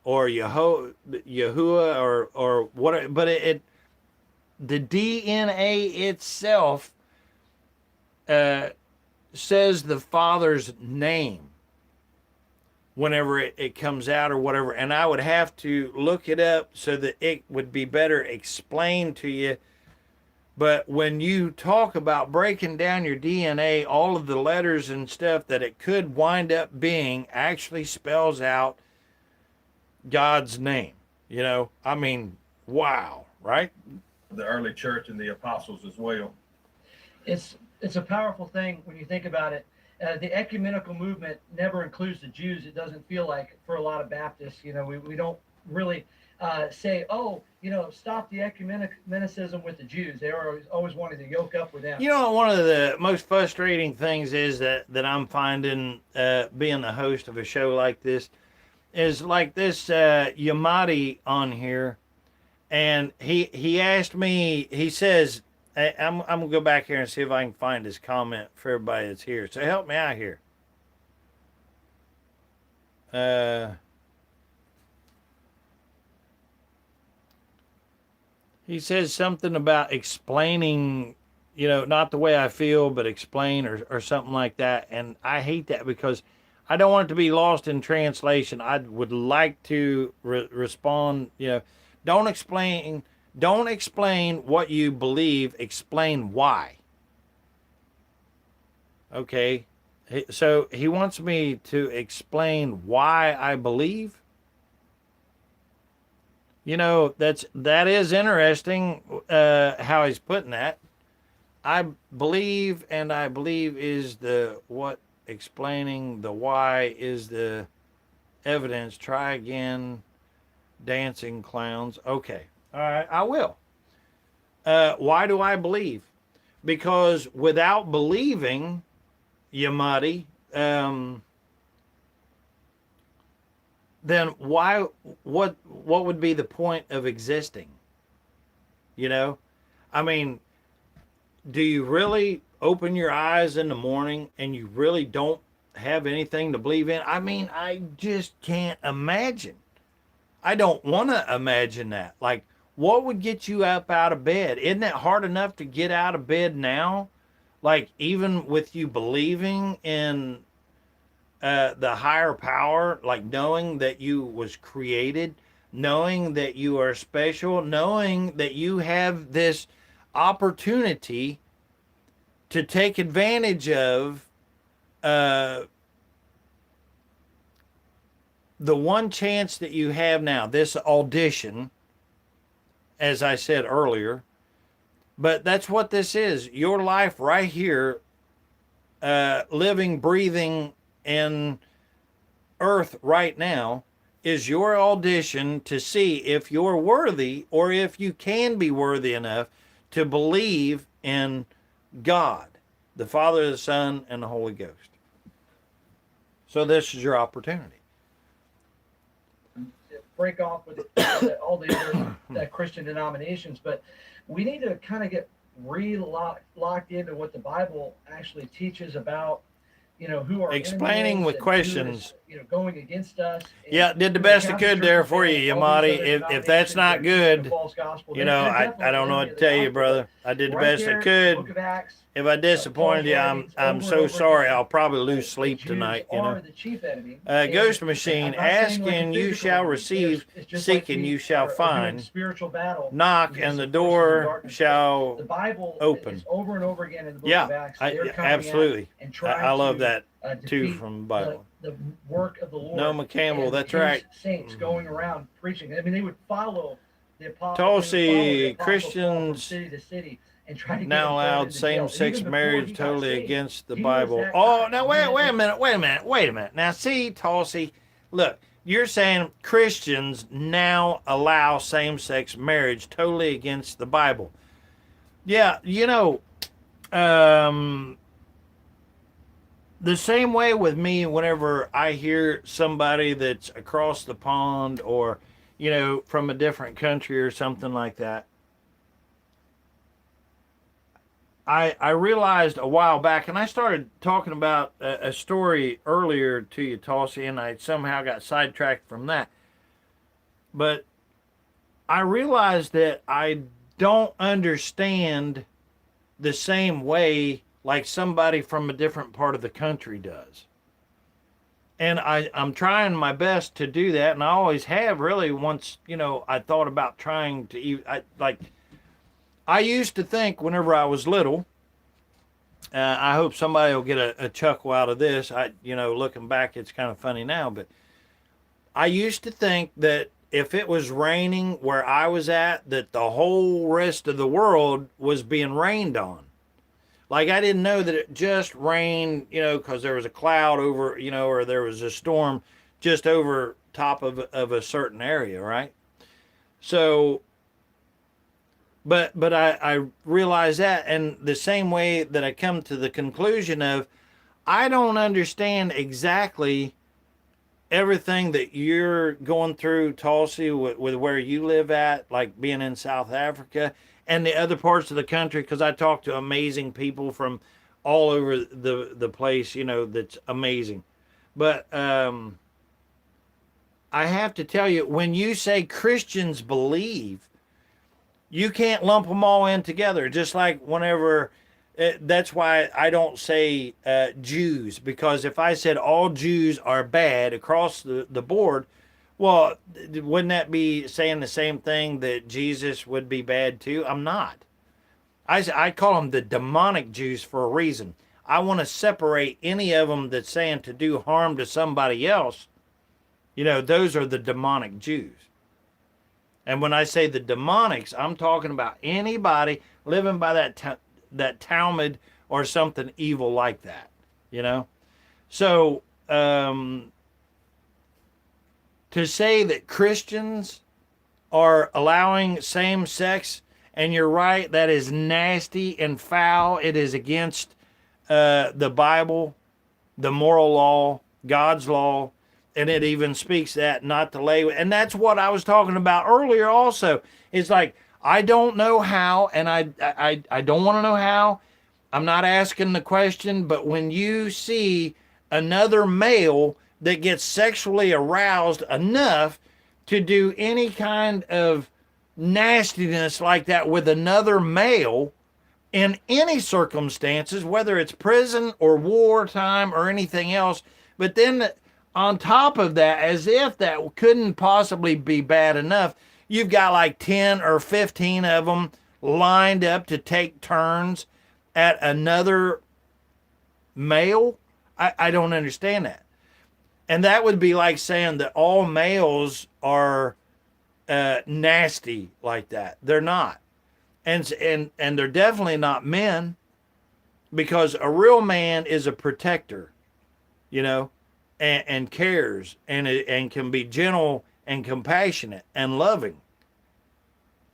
or Yahuwah or what, but the DNA itself says the Father's name whenever it comes out or whatever, and I would have to look it up so that it would be better explained to you. But when you talk about breaking down your DNA, all of the letters and stuff that it could wind up being actually spells out God's name. I mean, wow, right? The early church and the apostles as well. It's a powerful thing when you think about it. The ecumenical movement never includes the Jews. It doesn't feel like for a lot of Baptists, we don't really say, stop the ecumenicism with the Jews. They are always wanting to yoke up with them. One of the most frustrating things is that I'm finding being the host of a show like this is like this Yamadi on here, and he asked me. He says, I'm gonna go back here and see if I can find his comment for everybody that's here. So help me out here. He says something about explaining, not the way I feel, but explain or something like that. And I hate that because I don't want it to be lost in translation. I would like to respond, don't explain what you believe, explain why. Okay. So he wants me to explain why I believe. That is interesting how he's putting that. I believe, and I believe is the what, explaining the why is the evidence. Try again, dancing clowns. Okay. All right, I will. Why do I believe? Because without believing, Yamadi, then what would be the point of existing? I mean, do you really open your eyes in the morning and you really don't have anything to believe in? I mean, I just can't imagine. I don't want to imagine that. Like, what would get you up out of bed? Isn't it hard enough to get out of bed now? Like, even with you believing in the higher power, like knowing that you was created, knowing that you are special, knowing that you have this opportunity to take advantage of the one chance that you have now, this audition, as I said earlier. But that's what this is. Your life right here, living, breathing in earth right now, is your audition to see if you're worthy or if you can be worthy enough to believe in God. the Father, the Son, and the Holy Ghost. So this is your opportunity. Break off with all the other Christian denominations, but we need to kind of get locked into what the Bible actually teaches about, who our explaining with questions, going against us. Yeah, did the best I could there for you, Yamati. If that's not good, I don't know what to tell you, brother. I did the best I could. If I disappointed you, I'm so sorry. I'll probably lose sleep tonight, Ghost Machine, asking you shall receive, seeking you shall find, knock and the door shall open. Over and over again in the book Yeah, of Acts. Absolutely. I love that too defeat from the Bible. The work of the Lord. No, McCampbell, that's his right. Saints going around preaching. I mean, they would follow the apostles. Tulsi, Christians city to city and try to now allowed same-sex marriage totally against the Bible. Oh, now wait a minute. Now see, Tulsi, look, you're saying Christians now allow same-sex marriage totally against the Bible. Yeah, the same way with me whenever I hear somebody that's across the pond or, from a different country or something like that. I realized a while back, and I started talking about a story earlier to you, Tulsi, and I somehow got sidetracked from that. But I realized that I don't understand the same way like somebody from a different part of the country does. And I'm trying my best to do that, and I always have really once, I thought about trying to, I used to think whenever I was little, I hope somebody will get a chuckle out of this. Looking back, it's kind of funny now, but I used to think that if it was raining where I was at, that the whole rest of the world was being rained on. Like, I didn't know that it just rained, because there was a cloud over, or there was a storm just over top of a certain area, right? So, but I realized that, and the same way that I come to the conclusion of, I don't understand exactly everything that you're going through, Tulsi, with where you live at, like being in South Africa, and the other parts of the country, because I talk to amazing people from all over the place, that's amazing. But I have to tell you, when you say Christians believe, you can't lump them all in together. Just like whenever, that's why I don't say Jews, because if I said all Jews are bad across the board, well, wouldn't that be saying the same thing that Jesus would be bad too? I'm not. I call them the demonic Jews for a reason. I want to separate any of them that's saying to do harm to somebody else. Those are the demonic Jews. And when I say the demonics, I'm talking about anybody living by that Talmud or something evil like that. So, to say that Christians are allowing same sex, and you're right, that is nasty and foul. It is against the Bible, the moral law, God's law, and it even speaks that not to lay. And that's what I was talking about earlier also. It's like, I don't know how, and I don't want to know how. I'm not asking the question, but when you see another male that gets sexually aroused enough to do any kind of nastiness like that with another male in any circumstances, whether it's prison or wartime or anything else, but then on top of that, as if that couldn't possibly be bad enough, you've got like 10 or 15 of them lined up to take turns at another male. I don't understand that. And that would be like saying that all males are nasty like that. They're not. And they're definitely not men, because a real man is a protector, and cares and can be gentle and compassionate and loving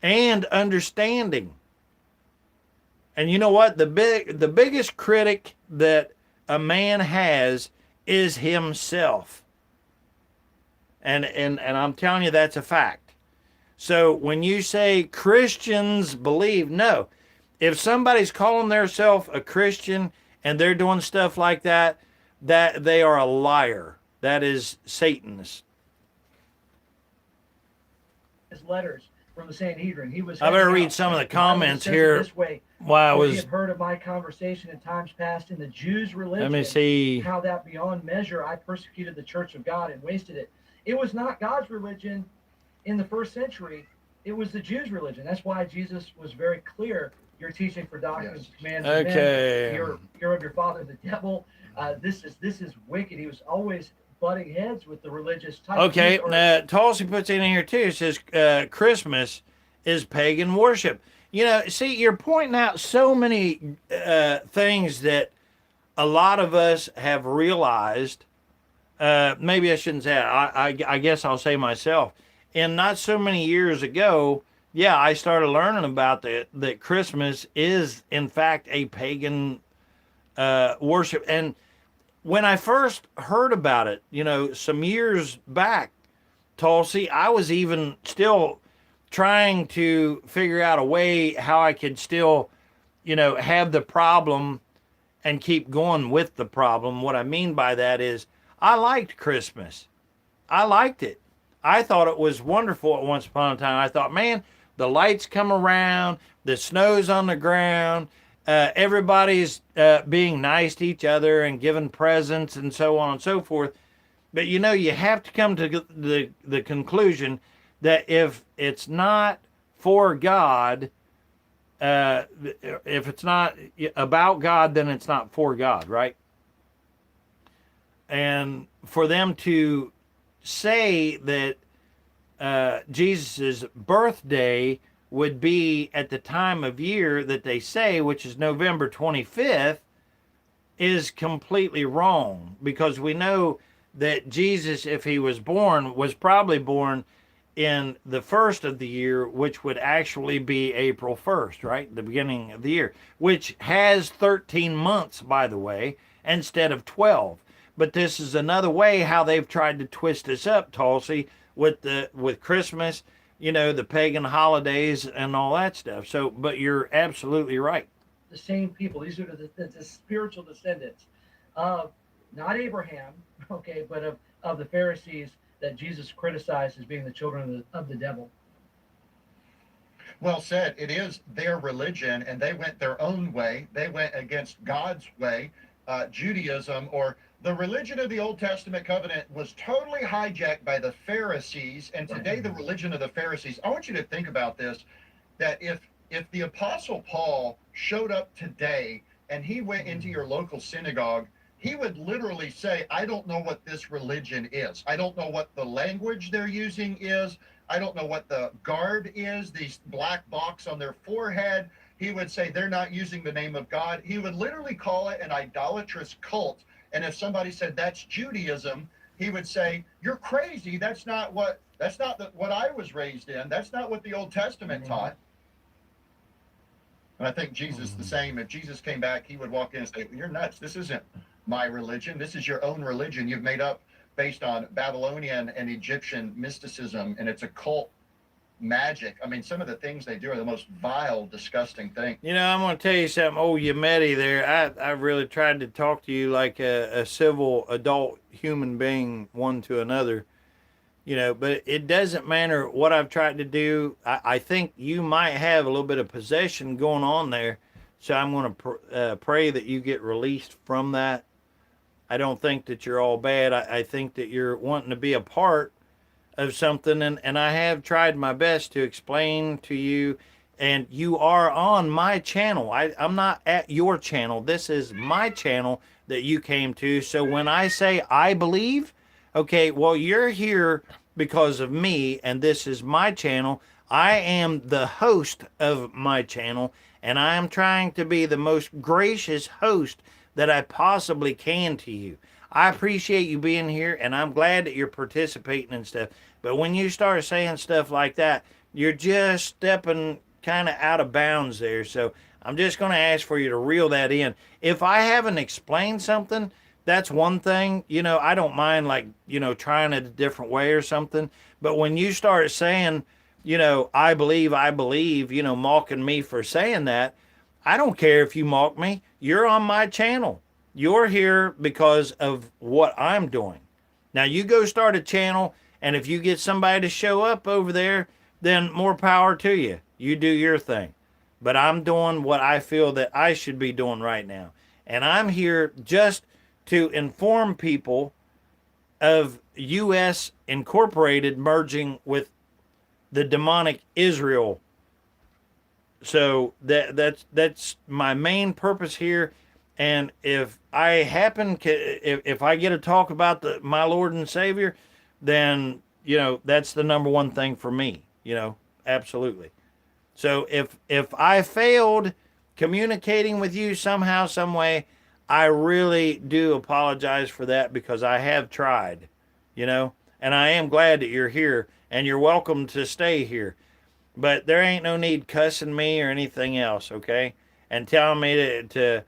and understanding. And you know what? The biggest critic that a man has is himself. And I'm telling you, that's a fact. So when you say Christians believe, no. If somebody's calling themselves a Christian and they're doing stuff like that, that they are a liar. That is Satanist. His letters from the Sanhedrin. He was. I better handing read out, some of the "The Bible comments says it here this way, while I for ye was. have heard of my conversation in times past in the Jews' religion. Let me see. How that beyond measure I persecuted the church of God and wasted it. It was not God's religion in the first century. It was the Jews' religion. That's why Jesus was very clear. You're teaching for doctrines, commands of Okay. men. You're of your father, the devil. This is wicked. He was always butting heads with the religious type. Okay, These are- Tulsi puts in here too. It says Christmas is pagan worship. You know, see, you're pointing out so many things that a lot of us have realized. Maybe I shouldn't say it. I guess I'll say myself. And not so many years ago, yeah, I started learning about that Christmas is in fact a pagan worship. And when I first heard about it, you know, some years back, Tulsi, I was even still trying to figure out a way how I could still, you know, have the problem and keep going with the problem. What I mean by that is I liked Christmas. I liked it. I thought it was wonderful at once upon a time. I thought, man, the lights come around, the snow's on the ground, everybody's being nice to each other and giving presents and so on and so forth. But you know, you have to come to the conclusion that if it's not for God, if it's not about God, then it's not for God, right? And for them to say that Jesus' birthday would be at the time of year that they say, which is November 25th, is completely wrong, because we know that Jesus, if he was born, was probably born in the first of the year, which would actually be April 1st, right? The beginning of the year, which has 13 months, by the way, instead of 12. But this is another way how they've tried to twist this up, Tulsi, with Christmas, you know, the pagan holidays and all that stuff. So, but you're absolutely right. The same people. These are the spiritual descendants of not Abraham, okay, but of the Pharisees that Jesus criticized as being the children of the devil. Well said. It is their religion, and they went their own way. They went against God's way. Judaism, or the religion of the Old Testament covenant, was totally hijacked by the Pharisees. And today, the religion of the Pharisees, I want you to think about this, that if the Apostle Paul showed up today and he went into your local synagogue, he would literally say, I don't know what this religion is. I don't know what the language they're using is. I don't know what the garb is, these black box on their forehead. He would say they're not using the name of God. He would literally call it an idolatrous cult. And if somebody said that's Judaism, he would say, you're crazy. That's not what I was raised in. That's not what the Old Testament taught. And I think Jesus the same. If Jesus came back, he would walk in and say, you're nuts. This isn't my religion. This is your own religion you've made up based on Babylonian and Egyptian mysticism, and it's a cult magic. I mean, some of the things they do are the most vile, disgusting things. You know, I'm going to tell you something, old Yemeti there. I really tried to talk to you like a civil adult human being, one to another. You know, but it doesn't matter what I've tried to do. I think you might have a little bit of possession going on there. So I'm going to pray that you get released from that. I don't think that you're all bad. I think that you're wanting to be a part of something. And I have tried my best to explain to you. And you are on my channel. I'm not at your channel. This is my channel that you came to. So when I say I believe, okay, well, you're here because of me, and this is my channel. I am the host of my channel, and I am trying to be the most gracious host that I possibly can to you. I appreciate you being here, and I'm glad that you're participating and stuff. But when you start saying stuff like that, you're just stepping kind of out of bounds there. So I'm just going to ask for you to reel that in. If I haven't explained something, that's one thing. You know, I don't mind, like, you know, trying it a different way or something. But when you start saying, you know, I believe, you know, mocking me for saying that, I don't care if you mock me. You're on my channel. You're here because of what I'm doing. Now you go start a channel, and if you get somebody to show up over there, then more power to you. You do your thing. But I'm doing what I feel that I should be doing right now. And I'm here just to inform people of U.S. Incorporated merging with the demonic Israel. So that's my main purpose here. And if I happen, if I get to talk about my Lord and Savior, then, you know, that's the number one thing for me, you know, absolutely. So if I failed communicating with you somehow, some way, I really do apologize for that, because I have tried, you know, and I am glad that you're here, and you're welcome to stay here. But there ain't no need cussing me or anything else, okay? And telling me to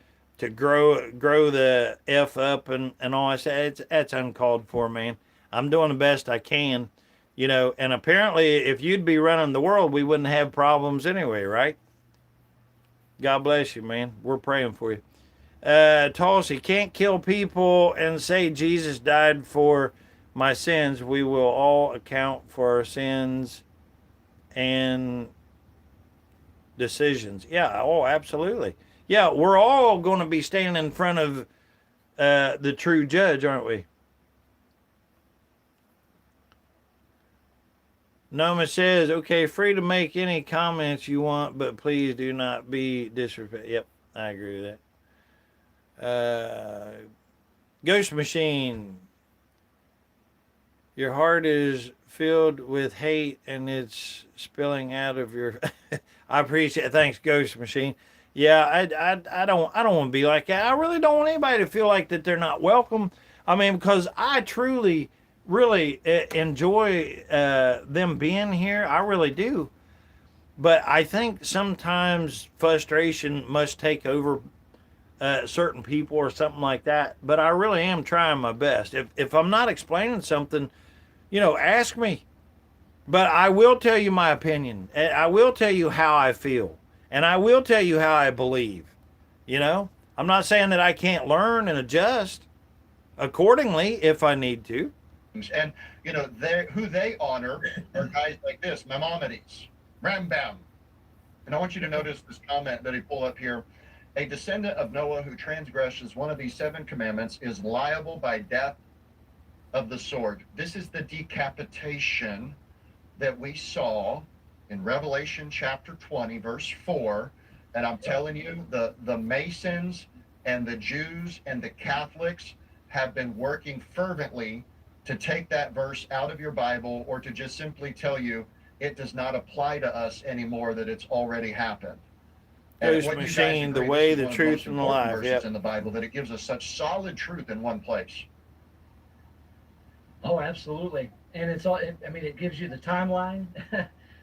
grow the F up and all that. That's uncalled for, man. I'm doing the best I can, you know, and apparently if you'd be running the world, we wouldn't have problems anyway, right? God bless you, man. We're praying for you. Tulsi, can't kill people and say Jesus died for my sins. We will all account for our sins and decisions. Yeah, oh, absolutely. Yeah, we're all going to be standing in front of the true judge, aren't we? Noma says, okay, free to make any comments you want, but please do not be disrespectful. Yep, I agree with that. Ghost Machine, your heart is filled with hate and it's spilling out of your... I appreciate it. Thanks, Ghost Machine. Yeah, I don't want to be like that. I really don't want anybody to feel like that they're not welcome. I mean, because I truly, really enjoy them being here. I really do. But I think sometimes frustration must take over certain people or something like that. But I really am trying my best. If I'm not explaining something, you know, ask me. But I will tell you my opinion. I will tell you how I feel. And I will tell you how I believe. You know, I'm not saying that I can't learn and adjust accordingly if I need to. And, you know, who they honor are guys like this, Maimonides, Rambam. And I want you to notice this comment that he pulled up here. A descendant of Noah who transgresses one of these 7 commandments is liable by death of the sword. This is the decapitation that we saw in Revelation chapter 20, verse 4. And I'm telling you, the Masons and the Jews and the Catholics have been working fervently to take that verse out of your Bible, or to just simply tell you it does not apply to us anymore, that it's already happened. Ghost Machine, the way, the truth, and the life. Yep. In the Bible, that it gives us such solid truth in one place. Oh, absolutely. And it's all, I mean, it gives you the timeline.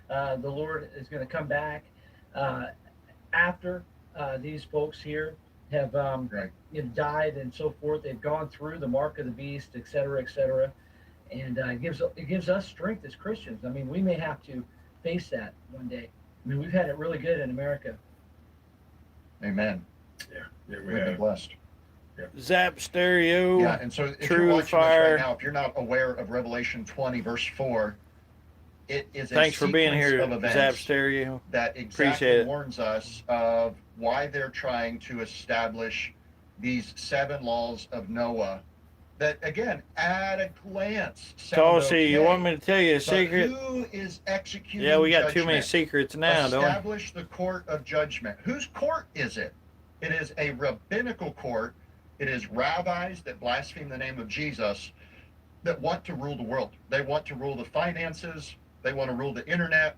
The Lord is going to come back after these folks here have you know, died and so forth. They've gone through the mark of the beast, et cetera, and it gives us strength as Christians. I mean, we may have to face that one day. I mean, we've had it really good in America. Amen. Yeah, we've been blessed. Zap Stereo. Yeah, and so if True you're watching Fire. this right now, if you're not aware of Revelation 20, verse 4, it is Thanks for being here, of events Zap Stereo. that exactly warns us of why they're trying to establish these 7 laws of Noah that, again, at a glance, Tulsi, you want me to tell you a secret? Who is executing Yeah, we got judgment? too many secrets now, don't we? Establish the court of judgment. Whose court is it? It is a rabbinical court. It is rabbis that blaspheme the name of Jesus that want to rule the world. They want to rule the finances. They want to rule the internet.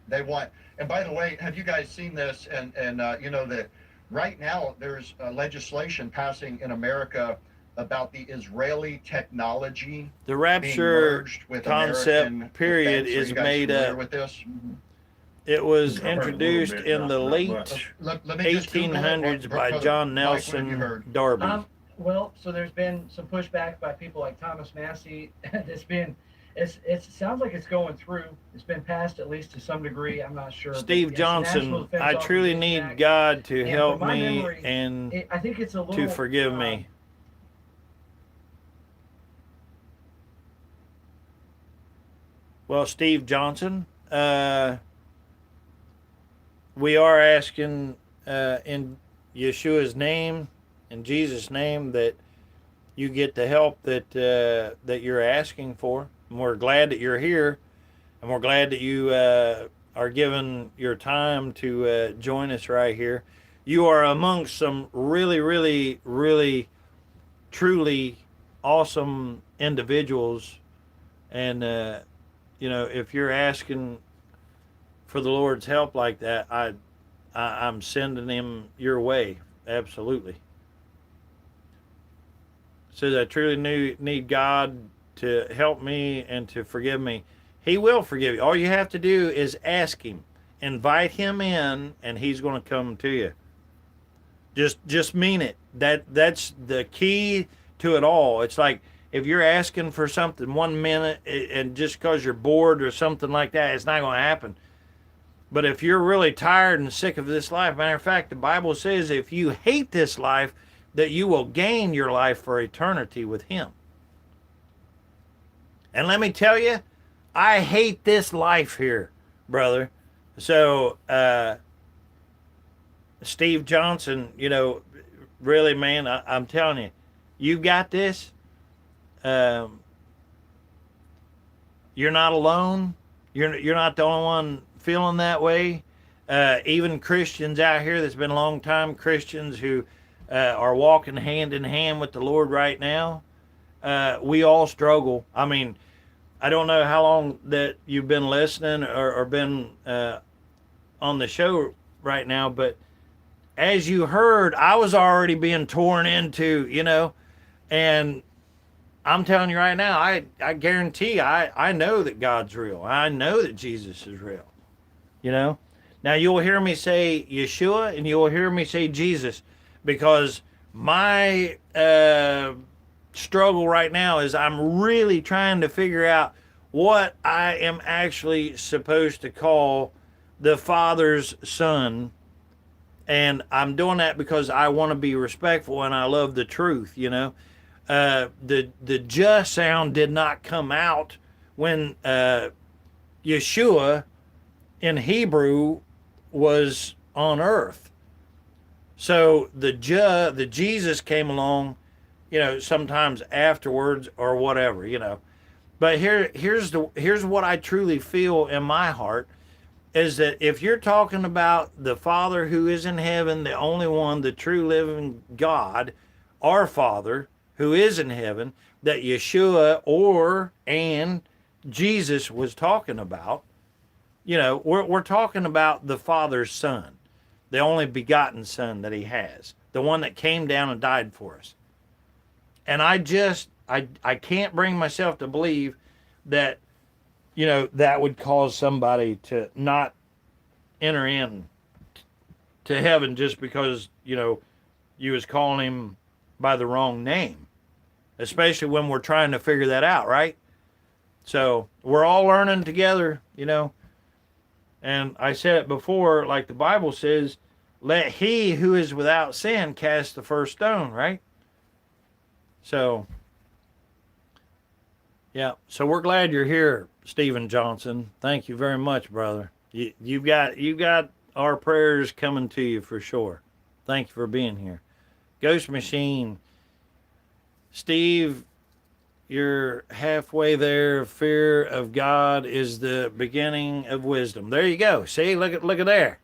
They want, and by the way, have you guys seen this? And you know that right now there's legislation passing in America about the Israeli technology. The rapture concept, period, is made up. With this? It was I heard a little introduced bit, in the not late much. Let me just Google it. 1800s by Brother John Mike, what have you Nelson heard? Darby. Well, so there's been some pushback by people like Thomas Massey. It sounds like it's going through. It's been passed at least to some degree. I'm not sure. Steve But, yes, National Johnson, Defense I truly Authorization need Act. God to And help from my me memory, and I think it's a little to forgive me. Well, Steve Johnson, we are asking in Yeshua's name, in Jesus' name, that you get the help that that you're asking for. And we're glad that you're here, and we're glad that you are giving your time to join us right here. You are amongst some really, really, really, truly awesome individuals, and you know, if you're asking for the Lord's help like that, I'm sending him your way. Absolutely. Says I truly need God to help me and to forgive me. He will forgive you. All you have to do is ask him. Invite him in, and he's going to come to you. Just mean it. That's the key to it all. It's like if you're asking for something 1 minute and just because you're bored or something like that, it's not going to happen. But if you're really tired and sick of this life, matter of fact, the Bible says if you hate this life, that you will gain your life for eternity with him. And let me tell you, I hate this life here, brother. So, Steve Johnson, you know, really, man, I'm telling you, you got this. You're not alone. You're not the only one feeling that way. Even Christians out here that's been a long time Christians who are walking hand in hand with the Lord right now. We all struggle. I mean, I don't know how long that you've been listening or been on the show right now, but as you heard, I was already being torn into, you know, and I'm telling you right now, I guarantee I know that God's real. I know that Jesus is real, you know. Now you'll hear me say Yeshua and you'll hear me say Jesus, because my struggle right now is I'm really trying to figure out what I am actually supposed to call the Father's Son. And I'm doing that because I want to be respectful and I love the truth, you know. The just sound did not come out when Yeshua in Hebrew was on earth. So the Jesus came along, you know, sometimes afterwards or whatever, you know. But here's what I truly feel in my heart is that if you're talking about the Father who is in heaven, the only one, the true living God, our Father who is in heaven, that Yeshua and Jesus was talking about, you know, we're talking about the Father's Son, the only begotten Son that he has, the one that came down and died for us. And I can't bring myself to believe that, you know, that would cause somebody to not enter in to heaven just because, you know, you was calling him by the wrong name, especially when we're trying to figure that out, right? So we're all learning together, you know. And I said it before, like the Bible says, let he who is without sin cast the first stone, right? So, yeah. So we're glad you're here, Stephen Johnson. Thank you very much, brother. You've got our prayers coming to you for sure. Thank you for being here. Ghost Machine, Steve, you're halfway there. Fear of God is the beginning of wisdom. There you go. See, look at there.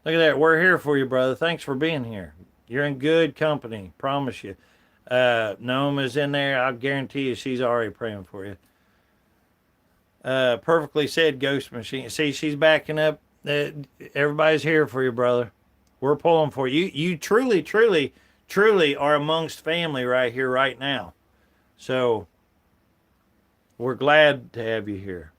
Look at that. We're here for you, brother. Thanks for being here. You're in good company. Promise you. Noam is in there. I guarantee you she's already praying for you. Perfectly said, Ghost Machine. See, she's backing up. Everybody's here for you, brother. We're pulling for you. You truly, truly, truly are amongst family right here, right now. So we're glad to have you here.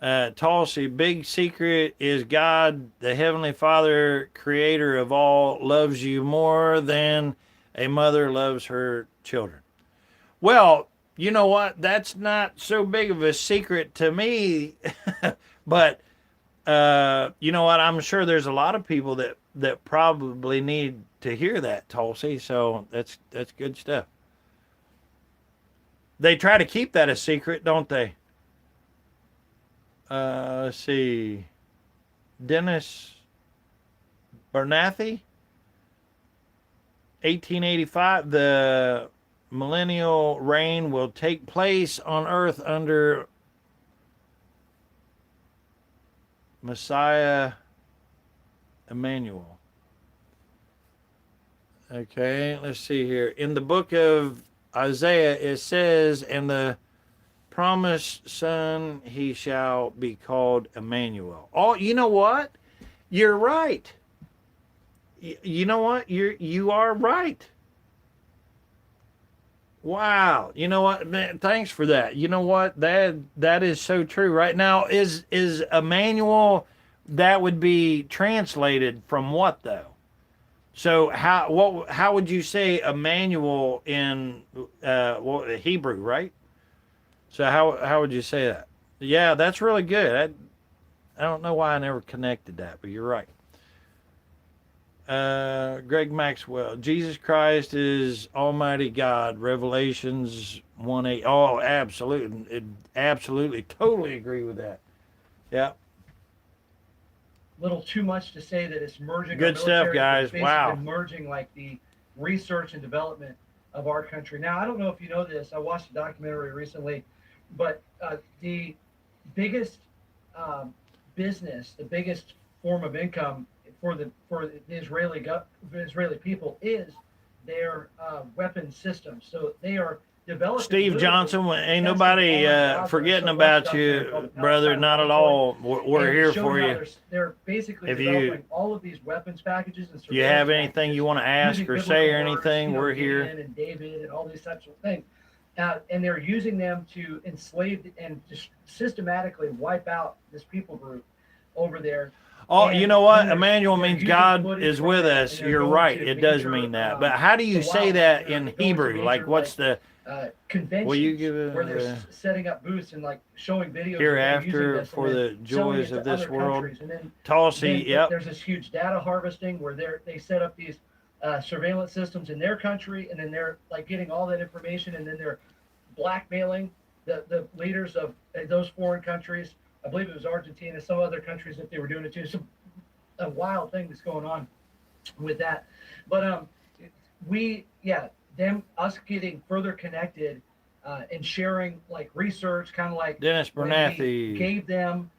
Tulsi, big secret is God, the Heavenly Father, creator of all, loves you more than a mother loves her children. Well, you know what? That's not so big of a secret to me, but you know what? I'm sure there's a lot of people that probably need to hear that, Tulsi. So that's good stuff. They try to keep that a secret, don't they? Let's see. Dennis Bernathy, 1885. The millennial reign will take place on earth under Messiah Emmanuel. Okay, let's see here. In the book of Isaiah, it says, and the promised son, he shall be called Emmanuel. Oh, you know what? You're right. You know what? You are right. Wow. You know what? Man, thanks for that. You know what? That is so true. Right now, is Emmanuel, that would be translated from what though? So how would you say Emmanuel in Hebrew, right? So how would you say that? Yeah, that's really good. I don't know why I never connected that, but you're right. Greg Maxwell, Jesus Christ is Almighty God. Revelations 1:8. Oh, absolutely, absolutely, totally agree with that. Yeah. Little too much to say that it's merging. Good our stuff, military, but guys. it's basically Wow. merging like the research and development of our country. Now, I don't know if you know this. I watched a documentary recently, but the biggest business, the biggest form of income for the Israeli people is their weapon systems. So they are developing. Steve Johnson, ain't nobody forgetting about you, brother. Not at all. We're here for you. They're basically If developing all of these weapons packages and you have anything you want to ask or say or anything, we're here. And David and all these types of things. And they're using them to enslave and just systematically wipe out this people group over there. Oh, you know what? Emmanuel means God is with us. You're right. It does mean that. But how do you say that in Hebrew? Like, what's the conventions will you give where they're setting up booths and like showing videos hereafter for the joys of this world? Tulsi, yep. There's this huge data harvesting where they set up these surveillance systems in their country, and then they're like getting all that information, and then they're blackmailing the leaders of those foreign countries. I believe it was Argentina, some other countries that they were doing it too. So a wild thing that's going on with that. But us getting further connected and sharing like research, kind of like Dennis Bernathy gave them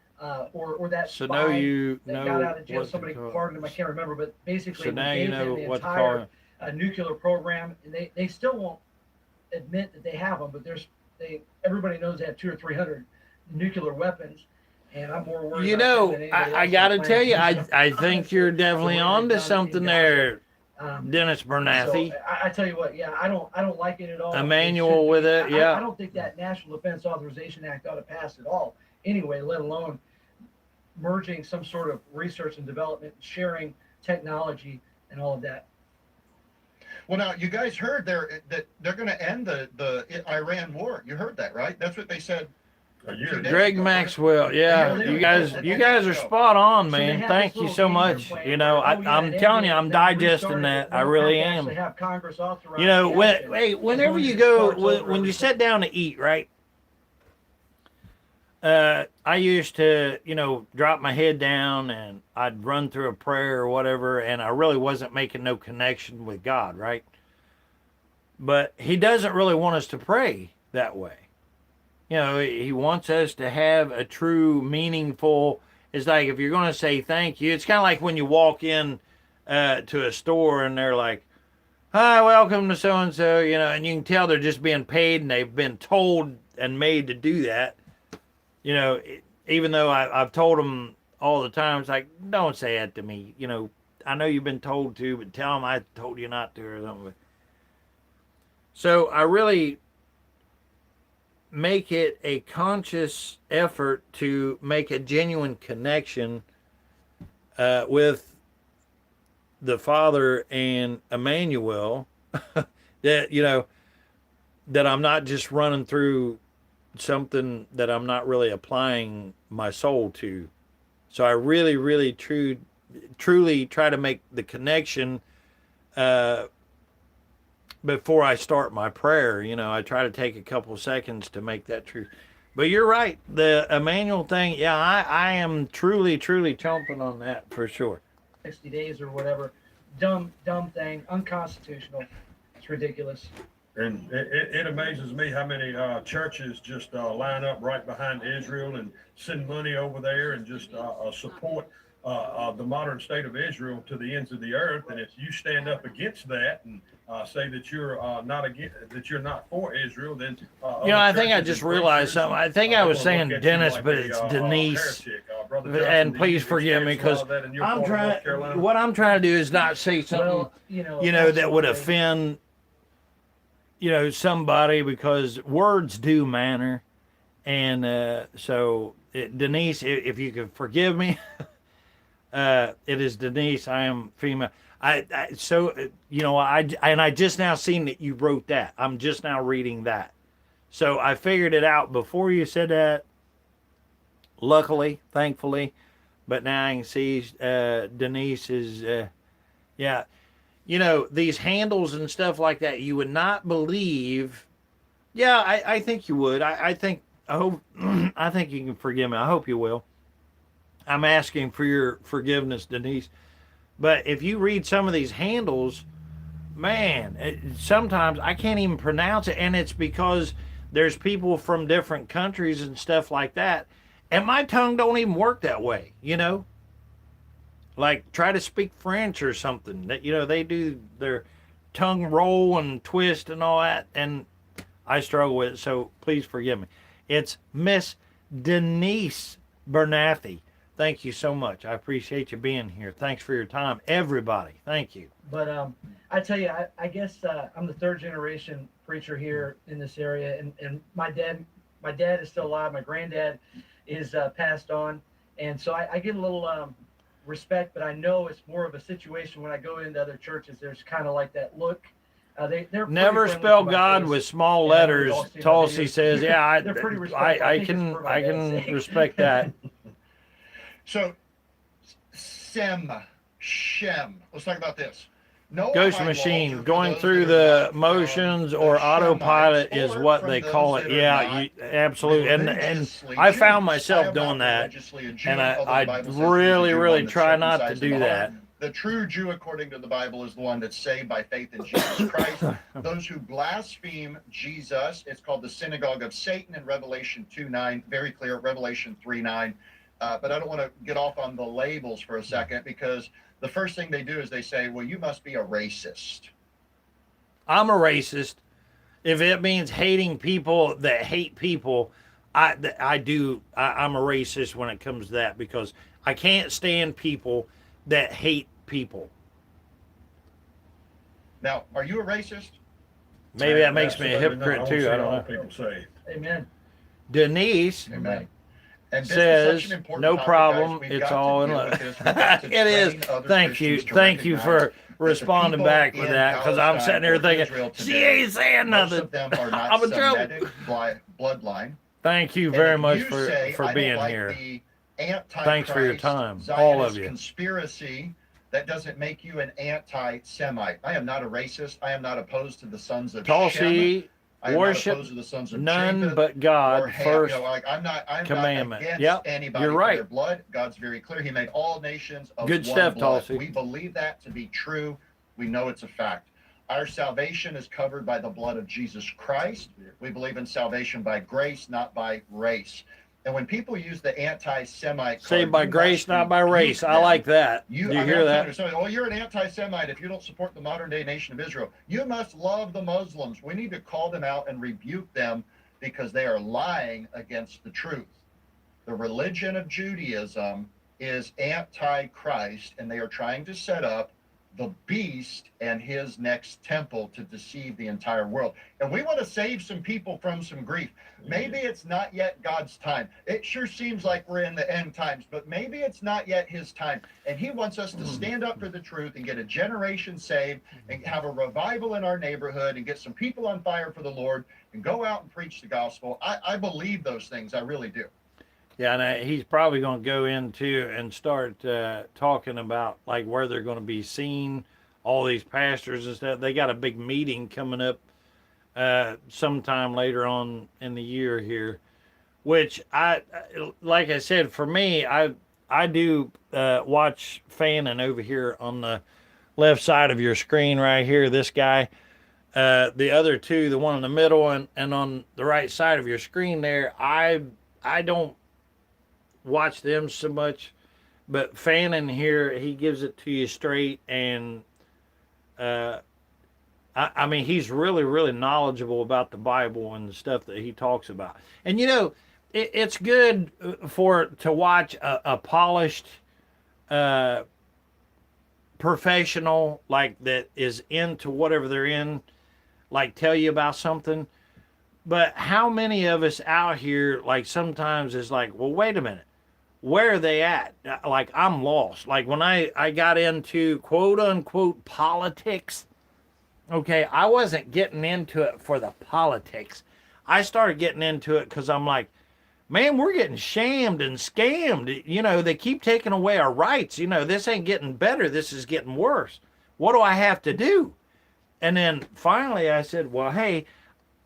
or that so spy now you that know got out of jail. what to Somebody call it. pardoned him. I can't remember, but basically So we now you gave know them the what to call entire it. nuclear program, and they still won't admit that they have them, but everybody knows they have 200 or 300 nuclear weapons. And I'm more worried. You know, I got to tell you, I think you're definitely onto something there, Dennis Bernathy. So I tell you what, yeah, I don't like it at all. Emmanuel with it, yeah. I don't think that National Defense Authorization Act ought to pass at all. Anyway, let alone merging some sort of research and development, sharing technology, and all of that. Well, now you guys heard that they're going to end the Iran war. You heard that, right? That's what they said. Greg Maxwell, yeah, you guys are spot on, man. Thank you so much. You know, I'm telling you, I'm digesting that. I really am. You know, whenever you go, when you sit down to eat, right? I used to, drop my head down and I'd run through a prayer or whatever, and I really wasn't making no connection with God, right? But He doesn't really want us to pray that way. He wants us to have a true, meaningful. It's like if you're going to say thank you, it's kind of like when you walk in to a store and they're like, "Hi, welcome to so and so," and you can tell they're just being paid and they've been told and made to do that. Even though I've told them all the time, it's like, don't say that to me. I know you've been told to, but tell them I told you not to or something. So I really make it a conscious effort to make a genuine connection with the Father and Emmanuel, that, you know, that I'm not just running through something that I'm not really applying my soul to. So I really, really, truly try to make the connection before I start my prayer. You know, I try to take a couple of seconds to make that true. But you're right, the Emmanuel thing, yeah, I am truly, truly chomping on that for sure. 60 days or whatever. Dumb thing, unconstitutional. It's ridiculous. And it amazes me how many churches just line up right behind Israel and send money over there and just support the modern state of Israel to the ends of the earth. And if you stand up against that and say that you're you're not for Israel, then you know, I think I just realized something. I think I was saying Dennis, but it's Denise. And please forgive me, because I'm trying. What I'm trying to do is not say something, you know, that would offend, you know, somebody, because words do matter. And so, Denise, if you could forgive me, it is Denise. I am female. So, you know, I just now seen that you wrote that. I'm just now reading that. So I figured it out before you said that, luckily, thankfully. But now I can see Denise is, yeah. You know, these handles and stuff like that, you would not believe. Yeah, I think you would. I hope, I think you can forgive me. I hope you will. I'm asking for your forgiveness, Denise. But if you read some of these handles, man, sometimes I can't even pronounce it. And it's because there's people from different countries and stuff like that. And my tongue don't even work that way, you know? Like, try to speak French or something. That, you know, they do their tongue roll and twist and all that. And I struggle with it, so please forgive me. It's Miss Denise Bernathy. Thank you so much. I appreciate you being here. Thanks for your time, everybody. Thank you. But I tell you, I guess I'm the third generation preacher here in this area, and my dad is still alive. My granddad is passed on, and so I get a little respect, but I know it's more of a situation when I go into other churches. There's kind of like that look. They're never spell God with small letters. Tulsi says, "Yeah, I can respect that." So, Shem. Let's talk about this. No Ghost machine going through the motions or autopilot is what they call it. Yeah, absolutely. And I found myself doing that, and I really try not to do that. The true Jew, according to the Bible, is the one that's saved by faith in Jesus Christ. Those who blaspheme Jesus, it's called the synagogue of Satan in Revelation 2:9. Very clear, Revelation 3:9. But I don't want to get off on the labels for a second, because the first thing they do is they say, well, you must be a racist. I'm a racist. If it means hating people that hate people, I'm a racist when it comes to that, because I can't stand people that hate people. Now, are you a racist? Maybe that makes me a hypocrite too. I don't know. People say. Amen. Denise. Amen. And says, no problem, it's all in love. It is. Thank you for responding back with that, because I'm sitting there thinking, she ain't saying nothing. I'm a joke. Bloodline. Thank you very much for being here. Thanks for your time, all of you. Conspiracy, that doesn't make you an anti-Semite. I am not a racist. I am not opposed to the sons of Shem. Worship none but God first. I'm not commandment. Against anybody you're right. For their blood. God's very clear. He made all nations of good one stuff, blood. Tulsi. We believe that to be true. We know it's a fact. Our salvation is covered by the blood of Jesus Christ. We believe in salvation by grace, not by race. And when people use the anti-Semite, saved by grace, not by race. I like that. Do you hear that? Oh, you're an anti-Semite if you don't support the modern-day nation of Israel. You must love the Muslims. We need to call them out and rebuke them, because they are lying against the truth. The religion of Judaism is anti-Christ, and they are trying to set up the beast and his next temple to deceive the entire world. And we want to save some people from some grief. Maybe it's not yet God's time. It sure seems like we're in the end times, but maybe it's not yet his time. And he wants us to stand up for the truth and get a generation saved and have a revival in our neighborhood and get some people on fire for the Lord and go out and preach the gospel. I believe those things. I really do. Yeah, and he's probably going to go into and start talking about like where they're going to be seen, all these pastors and stuff. They got a big meeting coming up sometime later on in the year here, which like I said, for me, I do watch Fannin over here on the left side of your screen right here. This guy, the other two, the one in the middle and on the right side of your screen there, I don't watch them so much, but Fannin here, he gives it to you straight, and I mean, he's really, really knowledgeable about the Bible and the stuff that he talks about. And you know, it's good to watch a polished professional like that is into whatever they're in, like tell you about something. But how many of us out here, like sometimes is like, well, wait a minute. Where are they at? Like, I'm lost. Like, when I got into quote-unquote politics, okay, I wasn't getting into it for the politics. I started getting into it because I'm like, man, we're getting shamed and scammed. You know, they keep taking away our rights. You know, this ain't getting better. This is getting worse. What do I have to do? And then finally I said, well, hey,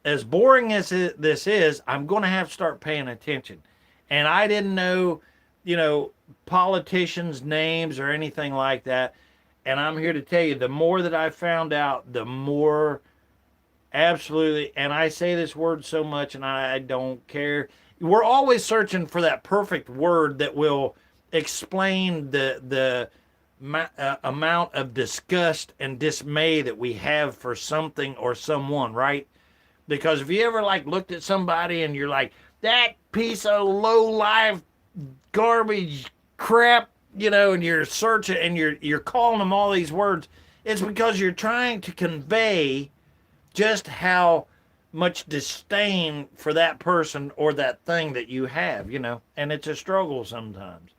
as boring as this is, I'm going to have to start paying attention. And I didn't know, you know, politicians' names or anything like that. And I'm here to tell you, the more that I found out, the more absolutely, and I say this word so much and I don't care. We're always searching for that perfect word that will explain the amount of disgust and dismay that we have for something or someone, right? Because if you ever like looked at somebody and you're like, that piece of low life garbage crap, you know, and you're searching and you're calling them all these words, it's because you're trying to convey just how much disdain for that person or that thing that you have, you know, and it's a struggle sometimes.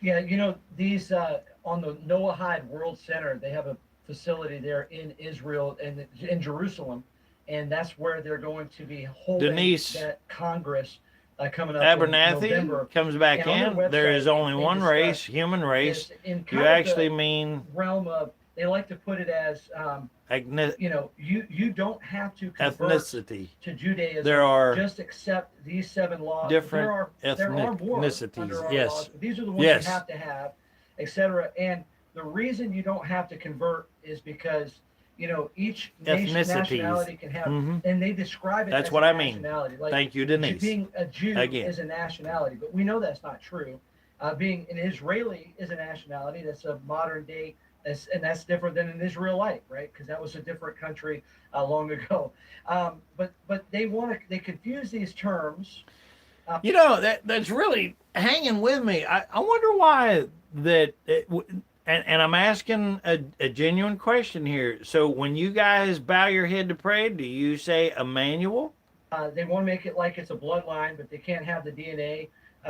Yeah, you know, these on the Noahide World Center, they have a facility there in Israel and in Jerusalem, and that's where they're going to be holding Denise that Congress coming up Abernathy in November. comes back And in. There is only one race, discuss human race. in You kind of actually the mean realm of, they like to put it as, you know, you don't have to convert ethnicity. to Judaism. There are just accept these 7 laws. different there are more ethnicities. under our Yes. laws, but these are the ones Yes. you have to have, etc. And the reason you don't have to convert is because, you know, each nation, Ethnicities. nationality can have, Mhm. and they describe it That's as what a I mean. nationality. Like, Thank you, Denise. being a Jew Again. is a nationality, but we know that's not true. Being an Israeli is a nationality. That's a modern day, and that's different than an Israelite, right? Because that was a different country long ago. But they confuse these terms. You know, that's really hanging with me. I wonder why that, and I'm asking a genuine question here. So when you guys bow your head to pray, do you say Emmanuel? They want to make it like it's a bloodline, but they can't have the DNA.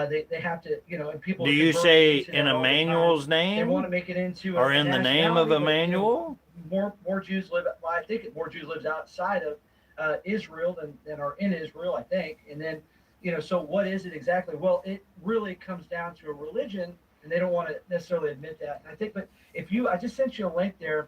They have to, you know, and people. Do you convert say into that in all the time. Emmanuel's They name? want to make it into Or a in the name of nationality, but, you know, Emmanuel? more Jews live. Well, I think more Jews lives outside of Israel than are in Israel. I think, and then, you know, so what is it exactly? Well, it really comes down to a religion, and they don't want to necessarily admit that. And I think, but if you, I just sent you a link there.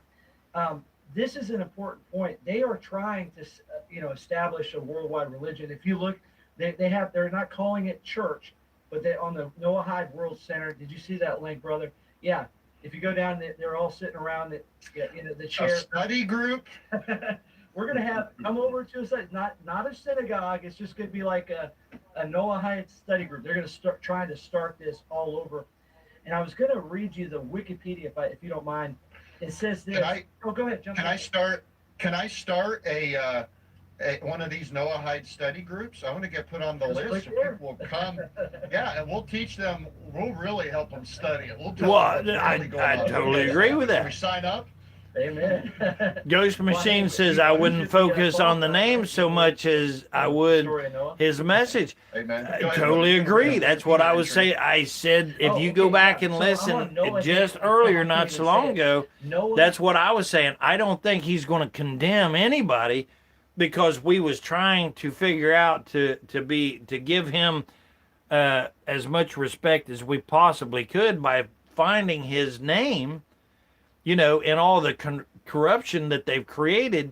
This is an important point. They are trying to, you know, establish a worldwide religion. If you look, they're not calling it church, but they on the Noahide World Center. Did you see that link, brother? Yeah. If you go down, they're all sitting around the chair. A study group. We're gonna have come over to a study, not a synagogue. It's just gonna be like a Noahide study group. They're gonna start trying to start this all over. And I was gonna read you the Wikipedia if you don't mind. It says this. Go ahead. Jump Can I start a one of these Noahide study groups. I want to get put on the Just list click so there. people will come. Yeah, and we'll teach them. We'll really help them study it. We'll tell Well, them what's really going I on. totally agree with Should we that. sign up? Amen. Ghost Machine says I wouldn't focus on the name so much as I would his message. Amen. I Go ahead, totally brother. agree. That's what I was saying. I said if you go back and listen just earlier, not so long ago, that's what I was saying. I don't think he's going to condemn anybody because we was trying to figure out to give him as much respect as we possibly could by finding his name, you know, in all the corruption that they've created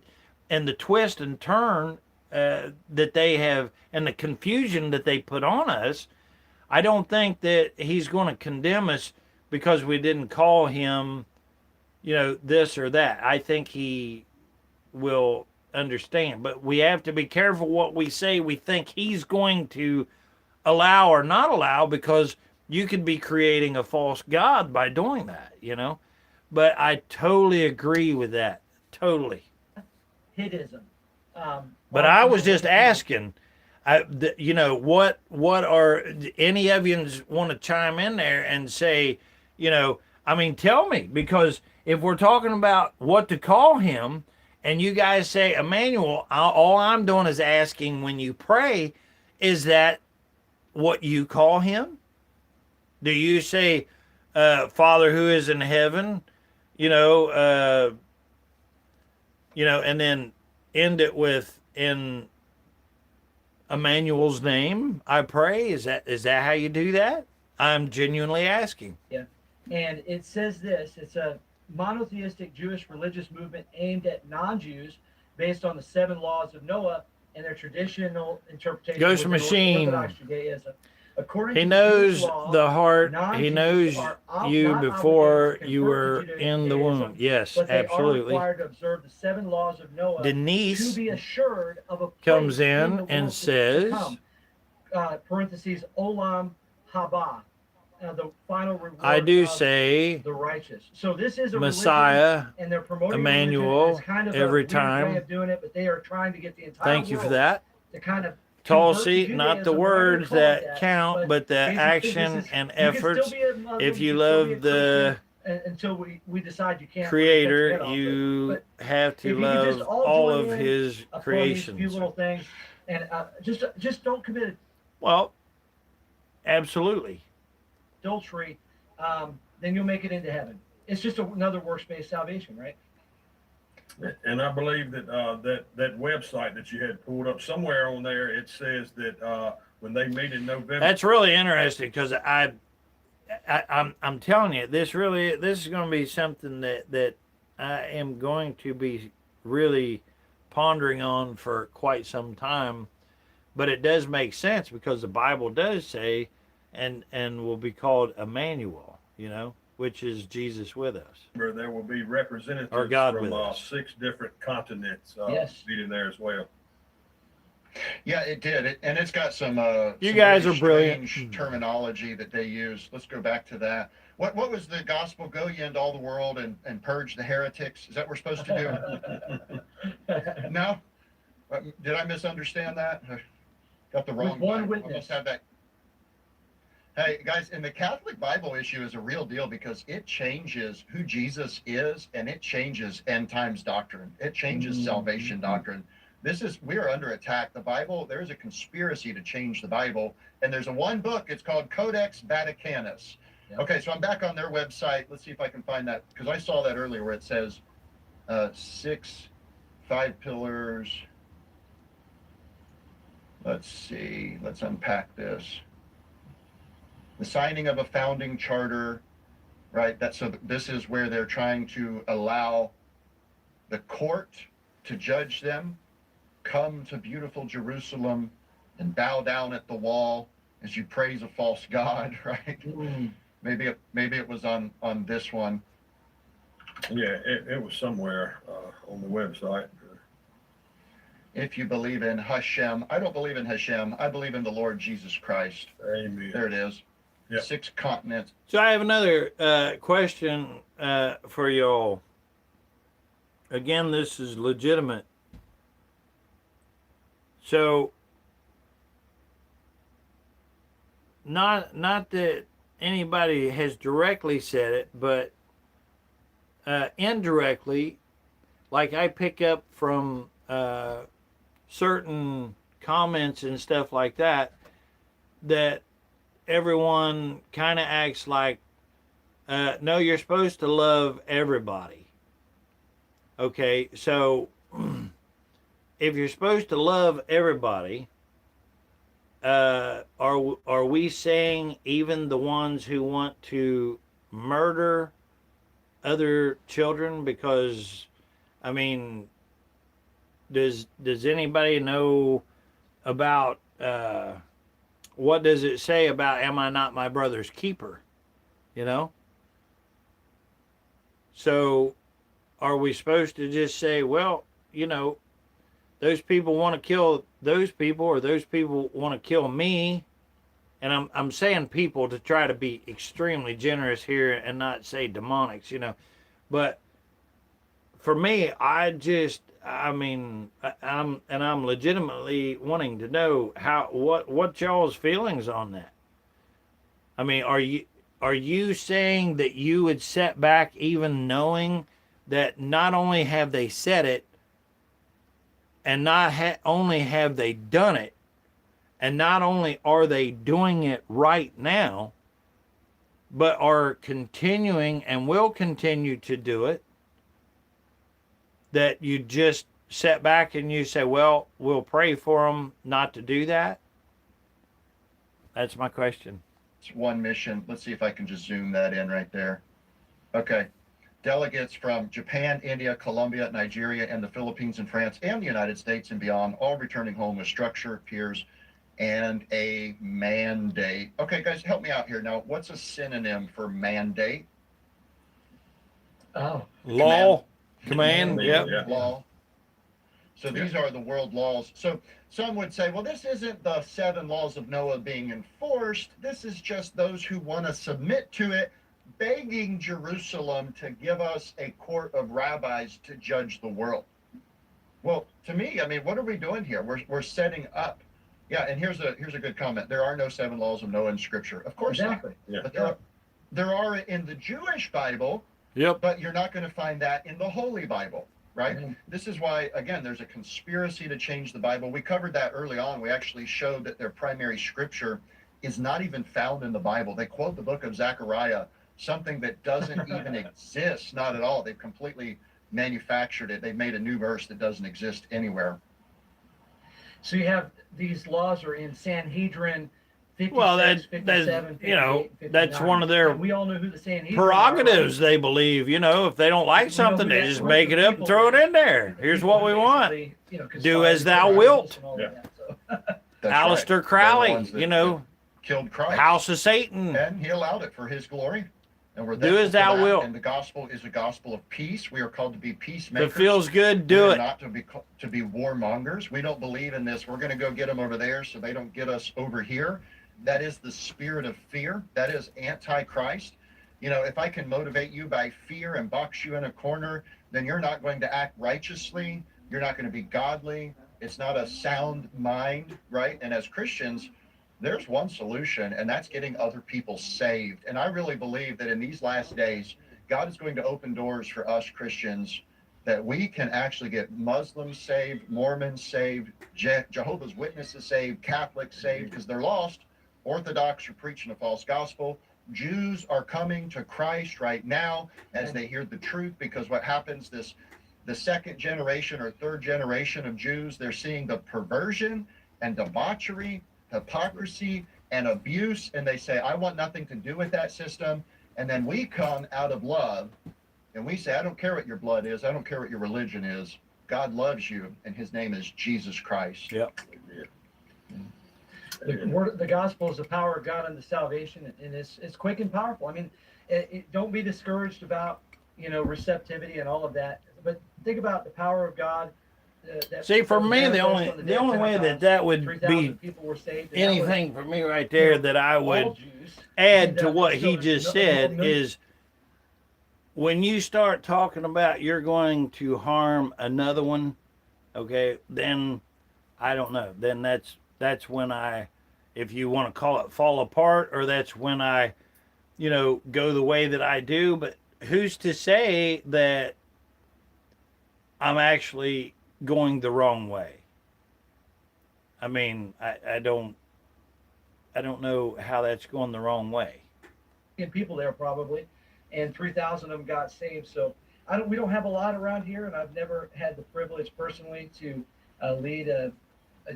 and the twist and turn that they have and the confusion that they put on us. I don't think that he's going to condemn us because we didn't call him, you know, this or that. I think he will understand, but we have to be careful what we say we think he's going to allow or not allow, because you could be creating a false god by doing that, you know. But I totally agree with that. Totally. Hidism. But I was just asking, you know, what are any of you want to chime in there and say, you know, I mean, tell me, because if we're talking about what to call him and you guys say Emmanuel, all I'm doing is asking when you pray, is that what you call him? Do you say, Father who is in heaven, you know, and then end it with in Emmanuel's name, I pray? Is that how you do that? I'm genuinely asking. Yeah. And it says this, it's a monotheistic Jewish religious movement aimed at non-Jews based on the 7 laws of Noah and their traditional interpretation Ghost of Machine. Orthodox Judaism. According He to knows Jewish law, the heart. He non-Jews knows are you not before obligated to you convert were to in the Judaism, womb. Yes, but they are absolutely. required to observe the 7 laws of Noah Denise to be assured of a place comes in the and world says, to come. Parentheses, Olam Haba, the final reward I do of say the righteous. So this is a Messiah, religion, and they're promoting Emmanuel, it's kind of every a weird time. way of doing it, but they are trying to get the entire Thank you world for that. to kind of Tulsi, convert to not the Judaism, words whatever you call it that count, but the basically action this is, and you can still efforts. be a Muslim, If you can still be a love the Christian, until we decide you can't Creator, off, you have if to you can just love all all join of in His upon these creations. few little things, and just don't commit Well, absolutely. adultery, then you'll make it into heaven. It's just another works-based salvation, right? And I believe that that website that you had pulled up, somewhere on there, it says that when they meet in November. That's really interesting, because I'm telling you, this is going to be something that I am going to be really pondering on for quite some time. But it does make sense, because the Bible does say, and will be called Emmanuel, you know, which is Jesus with us. Where there will be representatives Or God from with us. 6 different continents Yes. meeting there as well. Yeah, it did. And it's got some You some guys very are brilliant. strange terminology that they use. Let's go back to that. What was the gospel? Go ye into all the world and purge the heretics. Is that what we're supposed to do? No? Did I misunderstand that? Got the wrong With one Bible. witness. I must have that. Hey guys, and the Catholic Bible issue is a real deal, because it changes who Jesus is, and it changes end times doctrine. It changes salvation doctrine. We are under attack. The Bible, there's a conspiracy to change the Bible, and there's one book, it's called Codex Vaticanus. Yeah. Okay, so I'm back on their website. Let's see if I can find that, because I saw that earlier where it says 5 pillars. Let's see, let's unpack this. The signing of a founding charter, right? This is where they're trying to allow the court to judge them. Come to beautiful Jerusalem and bow down at the wall as you praise a false god, right? Maybe it was on this one. Yeah, it was somewhere on the website. If you believe in Hashem, I don't believe in Hashem. I believe in the Lord Jesus Christ. Amen. There it is. Yep. 6 continents. So I have another question for y'all. Again, this is legitimate. So, not that anybody has directly said it, but indirectly, like I pick up from certain comments and stuff like that, that everyone kind of acts like, no, you're supposed to love everybody. Okay, so if you're supposed to love everybody, are we saying even the ones who want to murder other children? Because, I mean, does anybody know about what does it say about am I not my brother's keeper? You know? So are we supposed to just say, well, you know, those people want to kill those people, or those people want to kill me? And I'm saying people to try to be extremely generous here and not say demonics, you know. But for me, I'm legitimately wanting to know what y'all's feelings on that. I mean, are you saying that you would set back even knowing that not only have they said it, and not only have they done it, and not only are they doing it right now, but are continuing and will continue to do it, that you just set back and you say, well, we'll pray for them not to do that? That's my question. It's one mission. Let's see if I can just zoom that in right there. Okay. Delegates from Japan, India, Colombia, Nigeria, and the Philippines and France and the United States and beyond, all returning home with structure, peers, and a mandate. Okay, guys, help me out here. Now, what's a synonym for mandate? Oh. Law. Command. Yep. Law. So these are the world laws. So some would say, well, this isn't the 7 laws of Noah being enforced. This is just those who want to submit to it, begging Jerusalem to give us a court of rabbis to judge the world. Well, to me, I mean, what are we doing here? We're setting up. Yeah, and here's a good comment. There are no 7 laws of Noah in Scripture. Of course Exactly. not. But there are in the Jewish Bible. Yep. But you're not going to find that in the Holy Bible, right? Mm-hmm. This is why, again, there's a conspiracy to change the Bible. We covered that early on. We actually showed that their primary scripture is not even found in the Bible. They quote the book of Zechariah, something that doesn't even exist, not at all. They've completely manufactured it. They've made a new verse that doesn't exist anywhere. So you have these laws are in Sanhedrin 56, Well, 57, 58, you know, 59. that's one of their And we all know who the Sanhedrin prerogatives. are, right? They believe, you know, if they don't like something, they just make it up and throw it in there. Here's what we want. You know, Do as thou wilt. That's Aleister right. Crowley, you know, killed Christ. House of Satan. And he allowed it for his glory. And we're Do as thou wilt. And the gospel is a gospel of peace. We are called to be peacemakers. If it feels good, do it. Not to be warmongers. We don't believe in this. We're going to go get them over there so they don't get us over here. That is the spirit of fear. That is anti-Christ. You know, if I can motivate you by fear and box you in a corner, then you're not going to act righteously. You're not going to be godly. It's not a sound mind, right? And as Christians, there's one solution, and that's getting other people saved. And I really believe that in these last days, God is going to open doors for us Christians that we can actually get Muslims saved, Mormons saved, Jehovah's Witnesses saved, Catholics saved, because they're lost. Orthodox are preaching a false gospel. Jews are coming to Christ right now as they hear the truth, because what happens, the second generation or third generation of Jews, they're seeing the perversion and debauchery, hypocrisy and abuse, and they say, I want nothing to do with that system. And then we come out of love and we say, I don't care what your blood is, I don't care what your religion is. God loves you, and his name is Jesus Christ. Yep. The gospel is the power of God unto salvation, and it's quick and powerful. I mean, don't be discouraged about, you know, receptivity and all of that, but think about the power of God. See, for me, the only way that would be anything for me right there that I would add to what he just said is, when you start talking about you're going to harm another one, okay, then I don't know. Then that's when I, if you want to call it fall apart, or that's when I, go the way that I do. But who's to say that I'm actually going the wrong way? I mean, I don't know how that's going the wrong way. People there probably, and 3,000 of them got saved. So we don't have a lot around here, and I've never had the privilege personally to lead a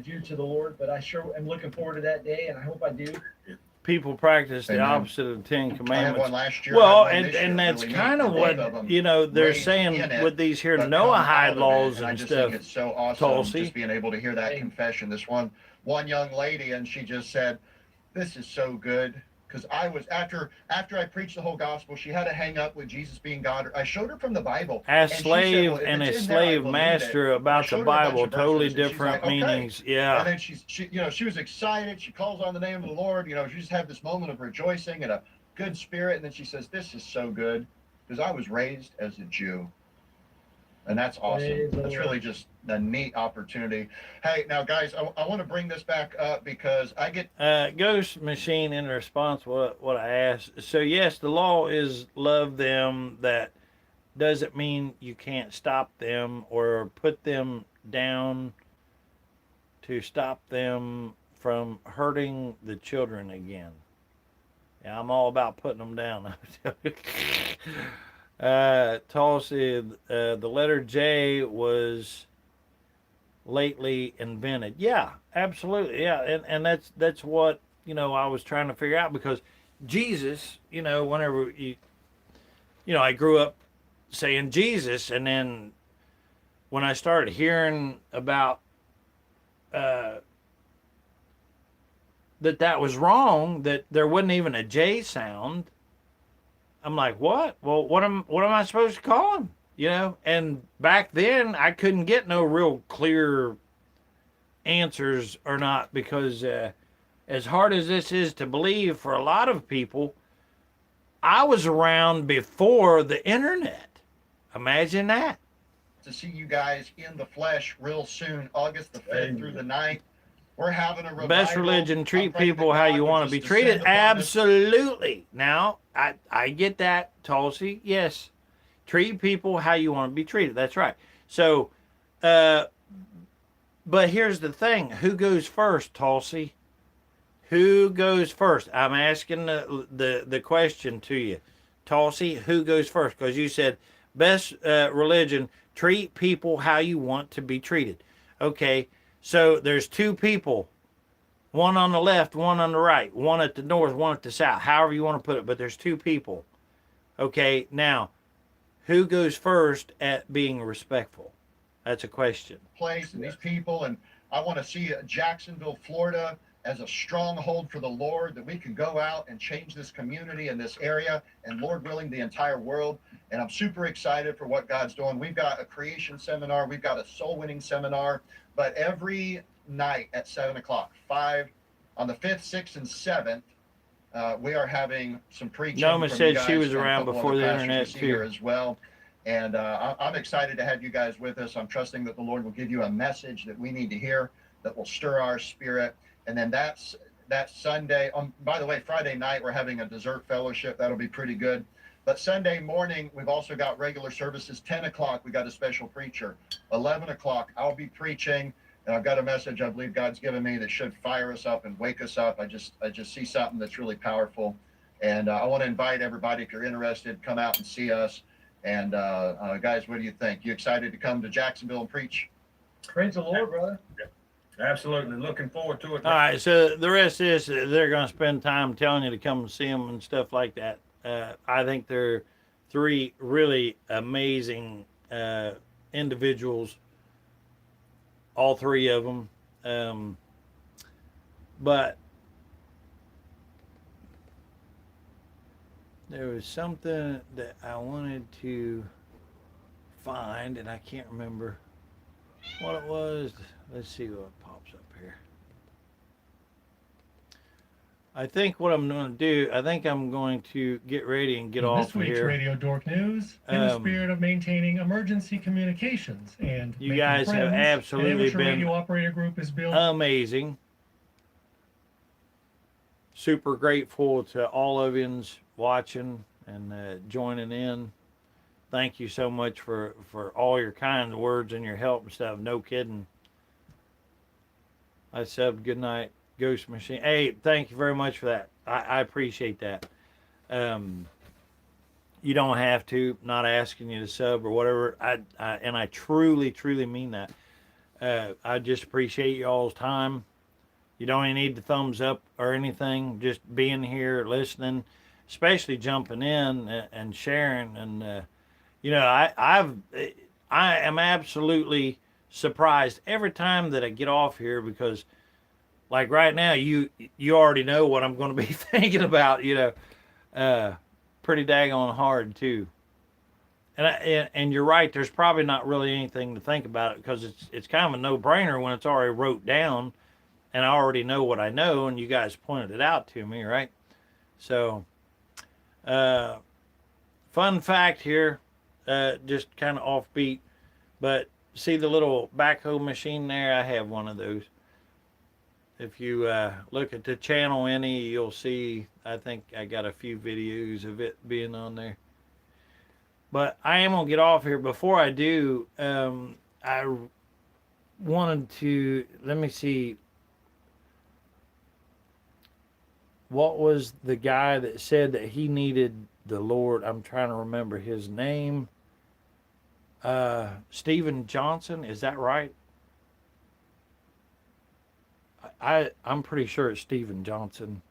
Jew to the Lord, but I sure am looking forward to that day, and I hope I do. People practice the Amen. opposite of the Ten I had Commandments. one last year. Well, I had one this year, and that's really kind neat, of and what, both of them they're raised saying in it, with these here but come out Noahide of it, laws and I and just stuff. think it's so awesome Tulsi. just being able to hear that confession. This one young lady, and she just said, "This is so good." Because I was after I preached the whole gospel, she had to hang up with Jesus being God. I showed her from the Bible. A and she said, slave "Well, if and a it's in there, I slave believe master it." And I about the showed her a bunch Bible, of totally verses, and she's different like, "Okay." meanings. Yeah. And then she was excited. She calls on the name of the Lord. She just had this moment of rejoicing and a good spirit. And then she says, "This is so good," because I was raised as a Jew. And that's awesome. Praise the That's Lord. really just a neat opportunity. Hey, now guys, I want to bring this back up because I get Ghost Machine, in response to what I asked. So yes, the law is love them. That doesn't mean you can't stop them or put them down to stop them from hurting the children again. Yeah, I'm all about putting them down. Tulsi, the letter J was lately invented. Yeah, absolutely. Yeah, and that's what I was trying to figure out, because Jesus, whenever I grew up saying Jesus, and then when I started hearing about that was wrong, that there wasn't even a J sound, I'm like, what? Well, what am I supposed to call him? And back then I couldn't get no real clear answers or not, because as hard as this is to believe for a lot of people, I was around before the internet. Imagine that. to see you guys in the flesh real soon, August the 5th through the 9th. We're having a revival. Best religion, treat people how you want to be treated. Absolutely. Now, I get that, Tulsi. Yes. Treat people how you want to be treated. That's right. So, but here's the thing. Who goes first, Tulsi? Who goes first? I'm asking the question to you. Tulsi, who goes first? Because you said best religion, treat people how you want to be treated. Okay. So there's two people, one on the left, one on the right, one at the north, one at the south, however you want to put it, but there's two people. Okay, now, who goes first at being respectful? That's a question. Place and these people, and I want to see Jacksonville, Florida as a stronghold for the Lord, that we can go out and change this community and this area, and Lord willing, the entire world. And I'm super excited for what God's doing. We've got a creation seminar, we've got a soul winning seminar, but every night at 7 o'clock, 5 on the 5th, 6th, and 7th, we are having some preaching. Noma said she was around before the internet too. Here as well. And I'm excited to have you guys with us. I'm trusting that the Lord will give you a message that we need to hear, that will stir our spirit. And then that Sunday, by the way, Friday night, we're having a dessert fellowship. That'll be pretty good. But Sunday morning, we've also got regular services. 10 o'clock, we got a special preacher. 11 o'clock, I'll be preaching. And I've got a message I believe God's given me that should fire us up and wake us up. I just see something that's really powerful. And I want to invite everybody, if you're interested, come out and see us. And guys, what do you think? You excited to come to Jacksonville and preach? Praise the Lord, brother. Absolutely. Looking forward to it. All right, so the rest is they're going to spend time telling you to come and see them and stuff like that. I think they're three really amazing individuals, all three of them. But there was something that I wanted to find, and I can't remember what it was. Let's see what pops up here. I think what I'm going to do, I think I'm going to get ready and get In off this week's here. Radio Dork News, in the spirit of maintaining emergency communications and You making guys have friends, absolutely an amateur been radio operator group is built. amazing. Super grateful to all of yous watching and joining in. Thank you so much for all your kind words and your help and stuff. No kidding. I subbed good night, Ghost Machine. Hey, thank you very much for that. I appreciate that. You don't have to. Not asking you to sub or whatever. And I truly, truly mean that. I just appreciate y'all's time. You don't even need the thumbs up or anything. Just being here, listening, especially jumping in and sharing. And you know, I am absolutely surprised every time that I get off here because, like right now, you already know what I'm going to be thinking about. You know, pretty daggone hard too. And you're right. There's probably not really anything to think about it because it's kind of a no-brainer when it's already wrote down. And I already know what I know, and you guys pointed it out to me, right? So, fun fact here, just kind of offbeat, but see the little backhoe machine there? I have one of those. If you look at the channel any, you'll see, I think I got a few videos of it being on there. But I am going to get off here. Before I do, I wanted to, let me see. What was the guy that said that he needed the Lord? I'm trying to remember his name. Stephen Johnson, is that right? I'm pretty sure it's Stephen Johnson.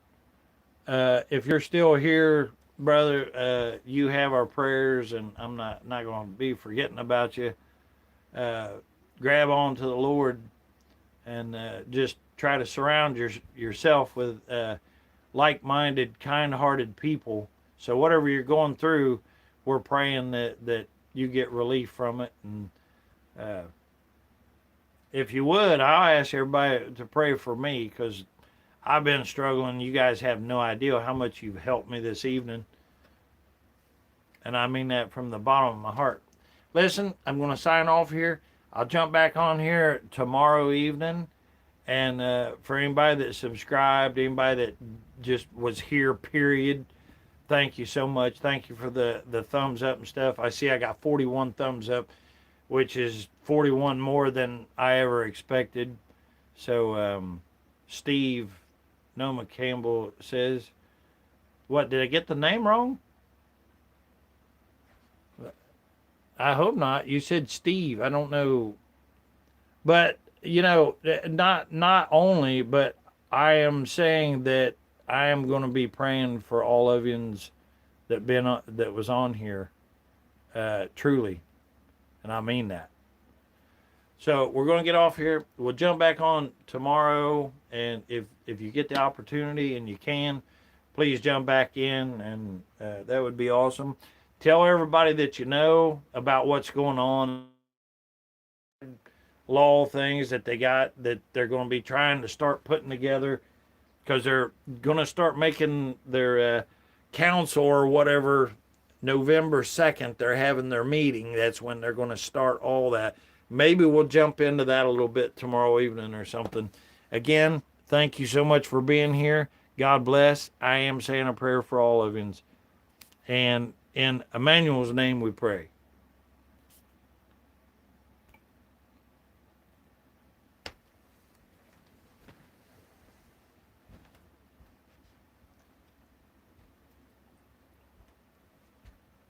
If you're still here, brother, you have our prayers, and I'm not going to be forgetting about you. Grab on to the Lord and just try to surround yourself with like-minded, kind-hearted people. So whatever you're going through, we're praying that you get relief from it. And if you would, I'll ask everybody to pray for me because I've been struggling. You guys have no idea how much you've helped me this evening. And I mean that from the bottom of my heart. Listen, I'm going to sign off here. I'll jump back on here tomorrow evening. And for anybody that subscribed, anybody that just was here, period, thank you so much. Thank you for the thumbs up and stuff. I see I got 41 thumbs up, which is 41 more than I ever expected. So Steve Noma Campbell says, what, did I get the name wrong? I hope not. You said Steve. I don't know. But you know, not only, but I am saying that I am going to be praying for all of yous that was on here, truly, and I mean that. So we're going to get off here. We'll jump back on tomorrow, and if you get the opportunity and you can, please jump back in, and that would be awesome. Tell everybody that you know about what's going on. Law things that they got that they're going to be trying to start putting together because they're going to start making their council or whatever November 2nd. They're having their meeting. That's when they're going to start all that. Maybe we'll jump into that a little bit tomorrow evening or something. Again, thank you so much for being here. God bless. I am saying a prayer for all of you. And in Emmanuel's name we pray.